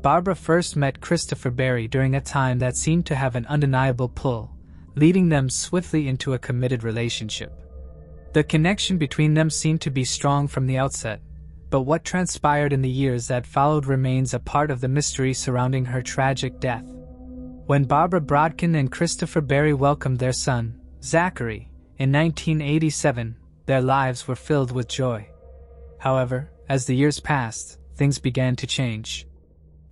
Barbara first met Christopher Barry during a time that seemed to have an undeniable pull, leading them swiftly into a committed relationship. The connection between them seemed to be strong from the outset, but what transpired in the years that followed remains a part of the mystery surrounding her tragic death. When Barbara Brodkin and Christopher Barry welcomed their son, Zachary, in 1987, their lives were filled with joy. However, as the years passed, things began to change.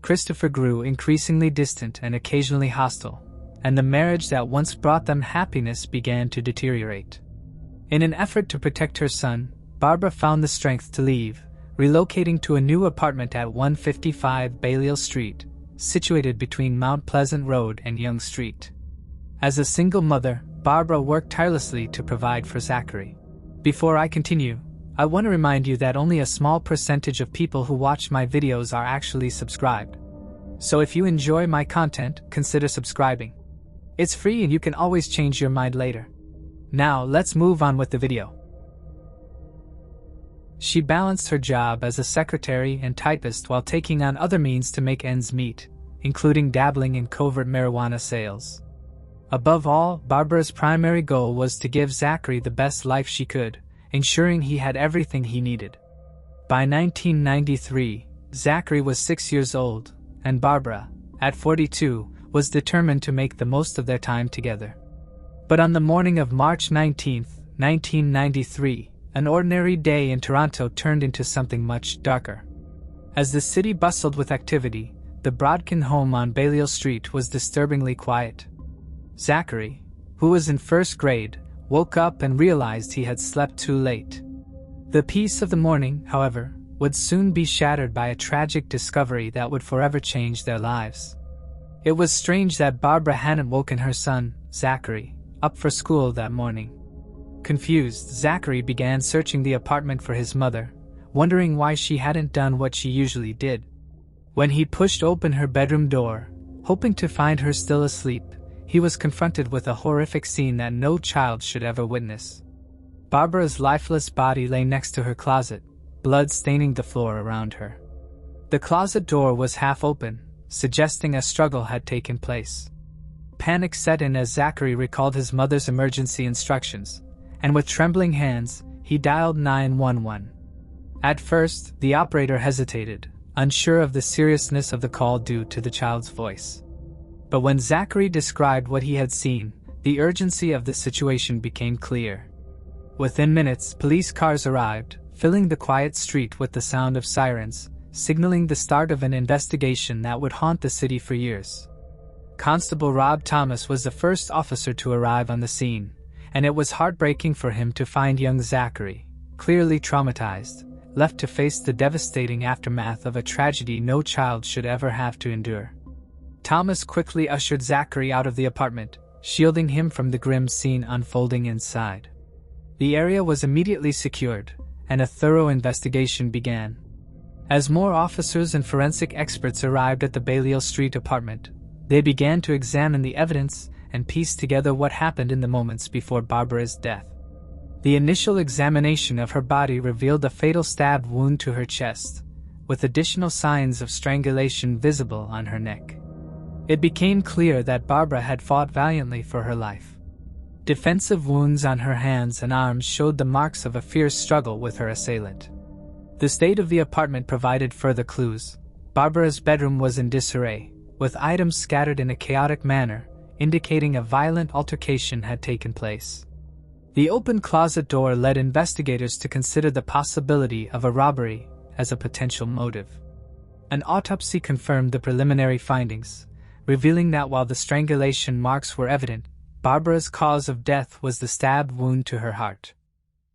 Christopher grew increasingly distant and occasionally hostile, and the marriage that once brought them happiness began to deteriorate. In an effort to protect her son, Barbara found the strength to leave, relocating to a new apartment at 155 Balliol Street, situated between Mount Pleasant Road and Yonge Street. As a single mother, Barbara worked tirelessly to provide for Zachary. Before I continue, I want to remind you that only a small percentage of people who watch my videos are actually subscribed. So if you enjoy my content, consider subscribing. It's free and you can always change your mind later. Now, let's move on with the video. She balanced her job as a secretary and typist while taking on other means to make ends meet, including dabbling in covert marijuana sales. Above all, Barbara's primary goal was to give Zachary the best life she could, ensuring he had everything he needed. By 1993, Zachary was 6 years old, and Barbara, at 42, was determined to make the most of their time together. But on the morning of March 19, 1993, an ordinary day in Toronto turned into something much darker. As the city bustled with activity, the Brodkin home on Balliol Street was disturbingly quiet. Zachary, who was in first grade, woke up and realized he had slept too late. The peace of the morning, however, would soon be shattered by a tragic discovery that would forever change their lives. It was strange that Barbara hadn't woken her son, Zachary, up for school that morning. Confused, Zachary began searching the apartment for his mother, wondering why she hadn't done what she usually did. When he pushed open her bedroom door, hoping to find her still asleep, he was confronted with a horrific scene that no child should ever witness. Barbara's lifeless body lay next to her closet, blood staining the floor around her. The closet door was half open, suggesting a struggle had taken place. panic set in as Zachary recalled his mother's emergency instructions, and with trembling hands, he dialed 911. At first, the operator hesitated, unsure of the seriousness of the call due to the child's voice. But when Zachary described what he had seen, the urgency of the situation became clear. Within minutes, police cars arrived, filling the quiet street with the sound of sirens, signaling the start of an investigation that would haunt the city for years. Constable Rob Thomas was the first officer to arrive on the scene, and it was heartbreaking for him to find young Zachary, clearly traumatized, left to face the devastating aftermath of a tragedy no child should ever have to endure. Thomas quickly ushered Zachary out of the apartment, shielding him from the grim scene unfolding inside. The area was immediately secured, and a thorough investigation began. As more officers and forensic experts arrived at the Balliol Street apartment, they began to examine the evidence and piece together what happened in the moments before Barbara's death. The initial examination of her body revealed a fatal stab wound to her chest, with additional signs of strangulation visible on her neck. It became clear that Barbara had fought valiantly for her life. Defensive wounds on her hands and arms showed the marks of a fierce struggle with her assailant. The state of the apartment provided further clues. Barbara's bedroom was in disarray, with items scattered in a chaotic manner, indicating a violent altercation had taken place. The open closet door led investigators to consider the possibility of a robbery as a potential motive. An autopsy confirmed the preliminary findings, revealing that while the strangulation marks were evident, Barbara's cause of death was the stab wound to her heart.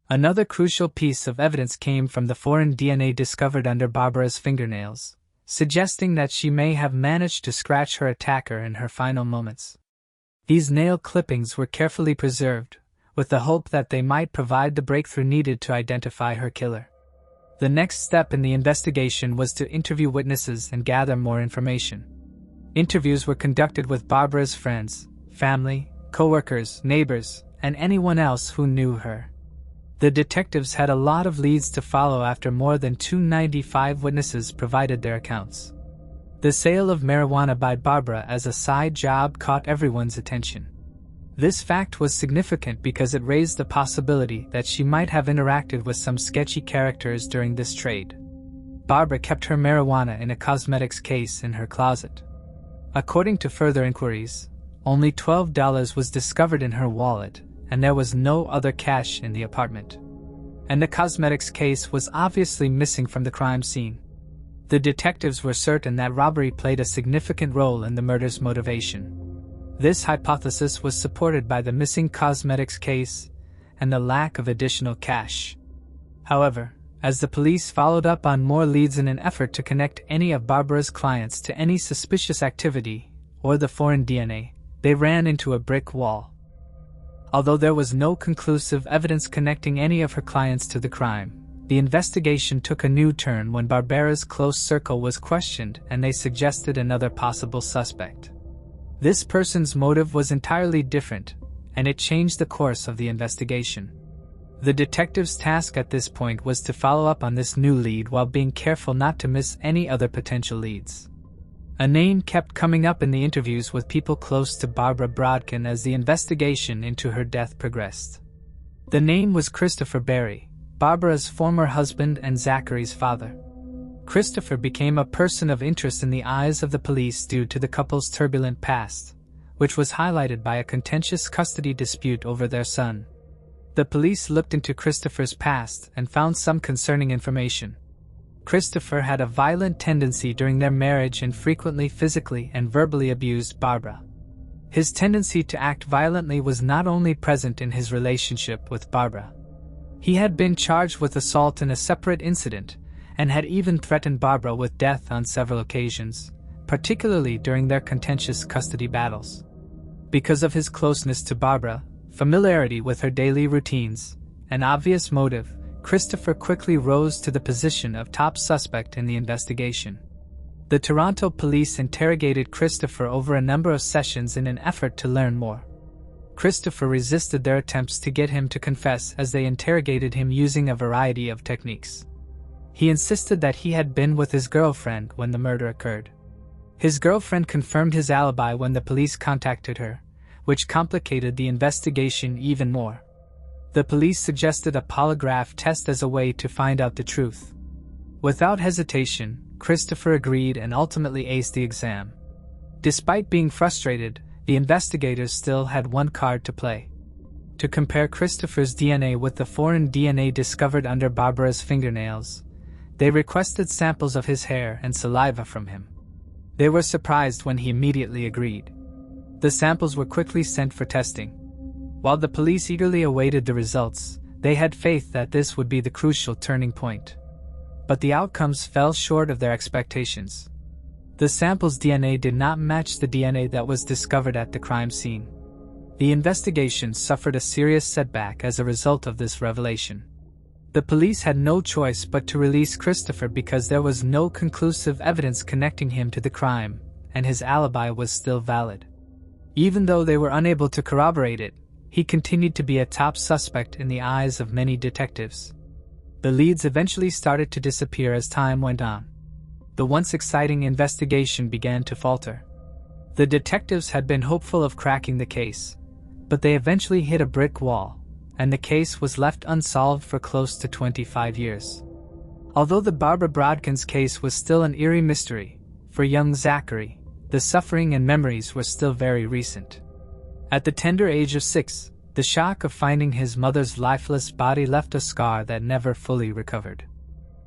Another crucial piece of evidence came from the foreign DNA discovered under Barbara's fingernails, suggesting that she may have managed to scratch her attacker in her final moments. These nail clippings were carefully preserved, with the hope that they might provide the breakthrough needed to identify her killer. The next step in the investigation was to interview witnesses and gather more information. Interviews were conducted with Barbara's friends, family, co-workers, neighbors, and anyone else who knew her. The detectives had a lot of leads to follow after more than 295 witnesses provided their accounts. The sale of marijuana by Barbara as a side job caught everyone's attention. This fact was significant because it raised the possibility that she might have interacted with some sketchy characters during this trade. Barbara kept her marijuana in a cosmetics case in her closet. According to further inquiries, only $12 was discovered in her wallet, and there was no other cash in the apartment. And the cosmetics case was obviously missing from the crime scene. The detectives were certain that robbery played a significant role in the murder's motivation. This hypothesis was supported by the missing cosmetics case and the lack of additional cash. However, as the police followed up on more leads in an effort to connect any of Barbara's clients to any suspicious activity or the foreign DNA, they ran into a brick wall. Although there was no conclusive evidence connecting any of her clients to the crime, the investigation took a new turn when Barbara's close circle was questioned and they suggested another possible suspect. This person's motive was entirely different, and it changed the course of the investigation. The detective's task at this point was to follow up on this new lead while being careful not to miss any other potential leads. A name kept coming up in the interviews with people close to Barbara Brodkin as the investigation into her death progressed. The name was Christopher Barry, Barbara's former husband and Zachary's father. Christopher became a person of interest in the eyes of the police due to the couple's turbulent past, which was highlighted by a contentious custody dispute over their son. The police looked into Christopher's past and found some concerning information. Christopher had a violent tendency during their marriage and frequently physically and verbally abused Barbara. His tendency to act violently was not only present in his relationship with Barbara. He had been charged with assault in a separate incident, and had even threatened Barbara with death on several occasions, particularly during their contentious custody battles. Because of his closeness to Barbara, familiarity with her daily routines, and obvious motive, Christopher quickly rose to the position of top suspect in the investigation. The Toronto police interrogated Christopher over a number of sessions in an effort to learn more. Christopher resisted their attempts to get him to confess as they interrogated him using a variety of techniques. He insisted that he had been with his girlfriend when the murder occurred. His girlfriend confirmed his alibi when the police contacted her, which complicated the investigation even more. The police suggested a polygraph test as a way to find out the truth. Without hesitation, Christopher agreed and ultimately aced the exam. Despite being frustrated, the investigators still had one card to play: to compare Christopher's DNA with the foreign DNA discovered under Barbara's fingernails. They requested samples of his hair and saliva from him. They were surprised when he immediately agreed. The samples were quickly sent for testing. While the police eagerly awaited the results, they had faith that this would be the crucial turning point. But the outcomes fell short of their expectations. The sample's DNA did not match the DNA that was discovered at the crime scene. The investigation suffered a serious setback as a result of this revelation. The police had no choice but to release Christopher because there was no conclusive evidence connecting him to the crime, and his alibi was still valid. Even though they were unable to corroborate it, he continued to be a top suspect in the eyes of many detectives. The leads eventually started to disappear as time went on. The once exciting investigation began to falter. The detectives had been hopeful of cracking the case, but they eventually hit a brick wall, and the case was left unsolved for close to 25 years. Although the Barbara Brodkins case was still an eerie mystery, for young Zachary, the suffering and memories were still very recent. At the tender age of 6, the shock of finding his mother's lifeless body left a scar that never fully recovered.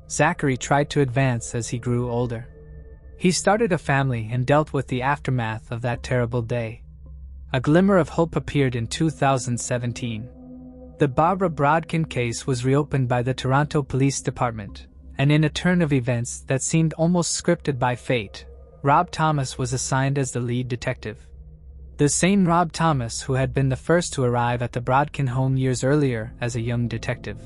Zachary tried to advance as he grew older. He started a family and dealt with the aftermath of that terrible day. A glimmer of hope appeared in 2017. The Barbara Brodkin case was reopened by the Toronto Police Department, and in a turn of events that seemed almost scripted by fate, Rob Thomas was assigned as the lead detective. The same Rob Thomas who had been the first to arrive at the Brodkin home years earlier as a young detective.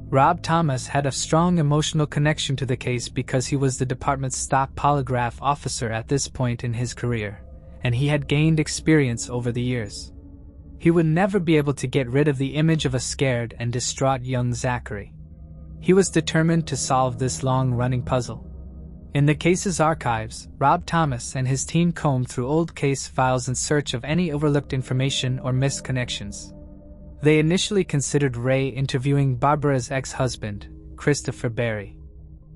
Rob Thomas had a strong emotional connection to the case because he was the department's stock polygraph officer at this point in his career, and he had gained experience over the years. He would never be able to get rid of the image of a scared and distraught young Zachary. He was determined to solve this long-running puzzle. In the case's archives, Rob Thomas and his team combed through old case files in search of any overlooked information or missed connections. They initially considered Ray interviewing Barbara's ex-husband, Christopher Barry.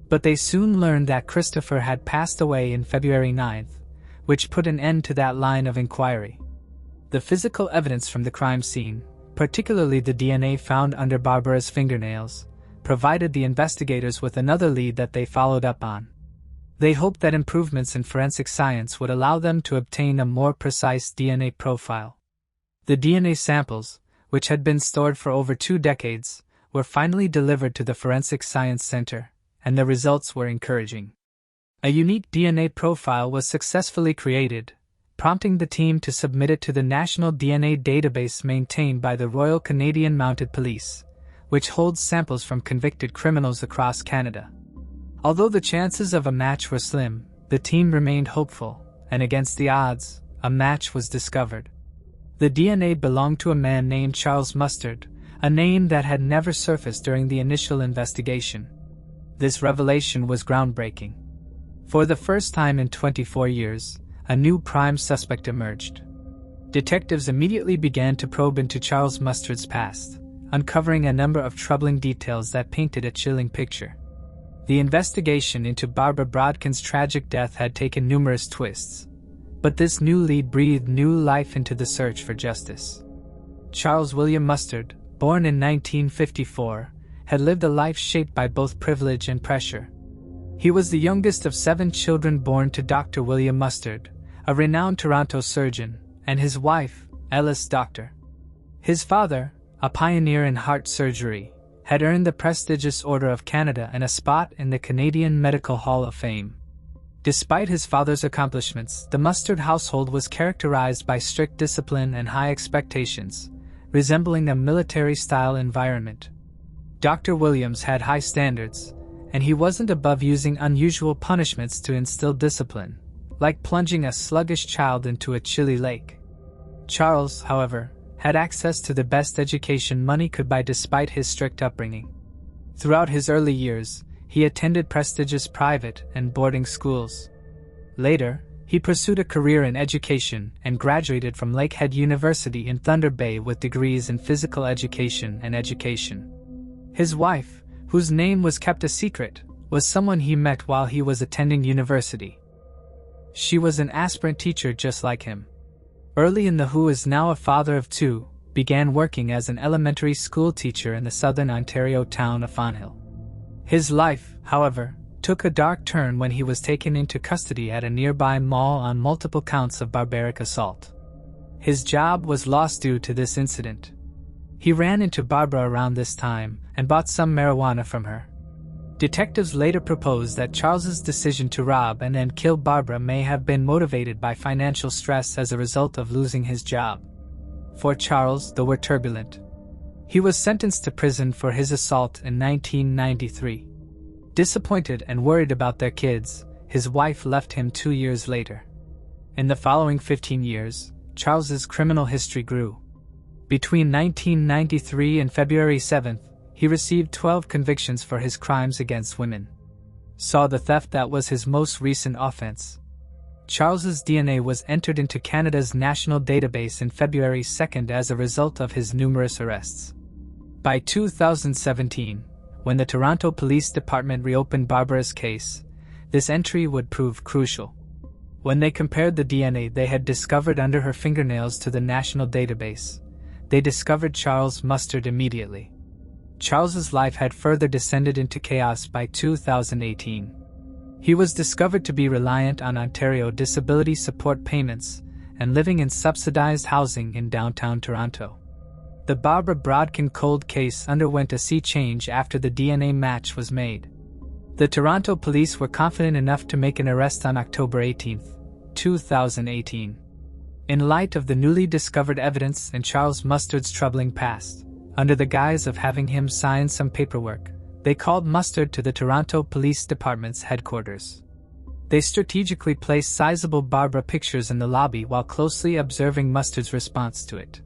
But they soon learned that Christopher had passed away in February 9th, which put an end to that line of inquiry. The physical evidence from the crime scene, particularly the DNA found under Barbara's fingernails, provided the investigators with another lead that they followed up on. They hoped that improvements in forensic science would allow them to obtain a more precise DNA profile. The DNA samples, which had been stored for over 2 decades, were finally delivered to the Forensic Science Center, and the results were encouraging. A unique DNA profile was successfully created, prompting the team to submit it to the National DNA Database maintained by the Royal Canadian Mounted Police, which holds samples from convicted criminals across Canada. Although the chances of a match were slim, the team remained hopeful, and against the odds, a match was discovered. The DNA belonged to a man named Charles Mustard, a name that had never surfaced during the initial investigation. This revelation was groundbreaking. For the first time in 24 years, a new prime suspect emerged. Detectives immediately began to probe into Charles Mustard's past, uncovering a number of troubling details that painted a chilling picture. The investigation into Barbara Brodkin's tragic death had taken numerous twists, but this new lead breathed new life into the search for justice. Charles William Mustard, born in 1954, had lived a life shaped by both privilege and pressure. He was the youngest of 7 children born to Dr. William Mustard, a renowned Toronto surgeon, and his wife, Ellis Doctor. His father, a pioneer in heart surgery, had earned the prestigious Order of Canada and a spot in the Canadian Medical Hall of Fame. Despite his father's accomplishments, the Mustard household was characterized by strict discipline and high expectations, resembling a military-style environment. Dr. Williams had high standards, and he wasn't above using unusual punishments to instill discipline, like plunging a sluggish child into a chilly lake. Charles, however, had access to the best education money could buy despite his strict upbringing. Throughout his early years, he attended prestigious private and boarding schools. Later, He pursued a career in education and graduated from Lakehead University in Thunder Bay with degrees in physical education and education. His wife, whose name was kept a secret, was someone he met while he was attending university. She was an aspirant teacher just like him. Early in the who is now a father of two, began working as an elementary school teacher in the southern Ontario town of Fonthill. His life, however, took a dark turn when he was taken into custody at a nearby mall on multiple counts of barbaric assault. His job was lost due to this incident. He ran into Barbara around this time and bought some marijuana from her. Detectives later proposed that Charles's decision to rob and then kill Barbara may have been motivated by financial stress as a result of losing his job. For Charles, they were turbulent. He was sentenced to prison for his assault in 1993. Disappointed and worried about their kids, his wife left him 2 years later. In the following 15 years, Charles's criminal history grew. Between 1993 and February 7th, he received 12 convictions for his crimes against women. Saw the theft that was his most recent offense. Charles's DNA was entered into Canada's national database in February 2nd as a result of his numerous arrests. By 2017, when the Toronto Police Department reopened Barbara's case, this entry would prove crucial. When they compared the DNA they had discovered under her fingernails to the national database, they discovered Charles Mustard immediately. Charles's life had further descended into chaos by 2018. He was discovered to be reliant on Ontario disability support payments and living in subsidized housing in downtown Toronto. The Barbara Brodkin cold case underwent a sea change after the DNA match was made. The Toronto police were confident enough to make an arrest on October 18, 2018. In light of the newly discovered evidence in Charles Mustard's troubling past, under the guise of having him sign some paperwork, they called Mustard to the Toronto Police Department's headquarters. They strategically placed sizable Barbara pictures in the lobby while closely observing Mustard's response to it.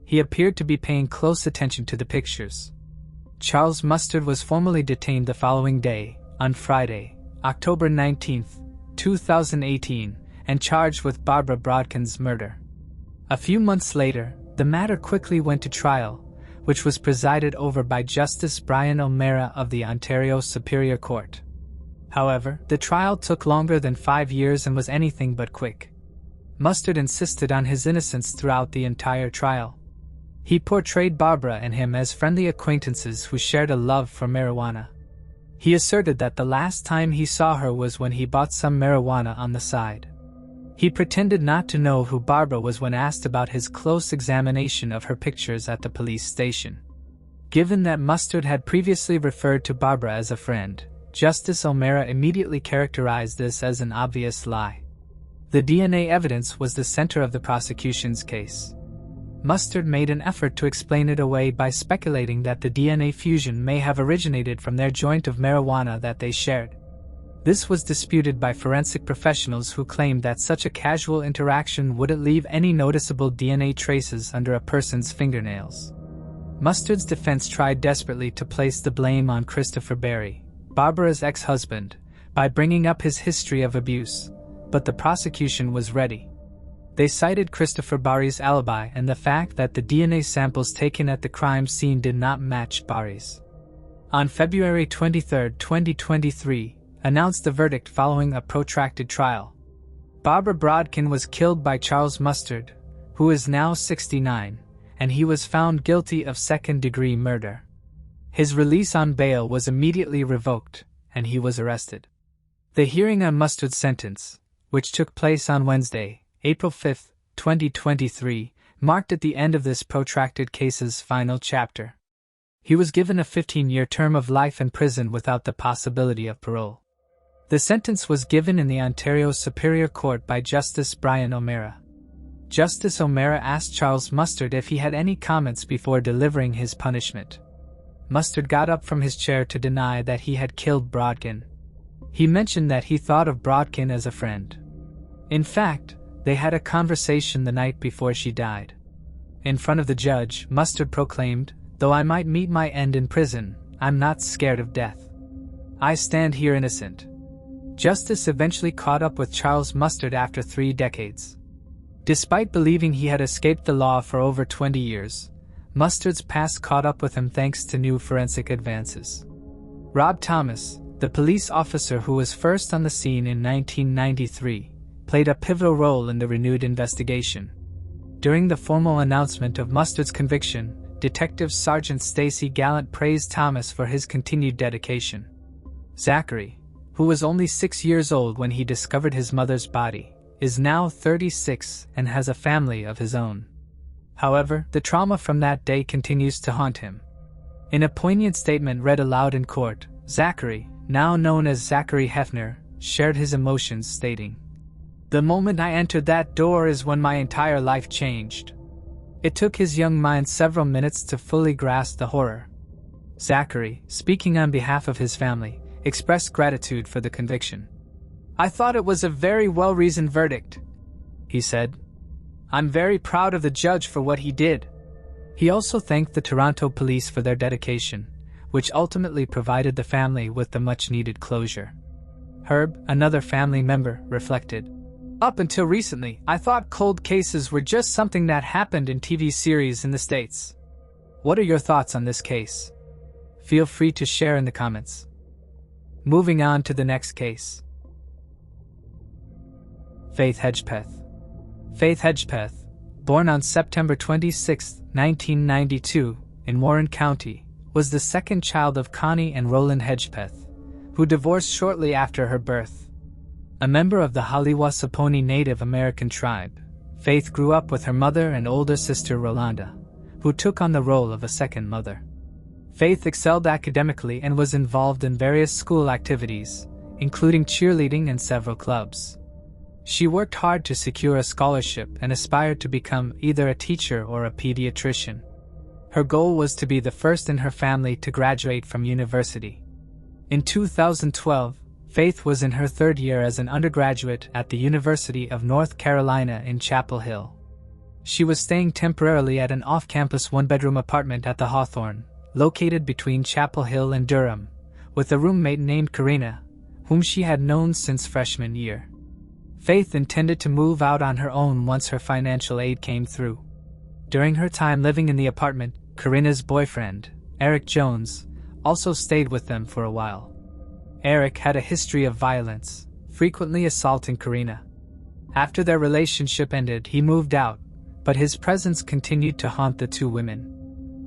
He appeared to be paying close attention to the pictures. Charles Mustard was formally detained the following day, on Friday, October 19, 2018, and charged with Barbara Brodkin's murder. A few months later, the matter quickly went to trial, which was presided over by Justice Brian O'Meara of the Ontario Superior Court. However, the trial took longer than 5 years and was anything but quick. Mustard insisted on his innocence throughout the entire trial. He portrayed Barbara and him as friendly acquaintances who shared a love for marijuana. He asserted that the last time he saw her was when he bought some marijuana on the side. He pretended not to know who Barbara was when asked about his close examination of her pictures at the police station. Given that Mustard had previously referred to Barbara as a friend, Justice O'Meara immediately characterized this as an obvious lie. The DNA evidence was the center of the prosecution's case. Mustard made an effort to explain it away by speculating that the DNA fusion may have originated from their joint of marijuana that they shared. This was disputed by forensic professionals who claimed that such a casual interaction wouldn't leave any noticeable DNA traces under a person's fingernails. Mustard's defense tried desperately to place the blame on Christopher Barry, Barbara's ex-husband, by bringing up his history of abuse, but the prosecution was ready. They cited Christopher Barry's alibi and the fact that the DNA samples taken at the crime scene did not match Barry's. On February 23, 2023, announced the verdict following a protracted trial. Barbara Brodkin was killed by Charles Mustard, who is now 69, and he was found guilty of second-degree murder. His release on bail was immediately revoked, and he was arrested. The hearing on Mustard's sentence, which took place on Wednesday, April 5, 2023, marked at the end of this protracted case's final chapter. He was given a 15-year term of life in prison without the possibility of parole. The sentence was given in the Ontario Superior Court by Justice Brian O'Meara. Justice O'Meara asked Charles Mustard if he had any comments before delivering his punishment. Mustard got up from his chair to deny that he had killed Brodkin. He mentioned that he thought of Brodkin as a friend. In fact, they had a conversation the night before she died. In front of the judge, Mustard proclaimed, "Though I might meet my end in prison, I'm not scared of death. I stand here innocent." Justice eventually caught up with Charles Mustard after 3 decades. Despite believing he had escaped the law for over 20 years, Mustard's past caught up with him thanks to new forensic advances. Rob Thomas, the police officer who was first on the scene in 1993, played a pivotal role in the renewed investigation. During the formal announcement of Mustard's conviction, Detective Sergeant Stacy Gallant praised Thomas for his continued dedication. Zachary, who was only 6 years old when he discovered his mother's body, is now 36 and has a family of his own. However, the trauma from that day continues to haunt him. In a poignant statement read aloud in court, Zachary, now known as Zachary Hefner, shared his emotions, stating, "The moment I entered that door is when my entire life changed." It took his young mind several minutes to fully grasp the horror. Zachary, speaking on behalf of his family, expressed gratitude for the conviction. "I thought it was a very well-reasoned verdict," he said. "I'm very proud of the judge for what he did." He also thanked the Toronto police for their dedication, which ultimately provided the family with the much-needed closure. Herb, another family member, reflected, "Up until recently, I thought cold cases were just something that happened in TV series in the States." What are your thoughts on this case? Feel free to share in the comments. Moving on to the next case. Faith Hedgepeth. Faith Hedgepeth, born on September 26, 1992, in Warren County, was the second child of Connie and Roland Hedgepeth, who divorced shortly after her birth. A member of the Haliwa-Saponi Native American tribe, Faith grew up with her mother and older sister Rolanda, who took on the role of a second mother. Faith excelled academically and was involved in various school activities, including cheerleading and several clubs. She worked hard to secure a scholarship and aspired to become either a teacher or a pediatrician. Her goal was to be the first in her family to graduate from university. In 2012, Faith was in her 3rd year as an undergraduate at the University of North Carolina in Chapel Hill. She was staying temporarily at an off-campus 1-bedroom apartment at the Hawthorne, located between Chapel Hill and Durham, with a roommate named Karina, whom she had known since freshman year. Faith intended to move out on her own once her financial aid came through. During her time living in the apartment, Karina's boyfriend, Eric Jones, also stayed with them for a while. Eric had a history of violence, frequently assaulting Karina. After their relationship ended, he moved out, but his presence continued to haunt the two women.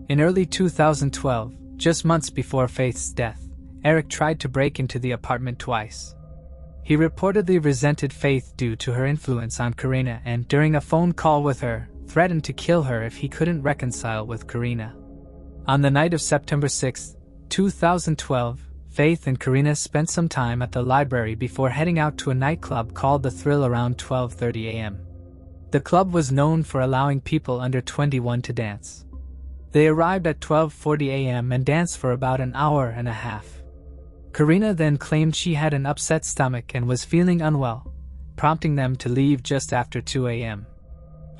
In early 2012, just months before Faith's death, Eric tried to break into the apartment twice. He reportedly resented Faith due to her influence on Karina and, during a phone call with her, threatened to kill her if he couldn't reconcile with Karina. On the night of September 6, 2012, Faith and Karina spent some time at the library before heading out to a nightclub called The Thrill around 12:30 a.m. The club was known for allowing people under 21 to dance. They arrived at 12:40 a.m. and danced for about an hour and a half. Karina then claimed she had an upset stomach and was feeling unwell, prompting them to leave just after 2 a.m.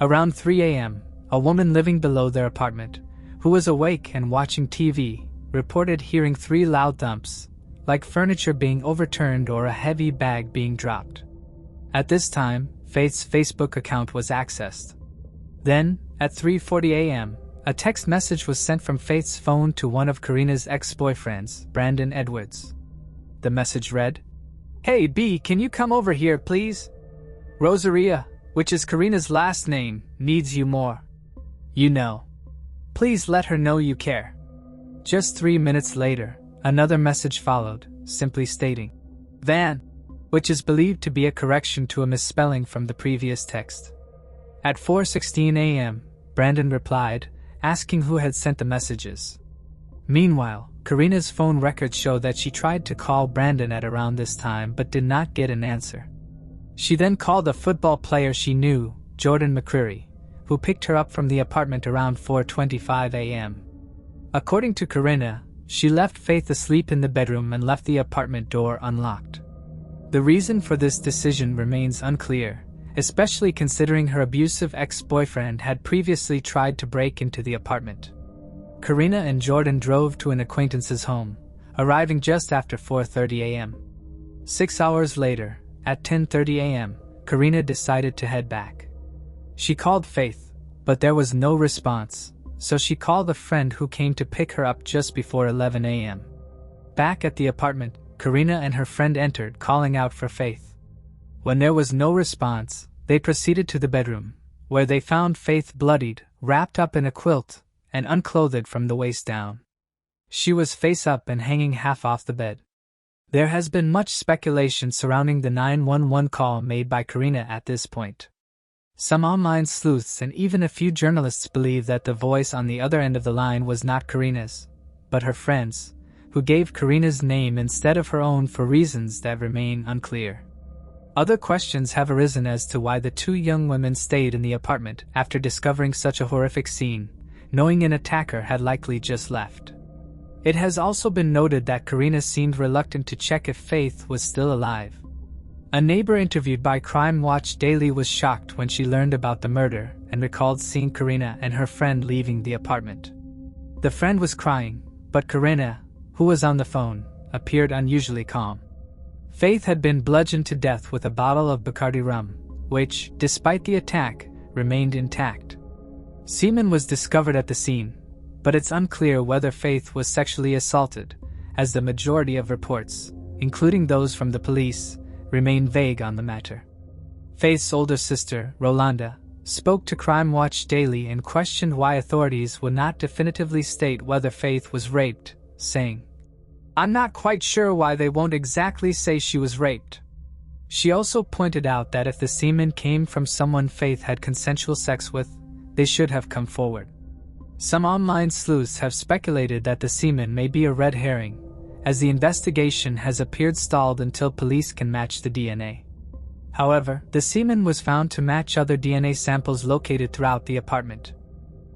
Around 3 a.m., a woman living below their apartment, who was awake and watching TV, reported hearing 3 loud thumps, like furniture being overturned or a heavy bag being dropped. At this time, Faith's Facebook account was accessed. Then, at 3:40 a.m., a text message was sent from Faith's phone to one of Karina's ex-boyfriends, Brandon Edwards. The message read, "Hey B, can you come over here, please? Rosaria, which is Karina's last name, needs you more. You know. Please let her know you care." Just 3 minutes later, another message followed, simply stating, "Van," which is believed to be a correction to a misspelling from the previous text. At 4:16 a.m., Brandon replied, asking who had sent the messages. Meanwhile, Karina's phone records show that she tried to call Brandon at around this time but did not get an answer. She then called a football player she knew, Jordan McCreary, who picked her up from the apartment around 4:25 a.m. According to Karina, she left Faith asleep in the bedroom and left the apartment door unlocked. The reason for this decision remains unclear, especially considering her abusive ex-boyfriend had previously tried to break into the apartment. Karina and Jordan drove to an acquaintance's home, arriving just after 4:30 a.m. 6 hours later, at 10:30 a.m., Karina decided to head back. She called Faith, but there was no response, so she called a friend who came to pick her up just before 11 a.m. Back at the apartment, Karina and her friend entered, calling out for Faith. When there was no response, they proceeded to the bedroom, where they found Faith bloodied, wrapped up in a quilt, and unclothed from the waist down. She was face up and hanging half off the bed. There has been much speculation surrounding the 911 call made by Karina at this point. Some online sleuths and even a few journalists believe that the voice on the other end of the line was not Karina's, but her friend's, who gave Karina's name instead of her own for reasons that remain unclear. Other questions have arisen as to why the two young women stayed in the apartment after discovering such a horrific scene, knowing an attacker had likely just left. It has also been noted that Karina seemed reluctant to check if Faith was still alive. A neighbor interviewed by Crime Watch Daily was shocked when she learned about the murder and recalled seeing Karina and her friend leaving the apartment. The friend was crying, but Karina, who was on the phone, appeared unusually calm. Faith had been bludgeoned to death with a bottle of Bacardi rum, which, despite the attack, remained intact. Semen was discovered at the scene, but it's unclear whether Faith was sexually assaulted, as the majority of reports, including those from the police, remain vague on the matter. Faith's older sister, Rolanda, spoke to Crime Watch Daily and questioned why authorities would not definitively state whether Faith was raped, saying, "I'm not quite sure why they won't exactly say she was raped." She also pointed out that if the semen came from someone Faith had consensual sex with, they should have come forward. Some online sleuths have speculated that the semen may be a red herring, as the investigation has appeared stalled until police can match the DNA. However, the semen was found to match other DNA samples located throughout the apartment.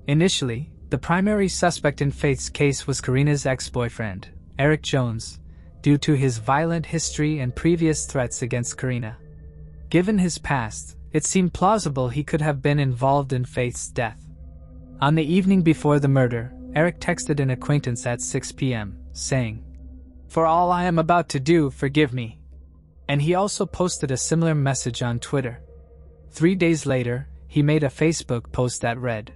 Initially, the primary suspect in Faith's case was Karina's ex-boyfriend, Eric Jones, due to his violent history and previous threats against Karina. Given his past, it seemed plausible he could have been involved in Faith's death. On the evening before the murder, Eric texted an acquaintance at 6 p.m., saying, "For all I am about to do, forgive me." And he also posted a similar message on Twitter. 3 days later, he made a Facebook post that read,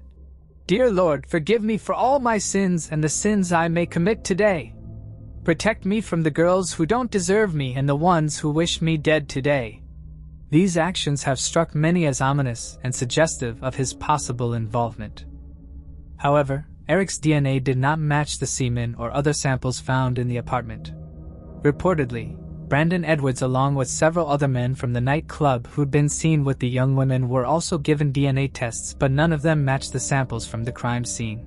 "Dear Lord, forgive me for all my sins and the sins I may commit today. Protect me from the girls who don't deserve me and the ones who wish me dead today." These actions have struck many as ominous and suggestive of his possible involvement. However, Eric's DNA did not match the semen or other samples found in the apartment. Reportedly, Brandon Edwards along with several other men from the nightclub who'd been seen with the young women were also given DNA tests, but none of them matched the samples from the crime scene.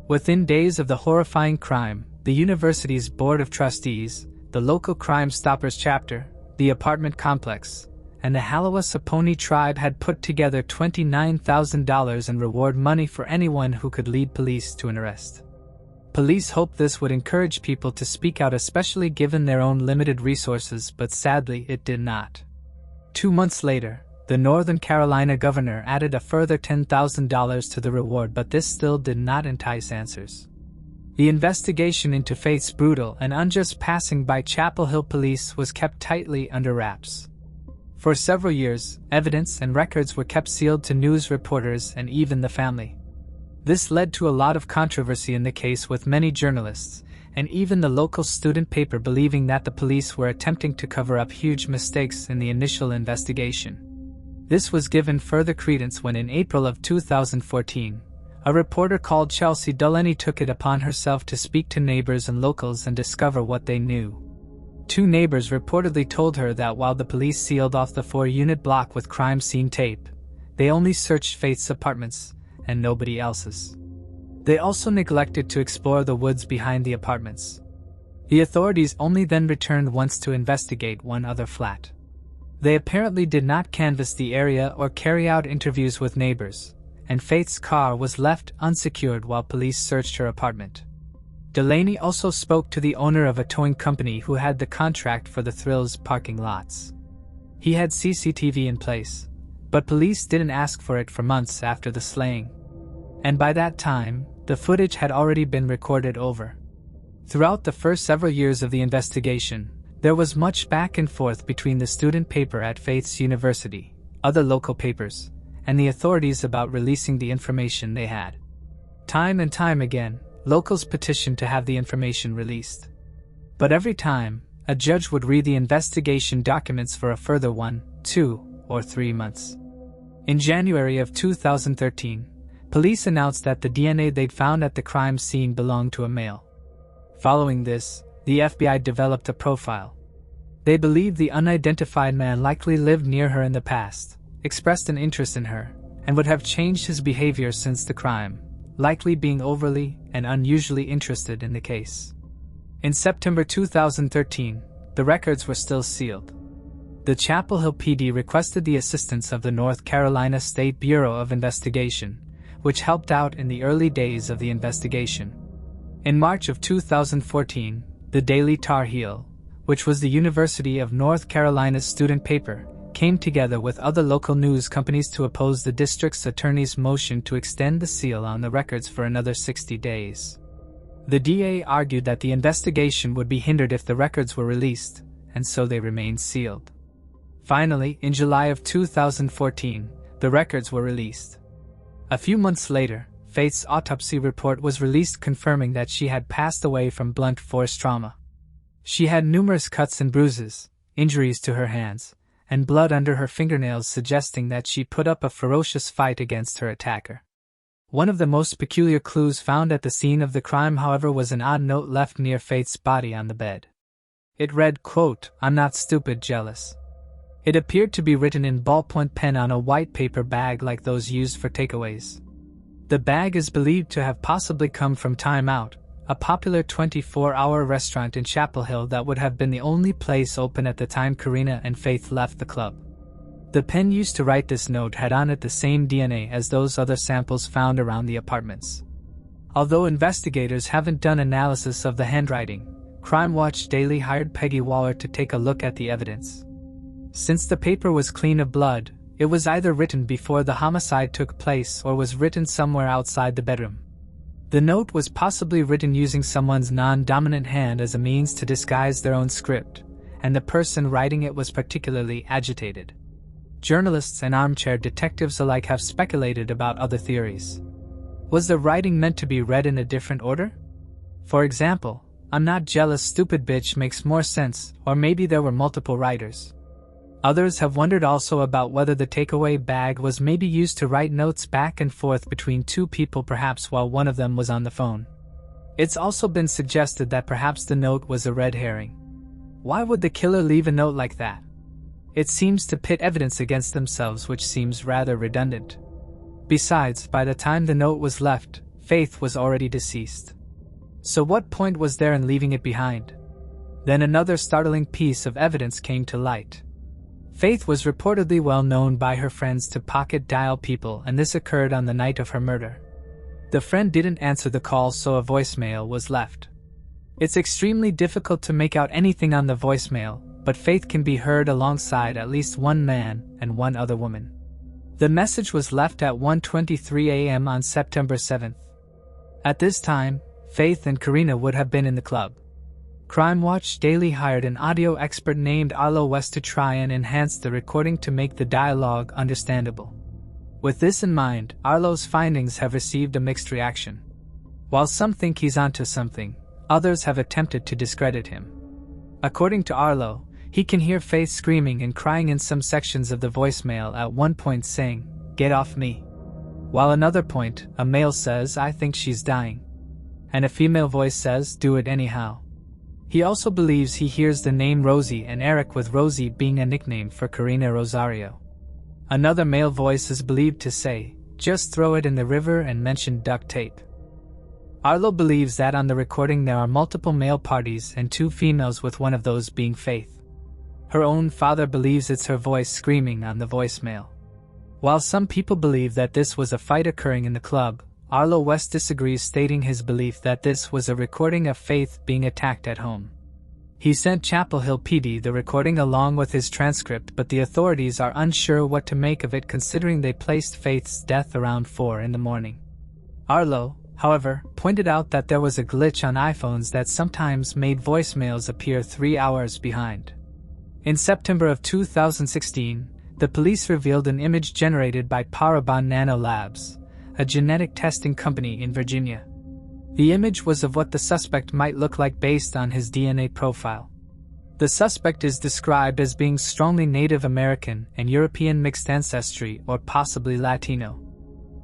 Within days of the horrifying crime, the university's Board of Trustees, the local Crime Stoppers chapter, the apartment complex, and the Halawa-Saponi tribe had put together $29,000 in reward money for anyone who could lead police to an arrest. Police hoped this would encourage people to speak out, especially given their own limited resources, but sadly it did not. 2 months later, the Northern Carolina governor added a further $10,000 to the reward, but this still did not entice answers. The investigation into Faith's brutal and unjust passing by Chapel Hill police was kept tightly under wraps. For several years, evidence and records were kept sealed to news reporters and even the family. This led to a lot of controversy in the case, with many journalists, and even the local student paper, believing that the police were attempting to cover up huge mistakes in the initial investigation. This was given further credence when in April of 2014, a reporter called Chelsea Delaney took it upon herself to speak to neighbors and locals and discover what they knew. 2 neighbors reportedly told her that while the police sealed off the 4-unit block with crime scene tape, they only searched Faith's apartments and nobody else's. They also neglected to explore the woods behind the apartments. The authorities only then returned once to investigate one other flat. They apparently did not canvass the area or carry out interviews with neighbors, and Faith's car was left unsecured while police searched her apartment. Delaney also spoke to the owner of a towing company who had the contract for the Thrills parking lots. He had CCTV in place, but police didn't ask for it for months after the slaying. And by that time, the footage had already been recorded over. Throughout the first several years of the investigation, There was much back and forth between the student paper at Faith's university, other local papers, and the authorities about releasing the information they had. Time and time again, locals petitioned to have the information released. But every time, a judge would read the investigation documents for a further 1, 2, or 3 months. In January of 2013, police announced that the DNA they'd found at the crime scene belonged to a male. Following this, the FBI developed a profile. They believed the unidentified man likely lived near her in the past, expressed an interest in her, and would have changed his behavior since the crime, likely being overly and unusually interested in the case. In September 2013, the records were still sealed. The Chapel Hill PD requested the assistance of the North Carolina State Bureau of Investigation, which helped out in the early days of the investigation. In March of 2014, the Daily Tar Heel, which was the University of North Carolina's student paper, came together with other local news companies to oppose the district's attorney's motion to extend the seal on the records for another 60 days. The DA argued that the investigation would be hindered if the records were released, and so they remained sealed. Finally, in July of 2014, the records were released. A few months later, Faith's autopsy report was released confirming that she had passed away from blunt force trauma. She had numerous cuts and bruises, injuries to her hands, and blood under her fingernails suggesting that she put up a ferocious fight against her attacker. One of the most peculiar clues found at the scene of the crime, however, was an odd note left near Faith's body on the bed. It read, quote, "I'm not stupid, jealous." It appeared to be written in ballpoint pen on a white paper bag like those used for takeaways. The bag is believed to have possibly come from Time Out, a popular 24-hour restaurant in Chapel Hill that would have been the only place open at the time Karina and Faith left the club. The pen used to write this note had on it the same DNA as those other samples found around the apartments. Although investigators haven't done analysis of the handwriting, Crime Watch Daily hired Peggy Waller to take a look at the evidence. Since the paper was clean of blood, it was either written before the homicide took place or was written somewhere outside the bedroom. The note was possibly written using someone's non-dominant hand as a means to disguise their own script, and the person writing it was particularly agitated. Journalists and armchair detectives alike have speculated about other theories. Was the writing meant to be read in a different order? For example, "I'm not jealous, stupid bitch" makes more sense, or maybe there were multiple writers. Others have wondered also about whether the takeaway bag was maybe used to write notes back and forth between two people, perhaps while one of them was on the phone. It's also been suggested that perhaps the note was a red herring. Why would the killer leave a note like that? It seems to pit evidence against themselves, which seems rather redundant. Besides, by the time the note was left, Faith was already deceased. So what point was there in leaving it behind? Then another startling piece of evidence came to light. Faith was reportedly well known by her friends to pocket dial people, and this occurred on the night of her murder. The friend didn't answer the call, so a voicemail was left. It's extremely difficult to make out anything on the voicemail, but Faith can be heard alongside at least one man and one other woman. The message was left at 1:23 a.m. on September 7th. At this time, Faith and Karina would have been in the club. Crime Watch Daily hired an audio expert named Arlo West to try and enhance the recording to make the dialogue understandable. With this in mind, Arlo's findings have received a mixed reaction. While some think he's onto something, others have attempted to discredit him. According to Arlo, he can hear Faith screaming and crying in some sections of the voicemail, at one point saying, "Get off me." While another point, a male says, "I think she's dying." And a female voice says, "Do it anyhow." He also believes he hears the name Rosie and Eric, with Rosie being a nickname for Karina Rosario. Another male voice is believed to say, "Just throw it in the river," and mention duct tape. Arlo believes that on the recording there are multiple male parties and two females, with one of those being Faith. Her own father believes it's her voice screaming on the voicemail. While some people believe that this was a fight occurring in the club, Arlo West disagrees, stating his belief that this was a recording of Faith being attacked at home. He sent Chapel Hill PD the recording along with his transcript, but the authorities are unsure what to make of it, considering they placed Faith's death around 4 in the morning. Arlo, however, pointed out that there was a glitch on iPhones that sometimes made voicemails appear 3 hours behind. In September of 2016, the police revealed an image generated by Parabon Nano Labs, a genetic testing company in Virginia. The image was of what the suspect might look like based on his DNA profile. The suspect is described as being strongly Native American and European mixed ancestry or possibly Latino.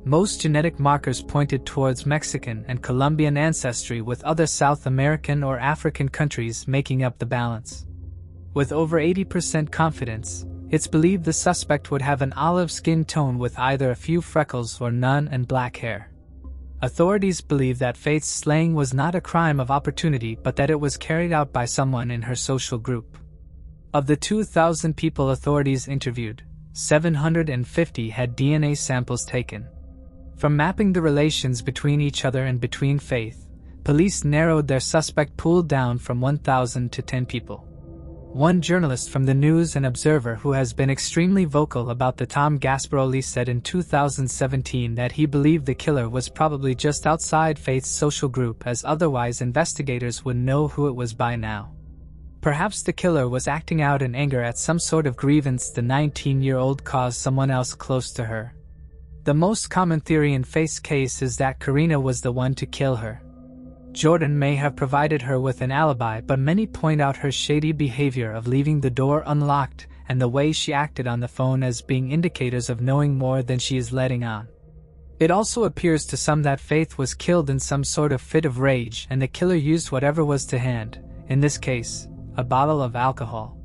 Most genetic markers pointed towards Mexican and Colombian ancestry, with other South American or African countries making up the balance. With over 80% confidence, it's believed the suspect would have an olive skin tone with either a few freckles or none and black hair. Authorities believe that Faith's slaying was not a crime of opportunity but that it was carried out by someone in her social group. Of the 2,000 people authorities interviewed, 750 had DNA samples taken. From mapping the relations between each other and between Faith, police narrowed their suspect pool down from 1,000 to 10 people. One journalist from the News and Observer who has been extremely vocal about the Tom Gasparoli said in 2017 that he believed the killer was probably just outside Faith's social group, as otherwise investigators would know who it was by now. Perhaps the killer was acting out in anger at some sort of grievance the 19-year-old caused someone else close to her. The most common theory in Faith's case is that Karina was the one to kill her. Jordan may have provided her with an alibi, but many point out her shady behavior of leaving the door unlocked and the way she acted on the phone as being indicators of knowing more than she is letting on. It also appears to some that Faith was killed in some sort of fit of rage and the killer used whatever was to hand, in this case, a bottle of alcohol.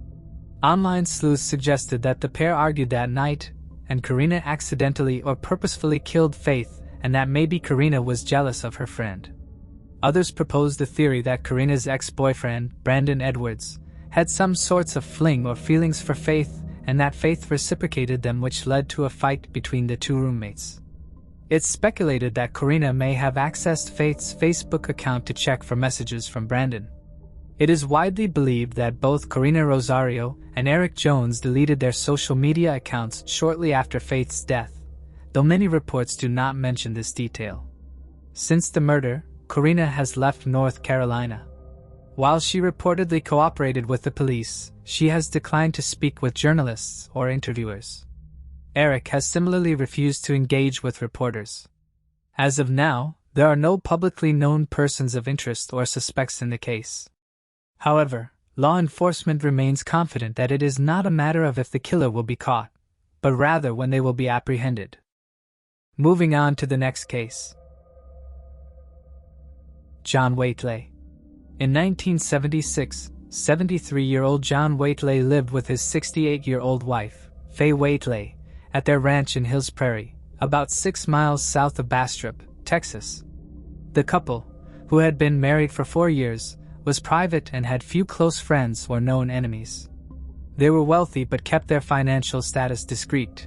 Online sleuths suggested that the pair argued that night, and Karina accidentally or purposefully killed Faith, and that maybe Karina was jealous of her friend. Others proposed the theory that Karina's ex-boyfriend, Brandon Edwards, had some sorts of fling or feelings for Faith, and that Faith reciprocated them, which led to a fight between the two roommates. It's speculated that Karina may have accessed Faith's Facebook account to check for messages from Brandon. It is widely believed that both Karina Rosario and Eric Jones deleted their social media accounts shortly after Faith's death, though many reports do not mention this detail. Since the murder, Karina has left North Carolina. While she reportedly cooperated with the police, she has declined to speak with journalists or interviewers. Eric has similarly refused to engage with reporters. As of now, there are no publicly known persons of interest or suspects in the case. However, law enforcement remains confident that it is not a matter of if the killer will be caught, but rather when they will be apprehended. Moving on to the next case. John Waitley. In 1976, 73-year-old John Waitley lived with his 68-year-old wife, Faye Waitley, at their ranch in Hills Prairie, about 6 miles south of Bastrop, Texas. The couple, who had been married for 4 years, was private and had few close friends or known enemies. They were wealthy but kept their financial status discreet.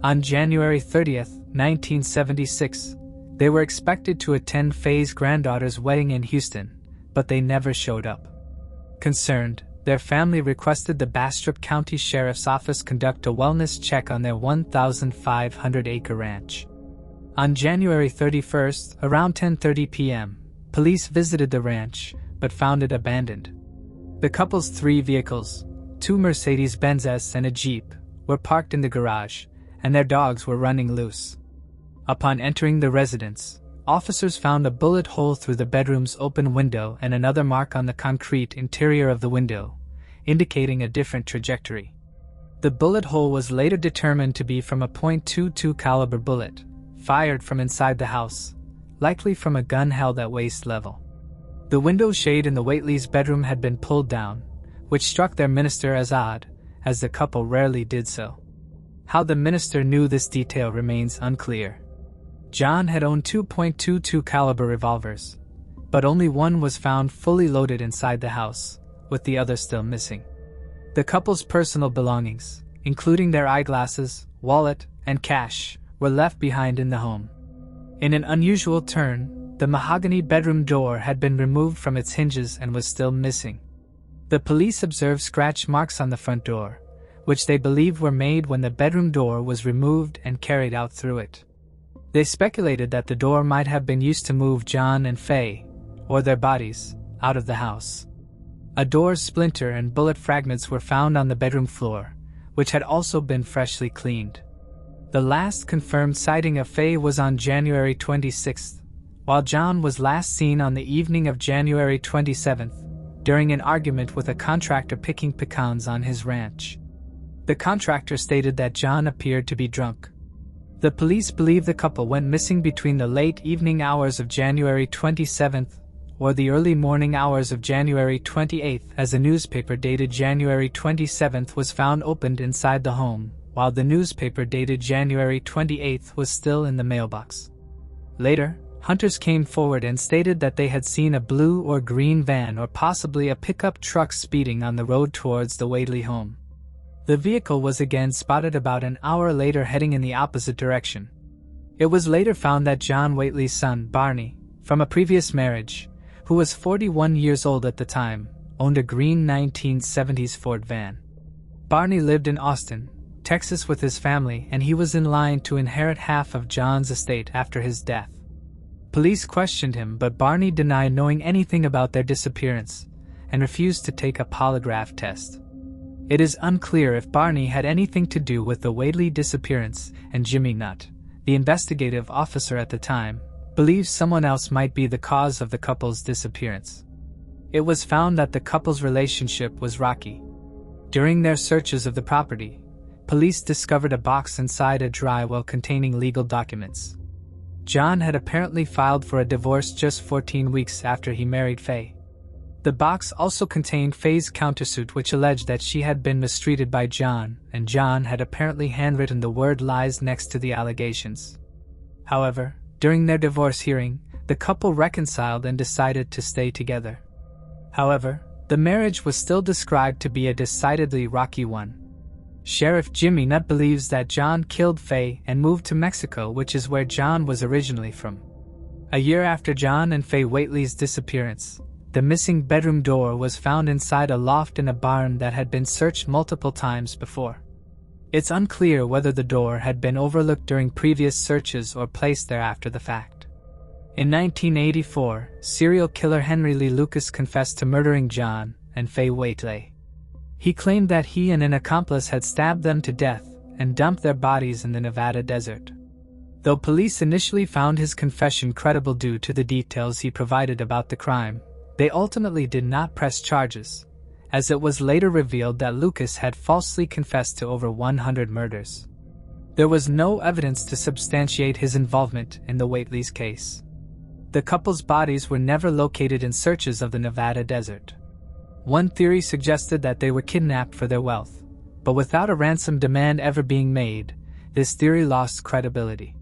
On January 30, 1976, they were expected to attend Faye's granddaughter's wedding in Houston, but they never showed up. Concerned, their family requested the Bastrop County Sheriff's Office conduct a wellness check on their 1,500-acre ranch. On January 31st, around 10:30 p.m., police visited the ranch, but found it abandoned. The couple's 3 vehicles, 2 Mercedes-Benzes and a Jeep, were parked in the garage, and their dogs were running loose. Upon entering the residence, officers found a bullet hole through the bedroom's open window and another mark on the concrete interior of the window, indicating a different trajectory. The bullet hole was later determined to be from a .22 caliber bullet, fired from inside the house, likely from a gun held at waist level. The window shade in the Waitleys' bedroom had been pulled down, which struck their minister as odd, as the couple rarely did so. How the minister knew this detail remains unclear. John had owned 2 .22 caliber revolvers, but only one was found fully loaded inside the house, with the other still missing. The couple's personal belongings, including their eyeglasses, wallet, and cash, were left behind in the home. In an unusual turn, the mahogany bedroom door had been removed from its hinges and was still missing. The police observed scratch marks on the front door, which they believed were made when the bedroom door was removed and carried out through it. They speculated that the door might have been used to move John and Faye, or their bodies, out of the house. A door's splinter and bullet fragments were found on the bedroom floor, which had also been freshly cleaned. The last confirmed sighting of Faye was on January 26th, while John was last seen on the evening of January 27th, during an argument with a contractor picking pecans on his ranch. The contractor stated that John appeared to be drunk. The police believe the couple went missing between the late evening hours of January 27th or the early morning hours of January 28th, as a newspaper dated January 27th was found opened inside the home, while the newspaper dated January 28th was still in the mailbox. Later, hunters came forward and stated that they had seen a blue or green van or possibly a pickup truck speeding on the road towards the Whately home. The vehicle was again spotted about an hour later heading in the opposite direction. It was later found that John Whately's son, Barney, from a previous marriage, who was 41 years old at the time, owned a green 1970s Ford van. Barney lived in Austin, Texas with his family, and he was in line to inherit half of John's estate after his death. Police questioned him, but Barney denied knowing anything about their disappearance and refused to take a polygraph test. It is unclear if Barney had anything to do with the Whately disappearance, and Jimmy Nutt, the investigative officer at the time, believes someone else might be the cause of the couple's disappearance. It was found that the couple's relationship was rocky. During their searches of the property, police discovered a box inside a dry well containing legal documents. John had apparently filed for a divorce just 14 weeks after he married Faye. The box also contained Faye's countersuit, which alleged that she had been mistreated by John, and John had apparently handwritten the word lies next to the allegations. However, during their divorce hearing, the couple reconciled and decided to stay together. However, the marriage was still described to be a decidedly rocky one. Sheriff Jimmy Nutt believes that John killed Faye and moved to Mexico, which is where John was originally from. A year after John and Faye Whately's disappearance, the missing bedroom door was found inside a loft in a barn that had been searched multiple times before. It's unclear whether the door had been overlooked during previous searches or placed there after the fact. In 1984, serial killer Henry Lee Lucas confessed to murdering John and Faye Whately. He claimed that he and an accomplice had stabbed them to death and dumped their bodies in the Nevada desert. Though police initially found his confession credible due to the details he provided about the crime, they ultimately did not press charges, as it was later revealed that Lucas had falsely confessed to over 100 murders. There was no evidence to substantiate his involvement in the Whately's case. The couple's bodies were never located in searches of the Nevada desert. One theory suggested that they were kidnapped for their wealth, but without a ransom demand ever being made, this theory lost credibility.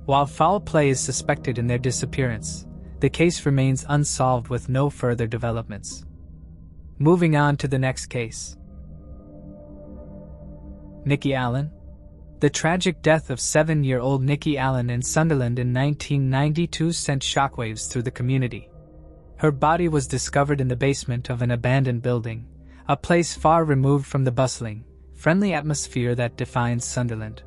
While foul play is suspected in their disappearance, the case remains unsolved with no further developments. Moving on to the next case. Nikki Allen. The tragic death of 7-year-old Nikki Allen in Sunderland in 1992 sent shockwaves through the community. Her body was discovered in the basement of an abandoned building, a place far removed from the bustling, friendly atmosphere that defines Sunderland.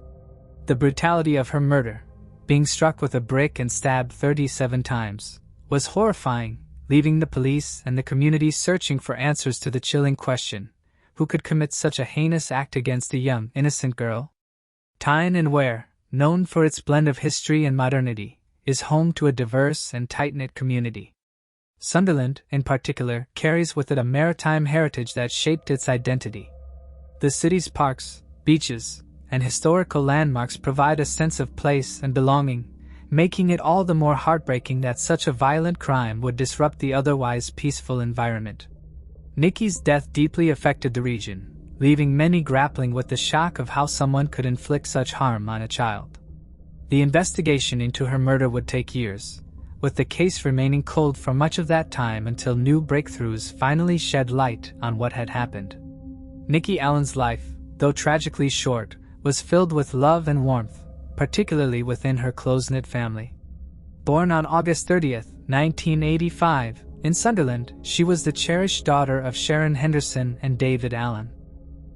The brutality of her murder, being struck with a brick and stabbed 37 times, was horrifying, leaving the police and the community searching for answers to the chilling question: who could commit such a heinous act against a young, innocent girl? Tyne and Wear, known for its blend of history and modernity, is home to a diverse and tight-knit community. Sunderland, in particular, carries with it a maritime heritage that shaped its identity. The city's parks, beaches, and historical landmarks provide a sense of place and belonging, making it all the more heartbreaking that such a violent crime would disrupt the otherwise peaceful environment. Nikki's death deeply affected the region, leaving many grappling with the shock of how someone could inflict such harm on a child. The investigation into her murder would take years, with the case remaining cold for much of that time until new breakthroughs finally shed light on what had happened. Nikki Allen's life, though tragically short, was filled with love and warmth, particularly within her close-knit family. Born on August 30, 1985, in Sunderland, she was the cherished daughter of Sharon Henderson and David Allen.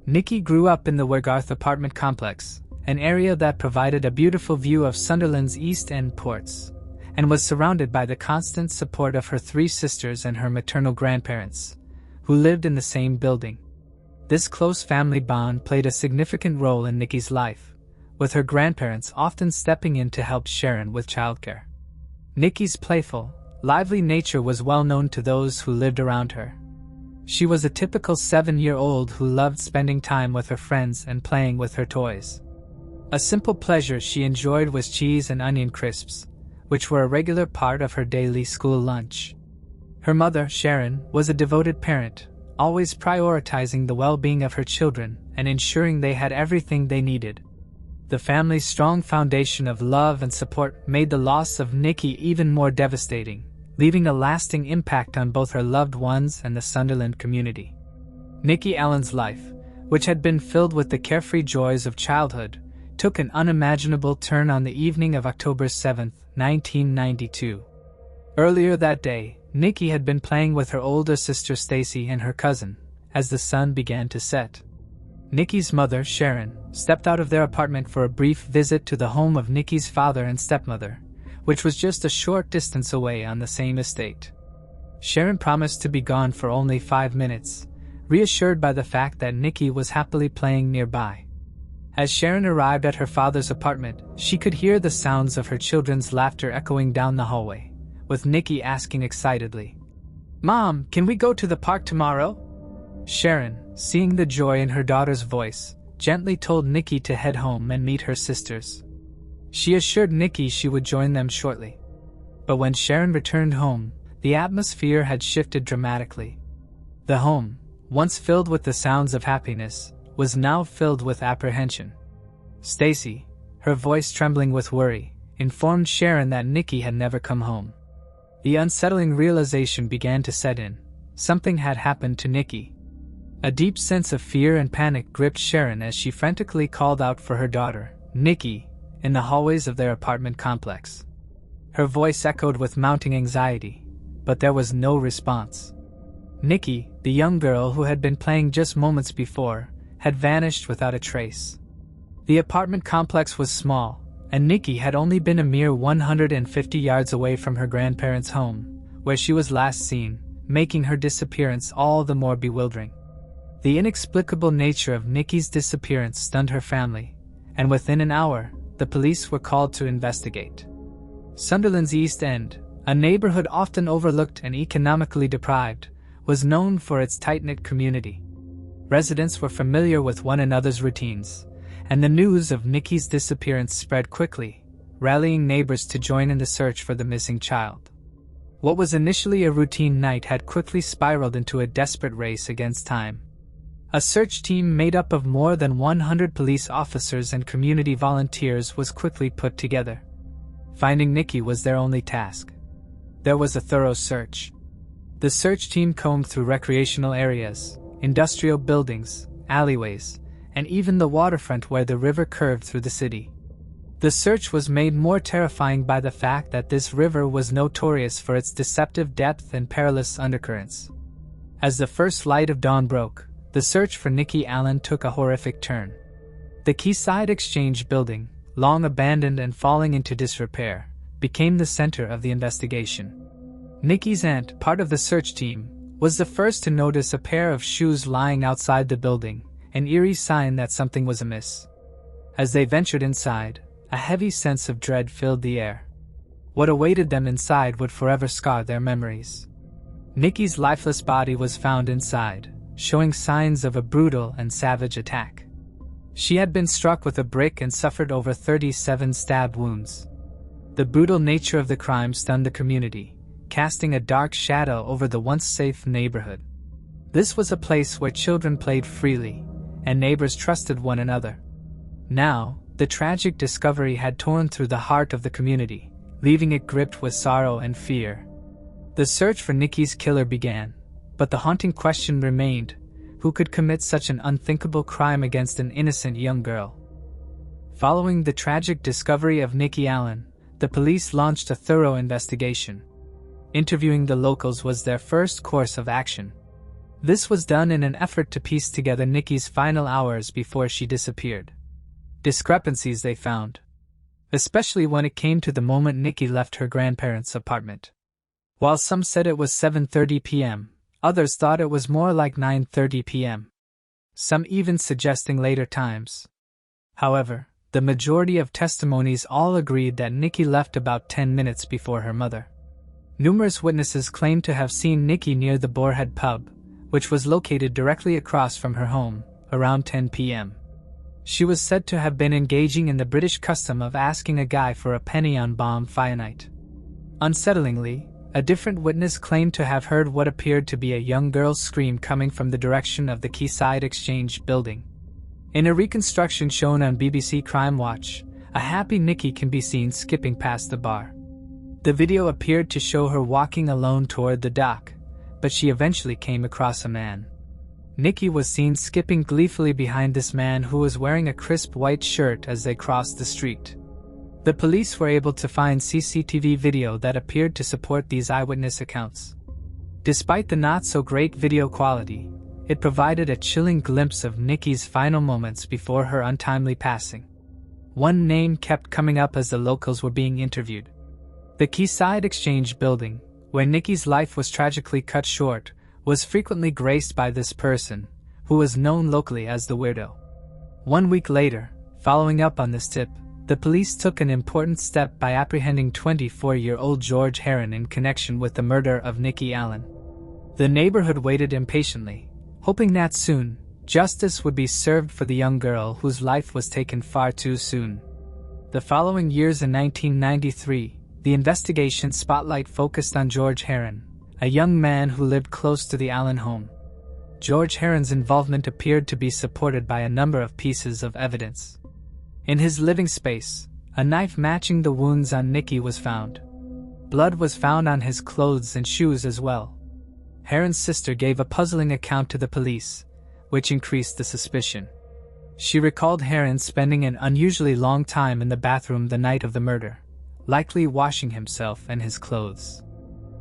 Nikki grew up in the Wergarth apartment complex, an area that provided a beautiful view of Sunderland's East End ports, and was surrounded by the constant support of her 3 sisters and her maternal grandparents, who lived in the same building. This close family bond played a significant role in Nikki's life, with her grandparents often stepping in to help Sharon with childcare. Nikki's playful, lively nature was well known to those who lived around her. She was a typical 7-year-old who loved spending time with her friends and playing with her toys. A simple pleasure she enjoyed was cheese and onion crisps, which were a regular part of her daily school lunch. Her mother, Sharon, was a devoted parent, always prioritizing the well-being of her children and ensuring they had everything they needed. The family's strong foundation of love and support made the loss of Nikki even more devastating, leaving a lasting impact on both her loved ones and the Sunderland community. Nikki Allen's life, which had been filled with the carefree joys of childhood, took an unimaginable turn on the evening of October 7, 1992. Earlier that day, Nikki had been playing with her older sister Stacy and her cousin, as the sun began to set. Nikki's mother, Sharon, stepped out of their apartment for a brief visit to the home of Nikki's father and stepmother, which was just a short distance away on the same estate. Sharon promised to be gone for only 5 minutes, reassured by the fact that Nikki was happily playing nearby. As Sharon arrived at her father's apartment, she could hear the sounds of her children's laughter echoing down the hallway, with Nikki asking excitedly, "Mom, can we go to the park tomorrow?" Sharon, seeing the joy in her daughter's voice, gently told Nikki to head home and meet her sisters. She assured Nikki she would join them shortly. But when Sharon returned home, the atmosphere had shifted dramatically. The home, once filled with the sounds of happiness, was now filled with apprehension. Stacy, her voice trembling with worry, informed Sharon that Nikki had never come home. The unsettling realization began to set in. Something had happened to Nikki. A deep sense of fear and panic gripped Sharon as she frantically called out for her daughter, Nikki, in the hallways of their apartment complex. Her voice echoed with mounting anxiety, but there was no response. Nikki, the young girl who had been playing just moments before, had vanished without a trace. The apartment complex was small, and Nikki had only been a mere 150 yards away from her grandparents' home, where she was last seen, making her disappearance all the more bewildering. The inexplicable nature of Nikki's disappearance stunned her family, and within an hour, the police were called to investigate. Sunderland's East End, a neighborhood often overlooked and economically deprived, was known for its tight-knit community. Residents were familiar with one another's routines, and the news of Nikki's disappearance spread quickly, rallying neighbors to join in the search for the missing child. What was initially a routine night had quickly spiraled into a desperate race against time. A search team made up of more than 100 police officers and community volunteers was quickly put together. Finding Nikki was their only task. There was a thorough search. The search team combed through recreational areas, industrial buildings, alleyways, and even the waterfront where the river curved through the city. The search was made more terrifying by the fact that this river was notorious for its deceptive depth and perilous undercurrents. As the first light of dawn broke, the search for Nikki Allen took a horrific turn. The Quayside Exchange building, long abandoned and falling into disrepair, became the center of the investigation. Nikki's aunt, part of the search team, was the first to notice a pair of shoes lying outside the building, an eerie sign that something was amiss. As they ventured inside, a heavy sense of dread filled the air. What awaited them inside would forever scar their memories. Nikki's lifeless body was found inside, showing signs of a brutal and savage attack. She had been struck with a brick and suffered over 37 stab wounds. The brutal nature of the crime stunned the community, casting a dark shadow over the once safe neighborhood. This was a place where children played freely, and neighbors trusted one another. Now, the tragic discovery had torn through the heart of the community, leaving it gripped with sorrow and fear. The search for Nikki's killer began, but the haunting question remained: who could commit such an unthinkable crime against an innocent young girl? Following the tragic discovery of Nikki Allen, the police launched a thorough investigation. Interviewing the locals was their first course of action. This was done in an effort to piece together Nikki's final hours before she disappeared. discrepancies they found, especially when it came to the moment Nikki left her grandparents' apartment. While some said it was 7:30 p.m., others thought it was more like 9:30 p.m., some even suggesting later times. However, the majority of testimonies all agreed that Nikki left about 10 minutes before her mother. Numerous witnesses claimed to have seen Nikki near the Boarhead pub, which was located directly across from her home, around 10 p.m. She was said to have been engaging in the British custom of asking a guy for a penny on bomb Fionite. Unsettlingly, a different witness claimed to have heard what appeared to be a young girl's scream coming from the direction of the Quayside Exchange building. In a reconstruction shown on BBC Crime Watch, a happy Nikki can be seen skipping past the bar. The video appeared to show her walking alone toward the dock, but she eventually came across a man. Nikki was seen skipping gleefully behind this man who was wearing a crisp white shirt as they crossed the street. The police were able to find CCTV video that appeared to support these eyewitness accounts. Despite the not-so-great video quality, it provided a chilling glimpse of Nikki's final moments before her untimely passing. One name kept coming up as the locals were being interviewed. The Quayside Exchange building, where Nikki's life was tragically cut short, was frequently graced by this person, who was known locally as the Weirdo. 1 week later, following up on this tip, the police took an important step by apprehending 24-year-old George Heron in connection with the murder of Nikki Allen. The neighborhood waited impatiently, hoping that soon, justice would be served for the young girl whose life was taken far too soon. The following years in 1993, the investigation spotlight focused on George Heron, a young man who lived close to the Allen home. George Heron's involvement appeared to be supported by a number of pieces of evidence. In his living space, a knife matching the wounds on Nikki was found. Blood was found on his clothes and shoes as well. Heron's sister gave a puzzling account to the police, which increased the suspicion. She recalled Heron spending an unusually long time in the bathroom the night of the murder, likely washing himself and his clothes.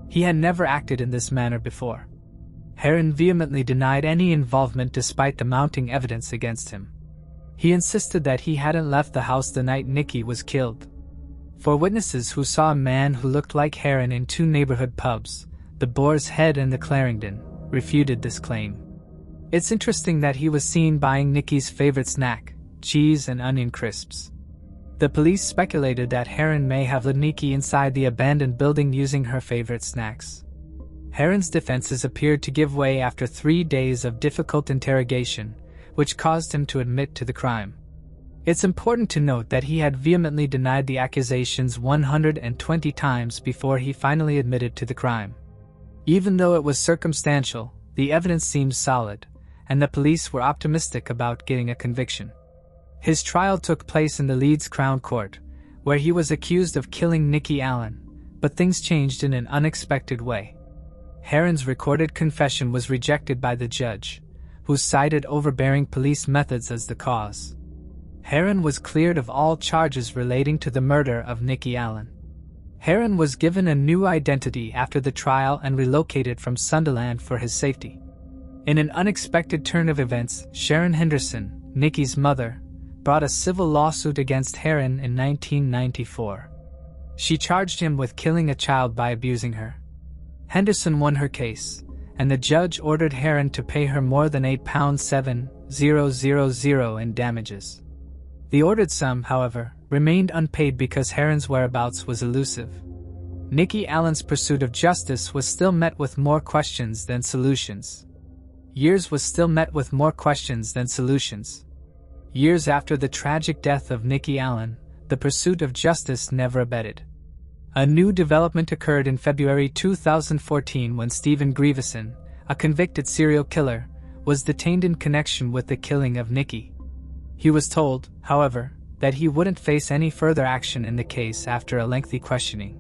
He had never acted in this manner before. Heron vehemently denied any involvement despite the mounting evidence against him. He insisted that he hadn't left the house the night Nikki was killed. For witnesses who saw a man who looked like Heron in two neighborhood pubs, the Boar's Head and the Clarendon, refuted this claim. It's interesting that he was seen buying Nikki's favorite snack, cheese and onion crisps. The police speculated that Heron may have led Nikki inside the abandoned building using her favorite snacks. Heron's defenses appeared to give way after 3 days of difficult interrogation, which caused him to admit to the crime. It's important to note that he had vehemently denied the accusations 120 times before he finally admitted to the crime. Even though it was circumstantial, the evidence seemed solid, and the police were optimistic about getting a conviction. His trial took place in the Leeds Crown Court, where he was accused of killing Nikki Allen, but things changed in an unexpected way. Heron's recorded confession was rejected by the judge, who cited overbearing police methods as the cause. Heron was cleared of all charges relating to the murder of Nikki Allen. Heron was given a new identity after the trial and relocated from Sunderland for his safety. In an unexpected turn of events, Sharon Henderson, Nikki's mother, brought a civil lawsuit against Heron in 1994. She charged him with killing a child by abusing her. Henderson won her case, and the judge ordered Heron to pay her more than £8,700 in damages. The ordered sum, however, remained unpaid because Heron's whereabouts was elusive. Nikki Allen's pursuit of justice was still met with more questions than solutions. Years after the tragic death of Nikki Allen, the pursuit of justice never abated. A new development occurred in February 2014 when Stephen Grieveson, a convicted serial killer, was detained in connection with the killing of Nikki. He was told, however, that he wouldn't face any further action in the case after a lengthy questioning.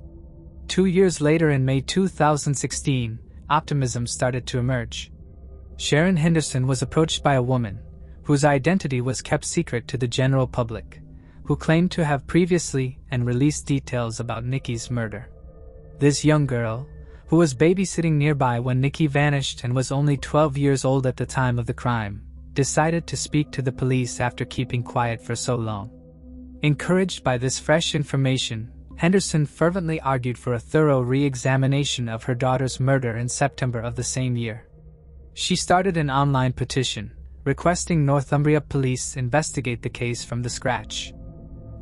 2 years later, in May 2016, optimism started to emerge. Sharon Henderson was approached by a woman, whose identity was kept secret to the general public, who claimed to have previously and released details about Nikki's murder. This young girl, who was babysitting nearby when Nikki vanished and was only 12 years old at the time of the crime, decided to speak to the police after keeping quiet for so long. Encouraged by this fresh information, Henderson fervently argued for a thorough re-examination of her daughter's murder in September of the same year. She started an online petition, requesting Northumbria police investigate the case from the scratch.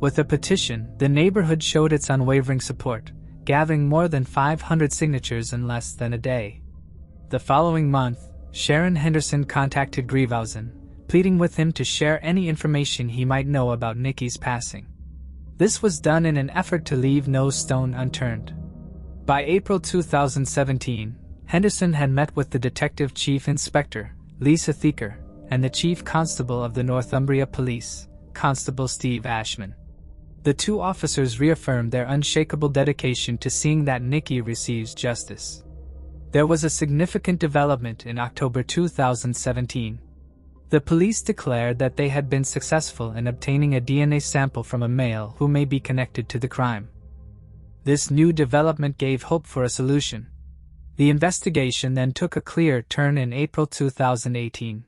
With the petition, the neighborhood showed its unwavering support, gathering more than 500 signatures in less than a day. The following month, Sharon Henderson contacted Grevehausen, pleading with him to share any information he might know about Nikki's passing. This was done in an effort to leave no stone unturned. By April 2017, Henderson had met with the Detective Chief Inspector, Lisa Ethier, and the Chief Constable of the Northumbria Police, Constable Steve Ashman. The two officers reaffirmed their unshakable dedication to seeing that Nikki receives justice. There was a significant development in October 2017. The police declared that they had been successful in obtaining a DNA sample from a male who may be connected to the crime. This new development gave hope for a solution. The investigation then took a clear turn in April 2018.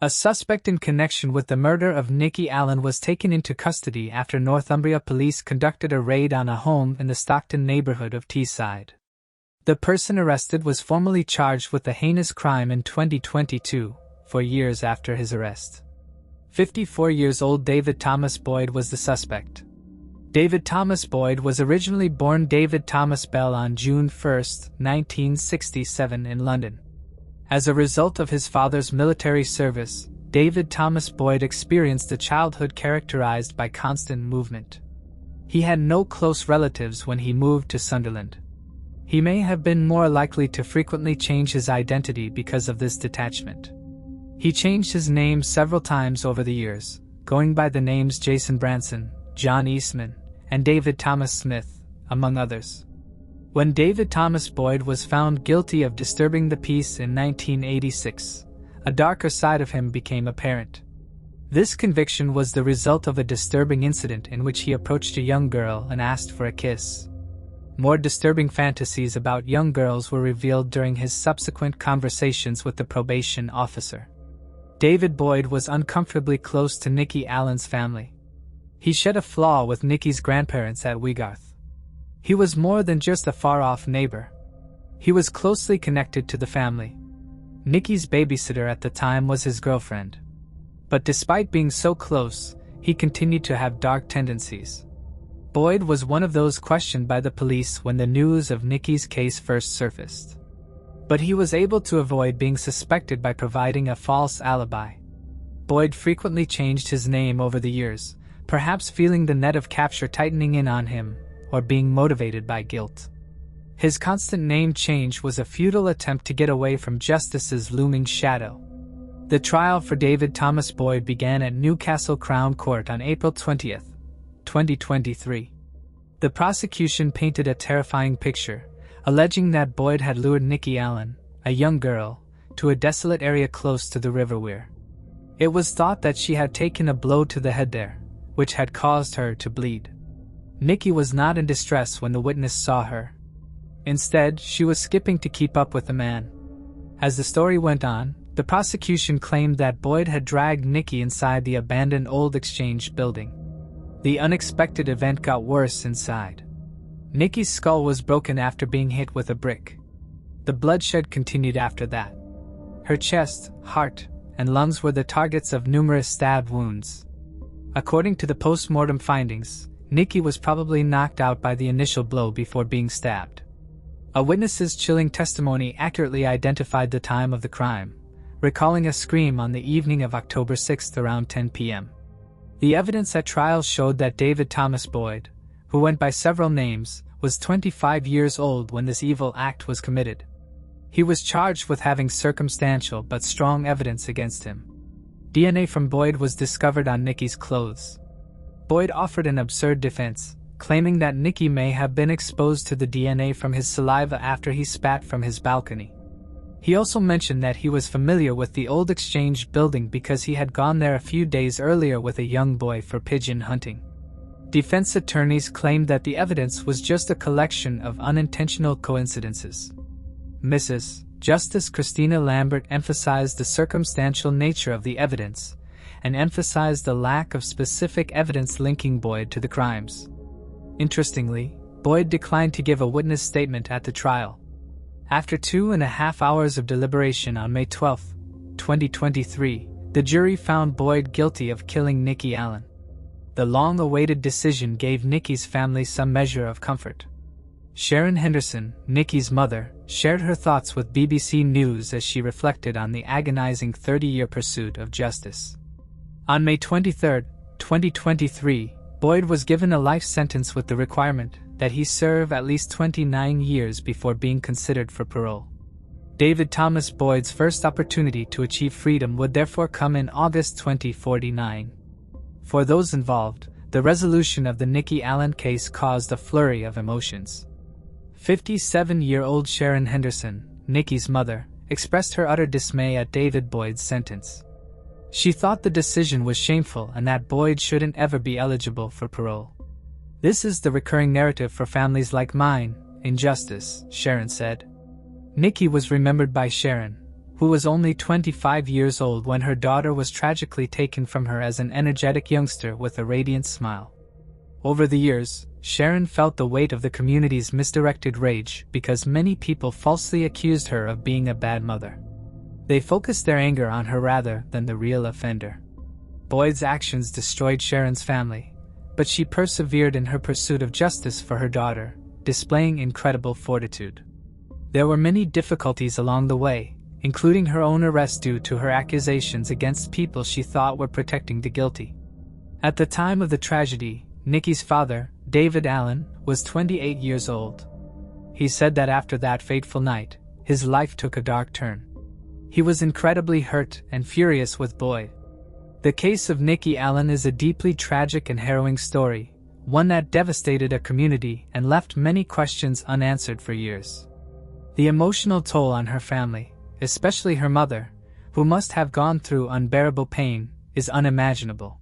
A suspect in connection with the murder of Nikki Allen was taken into custody after Northumbria police conducted a raid on a home in the Stockton neighborhood of Teesside. The person arrested was formally charged with the heinous crime in 2022, 4 years after his arrest. 54-year-old David Thomas Boyd was the suspect. David Thomas Boyd was originally born David Thomas Bell on June 1, 1967 in London. As a result of his father's military service, David Thomas Boyd experienced a childhood characterized by constant movement. He had no close relatives when he moved to Sunderland. He may have been more likely to frequently change his identity because of this detachment. He changed his name several times over the years, going by the names Jason Branson, John Eastman, and David Thomas Smith, among others. When David Thomas Boyd was found guilty of disturbing the peace in 1986, a darker side of him became apparent. This conviction was the result of a disturbing incident in which he approached a young girl and asked for a kiss. More disturbing fantasies about young girls were revealed during his subsequent conversations with the probation officer. David Boyd was uncomfortably close to Nikki Allen's family. He shared a flaw with Nikki's grandparents at Wegarth. He was more than just a far-off neighbor. He was closely connected to the family. Nikki's babysitter at the time was his girlfriend. But despite being so close, he continued to have dark tendencies. Boyd was one of those questioned by the police when the news of Nikki's case first surfaced. But he was able to avoid being suspected by providing a false alibi. Boyd frequently changed his name over the years, perhaps feeling the net of capture tightening in on him, or being motivated by guilt. His constant name change was a futile attempt to get away from justice's looming shadow. The trial for David Thomas Boyd began at Newcastle Crown Court on April 20, 2023. The prosecution painted a terrifying picture, alleging that Boyd had lured Nikki Allen, a young girl, to a desolate area close to the River Wear. It was thought that she had taken a blow to the head there, which had caused her to bleed. Nikki was not in distress when the witness saw her. Instead, she was skipping to keep up with the man. As the story went on, the prosecution claimed that Boyd had dragged Nikki inside the abandoned old exchange building. The unexpected event got worse inside. Nikki's skull was broken after being hit with a brick. The bloodshed continued after that. Her chest, heart, and lungs were the targets of numerous stab wounds. According to the post-mortem findings, Nikki was probably knocked out by the initial blow before being stabbed. A witness's chilling testimony accurately identified the time of the crime, recalling a scream on the evening of October 6 around 10 p.m. The evidence at trial showed that David Thomas Boyd, who went by several names, was 25 years old when this evil act was committed. He was charged with having circumstantial but strong evidence against him. DNA from Boyd was discovered on Nikki's clothes. Boyd offered an absurd defense, claiming that Nikki may have been exposed to the DNA from his saliva after he spat from his balcony. He also mentioned that he was familiar with the old exchange building because he had gone there a few days earlier with a young boy for pigeon hunting. Defense attorneys claimed that the evidence was just a collection of unintentional coincidences. Mrs. Justice Christina Lambert emphasized the circumstantial nature of the evidence, and emphasized the lack of specific evidence linking Boyd to the crimes. Interestingly, Boyd declined to give a witness statement at the trial. After 2.5 hours of deliberation on May 12, 2023, the jury found Boyd guilty of killing Nikki Allen. The long-awaited decision gave Nikki's family some measure of comfort. Sharon Henderson, Nikki's mother, shared her thoughts with BBC News as she reflected on the agonizing 30-year pursuit of justice. On May 23, 2023, Boyd was given a life sentence with the requirement that he serve at least 29 years before being considered for parole. David Thomas Boyd's first opportunity to achieve freedom would therefore come in August 2049. For those involved, the resolution of the Nikki Allen case caused a flurry of emotions. 57-year-old Sharon Henderson, Nikki's mother, expressed her utter dismay at David Boyd's sentence. She thought the decision was shameful and that Boyd shouldn't ever be eligible for parole. "This is the recurring narrative for families like mine, injustice," Sharon said. Nikki was remembered by Sharon, who was only 25 years old when her daughter was tragically taken from her as an energetic youngster with a radiant smile. Over the years, Sharon felt the weight of the community's misdirected rage because many people falsely accused her of being a bad mother. They focused their anger on her rather than the real offender. Boyd's actions destroyed Sharon's family, but she persevered in her pursuit of justice for her daughter, displaying incredible fortitude. There were many difficulties along the way, including her own arrest due to her accusations against people she thought were protecting the guilty. At the time of the tragedy, Nikki's father, David Allen, was 28 years old. He said that after that fateful night, his life took a dark turn. He was incredibly hurt and furious with Boyd. The case of Nikki Allen is a deeply tragic and harrowing story, one that devastated a community and left many questions unanswered for years. The emotional toll on her family, especially her mother, who must have gone through unbearable pain, is unimaginable.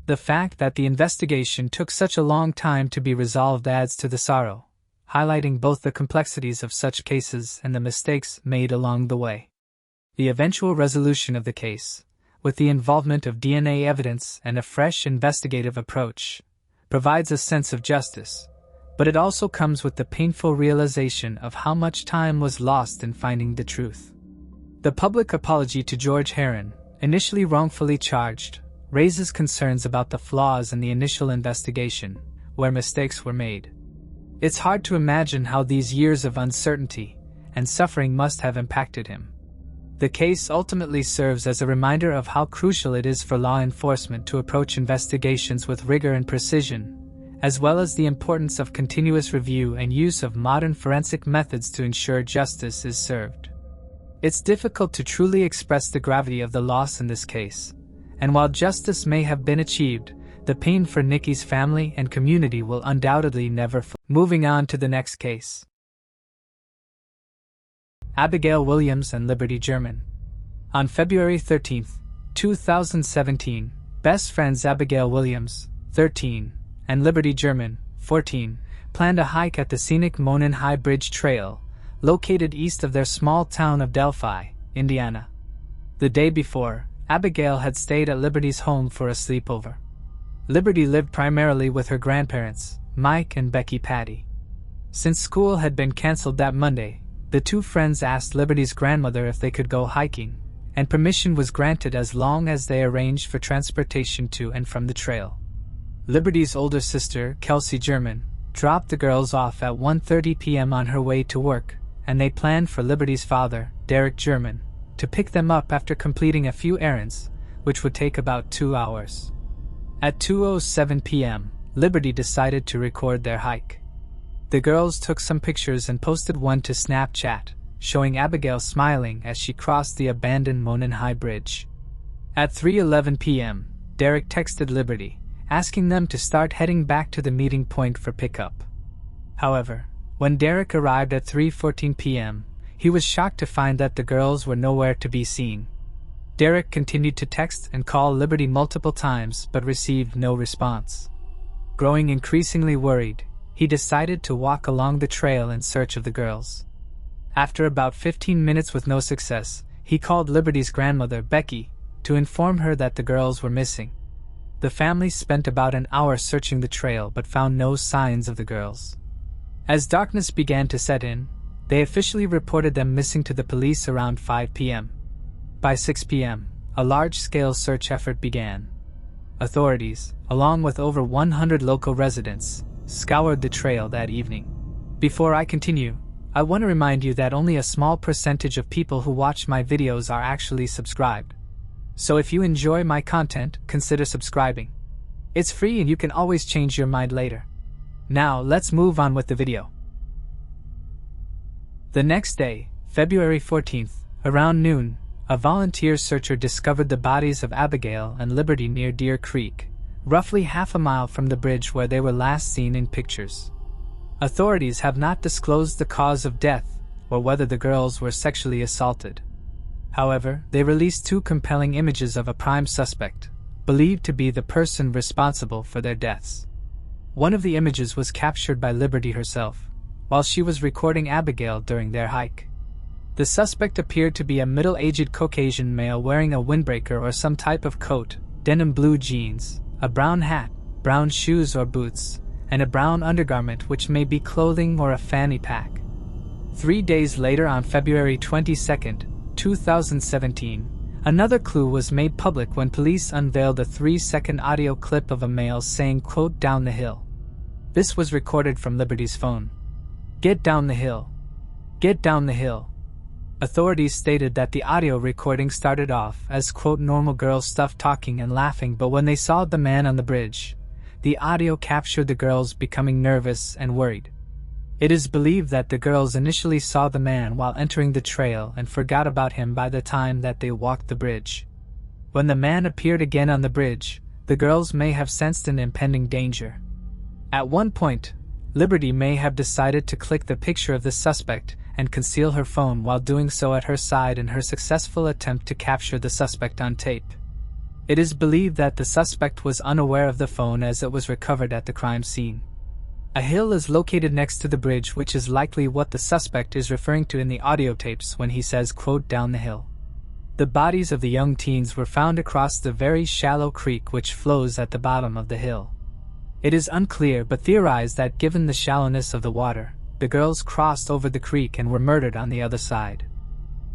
The fact that the investigation took such a long time to be resolved adds to the sorrow, highlighting both the complexities of such cases and the mistakes made along the way. The eventual resolution of the case, with the involvement of DNA evidence and a fresh investigative approach, provides a sense of justice, but it also comes with the painful realization of how much time was lost in finding the truth. The public apology to George Herron, initially wrongfully charged, raises concerns about the flaws in the initial investigation, where mistakes were made. It's hard to imagine how these years of uncertainty and suffering must have impacted him. The case ultimately serves as a reminder of how crucial it is for law enforcement to approach investigations with rigor and precision, as well as the importance of continuous review and use of modern forensic methods to ensure justice is served. It's difficult to truly express the gravity of the loss in this case, and while justice may have been achieved, the pain for Nikki's family and community will undoubtedly never fully. Moving on to the next case. Abigail Williams and Liberty German. On February 13, 2017, best friends Abigail Williams, 13, and Liberty German, 14, planned a hike at the scenic Monon High Bridge Trail, located east of their small town of Delphi, Indiana. The day before, Abigail had stayed at Liberty's home for a sleepover. Liberty lived primarily with her grandparents, Mike and Becky Patty. Since school had been canceled that Monday, the two friends asked Liberty's grandmother if they could go hiking, and permission was granted as long as they arranged for transportation to and from the trail. Liberty's older sister, Kelsey German, dropped the girls off at 1:30 p.m. on her way to work, and they planned for Liberty's father, Derek German, to pick them up after completing a few errands, which would take about 2 hours. At 2:07 p.m., Liberty decided to record their hike. The girls took some pictures and posted one to Snapchat, showing Abigail smiling as she crossed the abandoned Monon High Bridge. At 3:11 p.m., Derek texted Liberty, asking them to start heading back to the meeting point for pickup. However, when Derek arrived at 3:14 p.m., he was shocked to find that the girls were nowhere to be seen. Derek continued to text and call Liberty multiple times but received no response. Growing increasingly worried, he decided to walk along the trail in search of the girls. After about 15 minutes with no success, he called Liberty's grandmother, Becky, to inform her that the girls were missing. The family spent about an hour searching the trail but found no signs of the girls. As darkness began to set in, they officially reported them missing to the police around 5 p.m. By 6 p.m., a large-scale search effort began. Authorities, along with over 100 local residents, scoured the trail that evening. Before I continue, I want to remind you that only a small percentage of people who watch my videos are actually subscribed. So if you enjoy my content, consider subscribing. It's free and you can always change your mind later. Now, let's move on with the video. The next day, February 14th, around noon, a volunteer searcher discovered the bodies of Abigail and Liberty near Deer Creek, roughly half a mile from the bridge where they were last seen in pictures. Authorities have not disclosed the cause of death or whether the girls were sexually assaulted. However, they released 2 compelling images of a prime suspect, believed to be the person responsible for their deaths. One of the images was captured by Liberty herself, while she was recording Abigail during their hike. The suspect appeared to be a middle-aged Caucasian male wearing a windbreaker or some type of coat, denim blue jeans, a brown hat, brown shoes or boots, and a brown undergarment which may be clothing or a fanny pack. 3 days later, on February 22, 2017, another clue was made public when police unveiled a 3-second audio clip of a male saying, quote, "Down the hill." This was recorded from Liberty's phone. "Get down the hill. Get down the hill." Authorities stated that the audio recording started off as, quote, normal girl stuff talking and laughing, but when they saw the man on the bridge, the audio captured the girls becoming nervous and worried. It is believed that the girls initially saw the man while entering the trail and forgot about him by the time that they walked the bridge. When the man appeared again on the bridge, the girls may have sensed an impending danger. At one point, Liberty may have decided to click the picture of the suspect and conceal her phone while doing so at her side in her successful attempt to capture the suspect on tape. It is believed that the suspect was unaware of the phone as it was recovered at the crime scene. A hill is located next to the bridge, which is likely what the suspect is referring to in the audio tapes when he says, quote, "down the hill." The bodies of the young teens were found across the very shallow creek which flows at the bottom of the hill. It is unclear but theorized that given the shallowness of the water, the girls crossed over the creek and were murdered on the other side.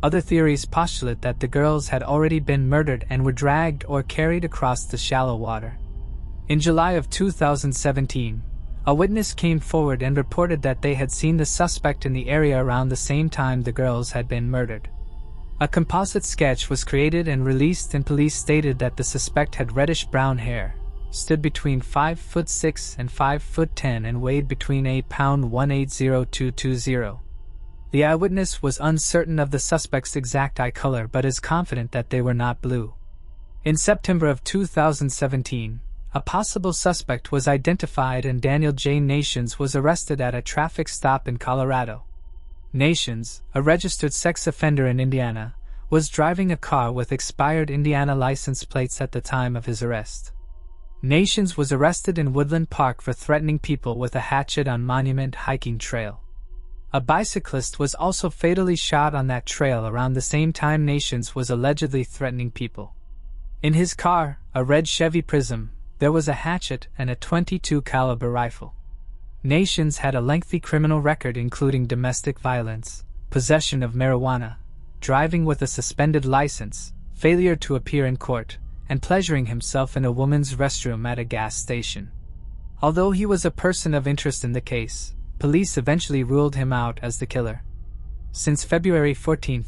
Other theories postulate that the girls had already been murdered and were dragged or carried across the shallow water. In July of 2017, a witness came forward and reported that they had seen the suspect in the area around the same time the girls had been murdered. A composite sketch was created and released, and police stated that the suspect had reddish-brown hair, stood between 5'6" and 5'10" and weighed between 8 pounds 180–220. The eyewitness was uncertain of the suspect's exact eye color but is confident that they were not blue. In September of 2017, a possible suspect was identified and Daniel J. Nations was arrested at a traffic stop in Colorado. Nations, a registered sex offender in Indiana, was driving a car with expired Indiana license plates at the time of his arrest. Nations was arrested in Woodland Park for threatening people with a hatchet on Monument Hiking Trail. A bicyclist was also fatally shot on that trail around the same time Nations was allegedly threatening people. In his car, a red Chevy Prism, there was a hatchet and a .22 caliber rifle. Nations had a lengthy criminal record including domestic violence, possession of marijuana, driving with a suspended license, failure to appear in court, and pleasuring himself in a woman's restroom at a gas station. Although he was a person of interest in the case, police eventually ruled him out as the killer. Since February 14,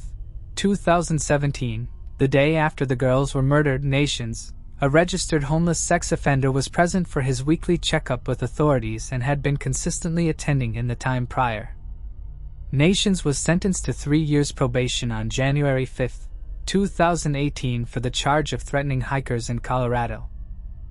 2017, the day after the girls were murdered, Nations, a registered homeless sex offender, was present for his weekly checkup with authorities and had been consistently attending in the time prior. Nations was sentenced to 3 years probation on January 5, 2018 for the charge of threatening hikers in Colorado.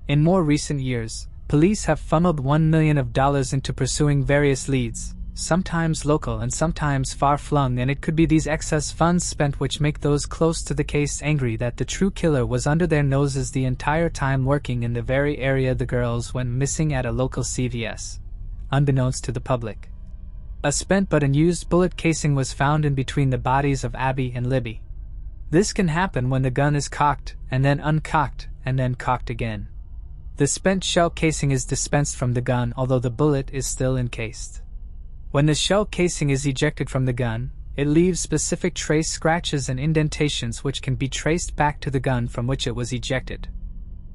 In more recent years, police have funneled $1 million into pursuing various leads, sometimes local and sometimes far-flung, and it could be these excess funds spent which make those close to the case angry that the true killer was under their noses the entire time, working in the very area the girls went missing at a local CVS, unbeknownst to the public. A spent but unused bullet casing was found in between the bodies of Abby and Libby. This can happen when the gun is cocked, and then uncocked, and then cocked again. The spent shell casing is dispensed from the gun, although the bullet is still encased. When the shell casing is ejected from the gun, it leaves specific trace scratches and indentations which can be traced back to the gun from which it was ejected.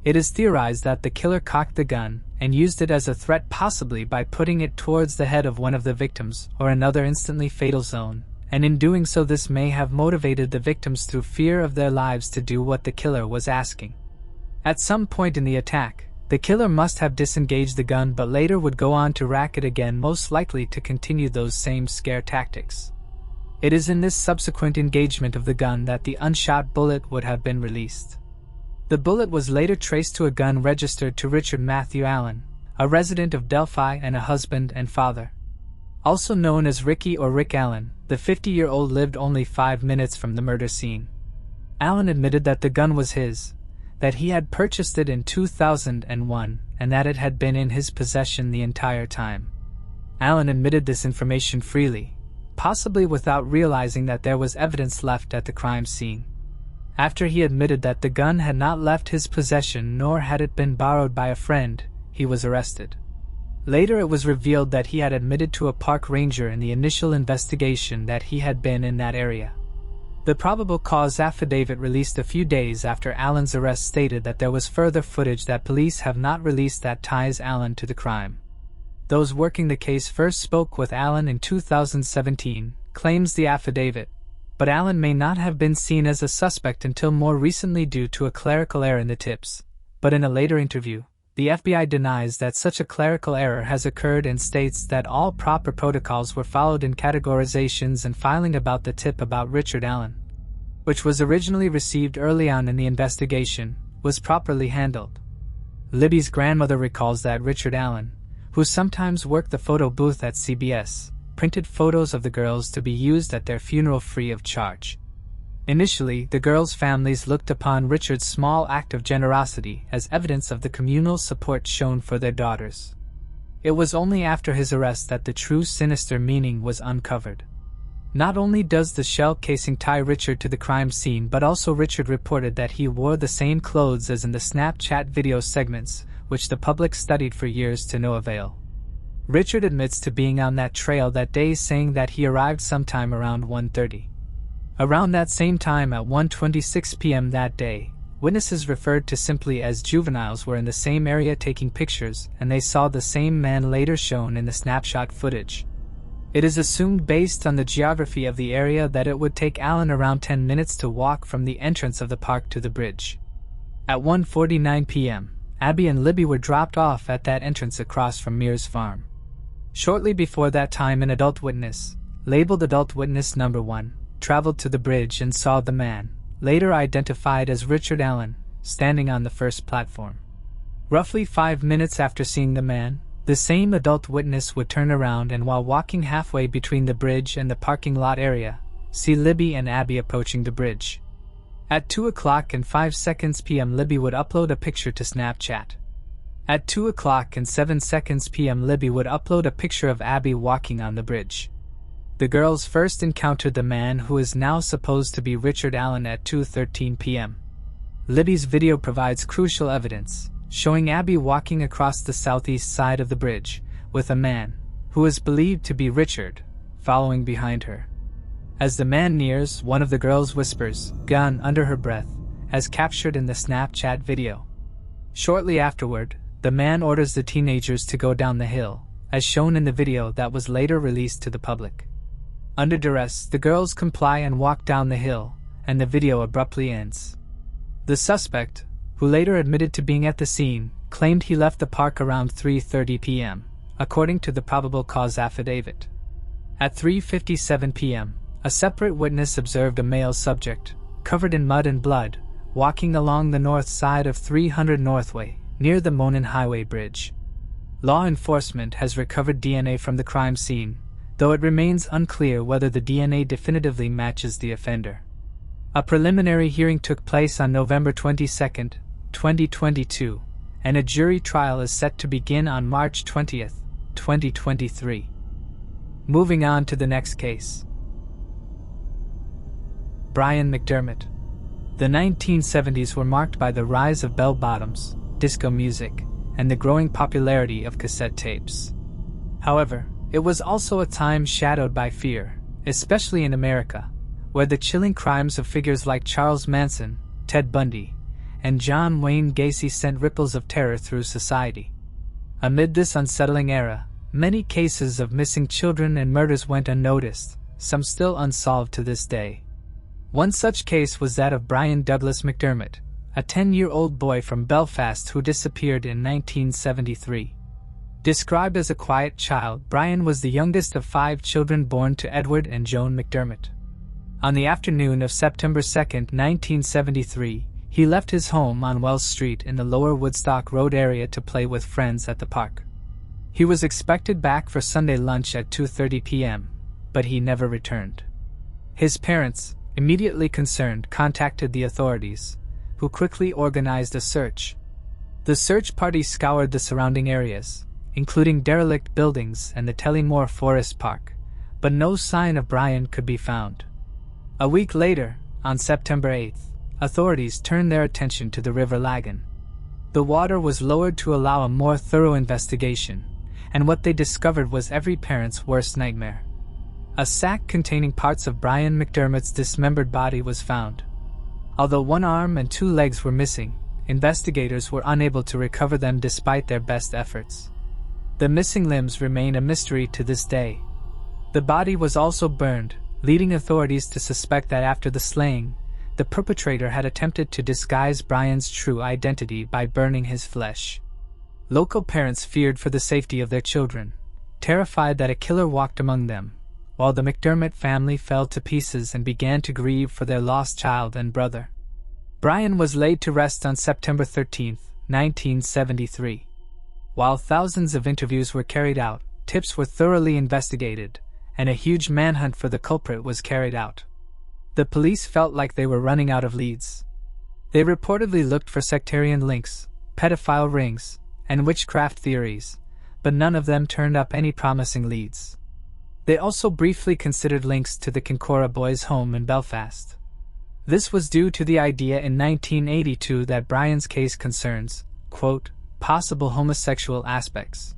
It is theorized that the killer cocked the gun and used it as a threat, possibly by putting it towards the head of one of the victims or another instantly fatal zone, and in doing so this may have motivated the victims through fear of their lives to do what the killer was asking. At some point in the attack, the killer must have disengaged the gun but later would go on to rack it again, most likely to continue those same scare tactics. It is in this subsequent engagement of the gun that the unshot bullet would have been released. The bullet was later traced to a gun registered to Richard Matthew Allen, a resident of Delphi and a husband and father. Also known as Ricky or Rick Allen, the 50-year-old lived only 5 minutes from the murder scene. Allen admitted that the gun was his, that he had purchased it in 2001, and that it had been in his possession the entire time. Allen admitted this information freely, possibly without realizing that there was evidence left at the crime scene. After he admitted that the gun had not left his possession nor had it been borrowed by a friend, he was arrested. Later it was revealed that he had admitted to a park ranger in the initial investigation that he had been in that area. The probable cause affidavit released a few days after Allen's arrest stated that there was further footage that police have not released that ties Allen to the crime. Those working the case first spoke with Allen in 2017, claims the affidavit, but Allen may not have been seen as a suspect until more recently due to a clerical error in the tips, but in a later interview, the FBI denies that such a clerical error has occurred and states that all proper protocols were followed in categorizations and filing about the tip about Richard Allen, which was originally received early on in the investigation, was properly handled. Libby's grandmother recalls that Richard Allen, who sometimes worked the photo booth at CBS, printed photos of the girls to be used at their funeral free of charge. Initially, the girls' families looked upon Richard's small act of generosity as evidence of the communal support shown for their daughters. It was only after his arrest that the true sinister meaning was uncovered. Not only does the shell casing tie Richard to the crime scene, but also Richard reported that he wore the same clothes as in the Snapchat video segments, which the public studied for years to no avail. Richard admits to being on that trail that day, saying that he arrived sometime around 1:30. Around that same time at 1:26 p.m. that day, witnesses referred to simply as juveniles were in the same area taking pictures, and they saw the same man later shown in the snapshot footage. It is assumed based on the geography of the area that it would take Allen around 10 minutes to walk from the entrance of the park to the bridge. At 1:49 p.m., Abby and Libby were dropped off at that entrance across from Mears Farm. Shortly before that time, an adult witness, labeled Adult Witness Number 1, traveled to the bridge and saw the man, later identified as Richard Allen, standing on the first platform. Roughly 5 minutes after seeing the man, the same adult witness would turn around and, while walking halfway between the bridge and the parking lot area, see Libby and Abby approaching the bridge. At 2:05 p.m. Libby would upload a picture to Snapchat. At 2:07 p.m. Libby would upload a picture of Abby walking on the bridge. The girls first encountered the man who is now supposed to be Richard Allen at 2:13 p.m. Libby's video provides crucial evidence, showing Abby walking across the southeast side of the bridge, with a man, who is believed to be Richard, following behind her. As the man nears, one of the girls whispers, "Gun," under her breath, as captured in the Snapchat video. Shortly afterward, the man orders the teenagers to go down the hill, as shown in the video that was later released to the public. Under duress, the girls comply and walk down the hill, and the video abruptly ends. The suspect, who later admitted to being at the scene, claimed he left the park around 3:30 p.m., according to the probable cause affidavit. At 3:57 p.m., a separate witness observed a male subject, covered in mud and blood, walking along the north side of 300 Northway, near the Monon Highway Bridge. Law enforcement has recovered DNA from the crime scene, though it remains unclear whether the DNA definitively matches the offender. A preliminary hearing took place on November 22, 2022, and a jury trial is set to begin on March 20, 2023. Moving on to the next case. Brian McDermott. The 1970s were marked by the rise of bell-bottoms, disco music, and the growing popularity of cassette tapes. However, it was also a time shadowed by fear, especially in America, where the chilling crimes of figures like Charles Manson, Ted Bundy, and John Wayne Gacy sent ripples of terror through society. Amid this unsettling era, many cases of missing children and murders went unnoticed, some still unsolved to this day. One such case was that of Brian Douglas McDermott, a 10-year-old boy from Belfast who disappeared in 1973. Described as a quiet child, Brian was the youngest of 5 children born to Edward and Joan McDermott. On the afternoon of September 2, 1973, he left his home on Wells Street in the Lower Woodstock Road area to play with friends at the park. He was expected back for Sunday lunch at 2:30 p.m., but he never returned. His parents, immediately concerned, contacted the authorities, who quickly organized a search. The search party scoured the surrounding areas, including derelict buildings and the Tullymore Forest Park, but no sign of Brian could be found. A week later, on September 8th, authorities turned their attention to the River Lagan. The water was lowered to allow a more thorough investigation, and what they discovered was every parent's worst nightmare. A sack containing parts of Brian McDermott's dismembered body was found. Although one arm and 2 legs were missing, investigators were unable to recover them despite their best efforts. The missing limbs remain a mystery to this day. The body was also burned, leading authorities to suspect that after the slaying, the perpetrator had attempted to disguise Brian's true identity by burning his flesh. Local parents feared for the safety of their children, terrified that a killer walked among them, while the McDermott family fell to pieces and began to grieve for their lost child and brother. Brian was laid to rest on September 13, 1973. While thousands of interviews were carried out, tips were thoroughly investigated, and a huge manhunt for the culprit was carried out. The police felt like they were running out of leads. They reportedly looked for sectarian links, pedophile rings, and witchcraft theories, but none of them turned up any promising leads. They also briefly considered links to the Kincora boys' home in Belfast. This was due to the idea in 1982 that Brian's case concerns, quote, possible homosexual aspects.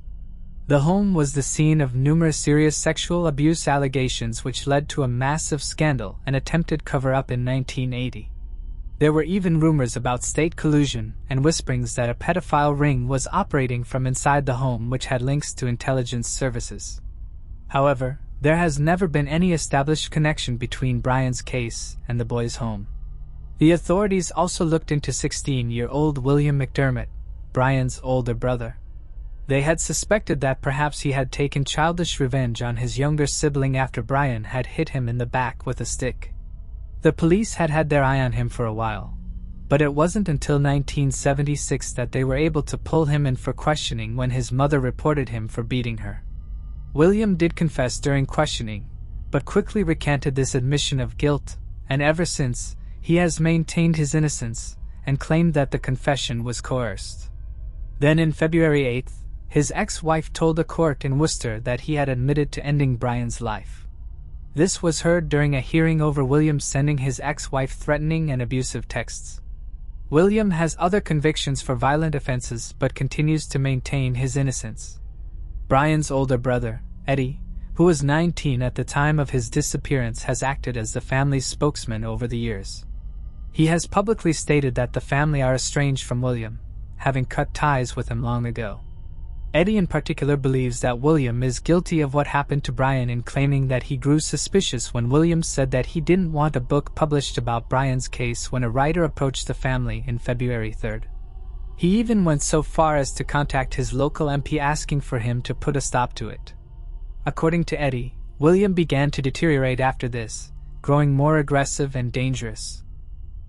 The home was the scene of numerous serious sexual abuse allegations which led to a massive scandal and attempted cover-up in 1980. There were even rumors about state collusion and whisperings that a pedophile ring was operating from inside the home which had links to intelligence services. However, there has never been any established connection between Brian's case and the boys' home. The authorities also looked into 16-year-old William McDermott, Brian's older brother. They had suspected that perhaps he had taken childish revenge on his younger sibling after Brian had hit him in the back with a stick. The police had had their eye on him for a while, but it wasn't until 1976 that they were able to pull him in for questioning when his mother reported him for beating her. William did confess during questioning, but quickly recanted this admission of guilt, and ever since, he has maintained his innocence and claimed that the confession was coerced. Then in February 8th, his ex-wife told a court in Worcester that he had admitted to ending Brian's life. This was heard during a hearing over William sending his ex-wife threatening and abusive texts. William has other convictions for violent offenses but continues to maintain his innocence. Brian's older brother, Eddie, who was 19 at the time of his disappearance, has acted as the family's spokesman over the years. He has publicly stated that the family are estranged from William, having cut ties with him long ago. Eddie in particular believes that William is guilty of what happened to Brian, in claiming that he grew suspicious when William said that he didn't want a book published about Brian's case when a writer approached the family in February 3rd. He even went so far as to contact his local MP asking for him to put a stop to it. According to Eddie, William began to deteriorate after this, growing more aggressive and dangerous.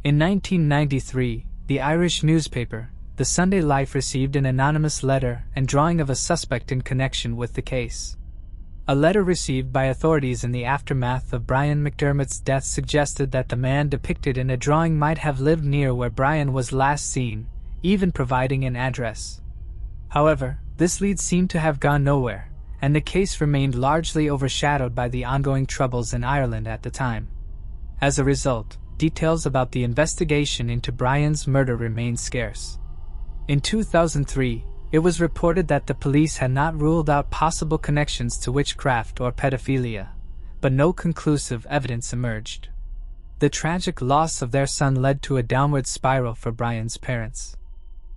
In 1993, the Irish newspaper, The Sunday Life, received an anonymous letter and drawing of a suspect in connection with the case. A letter received by authorities in the aftermath of Brian McDermott's death suggested that the man depicted in a drawing might have lived near where Brian was last seen, even providing an address. However, this lead seemed to have gone nowhere, and the case remained largely overshadowed by the ongoing troubles in Ireland at the time. As a result, details about the investigation into Brian's murder remained scarce. In 2003, it was reported that the police had not ruled out possible connections to witchcraft or pedophilia, but no conclusive evidence emerged. The tragic loss of their son led to a downward spiral for Brian's parents.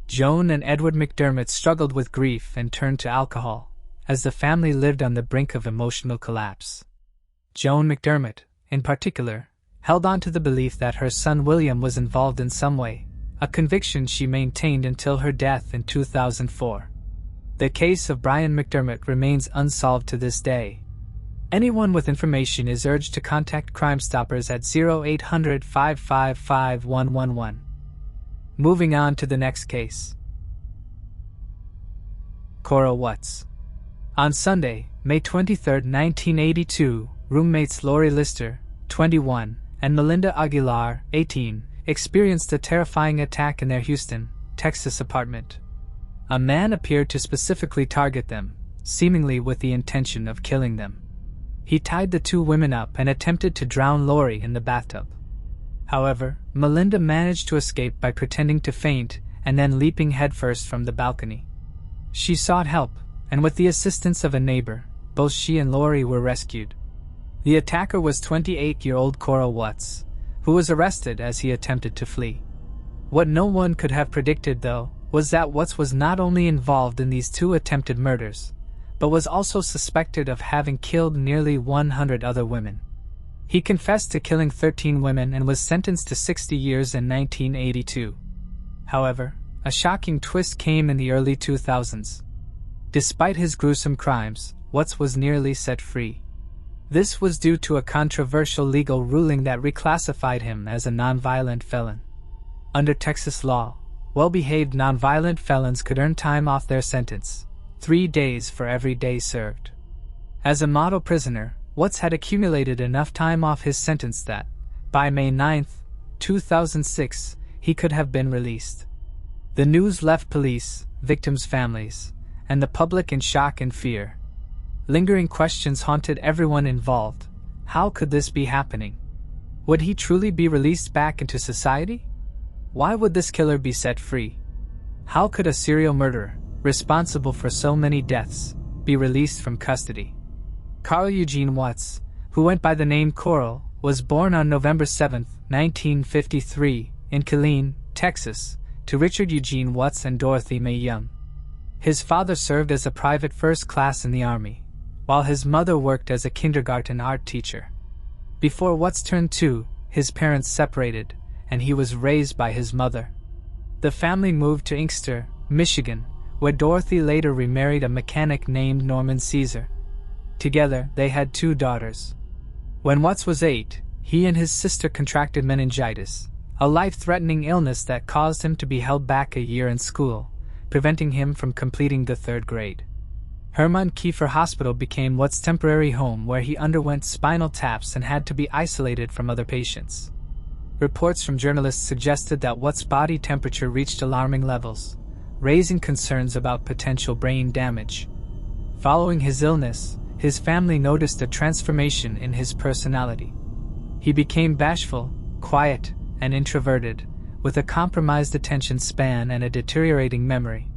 Joan and Edward McDermott struggled with grief and turned to alcohol, as the family lived on the brink of emotional collapse. Joan McDermott, in particular, held on to the belief that her son William was involved in some way, a conviction she maintained until her death in 2004. The case of Brian McDermott remains unsolved to this day. Anyone with information is urged to contact Crime Stoppers at 0800 555 111. Moving on to the next case. Cora Watts. On Sunday, May 23, 1982, roommates Lori Lister, 21, and Melinda Aguilar, 18, experienced a terrifying attack in their Houston, Texas apartment. A man appeared to specifically target them, seemingly with the intention of killing them. He tied the two women up and attempted to drown Lori in the bathtub. However, Melinda managed to escape by pretending to faint and then leaping headfirst from the balcony. She sought help, and with the assistance of a neighbor, both she and Lori were rescued. The attacker was 28-year-old Cora Watts, who was arrested as he attempted to flee. What no one could have predicted, though, was that Watts was not only involved in these two attempted murders, but was also suspected of having killed nearly 100 other women. He confessed to killing 13 women and was sentenced to 60 years in 1982. However, a shocking twist came in the early 2000s. Despite his gruesome crimes, Watts was nearly set free. This was due to a controversial legal ruling that reclassified him as a nonviolent felon. Under Texas law, well-behaved nonviolent felons could earn time off their sentence, 3 days for every day served. As a model prisoner, Watts had accumulated enough time off his sentence that, by May 9, 2006, he could have been released. The news left police, victims' families, and the public in shock and fear. Lingering questions haunted everyone involved. How could this be happening? Would he truly be released back into society? Why would this killer be set free? How could a serial murderer, responsible for so many deaths, be released from custody? Carl Eugene Watts, who went by the name Coral, was born on November 7, 1953, in Killeen, Texas, to Richard Eugene Watts and Dorothy Mae Young. His father served as a private first class in the Army, while his mother worked as a kindergarten art teacher. Before Watts turned 2, his parents separated, and he was raised by his mother. The family moved to Inkster, Michigan, where Dorothy later remarried a mechanic named Norman Caesar. Together, they had 2 daughters. When Watts was 8, he and his sister contracted meningitis, a life-threatening illness that caused him to be held back a year in school, preventing him from completing the 3rd grade. Hermann Kiefer Hospital became Watts' temporary home, where he underwent spinal taps and had to be isolated from other patients. Reports from journalists suggested that Watts' body temperature reached alarming levels, raising concerns about potential brain damage. Following his illness, his family noticed a transformation in his personality. He became bashful, quiet, and introverted, with a compromised attention span and a deteriorating memory.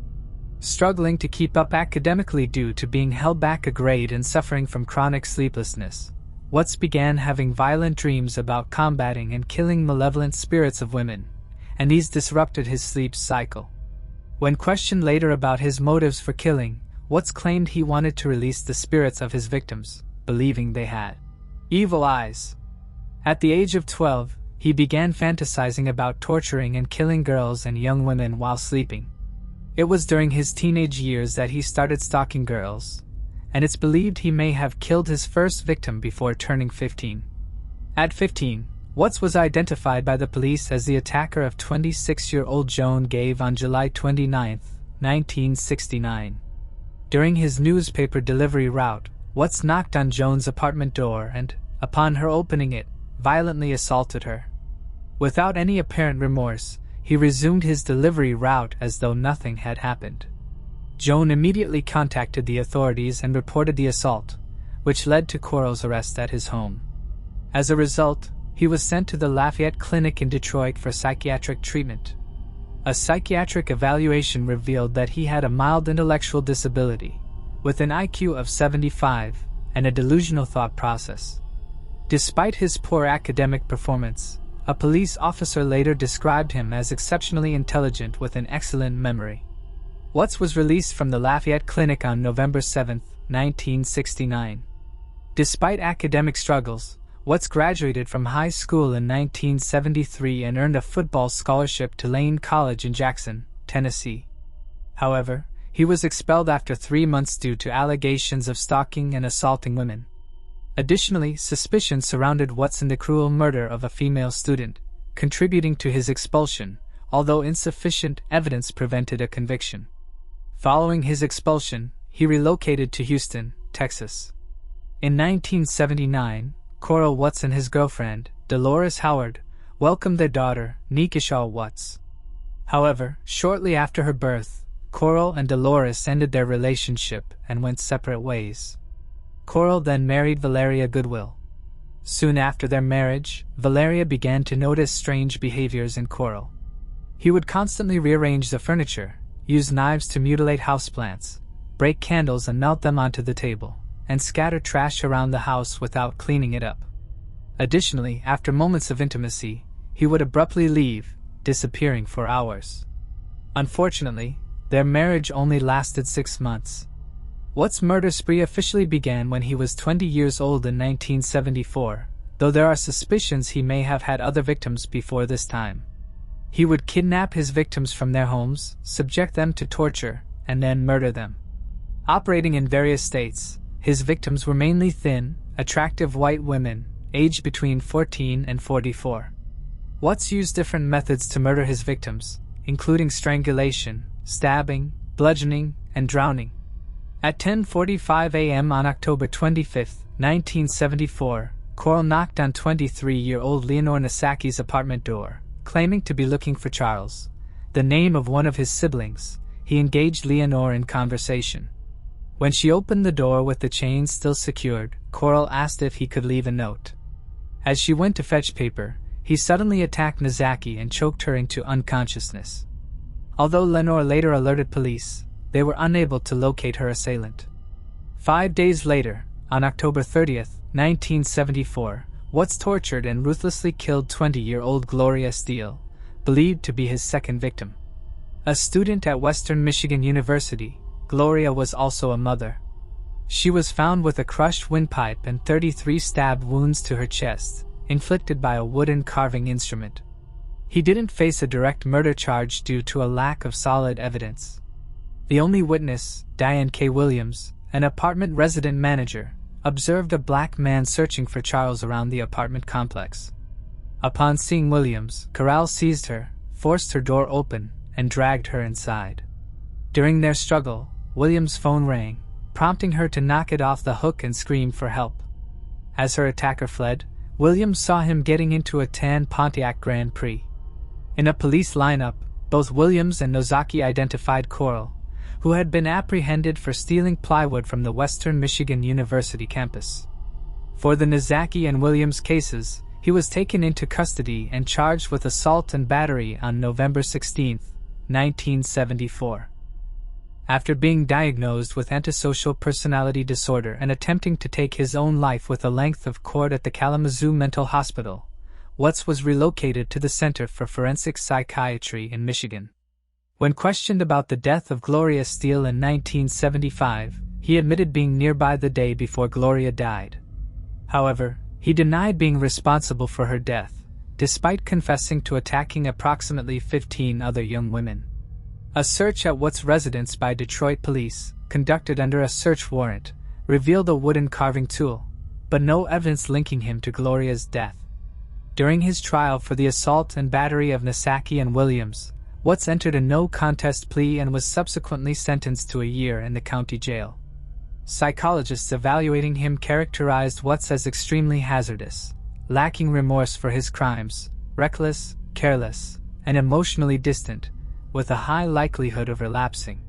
Struggling to keep up academically due to being held back a grade and suffering from chronic sleeplessness, Watts began having violent dreams about combating and killing malevolent spirits of women, and these disrupted his sleep cycle. When questioned later about his motives for killing, Watts claimed he wanted to release the spirits of his victims, believing they had evil eyes. At the age of 12, he began fantasizing about torturing and killing girls and young women while sleeping. It was during his teenage years that he started stalking girls, and it's believed he may have killed his first victim before turning 15. At 15, Watts was identified by the police as the attacker of 26-year-old Joan Gave on July 29, 1969. During his newspaper delivery route, Watts knocked on Joan's apartment door and, upon her opening it, violently assaulted her. Without any apparent remorse, he resumed his delivery route as though nothing had happened. Joan immediately contacted the authorities and reported the assault, which led to Coral's arrest at his home. As a result, he was sent to the Lafayette Clinic in Detroit for psychiatric treatment. A psychiatric evaluation revealed that he had a mild intellectual disability, with an IQ of 75 and a delusional thought process. Despite his poor academic performance, a police officer later described him as exceptionally intelligent with an excellent memory. Watts was released from the Lafayette Clinic on November 7, 1969. Despite academic struggles, Watts graduated from high school in 1973 and earned a football scholarship to Lane College in Jackson, Tennessee. However, he was expelled after 3 months due to allegations of stalking and assaulting women. Additionally, suspicion surrounded Watts in the cruel murder of a female student, contributing to his expulsion, although insufficient evidence prevented a conviction. Following his expulsion, he relocated to Houston, Texas. In 1979, Coral Watts and his girlfriend, Dolores Howard, welcomed their daughter, Nikisha Watts. However, shortly after her birth, Coral and Dolores ended their relationship and went separate ways. Coral then married Valeria Goodwill. Soon after their marriage, Valeria began to notice strange behaviors in Coral. He would constantly rearrange the furniture, use knives to mutilate houseplants, break candles and melt them onto the table, and scatter trash around the house without cleaning it up. Additionally, after moments of intimacy, he would abruptly leave, disappearing for hours. Unfortunately, their marriage only lasted 6 months. Watts' murder spree officially began when he was 20 years old in 1974, though there are suspicions he may have had other victims before this time. He would kidnap his victims from their homes, subject them to torture, and then murder them. Operating in various states, his victims were mainly thin, attractive white women, aged between 14 and 44. Watts used different methods to murder his victims, including strangulation, stabbing, bludgeoning, and drowning. At 10:45 a.m. on October 25, 1974, Coral knocked on 23-year-old Leonore Nasaki's apartment door, claiming to be looking for Charles, the name of one of his siblings. He engaged Leonore in conversation. When she opened the door with the chain still secured, Coral asked if he could leave a note. As she went to fetch paper, he suddenly attacked Nasaki and choked her into unconsciousness. Although Leonore later alerted police, they were unable to locate her assailant. 5 days later, on October 30, 1974, Watts tortured and ruthlessly killed 20-year-old Gloria Steele, believed to be his second victim. A student at Western Michigan University, Gloria was also a mother. She was found with a crushed windpipe and 33 stab wounds to her chest, inflicted by a wooden carving instrument. He didn't face a direct murder charge due to a lack of solid evidence. The only witness, Diane K. Williams, an apartment resident manager, observed a black man searching for Charles around the apartment complex. Upon seeing Williams, Corral seized her, forced her door open, and dragged her inside. During their struggle, Williams' phone rang, prompting her to knock it off the hook and scream for help. As her attacker fled, Williams saw him getting into a tan Pontiac Grand Prix. In a police lineup, both Williams and Nozaki identified Coral, who had been apprehended for stealing plywood from the Western Michigan University campus. For the Nozaki and Williams cases, he was taken into custody and charged with assault and battery on November 16, 1974. After being diagnosed with antisocial personality disorder and attempting to take his own life with a length of cord at the Kalamazoo Mental Hospital, Watts was relocated to the Center for Forensic Psychiatry in Michigan. When questioned about the death of Gloria Steele in 1975, he admitted being nearby the day before Gloria died. However, he denied being responsible for her death, despite confessing to attacking approximately 15 other young women. A search at Watts' residence by Detroit police, conducted under a search warrant, revealed a wooden carving tool, but no evidence linking him to Gloria's death. During his trial for the assault and battery of Nasaki and Williams, Watts entered a no-contest plea and was subsequently sentenced to a year in the county jail. Psychologists evaluating him characterized Watts as extremely hazardous, lacking remorse for his crimes, reckless, careless, and emotionally distant, with a high likelihood of relapsing.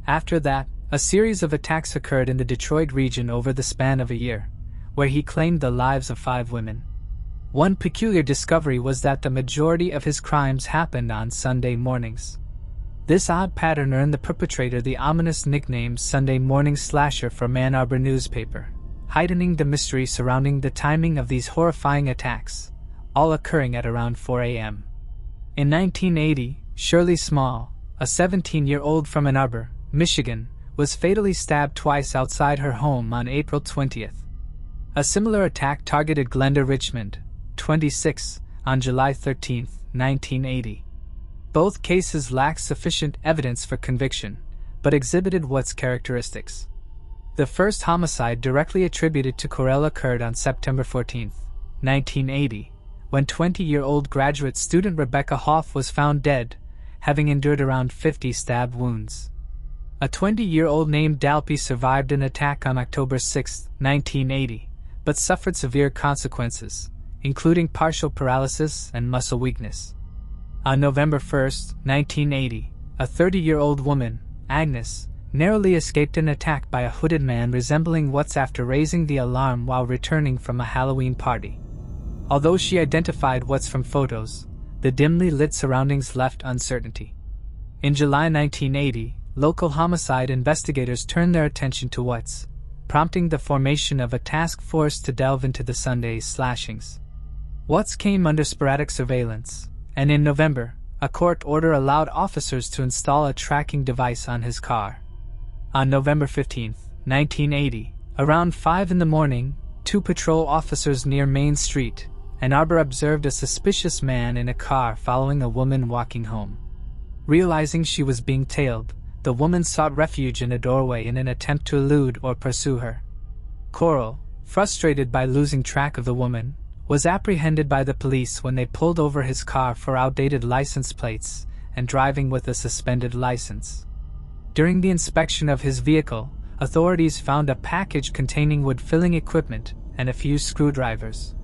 After that, a series of attacks occurred in the Detroit region over the span of a year, where he claimed the lives of 5 women. One peculiar discovery was that the majority of his crimes happened on Sunday mornings. This odd pattern earned the perpetrator the ominous nickname Sunday Morning Slasher from Ann Arbor newspaper, heightening the mystery surrounding the timing of these horrifying attacks, all occurring at around 4 a.m. In 1980, Shirley Small, a 17-year-old from Ann Arbor, Michigan, was fatally stabbed twice outside her home on April 20th. A similar attack targeted Glenda Richmond, 26, on July 13, 1980. Both cases lacked sufficient evidence for conviction, but exhibited Watts' characteristics. The first homicide directly attributed to Correll occurred on September 14, 1980, when 20-year-old graduate student Rebecca Hoff was found dead, having endured around 50 stab wounds. A 20-year-old named Dalpy survived an attack on October 6, 1980, but suffered severe consequences, including partial paralysis and muscle weakness. On November 1, 1980, a 30-year-old woman, Agnes, narrowly escaped an attack by a hooded man resembling Watts after raising the alarm while returning from a Halloween party. Although she identified Watts from photos, the dimly lit surroundings left uncertainty. In July 1980, local homicide investigators turned their attention to Watts, prompting the formation of a task force to delve into the Sunday slashings. Watts came under sporadic surveillance, and in November, a court order allowed officers to install a tracking device on his car. On November 15, 1980, around 5 in the morning, 2 patrol officers near Main Street, Ann Arbor, observed a suspicious man in a car following a woman walking home. Realizing she was being tailed, the woman sought refuge in a doorway in an attempt to elude or pursue her. Coral, frustrated by losing track of the woman, was apprehended by the police when they pulled over his car for outdated license plates and driving with a suspended license. During the inspection of his vehicle, authorities found a package containing wood-filling equipment and a few screwdrivers.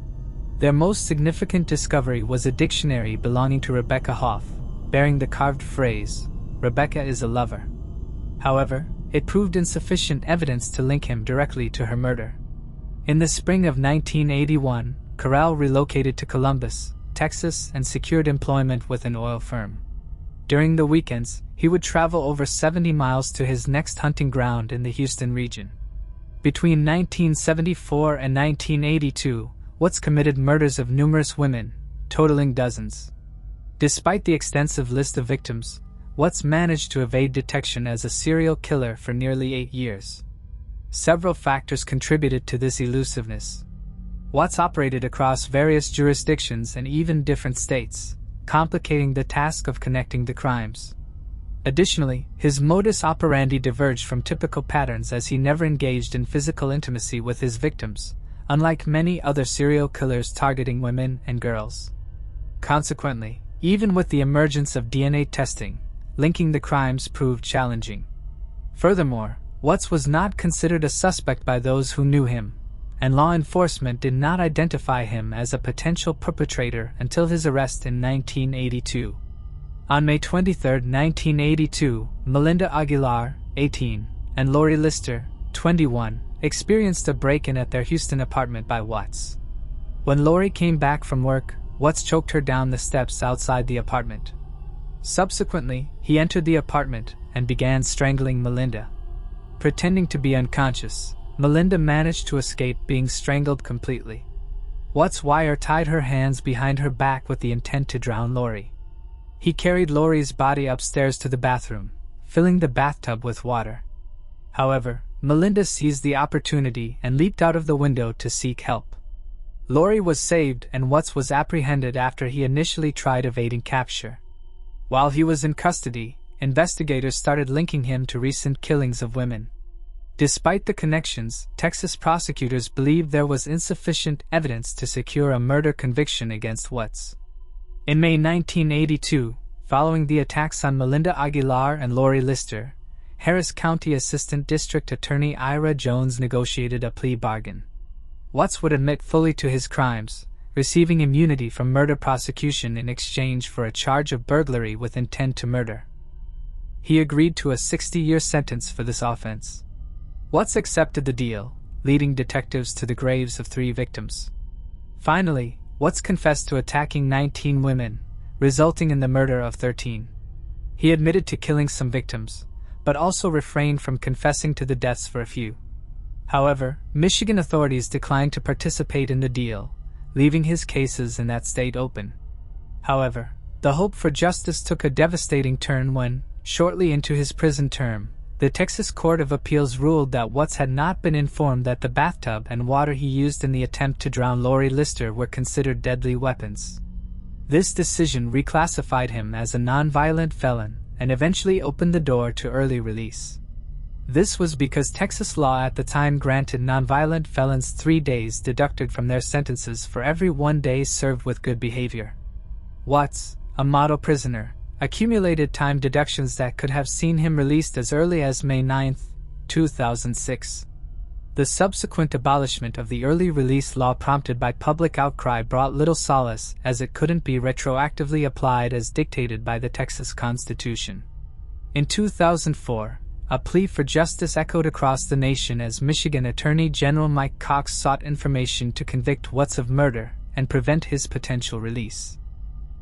Their most significant discovery was a dictionary belonging to Rebecca Hoff, bearing the carved phrase, "Rebecca is a lover." However, it proved insufficient evidence to link him directly to her murder. In the spring of 1981, Correll relocated to Columbus, Texas, and secured employment with an oil firm. During the weekends, he would travel over 70 miles to his next hunting ground in the Houston region. Between 1974 and 1982, Watts committed murders of numerous women, totaling dozens. Despite the extensive list of victims, Watts managed to evade detection as a serial killer for nearly 8 years. Several factors contributed to this elusiveness. Watts operated across various jurisdictions and even different states, complicating the task of connecting the crimes. Additionally, his modus operandi diverged from typical patterns as he never engaged in physical intimacy with his victims, unlike many other serial killers targeting women and girls. Consequently, even with the emergence of DNA testing, linking the crimes proved challenging. Furthermore, Watts was not considered a suspect by those who knew him, and law enforcement did not identify him as a potential perpetrator until his arrest in 1982. On May 23, 1982, Melinda Aguilar, 18, and Lori Lister, 21, experienced a break-in at their Houston apartment by Watts. When Lori came back from work, Watts choked her down the steps outside the apartment. Subsequently, he entered the apartment and began strangling Melinda. Pretending to be unconscious, Melinda managed to escape being strangled completely. Watts wire-tied her hands behind her back with the intent to drown Lori. He carried Lori's body upstairs to the bathroom, filling the bathtub with water. However, Melinda seized the opportunity and leaped out of the window to seek help. Lori was saved and Watts was apprehended after he initially tried evading capture. While he was in custody, investigators started linking him to recent killings of women. Despite the connections, Texas prosecutors believed there was insufficient evidence to secure a murder conviction against Watts. In May 1982, following the attacks on Melinda Aguilar and Lori Lister, Harris County Assistant District Attorney Ira Jones negotiated a plea bargain. Watts would admit fully to his crimes, receiving immunity from murder prosecution in exchange for a charge of burglary with intent to murder. he agreed to a 60-year sentence for this offense. Watts accepted the deal, leading detectives to the graves of 3 victims. Finally, Watts confessed to attacking 19 women, resulting in the murder of 13. He admitted to killing some victims, but also refrained from confessing to the deaths for a few. However, Michigan authorities declined to participate in the deal, leaving his cases in that state open. However, the hope for justice took a devastating turn when, shortly into his prison term, the Texas Court of Appeals ruled that Watts had not been informed that the bathtub and water he used in the attempt to drown Lori Lister were considered deadly weapons. This decision reclassified him as a nonviolent felon and eventually opened the door to early release. This was because Texas law at the time granted nonviolent felons 3 days deducted from their sentences for every 1 day served with good behavior. Watts, a model prisoner, accumulated time deductions that could have seen him released as early as May 9, 2006. The subsequent abolishment of the early release law prompted by public outcry brought little solace, as it couldn't be retroactively applied as dictated by the Texas Constitution. In 2004, a plea for justice echoed across the nation as Michigan Attorney General Mike Cox sought information to convict Watts of murder and prevent his potential release.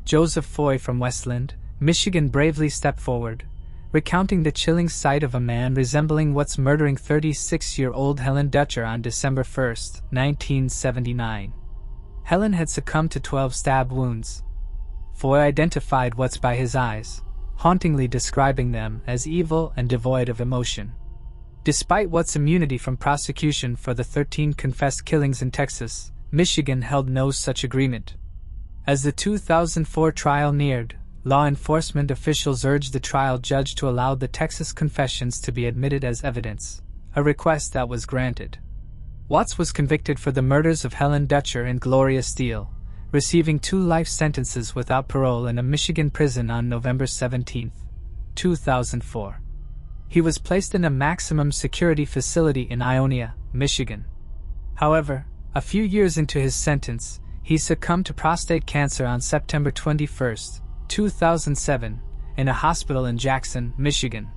Joseph Foy from Westland, Michigan bravely stepped forward, recounting the chilling sight of a man resembling Watts murdering 36-year-old Helen Dutcher on December 1, 1979. Helen had succumbed to 12 stab wounds. Foy identified Watts by his eyes, hauntingly describing them as evil and devoid of emotion. Despite Watts' immunity from prosecution for the 13 confessed killings in Texas, Michigan held no such agreement. As the 2004 trial neared, law enforcement officials urged the trial judge to allow the Texas confessions to be admitted as evidence, a request that was granted. Watts was convicted for the murders of Helen Dutcher and Gloria Steele, receiving 2 life sentences without parole in a Michigan prison on November 17, 2004. He was placed in a maximum security facility in Ionia, Michigan. However, a few years into his sentence, he succumbed to prostate cancer on September 21, 2007, in a hospital in Jackson, Michigan.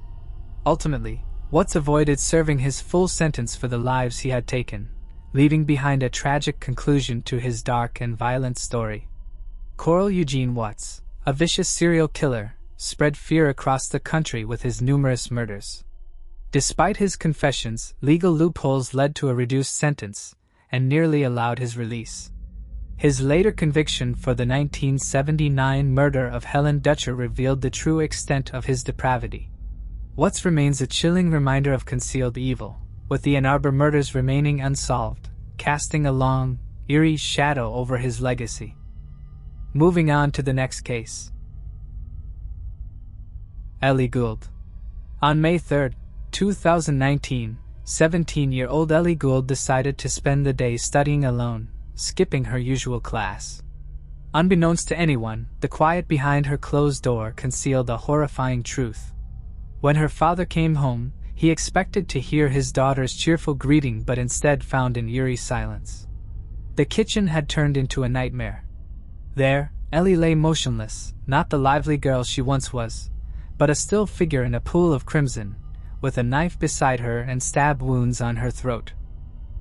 Ultimately, Watts avoided serving his full sentence for the lives he had taken, leaving behind a tragic conclusion to his dark and violent story. Coral Eugene Watts, a vicious serial killer, spread fear across the country with his numerous murders. Despite his confessions, legal loopholes led to a reduced sentence and nearly allowed his release. His later conviction for the 1979 murder of Helen Dutcher revealed the true extent of his depravity. Watts remains a chilling reminder of concealed evil, with the Ann Arbor murders remaining unsolved, casting a long, eerie shadow over his legacy. Moving on to the next case. Ellie Gould. On May 3, 2019, 17-year-old Ellie Gould decided to spend the day studying alone, skipping her usual class. Unbeknownst to anyone, the quiet behind her closed door concealed a horrifying truth. When her father came home, he expected to hear his daughter's cheerful greeting but instead found an eerie silence. The kitchen had turned into a nightmare. There, Ellie lay motionless, not the lively girl she once was, but a still figure in a pool of crimson, with a knife beside her and stab wounds on her throat.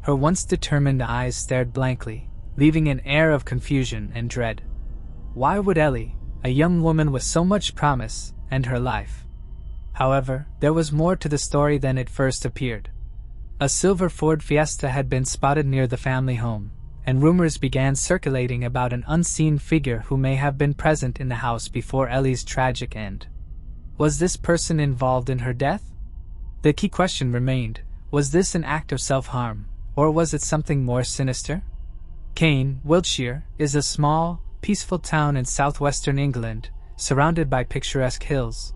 Her once determined eyes stared blankly, leaving an air of confusion and dread. Why would Ellie, a young woman with so much promise, end her life? However, there was more to the story than it first appeared. A silver Ford Fiesta had been spotted near the family home, and rumors began circulating about an unseen figure who may have been present in the house before Ellie's tragic end. Was this person involved in her death? The key question remained, was this an act of self-harm, or was it something more sinister? Caen, Wiltshire, is a small, peaceful town in southwestern England, surrounded by picturesque hills.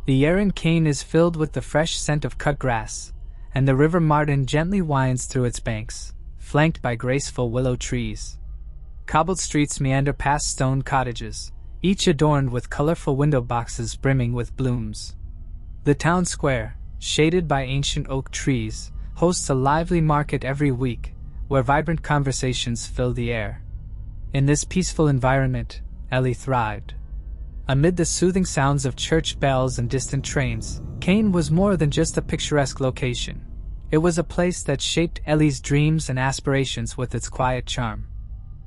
The air in Caen is filled with the fresh scent of cut grass, and the River Martin gently winds through its banks, flanked by graceful willow trees. Cobbled streets meander past stone cottages, each adorned with colorful window boxes brimming with blooms. The town square, shaded by ancient oak trees, hosts a lively market every week, where vibrant conversations fill the air. In this peaceful environment, Ellie thrived. Amid the soothing sounds of church bells and distant trains, Caen was more than just a picturesque location. It was a place that shaped Ellie's dreams and aspirations with its quiet charm.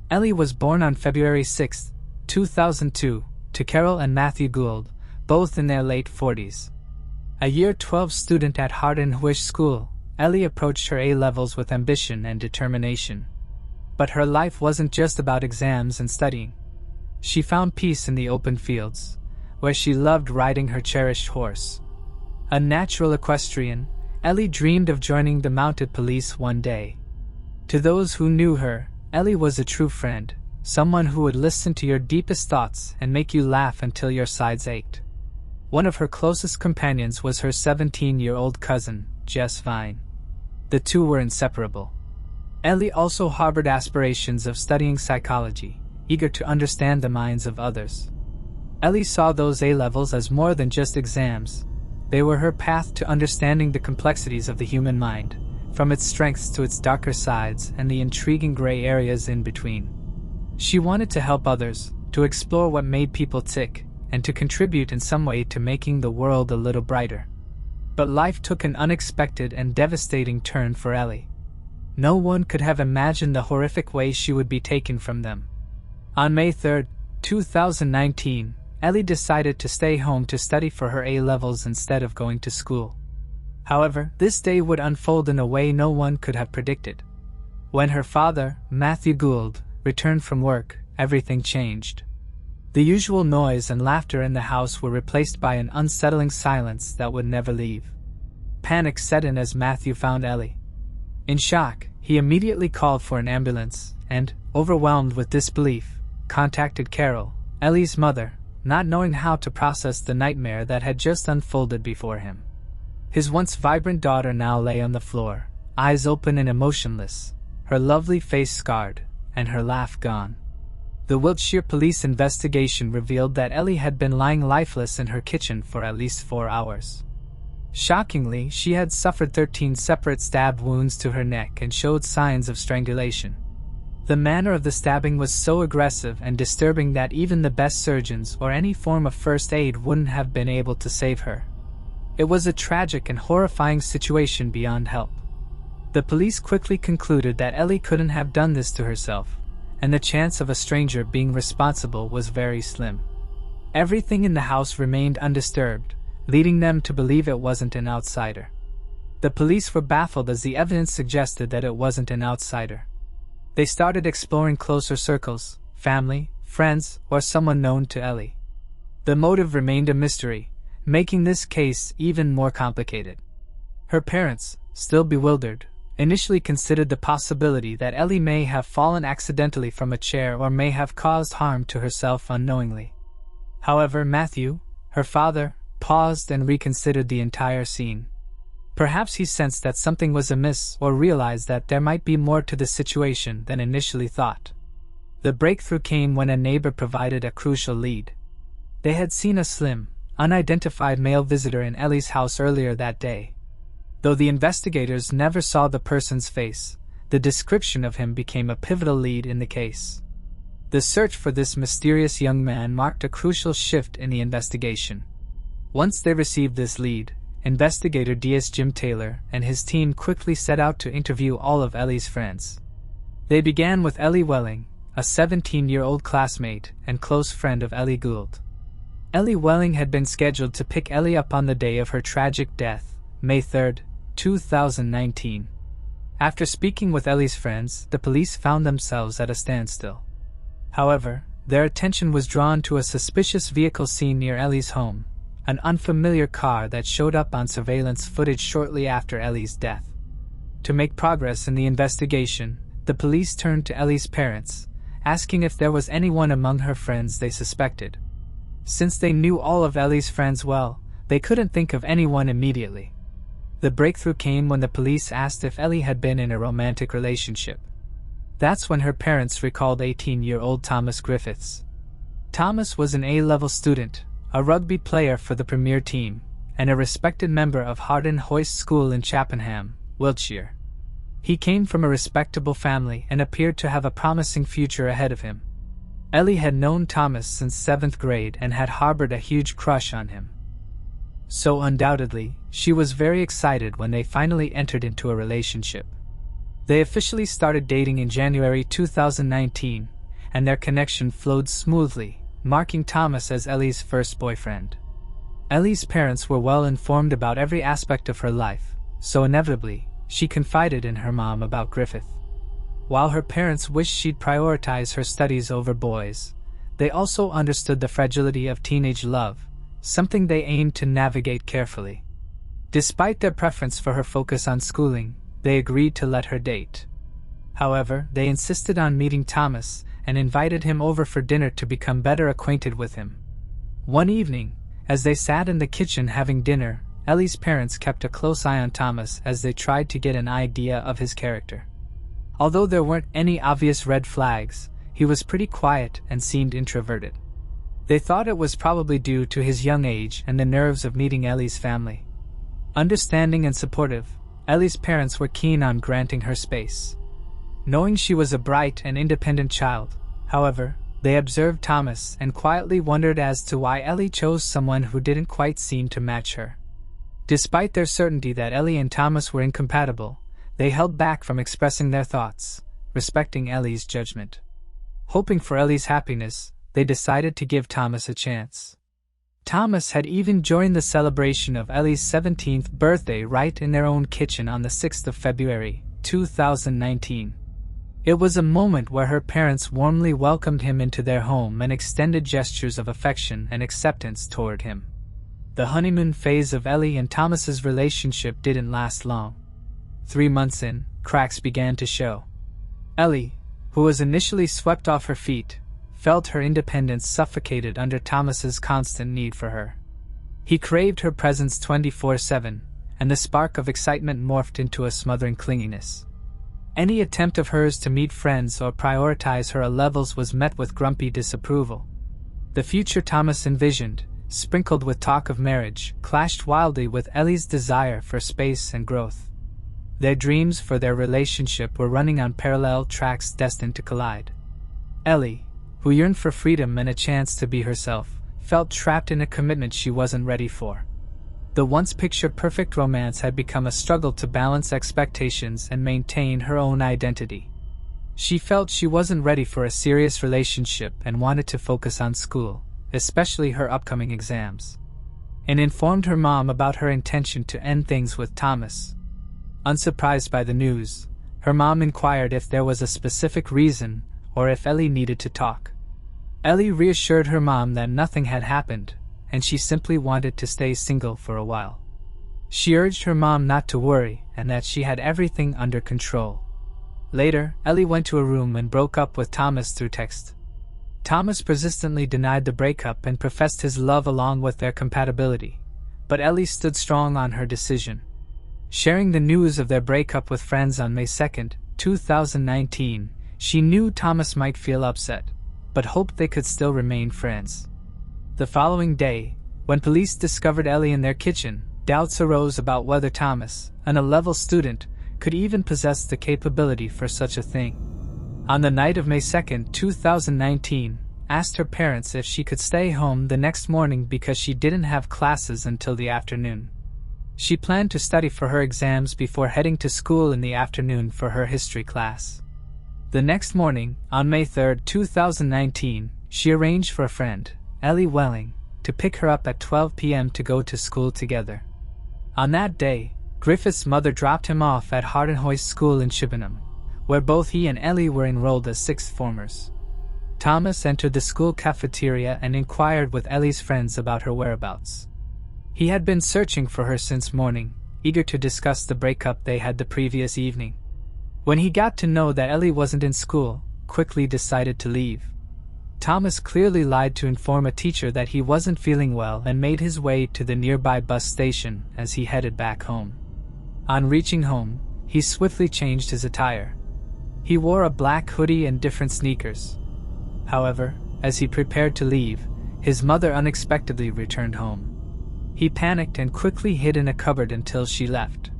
Ellie was born on February 6, 2002, to Carol and Matthew Gould, both in their late 40s. A Year 12 student at Harden-Huish School, Ellie approached her A-levels with ambition and determination. But her life wasn't just about exams and studying. She found peace in the open fields, where she loved riding her cherished horse. A natural equestrian, Ellie dreamed of joining the mounted police one day. To those who knew her, Ellie was a true friend, someone who would listen to your deepest thoughts and make you laugh until your sides ached. One of her closest companions was her 17-year-old cousin, Jess Vine. The two were inseparable. Ellie also harbored aspirations of studying psychology, eager to understand the minds of others. Ellie saw those A-levels as more than just exams. They were her path to understanding the complexities of the human mind, from its strengths to its darker sides and the intriguing gray areas in between. She wanted to help others, to explore what made people tick, and to contribute in some way to making the world a little brighter. But life took an unexpected and devastating turn for Ellie. No one could have imagined the horrific way she would be taken from them. On May 3, 2019, Ellie decided to stay home to study for her A-levels instead of going to school. However, this day would unfold in a way no one could have predicted. When her father, Matthew Gould, returned from work, everything changed. The usual noise and laughter in the house were replaced by an unsettling silence that would never leave. Panic set in as Matthew found Ellie. In shock, he immediately called for an ambulance and, overwhelmed with disbelief, contacted Carol, Ellie's mother, not knowing how to process the nightmare that had just unfolded before him. His once vibrant daughter now lay on the floor, eyes open and emotionless, her lovely face scarred, and her laugh gone. The Wiltshire police investigation revealed that Ellie had been lying lifeless in her kitchen for at least 4 hours. Shockingly, she had suffered 13 separate stab wounds to her neck and showed signs of strangulation. The manner of the stabbing was so aggressive and disturbing that even the best surgeons or any form of first aid wouldn't have been able to save her. It was a tragic and horrifying situation beyond help. The police quickly concluded that Ellie couldn't have done this to herself, and the chance of a stranger being responsible was very slim. Everything in the house remained undisturbed, leading them to believe it wasn't an outsider. The police were baffled as the evidence suggested that it wasn't an outsider. They started exploring closer circles, family, friends, or someone known to Ellie. The motive remained a mystery, making this case even more complicated. Her parents, still bewildered, initially considered the possibility that Ellie may have fallen accidentally from a chair or may have caused harm to herself unknowingly. However, Matthew, her father, paused and reconsidered the entire scene. Perhaps he sensed that something was amiss or realized that there might be more to the situation than initially thought. The breakthrough came when a neighbor provided a crucial lead. They had seen a slim, unidentified male visitor in Ellie's house earlier that day. Though the investigators never saw the person's face, the description of him became a pivotal lead in the case. The search for this mysterious young man marked a crucial shift in the investigation. Once they received this lead, investigator D.S. Jim Taylor and his team quickly set out to interview all of Ellie's friends. They began with Ellie Welling, a 17-year-old classmate and close friend of Ellie Gould. Ellie Welling had been scheduled to pick Ellie up on the day of her tragic death, May 3, 2019. After speaking with Ellie's friends, the police found themselves at a standstill. However, their attention was drawn to a suspicious vehicle seen near Ellie's home, an unfamiliar car that showed up on surveillance footage shortly after Ellie's death. To make progress in the investigation, the police turned to Ellie's parents, asking if there was anyone among her friends they suspected. Since they knew all of Ellie's friends well, they couldn't think of anyone immediately. The breakthrough came when the police asked if Ellie had been in a romantic relationship. That's when her parents recalled 18-year-old Thomas Griffiths. Thomas was an A-level student, a rugby player for the Premier team, and a respected member of Harden-Huish School in Chappenham, Wiltshire. He came from a respectable family and appeared to have a promising future ahead of him. Ellie had known Thomas since 7th grade and had harbored a huge crush on him. So undoubtedly, she was very excited when they finally entered into a relationship. They officially started dating in January 2019, and their connection flowed smoothly, marking Thomas as Ellie's first boyfriend. Ellie's parents were well informed about every aspect of her life, so inevitably, she confided in her mom about Griffith. While her parents wished she'd prioritize her studies over boys, they also understood the fragility of teenage love, something they aimed to navigate carefully. Despite their preference for her focus on schooling, they agreed to let her date. However, they insisted on meeting Thomas and invited him over for dinner to become better acquainted with him. One evening, as they sat in the kitchen having dinner, Ellie's parents kept a close eye on Thomas as they tried to get an idea of his character. Although there weren't any obvious red flags, he was pretty quiet and seemed introverted. They thought it was probably due to his young age and the nerves of meeting Ellie's family. Understanding and supportive, Ellie's parents were keen on granting her space. Knowing she was a bright and independent child, however, they observed Thomas and quietly wondered as to why Ellie chose someone who didn't quite seem to match her. Despite their certainty that Ellie and Thomas were incompatible, they held back from expressing their thoughts, respecting Ellie's judgment. Hoping for Ellie's happiness, they decided to give Thomas a chance. Thomas had even joined the celebration of Ellie's 17th birthday right in their own kitchen on the 6th of February, 2019. It was a moment where her parents warmly welcomed him into their home and extended gestures of affection and acceptance toward him. The honeymoon phase of Ellie and Thomas's relationship didn't last long. 3 months in, cracks began to show. Ellie, who was initially swept off her feet, felt her independence suffocated under Thomas's constant need for her. He craved her presence 24/7, and the spark of excitement morphed into a smothering clinginess. Any attempt of hers to meet friends or prioritize her levels was met with grumpy disapproval. The future Thomas envisioned, sprinkled with talk of marriage, clashed wildly with Ellie's desire for space and growth. Their dreams for their relationship were running on parallel tracks destined to collide. Ellie, who yearned for freedom and a chance to be herself, felt trapped in a commitment she wasn't ready for. The once picture-perfect romance had become a struggle to balance expectations and maintain her own identity. She felt she wasn't ready for a serious relationship and wanted to focus on school, especially her upcoming exams, and informed her mom about her intention to end things with Thomas. Unsurprised by the news, her mom inquired if there was a specific reason or if Ellie needed to talk. Ellie reassured her mom that nothing had happened, and she simply wanted to stay single for a while. She urged her mom not to worry and that she had everything under control. Later, Ellie went to a room and broke up with Thomas through text. Thomas persistently denied the breakup and professed his love along with their compatibility, but Ellie stood strong on her decision. Sharing the news of their breakup with friends on May 2, 2019, she knew Thomas might feel upset, but hoped they could still remain friends. The following day, when police discovered Ellie in their kitchen, doubts arose about whether Thomas, an A-level student, could even possess the capability for such a thing. On the night of May 2, 2019, asked her parents if she could stay home the next morning because she didn't have classes until the afternoon. She planned to study for her exams before heading to school in the afternoon for her history class. The next morning, on May 3, 2019, she arranged for a friend, Ellie Welling, to pick her up at 12 p.m. to go to school together. On that day, Griffith's mother dropped him off at Hardenhoist School in Chippenham, where both he and Ellie were enrolled as sixth formers. Thomas entered the school cafeteria and inquired with Ellie's friends about her whereabouts. He had been searching for her since morning, eager to discuss the breakup they had the previous evening. When he got to know that Ellie wasn't in school, quickly decided to leave. Thomas clearly lied to inform a teacher that he wasn't feeling well and made his way to the nearby bus station as he headed back home. On reaching home, he swiftly changed his attire. He wore a black hoodie and different sneakers. However, as he prepared to leave, his mother unexpectedly returned home. He panicked and quickly hid in a cupboard until she left.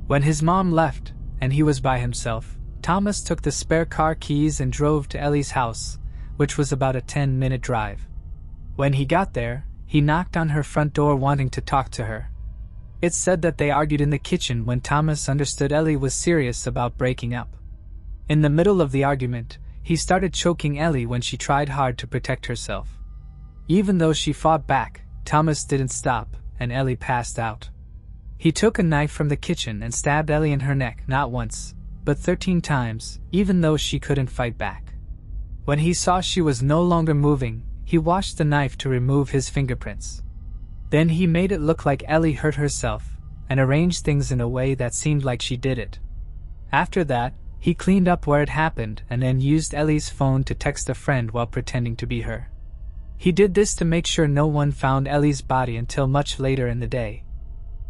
When his mom left, and he was by himself, Thomas took the spare car keys and drove to Ellie's house, which was about a 10-minute drive. When he got there, he knocked on her front door wanting to talk to her. It's said that they argued in the kitchen when Thomas understood Ellie was serious about breaking up. In the middle of the argument, he started choking Ellie when she tried hard to protect herself. Even though she fought back, Thomas didn't stop, and Ellie passed out. He took a knife from the kitchen and stabbed Ellie in her neck not once, but 13 times, even though she couldn't fight back. When he saw she was no longer moving, he washed the knife to remove his fingerprints. Then he made it look like Ellie hurt herself, and arranged things in a way that seemed like she did it. After that, he cleaned up where it happened and then used Ellie's phone to text a friend while pretending to be her. He did this to make sure no one found Ellie's body until much later in the day.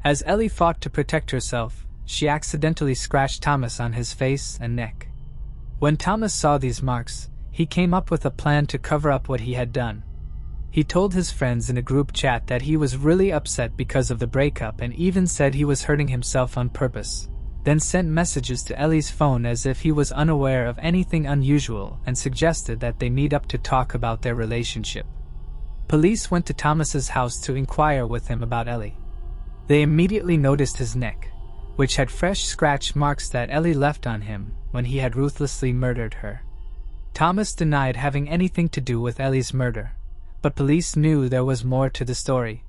As Ellie fought to protect herself, she accidentally scratched Thomas on his face and neck. When Thomas saw these marks, he came up with a plan to cover up what he had done. He told his friends in a group chat that he was really upset because of the breakup and even said he was hurting himself on purpose, then sent messages to Ellie's phone as if he was unaware of anything unusual and suggested that they meet up to talk about their relationship. Police went to Thomas's house to inquire with him about Ellie. They immediately noticed his neck, which had fresh scratch marks that Ellie left on him when he had ruthlessly murdered her. Thomas denied having anything to do with Ellie's murder, but police knew there was more to the story.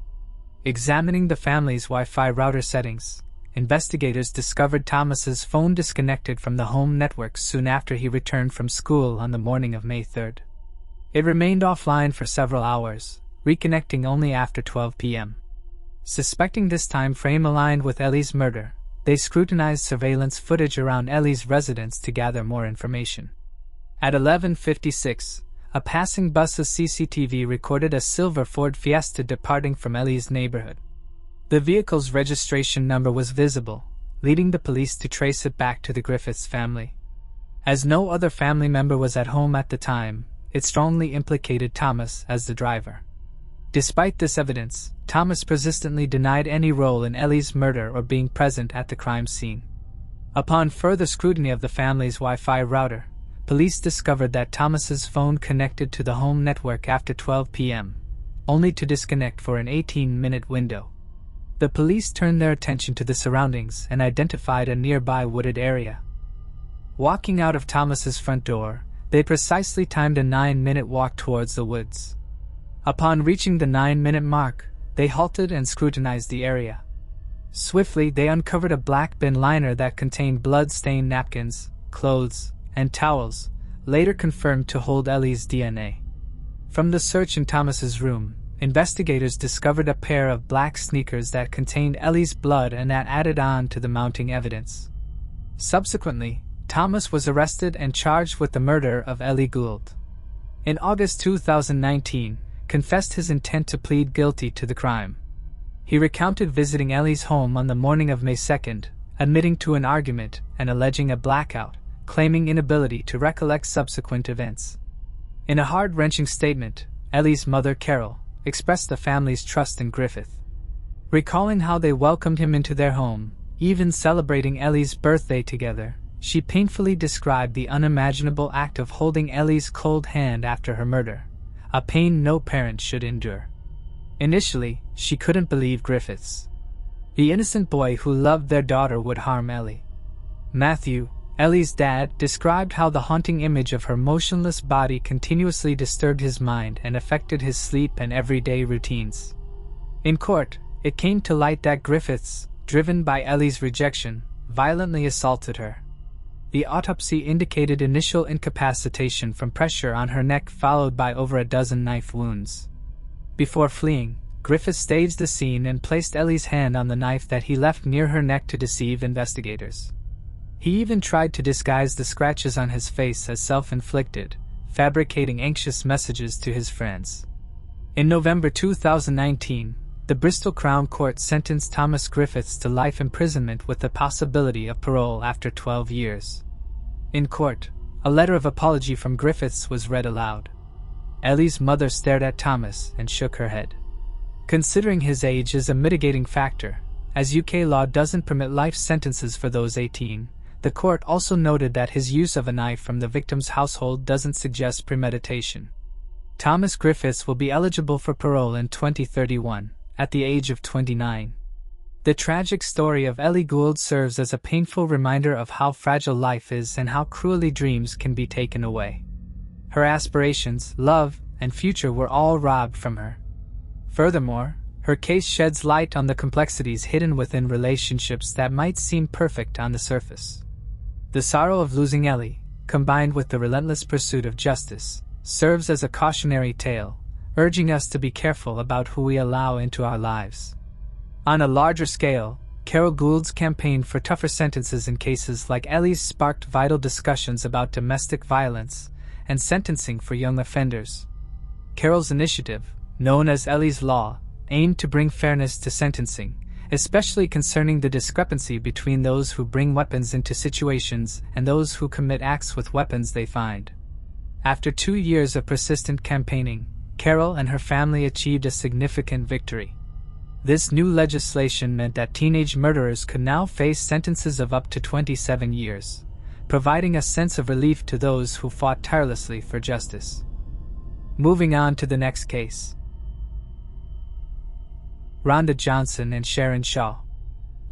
Examining the family's Wi-Fi router settings, investigators discovered Thomas's phone disconnected from the home network soon after he returned from school on the morning of May 3rd. It remained offline for several hours, reconnecting only after 12 p.m. Suspecting this time frame aligned with Ellie's murder, they scrutinized surveillance footage around Ellie's residence to gather more information. At 11:56, a passing bus's CCTV recorded a silver Ford Fiesta departing from Ellie's neighborhood. The vehicle's registration number was visible, leading the police to trace it back to the Griffiths family. As no other family member was at home at the time, it strongly implicated Thomas as the driver. Despite this evidence, Thomas persistently denied any role in Ellie's murder or being present at the crime scene. Upon further scrutiny of the family's Wi-Fi router, police discovered that Thomas's phone connected to the home network after 12 p.m., only to disconnect for an 18-minute window. The police turned their attention to the surroundings and identified a nearby wooded area. Walking out of Thomas's front door, they precisely timed a 9-minute walk towards the woods. Upon reaching the 9-minute mark, they halted and scrutinized the area. Swiftly, they uncovered a black bin liner that contained blood-stained napkins, clothes, and towels, later confirmed to hold Ellie's DNA. From the search in Thomas's room, investigators discovered a pair of black sneakers that contained Ellie's blood and that added on to the mounting evidence. Subsequently, Thomas was arrested and charged with the murder of Ellie Gould. In August 2019, confessed his intent to plead guilty to the crime. He recounted visiting Ellie's home on the morning of May 2nd, admitting to an argument and alleging a blackout, claiming inability to recollect subsequent events. In a heart-wrenching statement, Ellie's mother, Carol, expressed the family's trust in Griffith. Recalling how they welcomed him into their home, even celebrating Ellie's birthday together, she painfully described the unimaginable act of holding Ellie's cold hand after her murder, a pain no parent should endure. Initially, she couldn't believe Griffiths. The innocent boy who loved their daughter would harm Ellie. Matthew, Ellie's dad, described how the haunting image of her motionless body continuously disturbed his mind and affected his sleep and everyday routines. In court, it came to light that Griffiths, driven by Ellie's rejection, violently assaulted her. The autopsy indicated initial incapacitation from pressure on her neck followed by over a dozen knife wounds. Before fleeing, Griffith staged the scene and placed Ellie's hand on the knife that he left near her neck to deceive investigators. He even tried to disguise the scratches on his face as self-inflicted, fabricating anxious messages to his friends. In November 2019, the Bristol Crown Court sentenced Thomas Griffiths to life imprisonment with the possibility of parole after 12 years. In court, a letter of apology from Griffiths was read aloud. Ellie's mother stared at Thomas and shook her head. Considering his age is a mitigating factor, as UK law doesn't permit life sentences for those 18, The court also noted that his use of a knife from the victim's household doesn't suggest premeditation. Thomas Griffiths will be eligible for parole in 2031, at the age of 29. The tragic story of Ellie Gould serves as a painful reminder of how fragile life is and how cruelly dreams can be taken away. Her aspirations, love, and future were all robbed from her. Furthermore, her case sheds light on the complexities hidden within relationships that might seem perfect on the surface. The sorrow of losing Ellie, combined with the relentless pursuit of justice, serves as a cautionary tale, urging us to be careful about who we allow into our lives. On a larger scale, Carol Gould's campaign for tougher sentences in cases like Ellie's sparked vital discussions about domestic violence and sentencing for young offenders. Carol's initiative, known as Ellie's Law, aimed to bring fairness to sentencing, especially concerning the discrepancy between those who bring weapons into situations and those who commit acts with weapons they find. After 2 years of persistent campaigning, Carol and her family achieved a significant victory. This new legislation meant that teenage murderers could now face sentences of up to 27 years, providing a sense of relief to those who fought tirelessly for justice. Moving on to the next case. Rhonda Johnson and Sharon Shaw.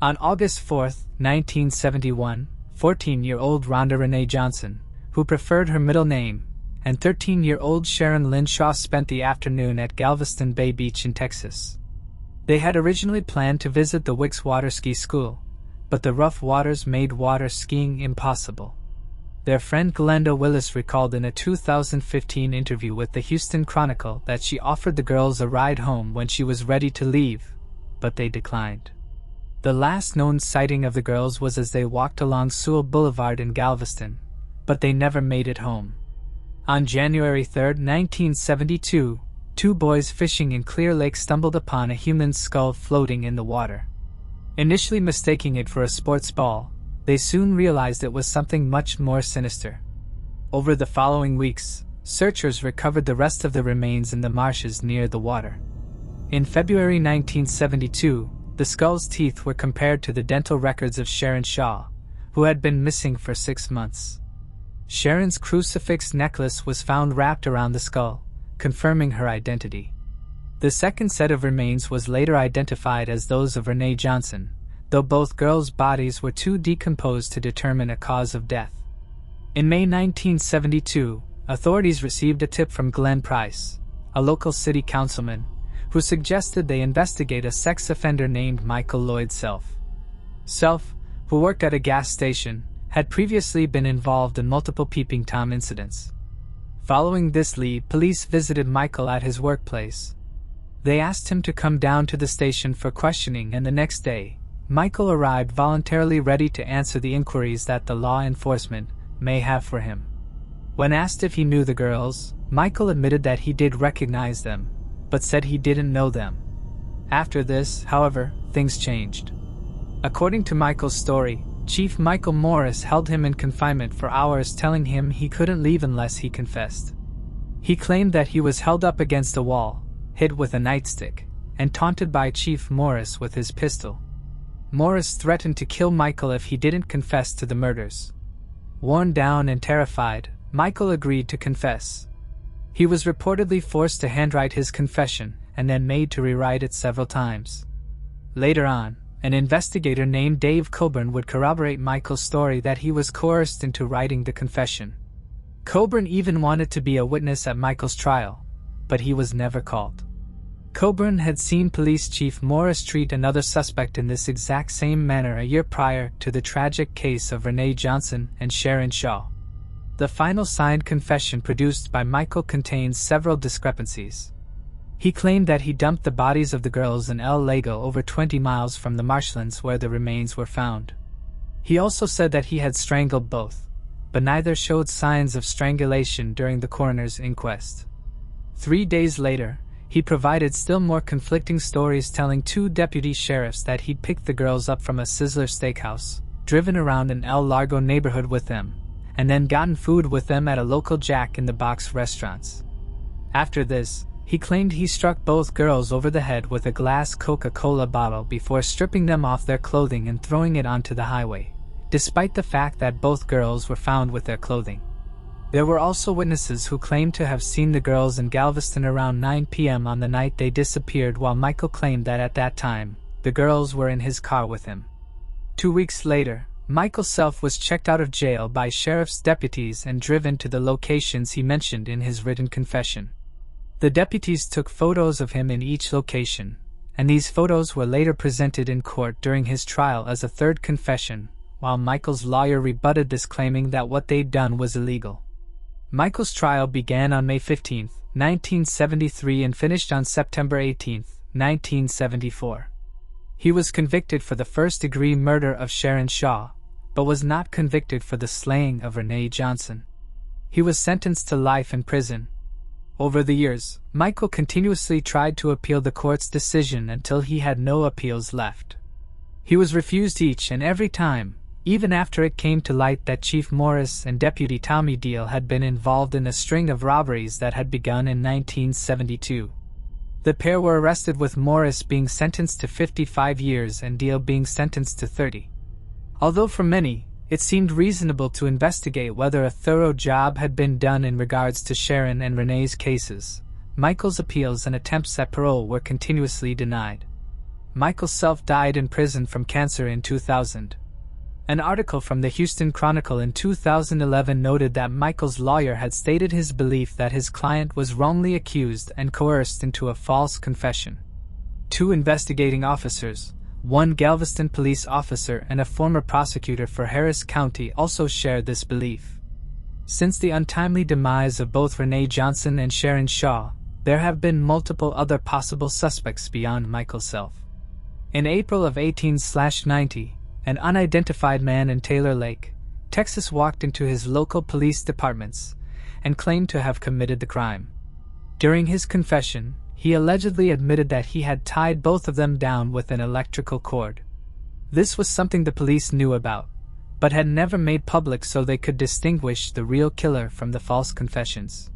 On August 4, 1971, 14-year-old Rhonda Renee Johnson, who preferred her middle name, and 13-year-old Sharon Lynn Shaw spent the afternoon at Galveston Bay Beach in Texas. They had originally planned to visit the Wicks Water Ski School, but the rough waters made water skiing impossible. Their friend Glenda Willis recalled in a 2015 interview with the Houston Chronicle that she offered the girls a ride home when she was ready to leave, but they declined. The last known sighting of the girls was as they walked along Sewell Boulevard in Galveston, but they never made it home. On January 3, 1972, 2 boys fishing in Clear Lake stumbled upon a human skull floating in the water. Initially mistaking it for a sports ball, they soon realized it was something much more sinister. Over the following weeks, searchers recovered the rest of the remains in the marshes near the water. In February 1972, the skull's teeth were compared to the dental records of Sharon Shaw, who had been missing for 6 months. Sharon's crucifix necklace was found wrapped around the skull, confirming her identity. The second set of remains was later identified as those of Renee Johnson, though both girls' bodies were too decomposed to determine a cause of death. In May 1972, authorities received a tip from Glenn Price, a local city councilman, who suggested they investigate a sex offender named Michael Lloyd Self. Self, who worked at a gas station, had previously been involved in multiple Peeping Tom incidents. Following this lead, police visited Michael at his workplace. They asked him to come down to the station for questioning, and the next day, Michael arrived voluntarily ready to answer the inquiries that the law enforcement may have for him. When asked if he knew the girls, Michael admitted that he did recognize them, but said he didn't know them. After this, however, things changed. According to Michael's story, Chief Michael Morris held him in confinement for hours, telling him he couldn't leave unless he confessed. He claimed that he was held up against a wall, hit with a nightstick, and taunted by Chief Morris with his pistol. Morris threatened to kill Michael if he didn't confess to the murders. Worn down and terrified, Michael agreed to confess. He was reportedly forced to handwrite his confession and then made to rewrite it several times. Later on, an investigator named Dave Coburn would corroborate Michael's story that he was coerced into writing the confession. Coburn even wanted to be a witness at Michael's trial, but he was never called. Coburn had seen Police Chief Morris treat another suspect in this exact same manner a year prior to the tragic case of Renee Johnson and Sharon Shaw. The final signed confession produced by Michael contains several discrepancies. He claimed that he dumped the bodies of the girls in El Lago over 20 miles from the marshlands where the remains were found. He also said that he had strangled both, but neither showed signs of strangulation during the coroner's inquest. 3 days later, he provided still more conflicting stories, telling 2 deputy sheriffs that he'd picked the girls up from a Sizzler steakhouse, driven around an El Largo neighborhood with them, and then gotten food with them at a local Jack in the Box restaurants. After this, he claimed he struck both girls over the head with a glass Coca-Cola bottle before stripping them off their clothing and throwing it onto the highway, despite the fact that both girls were found with their clothing. There were also witnesses who claimed to have seen the girls in Galveston around 9 p.m. on the night they disappeared, while Michael claimed that at that time, the girls were in his car with him. 2 weeks later, Michael Self was checked out of jail by sheriff's deputies and driven to the locations he mentioned in his written confession. The deputies took photos of him in each location, and these photos were later presented in court during his trial as a third confession, while Michael's lawyer rebutted this, claiming that what they'd done was illegal. Michael's trial began on May 15, 1973 and finished on September 18, 1974. He was convicted for the first-degree murder of Sharon Shaw, but was not convicted for the slaying of Renee Johnson. He was sentenced to life in prison. Over the years, Michael continuously tried to appeal the court's decision until he had no appeals left. He was refused each and every time, even after it came to light that Chief Morris and Deputy Tommy Deal had been involved in a string of robberies that had begun in 1972. The pair were arrested, with Morris being sentenced to 55 years and Deal being sentenced to 30. Although for many, it seemed reasonable to investigate whether a thorough job had been done in regards to Sharon and Renee's cases, Michael's appeals and attempts at parole were continuously denied. Michael Self died in prison from cancer in 2000. An article from the Houston Chronicle in 2011 noted that Michael's lawyer had stated his belief that his client was wrongly accused and coerced into a false confession. 2 investigating officers, 1 Galveston police officer and a former prosecutor for Harris County, also shared this belief. Since the untimely demise of both Renee Johnson and Sharon Shaw, there have been multiple other possible suspects beyond Michael Self. In April of 18/90, an unidentified man in Taylor Lake, Texas, walked into his local police departments and claimed to have committed the crime. During his confession, he allegedly admitted that he had tied both of them down with an electrical cord. This was something the police knew about, but had never made public so they could distinguish the real killer from the false confessions.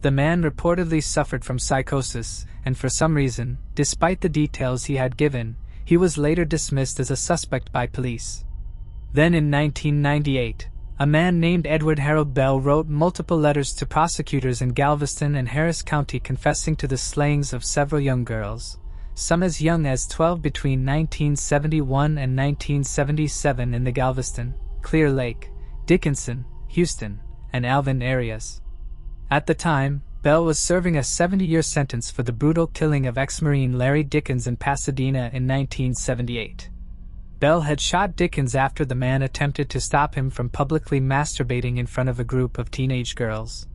The man reportedly suffered from psychosis, and for some reason, despite the details he had given, he was later dismissed as a suspect by police. Then in 1998, a man named Edward Harold Bell wrote multiple letters to prosecutors in Galveston and Harris County confessing to the slayings of several young girls, some as young as 12 between 1971 and 1977 in the Galveston, Clear Lake, Dickinson, Houston, and Alvin areas. At the time, Bell was serving a 70-year sentence for the brutal killing of ex-Marine Larry Dickens in Pasadena in 1978. Bell had shot Dickens after the man attempted to stop him from publicly masturbating in front of a group of teenage girls.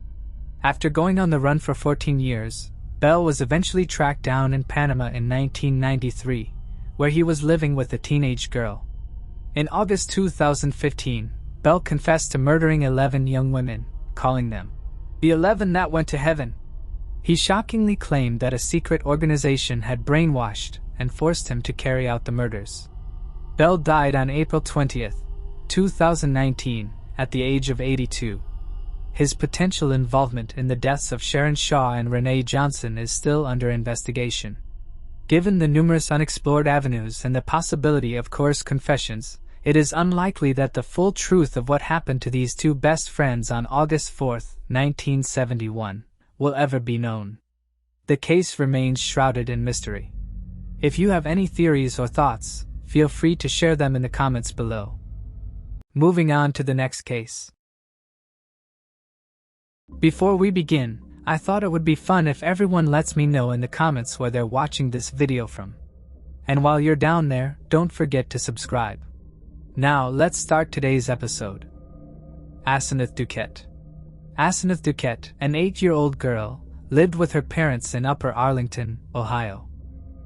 After going on the run for 14 years, Bell was eventually tracked down in Panama in 1993, where he was living with a teenage girl. In August 2015, Bell confessed to murdering 11 young women, calling them the 11 that went to heaven. He shockingly claimed that a secret organization had brainwashed and forced him to carry out the murders. Bell died on April 20, 2019, at the age of 82. His potential involvement in the deaths of Sharon Shaw and Renee Johnson is still under investigation. Given the numerous unexplored avenues and the possibility of coerced confessions, it is unlikely that the full truth of what happened to these 2 best friends on August 4, 1971, will ever be known. The case remains shrouded in mystery. If you have any theories or thoughts, feel free to share them in the comments below. Moving on to the next case. Before we begin, I thought it would be fun if everyone lets me know in the comments where they're watching this video from. And while you're down there, don't forget to subscribe. Now, let's start today's episode. Asenath Duquette. Asenath Duquette, an 8-year-old girl, lived with her parents in Upper Arlington, Ohio.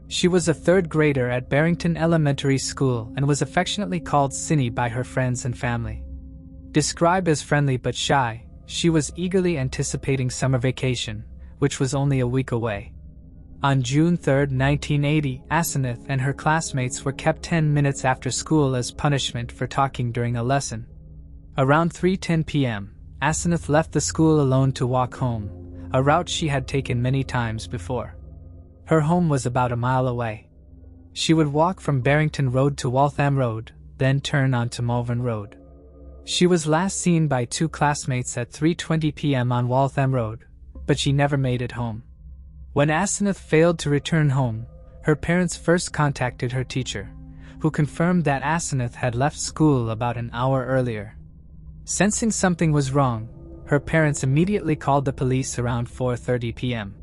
She was a 3rd grader at Barrington Elementary School and was affectionately called Cindy by her friends and family. Described as friendly but shy, she was eagerly anticipating summer vacation, which was only a week away. On June 3, 1980, Asenath and her classmates were kept 10 minutes after school as punishment for talking during a lesson. Around 3:10 p.m., Asenath left the school alone to walk home, a route she had taken many times before. Her home was about a mile away. She would walk from Barrington Road to Waltham Road, then turn onto Malvern Road. She was last seen by two classmates at 3:20 p.m. on Waltham Road, but she never made it home. When Asenath failed to return home, her parents first contacted her teacher, who confirmed that Asenath had left school about an hour earlier. Sensing something was wrong, her parents immediately called the police around 4:30 p.m.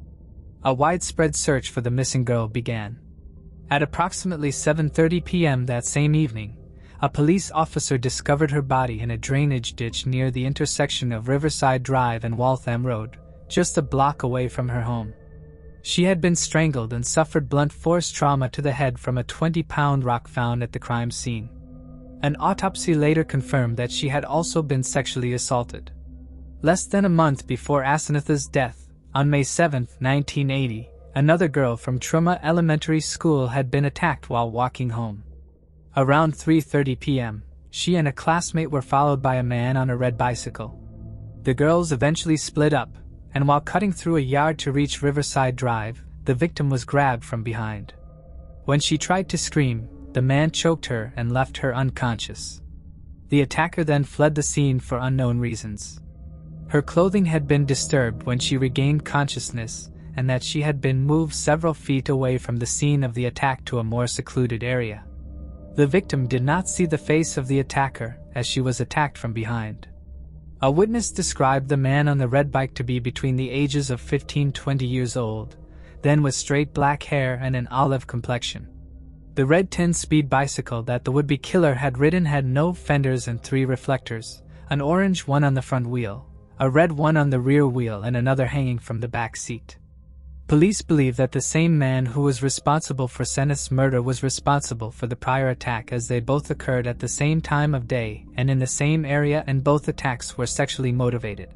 A widespread search for the missing girl began. At approximately 7:30 p.m. that same evening, a police officer discovered her body in a drainage ditch near the intersection of Riverside Drive and Waltham Road, just a block away from her home. She had been strangled and suffered blunt force trauma to the head from a 20-pound rock found at the crime scene. An autopsy later confirmed that she had also been sexually assaulted. Less than a month before Asenath's death, on May 7, 1980, another girl from Truma Elementary School had been attacked while walking home. Around 3:30 p.m., she and a classmate were followed by a man on a red bicycle. The girls eventually split up, and while cutting through a yard to reach Riverside Drive, the victim was grabbed from behind. When she tried to scream, the man choked her and left her unconscious. The attacker then fled the scene for unknown reasons. Her clothing had been disturbed when she regained consciousness, and that she had been moved several feet away from the scene of the attack to a more secluded area. The victim did not see the face of the attacker, as she was attacked from behind. A witness described the man on the red bike to be between the ages of 15-20 years old, then with straight black hair and an olive complexion. The red 10-speed bicycle that the would-be killer had ridden had no fenders and 3 reflectors, an orange one on the front wheel, a red one on the rear wheel and another hanging from the back seat. Police believe that the same man who was responsible for Asenath's murder was responsible for the prior attack, as they both occurred at the same time of day and in the same area, and both attacks were sexually motivated.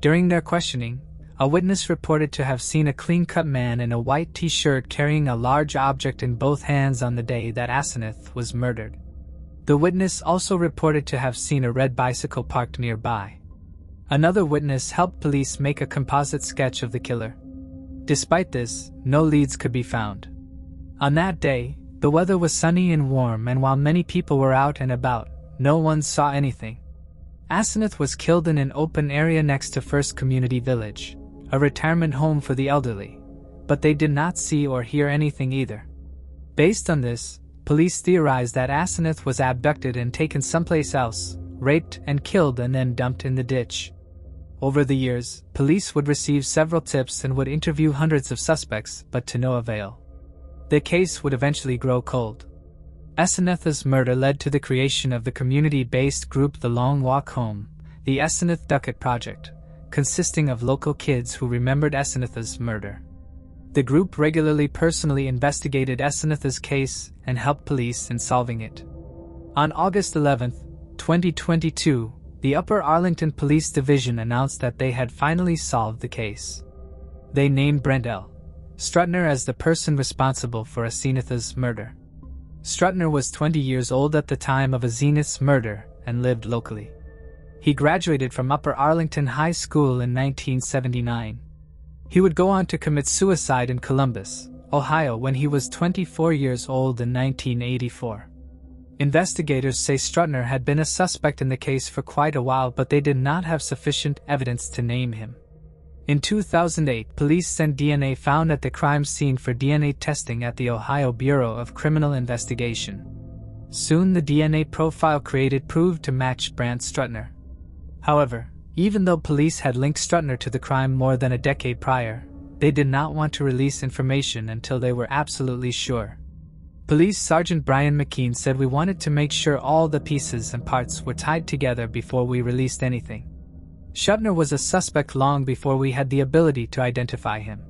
During their questioning, a witness reported to have seen a clean-cut man in a white t-shirt carrying a large object in both hands on the day that Asenath was murdered. The witness also reported to have seen a red bicycle parked nearby. Another witness helped police make a composite sketch of the killer. Despite this, no leads could be found. On that day, the weather was sunny and warm, and while many people were out and about, no one saw anything. Asenath was killed in an open area next to First Community Village, a retirement home for the elderly, but they did not see or hear anything either. Based on this, police theorized that Asenath was abducted and taken someplace else, raped and killed, and then dumped in the ditch. Over the years, police would receive several tips and would interview hundreds of suspects, but to no avail. The case would eventually grow cold. Asenath's murder led to the creation of the community-based group The Long Walk Home, the Asenath Ducat Project, consisting of local kids who remembered Asenath's murder. The group regularly personally investigated Asenath's case and helped police in solving it. On August 11, 2022, the Upper Arlington Police Division announced that they had finally solved the case. They named Brent L. Strutner as the person responsible for Asenath's murder. Strutner was 20 years old at the time of Asenath's murder and lived locally. He graduated from Upper Arlington High School in 1979. He would go on to commit suicide in Columbus, Ohio when he was 24 years old in 1984. Investigators say Strutner had been a suspect in the case for quite a while, but they did not have sufficient evidence to name him. In 2008, police sent DNA found at the crime scene for DNA testing at the Ohio Bureau of Criminal Investigation. Soon the DNA profile created proved to match Brant Strutner. However, even though police had linked Strutner to the crime more than a decade prior, they did not want to release information until they were absolutely sure. Police Sergeant Brian McKean said, "We wanted to make sure all the pieces and parts were tied together before we released anything." Strutner was a suspect long before we had the ability to identify him.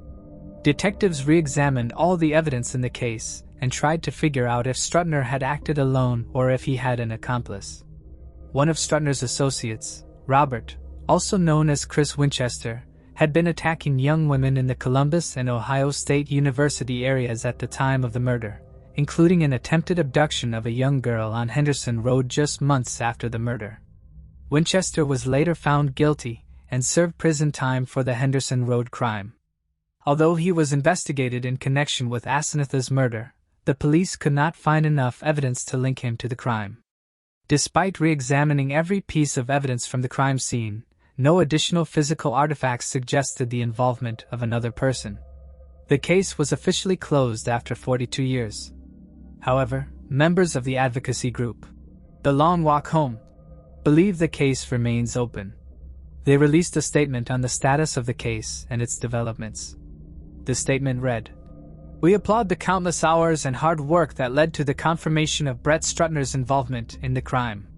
Detectives re-examined all the evidence in the case and tried to figure out if Strutner had acted alone or if he had an accomplice. One of Strutner's associates, Robert, also known as Chris Winchester, had been attacking young women in the Columbus and Ohio State University areas at the time of the murder, including an attempted abduction of a young girl on Henderson Road just months after the murder. Winchester was later found guilty and served prison time for the Henderson Road crime. Although he was investigated in connection with Asenath's murder, the police could not find enough evidence to link him to the crime. Despite re-examining every piece of evidence from the crime scene, no additional physical artifacts suggested the involvement of another person. The case was officially closed after 42 years. However, members of the advocacy group, The Long Walk Home, believe the case remains open. They released a statement on the status of the case and its developments. The statement read, "We applaud the countless hours and hard work that led to the confirmation of Brett Strutner's involvement in the crime.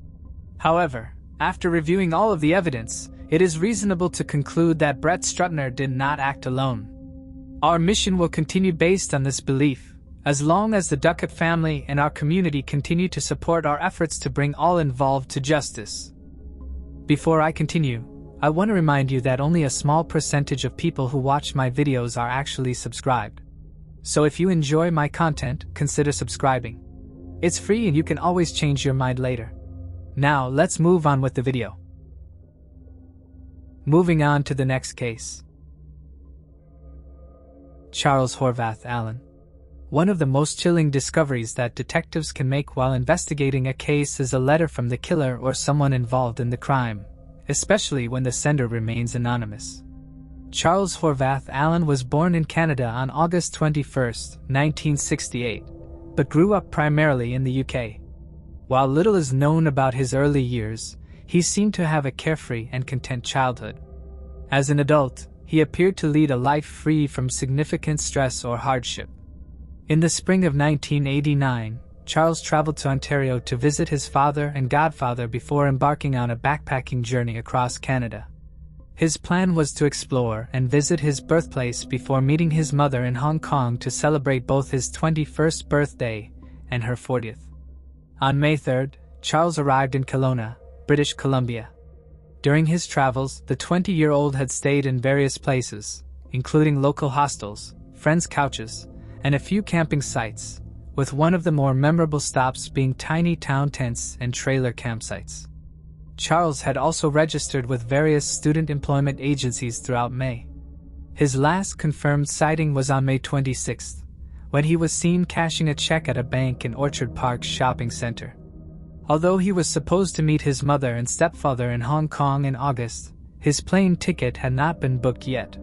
However, after reviewing all of the evidence, it is reasonable to conclude that Brett Strutner did not act alone. Our mission will continue based on this belief, as long as the Duckett family and our community continue to support our efforts to bring all involved to justice." Before I continue, I want to remind you that only a small percentage of people who watch my videos are actually subscribed. So if you enjoy my content, consider subscribing. It's free and you can always change your mind later. Now let's move on with the video. Moving on to the next case. Charles Horvath-Allan. One of the most chilling discoveries that detectives can make while investigating a case is a letter from the killer or someone involved in the crime, especially when the sender remains anonymous. Charles Horvath-Allan was born in Canada on August 21, 1968, but grew up primarily in the UK. While little is known about his early years, he seemed to have a carefree and content childhood. As an adult, he appeared to lead a life free from significant stress or hardship. In the spring of 1989, Charles traveled to Ontario to visit his father and godfather before embarking on a backpacking journey across Canada. His plan was to explore and visit his birthplace before meeting his mother in Hong Kong to celebrate both his 21st birthday and her 40th. On May 3rd, Charles arrived in Kelowna, British Columbia. During his travels, the 20-year-old had stayed in various places, including local hostels, friends' couches, and a few camping sites, with one of the more memorable stops being tiny town tents and trailer campsites. Charles had also registered with various student employment agencies throughout May. His last confirmed sighting was on May 26th, when he was seen cashing a check at a bank in Orchard Park shopping center. Although he was supposed to meet his mother and stepfather in Hong Kong in August, his plane ticket had not been booked yet.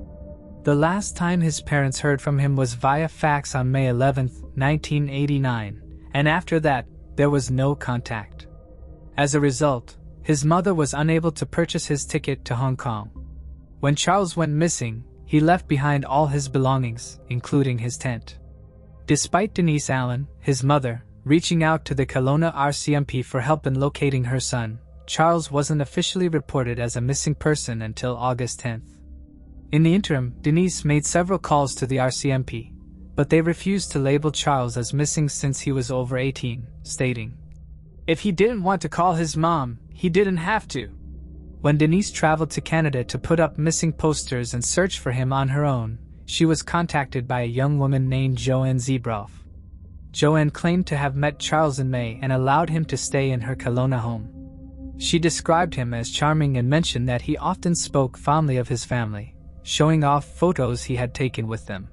The last time his parents heard from him was via fax on May 11, 1989, and after that, there was no contact. As a result, his mother was unable to purchase his ticket to Hong Kong. When Charles went missing, he left behind all his belongings, including his tent. Despite Denise Allen, his mother, reaching out to the Kelowna RCMP for help in locating her son, Charles wasn't officially reported as a missing person until August 10th. In the interim, Denise made several calls to the RCMP, but they refused to label Charles as missing since he was over 18, stating, "If he didn't want to call his mom, he didn't have to." When Denise traveled to Canada to put up missing posters and search for him on her own, she was contacted by a young woman named Joanne Zebroff. Joanne claimed to have met Charles in May and allowed him to stay in her Kelowna home. She described him as charming and mentioned that he often spoke fondly of his family, showing off photos he had taken with them.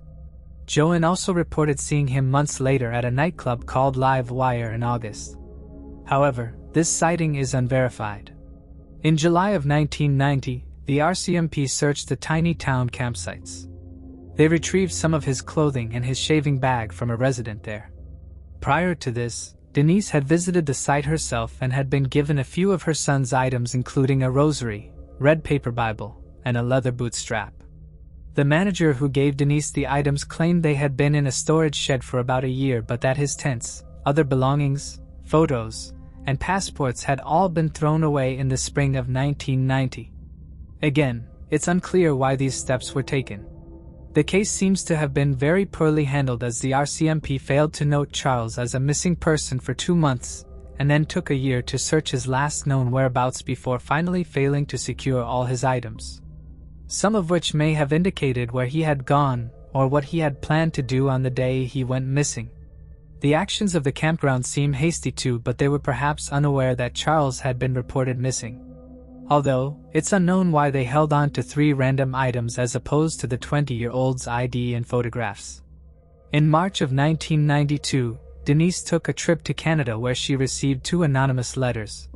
Joanne also reported seeing him months later at a nightclub called Live Wire in August. However, this sighting is unverified. In July of 1990, the RCMP searched the tiny town campsites. They retrieved some of his clothing and his shaving bag from a resident there. Prior to this, Denise had visited the site herself and had been given a few of her son's items, including a rosary, red paper Bible, and a leather boot strap. The manager who gave Denise the items claimed they had been in a storage shed for about a year, but that his tents, other belongings, photos, and passports had all been thrown away in the spring of 1990. Again, it's unclear why these steps were taken. The case seems to have been very poorly handled, as the RCMP failed to note Charles as a missing person for 2 months, and then took a year to search his last known whereabouts before finally failing to secure all his items, some of which may have indicated where he had gone or what he had planned to do on the day he went missing. The actions of the campground seem hasty too, but they were perhaps unaware that Charles had been reported missing. Although, it's unknown why they held on to 3 random items as opposed to the 20-year-old's ID and photographs. In March of 1992, Denise took a trip to Canada where she received 2 anonymous letters,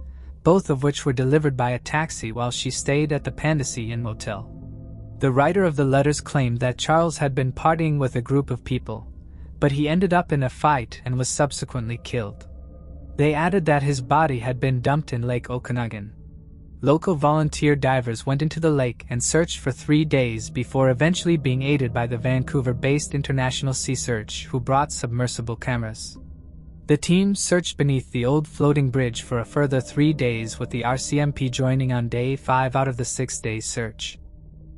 both of which were delivered by a taxi while she stayed at the Pandacy Inn Motel. The writer of the letters claimed that Charles had been partying with a group of people, but he ended up in a fight and was subsequently killed. They added that his body had been dumped in Lake Okanagan. Local volunteer divers went into the lake and searched for 3 days before eventually being aided by the Vancouver-based International Sea Search, who brought submersible cameras. The team searched beneath the old floating bridge for a further 3 days, with the RCMP joining on day 5 out of the 6-day search.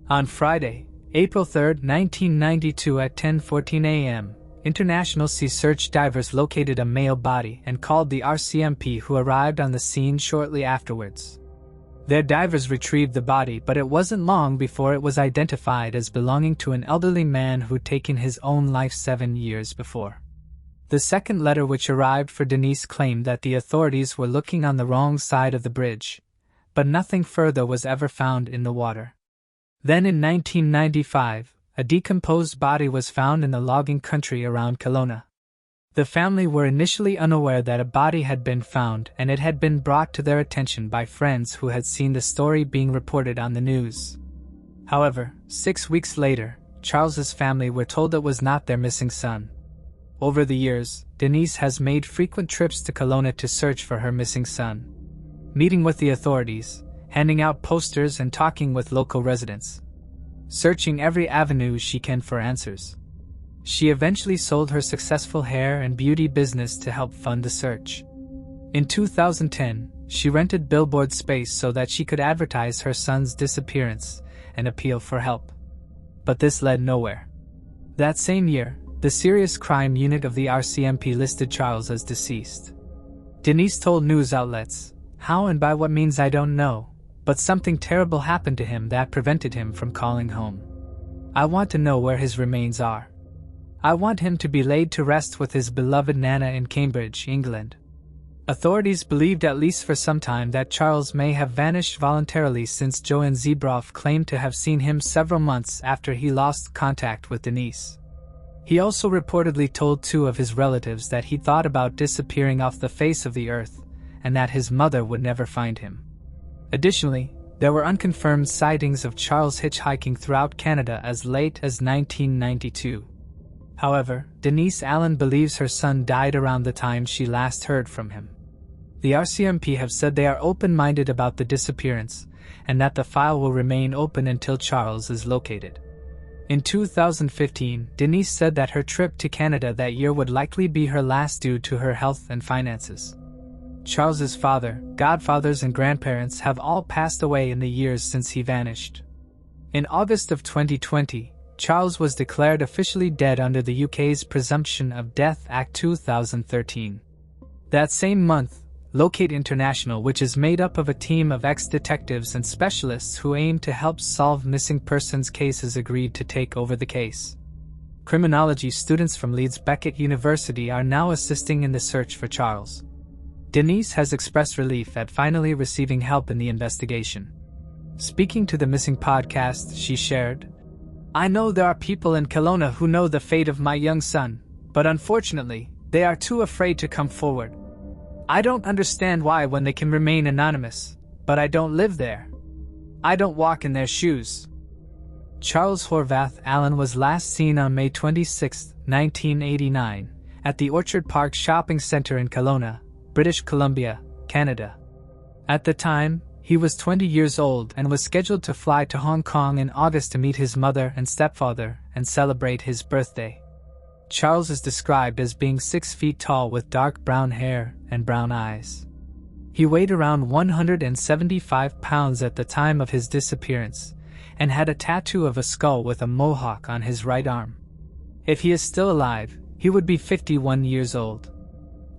On Friday, April 3, 1992 at 10:14 a.m., International Sea Search divers located a male body and called the RCMP, who arrived on the scene shortly afterwards. Their divers retrieved the body, but it wasn't long before it was identified as belonging to an elderly man who'd taken his own life 7 years before. The second letter which arrived for Denise claimed that the authorities were looking on the wrong side of the bridge, but nothing further was ever found in the water. Then in 1995, a decomposed body was found in the logging country around Kelowna. The family were initially unaware that a body had been found, and it had been brought to their attention by friends who had seen the story being reported on the news. However, 6 weeks later, Charles's family were told it was not their missing son. Over the years, Denise has made frequent trips to Kelowna to search for her missing son, meeting with the authorities, handing out posters and talking with local residents, searching every avenue she can for answers. She eventually sold her successful hair and beauty business to help fund the search. In 2010, she rented billboard space so that she could advertise her son's disappearance and appeal for help. But this led nowhere. That same year, the Serious Crime Unit of the RCMP listed Charles as deceased. Denise told news outlets, "How and by what means I don't know, but something terrible happened to him that prevented him from calling home. I want to know where his remains are. I want him to be laid to rest with his beloved Nana in Cambridge, England." Authorities believed, at least for some time, that Charles may have vanished voluntarily, since Joanne Zebroff claimed to have seen him several months after he lost contact with Denise. He also reportedly told 2 of his relatives that he thought about disappearing off the face of the earth, and that his mother would never find him. Additionally, there were unconfirmed sightings of Charles hitchhiking throughout Canada as late as 1992. However, Denise Allen believes her son died around the time she last heard from him. The RCMP have said they are open-minded about the disappearance, and that the file will remain open until Charles is located. In 2015, Denise said that her trip to Canada that year would likely be her last due to her health and finances. Charles's father, godfathers and grandparents have all passed away in the years since he vanished. In August of 2020, Charles was declared officially dead under the UK's Presumption of Death Act 2013. That same month, Locate International, which is made up of a team of ex-detectives and specialists who aim to help solve missing persons cases, agreed to take over the case. Criminology students from Leeds Beckett University are now assisting in the search for Charles. Denise has expressed relief at finally receiving help in the investigation. Speaking to the Missing podcast, she shared, "I know there are people in Kelowna who know the fate of my young son, but unfortunately, they are too afraid to come forward. I don't understand why when they can remain anonymous, but I don't live there. I don't walk in their shoes." Charles Horvath-Allan was last seen on May 26, 1989, at the Orchard Park Shopping Centre in Kelowna, British Columbia, Canada. At the time, he was 20 years old and was scheduled to fly to Hong Kong in August to meet his mother and stepfather and celebrate his birthday. Charles is described as being 6 feet tall with dark brown hair and brown eyes. He weighed around 175 pounds at the time of his disappearance and had a tattoo of a skull with a mohawk on his right arm. If he is still alive, he would be 51 years old.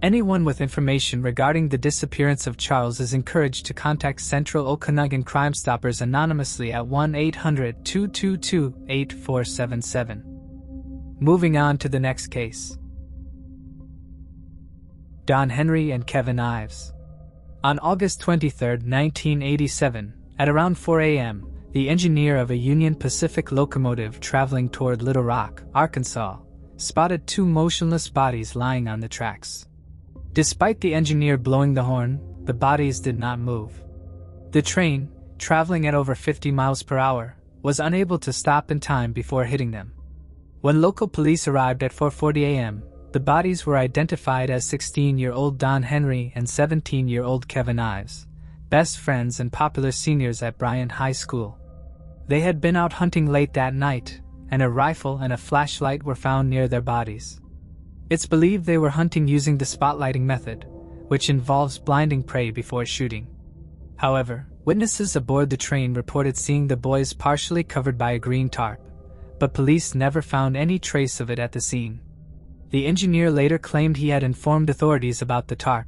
Anyone with information regarding the disappearance of Charles is encouraged to contact Central Okanagan Crime Stoppers anonymously at 1-800-222-8477. Moving on to the next case. Don Henry and Kevin Ives. On August 23, 1987, at around 4 a.m., the engineer of a Union Pacific locomotive traveling toward Little Rock, Arkansas, spotted two motionless bodies lying on the tracks. Despite the engineer blowing the horn, the bodies did not move. The train, traveling at over 50 miles per hour, was unable to stop in time before hitting them. When local police arrived at 4:40 a.m., the bodies were identified as 16-year-old Don Henry and 17-year-old Kevin Ives, best friends and popular seniors at Bryan High School. They had been out hunting late that night, and a rifle and a flashlight were found near their bodies. It's believed they were hunting using the spotlighting method, which involves blinding prey before shooting. However, witnesses aboard the train reported seeing the boys partially covered by a green tarp, but police never found any trace of it at the scene. The engineer later claimed he had informed authorities about the tarp,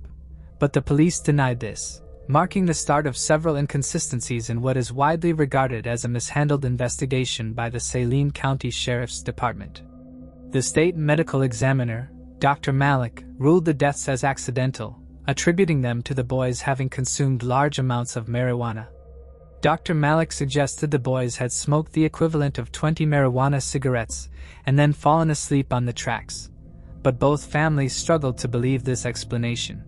but the police denied this, marking the start of several inconsistencies in what is widely regarded as a mishandled investigation by the Saline County Sheriff's Department. The state medical examiner, Dr. Malik, ruled the deaths as accidental, attributing them to the boys having consumed large amounts of marijuana. Dr. Malik suggested the boys had smoked the equivalent of 20 marijuana cigarettes and then fallen asleep on the tracks, but both families struggled to believe this explanation.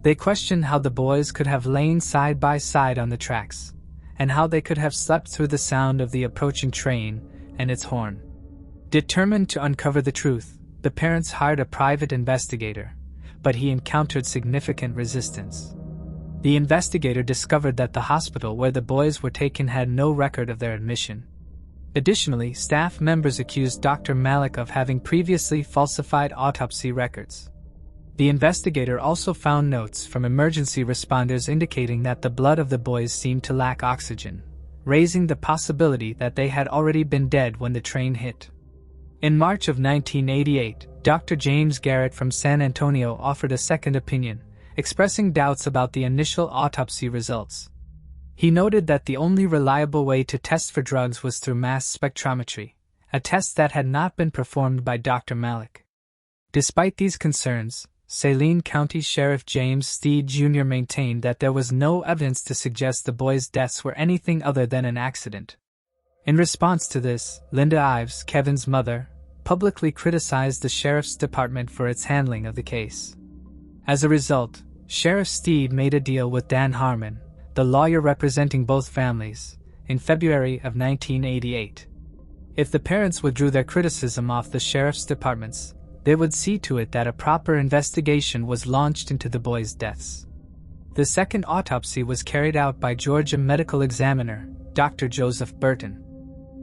They questioned how the boys could have lain side by side on the tracks, and how they could have slept through the sound of the approaching train and its horn. Determined to uncover the truth, the parents hired a private investigator, but he encountered significant resistance. The investigator discovered that the hospital where the boys were taken had no record of their admission. Additionally, staff members accused Dr. Malik of having previously falsified autopsy records. The investigator also found notes from emergency responders indicating that the blood of the boys seemed to lack oxygen, raising the possibility that they had already been dead when the train hit. In March of 1988, Dr. James Garrett from San Antonio offered a second opinion, expressing doubts about the initial autopsy results. He noted that the only reliable way to test for drugs was through mass spectrometry, a test that had not been performed by Dr. Malik. Despite these concerns, Saline County Sheriff James Steed Jr. maintained that there was no evidence to suggest the boys' deaths were anything other than an accident. In response to this, Linda Ives, Kevin's mother, publicly criticized the sheriff's department for its handling of the case. As a result, Sheriff Steed made a deal with Dan Harmon, the lawyer representing both families, in February of 1988. If the parents withdrew their criticism off the sheriff's departments, they would see to it that a proper investigation was launched into the boys' deaths. The second autopsy was carried out by Georgia medical examiner, Dr. Joseph Burton.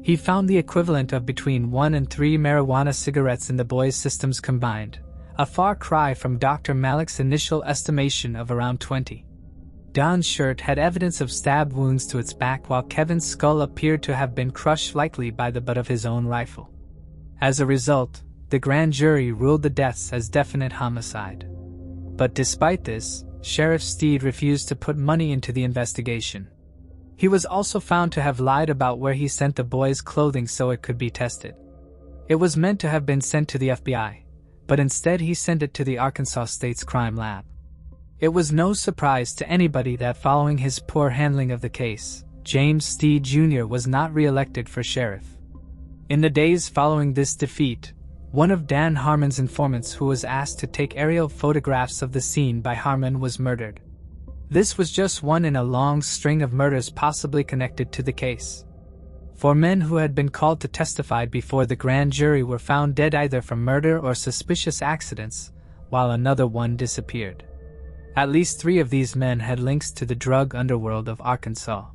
He found the equivalent of between 1 and 3 marijuana cigarettes in the boys' systems combined, a far cry from Dr. Malik's initial estimation of around 20. Don's shirt had evidence of stab wounds to its back, while Kevin's skull appeared to have been crushed likely by the butt of his own rifle. As a result, the grand jury ruled the deaths as definite homicide. But despite this, Sheriff Steed refused to put money into the investigation. He was also found to have lied about where he sent the boys' clothing so it could be tested. It was meant to have been sent to the FBI, but instead he sent it to the Arkansas State's crime lab. It was no surprise to anybody that following his poor handling of the case, James Steed Jr. was not re-elected for sheriff. In the days following this defeat, one of Dan Harmon's informants who was asked to take aerial photographs of the scene by Harmon was murdered. This was just one in a long string of murders possibly connected to the case. 4 men who had been called to testify before the grand jury were found dead either from murder or suspicious accidents, while another one disappeared. At least 3 of these men had links to the drug underworld of Arkansas.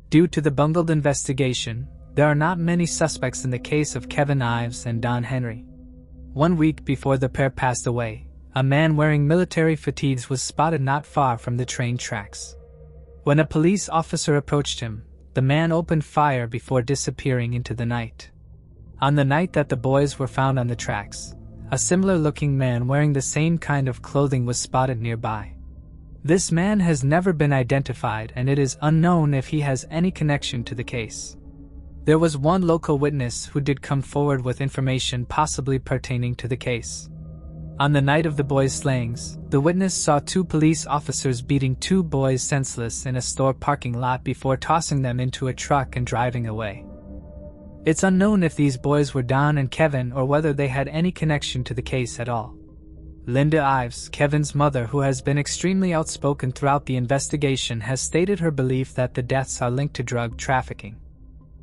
Due to the bungled investigation, there are not many suspects in the case of Kevin Ives and Don Henry. 1 week before the pair passed away, a man wearing military fatigues was spotted not far from the train tracks. When a police officer approached him, the man opened fire before disappearing into the night. On the night that the boys were found on the tracks, a similar-looking man wearing the same kind of clothing was spotted nearby. This man has never been identified, and it is unknown if he has any connection to the case. There was one local witness who did come forward with information possibly pertaining to the case. On the night of the boys' slayings, the witness saw 2 police officers beating 2 boys senseless in a store parking lot before tossing them into a truck and driving away. It's unknown if these boys were Don and Kevin or whether they had any connection to the case at all. Linda Ives, Kevin's mother, who has been extremely outspoken throughout the investigation, has stated her belief that the deaths are linked to drug trafficking.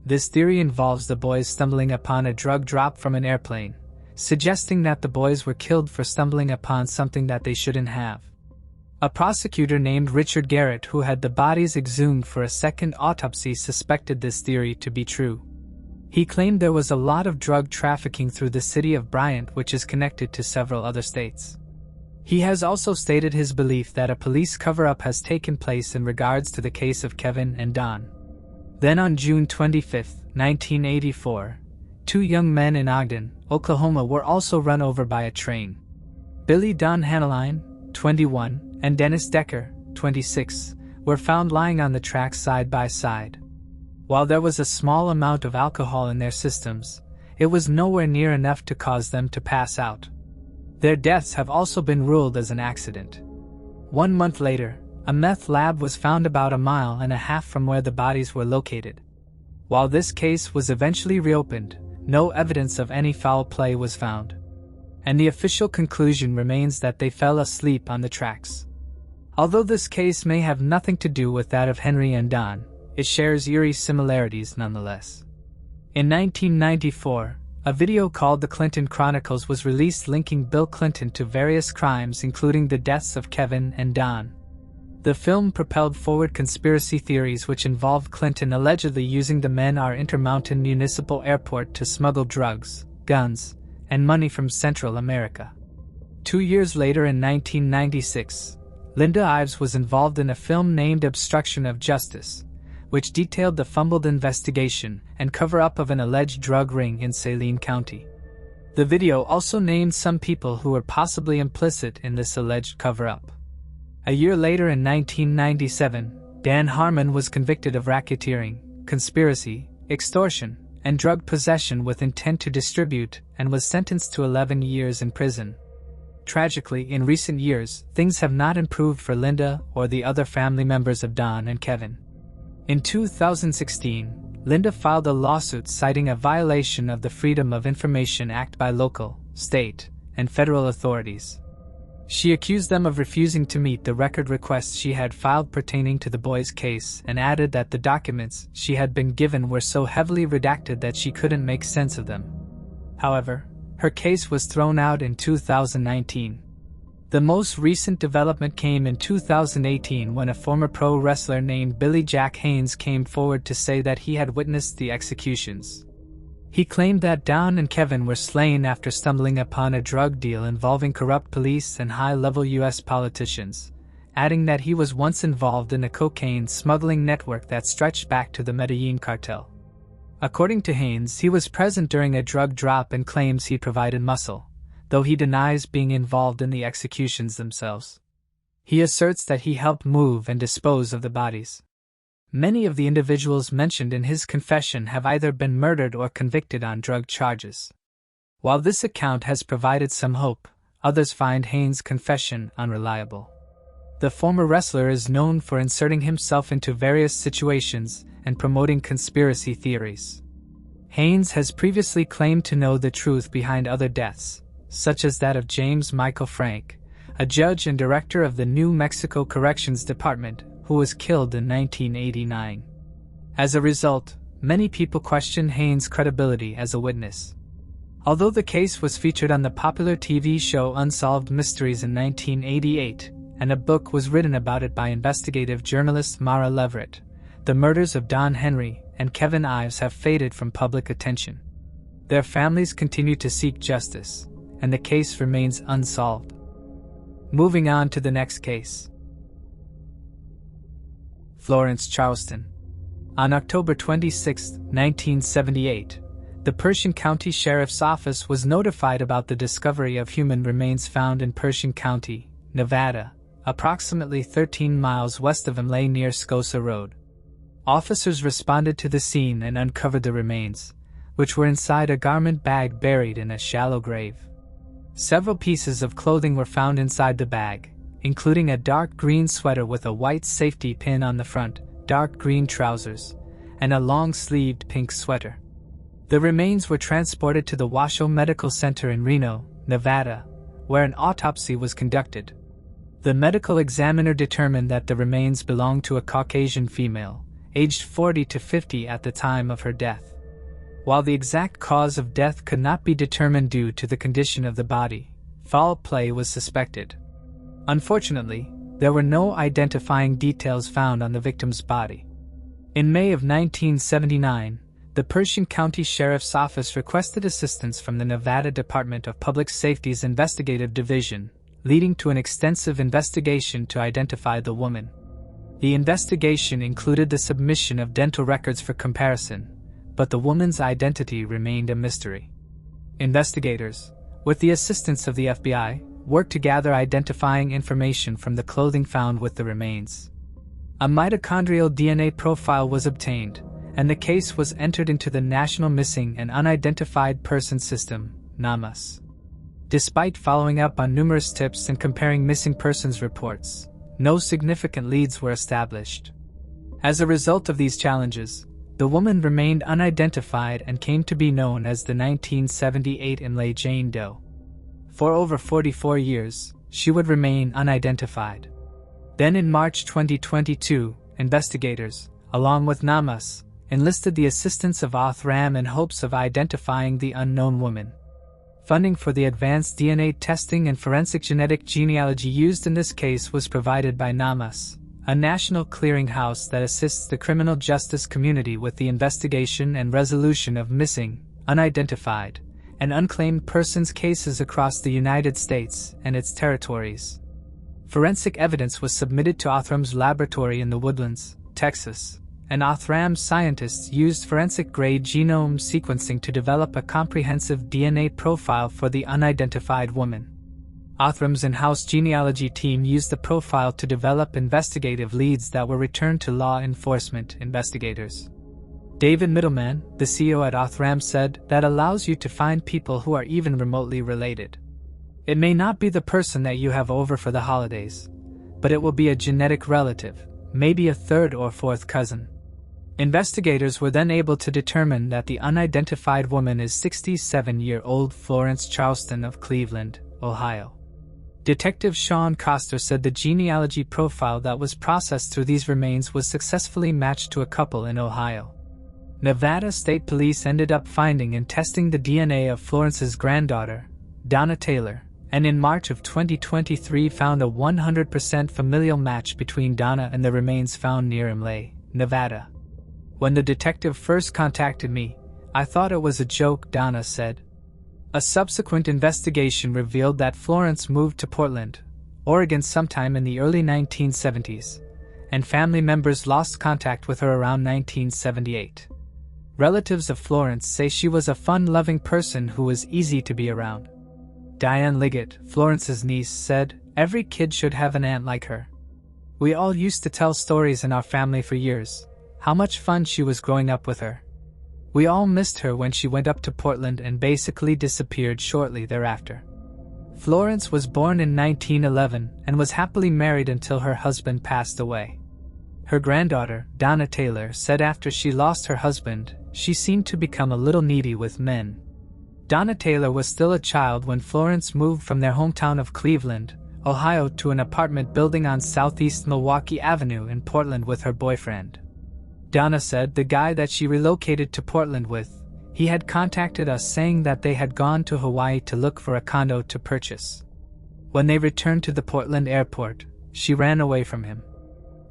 This theory involves the boys stumbling upon a drug drop from an airplane, suggesting that the boys were killed for stumbling upon something that they shouldn't have. A prosecutor named Richard Garrett, who had the bodies exhumed for a second autopsy, suspected this theory to be true. He claimed there was a lot of drug trafficking through the city of Bryant, which is connected to several other states. He has also stated his belief that a police cover-up has taken place in regards to the case of Kevin and Don. Then on June 25, 1984, 2 young men in Ogden, Oklahoma were also run over by a train. Billy Don Hanneline, 21, and Dennis Decker, 26, were found lying on the tracks side by side. While there was a small amount of alcohol in their systems, it was nowhere near enough to cause them to pass out. Their deaths have also been ruled as an accident. 1 month later, a meth lab was found about 1.5 miles from where the bodies were located. While this case was eventually reopened, no evidence of any foul play was found, and the official conclusion remains that they fell asleep on the tracks. Although this case may have nothing to do with that of Henry and Don, it shares eerie similarities nonetheless. In 1994, a video called The Clinton Chronicles was released linking Bill Clinton to various crimes, including the deaths of Kevin and Don. The film propelled forward conspiracy theories which involved Clinton allegedly using the Menard Intermountain Municipal Airport to smuggle drugs, guns, and money from Central America. 2 years later, in 1996, Linda Ives was involved in a film named Obstruction of Justice, which detailed the fumbled investigation and cover-up of an alleged drug ring in Saline County. The video also named some people who were possibly implicit in this alleged cover-up. A year later, in 1997, Dan Harmon was convicted of racketeering, conspiracy, extortion, and drug possession with intent to distribute, and was sentenced to 11 years in prison. Tragically, in recent years, things have not improved for Linda or the other family members of Don and Kevin. In 2016, Linda filed a lawsuit citing a violation of the Freedom of Information Act by local, state, and federal authorities. She accused them of refusing to meet the record requests she had filed pertaining to the boys' case, and added that the documents she had been given were so heavily redacted that she couldn't make sense of them. However, her case was thrown out in 2019. The most recent development came in 2018 when a former pro wrestler named Billy Jack Haynes came forward to say that he had witnessed the executions. He claimed that Don and Kevin were slain after stumbling upon a drug deal involving corrupt police and high-level U.S. politicians, adding that he was once involved in a cocaine smuggling network that stretched back to the Medellin cartel. According to Haynes, he was present during a drug drop and claims he provided muscle, though he denies being involved in the executions themselves. He asserts that he helped move and dispose of the bodies. Many of the individuals mentioned in his confession have either been murdered or convicted on drug charges. While this account has provided some hope, others find Haynes' confession unreliable. The former wrestler is known for inserting himself into various situations and promoting conspiracy theories. Haynes has previously claimed to know the truth behind other deaths, such as that of James Michael Frank, a judge and director of the New Mexico Corrections Department, who was killed in 1989. As a result, many people question Haynes' credibility as a witness. Although the case was featured on the popular TV show Unsolved Mysteries in 1988, and a book was written about it by investigative journalist Mara Leverett, the murders of Don Henry and Kevin Ives have faded from public attention. Their families continue to seek justice, and the case remains unsolved. Moving on to the next case. Florence Charleston. On October 26, 1978, the Pershing County Sheriff's Office was notified about the discovery of human remains found in Pershing County, Nevada, approximately 13 miles west of Imlay near Scosa Road. Officers responded to the scene and uncovered the remains, which were inside a garment bag buried in a shallow grave. Several pieces of clothing were found inside the bag, including a dark green sweater with a white safety pin on the front, dark green trousers, and a long-sleeved pink sweater. The remains were transported to the Washoe Medical Center in Reno, Nevada, where an autopsy was conducted. The medical examiner determined that the remains belonged to a Caucasian female, aged 40 to 50 at the time of her death. While the exact cause of death could not be determined due to the condition of the body, foul play was suspected. Unfortunately, there were no identifying details found on the victim's body. In May of 1979, the Pershing County Sheriff's Office requested assistance from the Nevada Department of Public Safety's Investigative Division, leading to an extensive investigation to identify the woman. The investigation included the submission of dental records for comparison, but the woman's identity remained a mystery. Investigators, with the assistance of the FBI, worked to gather identifying information from the clothing found with the remains. A mitochondrial DNA profile was obtained, and the case was entered into the National Missing and Unidentified Persons System, NAMUS. Despite following up on numerous tips and comparing missing persons reports, no significant leads were established. As a result of these challenges, the woman remained unidentified and came to be known as the 1978 Imlay Jane Doe. For over 44 years, she would remain unidentified. Then in March 2022, investigators, along with NAMUS, enlisted the assistance of Othram in hopes of identifying the unknown woman. Funding for the advanced DNA testing and forensic genetic genealogy used in this case was provided by NAMUS, a national clearinghouse that assists the criminal justice community with the investigation and resolution of missing, unidentified, and unclaimed persons cases across the United States and its territories. Forensic evidence was submitted to Othram's laboratory in the Woodlands, Texas, and Othram's scientists used forensic-grade genome sequencing to develop a comprehensive DNA profile for the unidentified woman. Othram's in-house genealogy team used the profile to develop investigative leads that were returned to law enforcement investigators. David Middleman, the CEO at Othram, said that allows you to find people who are even remotely related. It may not be the person that you have over for the holidays, but it will be a genetic relative, maybe a third or fourth cousin. Investigators were then able to determine that the unidentified woman is 67-year-old Florence Charleston of Cleveland, Ohio. Detective Sean Coster said the genealogy profile that was processed through these remains was successfully matched to a couple in Ohio. Nevada State Police ended up finding and testing the DNA of Florence's granddaughter, Donna Taylor, and in March of 2023 found a 100% familial match between Donna and the remains found near Imlay, Nevada. When the detective first contacted me, I thought it was a joke, Donna said. A subsequent investigation revealed that Florence moved to Portland, Oregon sometime in the early 1970s, and family members lost contact with her around 1978. Relatives of Florence say she was a fun-loving person who was easy to be around. Diane Liggett, Florence's niece, said, "Every kid should have an aunt like her. We all used to tell stories in our family for years, how much fun she was growing up with her. We all missed her when she went up to Portland and basically disappeared shortly thereafter." Florence was born in 1911 and was happily married until her husband passed away. Her granddaughter, Donna Taylor, said after she lost her husband, she seemed to become a little needy with men. Donna Taylor was still a child when Florence moved from their hometown of Cleveland, Ohio to an apartment building on Southeast Milwaukee Avenue in Portland with her boyfriend. Donna said the guy that she relocated to Portland with, he had contacted us saying that they had gone to Hawaii to look for a condo to purchase. When they returned to the Portland airport, she ran away from him.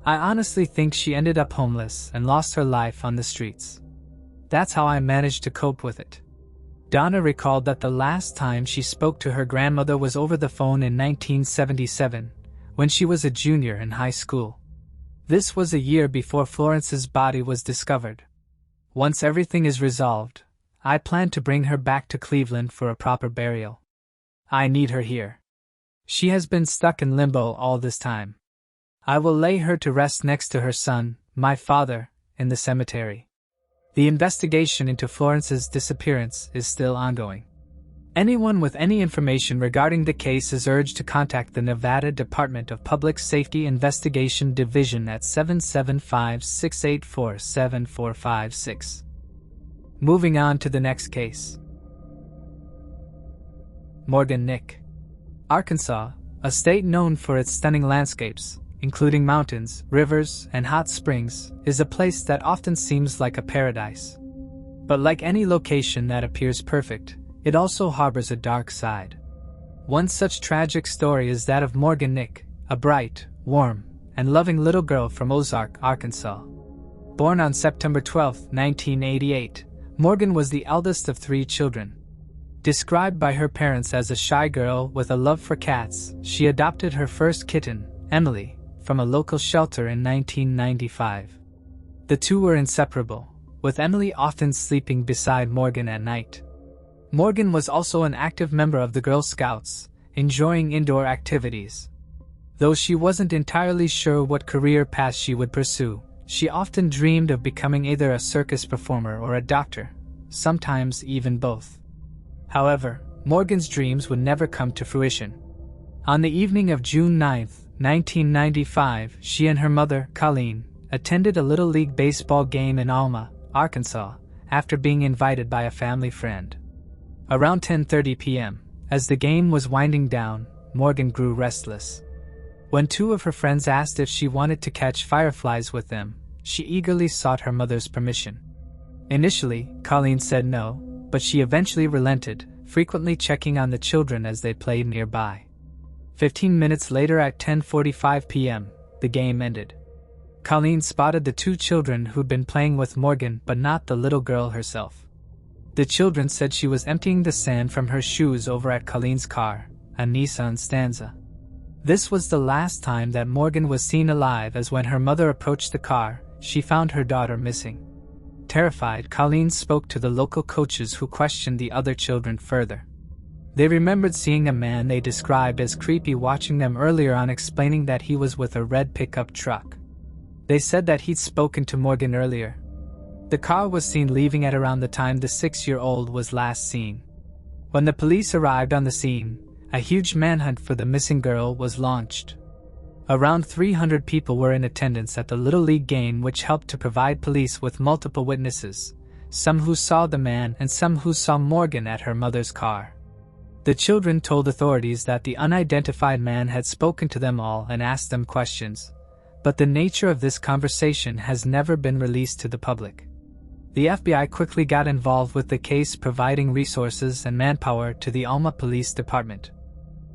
I honestly think she ended up homeless and lost her life on the streets. That's how I managed to cope with it. Donna recalled that the last time she spoke to her grandmother was over the phone in 1977, when she was a junior in high school. This was a year before Florence's body was discovered. Once everything is resolved, I plan to bring her back to Cleveland for a proper burial. I need her here. She has been stuck in limbo all this time. I will lay her to rest next to her son, my father, in the cemetery. The investigation into Florence's disappearance is still ongoing. Anyone with any information regarding the case is urged to contact the Nevada Department of Public Safety Investigation Division at 775-684-7456. Moving on to the next case. Morgan Nick. Arkansas, a state known for its stunning landscapes, including mountains, rivers, and hot springs, is a place that often seems like a paradise. But like any location that appears perfect, it also harbors a dark side. One such tragic story is that of Morgan Nick, a bright, warm, and loving little girl from Ozark, Arkansas. Born on September 12, 1988, Morgan was the eldest of 3 children. Described by her parents as a shy girl with a love for cats, she adopted her first kitten, Emily, from a local shelter in 1995. The two were inseparable, with Emily often sleeping beside Morgan at night. Morgan was also an active member of the Girl Scouts, enjoying indoor activities. Though she wasn't entirely sure what career path she would pursue, she often dreamed of becoming either a circus performer or a doctor, sometimes even both. However, Morgan's dreams would never come to fruition. On the evening of June 9, 1995, she and her mother, Colleen, attended a Little League baseball game in Alma, Arkansas, after being invited by a family friend. Around 10:30 p.m., as the game was winding down, Morgan grew restless. When 2 of her friends asked if she wanted to catch fireflies with them, she eagerly sought her mother's permission. Initially, Colleen said no, but she eventually relented, frequently checking on the children as they played nearby. 15 minutes later at 10:45 p.m., the game ended. Colleen spotted the 2 children who'd been playing with Morgan but not the little girl herself. The children said she was emptying the sand from her shoes over at Colleen's car, a Nissan Stanza. This was the last time that Morgan was seen alive, as when her mother approached the car, she found her daughter missing. Terrified, Colleen spoke to the local coaches who questioned the other children further. They remembered seeing a man they described as creepy watching them earlier on, explaining that he was with a red pickup truck. They said that he'd spoken to Morgan earlier. The car was seen leaving at around the time the 6-year-old was last seen. When the police arrived on the scene, a huge manhunt for the missing girl was launched. Around 300 people were in attendance at the Little League game, which helped to provide police with multiple witnesses, some who saw the man and some who saw Morgan at her mother's car. The children told authorities that the unidentified man had spoken to them all and asked them questions, but the nature of this conversation has never been released to the public. The FBI quickly got involved with the case, providing resources and manpower to the Alma Police Department.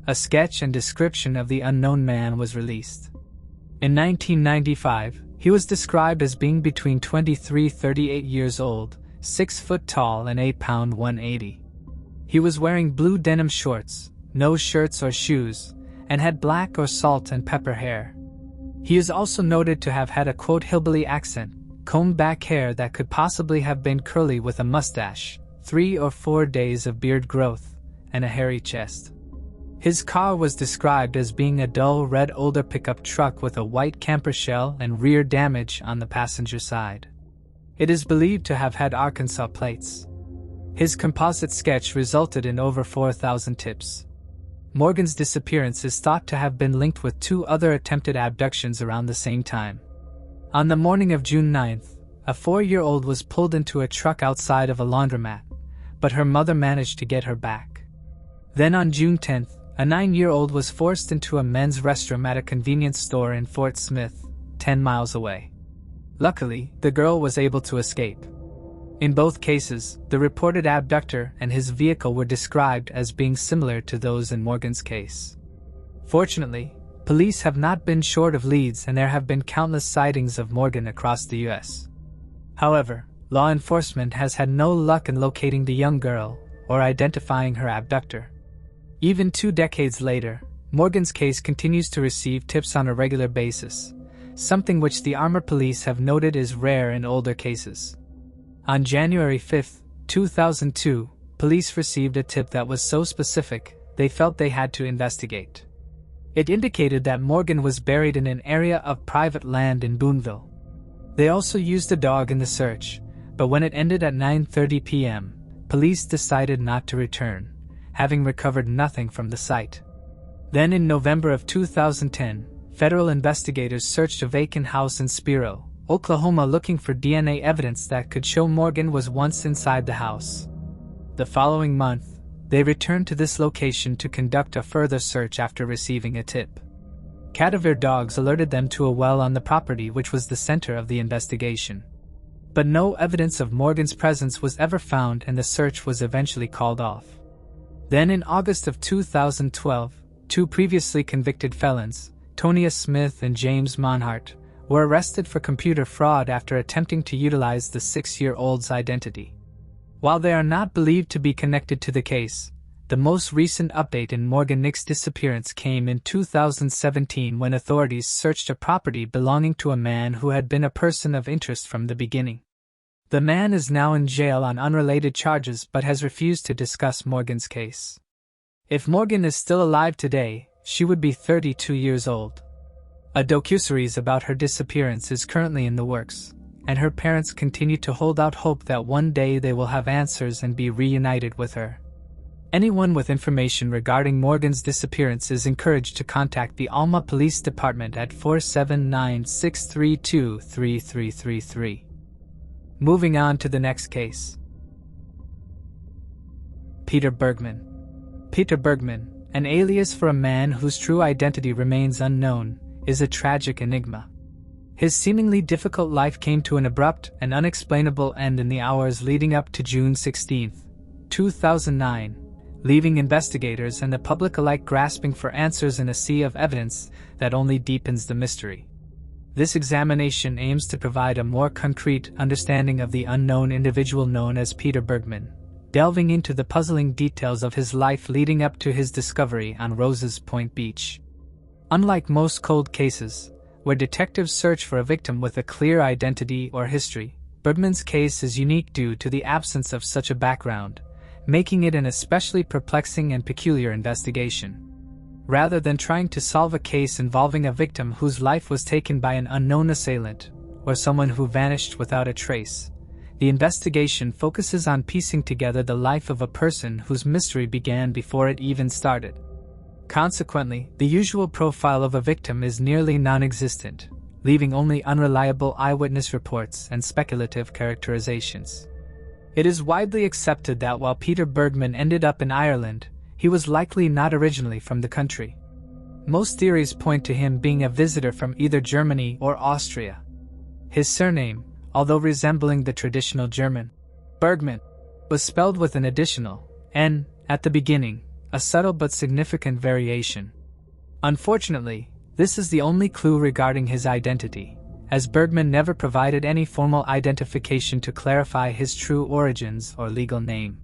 A sketch and description of the unknown man was released. In 1995, he was described as being between 23-38 years old, 6 foot tall and 8 pound 180. He was wearing blue denim shorts, no shirts or shoes, and had black or salt and pepper hair. He is also noted to have had a quote hillbilly accent, combed back hair that could possibly have been curly with a mustache, 3 or 4 days of beard growth, and a hairy chest. His car was described as being a dull red older pickup truck with a white camper shell and rear damage on the passenger side. It is believed to have had Arkansas plates. His composite sketch resulted in over 4,000 tips. Morgan's disappearance is thought to have been linked with 2 other attempted abductions around the same time. On the morning of June 9th, a 4-year-old was pulled into a truck outside of a laundromat, but her mother managed to get her back. Then on June 10th, a 9-year-old was forced into a men's restroom at a convenience store in Fort Smith, 10 miles away. Luckily, the girl was able to escape. In both cases, the reported abductor and his vehicle were described as being similar to those in Morgan's case. Fortunately, police have not been short of leads, and there have been countless sightings of Morgan across the U.S. However, law enforcement has had no luck in locating the young girl or identifying her abductor. Even 2 decades later, Morgan's case continues to receive tips on a regular basis, something which the Armor Police have noted is rare in older cases. On January 5, 2002, police received a tip that was so specific, they felt they had to investigate. It indicated that Morgan was buried in an area of private land in Boonville. They also used a dog in the search, but when it ended at 9:30 p.m., police decided not to return, having recovered nothing from the site. Then in November of 2010, federal investigators searched a vacant house in Spiro, Oklahoma, looking for DNA evidence that could show Morgan was once inside the house. The following month, they returned to this location to conduct a further search after receiving a tip. Cadaver dogs alerted them to a well on the property, which was the center of the investigation. But no evidence of Morgan's presence was ever found, and the search was eventually called off. Then in August of 2012, two previously convicted felons, Tonia Smith and James Monhart, were arrested for computer fraud after attempting to utilize the 6-year-old's identity. While they are not believed to be connected to the case, the most recent update in Morgan Nick's disappearance came in 2017 when authorities searched a property belonging to a man who had been a person of interest from the beginning. The man is now in jail on unrelated charges but has refused to discuss Morgan's case. If Morgan is still alive today, she would be 32 years old. A docuseries about her disappearance is currently in the works, and her parents continue to hold out hope that one day they will have answers and be reunited with her. Anyone with information regarding Morgan's disappearance is encouraged to contact the Alma Police Department at 479-632-3333. Moving on to the next case. Peter Bergman. Peter Bergman, an alias for a man whose true identity remains unknown, is a tragic enigma. His seemingly difficult life came to an abrupt and unexplainable end in the hours leading up to June 16, 2009, leaving investigators and the public alike grasping for answers in a sea of evidence that only deepens the mystery. This examination aims to provide a more concrete understanding of the unknown individual known as Peter Bergman, delving into the puzzling details of his life leading up to his discovery on Roses Point Beach. Unlike most cold cases, where detectives search for a victim with a clear identity or history, Bergman's case is unique due to the absence of such a background, making it an especially perplexing and peculiar investigation. Rather than trying to solve a case involving a victim whose life was taken by an unknown assailant, or someone who vanished without a trace, the investigation focuses on piecing together the life of a person whose mystery began before it even started. Consequently, the usual profile of a victim is nearly non-existent, leaving only unreliable eyewitness reports and speculative characterizations. It is widely accepted that while Peter Bergman ended up in Ireland, he was likely not originally from the country. Most theories point to him being a visitor from either Germany or Austria. His surname, although resembling the traditional German, Bergman, was spelled with an additional N at the beginning, a subtle but significant variation. Unfortunately, this is the only clue regarding his identity, as Bergman never provided any formal identification to clarify his true origins or legal name.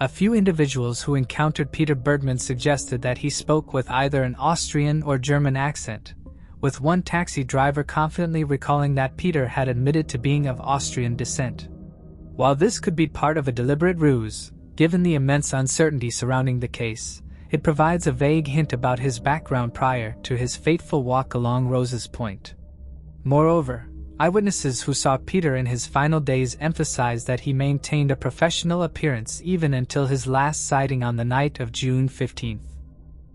A few individuals who encountered Peter Bergman suggested that he spoke with either an Austrian or German accent, with one taxi driver confidently recalling that Peter had admitted to being of Austrian descent. While this could be part of a deliberate ruse, given the immense uncertainty surrounding the case, it provides a vague hint about his background prior to his fateful walk along Roses Point. Moreover, eyewitnesses who saw Peter in his final days emphasized that he maintained a professional appearance even until his last sighting on the night of June 15th.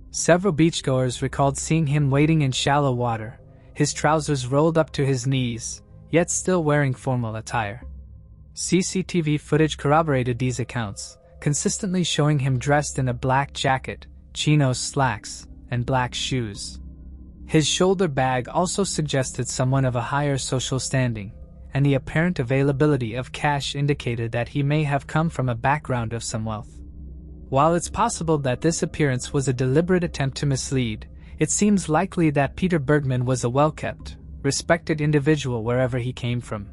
Several beachgoers recalled seeing him wading in shallow water, his trousers rolled up to his knees, yet still wearing formal attire. CCTV footage corroborated these accounts, consistently showing him dressed in a black jacket, chinos slacks, and black shoes. His shoulder bag also suggested someone of a higher social standing, and the apparent availability of cash indicated that he may have come from a background of some wealth. While it's possible that this appearance was a deliberate attempt to mislead, it seems likely that Peter Bergman was a well-kept, respected individual wherever he came from.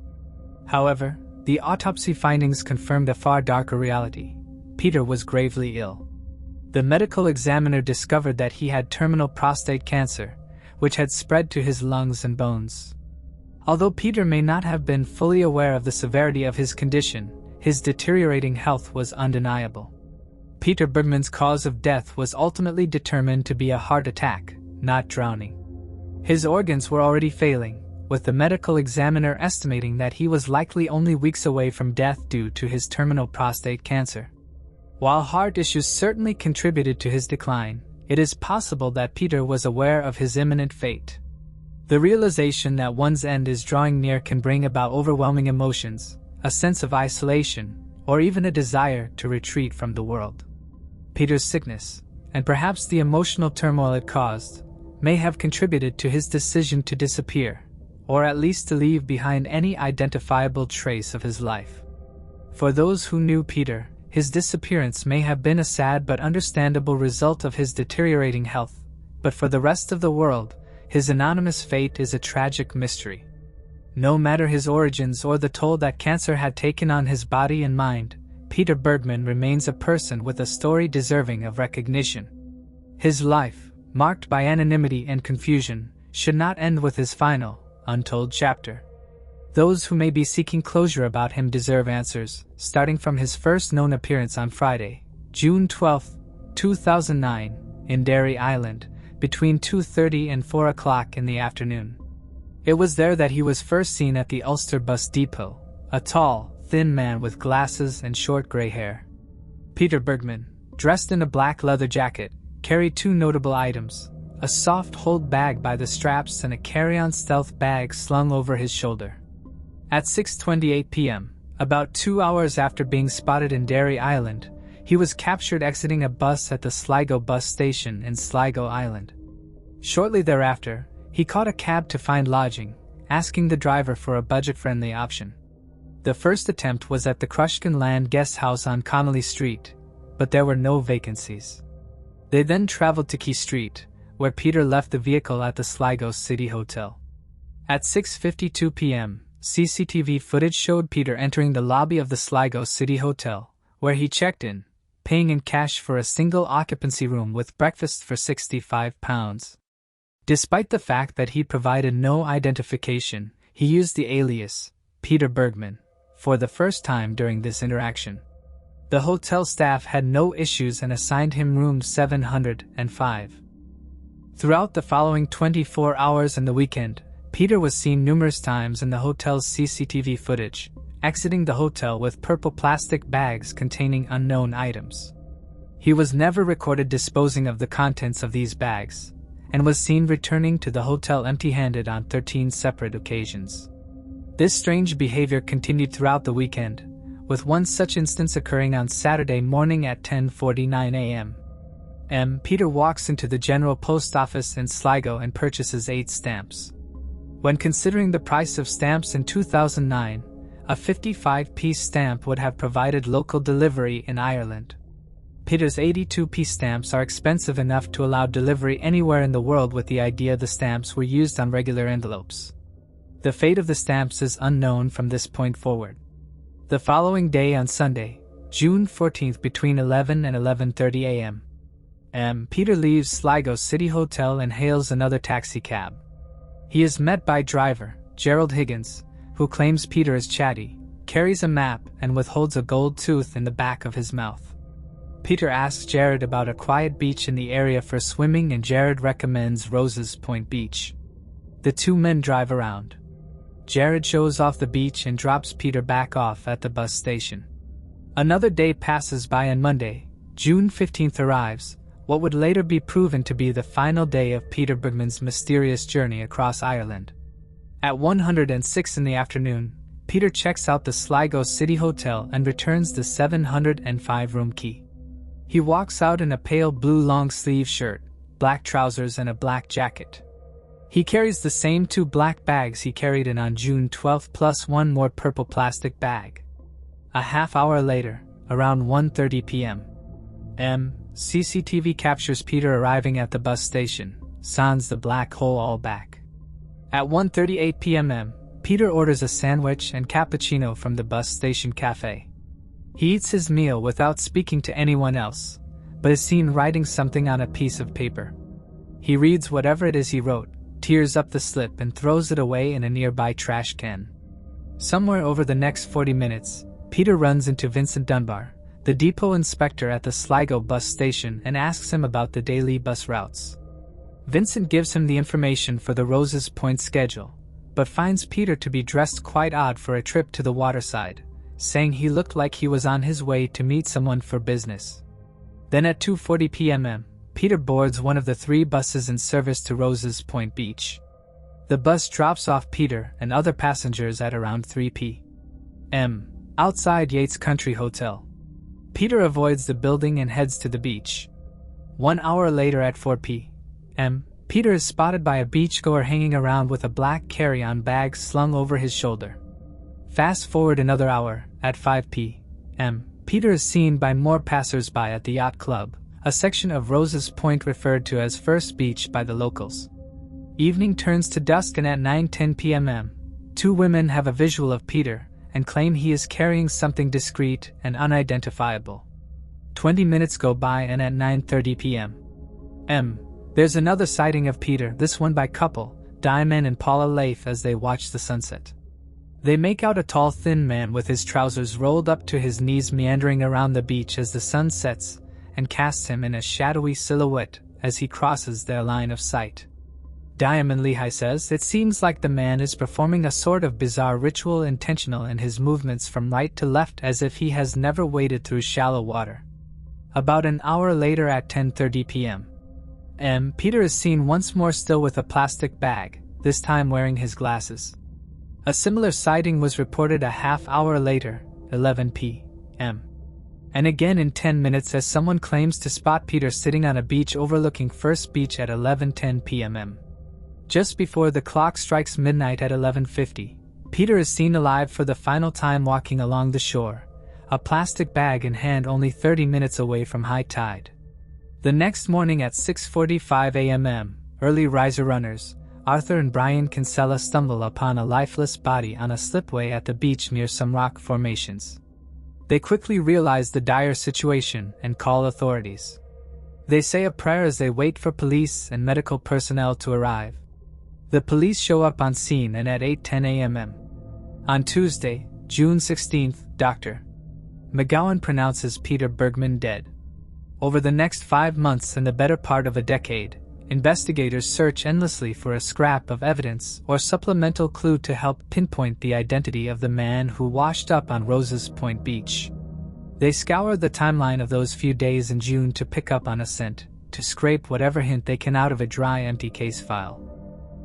However, the autopsy findings confirmed a far darker reality. Peter was gravely ill. The medical examiner discovered that he had terminal prostate cancer, which had spread to his lungs and bones. Although Peter may not have been fully aware of the severity of his condition, his deteriorating health was undeniable. Peter Bergman's cause of death was ultimately determined to be a heart attack, not drowning. His organs were already failing, with the medical examiner estimating that he was likely only weeks away from death due to his terminal prostate cancer. While heart issues certainly contributed to his decline, it is possible that Peter was aware of his imminent fate. The realization that one's end is drawing near can bring about overwhelming emotions, a sense of isolation, or even a desire to retreat from the world. Peter's sickness, and perhaps the emotional turmoil it caused, may have contributed to his decision to disappear, or at least to leave behind any identifiable trace of his life. For those who knew Peter, his disappearance may have been a sad but understandable result of his deteriorating health, but for the rest of the world, his anonymous fate is a tragic mystery. No matter his origins or the toll that cancer had taken on his body and mind, Peter Bergman remains a person with a story deserving of recognition. His life, marked by anonymity and confusion, should not end with his final, untold chapter. Those who may be seeking closure about him deserve answers, starting from his first known appearance on Friday, June 12, 2009, in Derry Island, between 2:30 and 4 o'clock in the afternoon. It was there that he was first seen at the Ulster bus depot, a tall, thin man with glasses and short gray hair. Peter Bergman, dressed in a black leather jacket, carried two notable items, a soft hold bag by the straps and a carry-on stealth bag slung over his shoulder. At 6:28 p.m., about 2 hours after being spotted in Derry Island, he was captured exiting a bus at the Sligo bus station in Sligo Island. Shortly thereafter, he caught a cab to find lodging, asking the driver for a budget-friendly option. The first attempt was at the Crushkin Land guest house on Connolly Street, but there were no vacancies. They then traveled to Quay Street, where Peter left the vehicle at the Sligo City Hotel. At 6:52 p.m., CCTV footage showed Peter entering the lobby of the Sligo City Hotel, where he checked in, paying in cash for a single occupancy room with breakfast for £65. Despite the fact that he provided no identification, he used the alias, Peter Bergman, for the first time during this interaction. The hotel staff had no issues and assigned him room 705. Throughout the following 24 hours and the weekend, Peter was seen numerous times in the hotel's CCTV footage, exiting the hotel with purple plastic bags containing unknown items. He was never recorded disposing of the contents of these bags, and was seen returning to the hotel empty-handed on 13 separate occasions. This strange behavior continued throughout the weekend, with one such instance occurring on Saturday morning at 10:49 a.m. Peter walks into the General Post Office in Sligo and purchases 8 stamps. When considering the price of stamps in 2009, a 55p stamp would have provided local delivery in Ireland. Peter's 82p stamps are expensive enough to allow delivery anywhere in the world, with the idea the stamps were used on regular envelopes. The fate of the stamps is unknown from this point forward. The following day on Sunday, June 14th, between 11 and 11:30 a.m., Peter leaves Sligo City Hotel and hails another taxi cab. He is met by driver, Gerald Higgins, who claims Peter is chatty, carries a map, and withholds a gold tooth in the back of his mouth. Peter asks Jared about a quiet beach in the area for swimming, and Jared recommends Rose's Point Beach. The two men drive around. Jared shows off the beach and drops Peter back off at the bus station. Another day passes by and Monday, June 15th arrives, what would later be proven to be the final day of Peter Bergman's mysterious journey across Ireland. At 1:06 in the afternoon, Peter checks out the Sligo City Hotel and returns the 705-room key. He walks out in a pale blue long-sleeve shirt, black trousers and a black jacket. He carries the same 2 black bags he carried in on June 12 plus one more purple plastic bag. A half hour later, around 1:30 p.m., CCTV captures Peter arriving at the bus station, sans the black hole all back. At 1:38 p.m., Peter orders a sandwich and cappuccino from the bus station cafe. He eats his meal without speaking to anyone else, but is seen writing something on a piece of paper. He reads whatever it is he wrote, tears up the slip and throws it away in a nearby trash can. Somewhere over the next 40 minutes, Peter runs into Vincent Dunbar, the depot inspector at the Sligo bus station, and asks him about the daily bus routes. Vincent gives him the information for the Rose's Point schedule, but finds Peter to be dressed quite odd for a trip to the waterside, saying he looked like he was on his way to meet someone for business. Then at 2:40 p.m., Peter boards one of the 3 buses in service to Rose's Point Beach. The bus drops off Peter and other passengers at around 3 p.m. outside Yates Country Hotel. Peter avoids the building and heads to the beach. 1 hour later at 4 p.m., Peter is spotted by a beachgoer hanging around with a black carry-on bag slung over his shoulder. Fast forward another hour, at 5 p.m., Peter is seen by more passers-by at the yacht club, a section of Rose's Point referred to as First Beach by the locals. Evening turns to dusk and at 9:10 p.m., 2 women have a visual of Peter and claim he is carrying something discreet and unidentifiable. 20 minutes go by and at 9:30 p.m., there's another sighting of Peter, this one by couple, Diamond and Paula Leif, as they watch the sunset. They make out a tall thin man with his trousers rolled up to his knees meandering around the beach as the sun sets, and casts him in a shadowy silhouette as he crosses their line of sight. Diamond Lehigh says it seems like the man is performing a sort of bizarre ritual, intentional in his movements from right to left as if he has never waded through shallow water. About an hour later at 10:30 p.m., Peter is seen once more still with a plastic bag, this time wearing his glasses. A similar sighting was reported a half hour later, 11 p.m., and again in 10 minutes as someone claims to spot Peter sitting on a beach overlooking First Beach at 11:10 p.m. Just before the clock strikes midnight at 11:50, Peter is seen alive for the final time walking along the shore, a plastic bag in hand only 30 minutes away from high tide. The next morning at 6:45 a.m., early riser runners, Arthur and Brian Kinsella, stumble upon a lifeless body on a slipway at the beach near some rock formations. They quickly realize the dire situation and call authorities. They say a prayer as they wait for police and medical personnel to arrive. The police show up on scene and at 8:10 a.m. on Tuesday, June 16th, Dr. McGowan pronounces Peter Bergman dead. Over the next 5 months and the better part of a decade, investigators search endlessly for a scrap of evidence or supplemental clue to help pinpoint the identity of the man who washed up on Rose's Point Beach. They scour the timeline of those few days in June to pick up on a scent, to scrape whatever hint they can out of a dry, empty case file.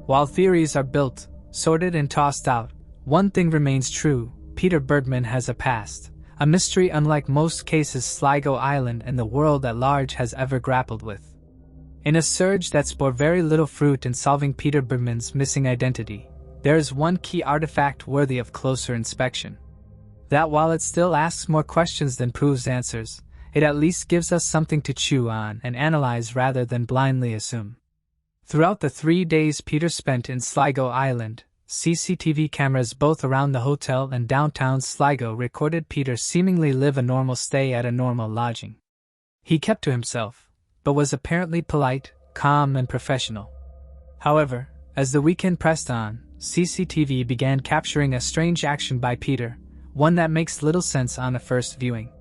While theories are built, sorted and tossed out, one thing remains true: Peter Bergman has a past, a mystery unlike most cases Sligo Island and the world at large has ever grappled with. In a surge that's bore very little fruit in solving Peter Bergman's missing identity, there is one key artifact worthy of closer inspection. That while it still asks more questions than proves answers, it at least gives us something to chew on and analyze rather than blindly assume. Throughout the 3 days Peter spent in Sligo Island, CCTV cameras both around the hotel and downtown Sligo recorded Peter seemingly live a normal stay at a normal lodging. He kept to himself, but was apparently polite, calm, and professional. However, as the weekend pressed on, CCTV began capturing a strange action by Peter, one that makes little sense on a first viewing.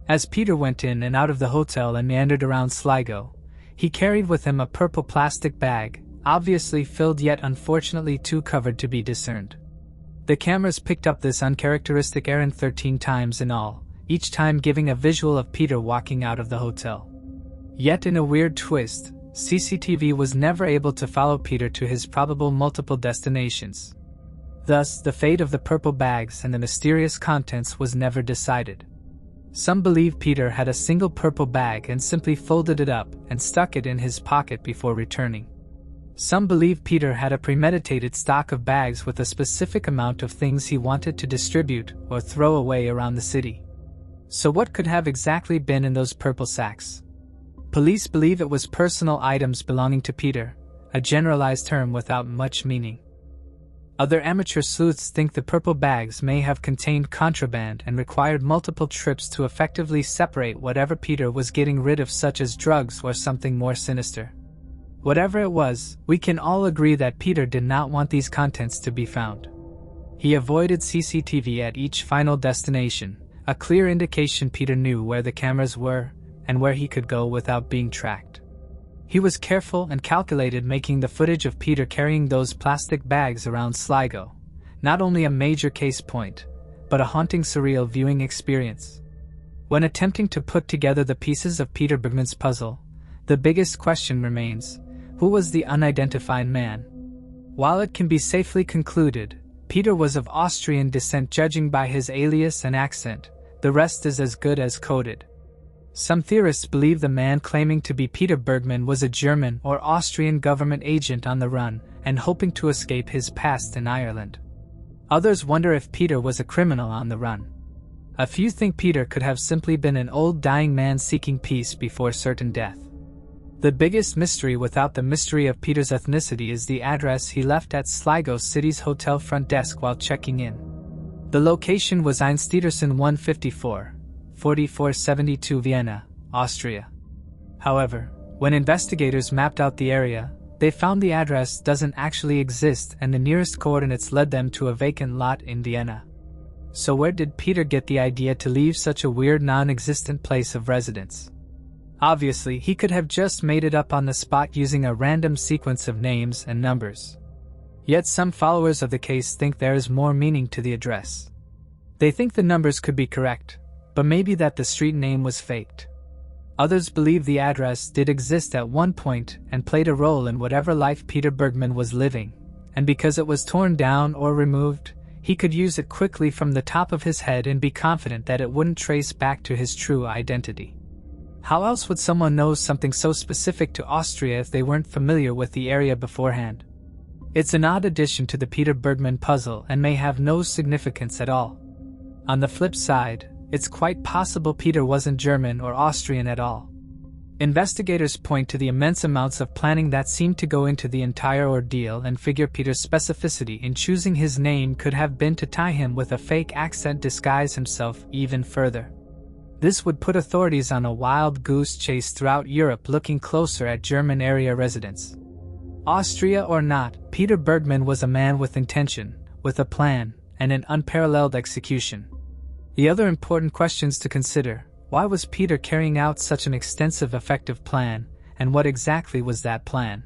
As Peter went in and out of the hotel and meandered around Sligo, he carried with him a purple plastic bag, obviously filled yet unfortunately too covered to be discerned. The cameras picked up this uncharacteristic errand 13 times in all, each time giving a visual of Peter walking out of the hotel. Yet in a weird twist, CCTV was never able to follow Peter to his probable multiple destinations. Thus, the fate of the purple bags and the mysterious contents was never decided. Some believe Peter had a single purple bag and simply folded it up and stuck it in his pocket before returning. Some believe Peter had a premeditated stock of bags with a specific amount of things he wanted to distribute or throw away around the city. So what could have exactly been in those purple sacks? Police believe it was personal items belonging to Peter, a generalized term without much meaning. Other amateur sleuths think the purple bags may have contained contraband and required multiple trips to effectively separate whatever Peter was getting rid of, such as drugs or something more sinister. Whatever it was, we can all agree that Peter did not want these contents to be found. He avoided CCTV at each final destination, a clear indication Peter knew where the cameras were and where he could go without being tracked. He was careful and calculated, making the footage of Peter carrying those plastic bags around Sligo not only a major case point, but a haunting, surreal viewing experience. When attempting to put together the pieces of Peter Bergman's puzzle, the biggest question remains: who was the unidentified man? While it can be safely concluded, Peter was of Austrian descent judging by his alias and accent, the rest is as good as coded. Some theorists believe the man claiming to be Peter Bergman was a German or Austrian government agent on the run and hoping to escape his past in Ireland. Others wonder if Peter was a criminal on the run. A few think Peter could have simply been an old dying man seeking peace before certain death. The biggest mystery without the mystery of Peter's ethnicity is the address he left at Sligo City's hotel front desk while checking in. The location was Einstedersen 154, 4472 Vienna, Austria. However, when investigators mapped out the area, they found the address doesn't actually exist and the nearest coordinates led them to a vacant lot in Vienna. So where did Peter get the idea to leave such a weird non-existent place of residence? Obviously, he could have just made it up on the spot using a random sequence of names and numbers. Yet some followers of the case think there is more meaning to the address. They think the numbers could be correct, but maybe that the street name was faked. Others believe the address did exist at one point and played a role in whatever life Peter Bergman was living, and because it was torn down or removed, he could use it quickly from the top of his head and be confident that it wouldn't trace back to his true identity. How else would someone know something so specific to Austria if they weren't familiar with the area beforehand? It's an odd addition to the Peter Bergman puzzle and may have no significance at all. On the flip side, it's quite possible Peter wasn't German or Austrian at all. Investigators point to the immense amounts of planning that seemed to go into the entire ordeal and figure Peter's specificity in choosing his name could have been to tie him with a fake accent disguise himself even further. This would put authorities on a wild goose chase throughout Europe looking closer at German area residents. Austria or not, Peter Bergman was a man with intention, with a plan, and an unparalleled execution. The other important questions to consider: why was Peter carrying out such an extensive, effective plan, and what exactly was that plan?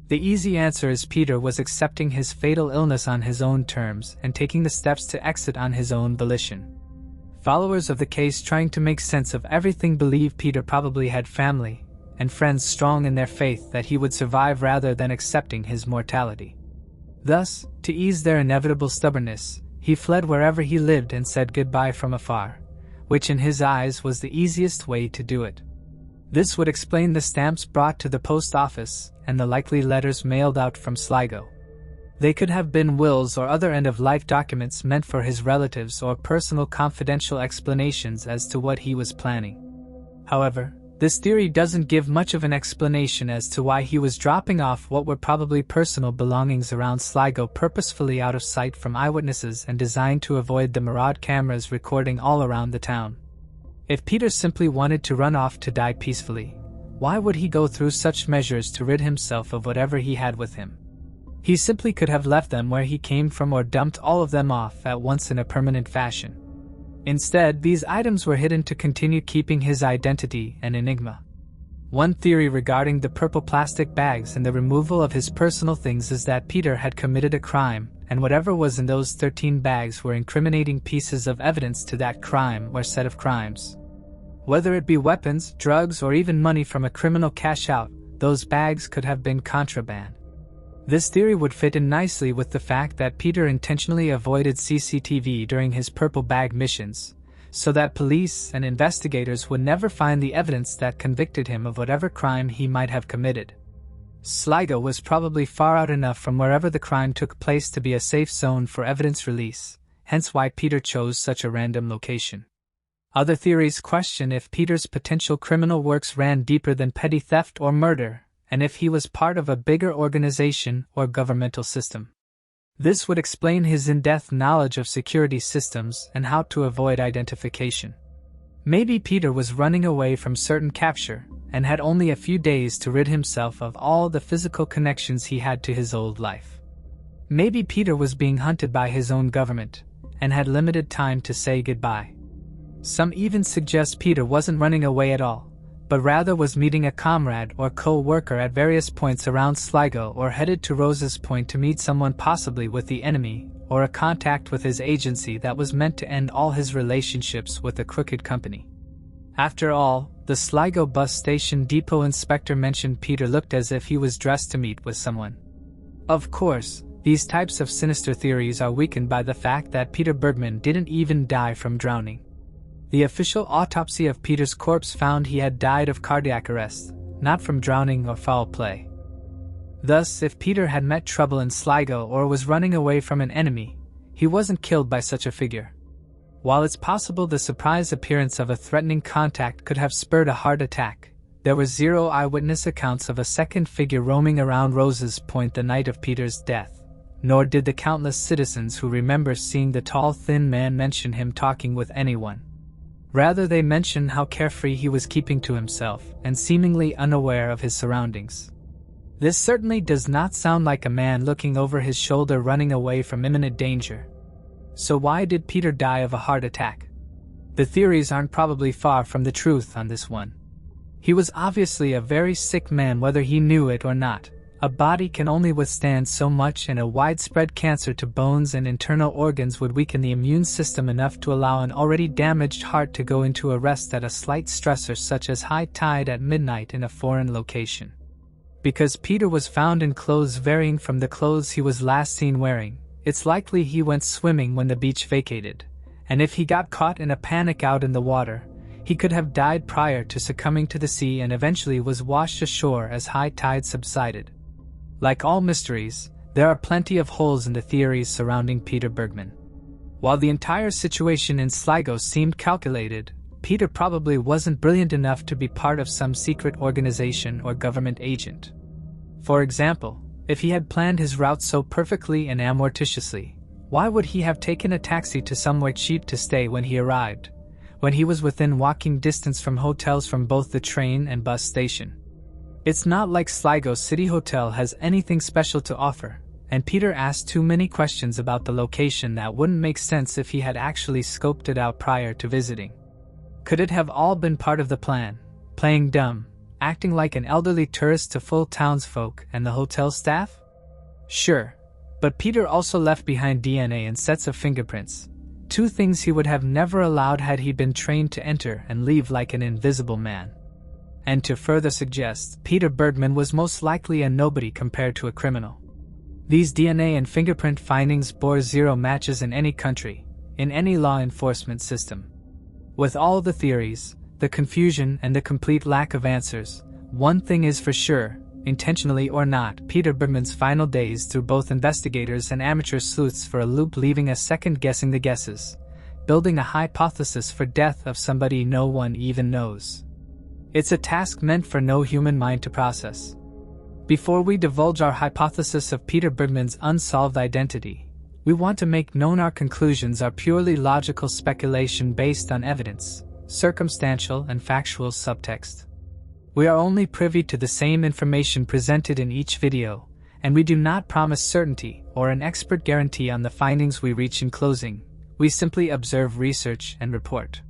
The easy answer is Peter was accepting his fatal illness on his own terms and taking the steps to exit on his own volition. Followers of the case trying to make sense of everything believe Peter probably had family and friends strong in their faith that he would survive rather than accepting his mortality. Thus, to ease their inevitable stubbornness, he fled wherever he lived and said goodbye from afar, which in his eyes was the easiest way to do it. This would explain the stamps brought to the post office and the likely letters mailed out from Sligo. They could have been wills or other end-of-life documents meant for his relatives or personal confidential explanations as to what he was planning. However, this theory doesn't give much of an explanation as to why he was dropping off what were probably personal belongings around Sligo purposefully out of sight from eyewitnesses and designed to avoid the Maraud cameras recording all around the town. If Peter simply wanted to run off to die peacefully, why would he go through such measures to rid himself of whatever he had with him? He simply could have left them where he came from or dumped all of them off at once in a permanent fashion. Instead, these items were hidden to continue keeping his identity an enigma. One theory regarding the purple plastic bags and the removal of his personal things is that Peter had committed a crime, and whatever was in those 13 bags were incriminating pieces of evidence to that crime or set of crimes. Whether it be weapons, drugs, or even money from a criminal cash-out, those bags could have been contraband. This theory would fit in nicely with the fact that Peter intentionally avoided CCTV during his purple bag missions, so that police and investigators would never find the evidence that convicted him of whatever crime he might have committed. Sligo was probably far out enough from wherever the crime took place to be a safe zone for evidence release, hence why Peter chose such a random location. Other theories question if Peter's potential criminal works ran deeper than petty theft or murder, and if he was part of a bigger organization or governmental system. This would explain his in-depth knowledge of security systems and how to avoid identification. Maybe Peter was running away from certain capture and had only a few days to rid himself of all the physical connections he had to his old life. Maybe Peter was being hunted by his own government and had limited time to say goodbye. Some even suggest Peter wasn't running away at all, but rather was meeting a comrade or co-worker at various points around Sligo or headed to Rose's Point to meet someone possibly with the enemy or a contact with his agency that was meant to end all his relationships with the crooked company. After all, the Sligo bus station depot inspector mentioned Peter looked as if he was dressed to meet with someone. Of course, these types of sinister theories are weakened by the fact that Peter Bergman didn't even die from drowning. The official autopsy of Peter's corpse found he had died of cardiac arrest, not from drowning or foul play. Thus, if Peter had met trouble in Sligo or was running away from an enemy, he wasn't killed by such a figure. While it's possible the surprise appearance of a threatening contact could have spurred a heart attack, there were 0 eyewitness accounts of a second figure roaming around Rose's Point the night of Peter's death, nor did the countless citizens who remember seeing the tall, thin man mention him talking with anyone. Rather, they mention how carefree he was keeping to himself and seemingly unaware of his surroundings. This certainly does not sound like a man looking over his shoulder running away from imminent danger. So why did Peter die of a heart attack? The theories aren't probably far from the truth on this one. He was obviously a very sick man whether he knew it or not. A body can only withstand so much, and a widespread cancer to bones and internal organs would weaken the immune system enough to allow an already damaged heart to go into arrest at a slight stressor such as high tide at midnight in a foreign location. Because Peter was found in clothes varying from the clothes he was last seen wearing, it's likely he went swimming when the beach vacated, and if he got caught in a panic out in the water, he could have died prior to succumbing to the sea and eventually was washed ashore as high tide subsided. Like all mysteries, there are plenty of holes in the theories surrounding Peter Bergman. While the entire situation in Sligo seemed calculated, Peter probably wasn't brilliant enough to be part of some secret organization or government agent. For example, if he had planned his route so perfectly and amortitiously, why would he have taken a taxi to somewhere cheap to stay when he arrived, when he was within walking distance from hotels from both the train and bus station? It's not like Sligo City Hotel has anything special to offer, and Peter asked too many questions about the location that wouldn't make sense if he had actually scoped it out prior to visiting. Could it have all been part of the plan, playing dumb, acting like an elderly tourist to full townsfolk and the hotel staff? Sure, but Peter also left behind DNA and sets of fingerprints, 2 things he would have never allowed had he been trained to enter and leave like an invisible man. And to further suggest, Peter Bergman was most likely a nobody compared to a criminal. These DNA and fingerprint findings bore 0 matches in any country, in any law enforcement system. With all the theories, the confusion and the complete lack of answers, one thing is for sure, intentionally or not, Peter Bergman's final days threw both investigators and amateur sleuths for a loop, leaving us second-guessing the guesses, building a hypothesis for death of somebody no one even knows. It's a task meant for no human mind to process. Before we divulge our hypothesis of Peter Bergman's unsolved identity, we want to make known our conclusions are purely logical speculation based on evidence, circumstantial and factual subtext. We are only privy to the same information presented in each video, and we do not promise certainty or an expert guarantee on the findings we reach in closing. We simply observe, research, and report.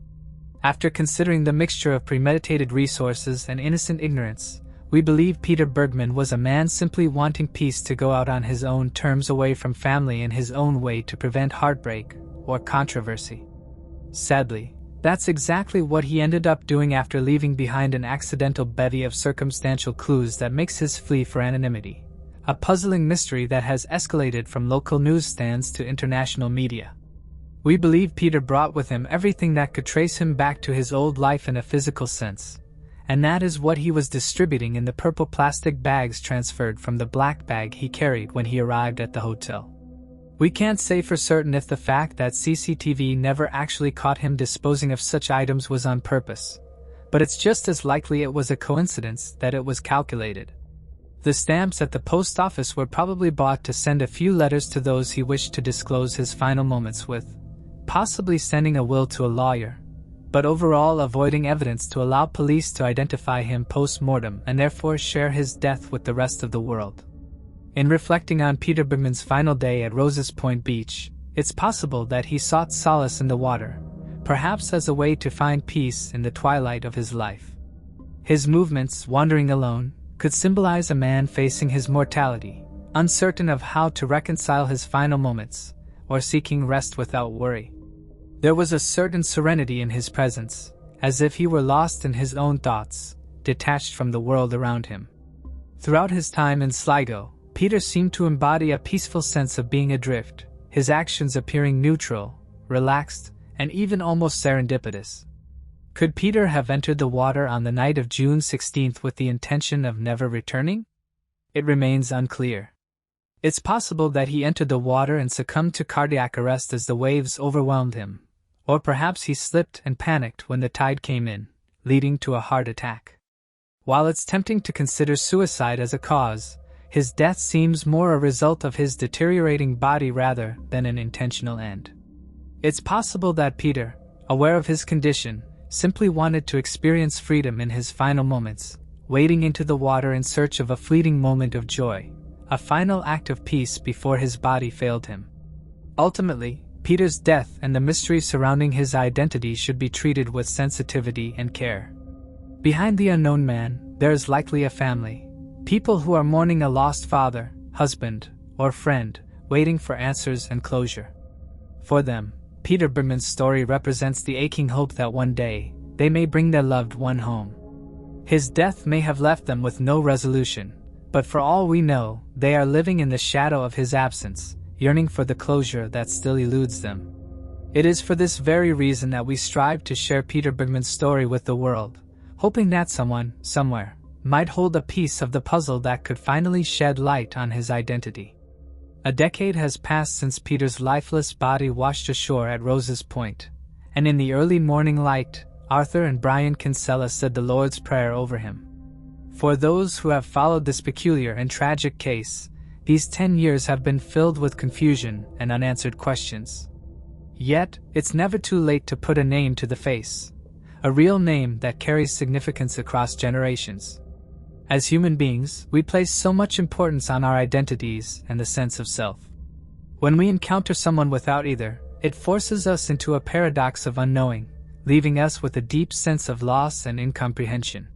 After considering the mixture of premeditated resources and innocent ignorance, we believe Peter Bergman was a man simply wanting peace to go out on his own terms away from family in his own way to prevent heartbreak or controversy. Sadly, that's exactly what he ended up doing after leaving behind an accidental bevy of circumstantial clues that makes his plea for anonymity, a puzzling mystery that has escalated from local newsstands to international media. We believe Peter brought with him everything that could trace him back to his old life in a physical sense, and that is what he was distributing in the purple plastic bags transferred from the black bag he carried when he arrived at the hotel. We can't say for certain if the fact that CCTV never actually caught him disposing of such items was on purpose, but it's just as likely it was a coincidence that it was calculated. The stamps at the post office were probably bought to send a few letters to those he wished to disclose his final moments with, possibly sending a will to a lawyer, but overall avoiding evidence to allow police to identify him post-mortem and therefore share his death with the rest of the world. In reflecting on Peter Bergman's final day at Roses Point Beach, it's possible that he sought solace in the water, perhaps as a way to find peace in the twilight of his life. His movements, wandering alone, could symbolize a man facing his mortality, uncertain of how to reconcile his final moments, or seeking rest without worry. There was a certain serenity in his presence, as if he were lost in his own thoughts, detached from the world around him. Throughout his time in Sligo, Peter seemed to embody a peaceful sense of being adrift, his actions appearing neutral, relaxed, and even almost serendipitous. Could Peter have entered the water on the night of June 16th with the intention of never returning? It remains unclear. It's possible that he entered the water and succumbed to cardiac arrest as the waves overwhelmed him, or perhaps he slipped and panicked when the tide came in, leading to a heart attack. While it's tempting to consider suicide as a cause, his death seems more a result of his deteriorating body rather than an intentional end. It's possible that Peter, aware of his condition, simply wanted to experience freedom in his final moments, wading into the water in search of a fleeting moment of joy, a final act of peace before his body failed him. Ultimately, Peter's death and the mystery surrounding his identity should be treated with sensitivity and care. Behind the unknown man, there is likely a family, people who are mourning a lost father, husband, or friend, waiting for answers and closure. For them, Peter Bergman's story represents the aching hope that one day, they may bring their loved one home. His death may have left them with no resolution, but for all we know, they are living in the shadow of his absence, yearning for the closure that still eludes them. It is for this very reason that we strive to share Peter Bergman's story with the world, hoping that someone, somewhere, might hold a piece of the puzzle that could finally shed light on his identity. A decade has passed since Peter's lifeless body washed ashore at Rose's Point, and in the early morning light, Arthur and Brian Kinsella said the Lord's Prayer over him. For those who have followed this peculiar and tragic case, these 10 years have been filled with confusion and unanswered questions. Yet, it's never too late to put a name to the face, a real name that carries significance across generations. As human beings, we place so much importance on our identities and the sense of self. When we encounter someone without either, it forces us into a paradox of unknowing, leaving us with a deep sense of loss and incomprehension.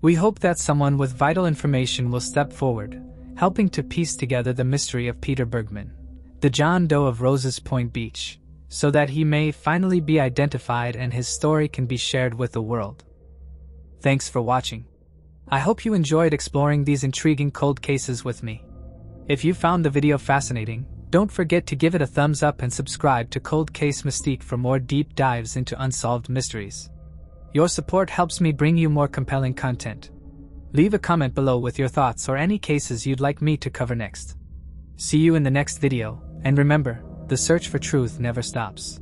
We hope that someone with vital information will step forward, helping to piece together the mystery of Peter Bergman, the John Doe of Rose's Point Beach, so that he may finally be identified and his story can be shared with the world. Thanks for watching. I hope you enjoyed exploring these intriguing cold cases with me. If you found the video fascinating, don't forget to give it a thumbs up and subscribe to Cold Case Mystique for more deep dives into unsolved mysteries. Your support helps me bring you more compelling content. Leave a comment below with your thoughts or any cases you'd like me to cover next. See you in the next video, and remember, the search for truth never stops.